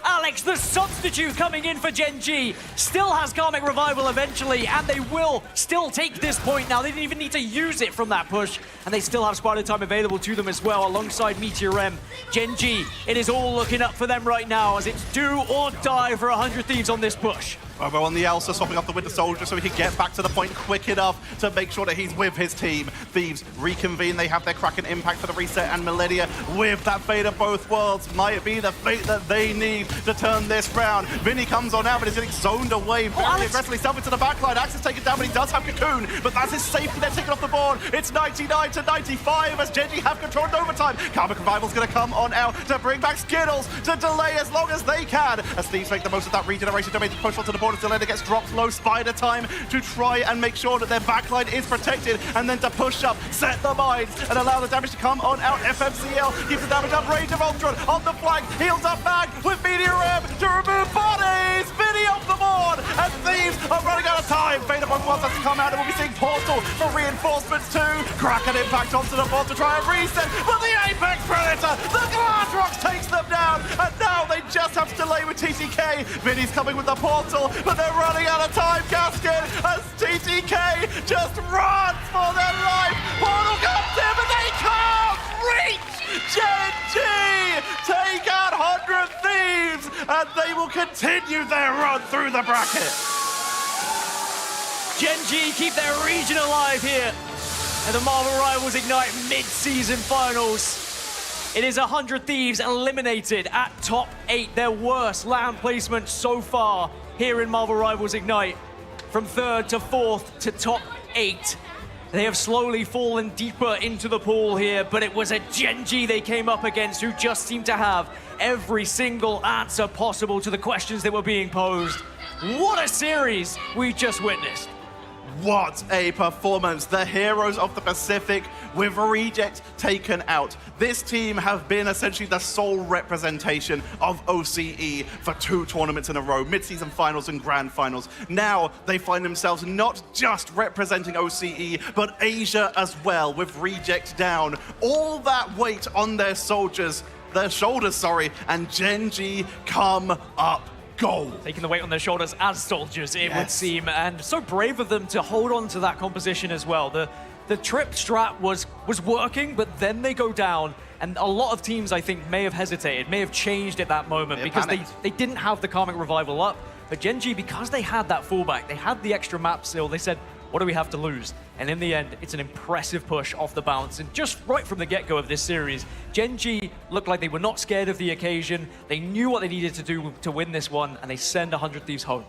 Alex, the substitute coming in for Gen G, still has Karmic Revival eventually, and they will still take this point now. They didn't even need to use it from that push, and they still have Spider Time available to them as well alongside Meteor M. Gen G, it is all looking up for them right now as it's do or die for 100 Thieves on this push. Bobo on the Elsa, swapping off the Winter Soldier so he can get back to the point quick enough to make sure that he's with his team. Thieves reconvene, they have their Kraken Impact for the reset, and Millennia with that Fate of Both Worlds might be the fate that they need to turn this round. Vinny comes on now, but he's getting zoned away very aggressively. Self into the backline, Axe is taken down, but he does have Cocoon, but that's his safety net taken off the board. It's 99 to 95 as Gen G have control in overtime. Karmic Revival's going to come on out to bring back Skittles to delay as long as they can, as Thieves make the most of that regeneration damage, push onto the board. corner. Zelena gets dropped low. Spider time to try and make sure that their backline is protected, and then to push up, set the mines, and allow the damage to come on out. FMCL keeps the damage up. Rage of Ultron on the flank, heals up back with Meteor M to remove bodies. Vinny off the board, and Thieves are running out of time. Vader wants us to come out, and we'll be seeing Portal for reinforcements too. Kraken impact onto the board to try and reset, but the Apex Predator, the Glass Rocks takes them down, and now they just have to delay with TTK. Vinny's coming with the Portal, but they're running out of time, Gaskin, as TTK just runs for their life. Portal comes in, but they can't reach! Gen G take out 100 Thieves, and they will continue their run through the bracket. Gen G keep their region alive here at the Marvel Rivals Ignite mid-season finals. It is 100 Thieves eliminated at top 8, their worst LAN placement so far here in Marvel Rivals Ignite. From 3rd to 4th to top 8. They have slowly fallen deeper into the pool here, but it was a Gen G they came up against who just seemed to have every single answer possible to the questions that were being posed. What a series we just witnessed. What a performance. The heroes of the Pacific with Reject taken out. This team have been essentially the sole representation of OCE for 2 tournaments in a row, mid-season finals and grand finals. Now they find themselves not just representing OCE, but Asia as well, with Reject down. All that weight on their shoulders, and Gen G come up gold. Taking the weight on their shoulders as soldiers, it would seem, and so brave of them to hold on to that composition as well. The trip strat was working, but then they go down, and a lot of teams, I think, may have hesitated, may have changed at that moment because they didn't have the Karmic Revival up. But Gen G, because they had that fallback, they had the extra map still, they said, what do we have to lose? And in the end, it's an impressive push off the bounce. And just right from the get-go of this series, Gen G looked like they were not scared of the occasion. They knew what they needed to do to win this one, and they send 100 Thieves home.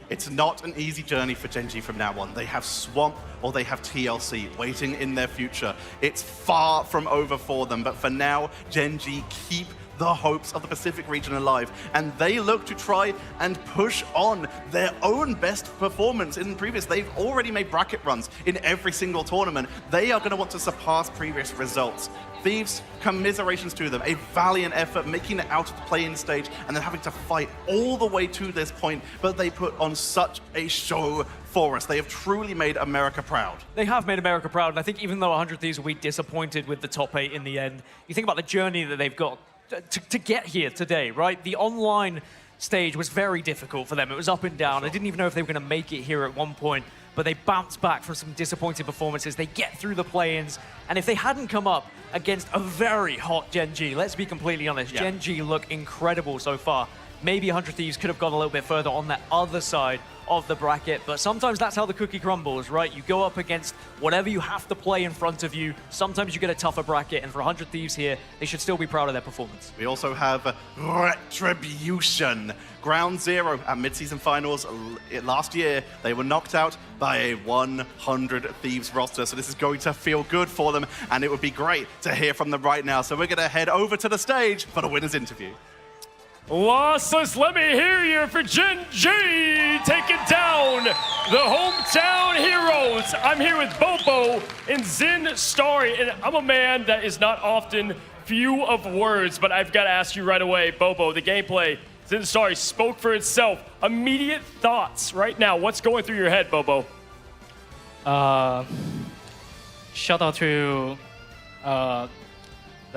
It's not an easy journey for Gen G from now on. They have Swamp or they have TLC waiting in their future. It's far from over for them, but for now, Gen G keep the hopes of the Pacific region alive, and they look to try and push on their own best performance in previous. They've already made bracket runs in every single tournament. They are going to want to surpass previous results. Thieves, commiserations to them. A valiant effort making it out of the play-in stage and then having to fight all the way to this point, but they put on such a show for us. They have truly made America proud. They have made America proud, and I think even though 100 Thieves will be disappointed with the top 8 in the end, you think about the journey that they've got to get here today, right? The online stage was very difficult for them. It was up and down. I didn't even know if they were going to make it here at one point, but they bounced back from some disappointing performances. They get through the play-ins, and if they hadn't come up against a very hot Gen G, let's be completely honest, Gen G look incredible so far. Maybe 100 Thieves could have gone a little bit further on that other side of the bracket, but sometimes that's how the cookie crumbles, right? You go up against whatever you have to play in front of you. Sometimes you get a tougher bracket, and for 100 Thieves here, they should still be proud of their performance. We also have Retribution. Ground Zero at mid-season finals last year. They were knocked out by a 100 Thieves roster, so this is going to feel good for them, and it would be great to hear from them right now. So we're going to head over to the stage for the winner's interview. Lossless, let me hear you for Gen G taking down the hometown heroes. I'm here with Bobo and Zin Starry, and I'm a man that is not often few of words, but I've got to ask you right away, Bobo, the gameplay, Zin Starry spoke for itself. Immediate thoughts right now. What's going through your head, Bobo? Shout out to the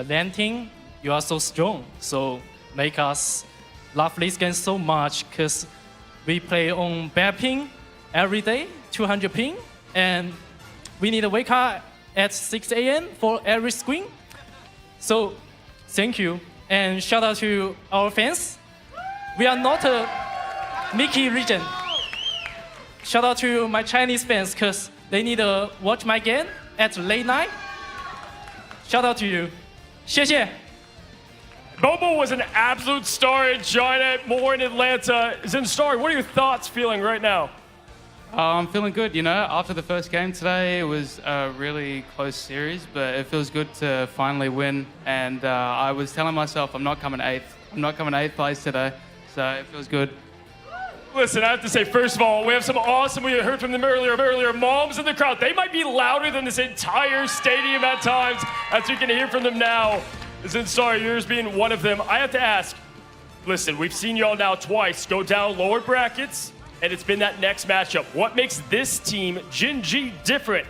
LAN team. You are so strong. So make us love this game so much because we play on bad ping every day, 200 ping, and we need to wake up at 6 a.m. for every screen. So thank you, and shout out to our fans. We are not a Mickey region. Shout out to my Chinese fans because they need to watch my game at late night. Shout out to you. 谢谢. Bobo was an absolute star at China, more in Atlanta. Zin Starry, what are your thoughts feeling right now? I'm feeling good, you know. After the first game today, it was a really close series, but it feels good to finally win. And I was telling myself I'm not coming 8th. I'm not coming 8th place today, so it feels good. Listen, I have to say, first of all, we have some awesome, we heard from them earlier, moms in the crowd. They might be louder than this entire stadium at times, as you can hear from them now. Sorry, yours being one of them. I have to ask, listen, we've seen y'all now twice go down lower brackets, and it's been that next matchup. What makes this team, Gen G, different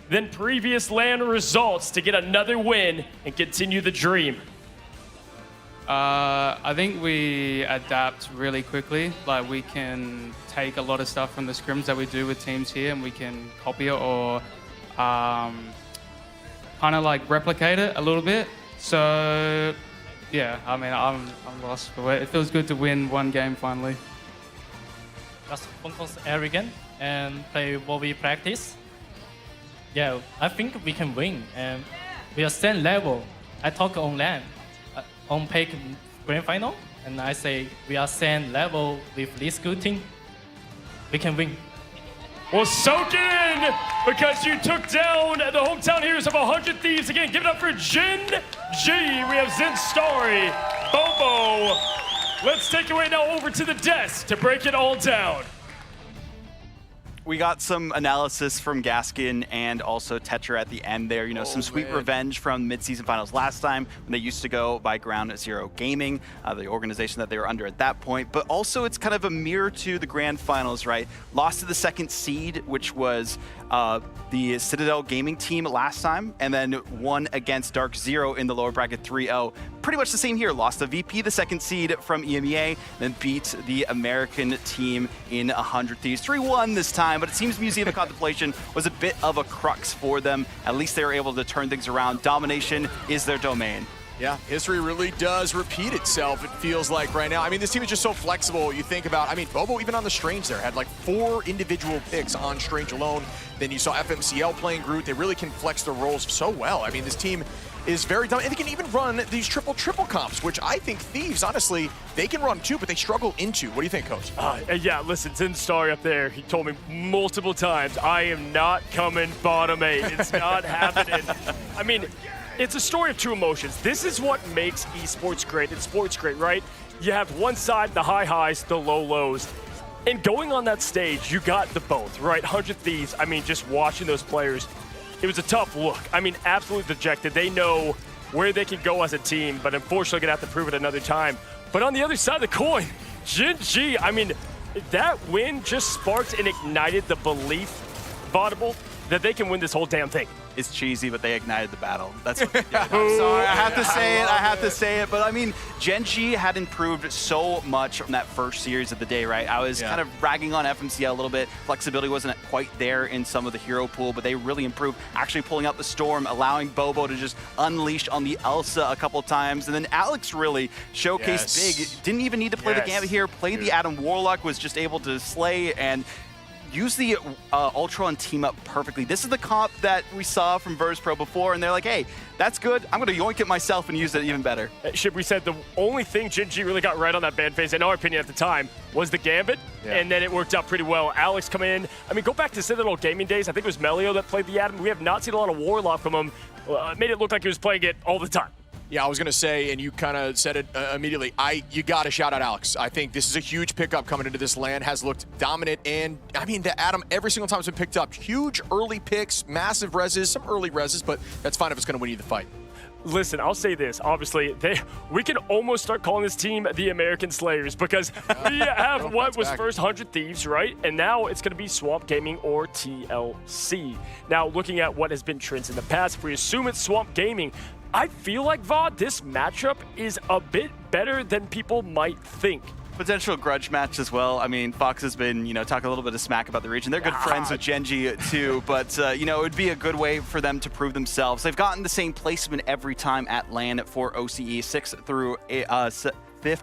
than previous LAN results to get another win and continue the dream? I think we adapt really quickly. Like, we can take a lot of stuff from the scrims that we do with teams here and we can copy it or kind of like replicate it a little bit. So, yeah, I mean, I'm lost for it. It feels good to win one game finally. Just focus arrogant and play what we practice. Yeah, I think we can win and we are same level. I talk on LAN. On PEC Grand Final, and I say we are same level with this good team. We can win. Well, soak it in, because you took down the hometown heroes of 100 Thieves. Again, give it up for Gen G. We have Zen Story, Bobo. Let's take it right now over to the desk to break it all down. We got some analysis from Gaskin and also Tetra at the end there. You know, some sweet revenge from mid-season finals last time when they used to go by Ground Zero Gaming, the organization that they were under at that point. But also it's kind of a mirror to the grand finals, right? Lost to the second seed, which was the Citadel Gaming team last time, and then won against Dark Zero in the lower bracket 3-0. Pretty much the same here. Lost to VP, the second seed from EMEA, then beat the American team in 100 Thieves. 3-1 this time, but it seems Museum of Contemplation was a bit of a crux for them. At least they were able to turn things around. Domination is their domain. Yeah, history really does repeat itself, it feels like right now. I mean, this team is just so flexible. You think about, I mean, Bobo, even on the Strange there, had like 4 individual picks on Strange alone. Then you saw FMCL playing Groot. They really can flex their roles so well. I mean, this team is very dumb. And they can even run these triple comps, which I think Thieves, honestly, they can run too, but they struggle into. What do you think, Coach? Yeah, listen, Zen Story up there, he told me multiple times, I am not coming bottom 8. It's not happening. I mean, it's a story of two emotions. This is what makes esports great. It's sports great, right? You have one side, the high highs, the low lows. And going on that stage, you got the both, right? 100 Thieves, I mean, just watching those players, it was a tough look. I mean, absolutely dejected. They know where they can go as a team, but unfortunately gonna have to prove it another time. But on the other side of the coin, Gen G, I mean, that win just sparked and ignited the belief, Vaudable, that they can win this whole damn thing. It's cheesy, but they ignited the battle. That's what I'm sorry, I have to say it. But I mean, Gen G had improved so much from that first series of the day, right? I was kind of ragging on FMCL a little bit. Flexibility wasn't quite there in some of the hero pool, but they really improved, actually pulling out the Storm, allowing Bobo to just unleash on the Elsa a couple times. And then Alex really showcased big. Didn't even need to play the Gambit here. Played the Adam Warlock, was just able to slay and use the Ultron team up perfectly. This is the comp that we saw from Verse Pro before, and they're like, hey, that's good. I'm going to yoink it myself and use it even better. Should we said the only thing Gen G really got right on that ban phase, in our opinion at the time, was the Gambit, and then it worked out pretty well. Alex coming in. I mean, go back to Citadel Gaming days. I think it was Melio that played the Adam. We have not seen a lot of Warlock from him. Made it look like he was playing it all the time. Yeah, I was going to say, and you kind of said it immediately, you got to shout out Alex. I think this is a huge pickup coming into this LAN, has looked dominant, and I mean, the Adam, every single time it's been picked up, huge early picks, massive reses, some early reses, but that's fine if it's going to win you the fight. Listen, I'll say this. Obviously, we can almost start calling this team the American Slayers, because we have what was first 100 Thieves, right? And now it's going to be Swamp Gaming or TLC. Now, looking at what has been trends in the past, if we assume it's Swamp Gaming, I feel like, Vaude, this matchup is a bit better than people might think. Potential grudge match as well. I mean, Fox has been, talking a little bit of smack about the region. They're good friends with Gen G too, but, it would be a good way for them to prove themselves. They've gotten the same placement every time at LAN for OCE, 5th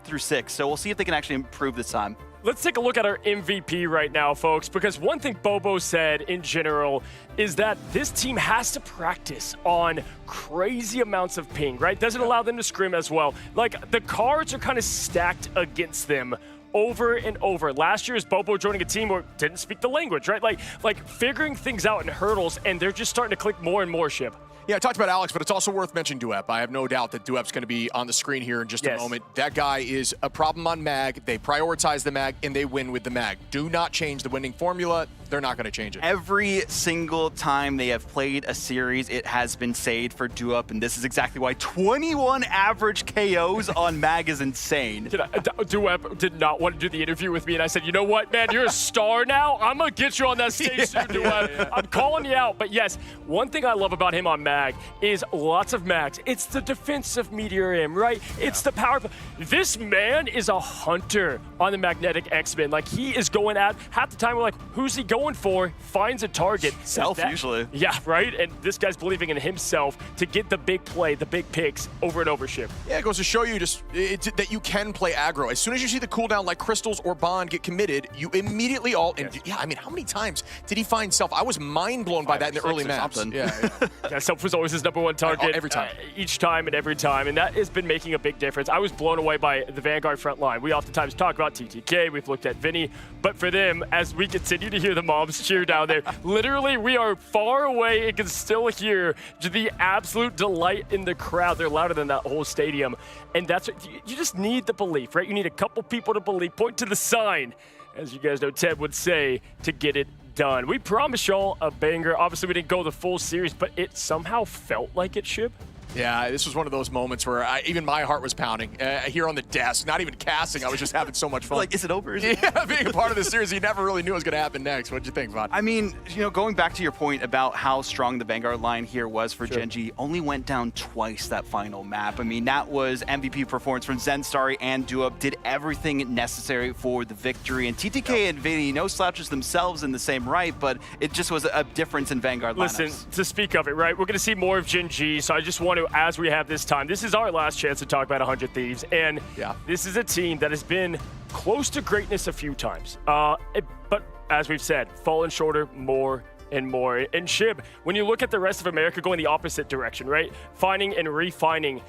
through 6th. So we'll see if they can actually improve this time. Let's take a look at our MVP right now, folks, because one thing Bobo said in general is that this team has to practice on crazy amounts of ping, right? Doesn't allow them to scrim as well. Like, the cards are kind of stacked against them. over and over. Last year is Bobo joining a team where didn't speak the language, right? Like figuring things out in hurdles, and they're just starting to click more and more, Shib. Yeah, I talked about Alex, but it's also worth mentioning Duep. I have no doubt that Duep's going to be on the screen here in just a moment. That guy is a problem on mag. They prioritize the mag, and they win with the mag. Do not change the winning formula. They're not going to change it. Every single time they have played a series, it has been saved for Duep, and this is exactly why 21 average KOs on mag is insane. Duep did not want to do the interview with me, and I said, you know what, man, you're a star now. I'm going to get you on that stage soon, Duep. I'm calling you out. But yes, one thing I love about him on mag is lots of mags. It's the defensive Meteor M, right? It's the power. This man is a hunter on the Magnetic X-Men. Like, he is going at, half the time we're like, who's he going for? Finds a target. Self, usually. Yeah, right? And this guy's believing in himself to get the big play, the big picks over and over, Shib. Yeah, it goes to show you just that you can play aggro. As soon as you see the cooldown like Crystals or Bond get committed, you immediately ult. And yeah, I mean, how many times did he find Self? I was mind blown by that in the early maps. Yeah, Self was always his number one target. Every time. Each time and every time. And that has been making a big difference. I was blown away by the Vanguard front line. We oftentimes talk about TTK. We've looked at Vinny. But for them, as we continue to hear the moms cheer down there, literally we are far away and can still hear the absolute delight in the crowd. They're louder than that whole stadium. And that's what, you just need the belief, right? You need a couple people to believe. Point to the sign, as you guys know Ted would say, to get it done. We promised y'all a banger. Obviously, we didn't go the full series, but it somehow felt like it, Shib. Yeah, this was one of those moments where even my heart was pounding here on the desk. Not even casting. I was just having so much fun. Like, is it over? Is it yeah, being a part of the series, you never really knew what was going to happen next. What'd you think, Vaughn? I mean, you know, going back to your point about how strong the Vanguard line here was for Gen.G, only went down twice that final map. I mean, that was MVP performance from Zenstarry and Duep, did everything necessary for the victory. And TTK and Vinny, no slouches themselves in the same right, but it just was a difference in Vanguard lineups. Listen, to speak of it, right, we're going to see more of Gen.G, so I just want to, as we have this time, this is our last chance to talk about 100 Thieves, and this is a team that has been close to greatness a few times, but as we've said, fallen shorter more and more. And Shib, when you look at the rest of America going the opposite direction, right, finding and refining,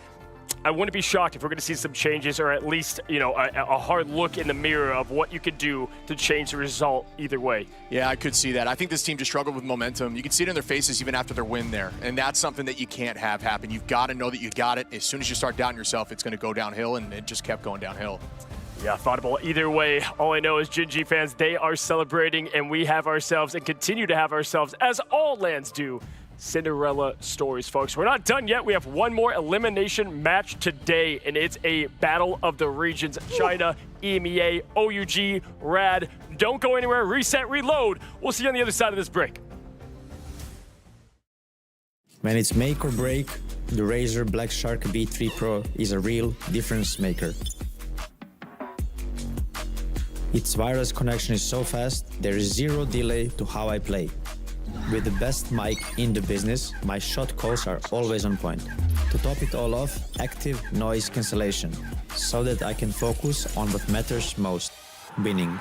I wouldn't be shocked if we're going to see some changes, or at least, you know, a hard look in the mirror of what you could do to change the result either way. Yeah, I could see that. I think this team just struggled with momentum. You can see it in their faces even after their win there, and that's something that you can't have happen. You've got to know that you got it. As soon as you start doubting yourself, it's going to go downhill, and it just kept going downhill. Yeah, thoughtable. Either way, all I know is Gen.G fans, they are celebrating, and we have ourselves and continue to have ourselves, as all lands do, Cinderella stories, folks. We're not done yet. We have one more elimination match today, and it's a battle of the regions. China, EMEA, OUG, RAD. Don't go anywhere. Reset, reload. We'll see you on the other side of this break. When it's make or break, the Razer Black Shark V3 Pro is a real difference maker. Its wireless connection is so fast, there is zero delay to how I play. With the best mic in the business, my shot calls are always on point. To top it all off, active noise cancellation, so that I can focus on what matters most, winning.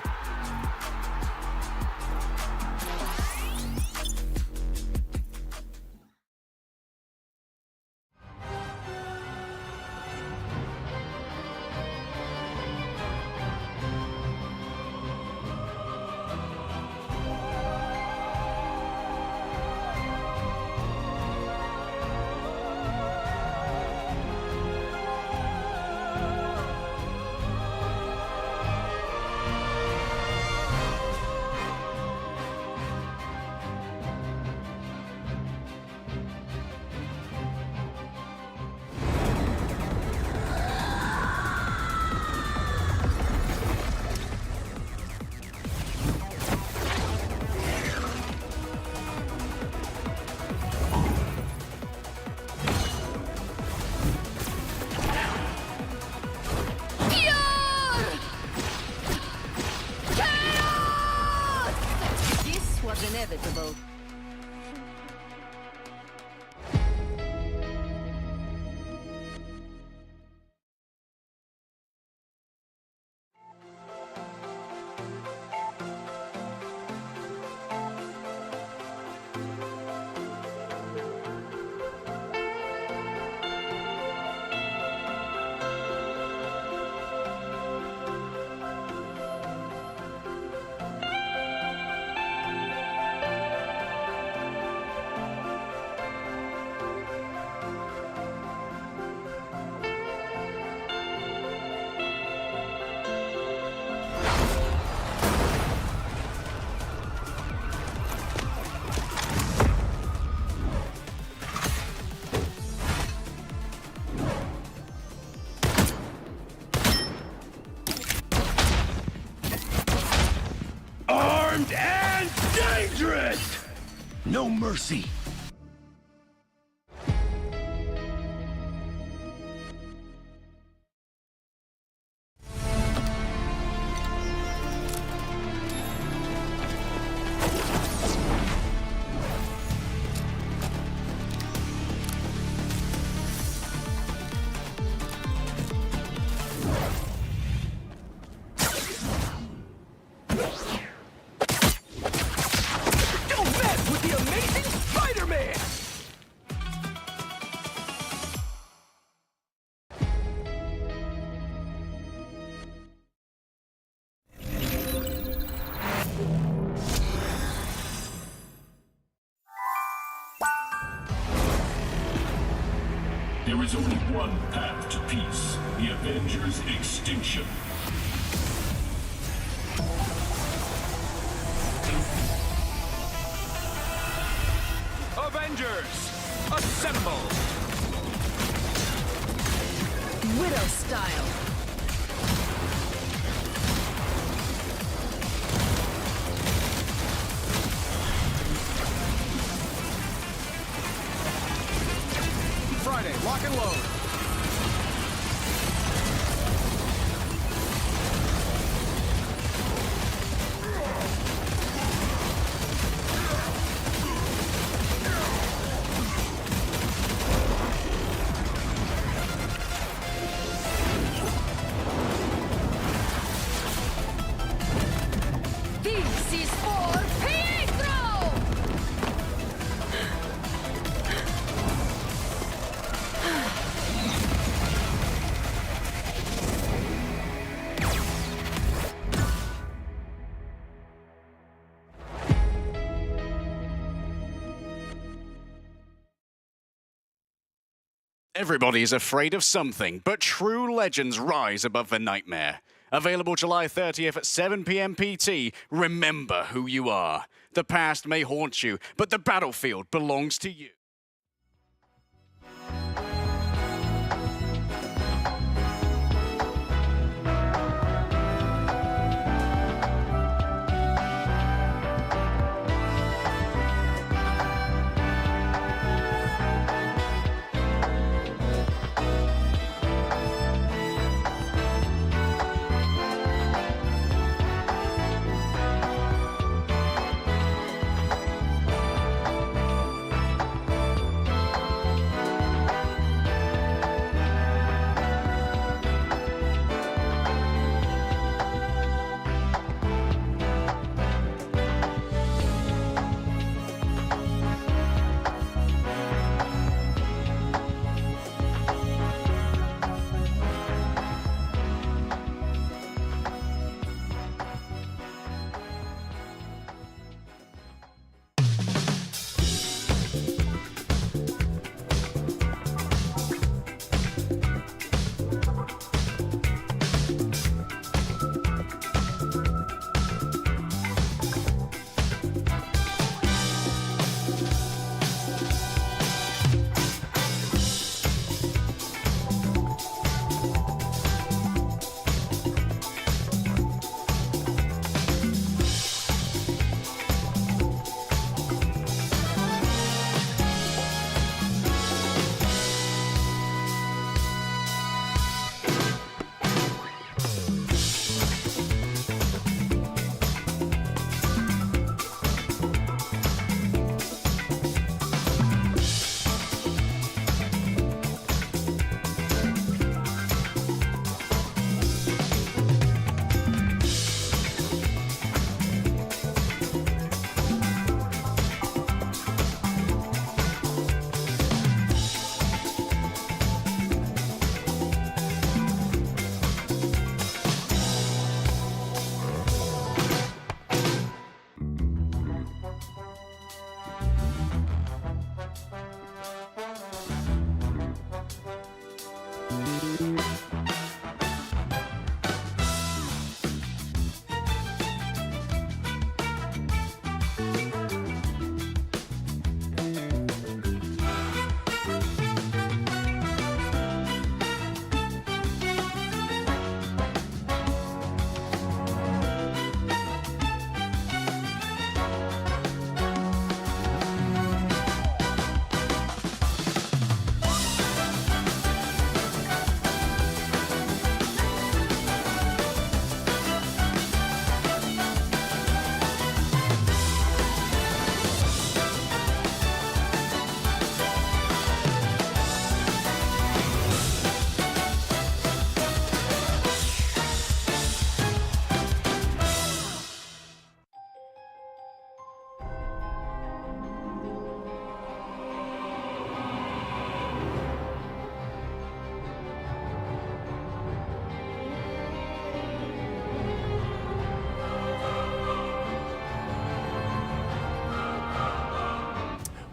Inevitable. armed and dangerous! No mercy. There is only one path to peace, the Avengers' extinction. Avengers, assemble! Widow style. Friday, lock and load. This is for Pietro! Everybody is afraid of something, but true legends rise above the nightmare. Available July 30th at 7 p.m. PT. Remember who you are. The past may haunt you, but the battlefield belongs to you.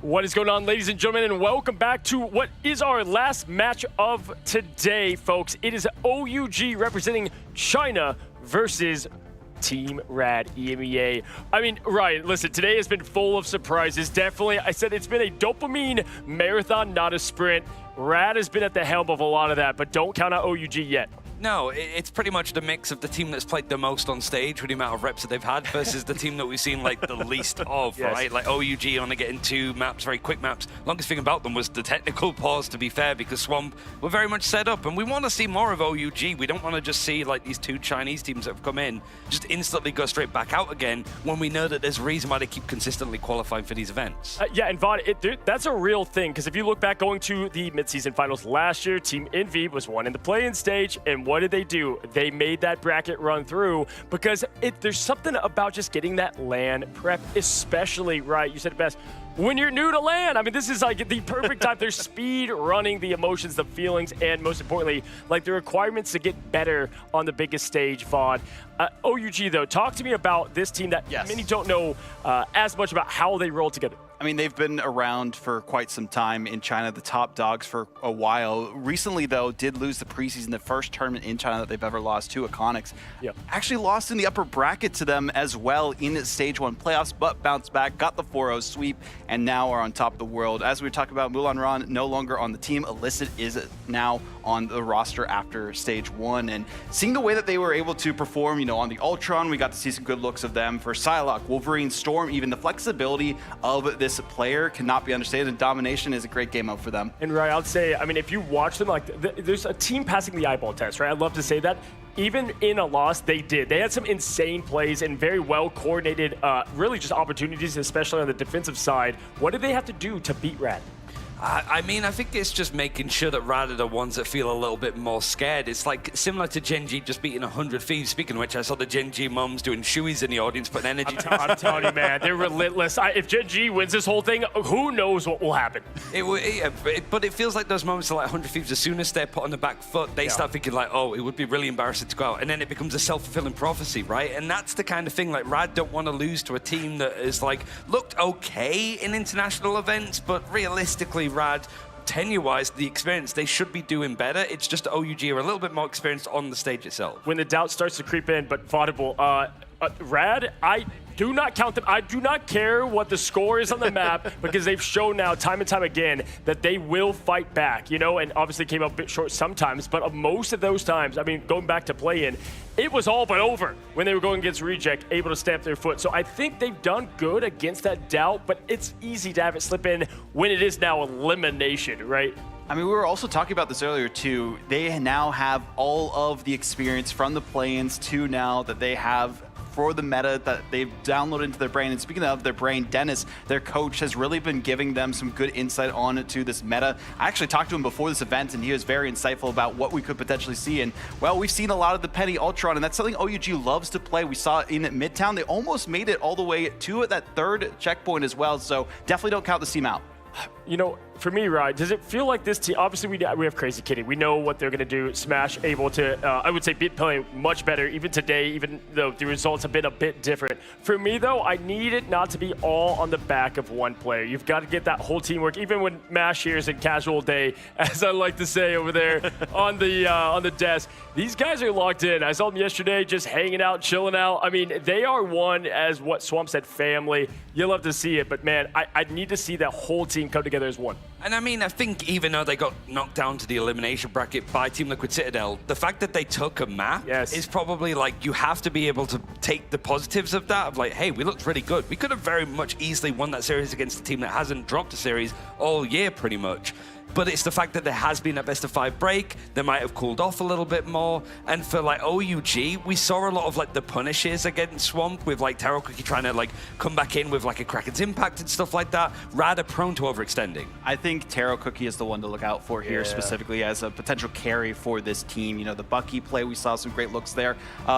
What is going on, ladies and gentlemen, and welcome back to what is our last match of today, folks. It is OUG representing China versus Team Rad EMEA. I mean, Ryan, listen, today has been full of surprises. Definitely, I said it's been a dopamine marathon, not a sprint. Rad has been at the helm of a lot of that, but don't count out OUG yet. No, it's pretty much the mix of the team that's played the most on stage with the amount of reps that they've had versus the team that we've seen like the least of, Yes. right? Like OUG only getting 2 maps, very quick maps. Longest thing about them was the technical pause, to be fair, because Swamp were very much set up, and we want to see more of OUG. We don't want to just see like these 2 Chinese teams that have come in just instantly go straight back out again when we know that there's a reason why they keep consistently qualifying for these events. Yeah, and Vaughn, that's a real thing, because if you look back going to the midseason finals last year, Team Envy was one in the play-in stage, and what did they do? They made that bracket run through because there's something about just getting that LAN prep, especially, right, you said it best, when you're new to LAN. I mean, this is like the perfect time. There's speed running, the emotions, the feelings, and most importantly, like the requirements to get better on the biggest stage, Vaughn. OUG, though, talk to me about this team that many don't know as much about how they roll together. I mean, they've been around for quite some time in China, the top dogs for a while. Recently, though, did lose the preseason, the first tournament in China that they've ever lost to Iconics. Yep. Actually lost in the upper bracket to them as well in Stage 1 playoffs, but bounced back, got the 4-0 sweep, and now are on top of the world. As we were talking about, Mulan Ron no longer on the team. Illicit is now on the roster after Stage 1. And seeing the way that they were able to perform, you know, on the Ultron, we got to see some good looks of them. For Psylocke, Wolverine, Storm, even the flexibility of this player cannot be understated, and domination is a great game mode for them. And right, I'd say, I mean, if you watch them, like there's a team passing the eyeball test, right? I'd love to say that. Even in a loss, they did. They had some insane plays and very well coordinated, really just opportunities, especially on the defensive side. What did they have to do to beat Rad? I mean, I think it's just making sure that Rad are the ones that feel a little bit more scared. It's like similar to Gen G just beating 100 Thieves. Speaking of which, I saw the Gen G mums doing shoeies in the audience, putting energy. I'm telling you, man, they're relentless. If Gen G wins this whole thing, who knows what will happen? But it feels like those moments are like 100 Thieves. As soon as they're put on the back foot, they start thinking like, oh, it would be really embarrassing to go out. And then it becomes a self-fulfilling prophecy, right? And that's the kind of thing, like Rad don't want to lose to a team that is like, looked okay in international events, but realistically, Rad, tenure-wise, the experience, they should be doing better. It's just OUG are a little bit more experienced on the stage itself. When the doubt starts to creep in, but Vaudable, Rad, I do not count them. I do not care what the score is on the map because they've shown now time and time again that they will fight back, you know, and obviously came up a bit short sometimes, but most of those times, I mean, going back to play-in, it was all but over when they were going against Reject, able to stamp their foot. So I think they've done good against that doubt, but it's easy to have it slip in when it is now elimination, right? I mean, we were also talking about this earlier, too. They now have all of the experience from the play-ins to now that they have for the meta that they've downloaded into their brain. And speaking of their brain, Dennis, their coach, has really been giving them some good insight on to this meta. I actually talked to him before this event, and he was very insightful about what we could potentially see. And, well, we've seen a lot of the Penny Ultron, and that's something OUG loves to play. We saw it in Midtown. They almost made it all the way to that 3rd checkpoint as well, so definitely don't count this team out. You know, for me, Ryan, does it feel like this team, obviously we have Crazy Kitty. We know what they're going to do. Smash able to, I would say, play much better even today, even though the results have been a bit different. For me, though, I need it not to be all on the back of one player. You've got to get that whole teamwork, even when Mash here is in casual day, as I like to say over there on the desk. These guys are locked in. I saw them yesterday just hanging out, chilling out. I mean, they are one, as what Swamp said, family. You'll love to see it, but man, I need to see that whole team come together as one. And I mean, I think even though they got knocked down to the elimination bracket by Team Liquid Citadel, the fact that they took a map is probably like, you have to be able to take the positives of that, of like, hey, we looked really good. We could have very much easily won that series against a team that hasn't dropped a series all year pretty much. But it's the fact that there has been a best-of-5 break. They might have cooled off a little bit more. And for like OUG, we saw a lot of like the punishes against Swamp with like Taro Cookie trying to like come back in with like a Kraken's Impact and stuff like that. Rad are prone to overextending. I think Taro Cookie is the one to look out for here specifically as a potential carry for this team. You know, the Bucky play, we saw some great looks there.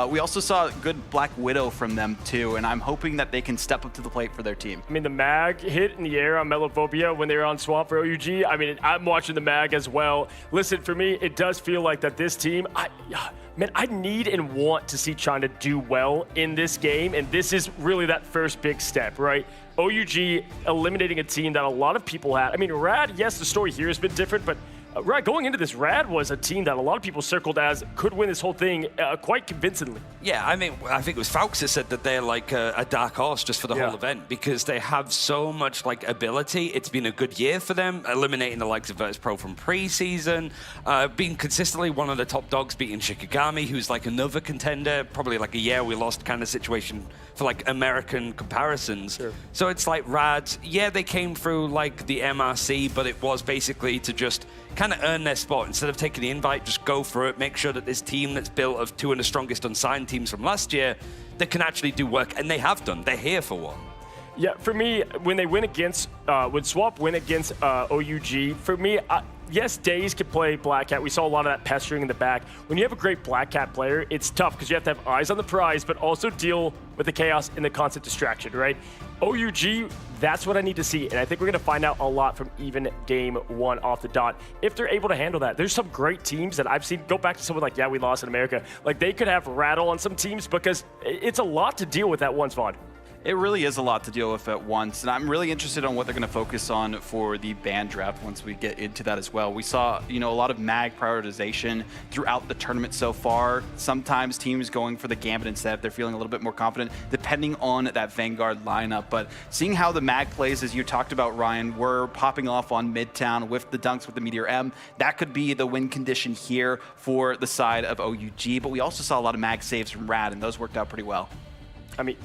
We also saw good Black Widow from them too, and I'm hoping that they can step up to the plate for their team. I mean, the mag hit in the air on Melophobia when they were on Swamp for OUG. I mean, I'm watching the mag as well. Listen, for me, it does feel like that this team, man, I need and want to see China do well in this game, and this is really that first big step, right? OUG eliminating a team that a lot of people had. I mean, Rad, yes, the story here has been different, but Rad, going into this, Rad was a team that a lot of people circled as could win this whole thing quite convincingly. Yeah, I mean, I think it was Falks that said that they're like a dark horse just for the whole event because they have so much like ability. It's been a good year for them, eliminating the likes of Virtus Pro from preseason, being consistently one of the top dogs, beating Shikigami, who's like another contender, probably like a year we lost kind of situation for like American comparisons. Sure. So it's like Rad, yeah, they came through like the MRC, but it was basically to just kind of earn their spot. Instead of taking the invite, just go for it, make sure that this team that's built of two of the strongest unsigned teams from last year that can actually do work, and they have done. They're here for one. Yeah, for me, when they win against, when Swap win against OUG, for me, yes, Daze can play Black Cat. We saw a lot of that pestering in the back. When you have a great Black Cat player, it's tough because you have to have eyes on the prize, but also deal with the chaos and the constant distraction, right? OUG, that's what I need to see, and I think we're going to find out a lot from even game one off the dot if they're able to handle that. There's some great teams that I've seen. Go back to someone like, yeah, we lost in America. Like, they could have rattle on some teams because it's a lot to deal with at once, Vaughn. It really is a lot to deal with at once, and I'm really interested on what they're going to focus on for the ban draft once we get into that as well. We saw, a lot of mag prioritization throughout the tournament so far. Sometimes teams going for the Gambit instead if they're feeling a little bit more confident, depending on that Vanguard lineup. But seeing how the mag plays, as you talked about, Ryan, were popping off on Midtown with the dunks with the Meteor M. That could be the win condition here for the side of OUG, but we also saw a lot of mag saves from Rad, and those worked out pretty well. I mean,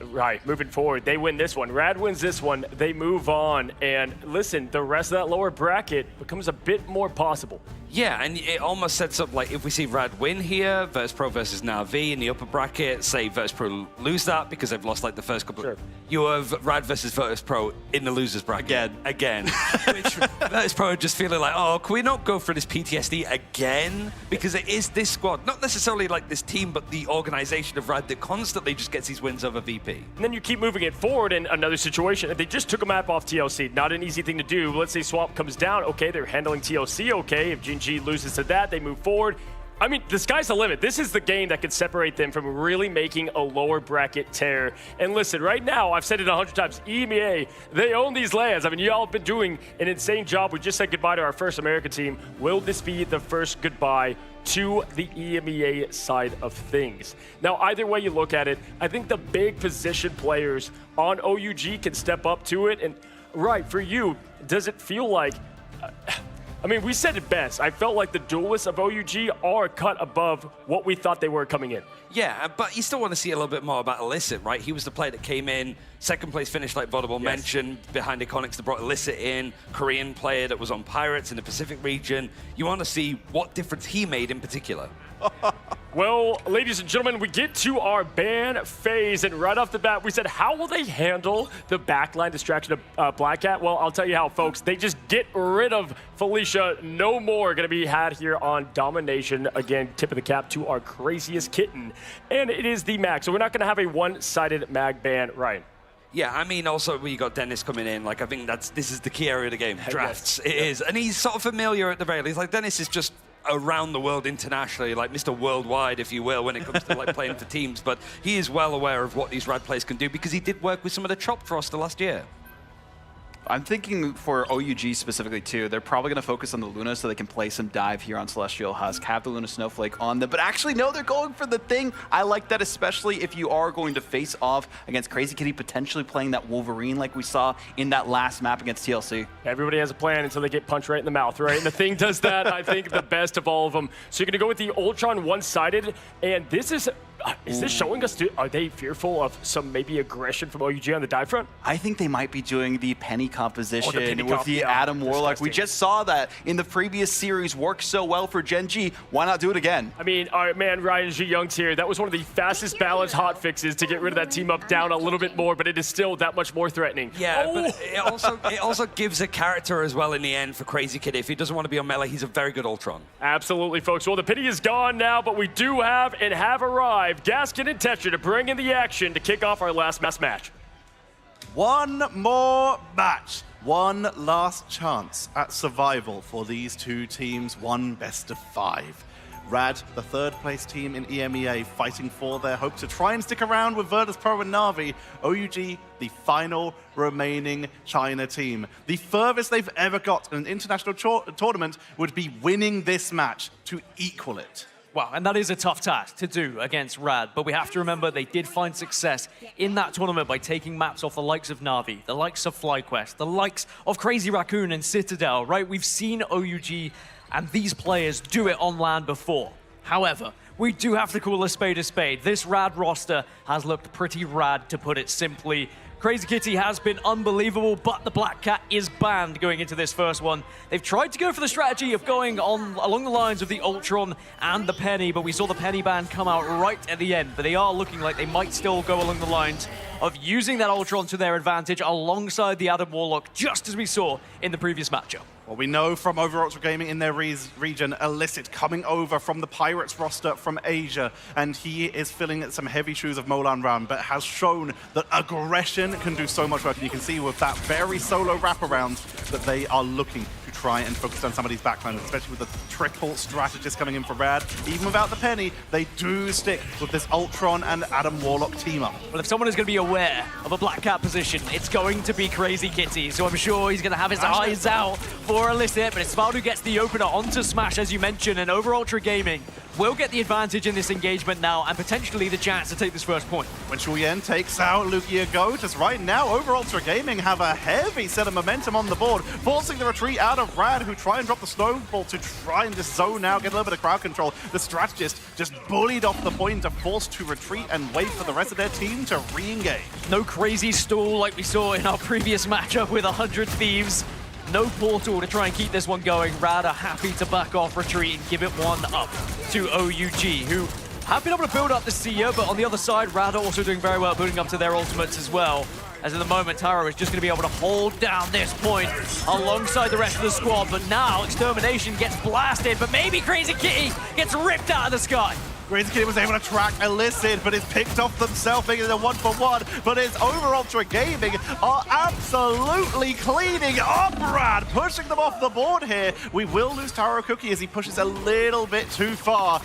right, moving forward, they win this one. Rad wins this one, they move on, and listen, the rest of that lower bracket becomes a bit more possible. Yeah, and it almost sets up like if we see Rad win here, Virtus Pro versus Na'Vi in the upper bracket, say Virtus Pro lose that because they've lost like the first couple. Sure. You have Rad versus Virtus Pro in the losers bracket. Again. Which Virtus Pro are just feeling like, oh, can we not go for this PTSD again? Because it is this squad, not necessarily like this team, but the organization of Rad that constantly just gets these wins over VP. And then you keep moving it forward in another situation. They just took a map off TLC. Not an easy thing to do. Let's say Swap comes down. Okay, they're handling TLC okay. If G loses to that, they move forward. I mean, the sky's the limit. This is the game that could separate them from really making a lower bracket tear. And listen, right now, I've said it 100 times, EMEA, they own these lands. I mean, y'all have been doing an insane job. We just said goodbye to our first American team. Will this be the first goodbye to the EMEA side of things? Now, either way you look at it, I think the big position players on OUG can step up to it. And right, for you, does it feel like... I mean, we said it best. I felt like the duelists of OUG are cut above what we thought they were coming in. Yeah, but you still want to see a little bit more about Illicit, right? He was the player that came in, second place finish, like Vodable mentioned, behind Iconics that brought Illicit in, Korean player that was on Pirates in the Pacific region. You want to see what difference he made in particular. Well, ladies and gentlemen, we get to our ban phase, and right off the bat, we said, how will they handle the backline distraction of Black Cat? Well, I'll tell you how, folks. They just get rid of Felicia. No more going to be had here on Domination. Again, tip of the cap to our craziest kitten, and it is the mag. So we're not going to have a one-sided mag ban, right? Yeah, I mean, also we got Dennis coming in. Like, I think this is the key area of the game. Drafts, it is, and he's sort of familiar at the very least. Like, Dennis is just around the world internationally, like Mr. Worldwide, if you will, when it comes to like playing for teams. But he is well aware of what these Rad players can do because he did work with some of the chopped roster last year. I'm thinking for OUG specifically too, they're probably going to focus on the Luna so they can play some dive here on Celestial Husk, have the Luna Snowflake on them, but actually no, they're going for the thing. I like that, especially if you are going to face off against Crazy Kitty, potentially playing that Wolverine like we saw in that last map against TLC. Everybody has a plan until they get punched right in the mouth, right? And the thing does that, I think, the best of all of them. So you're going to go with the Ultron one-sided, and this is this showing us, are they fearful of some maybe aggression from OUG on the dive front? I think they might be doing the penny composition with the Adam Warlock. We just saw that in the previous series work so well for Gen G. Why not do it again? I mean, all right, man, Ryan G. Young's here. That was one of the fastest balanced hot fixes to get rid of that team up down a little bit more, but it is still that much more threatening. Yeah, but it also gives a character as well in the end for Crazy Kid. If he doesn't want to be on melee, he's a very good Ultron. Absolutely, folks. Well, the pity is gone now, but we do have arrived Gaskin and Tetra to bring in the action to kick off our last mass match. One more match. One last chance at survival for these two teams. One best of 5. Rad, the third place team in EMEA, fighting for their hope to try and stick around with Virtus Pro and Na'Vi. OUG, the final remaining China team. The furthest they've ever got in an international tournament would be winning this match to equal it. Wow, and that is a tough task to do against Rad, but we have to remember they did find success in that tournament by taking maps off the likes of Na'Vi, the likes of FlyQuest, the likes of Crazy Raccoon and Citadel, right? We've seen OUG and these players do it on LAN before. However, we do have to call a spade a spade. This Rad roster has looked pretty rad, to put it simply. Crazy Kitty has been unbelievable, but the Black Cat is banned going into this first one. They've tried to go for the strategy of going on along the lines of the Ultron and the Penny, but we saw the Penny ban come out right at the end. But they are looking like they might still go along the lines of using that Ultron to their advantage alongside the Adam Warlock, just as we saw in the previous matchup. Well, we know from Over Ultra Gaming in their region, Illicit coming over from the Pirates roster from Asia, and he is filling some heavy shoes of Molan Ram, but has shown that aggression can do so much work. And you can see with that very solo wraparound that they are looking to try and focus on some of these backliners, especially with the triple strategist coming in for Rad. Even without the Penny, they do stick with this Ultron and Adam Warlock team up. Well, if someone is going to be aware of a Black Cat position, it's going to be Crazy Kitty, so I'm sure he's going to have his eyes out for Illicit, but it's Svaldo who gets the opener onto Smash, as you mentioned, and Over Ultra Gaming will get the advantage in this engagement now and potentially the chance to take this first point. When Shuyen takes out Lugia Go, just right now, Over Ultra Gaming have a heavy set of momentum on the board, forcing the retreat out of Rad, who try and drop the snowball to try and just zone out, get a little bit of crowd control. The strategist just bullied off the point, are forced to retreat and wait for the rest of their team to re-engage. No crazy stall like we saw in our previous matchup with 100 Thieves. No portal to try and keep this one going. Rad are happy to back off, retreat, and give it one up to OUG, who have been able to build up the Seer, but on the other side, Rad are also doing very well, building up to their ultimates as well. As at the moment, Taro is just going to be able to hold down this point alongside the rest of the squad, but now Extermination gets blasted, but maybe Crazy Kitty gets ripped out of the sky. Crazy Kitty was able to track Illicit, but is picked off themselves, making it a 1-for-1. But it's Over Ultra Gaming are absolutely cleaning up Rad, pushing them off the board here. We will lose Taro Cookie as he pushes a little bit too far.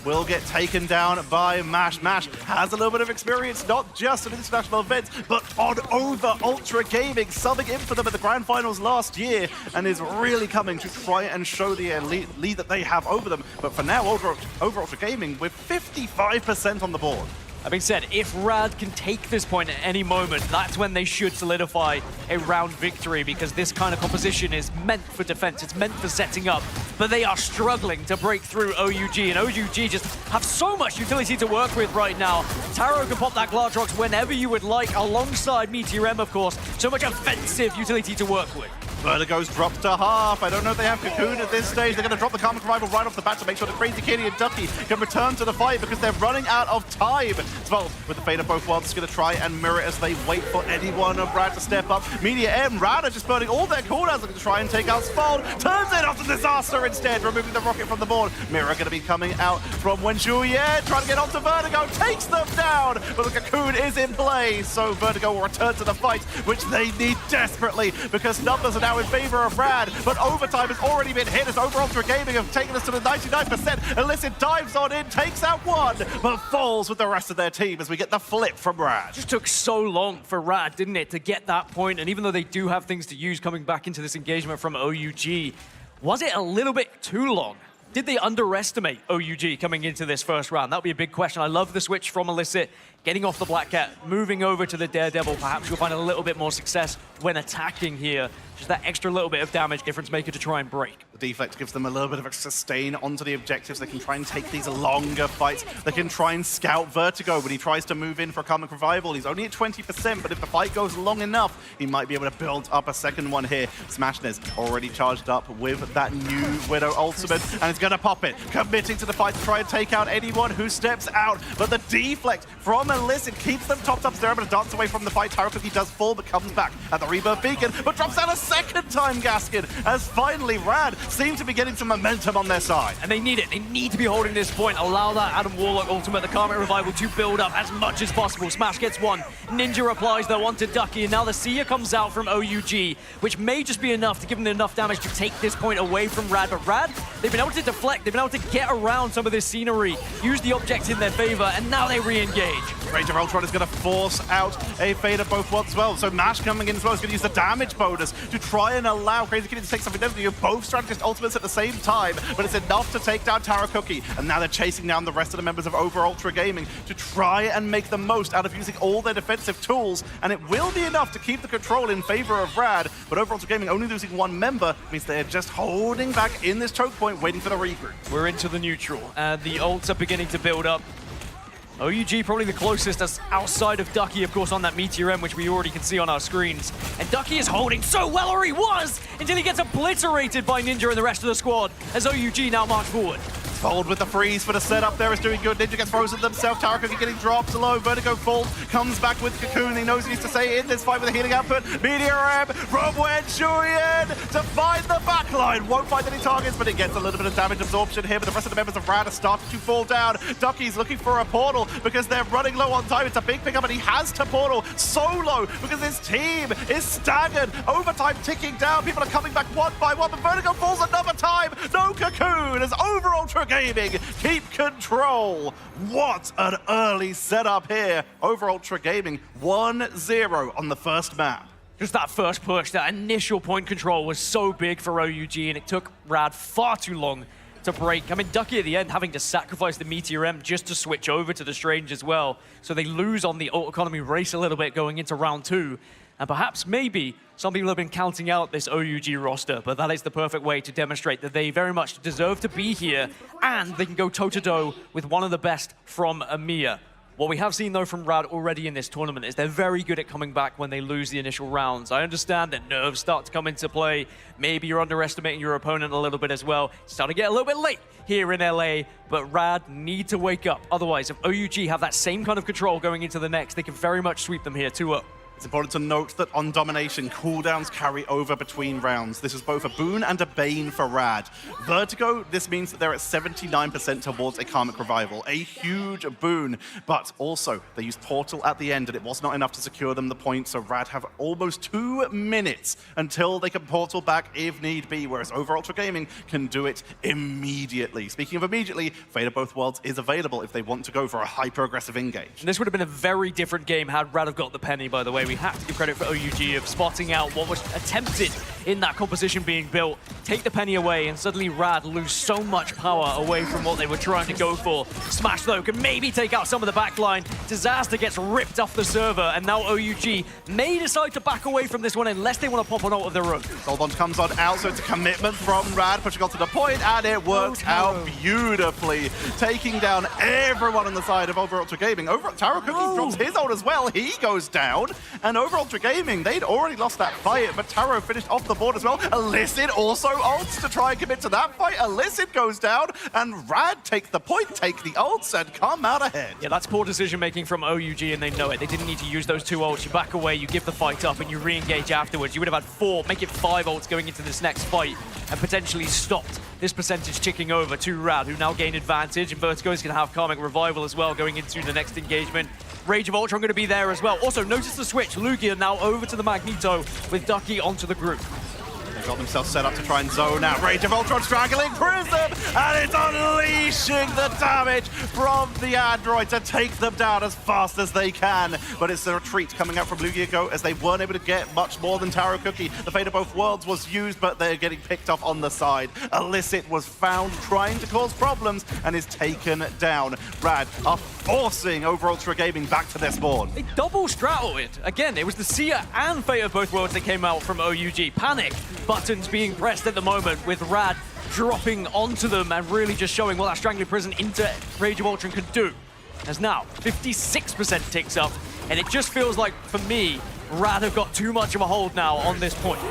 Will get taken down by Mash. Mash has a little bit of experience, not just in international events, but on Over Ultra Gaming, subbing in for them at the Grand Finals last year, and is really coming to try and show the lead that they have over them. But for now, Over Ultra Gaming with 55% on the board. That being said, if Rad can take this point at any moment, that's when they should solidify a round victory, because this kind of composition is meant for defense, it's meant for setting up, but they are struggling to break through OUG, and OUG just have so much utility to work with right now. Taro can pop that Gladrox whenever you would like, alongside Meteor M, of course. So much offensive utility to work with. Vertigo's dropped to half. I don't know if they have Cocoon at this stage. They're going to drop the Karmic Revival right off the bat to make sure that Crazy Kitty and Ducky can return to the fight because they're running out of time. Svaldo, with the fate of both worlds, is going to try and mirror it as they wait for anyone of Rad to step up. Meteor M, Rad are just burning all their cooldowns, looking to try and take out Svaldo. Turns it off to Disaster instead, removing the rocket from the board. Mirror going to be coming out from Wenjuye, trying to get onto Vertigo, takes them down, but the Cocoon is in play, so Vertigo will return to the fight, which they need desperately because numbers are now in favor of Rad, but overtime has already been hit as Over Ultra Gaming have taken us to the 99%. Illicit dives on in, takes out one, but falls with the rest of their team as we get the flip from Rad. It just took so long for Rad, didn't it, to get that point, and even though they do have things to use coming back into this engagement from OUG, was it a little bit too long? Did they underestimate OUG coming into this first round? That would be a big question. I love the switch from Illicit, getting off the Black Cat, moving over to the Daredevil. Perhaps you'll find a little bit more success when attacking here. Just that extra little bit of damage difference maker to try and break. The deflect gives them a little bit of a sustain onto the objectives. They can try and take these longer fights. They can try and scout Vertigo when he tries to move in for a Karmic Revival. He's only at 20%, but if the fight goes long enough, he might be able to build up a second one here. Smashness already charged up with that new Widow ultimate, and it's going to pop it, committing to the fight to try and take out anyone who steps out. But the deflect from Illicit keeps them topped up. They're able to dance away from the fight. Tarucookie does fall, but comes back at the Rebirth Beacon, but drops down a second time, Gaskin, as finally Rad seem to be getting some momentum on their side. And they need it. They need to be holding this point. Allow that Adam Warlock ultimate, the Karmic Revival, to build up as much as possible. Smash gets one. Ninja applies though onto Ducky, and now the Seer comes out from OUG, which may just be enough to give them enough damage to take this point away from Rad. But Rad, they've been able to deflect. They've been able to get around some of this scenery, use the objects in their favor, and now they re-engage. Rage of Ultron is going to force out a Fate of both worlds as well. So Mash coming in as well is going to use the damage bonus to try and allow Crazy Kitty to take something down. You have both strategist ultimates at the same time, but it's enough to take down Tarucookie. And now they're chasing down the rest of the members of Over Ultra Gaming to try and make the most out of using all their defensive tools. And it will be enough to keep the control in favor of Rad, but Over Ultra Gaming only losing one member means they're just holding back in this choke point, waiting for the regroup. We're into the neutral, and the ults are beginning to build up. OUG probably the closest, as outside of Ducky, of course, on that Meteor M, which we already can see on our screens. And Ducky is holding so well, or he was, until he gets obliterated by Ninja and the rest of the squad, as OUG now march forward. Fold with the freeze for the setup there is doing good. Ninja gets frozen themselves. Tarucookie getting dropped low. Vertigo falls, comes back with Cocoon. He knows he needs to stay in this fight with a healing output. Meteor M from Wen Shuyan to find the backline. Won't find any targets, but it gets a little bit of damage absorption here. But the rest of the members of Rad are starting to fall down. Ducky's looking for a portal because they're running low on time. It's a big pickup, and he has to portal solo because his team is staggered. Overtime ticking down. People are coming back one by one, but Vertigo falls another time. No Cocoon as Over Ultra Gaming keep control. What an early setup here. Over Ultra Gaming 1-0 on the first map. Just that first push, that initial point control was so big for OUG, and it took Rad far too long to break. I mean, Ducky at the end having to sacrifice the Meteor M just to switch over to the Strange as well. So they lose on the ult economy race a little bit going into round 2. And perhaps, maybe, some people have been counting out this OUG roster, but that is the perfect way to demonstrate that they very much deserve to be here, and they can go toe-to-toe with one of the best from EMEA. What we have seen, though, from Rad already in this tournament is they're very good at coming back when they lose the initial rounds. I understand that nerves start to come into play. Maybe you're underestimating your opponent a little bit as well. It's starting to get a little bit late here in LA, but Rad need to wake up. Otherwise, if OUG have that same kind of control going into the next, they can very much sweep them here 2-0. It's important to note that on Domination, cooldowns carry over between rounds. This is both a boon and a bane for Rad. Vertigo, this means that they're at 79% towards a Karmic Revival, a huge boon. But also, they used Portal at the end, and it was not enough to secure them the point, so Rad have almost 2 minutes until they can Portal back if need be, whereas Over Ultra Gaming can do it immediately. Speaking of immediately, Fate of Both Worlds is available if they want to go for a hyper-aggressive engage. And this would have been a very different game had Rad have got the penny, by the way. We have to give credit for OUG of spotting out what was attempted in that composition being built. Take the penny away, and suddenly Rad lose so much power away from what they were trying to go for. Smash, though, can maybe take out some of the backline. Disaster gets ripped off the server, and now OUG may decide to back away from this one unless they want to pop an ult of their own. Goldbond comes on out, so it's a commitment from Rad, pushing on to the point, and it works out beautifully, taking down everyone on the side of Over Ultra Gaming. Tarucookie drops his ult as well. He goes down, and Over Ultra Gaming, they'd already lost that fight, but Taro finished off the board as well. Illicit also ults to try and commit to that fight. Illicit goes down, and Rad take the point, take the ults, and come out ahead. Yeah, that's poor decision-making from OUG, and they know it. They didn't need to use those 2 ults. You back away, you give the fight up, and you re-engage afterwards. You would have had 4, make it 5 ults going into this next fight, and potentially stopped this percentage ticking over to Rad, who now gain advantage, and Vertigo is going to have Karmic Revival as well going into the next engagement. Rage of Ultron going to be there as well. Also, notice the switch. Lugia now over to the Magneto with Ducky onto the group. They've got themselves set up to try and zone out. Rage of Ultron strangling Prism, and it's unleashing the damage from the android to take them down as fast as they can. But it's the retreat coming out from Lugia Go, as they weren't able to get much more than Tarucookie. The Fate of Both Worlds was used, but they're getting picked off on the side. Illicit was found trying to cause problems and is taken down. Rad are forcing Over Ultra Gaming back to their spawn. They double straddled it. Again, it was the Seer and Fate of Both Worlds that came out from OUG. Panic buttons being pressed at the moment, with Rad dropping onto them and really just showing what that Strangling Prison into Rage of Ultron can do. As now 56% ticks up, and it just feels like, for me, Rad have got too much of a hold now on this point.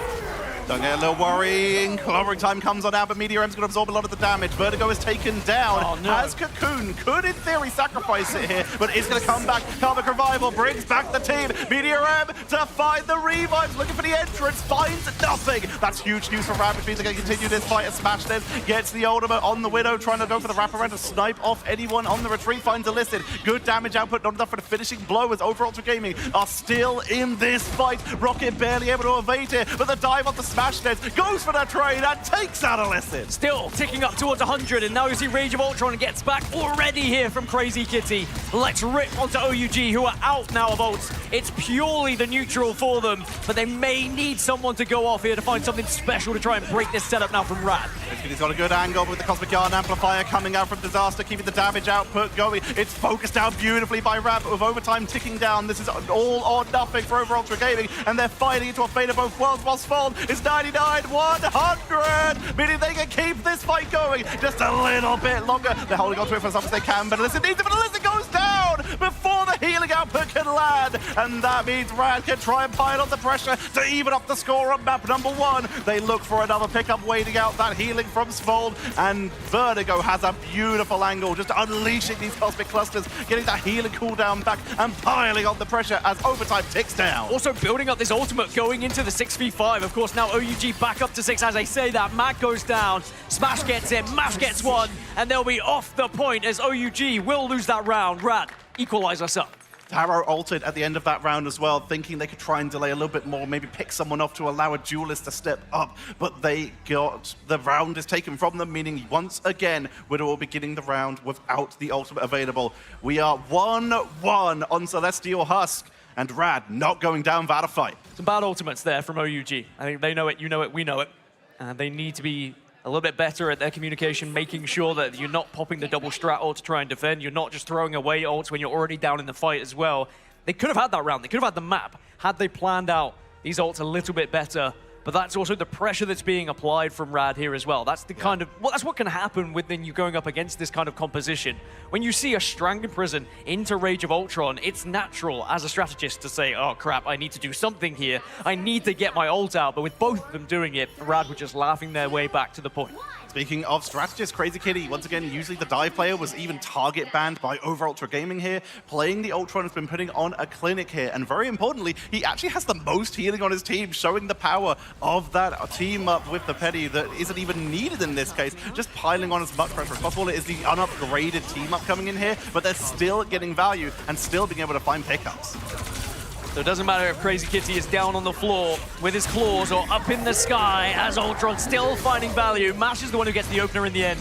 Don't get a little worrying. Clobbering time comes on now, but Meteor M's going to absorb a lot of the damage. Vertigo is taken down. Oh, no. As Cocoon could, in theory, sacrifice it here, but is going to come back. Karmic Revival brings back the team. Meteor M to find the revives, looking for the entrance, finds nothing. That's huge news for Rad, which means they're going to continue this fight as Smashed gets the ultimate on the Widow, trying to go for the wraparound to snipe off anyone on the retreat, finds Illicit. Good damage output, not enough for the finishing blow as Over Ultra Gaming are still in this fight. Rocket barely able to evade it, but the dive onto Smashed goes for the trade and takes out Illicit. Still ticking up towards 100, and now you see Rage of Ultron gets back already here from Crazy Kitty. Let's rip onto OUG, who are out now of ults. It's purely the neutral for them, but they may need someone to go off here to find something special to try and break this setup now from Rad. He's got a good angle with the Cosmic Yarn Amplifier coming out from Disaster, keeping the damage output going. It's focused down beautifully by Rad, but with overtime ticking down, this is all or nothing for Over Ultra Gaming, and they're fighting into a fate of both worlds while Sfold is 99-100, meaning they can keep this fight going just a little bit longer. They're holding on to it for as long as they can, but Illicit needs it, but Illicit goes down before the healing output can land, and that means Rad can try and pile on the pressure to even up the score on map number 1. They look for another pickup, waiting out that healing from Sfold, and Vertigo has a beautiful angle, just unleashing these cosmic clusters, getting that healing cooldown back, and piling on the pressure as overtime ticks down. Also building up this ultimate going into the 6v5. Of course, now OUG back up to 6 as I say that. Mac goes down, Smash gets in, Mash gets one, and they'll be off the point as OUG will lose that round. Rad equalize us up. Taro altered at the end of that round as well, thinking they could try and delay a little bit more, maybe pick someone off to allow a duelist to step up, but the round is taken from them, meaning once again, Widow will be getting the round without the ultimate available. We are 1-1 on Celestial Husk, and Rad not going down without a fight. Some bad ultimates there from OUG. I think they know it, you know it, we know it. And they need to be a little bit better at their communication, making sure that you're not popping the double strat ult to try and defend. You're not just throwing away ults when you're already down in the fight as well. They could have had that round. They could have had the map had they planned out these ults a little bit better. But that's also the pressure that's being applied from Rad here as well. That's the kind of, well, that's what can happen when you going up against this kind of composition. When you see a Strand Imprison into Rage of Ultron, it's natural as a strategist to say, oh crap, I need to do something here. I need to get my ult out. But with both of them doing it, Rad were just laughing their way back to the point. Speaking of strategists, Crazy Kitty, once again, usually the dive player was even target banned by Over Ultra Gaming here. Playing the Ultron has been putting on a clinic here, and very importantly, he actually has the most healing on his team, showing the power of that team up with the Petty that isn't even needed in this case, just piling on as much pressure as possible. It is the unupgraded team up coming in here, but they're still getting value and still being able to find pickups. So it doesn't matter if Crazy Kitty is down on the floor with his claws or up in the sky as Ultron still finding value. Mash is the one who gets the opener in the end.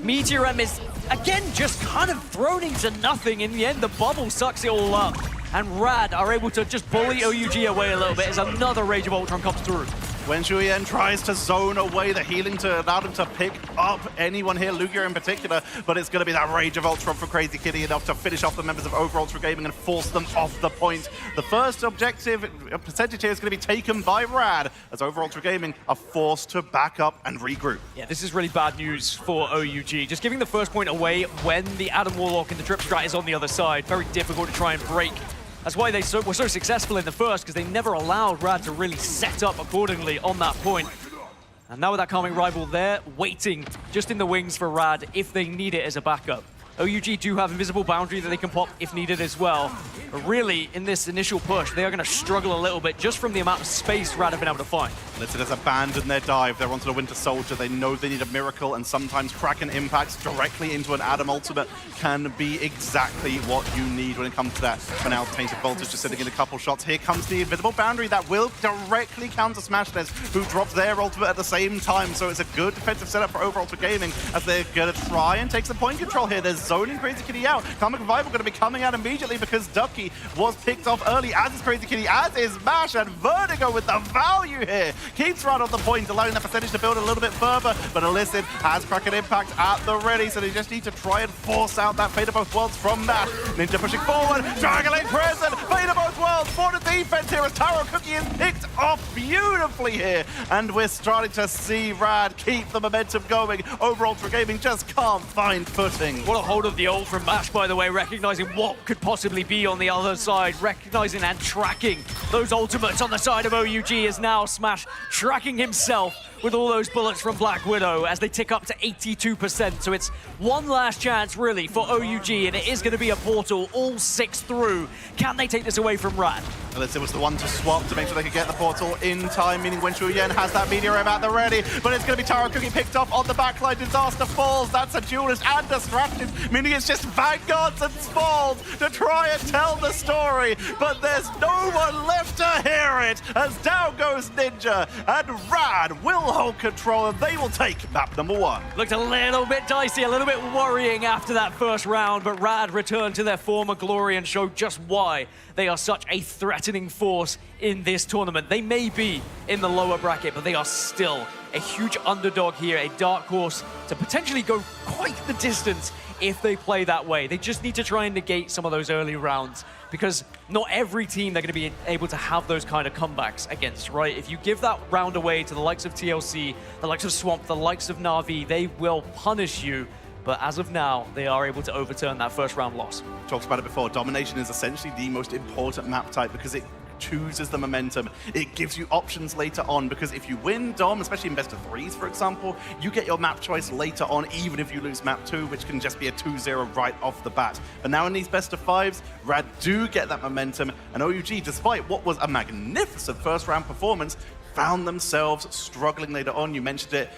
Meteor M is, again, just kind of thrown into nothing. In the end, the bubble sucks it all up. And Rad are able to just bully OUG away a little bit as another Rage of Ultron comes through. When Shuyen tries to zone away the healing to allow them to pick up anyone here, Lugia in particular, but it's going to be that Rage of Ultron for Crazy Kitty enough to finish off the members of Over Ultra Gaming and force them off the point. The first objective percentage here is going to be taken by Rad, as Over Ultra Gaming are forced to back up and regroup. Yeah, this is really bad news for OUG. Just giving the first point away when the Adam Warlock and the Trip Strat is on the other side. Very difficult to try and break. That's why they were so successful in the first, because they never allowed Rad to really set up accordingly on that point. And now with that Calming Rival there, waiting just in the wings for Rad if they need it as a backup. OUG do have Invisible Boundary that they can pop if needed as well. But really, in this initial push, they are going to struggle a little bit just from the amount of space Rad have been able to find. Blizzard has abandoned their dive. They're onto the Winter Soldier. They know they need a miracle, and sometimes Kraken impacts directly into an Adam ultimate can be exactly what you need when it comes to that. For now, Tainted Voltage just sitting in a couple shots. Here comes the Invisible Boundary that will directly counter Smashness, who dropped their ultimate at the same time. So it's a good defensive setup for Over Ultra Gaming as they're going to try and take some point control here. There's zoning Crazy Kitty out. Karmic Revival going to be coming out immediately because Ducky was picked off early, as is Crazy Kitty, as is Mash, and Vertigo with the value here. Keeps right on the point, allowing that percentage to build a little bit further, but Illicit has Kraken Impact at the ready, so they just need to try and force out that Fate of Both Worlds from Mash. Ninja pushing forward, Dragon present, Fate of Both Worlds for the defense here as Taro Cookie is picked off beautifully here, and we're starting to see Rad keep the momentum going. Over Ultra Gaming just can't find footing. What a hold of the ult from Mash, by the way, recognizing what could possibly be on the other side, recognizing and tracking those ultimates on the side of OUG is now Smash tracking himself with all those bullets from Black Widow as they tick up to 82%. So it's one last chance, really, for OUG, and it is going to be a portal, all 6 through. Can they take this away from Rad? Alyssa was the one to swap to make sure they could get the portal in time, meaning Wen Shuyan has that meteor at the ready, but it's going to be Taro Cookie picked off on the backline. Disaster falls. That's a duelist and a strategist, meaning it's just Vanguards and Spalls to try and tell the story, but there's no one left to hear it as down goes Ninja, and Rad will hold control, and they will take map number 1. Looked a little bit dicey, a little bit worrying after that first round, but Rad returned to their former glory and showed just why they are such a threatening force in this tournament. They may be in the lower bracket, but they are still a huge underdog here, a dark horse to potentially go quite the distance if they play that way. They just need to try and negate some of those early rounds, because not every team they're going to be able to have those kind of comebacks against, right? If you give that round away to the likes of TLC, the likes of Swamp, the likes of Na'Vi, they will punish you. But as of now, they are able to overturn that first round loss. Talked about it before, domination is essentially the most important map type because it chooses the momentum. It gives you options later on, because if you win Dom, especially in best of 3s, for example, you get your map choice later on, even if you lose map 2, which can just be a 2-0 right off the bat. But now in these best of 5s, Rad do get that momentum, and OUG, despite what was a magnificent first round performance, found themselves struggling later on. You mentioned it.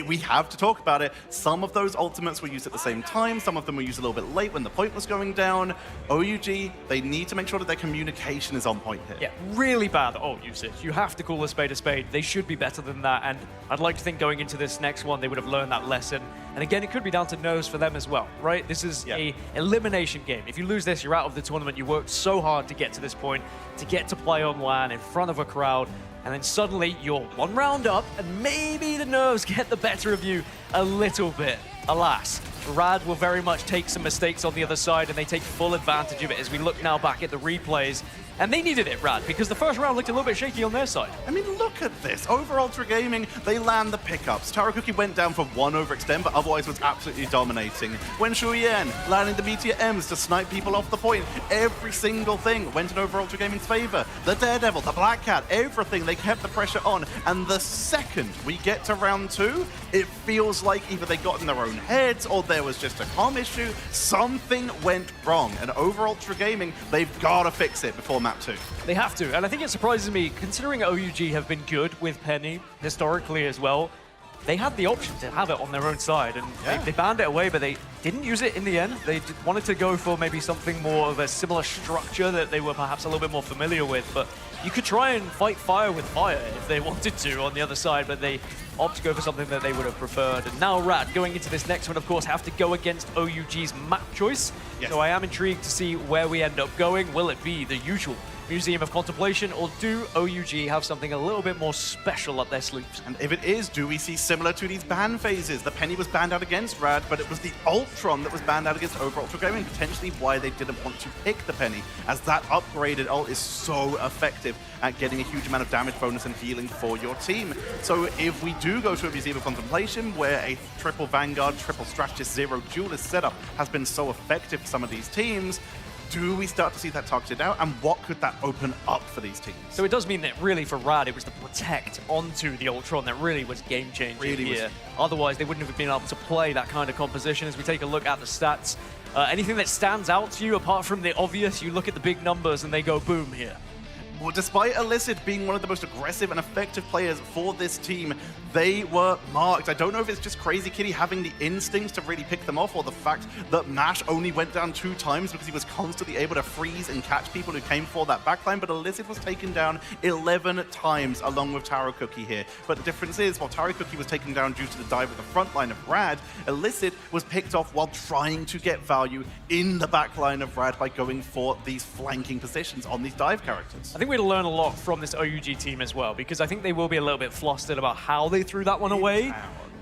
We have to talk about it. Some of those ultimates were used at the same time. Some of them were used a little bit late when the point was going down. OUG, they need to make sure that their communication is on point here. Yeah, really bad ult usage. You have to call a spade a spade. They should be better than that, and I'd like to think going into this next one, they would have learned that lesson. And again, it could be down to nerves for them as well, right? This is a elimination game. If you lose this, you're out of the tournament. You worked so hard to get to this point, to get to play on LAN in front of a crowd, and then suddenly you're 1 round up, and maybe the nerves get the better of you a little bit. Alas, Rad will very much take some mistakes on the other side, and they take full advantage of it as we look now back at the replays. And they needed it, Rad, because the first round looked a little bit shaky on their side. I mean, look at this. Over Ultra Gaming, they land the pickups. Taro Cookie went down for 1 overextend, but otherwise was absolutely dominating. Wen Shuyan landing the Meteor M's to snipe people off the point. Every single thing went in Over Ultra Gaming's favor. The Daredevil, the Black Cat, everything, they kept the pressure on. And the second we get to round 2, it feels like either they got in their own heads or there was just a comm issue. Something went wrong. And Over Ultra Gaming, they've got to fix it before map 2. They have to, and I think it surprises me, considering OUG have been good with Penny historically as well, they had the option to have it on their own side, and they banned it away, but they didn't use it in the end. They wanted to go for maybe something more of a similar structure that they were perhaps a little bit more familiar with, but you could try and fight fire with fire if they wanted to on the other side, but they opt to go for something that they would have preferred. And now Rad, going into this next one, of course, have to go against OUG's map choice. So I am intrigued to see where we end up going. Will it be the usual Museum of Contemplation, or do OUG have something a little bit more special up their sleeves? And if it is, do we see similar to these ban phases? The Penny was banned out against Rad, but it was the Ultron that was banned out against Over Ultra Gaming, potentially why they didn't want to pick the Penny, as that upgraded ult is so effective at getting a huge amount of damage bonus and healing for your team. So if we do go to a Museum of Contemplation, where a triple Vanguard, triple Strategist, zero Duelist setup has been so effective for some of these teams, do we start to see that targeted out, and what could that open up for these teams? So it does mean that really for Rad, it was the protect onto the Ultron that really was game-changing here. Otherwise, they wouldn't have been able to play that kind of composition. As we take a look at the stats, anything that stands out to you, apart from the obvious, you look at the big numbers and they go boom here. Well, despite Illicit being one of the most aggressive and effective players for this team, they were marked. I don't know if it's just Crazy Kitty having the instincts to really pick them off, or the fact that Mash only went down 2 times because he was constantly able to freeze and catch people who came for that backline, but Illicit was taken down 11 times along with Taro Cookie here. But the difference is, while Taro Cookie was taken down due to the dive at the front line of Rad, Illicit was picked off while trying to get value in the backline of Rad by going for these flanking positions on these dive characters. I think we're to learn a lot from this OUG team as well, because I think they will be a little bit flustered about how they threw that one away.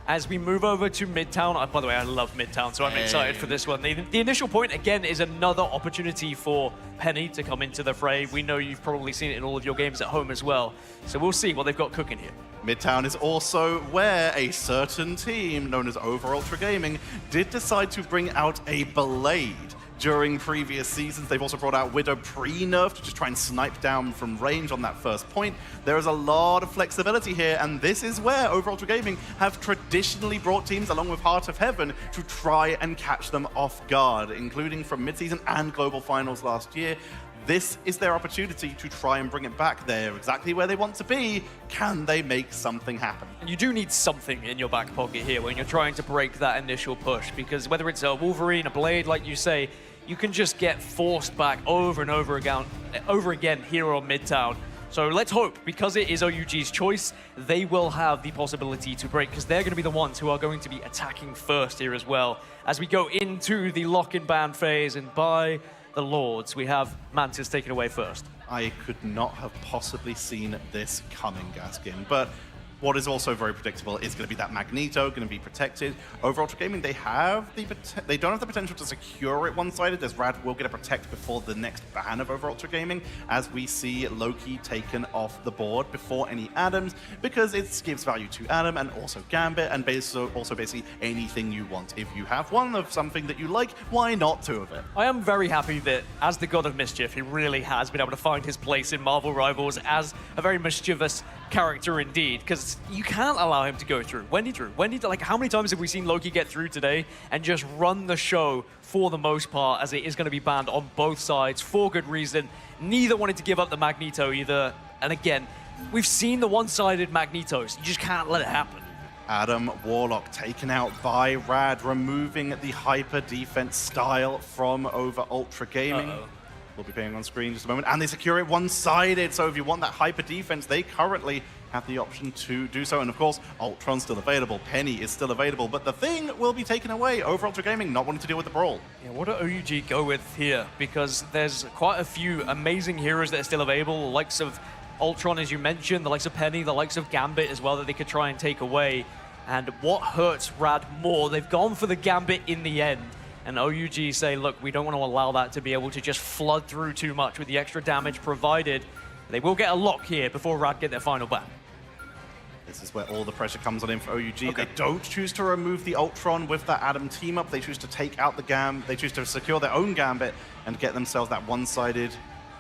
as we move over to Midtown. By the way, I love Midtown, so I'm excited for this one. The initial point, again, is another opportunity for Penny to come into the fray. We know you've probably seen it in all of your games at home as well. So we'll see what they've got cooking here. Midtown is also where a certain team known as Over Ultra Gaming did decide to bring out a Blade. During previous seasons, they've also brought out Widow pre-nerf to just try and snipe down from range on that first point. There is a lot of flexibility here, and this is where Over Ultra Gaming have traditionally brought teams, along with Heart of Heaven, to try and catch them off guard, including from mid-season and Global Finals last year. This is their opportunity to try and bring it back. They're exactly where they want to be. Can they make something happen? And you do need something in your back pocket here when you're trying to break that initial push, because whether it's a Wolverine, a Blade, like you say, you can just get forced back over and over again here on Midtown. So let's hope, because it is OUG's choice, they will have the possibility to break, because they're going to be the ones who are going to be attacking first here as well. As we go into the lock-in ban phase, and by the Lords, we have Mantis taken away first. I could not have possibly seen this coming, Gaskin, but what is also very predictable is going to be that Magneto going to be protected. Over Ultra Gaming, they don't have the potential to secure it one-sided, as Rad will get a protect before the next ban of Over Ultra Gaming, as we see Loki taken off the board before any Adams, because it gives value to Adam and also Gambit, and also basically anything you want. If you have one of something that you like, why not two of it? I am very happy that, as the God of Mischief, he really has been able to find his place in Marvel Rivals as a very mischievous character indeed, because you can't allow him to go through. Like, how many times have we seen Loki get through today and just run the show for the most part, as it is going to be banned on both sides for good reason. Neither wanted to give up the Magneto either. And again, we've seen the one-sided Magnetos. You just can't let it happen. Adam Warlock taken out by Rad, removing the hyper defense style from Over Ultra Gaming. We'll be playing on screen in just a moment. And they secure it one-sided, so if you want that hyper defense, they currently have the option to do so. And of course, Ultron's still available, Penny is still available, but the thing will be taken away. Over Ultra Gaming not wanting to deal with the brawl. Yeah, what do OUG go with here? Because there's quite a few amazing heroes that are still available, the likes of Ultron, as you mentioned, the likes of Penny, the likes of Gambit as well, that they could try and take away. And what hurts Rad more? They've gone for the Gambit in the end. And OUG say, look, we don't want to allow that to be able to just flood through too much with the extra damage provided. They will get a lock here before Rad get their final ban. This is where all the pressure comes on in for OUG. Okay. They don't choose to remove the Ultron with that Adam team-up. They choose to take out the They choose to secure their own Gambit and get themselves that one-sided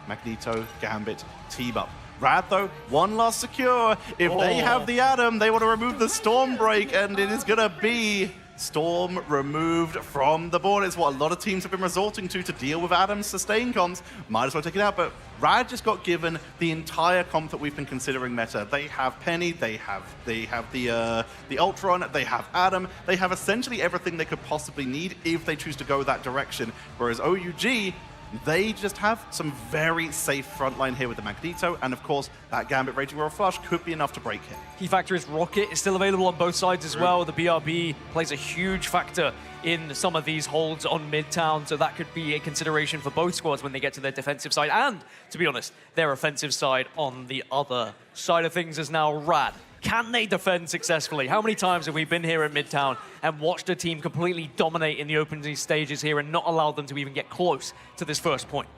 Magneto Gambit team-up. Rad, though, one last secure. If they have the Adam, they want to remove the Stormbreak, and it is going to be Storm removed from the board. It's what a lot of teams have been resorting to deal with Adam's sustain comms. Might as well take it out, but Rad just got given the entire comp that we've been considering meta. They have Penny, they have the Ultron, they have Adam, they have essentially everything they could possibly need if they choose to go that direction. Whereas OUG, they just have some very safe frontline here with the Magneto, and of course, that Gambit Raging Royal Flush could be enough to break him. Key factor is Rocket is still available on both sides as well. The BRB plays a huge factor in some of these holds on Midtown, so that could be a consideration for both squads when they get to their defensive side, and, to be honest, their offensive side on the other side of things is now Rad. Can they defend successfully? How many times have we been here at Midtown and watched a team completely dominate in the opening stages here and not allow them to even get close to this first point?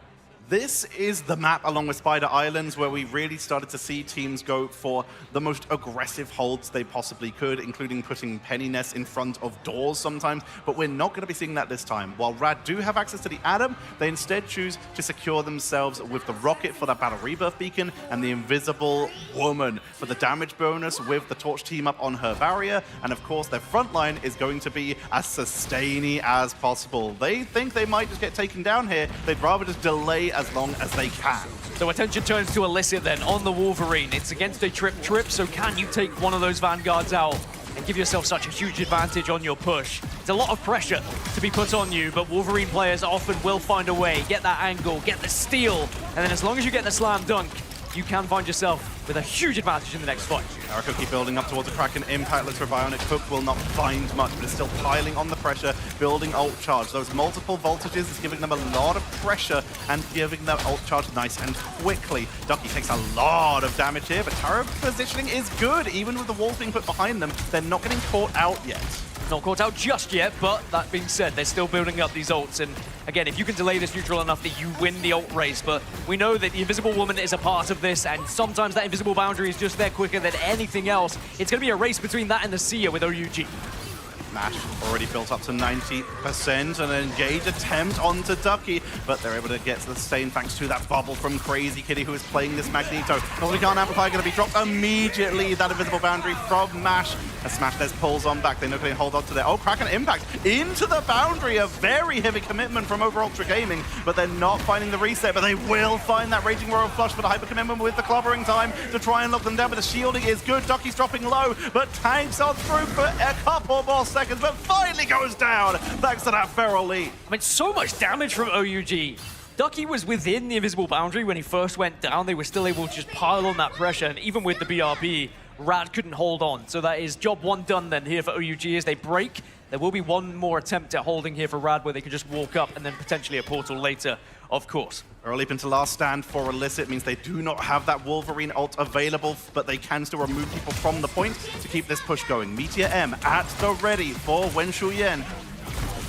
This is the map along with Spider Islands where we really started to see teams go for the most aggressive holds they possibly could, including putting Penny Nest in front of doors sometimes, but we're not going to be seeing that this time. While Rad do have access to the Adam, they instead choose to secure themselves with the Rocket for that Battle Rebirth Beacon and the Invisible Woman for the damage bonus with the Torch team up on her barrier, and of course their front line is going to be as sustainy as possible. They think they might just get taken down here. They'd rather just delay as long as they can. So attention turns to Illicit then on the Wolverine. It's against a trip, so can you take one of those Vanguards out and give yourself such a huge advantage on your push? It's a lot of pressure to be put on you, but Wolverine players often will find a way, get that angle, get the steal, and then as long as you get the slam dunk, you can find yourself with a huge advantage in the next fight. Cookie building up towards a Kraken impact. Looks for Bionic Hook will not find much, but it's still piling on the pressure, building ult charge. Those multiple voltages is giving them a lot of pressure and giving them ult charge nice and quickly. Ducky takes a lot of damage here, but Taro positioning is good. Even with the walls being put behind them, they're not getting caught out yet. Not caught out just yet, but that being said, they're still building up these ults. And again, if you can delay this neutral enough that you win the ult race, but we know that the Invisible Woman is a part of this, and sometimes that invisible boundary is just there quicker than anything else. It's going to be a race between that and the Seer with OUG. Mash already built up to 90%, and an engage attempt onto Ducky, but they're able to get to the stain thanks to that bubble from Crazy Kitty, who is playing this Magneto. Can't Amplify going to be dropped immediately. That invisible boundary from Mash. As Smash Des pulls on back, they know they hold on to their Kraken impact into the boundary. A very heavy commitment from Over Ultra Gaming, but they're not finding the reset, but they will find that Raging Royal Flush for the hyper commitment with the clobbering time to try and lock them down, but the shielding is good. Ducky's dropping low, but tanks on through for a couple more seconds, but finally goes down thanks to that feral leap. I mean, so much damage from OUG. Ducky was within the invisible boundary when he first went down. They were still able to just pile on that pressure, and even with the BRB, Rad couldn't hold on. So that is job one done then here for OUG as they break. There will be one more attempt at holding here for Rad where they can just walk up and then potentially a portal later, of course. Early leap into last stand for Illicit means they do not have that Wolverine ult available, but they can still remove people from the point to keep this push going. Meteor M at the ready for Wen Shuyan.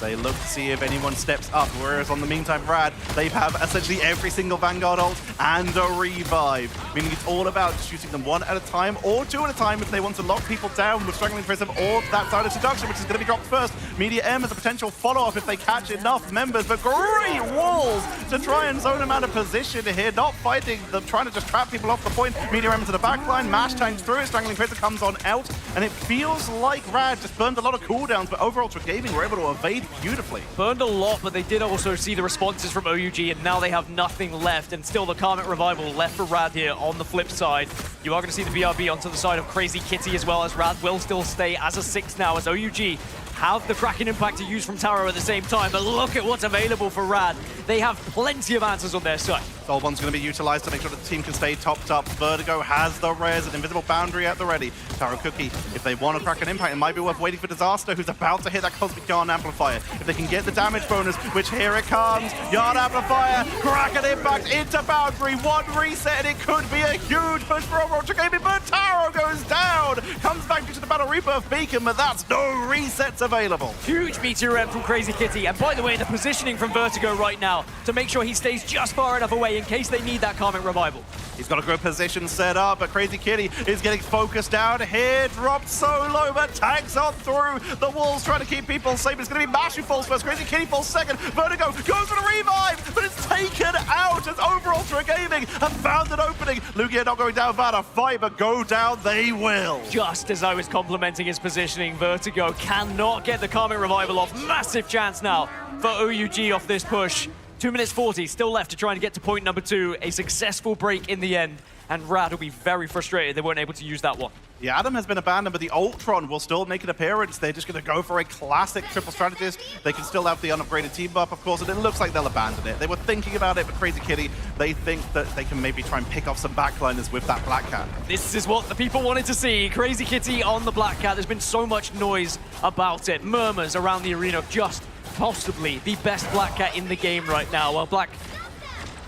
They look to see if anyone steps up, whereas on the meantime, Rad, they have essentially every single Vanguard ult and a revive, meaning it's all about shooting them one at a time or two at a time if they want to lock people down with Struggling Prism or that side of Seduction, which is going to be dropped first. Meteor M has a potential follow-up if they catch enough members, but great walls to try and zone them out of position here, not fighting them, trying to just trap people off the point. Meteor M into the backline, Mash tanks through it, Strangling Prism comes on out, and it feels like Rad just burned a lot of cooldowns, but overall Ultra Gaming were able to evade beautifully. Burned a lot, but they did also see the responses from OUG, and now they have nothing left, and still the Karmic Revival left for Rad here on the flip side. You are going to see the BRB onto the side of Crazy Kitty as well, as Rad will still stay as a 6 now, as OUG have the Kraken impact to use from Taro at the same time, but look at what's available for Rad. They have plenty of answers on their side. Soulbond's going to be utilized to make sure that the team can stay topped up. Vertigo has the res, an invisible boundary at the ready. Taro Cookie, if they want a Kraken impact, it might be worth waiting for Disaster, who's about to hit that Cosmic Yarn Amplifier. If they can get the damage bonus, which here it comes, Yarn Amplifier, Kraken impact into boundary, one reset, and it could be a huge push for overall Gaming, but Taro goes down, comes back to the Battle Rebirth Beacon, but that's no resets available. Huge Meteor M from Crazy Kitty, and by the way, the positioning from Vertigo right now to make sure he stays just far enough away in case they need that Karmic Revival. He's got a good position set up, but Crazy Kitty is getting focused down here, dropped so low, but tanks on through the walls, trying to keep people safe. It's going to be Mash who falls first, Crazy Kitty falls second, Vertigo goes for the revive, but it's taken out as Over Ultra Gaming have found an opening. Lugia not going down without a fight, but go down they will. Just as I was complimenting his positioning, Vertigo cannot get the Karmic Revival off. Massive chance now for OUG off this push. 2 minutes 40 still left to try and get to point number 2. A successful break in the end, and Rad will be very frustrated they weren't able to use that one. Yeah, Adam has been abandoned, but the Ultron will still make an appearance. They're just going to go for a classic triple strategist. They can still have the unupgraded team buff, of course, and it looks like they'll abandon it. They were thinking about it, but Crazy Kitty, they think that they can maybe try and pick off some backliners with that Black Cat. This is what the people wanted to see. Crazy Kitty on the Black Cat. There's been so much noise about it. Murmurs around the arena of just possibly the best Black Cat in the game right now. Well,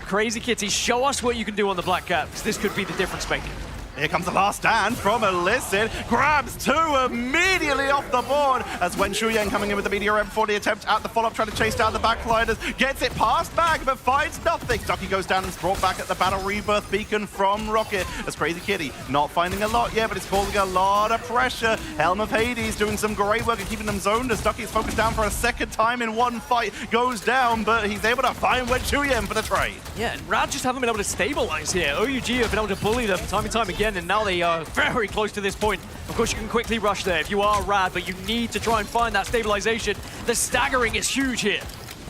Crazy Kitty, show us what you can do on the Black Cat, because this could be the difference maker. Here comes the last stand from Illicit. Grabs 2 immediately off the board as Wen Shuyan coming in with the Meteor M for the attempt at the follow-up, trying to chase down the backliners. Gets it past back, but finds nothing. Ducky goes down and is brought back at the Battle Rebirth Beacon from Rocket as Crazy Kitty not finding a lot yet, but it's causing a lot of pressure. Helm of Hades doing some great work at keeping them zoned as Ducky is focused down for a second time in one fight. Goes down, but he's able to find Wen Shuyan for the trade. Yeah, and Rad just haven't been able to stabilize here. OUG have been able to bully them time and time again, and now they are very close to this point. Of course, you can quickly rush there if you are Rad, but you need to try and find that stabilization. The staggering is huge here.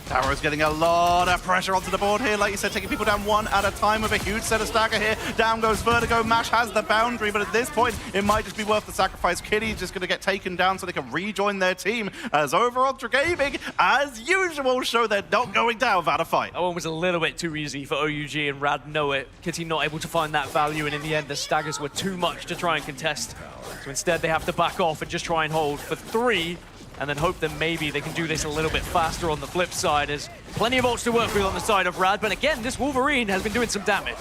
Darrow's getting a lot of pressure onto the board here. Like you said, taking people down one at a time with a huge set of stagger here. Down goes Vertigo. Mash has the boundary, but at this point, it might just be worth the sacrifice. Kitty's just going to get taken down so they can rejoin their team. As over Ultra Gaming, as usual, show they're not going down without a fight. That one was a little bit too easy for OUG, and Rad know it. Kitty not able to find that value, and in the end, the staggers were too much to try and contest. So instead, they have to back off and just try and hold for 3. And then hope that maybe they can do this a little bit faster on the flip side. There's plenty of ults to work with on the side of Rad, but again, this Wolverine has been doing some damage.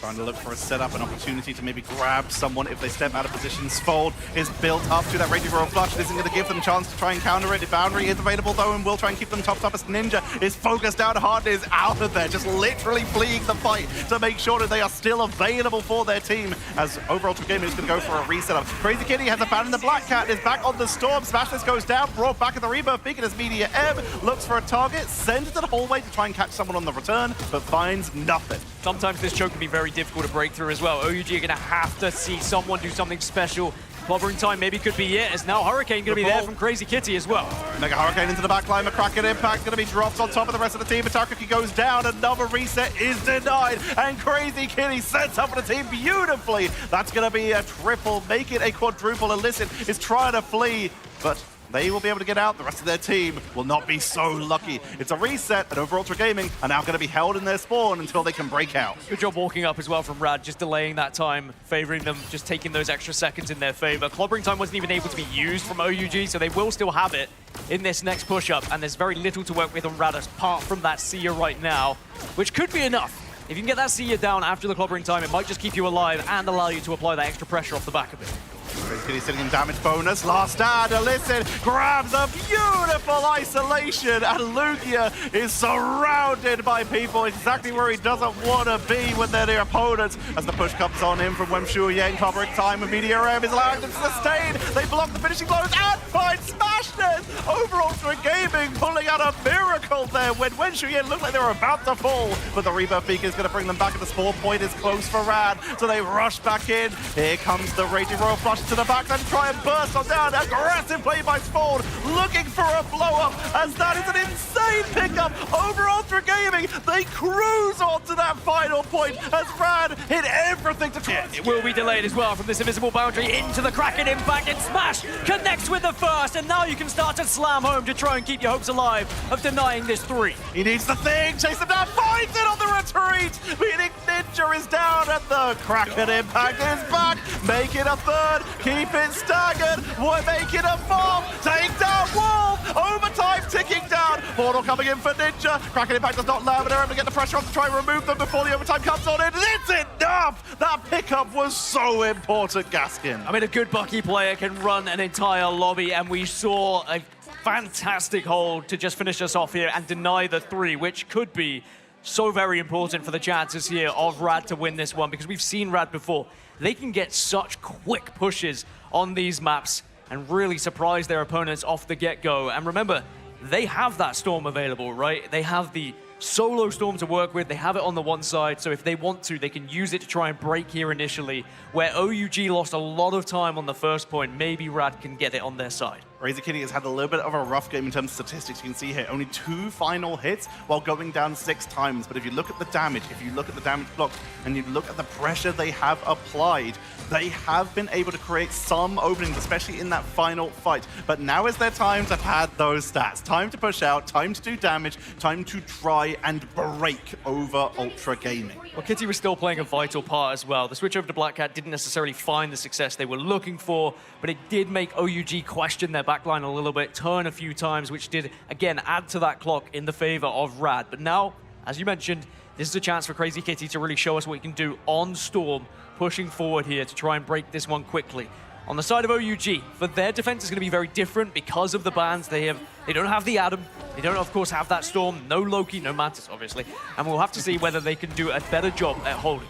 Trying to look for a setup, an opportunity to maybe grab someone if they step out of position. Sfold is built up to that Raging Royal Flush. It isn't going to give them a chance to try and counter it. The boundary is available though, and will try and keep them topped up as Ninja is focused out hard, is out of there, just literally fleeing the fight to make sure that they are still available for their team. As over Ultra Gaming is going to go for a reset up. Crazy Kitty has abandoned the Black Cat, is back on the Storm. Smashless goes down, brought back at the Rebirth Beacon as Media Ebb looks for a target, sends it to the hallway to try and catch someone on the return, but finds nothing. Sometimes this choke can be very difficult to break through as well. OUG are going to have to see someone do something special. Clobbering time maybe could be it, as now Hurricane going to be there from Crazy Kitty as well. Mega Hurricane into the backline, McCracken Impact going to be dropped on top of the rest of the team. Atakuki goes down, another reset is denied, and Crazy Kitty sets up for the team beautifully. That's going to be a triple, make it a quadruple. Illicit is trying to flee, but they will be able to get out. The rest of their team will not be so lucky. It's a reset, and over Ultra Gaming are now going to be held in their spawn until they can break out. Good job walking up as well from Rad, just delaying that time, favoring them, just taking those extra seconds in their favor. Clobbering time wasn't even able to be used from OUG, so they will still have it in this next push-up, and there's very little to work with on Rad apart from that Seer right now, which could be enough. If you can get that Seer down after the clobbering time, it might just keep you alive and allow you to apply that extra pressure off the back of it. Crazy Kitty sitting in damage bonus. Last stand, Illicit grabs a beautiful isolation, and Lugia is surrounded by people exactly where he doesn't want to be when they're their opponents. As the push comes on in from Wemshu Yang, covering time with Media Ram is allowing them to sustain. They block the finishing blows and find Smashness. Over Ultra Gaming pulling out a miracle there when Wemshu Yang looked like they were about to fall, but the Rebirth Beacon is going to bring them back, and the spawn point is close for Rad, so they rush back in. Here comes the Raging Royal Flush to the back and try and burst on down. Aggressive play by Spawn, looking for a blow-up, as that is an insane pickup over Ultra Gaming. They cruise onto that final point as Rad hit everything to try. It will be delayed as well from this invisible boundary into the Kraken Impact, and Smash connects with the first, and now you can start to slam home to try and keep your hopes alive of denying this 3. He needs the thing, chase them down, finds it on the retreat, meaning Ninja is down, and the Kraken Impact is back. Make it a third, keep it staggered, make it a 4th, take down Wolf, overtime ticking down, Portal coming in for Ninja, Kraken Impact does not land, but they're able to get the pressure on to try and remove them before the overtime comes on in. It's enough! That pickup was so important, Gaskin. I mean, a good Bucky player can run an entire lobby, and we saw a fantastic hold to just finish us off here and deny the 3, which could be so very important for the chances here of Rad to win this one, because we've seen Rad before. They can get such quick pushes on these maps and really surprise their opponents off the get-go. And remember, they have that Storm available, right? They have the solo Storm to work with. They have it on the one side, so if they want to, they can use it to try and break here initially. Where OUG lost a lot of time on the first point, maybe Rad can get it on their side. Crazy Kitty has had a little bit of a rough game in terms of statistics. You can see here, only 2 final hits while going down 6 times. But if you look at the damage, if you look at the damage block, and you look at the pressure they have applied, they have been able to create some openings, especially in that final fight. But now is their time to pad those stats. Time to push out, time to do damage, time to try and break over Ultra Gaming. Well, Kitty was still playing a vital part as well. The switch over to Black Cat didn't necessarily find the success they were looking for, but it did make OUG question their backline a little bit, turn a few times, which did, again, add to that clock in the favor of Rad. But now, as you mentioned, this is a chance for Crazy Kitty to really show us what he can do on Storm, pushing forward here to try and break this one quickly. On the side of OUG, for their defense is going to be very different because of the bans. They don't have the Adam. They don't, of course, have that Storm. No Loki, no Mantis, obviously. And we'll have to see whether they can do a better job at holding.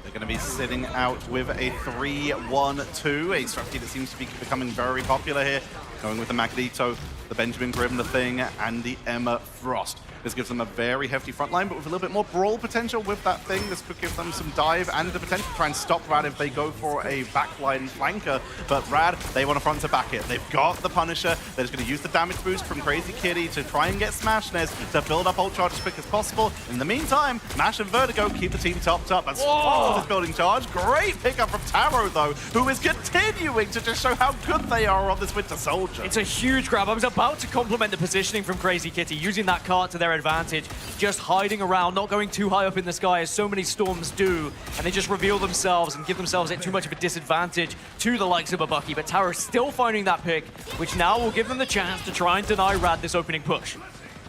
They're going to be sitting out with a 3-1-2, a strategy that seems to be becoming very popular here, going with the Magneto, the Benjamin Grimm, the Thing, and the Emma Frost. This gives them a very hefty front line, but with a little bit more brawl potential with that thing. This could give them some dive and the potential to try and stop Rad if they go for a backline flanker. But Rad, they want to front to back it. They've got the Punisher. They're just going to use the damage boost from Crazy Kitty to try and get Smashness to build up ult charge as quick as possible. In the meantime, Mash and Vertigo keep the team topped up as fast as building charge. Great pickup from Taro, though, who is continuing to just show how good they are on this Winter Soldier. It's a huge grab. I was about to compliment the positioning from Crazy Kitty, using that cart to their advantage, just hiding around, not going too high up in the sky as so many Storms do, and they just reveal themselves and give themselves too much of a disadvantage to the likes of a Bucky. But Taro still finding that pick, which now will give them the chance to try and deny Rad this opening push.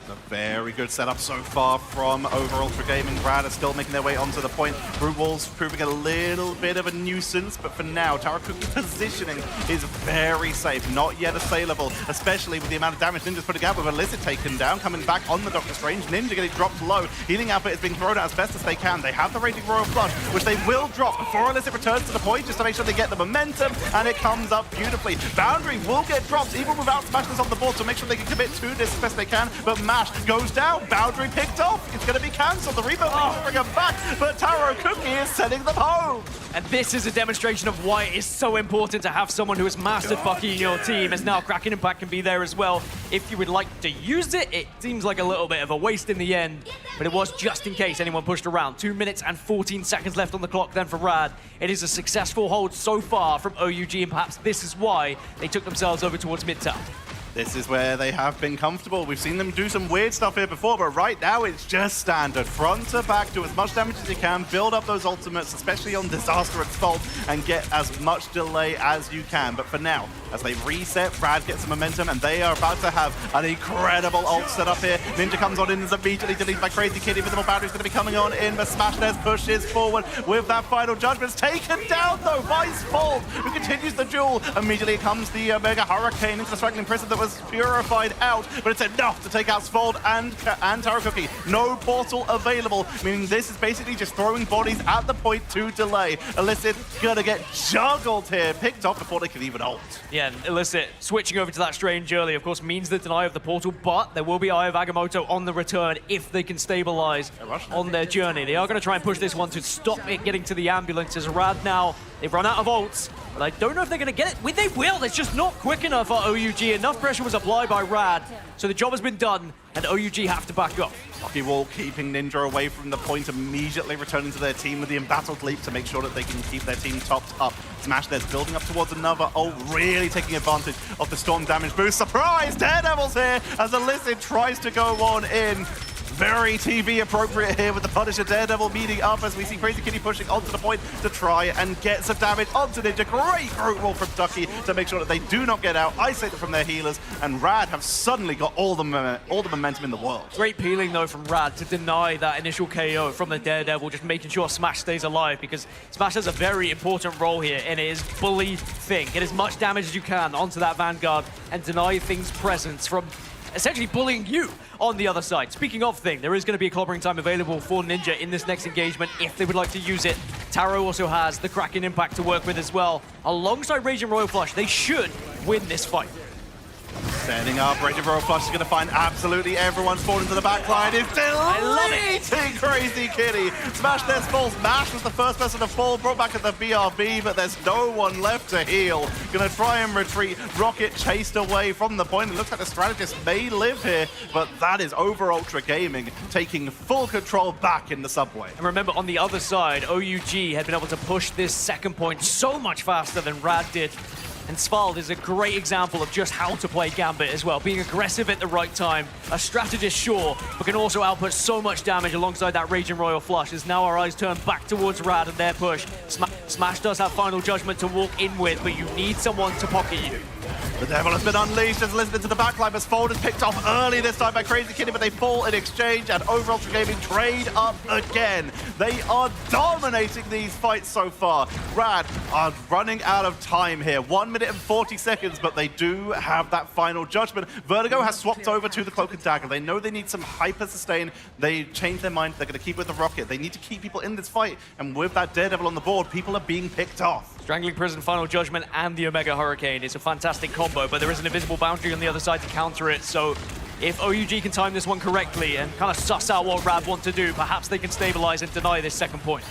A very good setup so far from Over Ultra Gaming. Rad are still making their way onto the point. Brood Walls proving a little bit of a nuisance, but for now, Tarakuki's positioning is very safe. Not yet assailable, especially with the amount of damage Ninja's putting out with Illicit taken down, coming back on the Doctor Strange. Ninja getting dropped low. Healing output is being thrown out as best as they can. They have the Raging Royal Flush, which they will drop before Illicit returns to the point, just to make sure they get the momentum, and it comes up beautifully. Boundary will get dropped, even without Smashness on the board, to make sure they can commit to this as best they can, but Mash goes down. Boundary picked off. It's going to be cancelled. The Reaper will bring him back, but Taro Cookie is sending them home. And this is a demonstration of why it is so important to have someone who has mastered Bucky in your team, as now Kraken Impact can be there as well. If you would like to use it, it seems like a little bit of a waste in the end, but it was just in case anyone pushed around. 2 minutes and 14 seconds left on the clock then for Rad. It is a successful hold so far from OUG, and perhaps this is why they took themselves over towards mid-town. This is where they have been comfortable. We've seen them do some weird stuff here before, but right now it's just standard. Front to back, do as much damage as you can, build up those ultimates, especially on Disaster at Fault, and get as much delay as you can. But for now, as they reset, Rad gets some momentum, and they are about to have an incredible ult set up here. Ninja comes on in and is immediately deleted by Crazy Kitty. Visible Boundary is going to be coming on in, but Smashness pushes forward with that final judgment. It's taken down, though, by Sfold, who continues the duel. Immediately comes the Mega Hurricane into the Strangling Prison that was purified out, but it's enough to take out Sfold and Tarakuki. No portal available, meaning this is basically just throwing bodies at the point to delay. Illicit gonna get juggled here, picked off before they can even ult. Yeah, and Illicit switching over to that Strange early, of course, means the deny of the portal, but there will be Eye of Agamotto on the return if they can stabilize on their journey. They are going to try and push this one to stop it getting to the ambulance, as Rad now, they've run out of ults, but I don't know if they're going to get it. They will, it's just not quick enough for OUG. Enough pressure was applied by Rad, so the job has been done, and OUG have to back up. Bucky Wall keeping Ninja away from the point, immediately returning to their team with the embattled leap to make sure that they can keep their team topped up. Smashness building up towards another ult, really taking advantage of the Storm damage boost. Surprise! Daredevil's here as Illicit tries to go on in. Very TV appropriate here with the Punisher Daredevil meeting up as we see Crazy Kitty pushing onto the point to try and get some damage onto Ninja. Great Groot Roll from Ducky to make sure that they do not get out, isolate from their healers, and Rad have suddenly got all the momentum in the world. Great peeling though from Rad to deny that initial KO from the Daredevil, just making sure Smash stays alive, because Smash has a very important role here, and it is bully Thing. Get as much damage as you can onto that Vanguard and deny Thing's presence from essentially bullying you on the other side. Speaking of Thing, there is going to be a clobbering time available for Ninja in this next engagement if they would like to use it. Taro also has the Kraken Impact to work with as well. Alongside Raging Royal Flush, they should win this fight. Standing up, Raging Royal Flush is going to find absolutely everyone spawned into the backline. It's deleting Crazy Kitty. Smashness falls. Mash was the first person to fall, brought back at the BRB, but there's no one left to heal. Going to try and retreat. Rocket chased away from the point. It looks like the strategist may live here, but that is Over Ultra Gaming taking full control back in the subway. And remember, on the other side, OUG had been able to push this second point so much faster than Rad did. And Sfold is a great example of just how to play Gambit as well. Being aggressive at the right time, a strategist, sure, but can also output so much damage alongside that Raging Royal Flush, as now our eyes turn back towards Rad and their push. Smash does have Final Judgment to walk in with, but you need someone to pocket you. The Devil has been unleashed as Elizabeth to the backline, as Fold is picked off early this time by Crazy Kitty, but they fall in exchange, and Over Ultra Gaming trade up again. They are dominating these fights so far. Rad are running out of time here. 1 minute and 40 seconds, but they do have that Final Judgment. Vertigo has swapped over to the Cloak and Dagger. They know they need some hyper sustain. They changed their mind. They're going to keep with the Rocket. They need to keep people in this fight, and with that Daredevil on the board, people are being picked off. Strangling Prison, Final Judgment, and the Omega Hurricane is a fantastic combo, but there is an invisible boundary on the other side to counter it, so If OUG can time this one correctly and kind of suss out what Rad want to do, perhaps they can stabilize and deny this second point.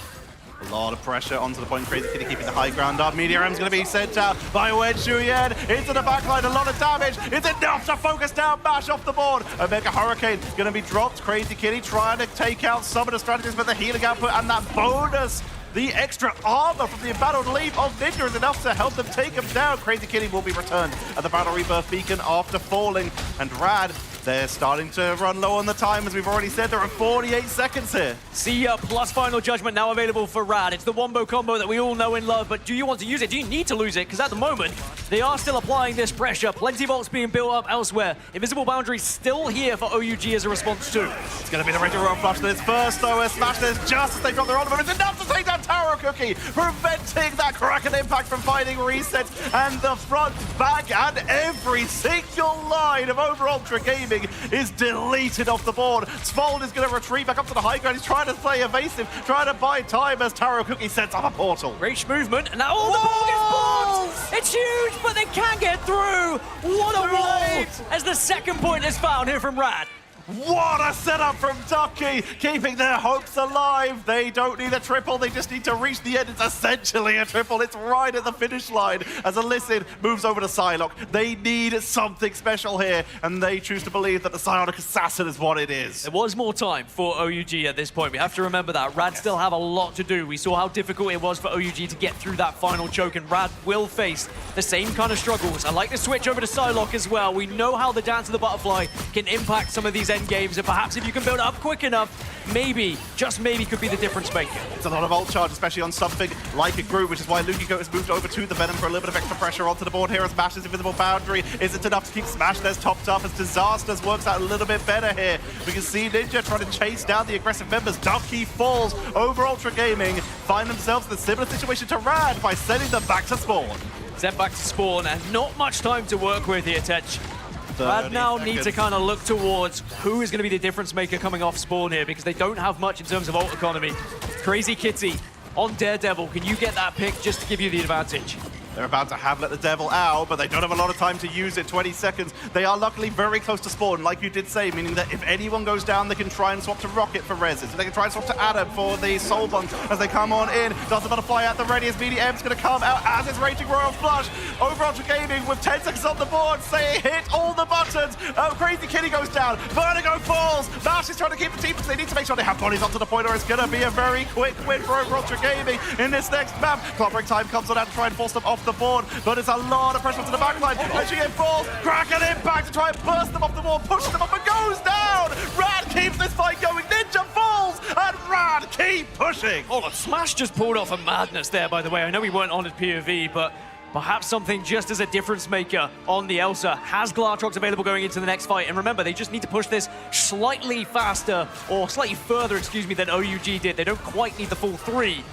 A lot of pressure onto the point. Crazy Kitty keeping the high ground up. Meteor M's going to be sent out by Wen Shuyan into the backline. A lot of damage. It's enough to focus down Mash off the board. Omega Hurricane going to be dropped. Crazy Kitty trying to take out some of the strategies with the healing output and that bonus. The extra armor from the Embattled Leaf of Ninja is enough to help them take him down. Crazy Kitty will be returned at the Battle Rebirth Beacon after falling. And Rad, they're starting to run low on the time. As we've already said, there are 48 seconds here. See plus Final Judgment now available for Rad. It's the wombo combo that we all know and love, but do you want to use it? Do you need to lose it? Because at the moment, they are still applying this pressure. Plenty of ults being built up elsewhere. Invisible Boundary still here for OUG as a response too. It's going to be the Raging Royal Flush this first, though. Smash this just as they drop their ultimate. It's enough to take down Taro Cookie, preventing that Kraken impact from finding resets. And the front, back, and every single line of Over Ultra Gaming is deleted off the board. Svold is going to retreat back up to the high ground. He's trying to play evasive, trying to buy time as Taro Cookie sets up a portal. Great movement, and now the ball gets blocked! It's huge, but they can't get through! What a wall! As the second point is found here from Rad. What a setup from Ducky, keeping their hopes alive. They don't need a triple, they just need to reach the end. It's essentially a triple. It's right at the finish line as Alycid moves over to Psylocke. They need something special here, and they choose to believe that the Psionic Assassin is what it is. There was more time for OUG at this point. We have to remember that. Rad still have a lot to do. We saw how difficult it was for OUG to get through that final choke, and Rad will face the same kind of struggles. I like to switch over to Psylocke as well. We know how the Dance of the Butterfly can impact some of these end games, and perhaps if you can build it up quick enough, maybe, just maybe, could be the difference maker. It's a lot of ult charge, especially on something like a group, which is why Lukiko has moved over to the Venom for a little bit of extra pressure onto the board here as Mash's Invisible Boundary isn't enough to keep Smash Des topped up as Disasters works out a little bit better here. We can see Ninja trying to chase down the aggressive members. Ducky falls. Over Ultra Gaming find themselves in a similar situation to Rad by sending them back to spawn. Sent back to spawn, and not much time to work with here, Tech. Rad now need to kind of look towards who is going to be the difference maker coming off spawn here, because they don't have much in terms of ult economy. Crazy Kitty on Daredevil, can you get that pick just to give you the advantage? They're about to have let the devil out, but they don't have a lot of time to use it. 20 seconds. They are luckily very close to spawn, like you did say, meaning that if anyone goes down, they can try and swap to Rocket for reses. They can try and swap to Adam for the Soul Bunk as they come on in. Does the Butterfly at the ready as BDM's going to come out as his Raging Royal Flush. Over Ultra Gaming with 10 seconds on the board. Say hit all the buttons. Crazy Kitty goes down. Vertigo falls. Mash is trying to keep the team, but they need to make sure they have bodies onto the point, or it's going to be a very quick win for Over Ultra Gaming in this next map. Clobbering Time comes on out to try and force them off the board, but it's a lot of pressure to the backline. And she falls. Kraken impact to try and burst them off the wall, pushes them up and goes down. Rad keeps this fight going. Ninja falls, and Rad keep pushing. Oh, look, Smash just pulled off a madness there, by the way. I know we weren't on his POV, but perhaps something just as a difference maker on the Elsa. Has Glartrox available going into the next fight? And remember, they just need to push this slightly faster, or slightly further, excuse me, than OUG did. They don't quite need the full 3.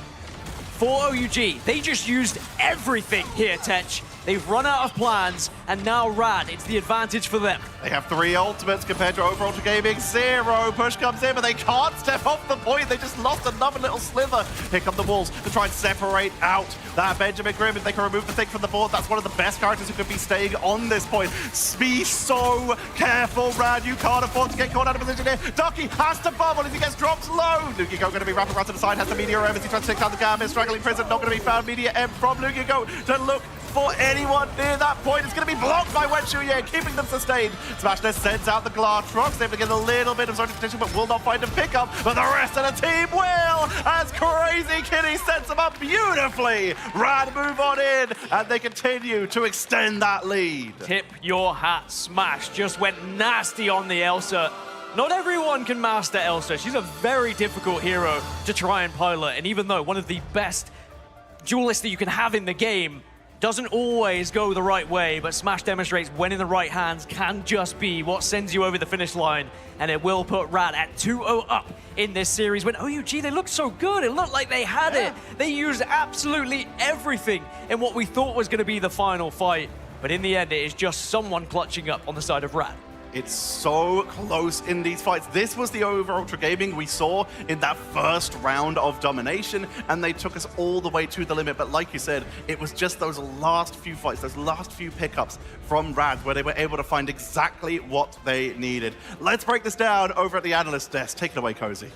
For OUG, they just used everything here, Tech. They've run out of plans, and now Rad, it's the advantage for them. They have 3 ultimates compared to Over Ultra Gaming 0. Push comes in, but they can't step off the point. They just lost another little sliver. Here come the Wolves to try and separate out that Benjamin Grimm. If they can remove the thing from the board, that's one of the best characters who could be staying on this point. Be so careful, Rad. You can't afford to get caught out of position here. Ducky has to bubble as he gets dropped low. Lukiko going to be wrapping around to the side, has the Meteor M as he tries to take down the Gambit. Struggling Prison, not going to be found. Meteor M from Lukiko to look for anyone near that point. It's going to be blocked by Wen Shuyan, keeping them sustained. Smashness sends out the Glartrox, able to get a little bit of social potential, but will not find a pickup. But the rest of the team will, as Crazy Kitty sets them up beautifully. Rad move on in, and they continue to extend that lead. Tip your hat, Smash just went nasty on the Elsa. Not everyone can master Elsa. She's a very difficult hero to try and pilot, and even though one of the best duelists that you can have in the game, doesn't always go the right way, but Smash demonstrates when in the right hands can just be what sends you over the finish line, and it will put Rad at 2-0 up in this series. When OUG, they looked so good. It looked like they had it. They used absolutely everything in what we thought was going to be the final fight, but in the end, it is just someone clutching up on the side of Rad. It's so close in these fights. This was the over Ultra Gaming we saw in that first round of domination, and they took us all the way to the limit. But like you said, it was just those last few fights, those last few pickups from Rad where they were able to find exactly what they needed. Let's break this down over at the analyst desk. Take it away, Cozy.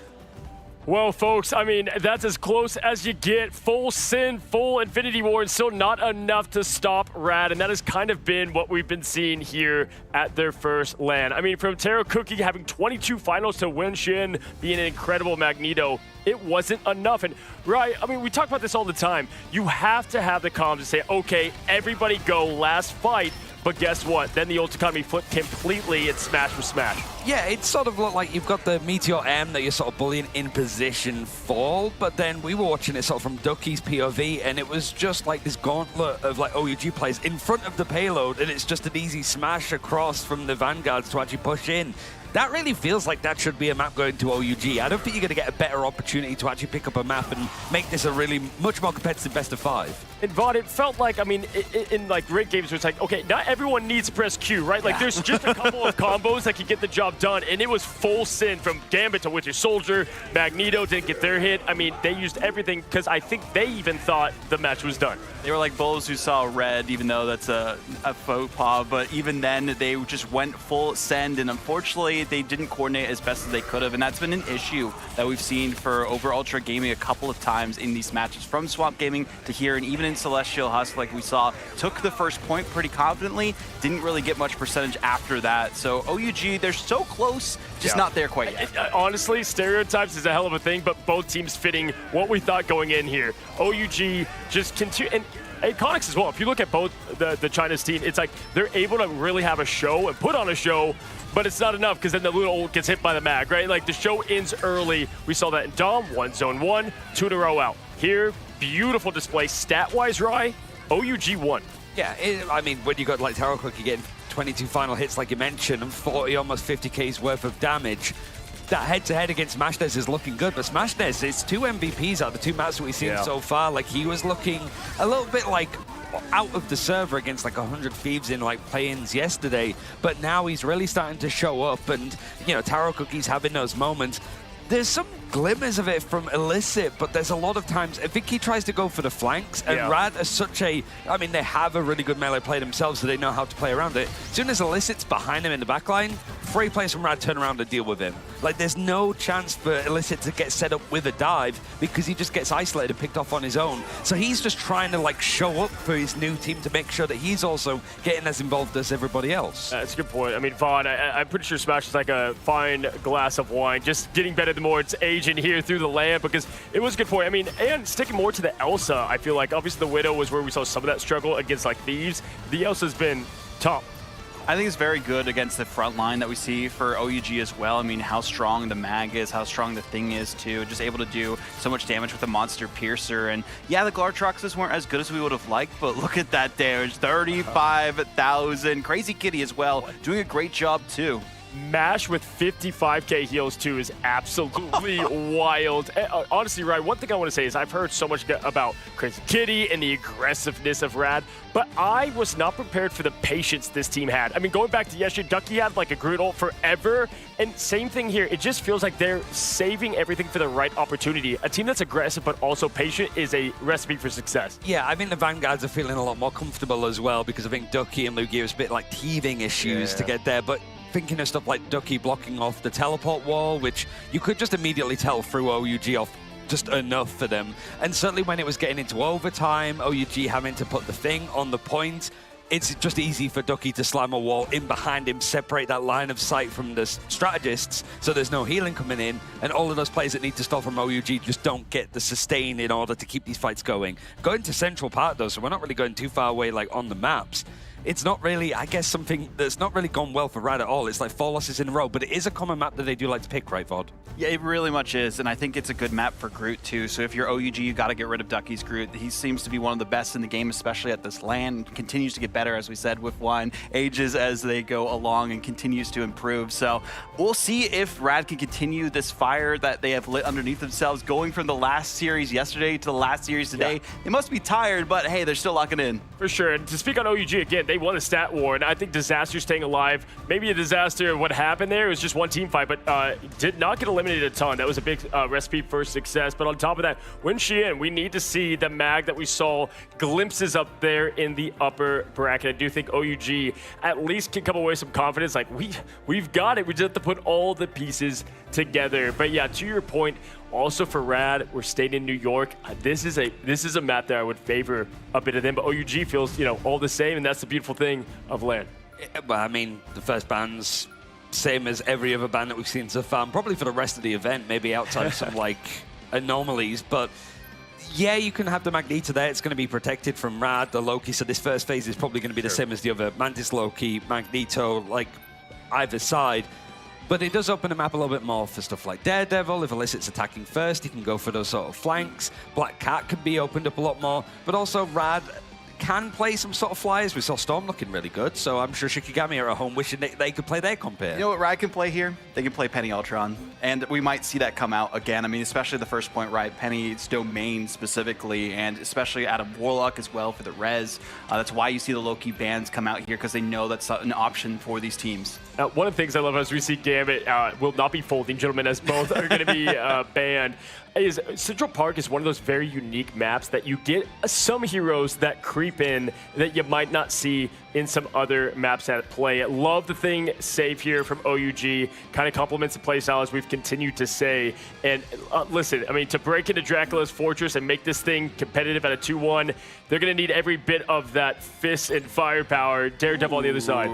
Well, folks, I mean, that's as close as you get. Full Sin, full Infinity War, and still not enough to stop Rad, and that has kind of been what we've been seeing here at their first LAN. I mean, from Taro Cookie having 22 finals to Wen Xin being an incredible Magneto, it wasn't enough. And, right, I mean, we talk about this all the time. You have to have the comms to say, okay, everybody go, last fight. But guess what? Then the ult economy flipped completely and smash for smash. Yeah, it sort of looked like you've got the Meteor M that you're sort of bullying in position fall, but then we were watching it sort of from Ducky's POV, and it was just like this gauntlet of like OUG players in front of the payload, and it's just an easy smash across from the Vanguards to actually push in. That really feels like that should be a map going to OUG. I don't think you're going to get a better opportunity to actually pick up a map and make this a really much more competitive best of 5. And Vaughn, it felt like, I mean, in like great games, where it's like, okay, not everyone needs to press Q, right? Like there's just a couple of combos that can get the job done, and it was full Sin from Gambit to Winter Soldier. Magneto didn't get their hit. I mean, they used everything because I think they even thought the match was done. They were like bulls who saw red, even though that's a faux pas, but even then they just went full send, and unfortunately they didn't coordinate as best as they could have, and that's been an issue that we've seen for over Ultra Gaming a couple of times in these matches, from Swamp Gaming to here, and even in Celestial Husk, like we saw, took the first point pretty confidently, didn't really get much percentage after that. So OUG, they're so close, just not there quite yet. Honestly, stereotypes is a hell of a thing, but both teams fitting what we thought going in here. OUG just continue, and Iconics as well. If you look at both the China's team, it's like they're able to really have a show and put on a show, but it's not enough because then the little gets hit by the mag, right? Like the show ends early. We saw that in Dom, Zone 1, 2 in a row out. Here, beautiful display. Stat-wise, Rai, OUG won. Yeah, I mean, when you got like Taro Cookie getting 22 final hits like you mentioned and 40, almost 50K's worth of damage, that head-to-head against Smashnez is looking good, but Smashnez is 2 MVPs out of the 2 maps that we've seen so far. Like, he was looking a little bit like out of the server against like 100 Thieves in like play-ins yesterday, but now he's really starting to show up, and, you know, Taro Cookie's having those moments. There's some glimmers of it from Illicit, but there's a lot of times, I think he tries to go for the flanks, and Rad is such a, I mean, they have a really good melee play themselves, so they know how to play around it. As soon as Illicit's behind him in the backline, 3 players from Rad turn around and deal with him. Like, there's no chance for Illicit to get set up with a dive because he just gets isolated and picked off on his own. So he's just trying to, like, show up for his new team to make sure that he's also getting as involved as everybody else. That's a good point. I mean, Vaughn, I'm pretty sure Smash is like a fine glass of wine, just getting better the more it's aging here through the land, because it was a good point. I mean, and sticking more to the Elsa, I feel like obviously the Widow was where we saw some of that struggle against like Thieves. The Elsa's been top. I think it's very good against the front line that we see for OUG as well. I mean, how strong the mag is, how strong the Thing is too. Just able to do so much damage with the Monster Piercer. And yeah, the Glartroxes weren't as good as we would have liked, but look at that damage, 35,000. Crazy Kitty as well, doing a great job too. Mash with 55K heals too is absolutely wild. Honestly, Ryan, one thing I want to say is I've heard so much about Crazy Kitty and the aggressiveness of Rad, but I was not prepared for the patience this team had. I mean, going back to yesterday, Ducky had like a grid ult forever, and same thing here. It just feels like they're saving everything for the right opportunity. A team that's aggressive but also patient is a recipe for success. Yeah, I think the Vanguards are feeling a lot more comfortable as well, because I think Ducky and Lugia was a bit like teething issues to get there, but thinking of stuff like Ducky blocking off the teleport wall, which you could just immediately tell through OUG off just enough for them. And certainly when it was getting into overtime, OUG having to put the Thing on the point, it's just easy for Ducky to slam a wall in behind him, separate that line of sight from the strategists, so there's no healing coming in, and all of those players that need to stall from OUG just don't get the sustain in order to keep these fights going. Going to Central Park though, so we're not really going too far away like on the maps. It's not really, I guess, something that's not really gone well for Rad at all. It's like 4 losses in a row, but it is a common map that they do like to pick, right, Vod? Yeah, it really much is, and I think it's a good map for Groot, too. So if you're OUG, you got to get rid of Ducky's Groot. He seems to be one of the best in the game, especially at this LAN. Continues to get better, as we said, with wine. Ages as they go along and continues to improve. So we'll see if Rad can continue this fire that they have lit underneath themselves, going from the last series yesterday to the last series today. They must be tired, but hey, they're still locking in. For sure, and to speak on OUG again, they won the stat war, and I think Disaster staying alive, maybe a disaster. What happened there, it was just one team fight, but did not get eliminated a ton. That was a big recipe for success. But on top of that, when Shein, we need to see the mag that we saw glimpses up there in the upper bracket. I do think OUG at least can come away with some confidence. Like, we've got it. We just have to put all the pieces together. But yeah, to your point, also for Rad, we're staying in New York. This is a map that I would favor a bit of them, but OUG feels, you know, all the same, and that's the beautiful thing of LAN. Well, I mean, the first band's same as every other band that we've seen so far, probably for the rest of the event, maybe outside of some like anomalies, but yeah, you can have the Magneto there. It's going to be protected from Rad, the Loki, so this first phase is probably going to be the same as the other Mantis, Loki, Magneto, like either side. But it does open the map a little bit more for stuff like Daredevil. If Illicit's attacking first, he can go for those sort of flanks. Black Cat can be opened up a lot more. But also Rad can play some sort of flyers. We saw Storm looking really good, so I'm sure Shikigami are at home wishing they could play their comp here. You know what Rad can play here? They can play Penny Ultron, and we might see that come out again. I mean, especially the first point, right? Penny's domain specifically, and especially out of Warlock as well for the res. That's why you see the Loki bans come out here, because they know that's an option for these teams. One of the things I love as we see Gambit will not be folding, gentlemen, as both are going to be banned, is Central Park is one of those very unique maps that you get some heroes that creep in that you might not see in some other maps at play. Love the thing save here from OUG, kind of complements the playstyle as we've continued to say. And listen, I mean, to break into Dracula's Fortress and make this thing competitive at a 2-1, they're going to need every bit of that fist and firepower. Daredevil on the other side.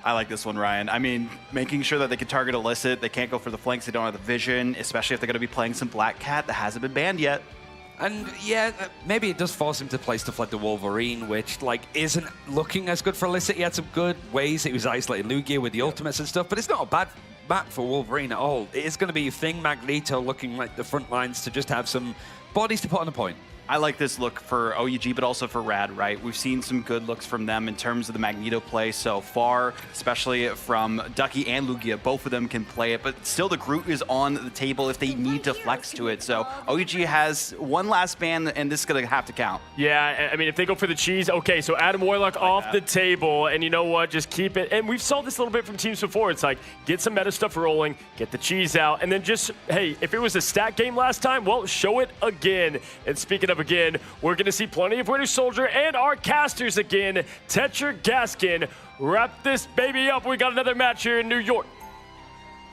I like this one, Ryan. I mean, making sure that they can target Illicit. They can't go for the flanks. They don't have the vision, especially if they're going to be playing some Black Cat that hasn't been banned yet. And yeah, maybe it does force him to play stuff like the Wolverine, which like isn't looking as good for Illicit. He had some good ways. He was isolating Lugia with the ultimates and stuff, but it's not a bad map for Wolverine at all. It is going to be a thing, Magneto looking like the front lines to just have some bodies to put on the point. I like this look for OUG, but also for Rad, right? We've seen some good looks from them in terms of the Magneto play so far, especially from Ducky and Lugia. Both of them can play it, but still the Groot is on the table if they need to flex to it. So OUG has one last ban, and this is going to have to count. Yeah, I mean, if they go for the cheese, okay, so Adam Warlock off the table, and you know what? Just keep it. And we've saw this a little bit from teams before. It's like, get some meta stuff rolling, get the cheese out, and then just, hey, if it was a stat game last time, well, show it again. And speaking of again, we're going to see plenty of Winter Soldier and our casters again. Tetra Gaskin, wrap this baby up. We got another match here in New York.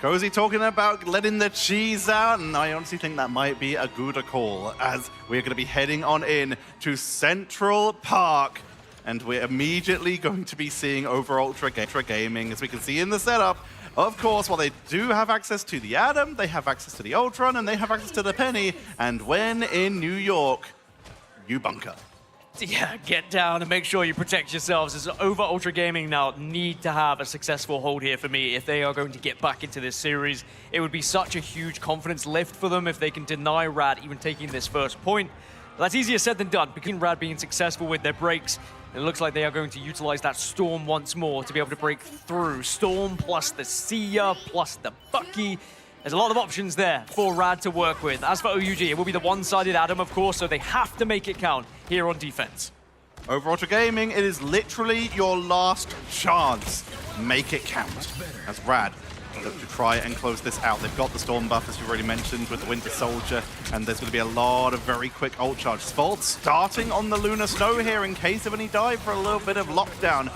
Cozy talking about letting the cheese out, and I honestly think that might be a good call, as we're going to be heading on in to Central Park, and we're immediately going to be seeing over Ultra Gaming, as we can see in the setup. Of course, while they do have access to the Atom, they have access to the Ultron, and they have access to the Penny, and when in New York, you bunker. Yeah, get down and make sure you protect yourselves, as Over Ultra Gaming now need to have a successful hold here for me if they are going to get back into this series. It would be such a huge confidence lift for them if they can deny Rad even taking this first point. But that's easier said than done, because Rad being successful with their breaks, it looks like they are going to utilize that Storm once more to be able to break through. Storm plus the Sia plus the Bucky. There's a lot of options there for Rad to work with. As for OUG, it will be the one-sided Adam, of course, so they have to make it count here on defense. Over Ultra Gaming, it is literally your last chance. Make it count. As Rad look to try and close this out. They've got the Storm buff, as you've already mentioned, with the Winter Soldier, and there's going to be a lot of very quick ult charges. Volt starting on the Lunar Snow here in case of any dive for a little bit of lockdown.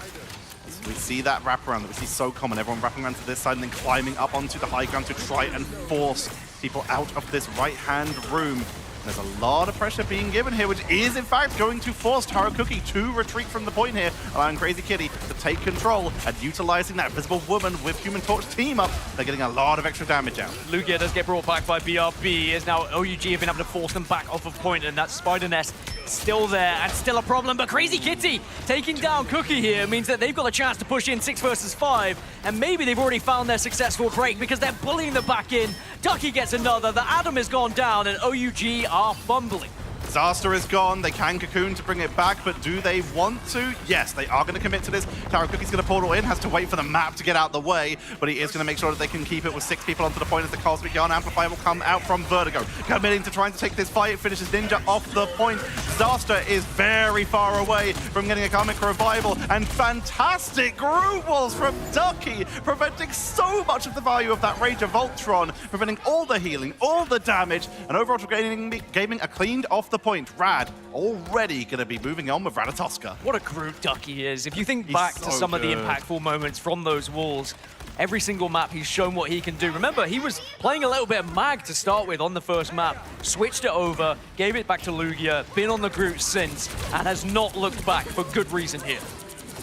We see that wraparound that we see so common. Everyone wrapping around to this side and then climbing up onto the high ground to try and force people out of this right-hand room. There's a lot of pressure being given here, which is in fact going to force Taro Cookie to retreat from the point here, allowing Crazy Kitty to take control and utilizing that Visible Woman with Human Torch team up. They're getting a lot of extra damage out. Lugia does get brought back by BRB, as now OUG have been able to force them back off of point, and that Spider Nest still there and still a problem. But Crazy Kitty taking down Cookie here means that they've got a chance to push in 6 versus 5, and maybe they've already found their successful break because they're bullying them back in. Ducky gets another, the Atom has gone down, and OUG are fumbling. Disaster is gone. They can Cocoon to bring it back, but do they want to? Yes, they are going to commit to this. Taro Cookie's going to portal in, has to wait for the map to get out the way, but he is going to make sure that they can keep it with 6 people onto the point as the Cosmic Yarn Amplifier will come out from Vertigo. Committing to trying to take this fight, finishes Ninja off the point. Disaster is very far away from getting a Karmic Revival, and fantastic group walls from Ducky, preventing so much of the value of that Rage of Voltron, preventing all the healing, all the damage, and overall gaming are cleaned off the point. Rad already going to be moving on with Ratatoska. What a group Ducky is. If you think back to some of the impactful moments from those walls, every single map he's shown what he can do. Remember, he was playing a little bit of Mag to start with on the first map, switched it over, gave it back to Lugia, been on the group since, and has not looked back for good reason here.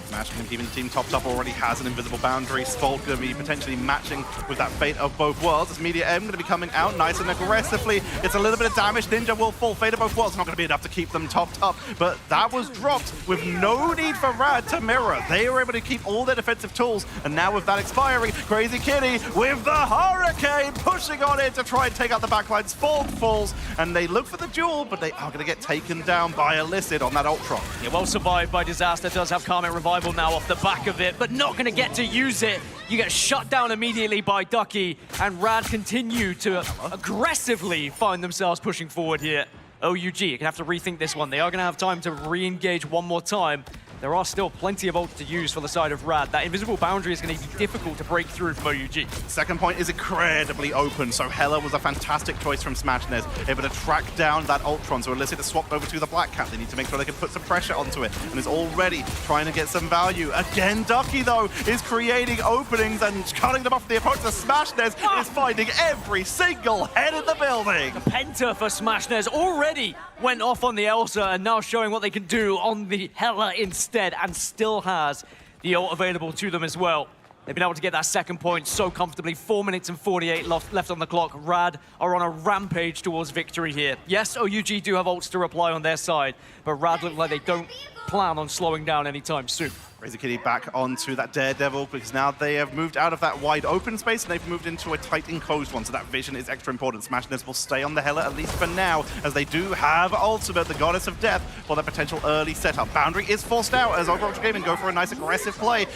Smash keeping the team topped up, already has an invisible boundary. Spolt going to be potentially matching with that fate of both worlds. As Media M going to be coming out nice and aggressively. It's a little bit of damage. Ninja will fall. Fate of both worlds not going to be enough to keep them topped up, but that was dropped with no need for Rad to mirror. They were able to keep all their defensive tools, and now with that expiring, Crazy Kitty with the Hurricane pushing on it to try and take out the backline. Spolt falls, and they look for the duel, but they are going to get taken down by Illicit on that Ultron. Yeah, well survived by Disaster. Does have Karmic Revival now off the back of it, but not going to get to use it. You get shut down immediately by Ducky, and Rad continue to aggressively find themselves pushing forward here. OUG, you're going to have to rethink this one. They are going to have time to re-engage one more time. There are still plenty of ults to use for the side of Rad. That invisible boundary is going to be difficult to break through from OUG. Second point is incredibly open, so Hela was a fantastic choice from Smashnez, able to track down that Ultron, so Illicit is swapped over to the Black Cat. They need to make sure they can put some pressure onto it, and is already trying to get some value. Again, Ducky, though, is creating openings and cutting them off the approach. So Smashnez is finding every single head in the building. The Penta for Smashnez already went off on the Elsa, and now showing what they can do on the Hela instead, and still has the ult available to them as well. They've been able to get that second point so comfortably. 4 minutes and 48 left on the clock. Rad are on a rampage towards victory here. Yes, OUG do have ults to reply on their side, but Rad look like they don't plan on slowing down anytime soon. Crazy Kitty back onto that Daredevil, because now they have moved out of that wide open space and they've moved into a tight enclosed one, so that vision is extra important. Smashnez will stay on the Hela, at least for now, as they do have Ultimate, the Goddess of Death, for that potential early setup. Boundary is forced out as Overwatch Gaming go for a nice aggressive play.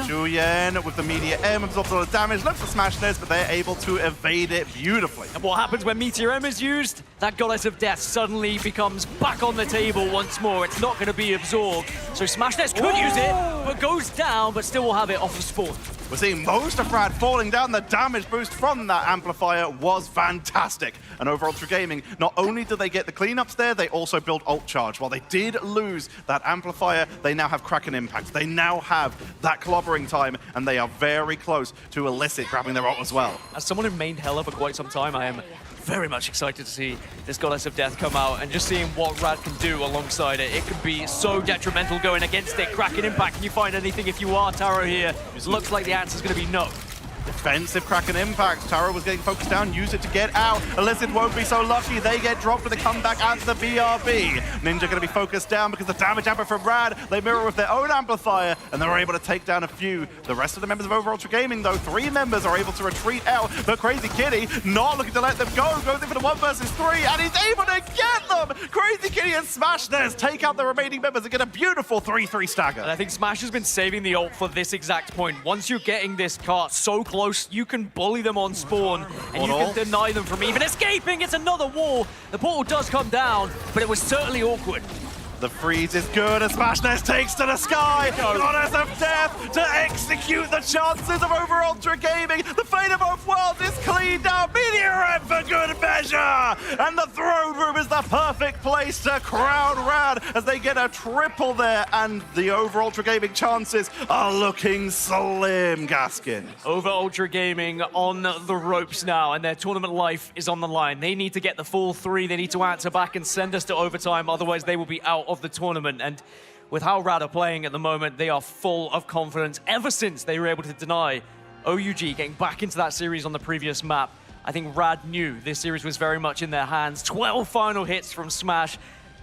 Julian with the Meteor M absorbs a lot of damage, looks for Smashnez, but they're able to evade it beautifully. And what happens when Meteor M is used? That Goddess of Death suddenly becomes back on the table once more. It's not going to be absorbed, so Smashnez could use it, but goes down, but still will have it off of spawn. We're seeing most of Rad falling down. The damage boost from that amplifier was fantastic. And overall, Ultra Gaming, not only did they get the cleanups there, they also built ult charge. While they did lose that amplifier, they now have Kraken Impact. They now have that clobbering time, and they are very close to Illicit grabbing their ult as well. As someone who mained Hela for quite some time, I am very much excited to see this Goddess of Death come out, and just seeing what Rad can do alongside it. It could be so detrimental going against it. Kraken Impact, can you find anything if you are Taro here? Looks like the answer's going to be no. Defensive Kraken Impact. Taro was getting focused down, use it to get out. Illicit won't be so lucky. They get dropped with a comeback at the BRB. Ninja going to be focused down because the damage amper from Rad, they mirror with their own amplifier, and they're able to take down a few. The rest of the members of Overall Ultra Gaming, though, 3 members are able to retreat out, but Crazy Kitty not looking to let them go. Goes in for the 1 versus 3, and he's able to get them! Crazy Kitty and Smashnez take out the remaining members and get a beautiful 3-3 stagger. And I think Smash has been saving the ult for this exact point. Once you're getting this cart so close, you can bully them on spawn, and you can deny them from even escaping. It's another wall. The portal does come down, but it was certainly awkward. The freeze is good as Smashnez takes to the sky. Goddess of Death to execute the chances of Over Ultra Gaming. The fate of both worlds is cleaned out. Meteor M for good measure. And the throne room is the perfect place to crown Rad as they get a triple there. And the Over Ultra Gaming chances are looking slim, Gaskin. Over Ultra Gaming on the ropes now, and their tournament life is on the line. They need to get the full 3. They need to answer back and send us to overtime. Otherwise, they will be out of the tournament. And with how Rad are playing at the moment, they are full of confidence ever since they were able to deny OUG getting back into that series on the previous map. I think Rad knew this series was very much in their hands. 12 final hits from Smash.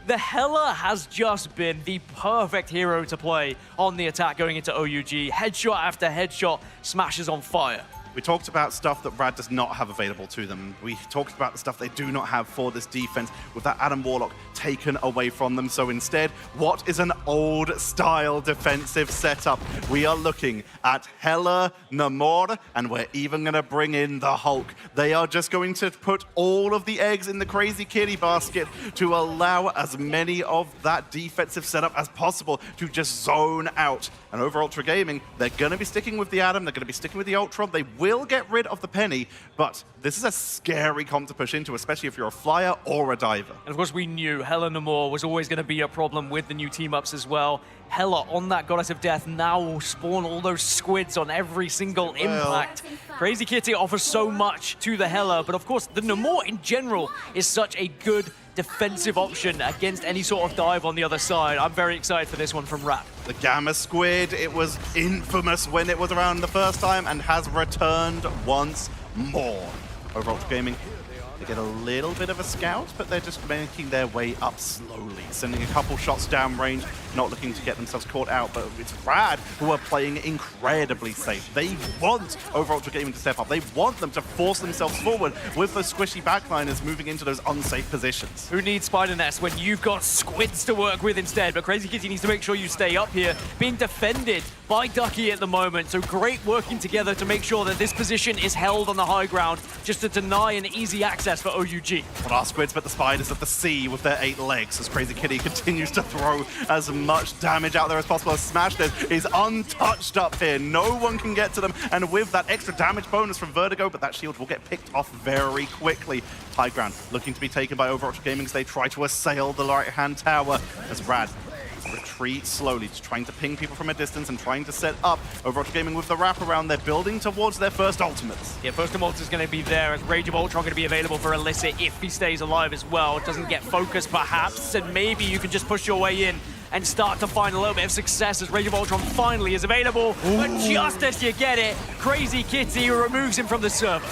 The Hela has just been the perfect hero to play on the attack going into OUG. Headshot after headshot, Smash is on fire. We talked about stuff that Rad does not have available to them. We talked about the stuff they do not have for this defense with that Adam Warlock taken away from them. So instead, what is an old-style defensive setup? We are looking at Hela, Namor, and we're even going to bring in the Hulk. They are just going to put all of the eggs in the Crazy Kitty basket to allow as many of that defensive setup as possible to just zone out. And over Ultra Gaming, they're going to be sticking with the Adam, they're going to be sticking with the Ultron, they will get rid of the Penny, but this is a scary comp to push into, especially if you're a flyer or a diver. And of course we knew Hela Namor was always going to be a problem with the new team-ups as well. Hela on that Goddess of Death now will spawn all those squids on every single impact. Crazy Kitty offers so much to the Hela, but of course the Namor in general is such a good defensive option against any sort of dive on the other side. I'm very excited for this one from Rat. The Gamma Squid, it was infamous when it was around the first time and has returned once more. Over Ultra Gaming, they get a little bit of a scout, but they're just making their way up slowly, sending a couple shots downrange, not looking to get themselves caught out, but it's Rad who are playing incredibly safe. They want over Ultra Gaming to step up. They want them to force themselves forward with those squishy backliners moving into those unsafe positions. Who needs Spider Nest when you've got squids to work with instead? But Crazy Kitty needs to make sure you stay up here, being defended by Ducky at the moment. So great working together to make sure that this position is held on the high ground, just to deny an easy access for OUG. What are squids but the spiders of the sea with their 8 legs as Crazy Kitty continues to throw as much damage out there as possible. As Smashness is untouched up here. No one can get to them, and with that extra damage bonus from Vertigo, but that shield will get picked off very quickly. High ground looking to be taken by Overwatch Gaming as they try to assail the right-hand tower as Rad retreat slowly, just trying to ping people from a distance and trying to set up Overwatch Gaming with the wraparound. They're building towards their first ultimates. Yeah, first ultimate is going to be there, as Rage of Ultron going to be available for Illicit if he stays alive as well. Doesn't get focused perhaps, and maybe you can just push your way in and start to find a little bit of success as Rage of Ultron finally is available. But just as you get it, Crazy Kitty removes him from the server.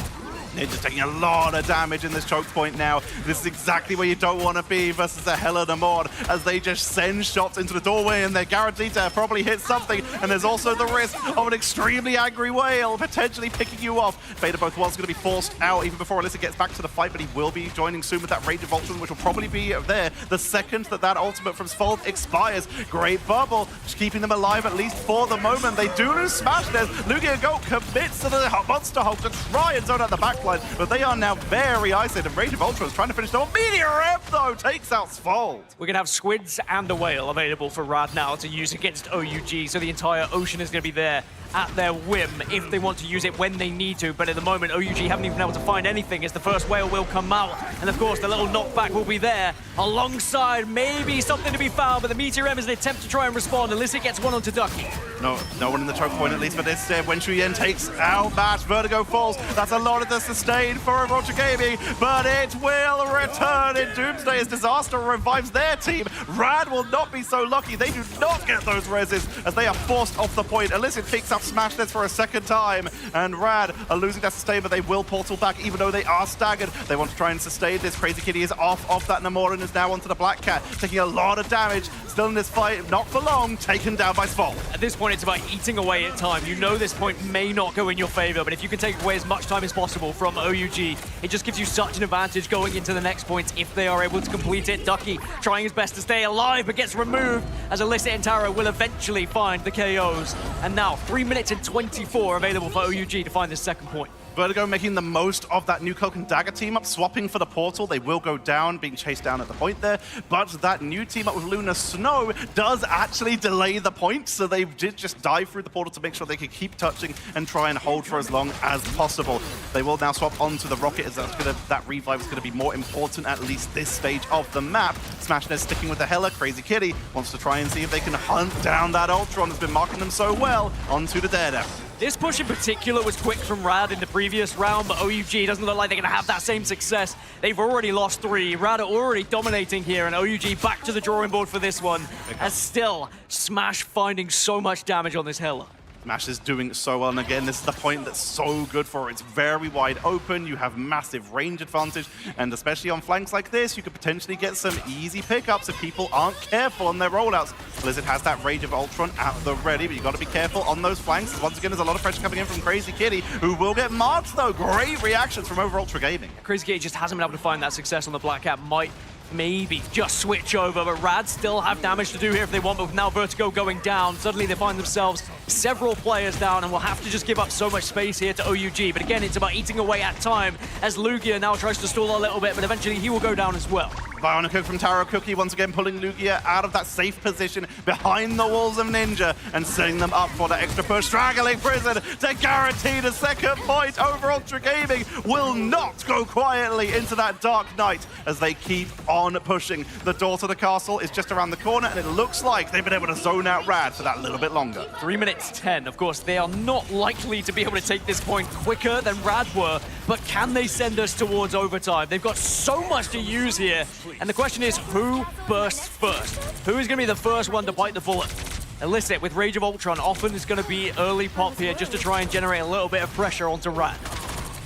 Ninja taking a lot of damage in this choke point now. This is exactly where you don't want to be versus a Hela Namor as they just send shots into the doorway and they're guaranteed to probably hit something. And there's also the risk of an extremely angry whale potentially picking you off. Fate of Both Worlds going to be forced out even before Alyssa gets back to the fight, but he will be joining soon with that Rage of Ultron, which will probably be there the second that ultimate from Sfold expires. Great bubble, just keeping them alive at least for the moment. They do lose Smashness. Lugia Goat commits to the Monster Hulk to try and zone out the back. But they are now very isolated. Rage of Ultron is trying to finish them off. Meteor Rev, though, takes out Sfold. We're going to have squids and a whale available for Rad now to use against OUG, so the entire ocean is going to be there at their whim if they want to use it when they need to. But at the moment, OUG haven't even been able to find anything as the first whale will come out. And of course, the little knockback will be there alongside maybe something to be found, but the Meteor M is an attempt to try and respond. Illicit gets one onto Ducky. No one in the choke point at least, but instead when Shuyen takes out that Vertigo falls, that's a lot of the sustain for Overwatch Gaming, but it will return in Doomsday as Disaster revives their team. Rad will not be so lucky. They do not get those reses as they are forced off the point. Illicit picks up Smashness for a second time, and Rad are losing that sustain, but they will portal back even though they are staggered. They want to try and sustain this. Crazy Kitty is off that Namor and is now onto the Black Cat, taking a lot of damage. Still in this fight, not for long, taken down by Sfold. At this point, it's about eating away at time. You know this point may not go in your favor, but if you can take away as much time as possible from OUG, it just gives you such an advantage going into the next points if they are able to complete it. Ducky trying his best to stay alive, but gets removed as Illicit and Taro will eventually find the KOs. And now, 3 minutes and 24 available for OUG to find this second point. Vertigo making the most of that new Cloak and Dagger team up, swapping for the portal. They will go down, being chased down at the point there, but that new team up with Luna Snow does actually delay the point, so they did just dive through the portal to make sure they could keep touching and try and hold for as long as possible. They will now swap onto the Rocket as that revive is going to be more important at least this stage of the map. Smashness sticking with the Hela. Crazy Kitty wants to try and see if they can hunt down that Ultron that's been marking them so well onto the Daredevil. This push in particular was quick from Rad in the previous round, but OUG doesn't look like they're going to have that same success. They've already lost 3. Rad are already dominating here, and OUG back to the drawing board for this one. As still, Smash finding so much damage on this Hela. Smash is doing so well, and again, this is the point that's so good for it. It's very wide open, you have massive range advantage, and especially on flanks like this, you could potentially get some easy pickups if people aren't careful on their rollouts. Blizzard has that Rage of Ultron at the ready, but you got to be careful on those flanks. Once again, there's a lot of pressure coming in from Crazy Kitty, who will get marked though. Great reactions from Over Ultra Gaming. Crazy Kitty just hasn't been able to find that success on the Black Cat. Might maybe just switch over, but Rad still have damage to do here if they want, but with now Vertigo going down, suddenly they find themselves several players down and will have to just give up so much space here to OUG. But again, it's about eating away at time as Lugia now tries to stall a little bit, but eventually he will go down as well. Bionic from Taro Cookie once again pulling Lugia out of that safe position behind the walls of Ninja and setting them up for the extra push. Straggling Prison to guarantee the second point. Over Ultra Gaming will not go quietly into that Dark Knight as they keep on pushing. The door to the castle is just around the corner, and it looks like they've been able to zone out Rad for that little bit longer. 3 minutes 10. Of course, they are not likely to be able to take this point quicker than Rad were, but can they send us towards overtime? They've got so much to use here, and the question is, who bursts first? Who is going to be the first one to bite the bullet? Illicit with Rage of Ultron often is going to be early pop here just to try and generate a little bit of pressure onto Rad.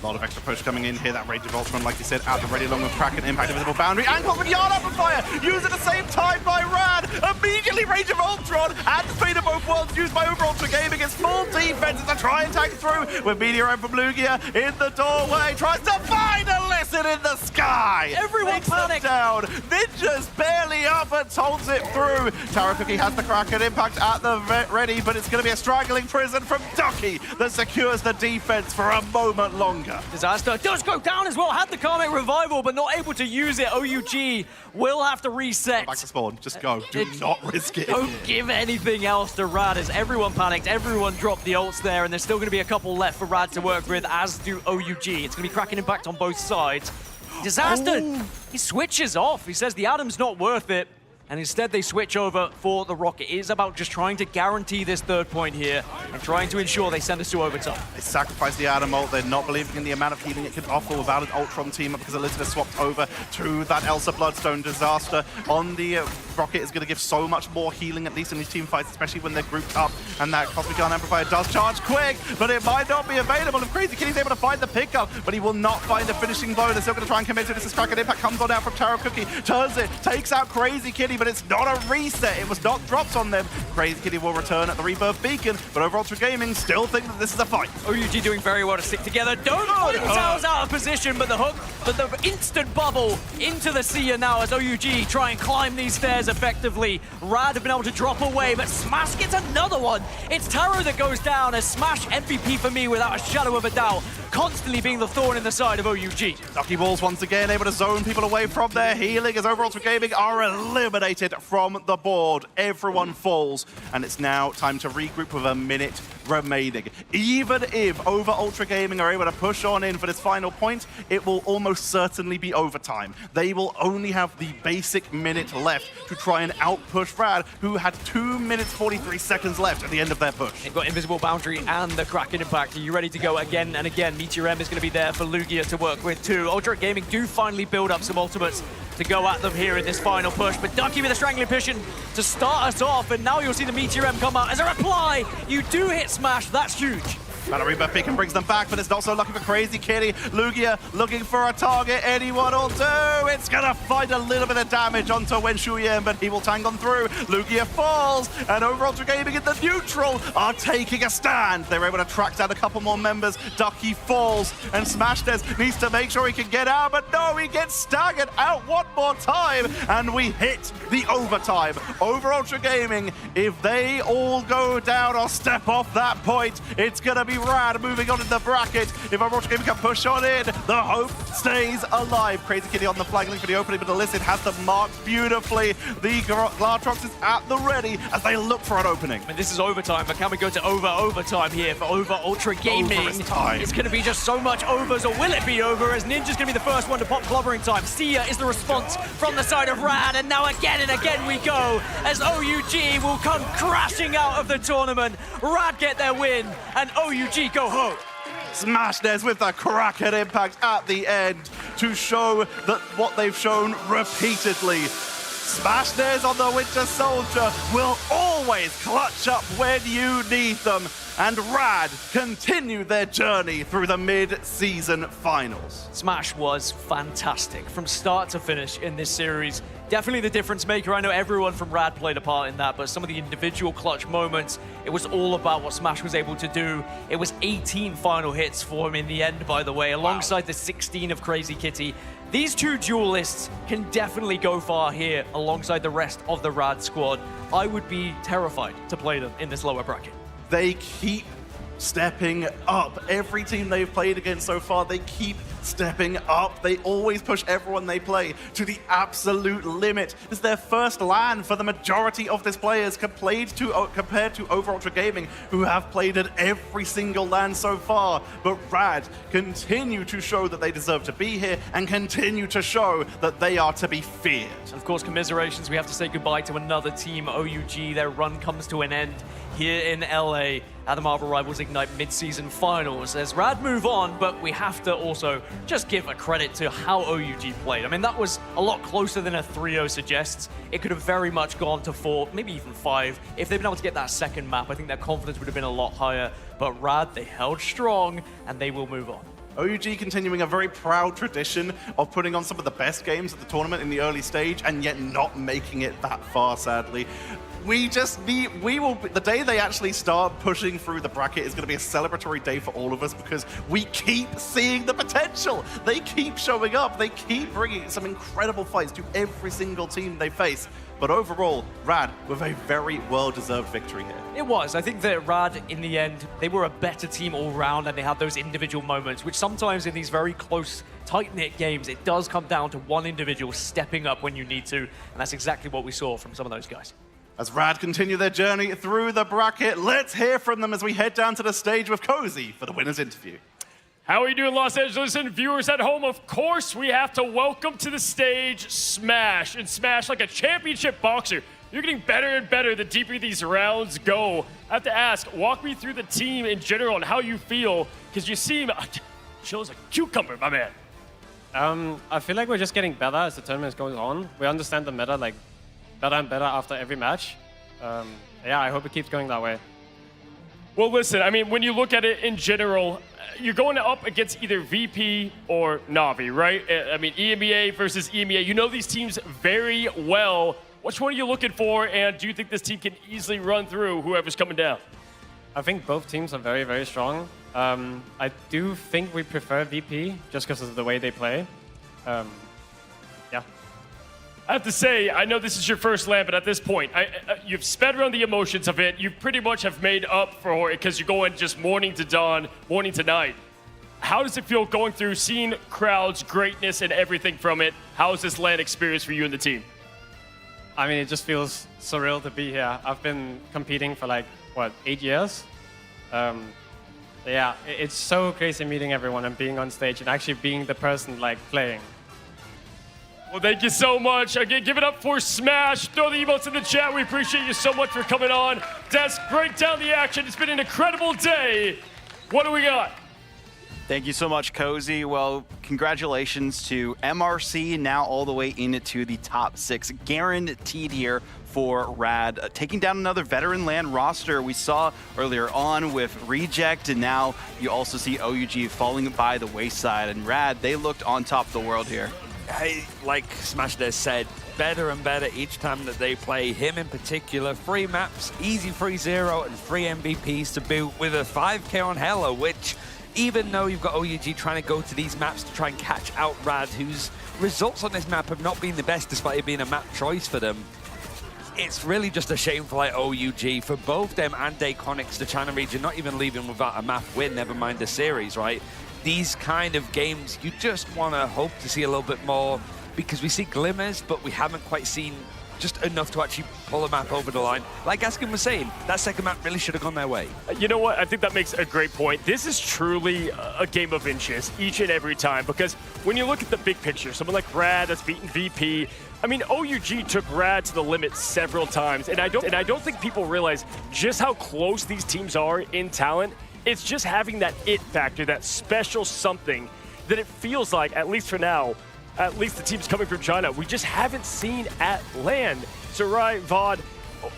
A lot of extra push coming in here. That Rage of Ultron, like you said, out the ready along with Kraken, Impact, Invisible Boundary, and Cosmic Yard Amplifier used at the same time by Rad. Immediately Rage of Ultron and Speed of Both Worlds used by Over Ultra Gaming. It's full defense to try and tank through with Meteor from Lugia in the doorway. Tries to find a lesson in the sky. Everyone panic down. Ninja's barely up and holds it through. Taro Cookie has the Kraken Impact at the ready, but it's going to be a straggling Prison from Ducky that secures the defense for a moment longer. Disaster does go down as well, had the Karmic Revival, but not able to use it. OUG will have to reset. Back to spawn, just go. Do not risk it. Don't give anything else to Rad as everyone panicked, everyone dropped the ults there, and there's still going to be a couple left for Rad to work with, as do OUG. It's going to be Kraken Impact on both sides. Disaster, he switches off. He says the Atom's not worth it. And instead they switch over for the Rocket. It is about just trying to guarantee this third point here and trying to ensure they send us to overtime. They sacrifice the Atom ult. They're not believing in the amount of healing it could offer without an Ultron team up because Elizabeth swapped over to that Elsa Bloodstone. Disaster on the Rocket is going to give so much more healing, at least in these team fights, especially when they're grouped up. And that Cosmic Gun Amplifier does charge quick, but it might not be available. If Crazy Kitty's able to find the pickup, but he will not find a finishing blow. They're still going to try and commit to this. Kraken Impact comes on out from Taro Cookie, turns it, takes out Crazy Kitty, but it's not a reset. It was not dropped on them. Crazy Kitty will return at the Rebirth Beacon, but Over Ultra Gaming still think that this is a fight. OUG doing very well to stick together. Don't put themselves out of position, but the hook, but the instant bubble into the Seer now as OUG try and climb these stairs effectively. Rad have been able to drop away, but Smash gets another one. It's Taro that goes down as Smash MVP for me without a shadow of a doubt, constantly being the thorn in the side of OUG. Ducky Balls once again able to zone people away from their healing as Over Ultra Gaming are eliminated from the board. Everyone falls, and it's now time to regroup with a minute remaining. Even if Over Ultra Gaming are able to push on in for this final point, it will almost certainly be overtime. They will only have the basic minute left to try and outpush Rad, who had 2 minutes 43 seconds left at the end of their push. They've got Invisible Boundary and the Kraken Impact. Are you ready to go again and again? Meteor M is going to be there for Lugia to work with too. Ultra Gaming do finally build up some ultimates to go at them here in this final push, but Ducky with a strangling position to start us off, and now you'll see the Meteor M come out. As a reply, you do hit Smash, that's huge. Rebirth Beacon brings them back, but it's not so lucky for Crazy Kitty. Lugia looking for a target. Anyone will do. It's going to find a little bit of damage onto Wen Shuyan, but he will tank on through. Lugia falls, and Over Ultra Gaming in the neutral are taking a stand. They're able to track down a couple more members. Ducky falls, and Smashness needs to make sure he can get out, but no, he gets staggered out one more time, and we hit the overtime. Over Ultra Gaming, if they all go down or step off that point, it's going to be Rad moving on in the bracket. If Over Ultra Gaming can push on in, the hope stays alive. Crazy Kitty on the flag link for the opening, but Illicit has them marked beautifully. The Glatrox is at the ready as they look for an opening. And this is overtime, but can we go to overtime here for Over Ultra Gaming? It's going to be just so much overs, or will it be over, as Ninja's going to be the first one to pop clobbering time. Sia is the response from the side of Rad, and now again and again we go, as OUG will come crashing out of the tournament. Rad get their win, and OUG go home. Smashness with the Kraken Impact at the end to show that what they've shown repeatedly. Smashness on the Winter Soldier will always clutch up when you need them, and Rad continue their journey through the mid-season finals. Smash was fantastic from start to finish in this series. definitely the difference maker. I know everyone from Rad played a part in that, but some of the individual clutch moments, it was all about what Smash was able to do. It was 18 final hits for him in the end, by the way, alongside the 16 of Crazy Kitty. These two duelists can definitely go far here alongside the rest of the Rad squad. I would be terrified to play them in this lower bracket. They keep stepping up. Every team they've played against so far, they keep stepping up. They always push everyone they play to the absolute limit. It's their first LAN for the majority of these players compared to Over Ultra Gaming, who have played at every single LAN so far. But Rad continue to show that they deserve to be here and continue to show that they are to be feared. Of course, commiserations, we have to say goodbye to another team, OUG. Their run comes to an end here in LA at the Marvel Rivals Ignite mid-season finals. As Rad move on, but we have to also just give a credit to how OUG played. I mean, that was a lot closer than a 3-0 suggests. It could have very much gone to 4, maybe even 5. If they'd been able to get that second map, I think their confidence would have been a lot higher. But Rad, they held strong, and they will move on. OUG continuing a very proud tradition of putting on some of the best games at the tournament in the early stage and yet not making it that far, sadly. The day they actually start pushing through the bracket is going to be a celebratory day for all of us because we keep seeing the potential. They keep showing up. They keep bringing some incredible fights to every single team they face. But overall, Rad with a very well-deserved victory here. It was. I think that Rad, in the end, they were a better team all round and they had those individual moments, which sometimes in these very close, tight-knit games, it does come down to one individual stepping up when you need to. And that's exactly what we saw from some of those guys. As Rad continue their journey through the bracket, let's hear from them as we head down to the stage with Cozy for the winner's interview. How are you doing, Los Angeles and viewers at home? Of course, we have to welcome to the stage Smash. And Smash, like a championship boxer, you're getting better and better the deeper these rounds go. I have to ask, walk me through the team in general and how you feel, because you seem chill as a cucumber, my man. I feel like we're just getting better as the tournament goes on. We understand the meta like better and better after every match. Yeah, I hope it keeps going that way. Well, listen, I mean, when you look at it in general, you're going up against either VP or Navi, right? I mean, EMEA versus EMEA. You know these teams very well. Which one are you looking for, and do you think this team can easily run through whoever's coming down? I think both teams are very, very strong. I do think we prefer VP just because of the way they play. Yeah. I have to say, I know this is your first LAN, but at this point, you've sped around the emotions of it. You pretty much have made up for it because you're going just morning to dawn, morning to night. How does it feel going through, seeing crowds, greatness, and everything from it? How is this LAN experience for you and the team? I mean, it just feels surreal to be here. I've been competing for like, what, 8 years? Yeah, it's so crazy meeting everyone and being on stage and actually being the person like playing. Well, thank you so much. Again, give it up for Smash. Throw the emotes in the chat. We appreciate you so much for coming on. Des, break down the action. It's been an incredible day. What do we got? Thank you so much, Cozy. Well, congratulations to MRC, now all the way into the top 6, guaranteed here for Rad. Taking down another veteran LAN roster we saw earlier on with Reject, and now you also see OUG falling by the wayside. And Rad, they looked on top of the world here. Hey, like Smash Des said, better and better each time that they play. Him in particular, 3 maps, easy 3-0 and 3 MVPs to boot with a 5K on Hella, which even though you've got OUG trying to go to these maps to try and catch out Rad, whose results on this map have not been the best despite it being a map choice for them, it's really just a shame for like OUG, for both them and Dayconics, the China region, not even leaving without a map win, never mind the series, right? These kind of games, you just want to hope to see a little bit more, because we see glimmers, but we haven't quite seen just enough to actually pull a map over the line. Like Askin was saying, that second map really should have gone their way. You know what? I think that makes a great point. This is truly a game of inches each and every time, because when you look at the big picture, someone like Rad that's beaten VP, I mean, OUG took Rad to the limit several times, and I don't think people realize just how close these teams are in talent. It's just having that it factor, that special something that it feels like, at least for now, at least the teams coming from China, we just haven't seen at LAN. So, right, VOD,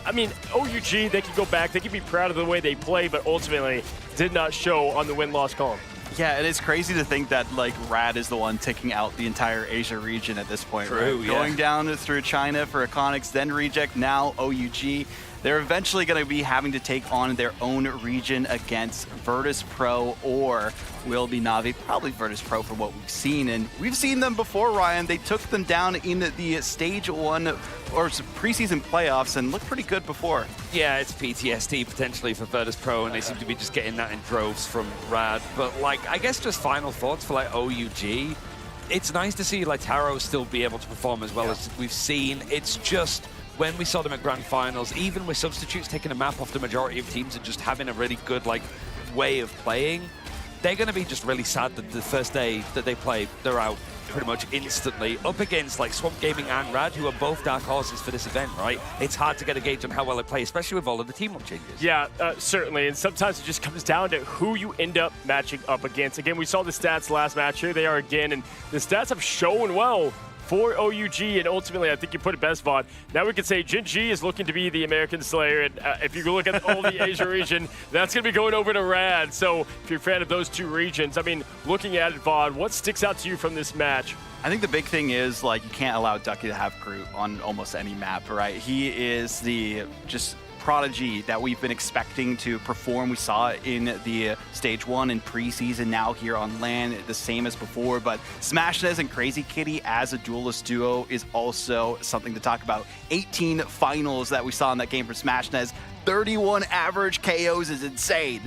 I mean, OUG, they can go back, they can be proud of the way they play, but ultimately did not show on the win-loss column. Yeah, and it's crazy to think that like Rad is the one taking out the entire Asia region at this point. True, right? yeah. Going down through China for Iconics, then Reject, now OUG. They're eventually going to be having to take on their own region against Virtus Pro, or will be Na'Vi, probably Virtus Pro from what we've seen. And we've seen them before, Ryan. They took them down in the Stage 1 or preseason playoffs and looked pretty good before. Yeah, it's PTSD potentially for Virtus Pro, and they seem to be just getting that in droves from Rad. But like, I guess just final thoughts for like OUG. It's nice to see like Taro still be able to perform as well as we've seen. It's just, when we saw them at Grand Finals, even with substitutes taking a map off the majority of teams and just having a really good like way of playing, they're going to be just really sad that the first day that they play, they're out pretty much instantly up against like Swamp Gaming and Rad, who are both dark horses for this event, right? It's hard to get a gauge on how well they play, especially with all of the team-up changes. Yeah, certainly, and sometimes it just comes down to who you end up matching up against. Again, we saw the stats last match. Here they are again, and the stats have shown well for OUG, and ultimately, I think you put it best, Vaughn. Now we can say Jin G is looking to be the American Slayer, and if you look at all the Asia region, that's going to be going over to Rad. So if you're a fan of those two regions, I mean, looking at it, Vaughn, what sticks out to you from this match? I think the big thing is, like, you can't allow Ducky to have Groot on almost any map, right? He is the just prodigy that we've been expecting to perform. We saw it in the Stage 1 in preseason, now here on LAN, the same as before. But Smashnez and Crazy Kitty as a duelist duo is also something to talk about. 18 finals that we saw in that game for Smashnez. 31 average KOs is insane.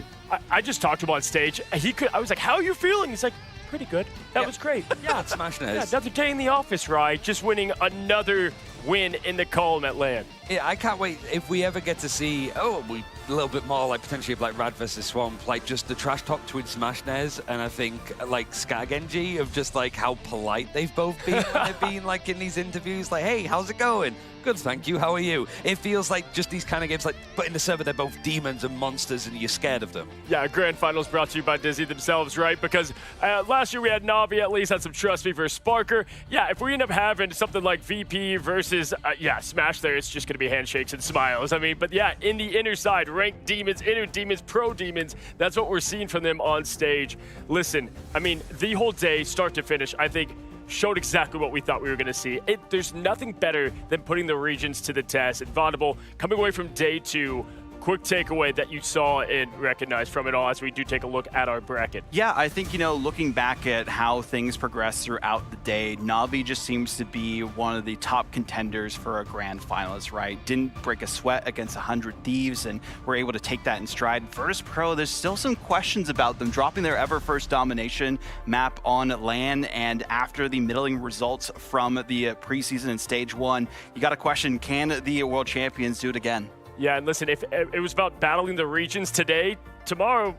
I just talked to him on stage. I was like, how are you feeling? He's like, pretty good. That was great. Yeah, it's Smashnez. Yeah, another day in the office, right? Just winning another win in the column at LAN. Yeah, I can't wait if we ever get to see, a little bit more like potentially of like Rad versus Swamp, like just the trash talk between Smashnez and I think like Skagenji of just like how polite they've both been when they've been like in these interviews, like, hey, how's it going? Good, thank you. How are you? It feels like just these kind of games, like, but in the server, they're both demons and monsters, and you're scared of them. Yeah, Grand Finals brought to you by Disney themselves, right? Because last year we had Na'Vi at least had some Trust Me versus Sparker. Yeah, if we end up having something like VP versus, Smash there, it's just going to be handshakes and smiles. I mean, but yeah, in the inner side, ranked demons, inner demons, pro demons, that's what we're seeing from them on stage. Listen, I mean, the whole day, start to finish, I think, showed exactly what we thought we were going to see. There's nothing better than putting the regions to the test. And Vaudable, coming away from day 2, quick takeaway that you saw and recognized from it all as we do take a look at our bracket. Yeah, I think, looking back at how things progressed throughout the day, Na'Vi just seems to be one of the top contenders for a grand finalist, right? Didn't break a sweat against 100 Thieves and were able to take that in stride. Virtus Pro, there's still some questions about them dropping their ever first domination map on LAN, and after the middling results from the preseason in Stage 1, you got to question, can the world champions do it again? Yeah, and listen, if it was about battling the regions today, tomorrow,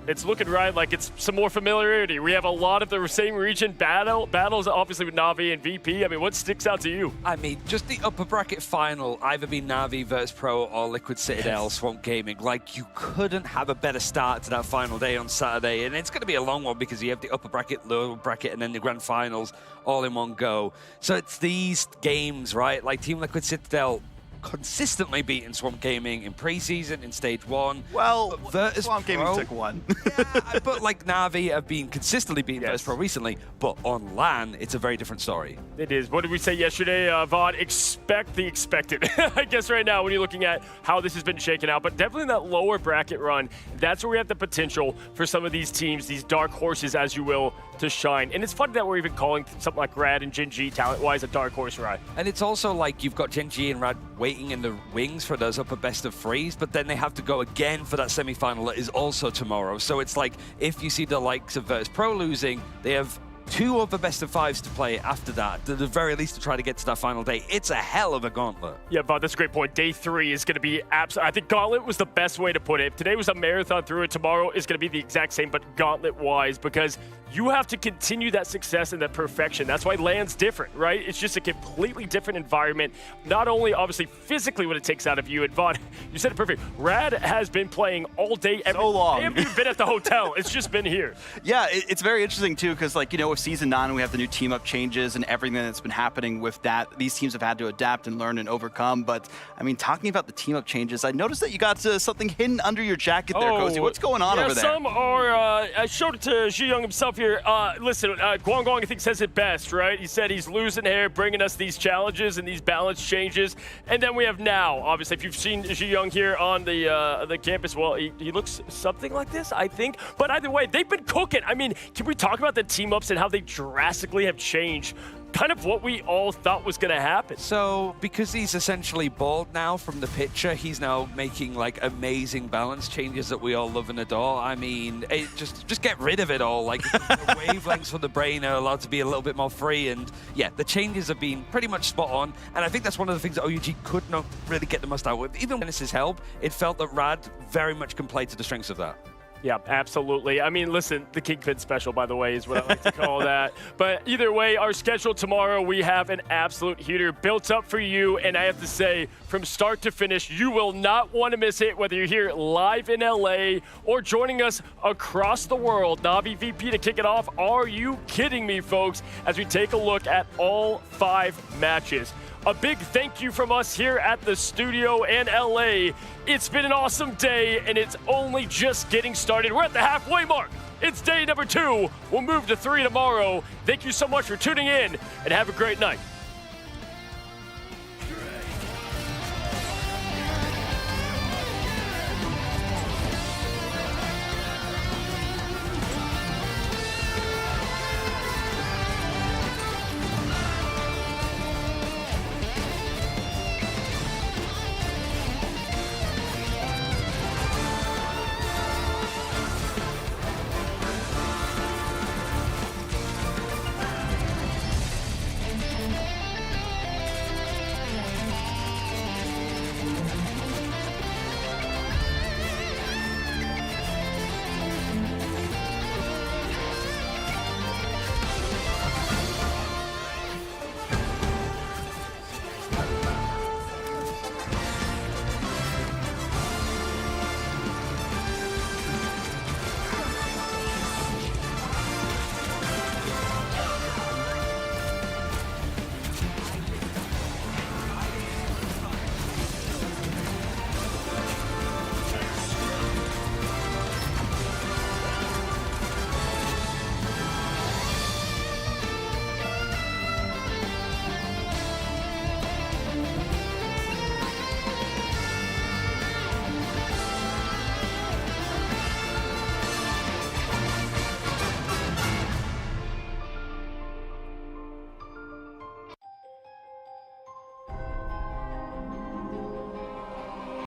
it's looking right like it's some more familiarity. We have a lot of the same region battles, obviously with Na'Vi and VP. I mean, what sticks out to you? I mean, just the upper bracket final, either be Na'Vi versus Pro or Liquid Citadel, Swamp Gaming. Like, you couldn't have a better start to that final day on Saturday. And it's going to be a long one because you have the upper bracket, lower bracket, and then the grand finals all in one go. So it's these games, right? Like Team Liquid Citadel consistently beating Swamp Gaming in preseason, in Stage 1. Well, Virtus Swamp Pro, Gaming took one. yeah, but like Na'Vi have been consistently beating Virtus Pro recently, but on LAN, it's a very different story. It is. What did we say yesterday, Vaughn? Expect the expected. I guess right now when you're looking at how this has been shaken out, but definitely in that lower bracket run, that's where we have the potential for some of these teams, these dark horses, as you will, to shine. And it's funny that we're even calling something like Rad and Jin G talent-wise a dark horse ride. And it's also like you've got Jin G and Rad waiting in the wings for those upper best of 3s, but then they have to go again for that semi-final that is also tomorrow. So it's like, if you see the likes of Virtus Pro losing, they have 2 other best of 5s to play after that, at the very least to try to get to that final day. It's a hell of a gauntlet. Yeah, Bob, that's a great point. Day 3 is going to be absolutely, I think gauntlet was the best way to put it. If today was a marathon through it, tomorrow is going to be the exact same, but gauntlet-wise, because you have to continue that success and that perfection. That's why LAN's different, right? It's just a completely different environment. Not only, obviously, physically what it takes out of you. And Vaughn, you said it perfect. Rad has been playing all day, so long. They haven't even been at the hotel. It's just been here. Yeah, it's very interesting, too, because, like, you know, with Season 9, we have the new team-up changes and everything that's been happening with that. These teams have had to adapt and learn and overcome. But, I mean, talking about the team-up changes, I noticed that you got something hidden under your jacket there, Cozy. What's going on over there? Some are, I showed it to Ji Young himself here. Listen, Guangguang, I think, says it best, right? He said he's losing hair, bringing us these challenges and these balance changes. And then we have now, obviously, if you've seen Ji Young here on the campus, well, he looks something like this, I think. But either way, they've been cooking. I mean, can we talk about the team-ups and how they drastically have changed kind of what we all thought was going to happen? So, because he's essentially bald now from the picture, he's now making like amazing balance changes that we all love and adore. I mean, just get rid of it all. Like, the wavelengths for the brain are allowed to be a little bit more free, and yeah, the changes have been pretty much spot on. And I think that's one of the things that OUG could not really get the most out with. Even with Dennis's help, it felt that Rad very much can play to the strengths of that. Yeah, absolutely. I mean, listen, the Kingpin special, by the way, is what I like to call that. But either way, our schedule tomorrow, we have an absolute heater built up for you. And I have to say, from start to finish, you will not want to miss it, whether you're here live in LA or joining us across the world. Navi VP to kick it off. Are you kidding me, folks, as we take a look at all 5 matches. A big thank you from us here at the studio in LA. It's been an awesome day, and it's only just getting started. We're at the halfway mark. It's day number 2. We'll move to 3 tomorrow. Thank you so much for tuning in, and have a great night.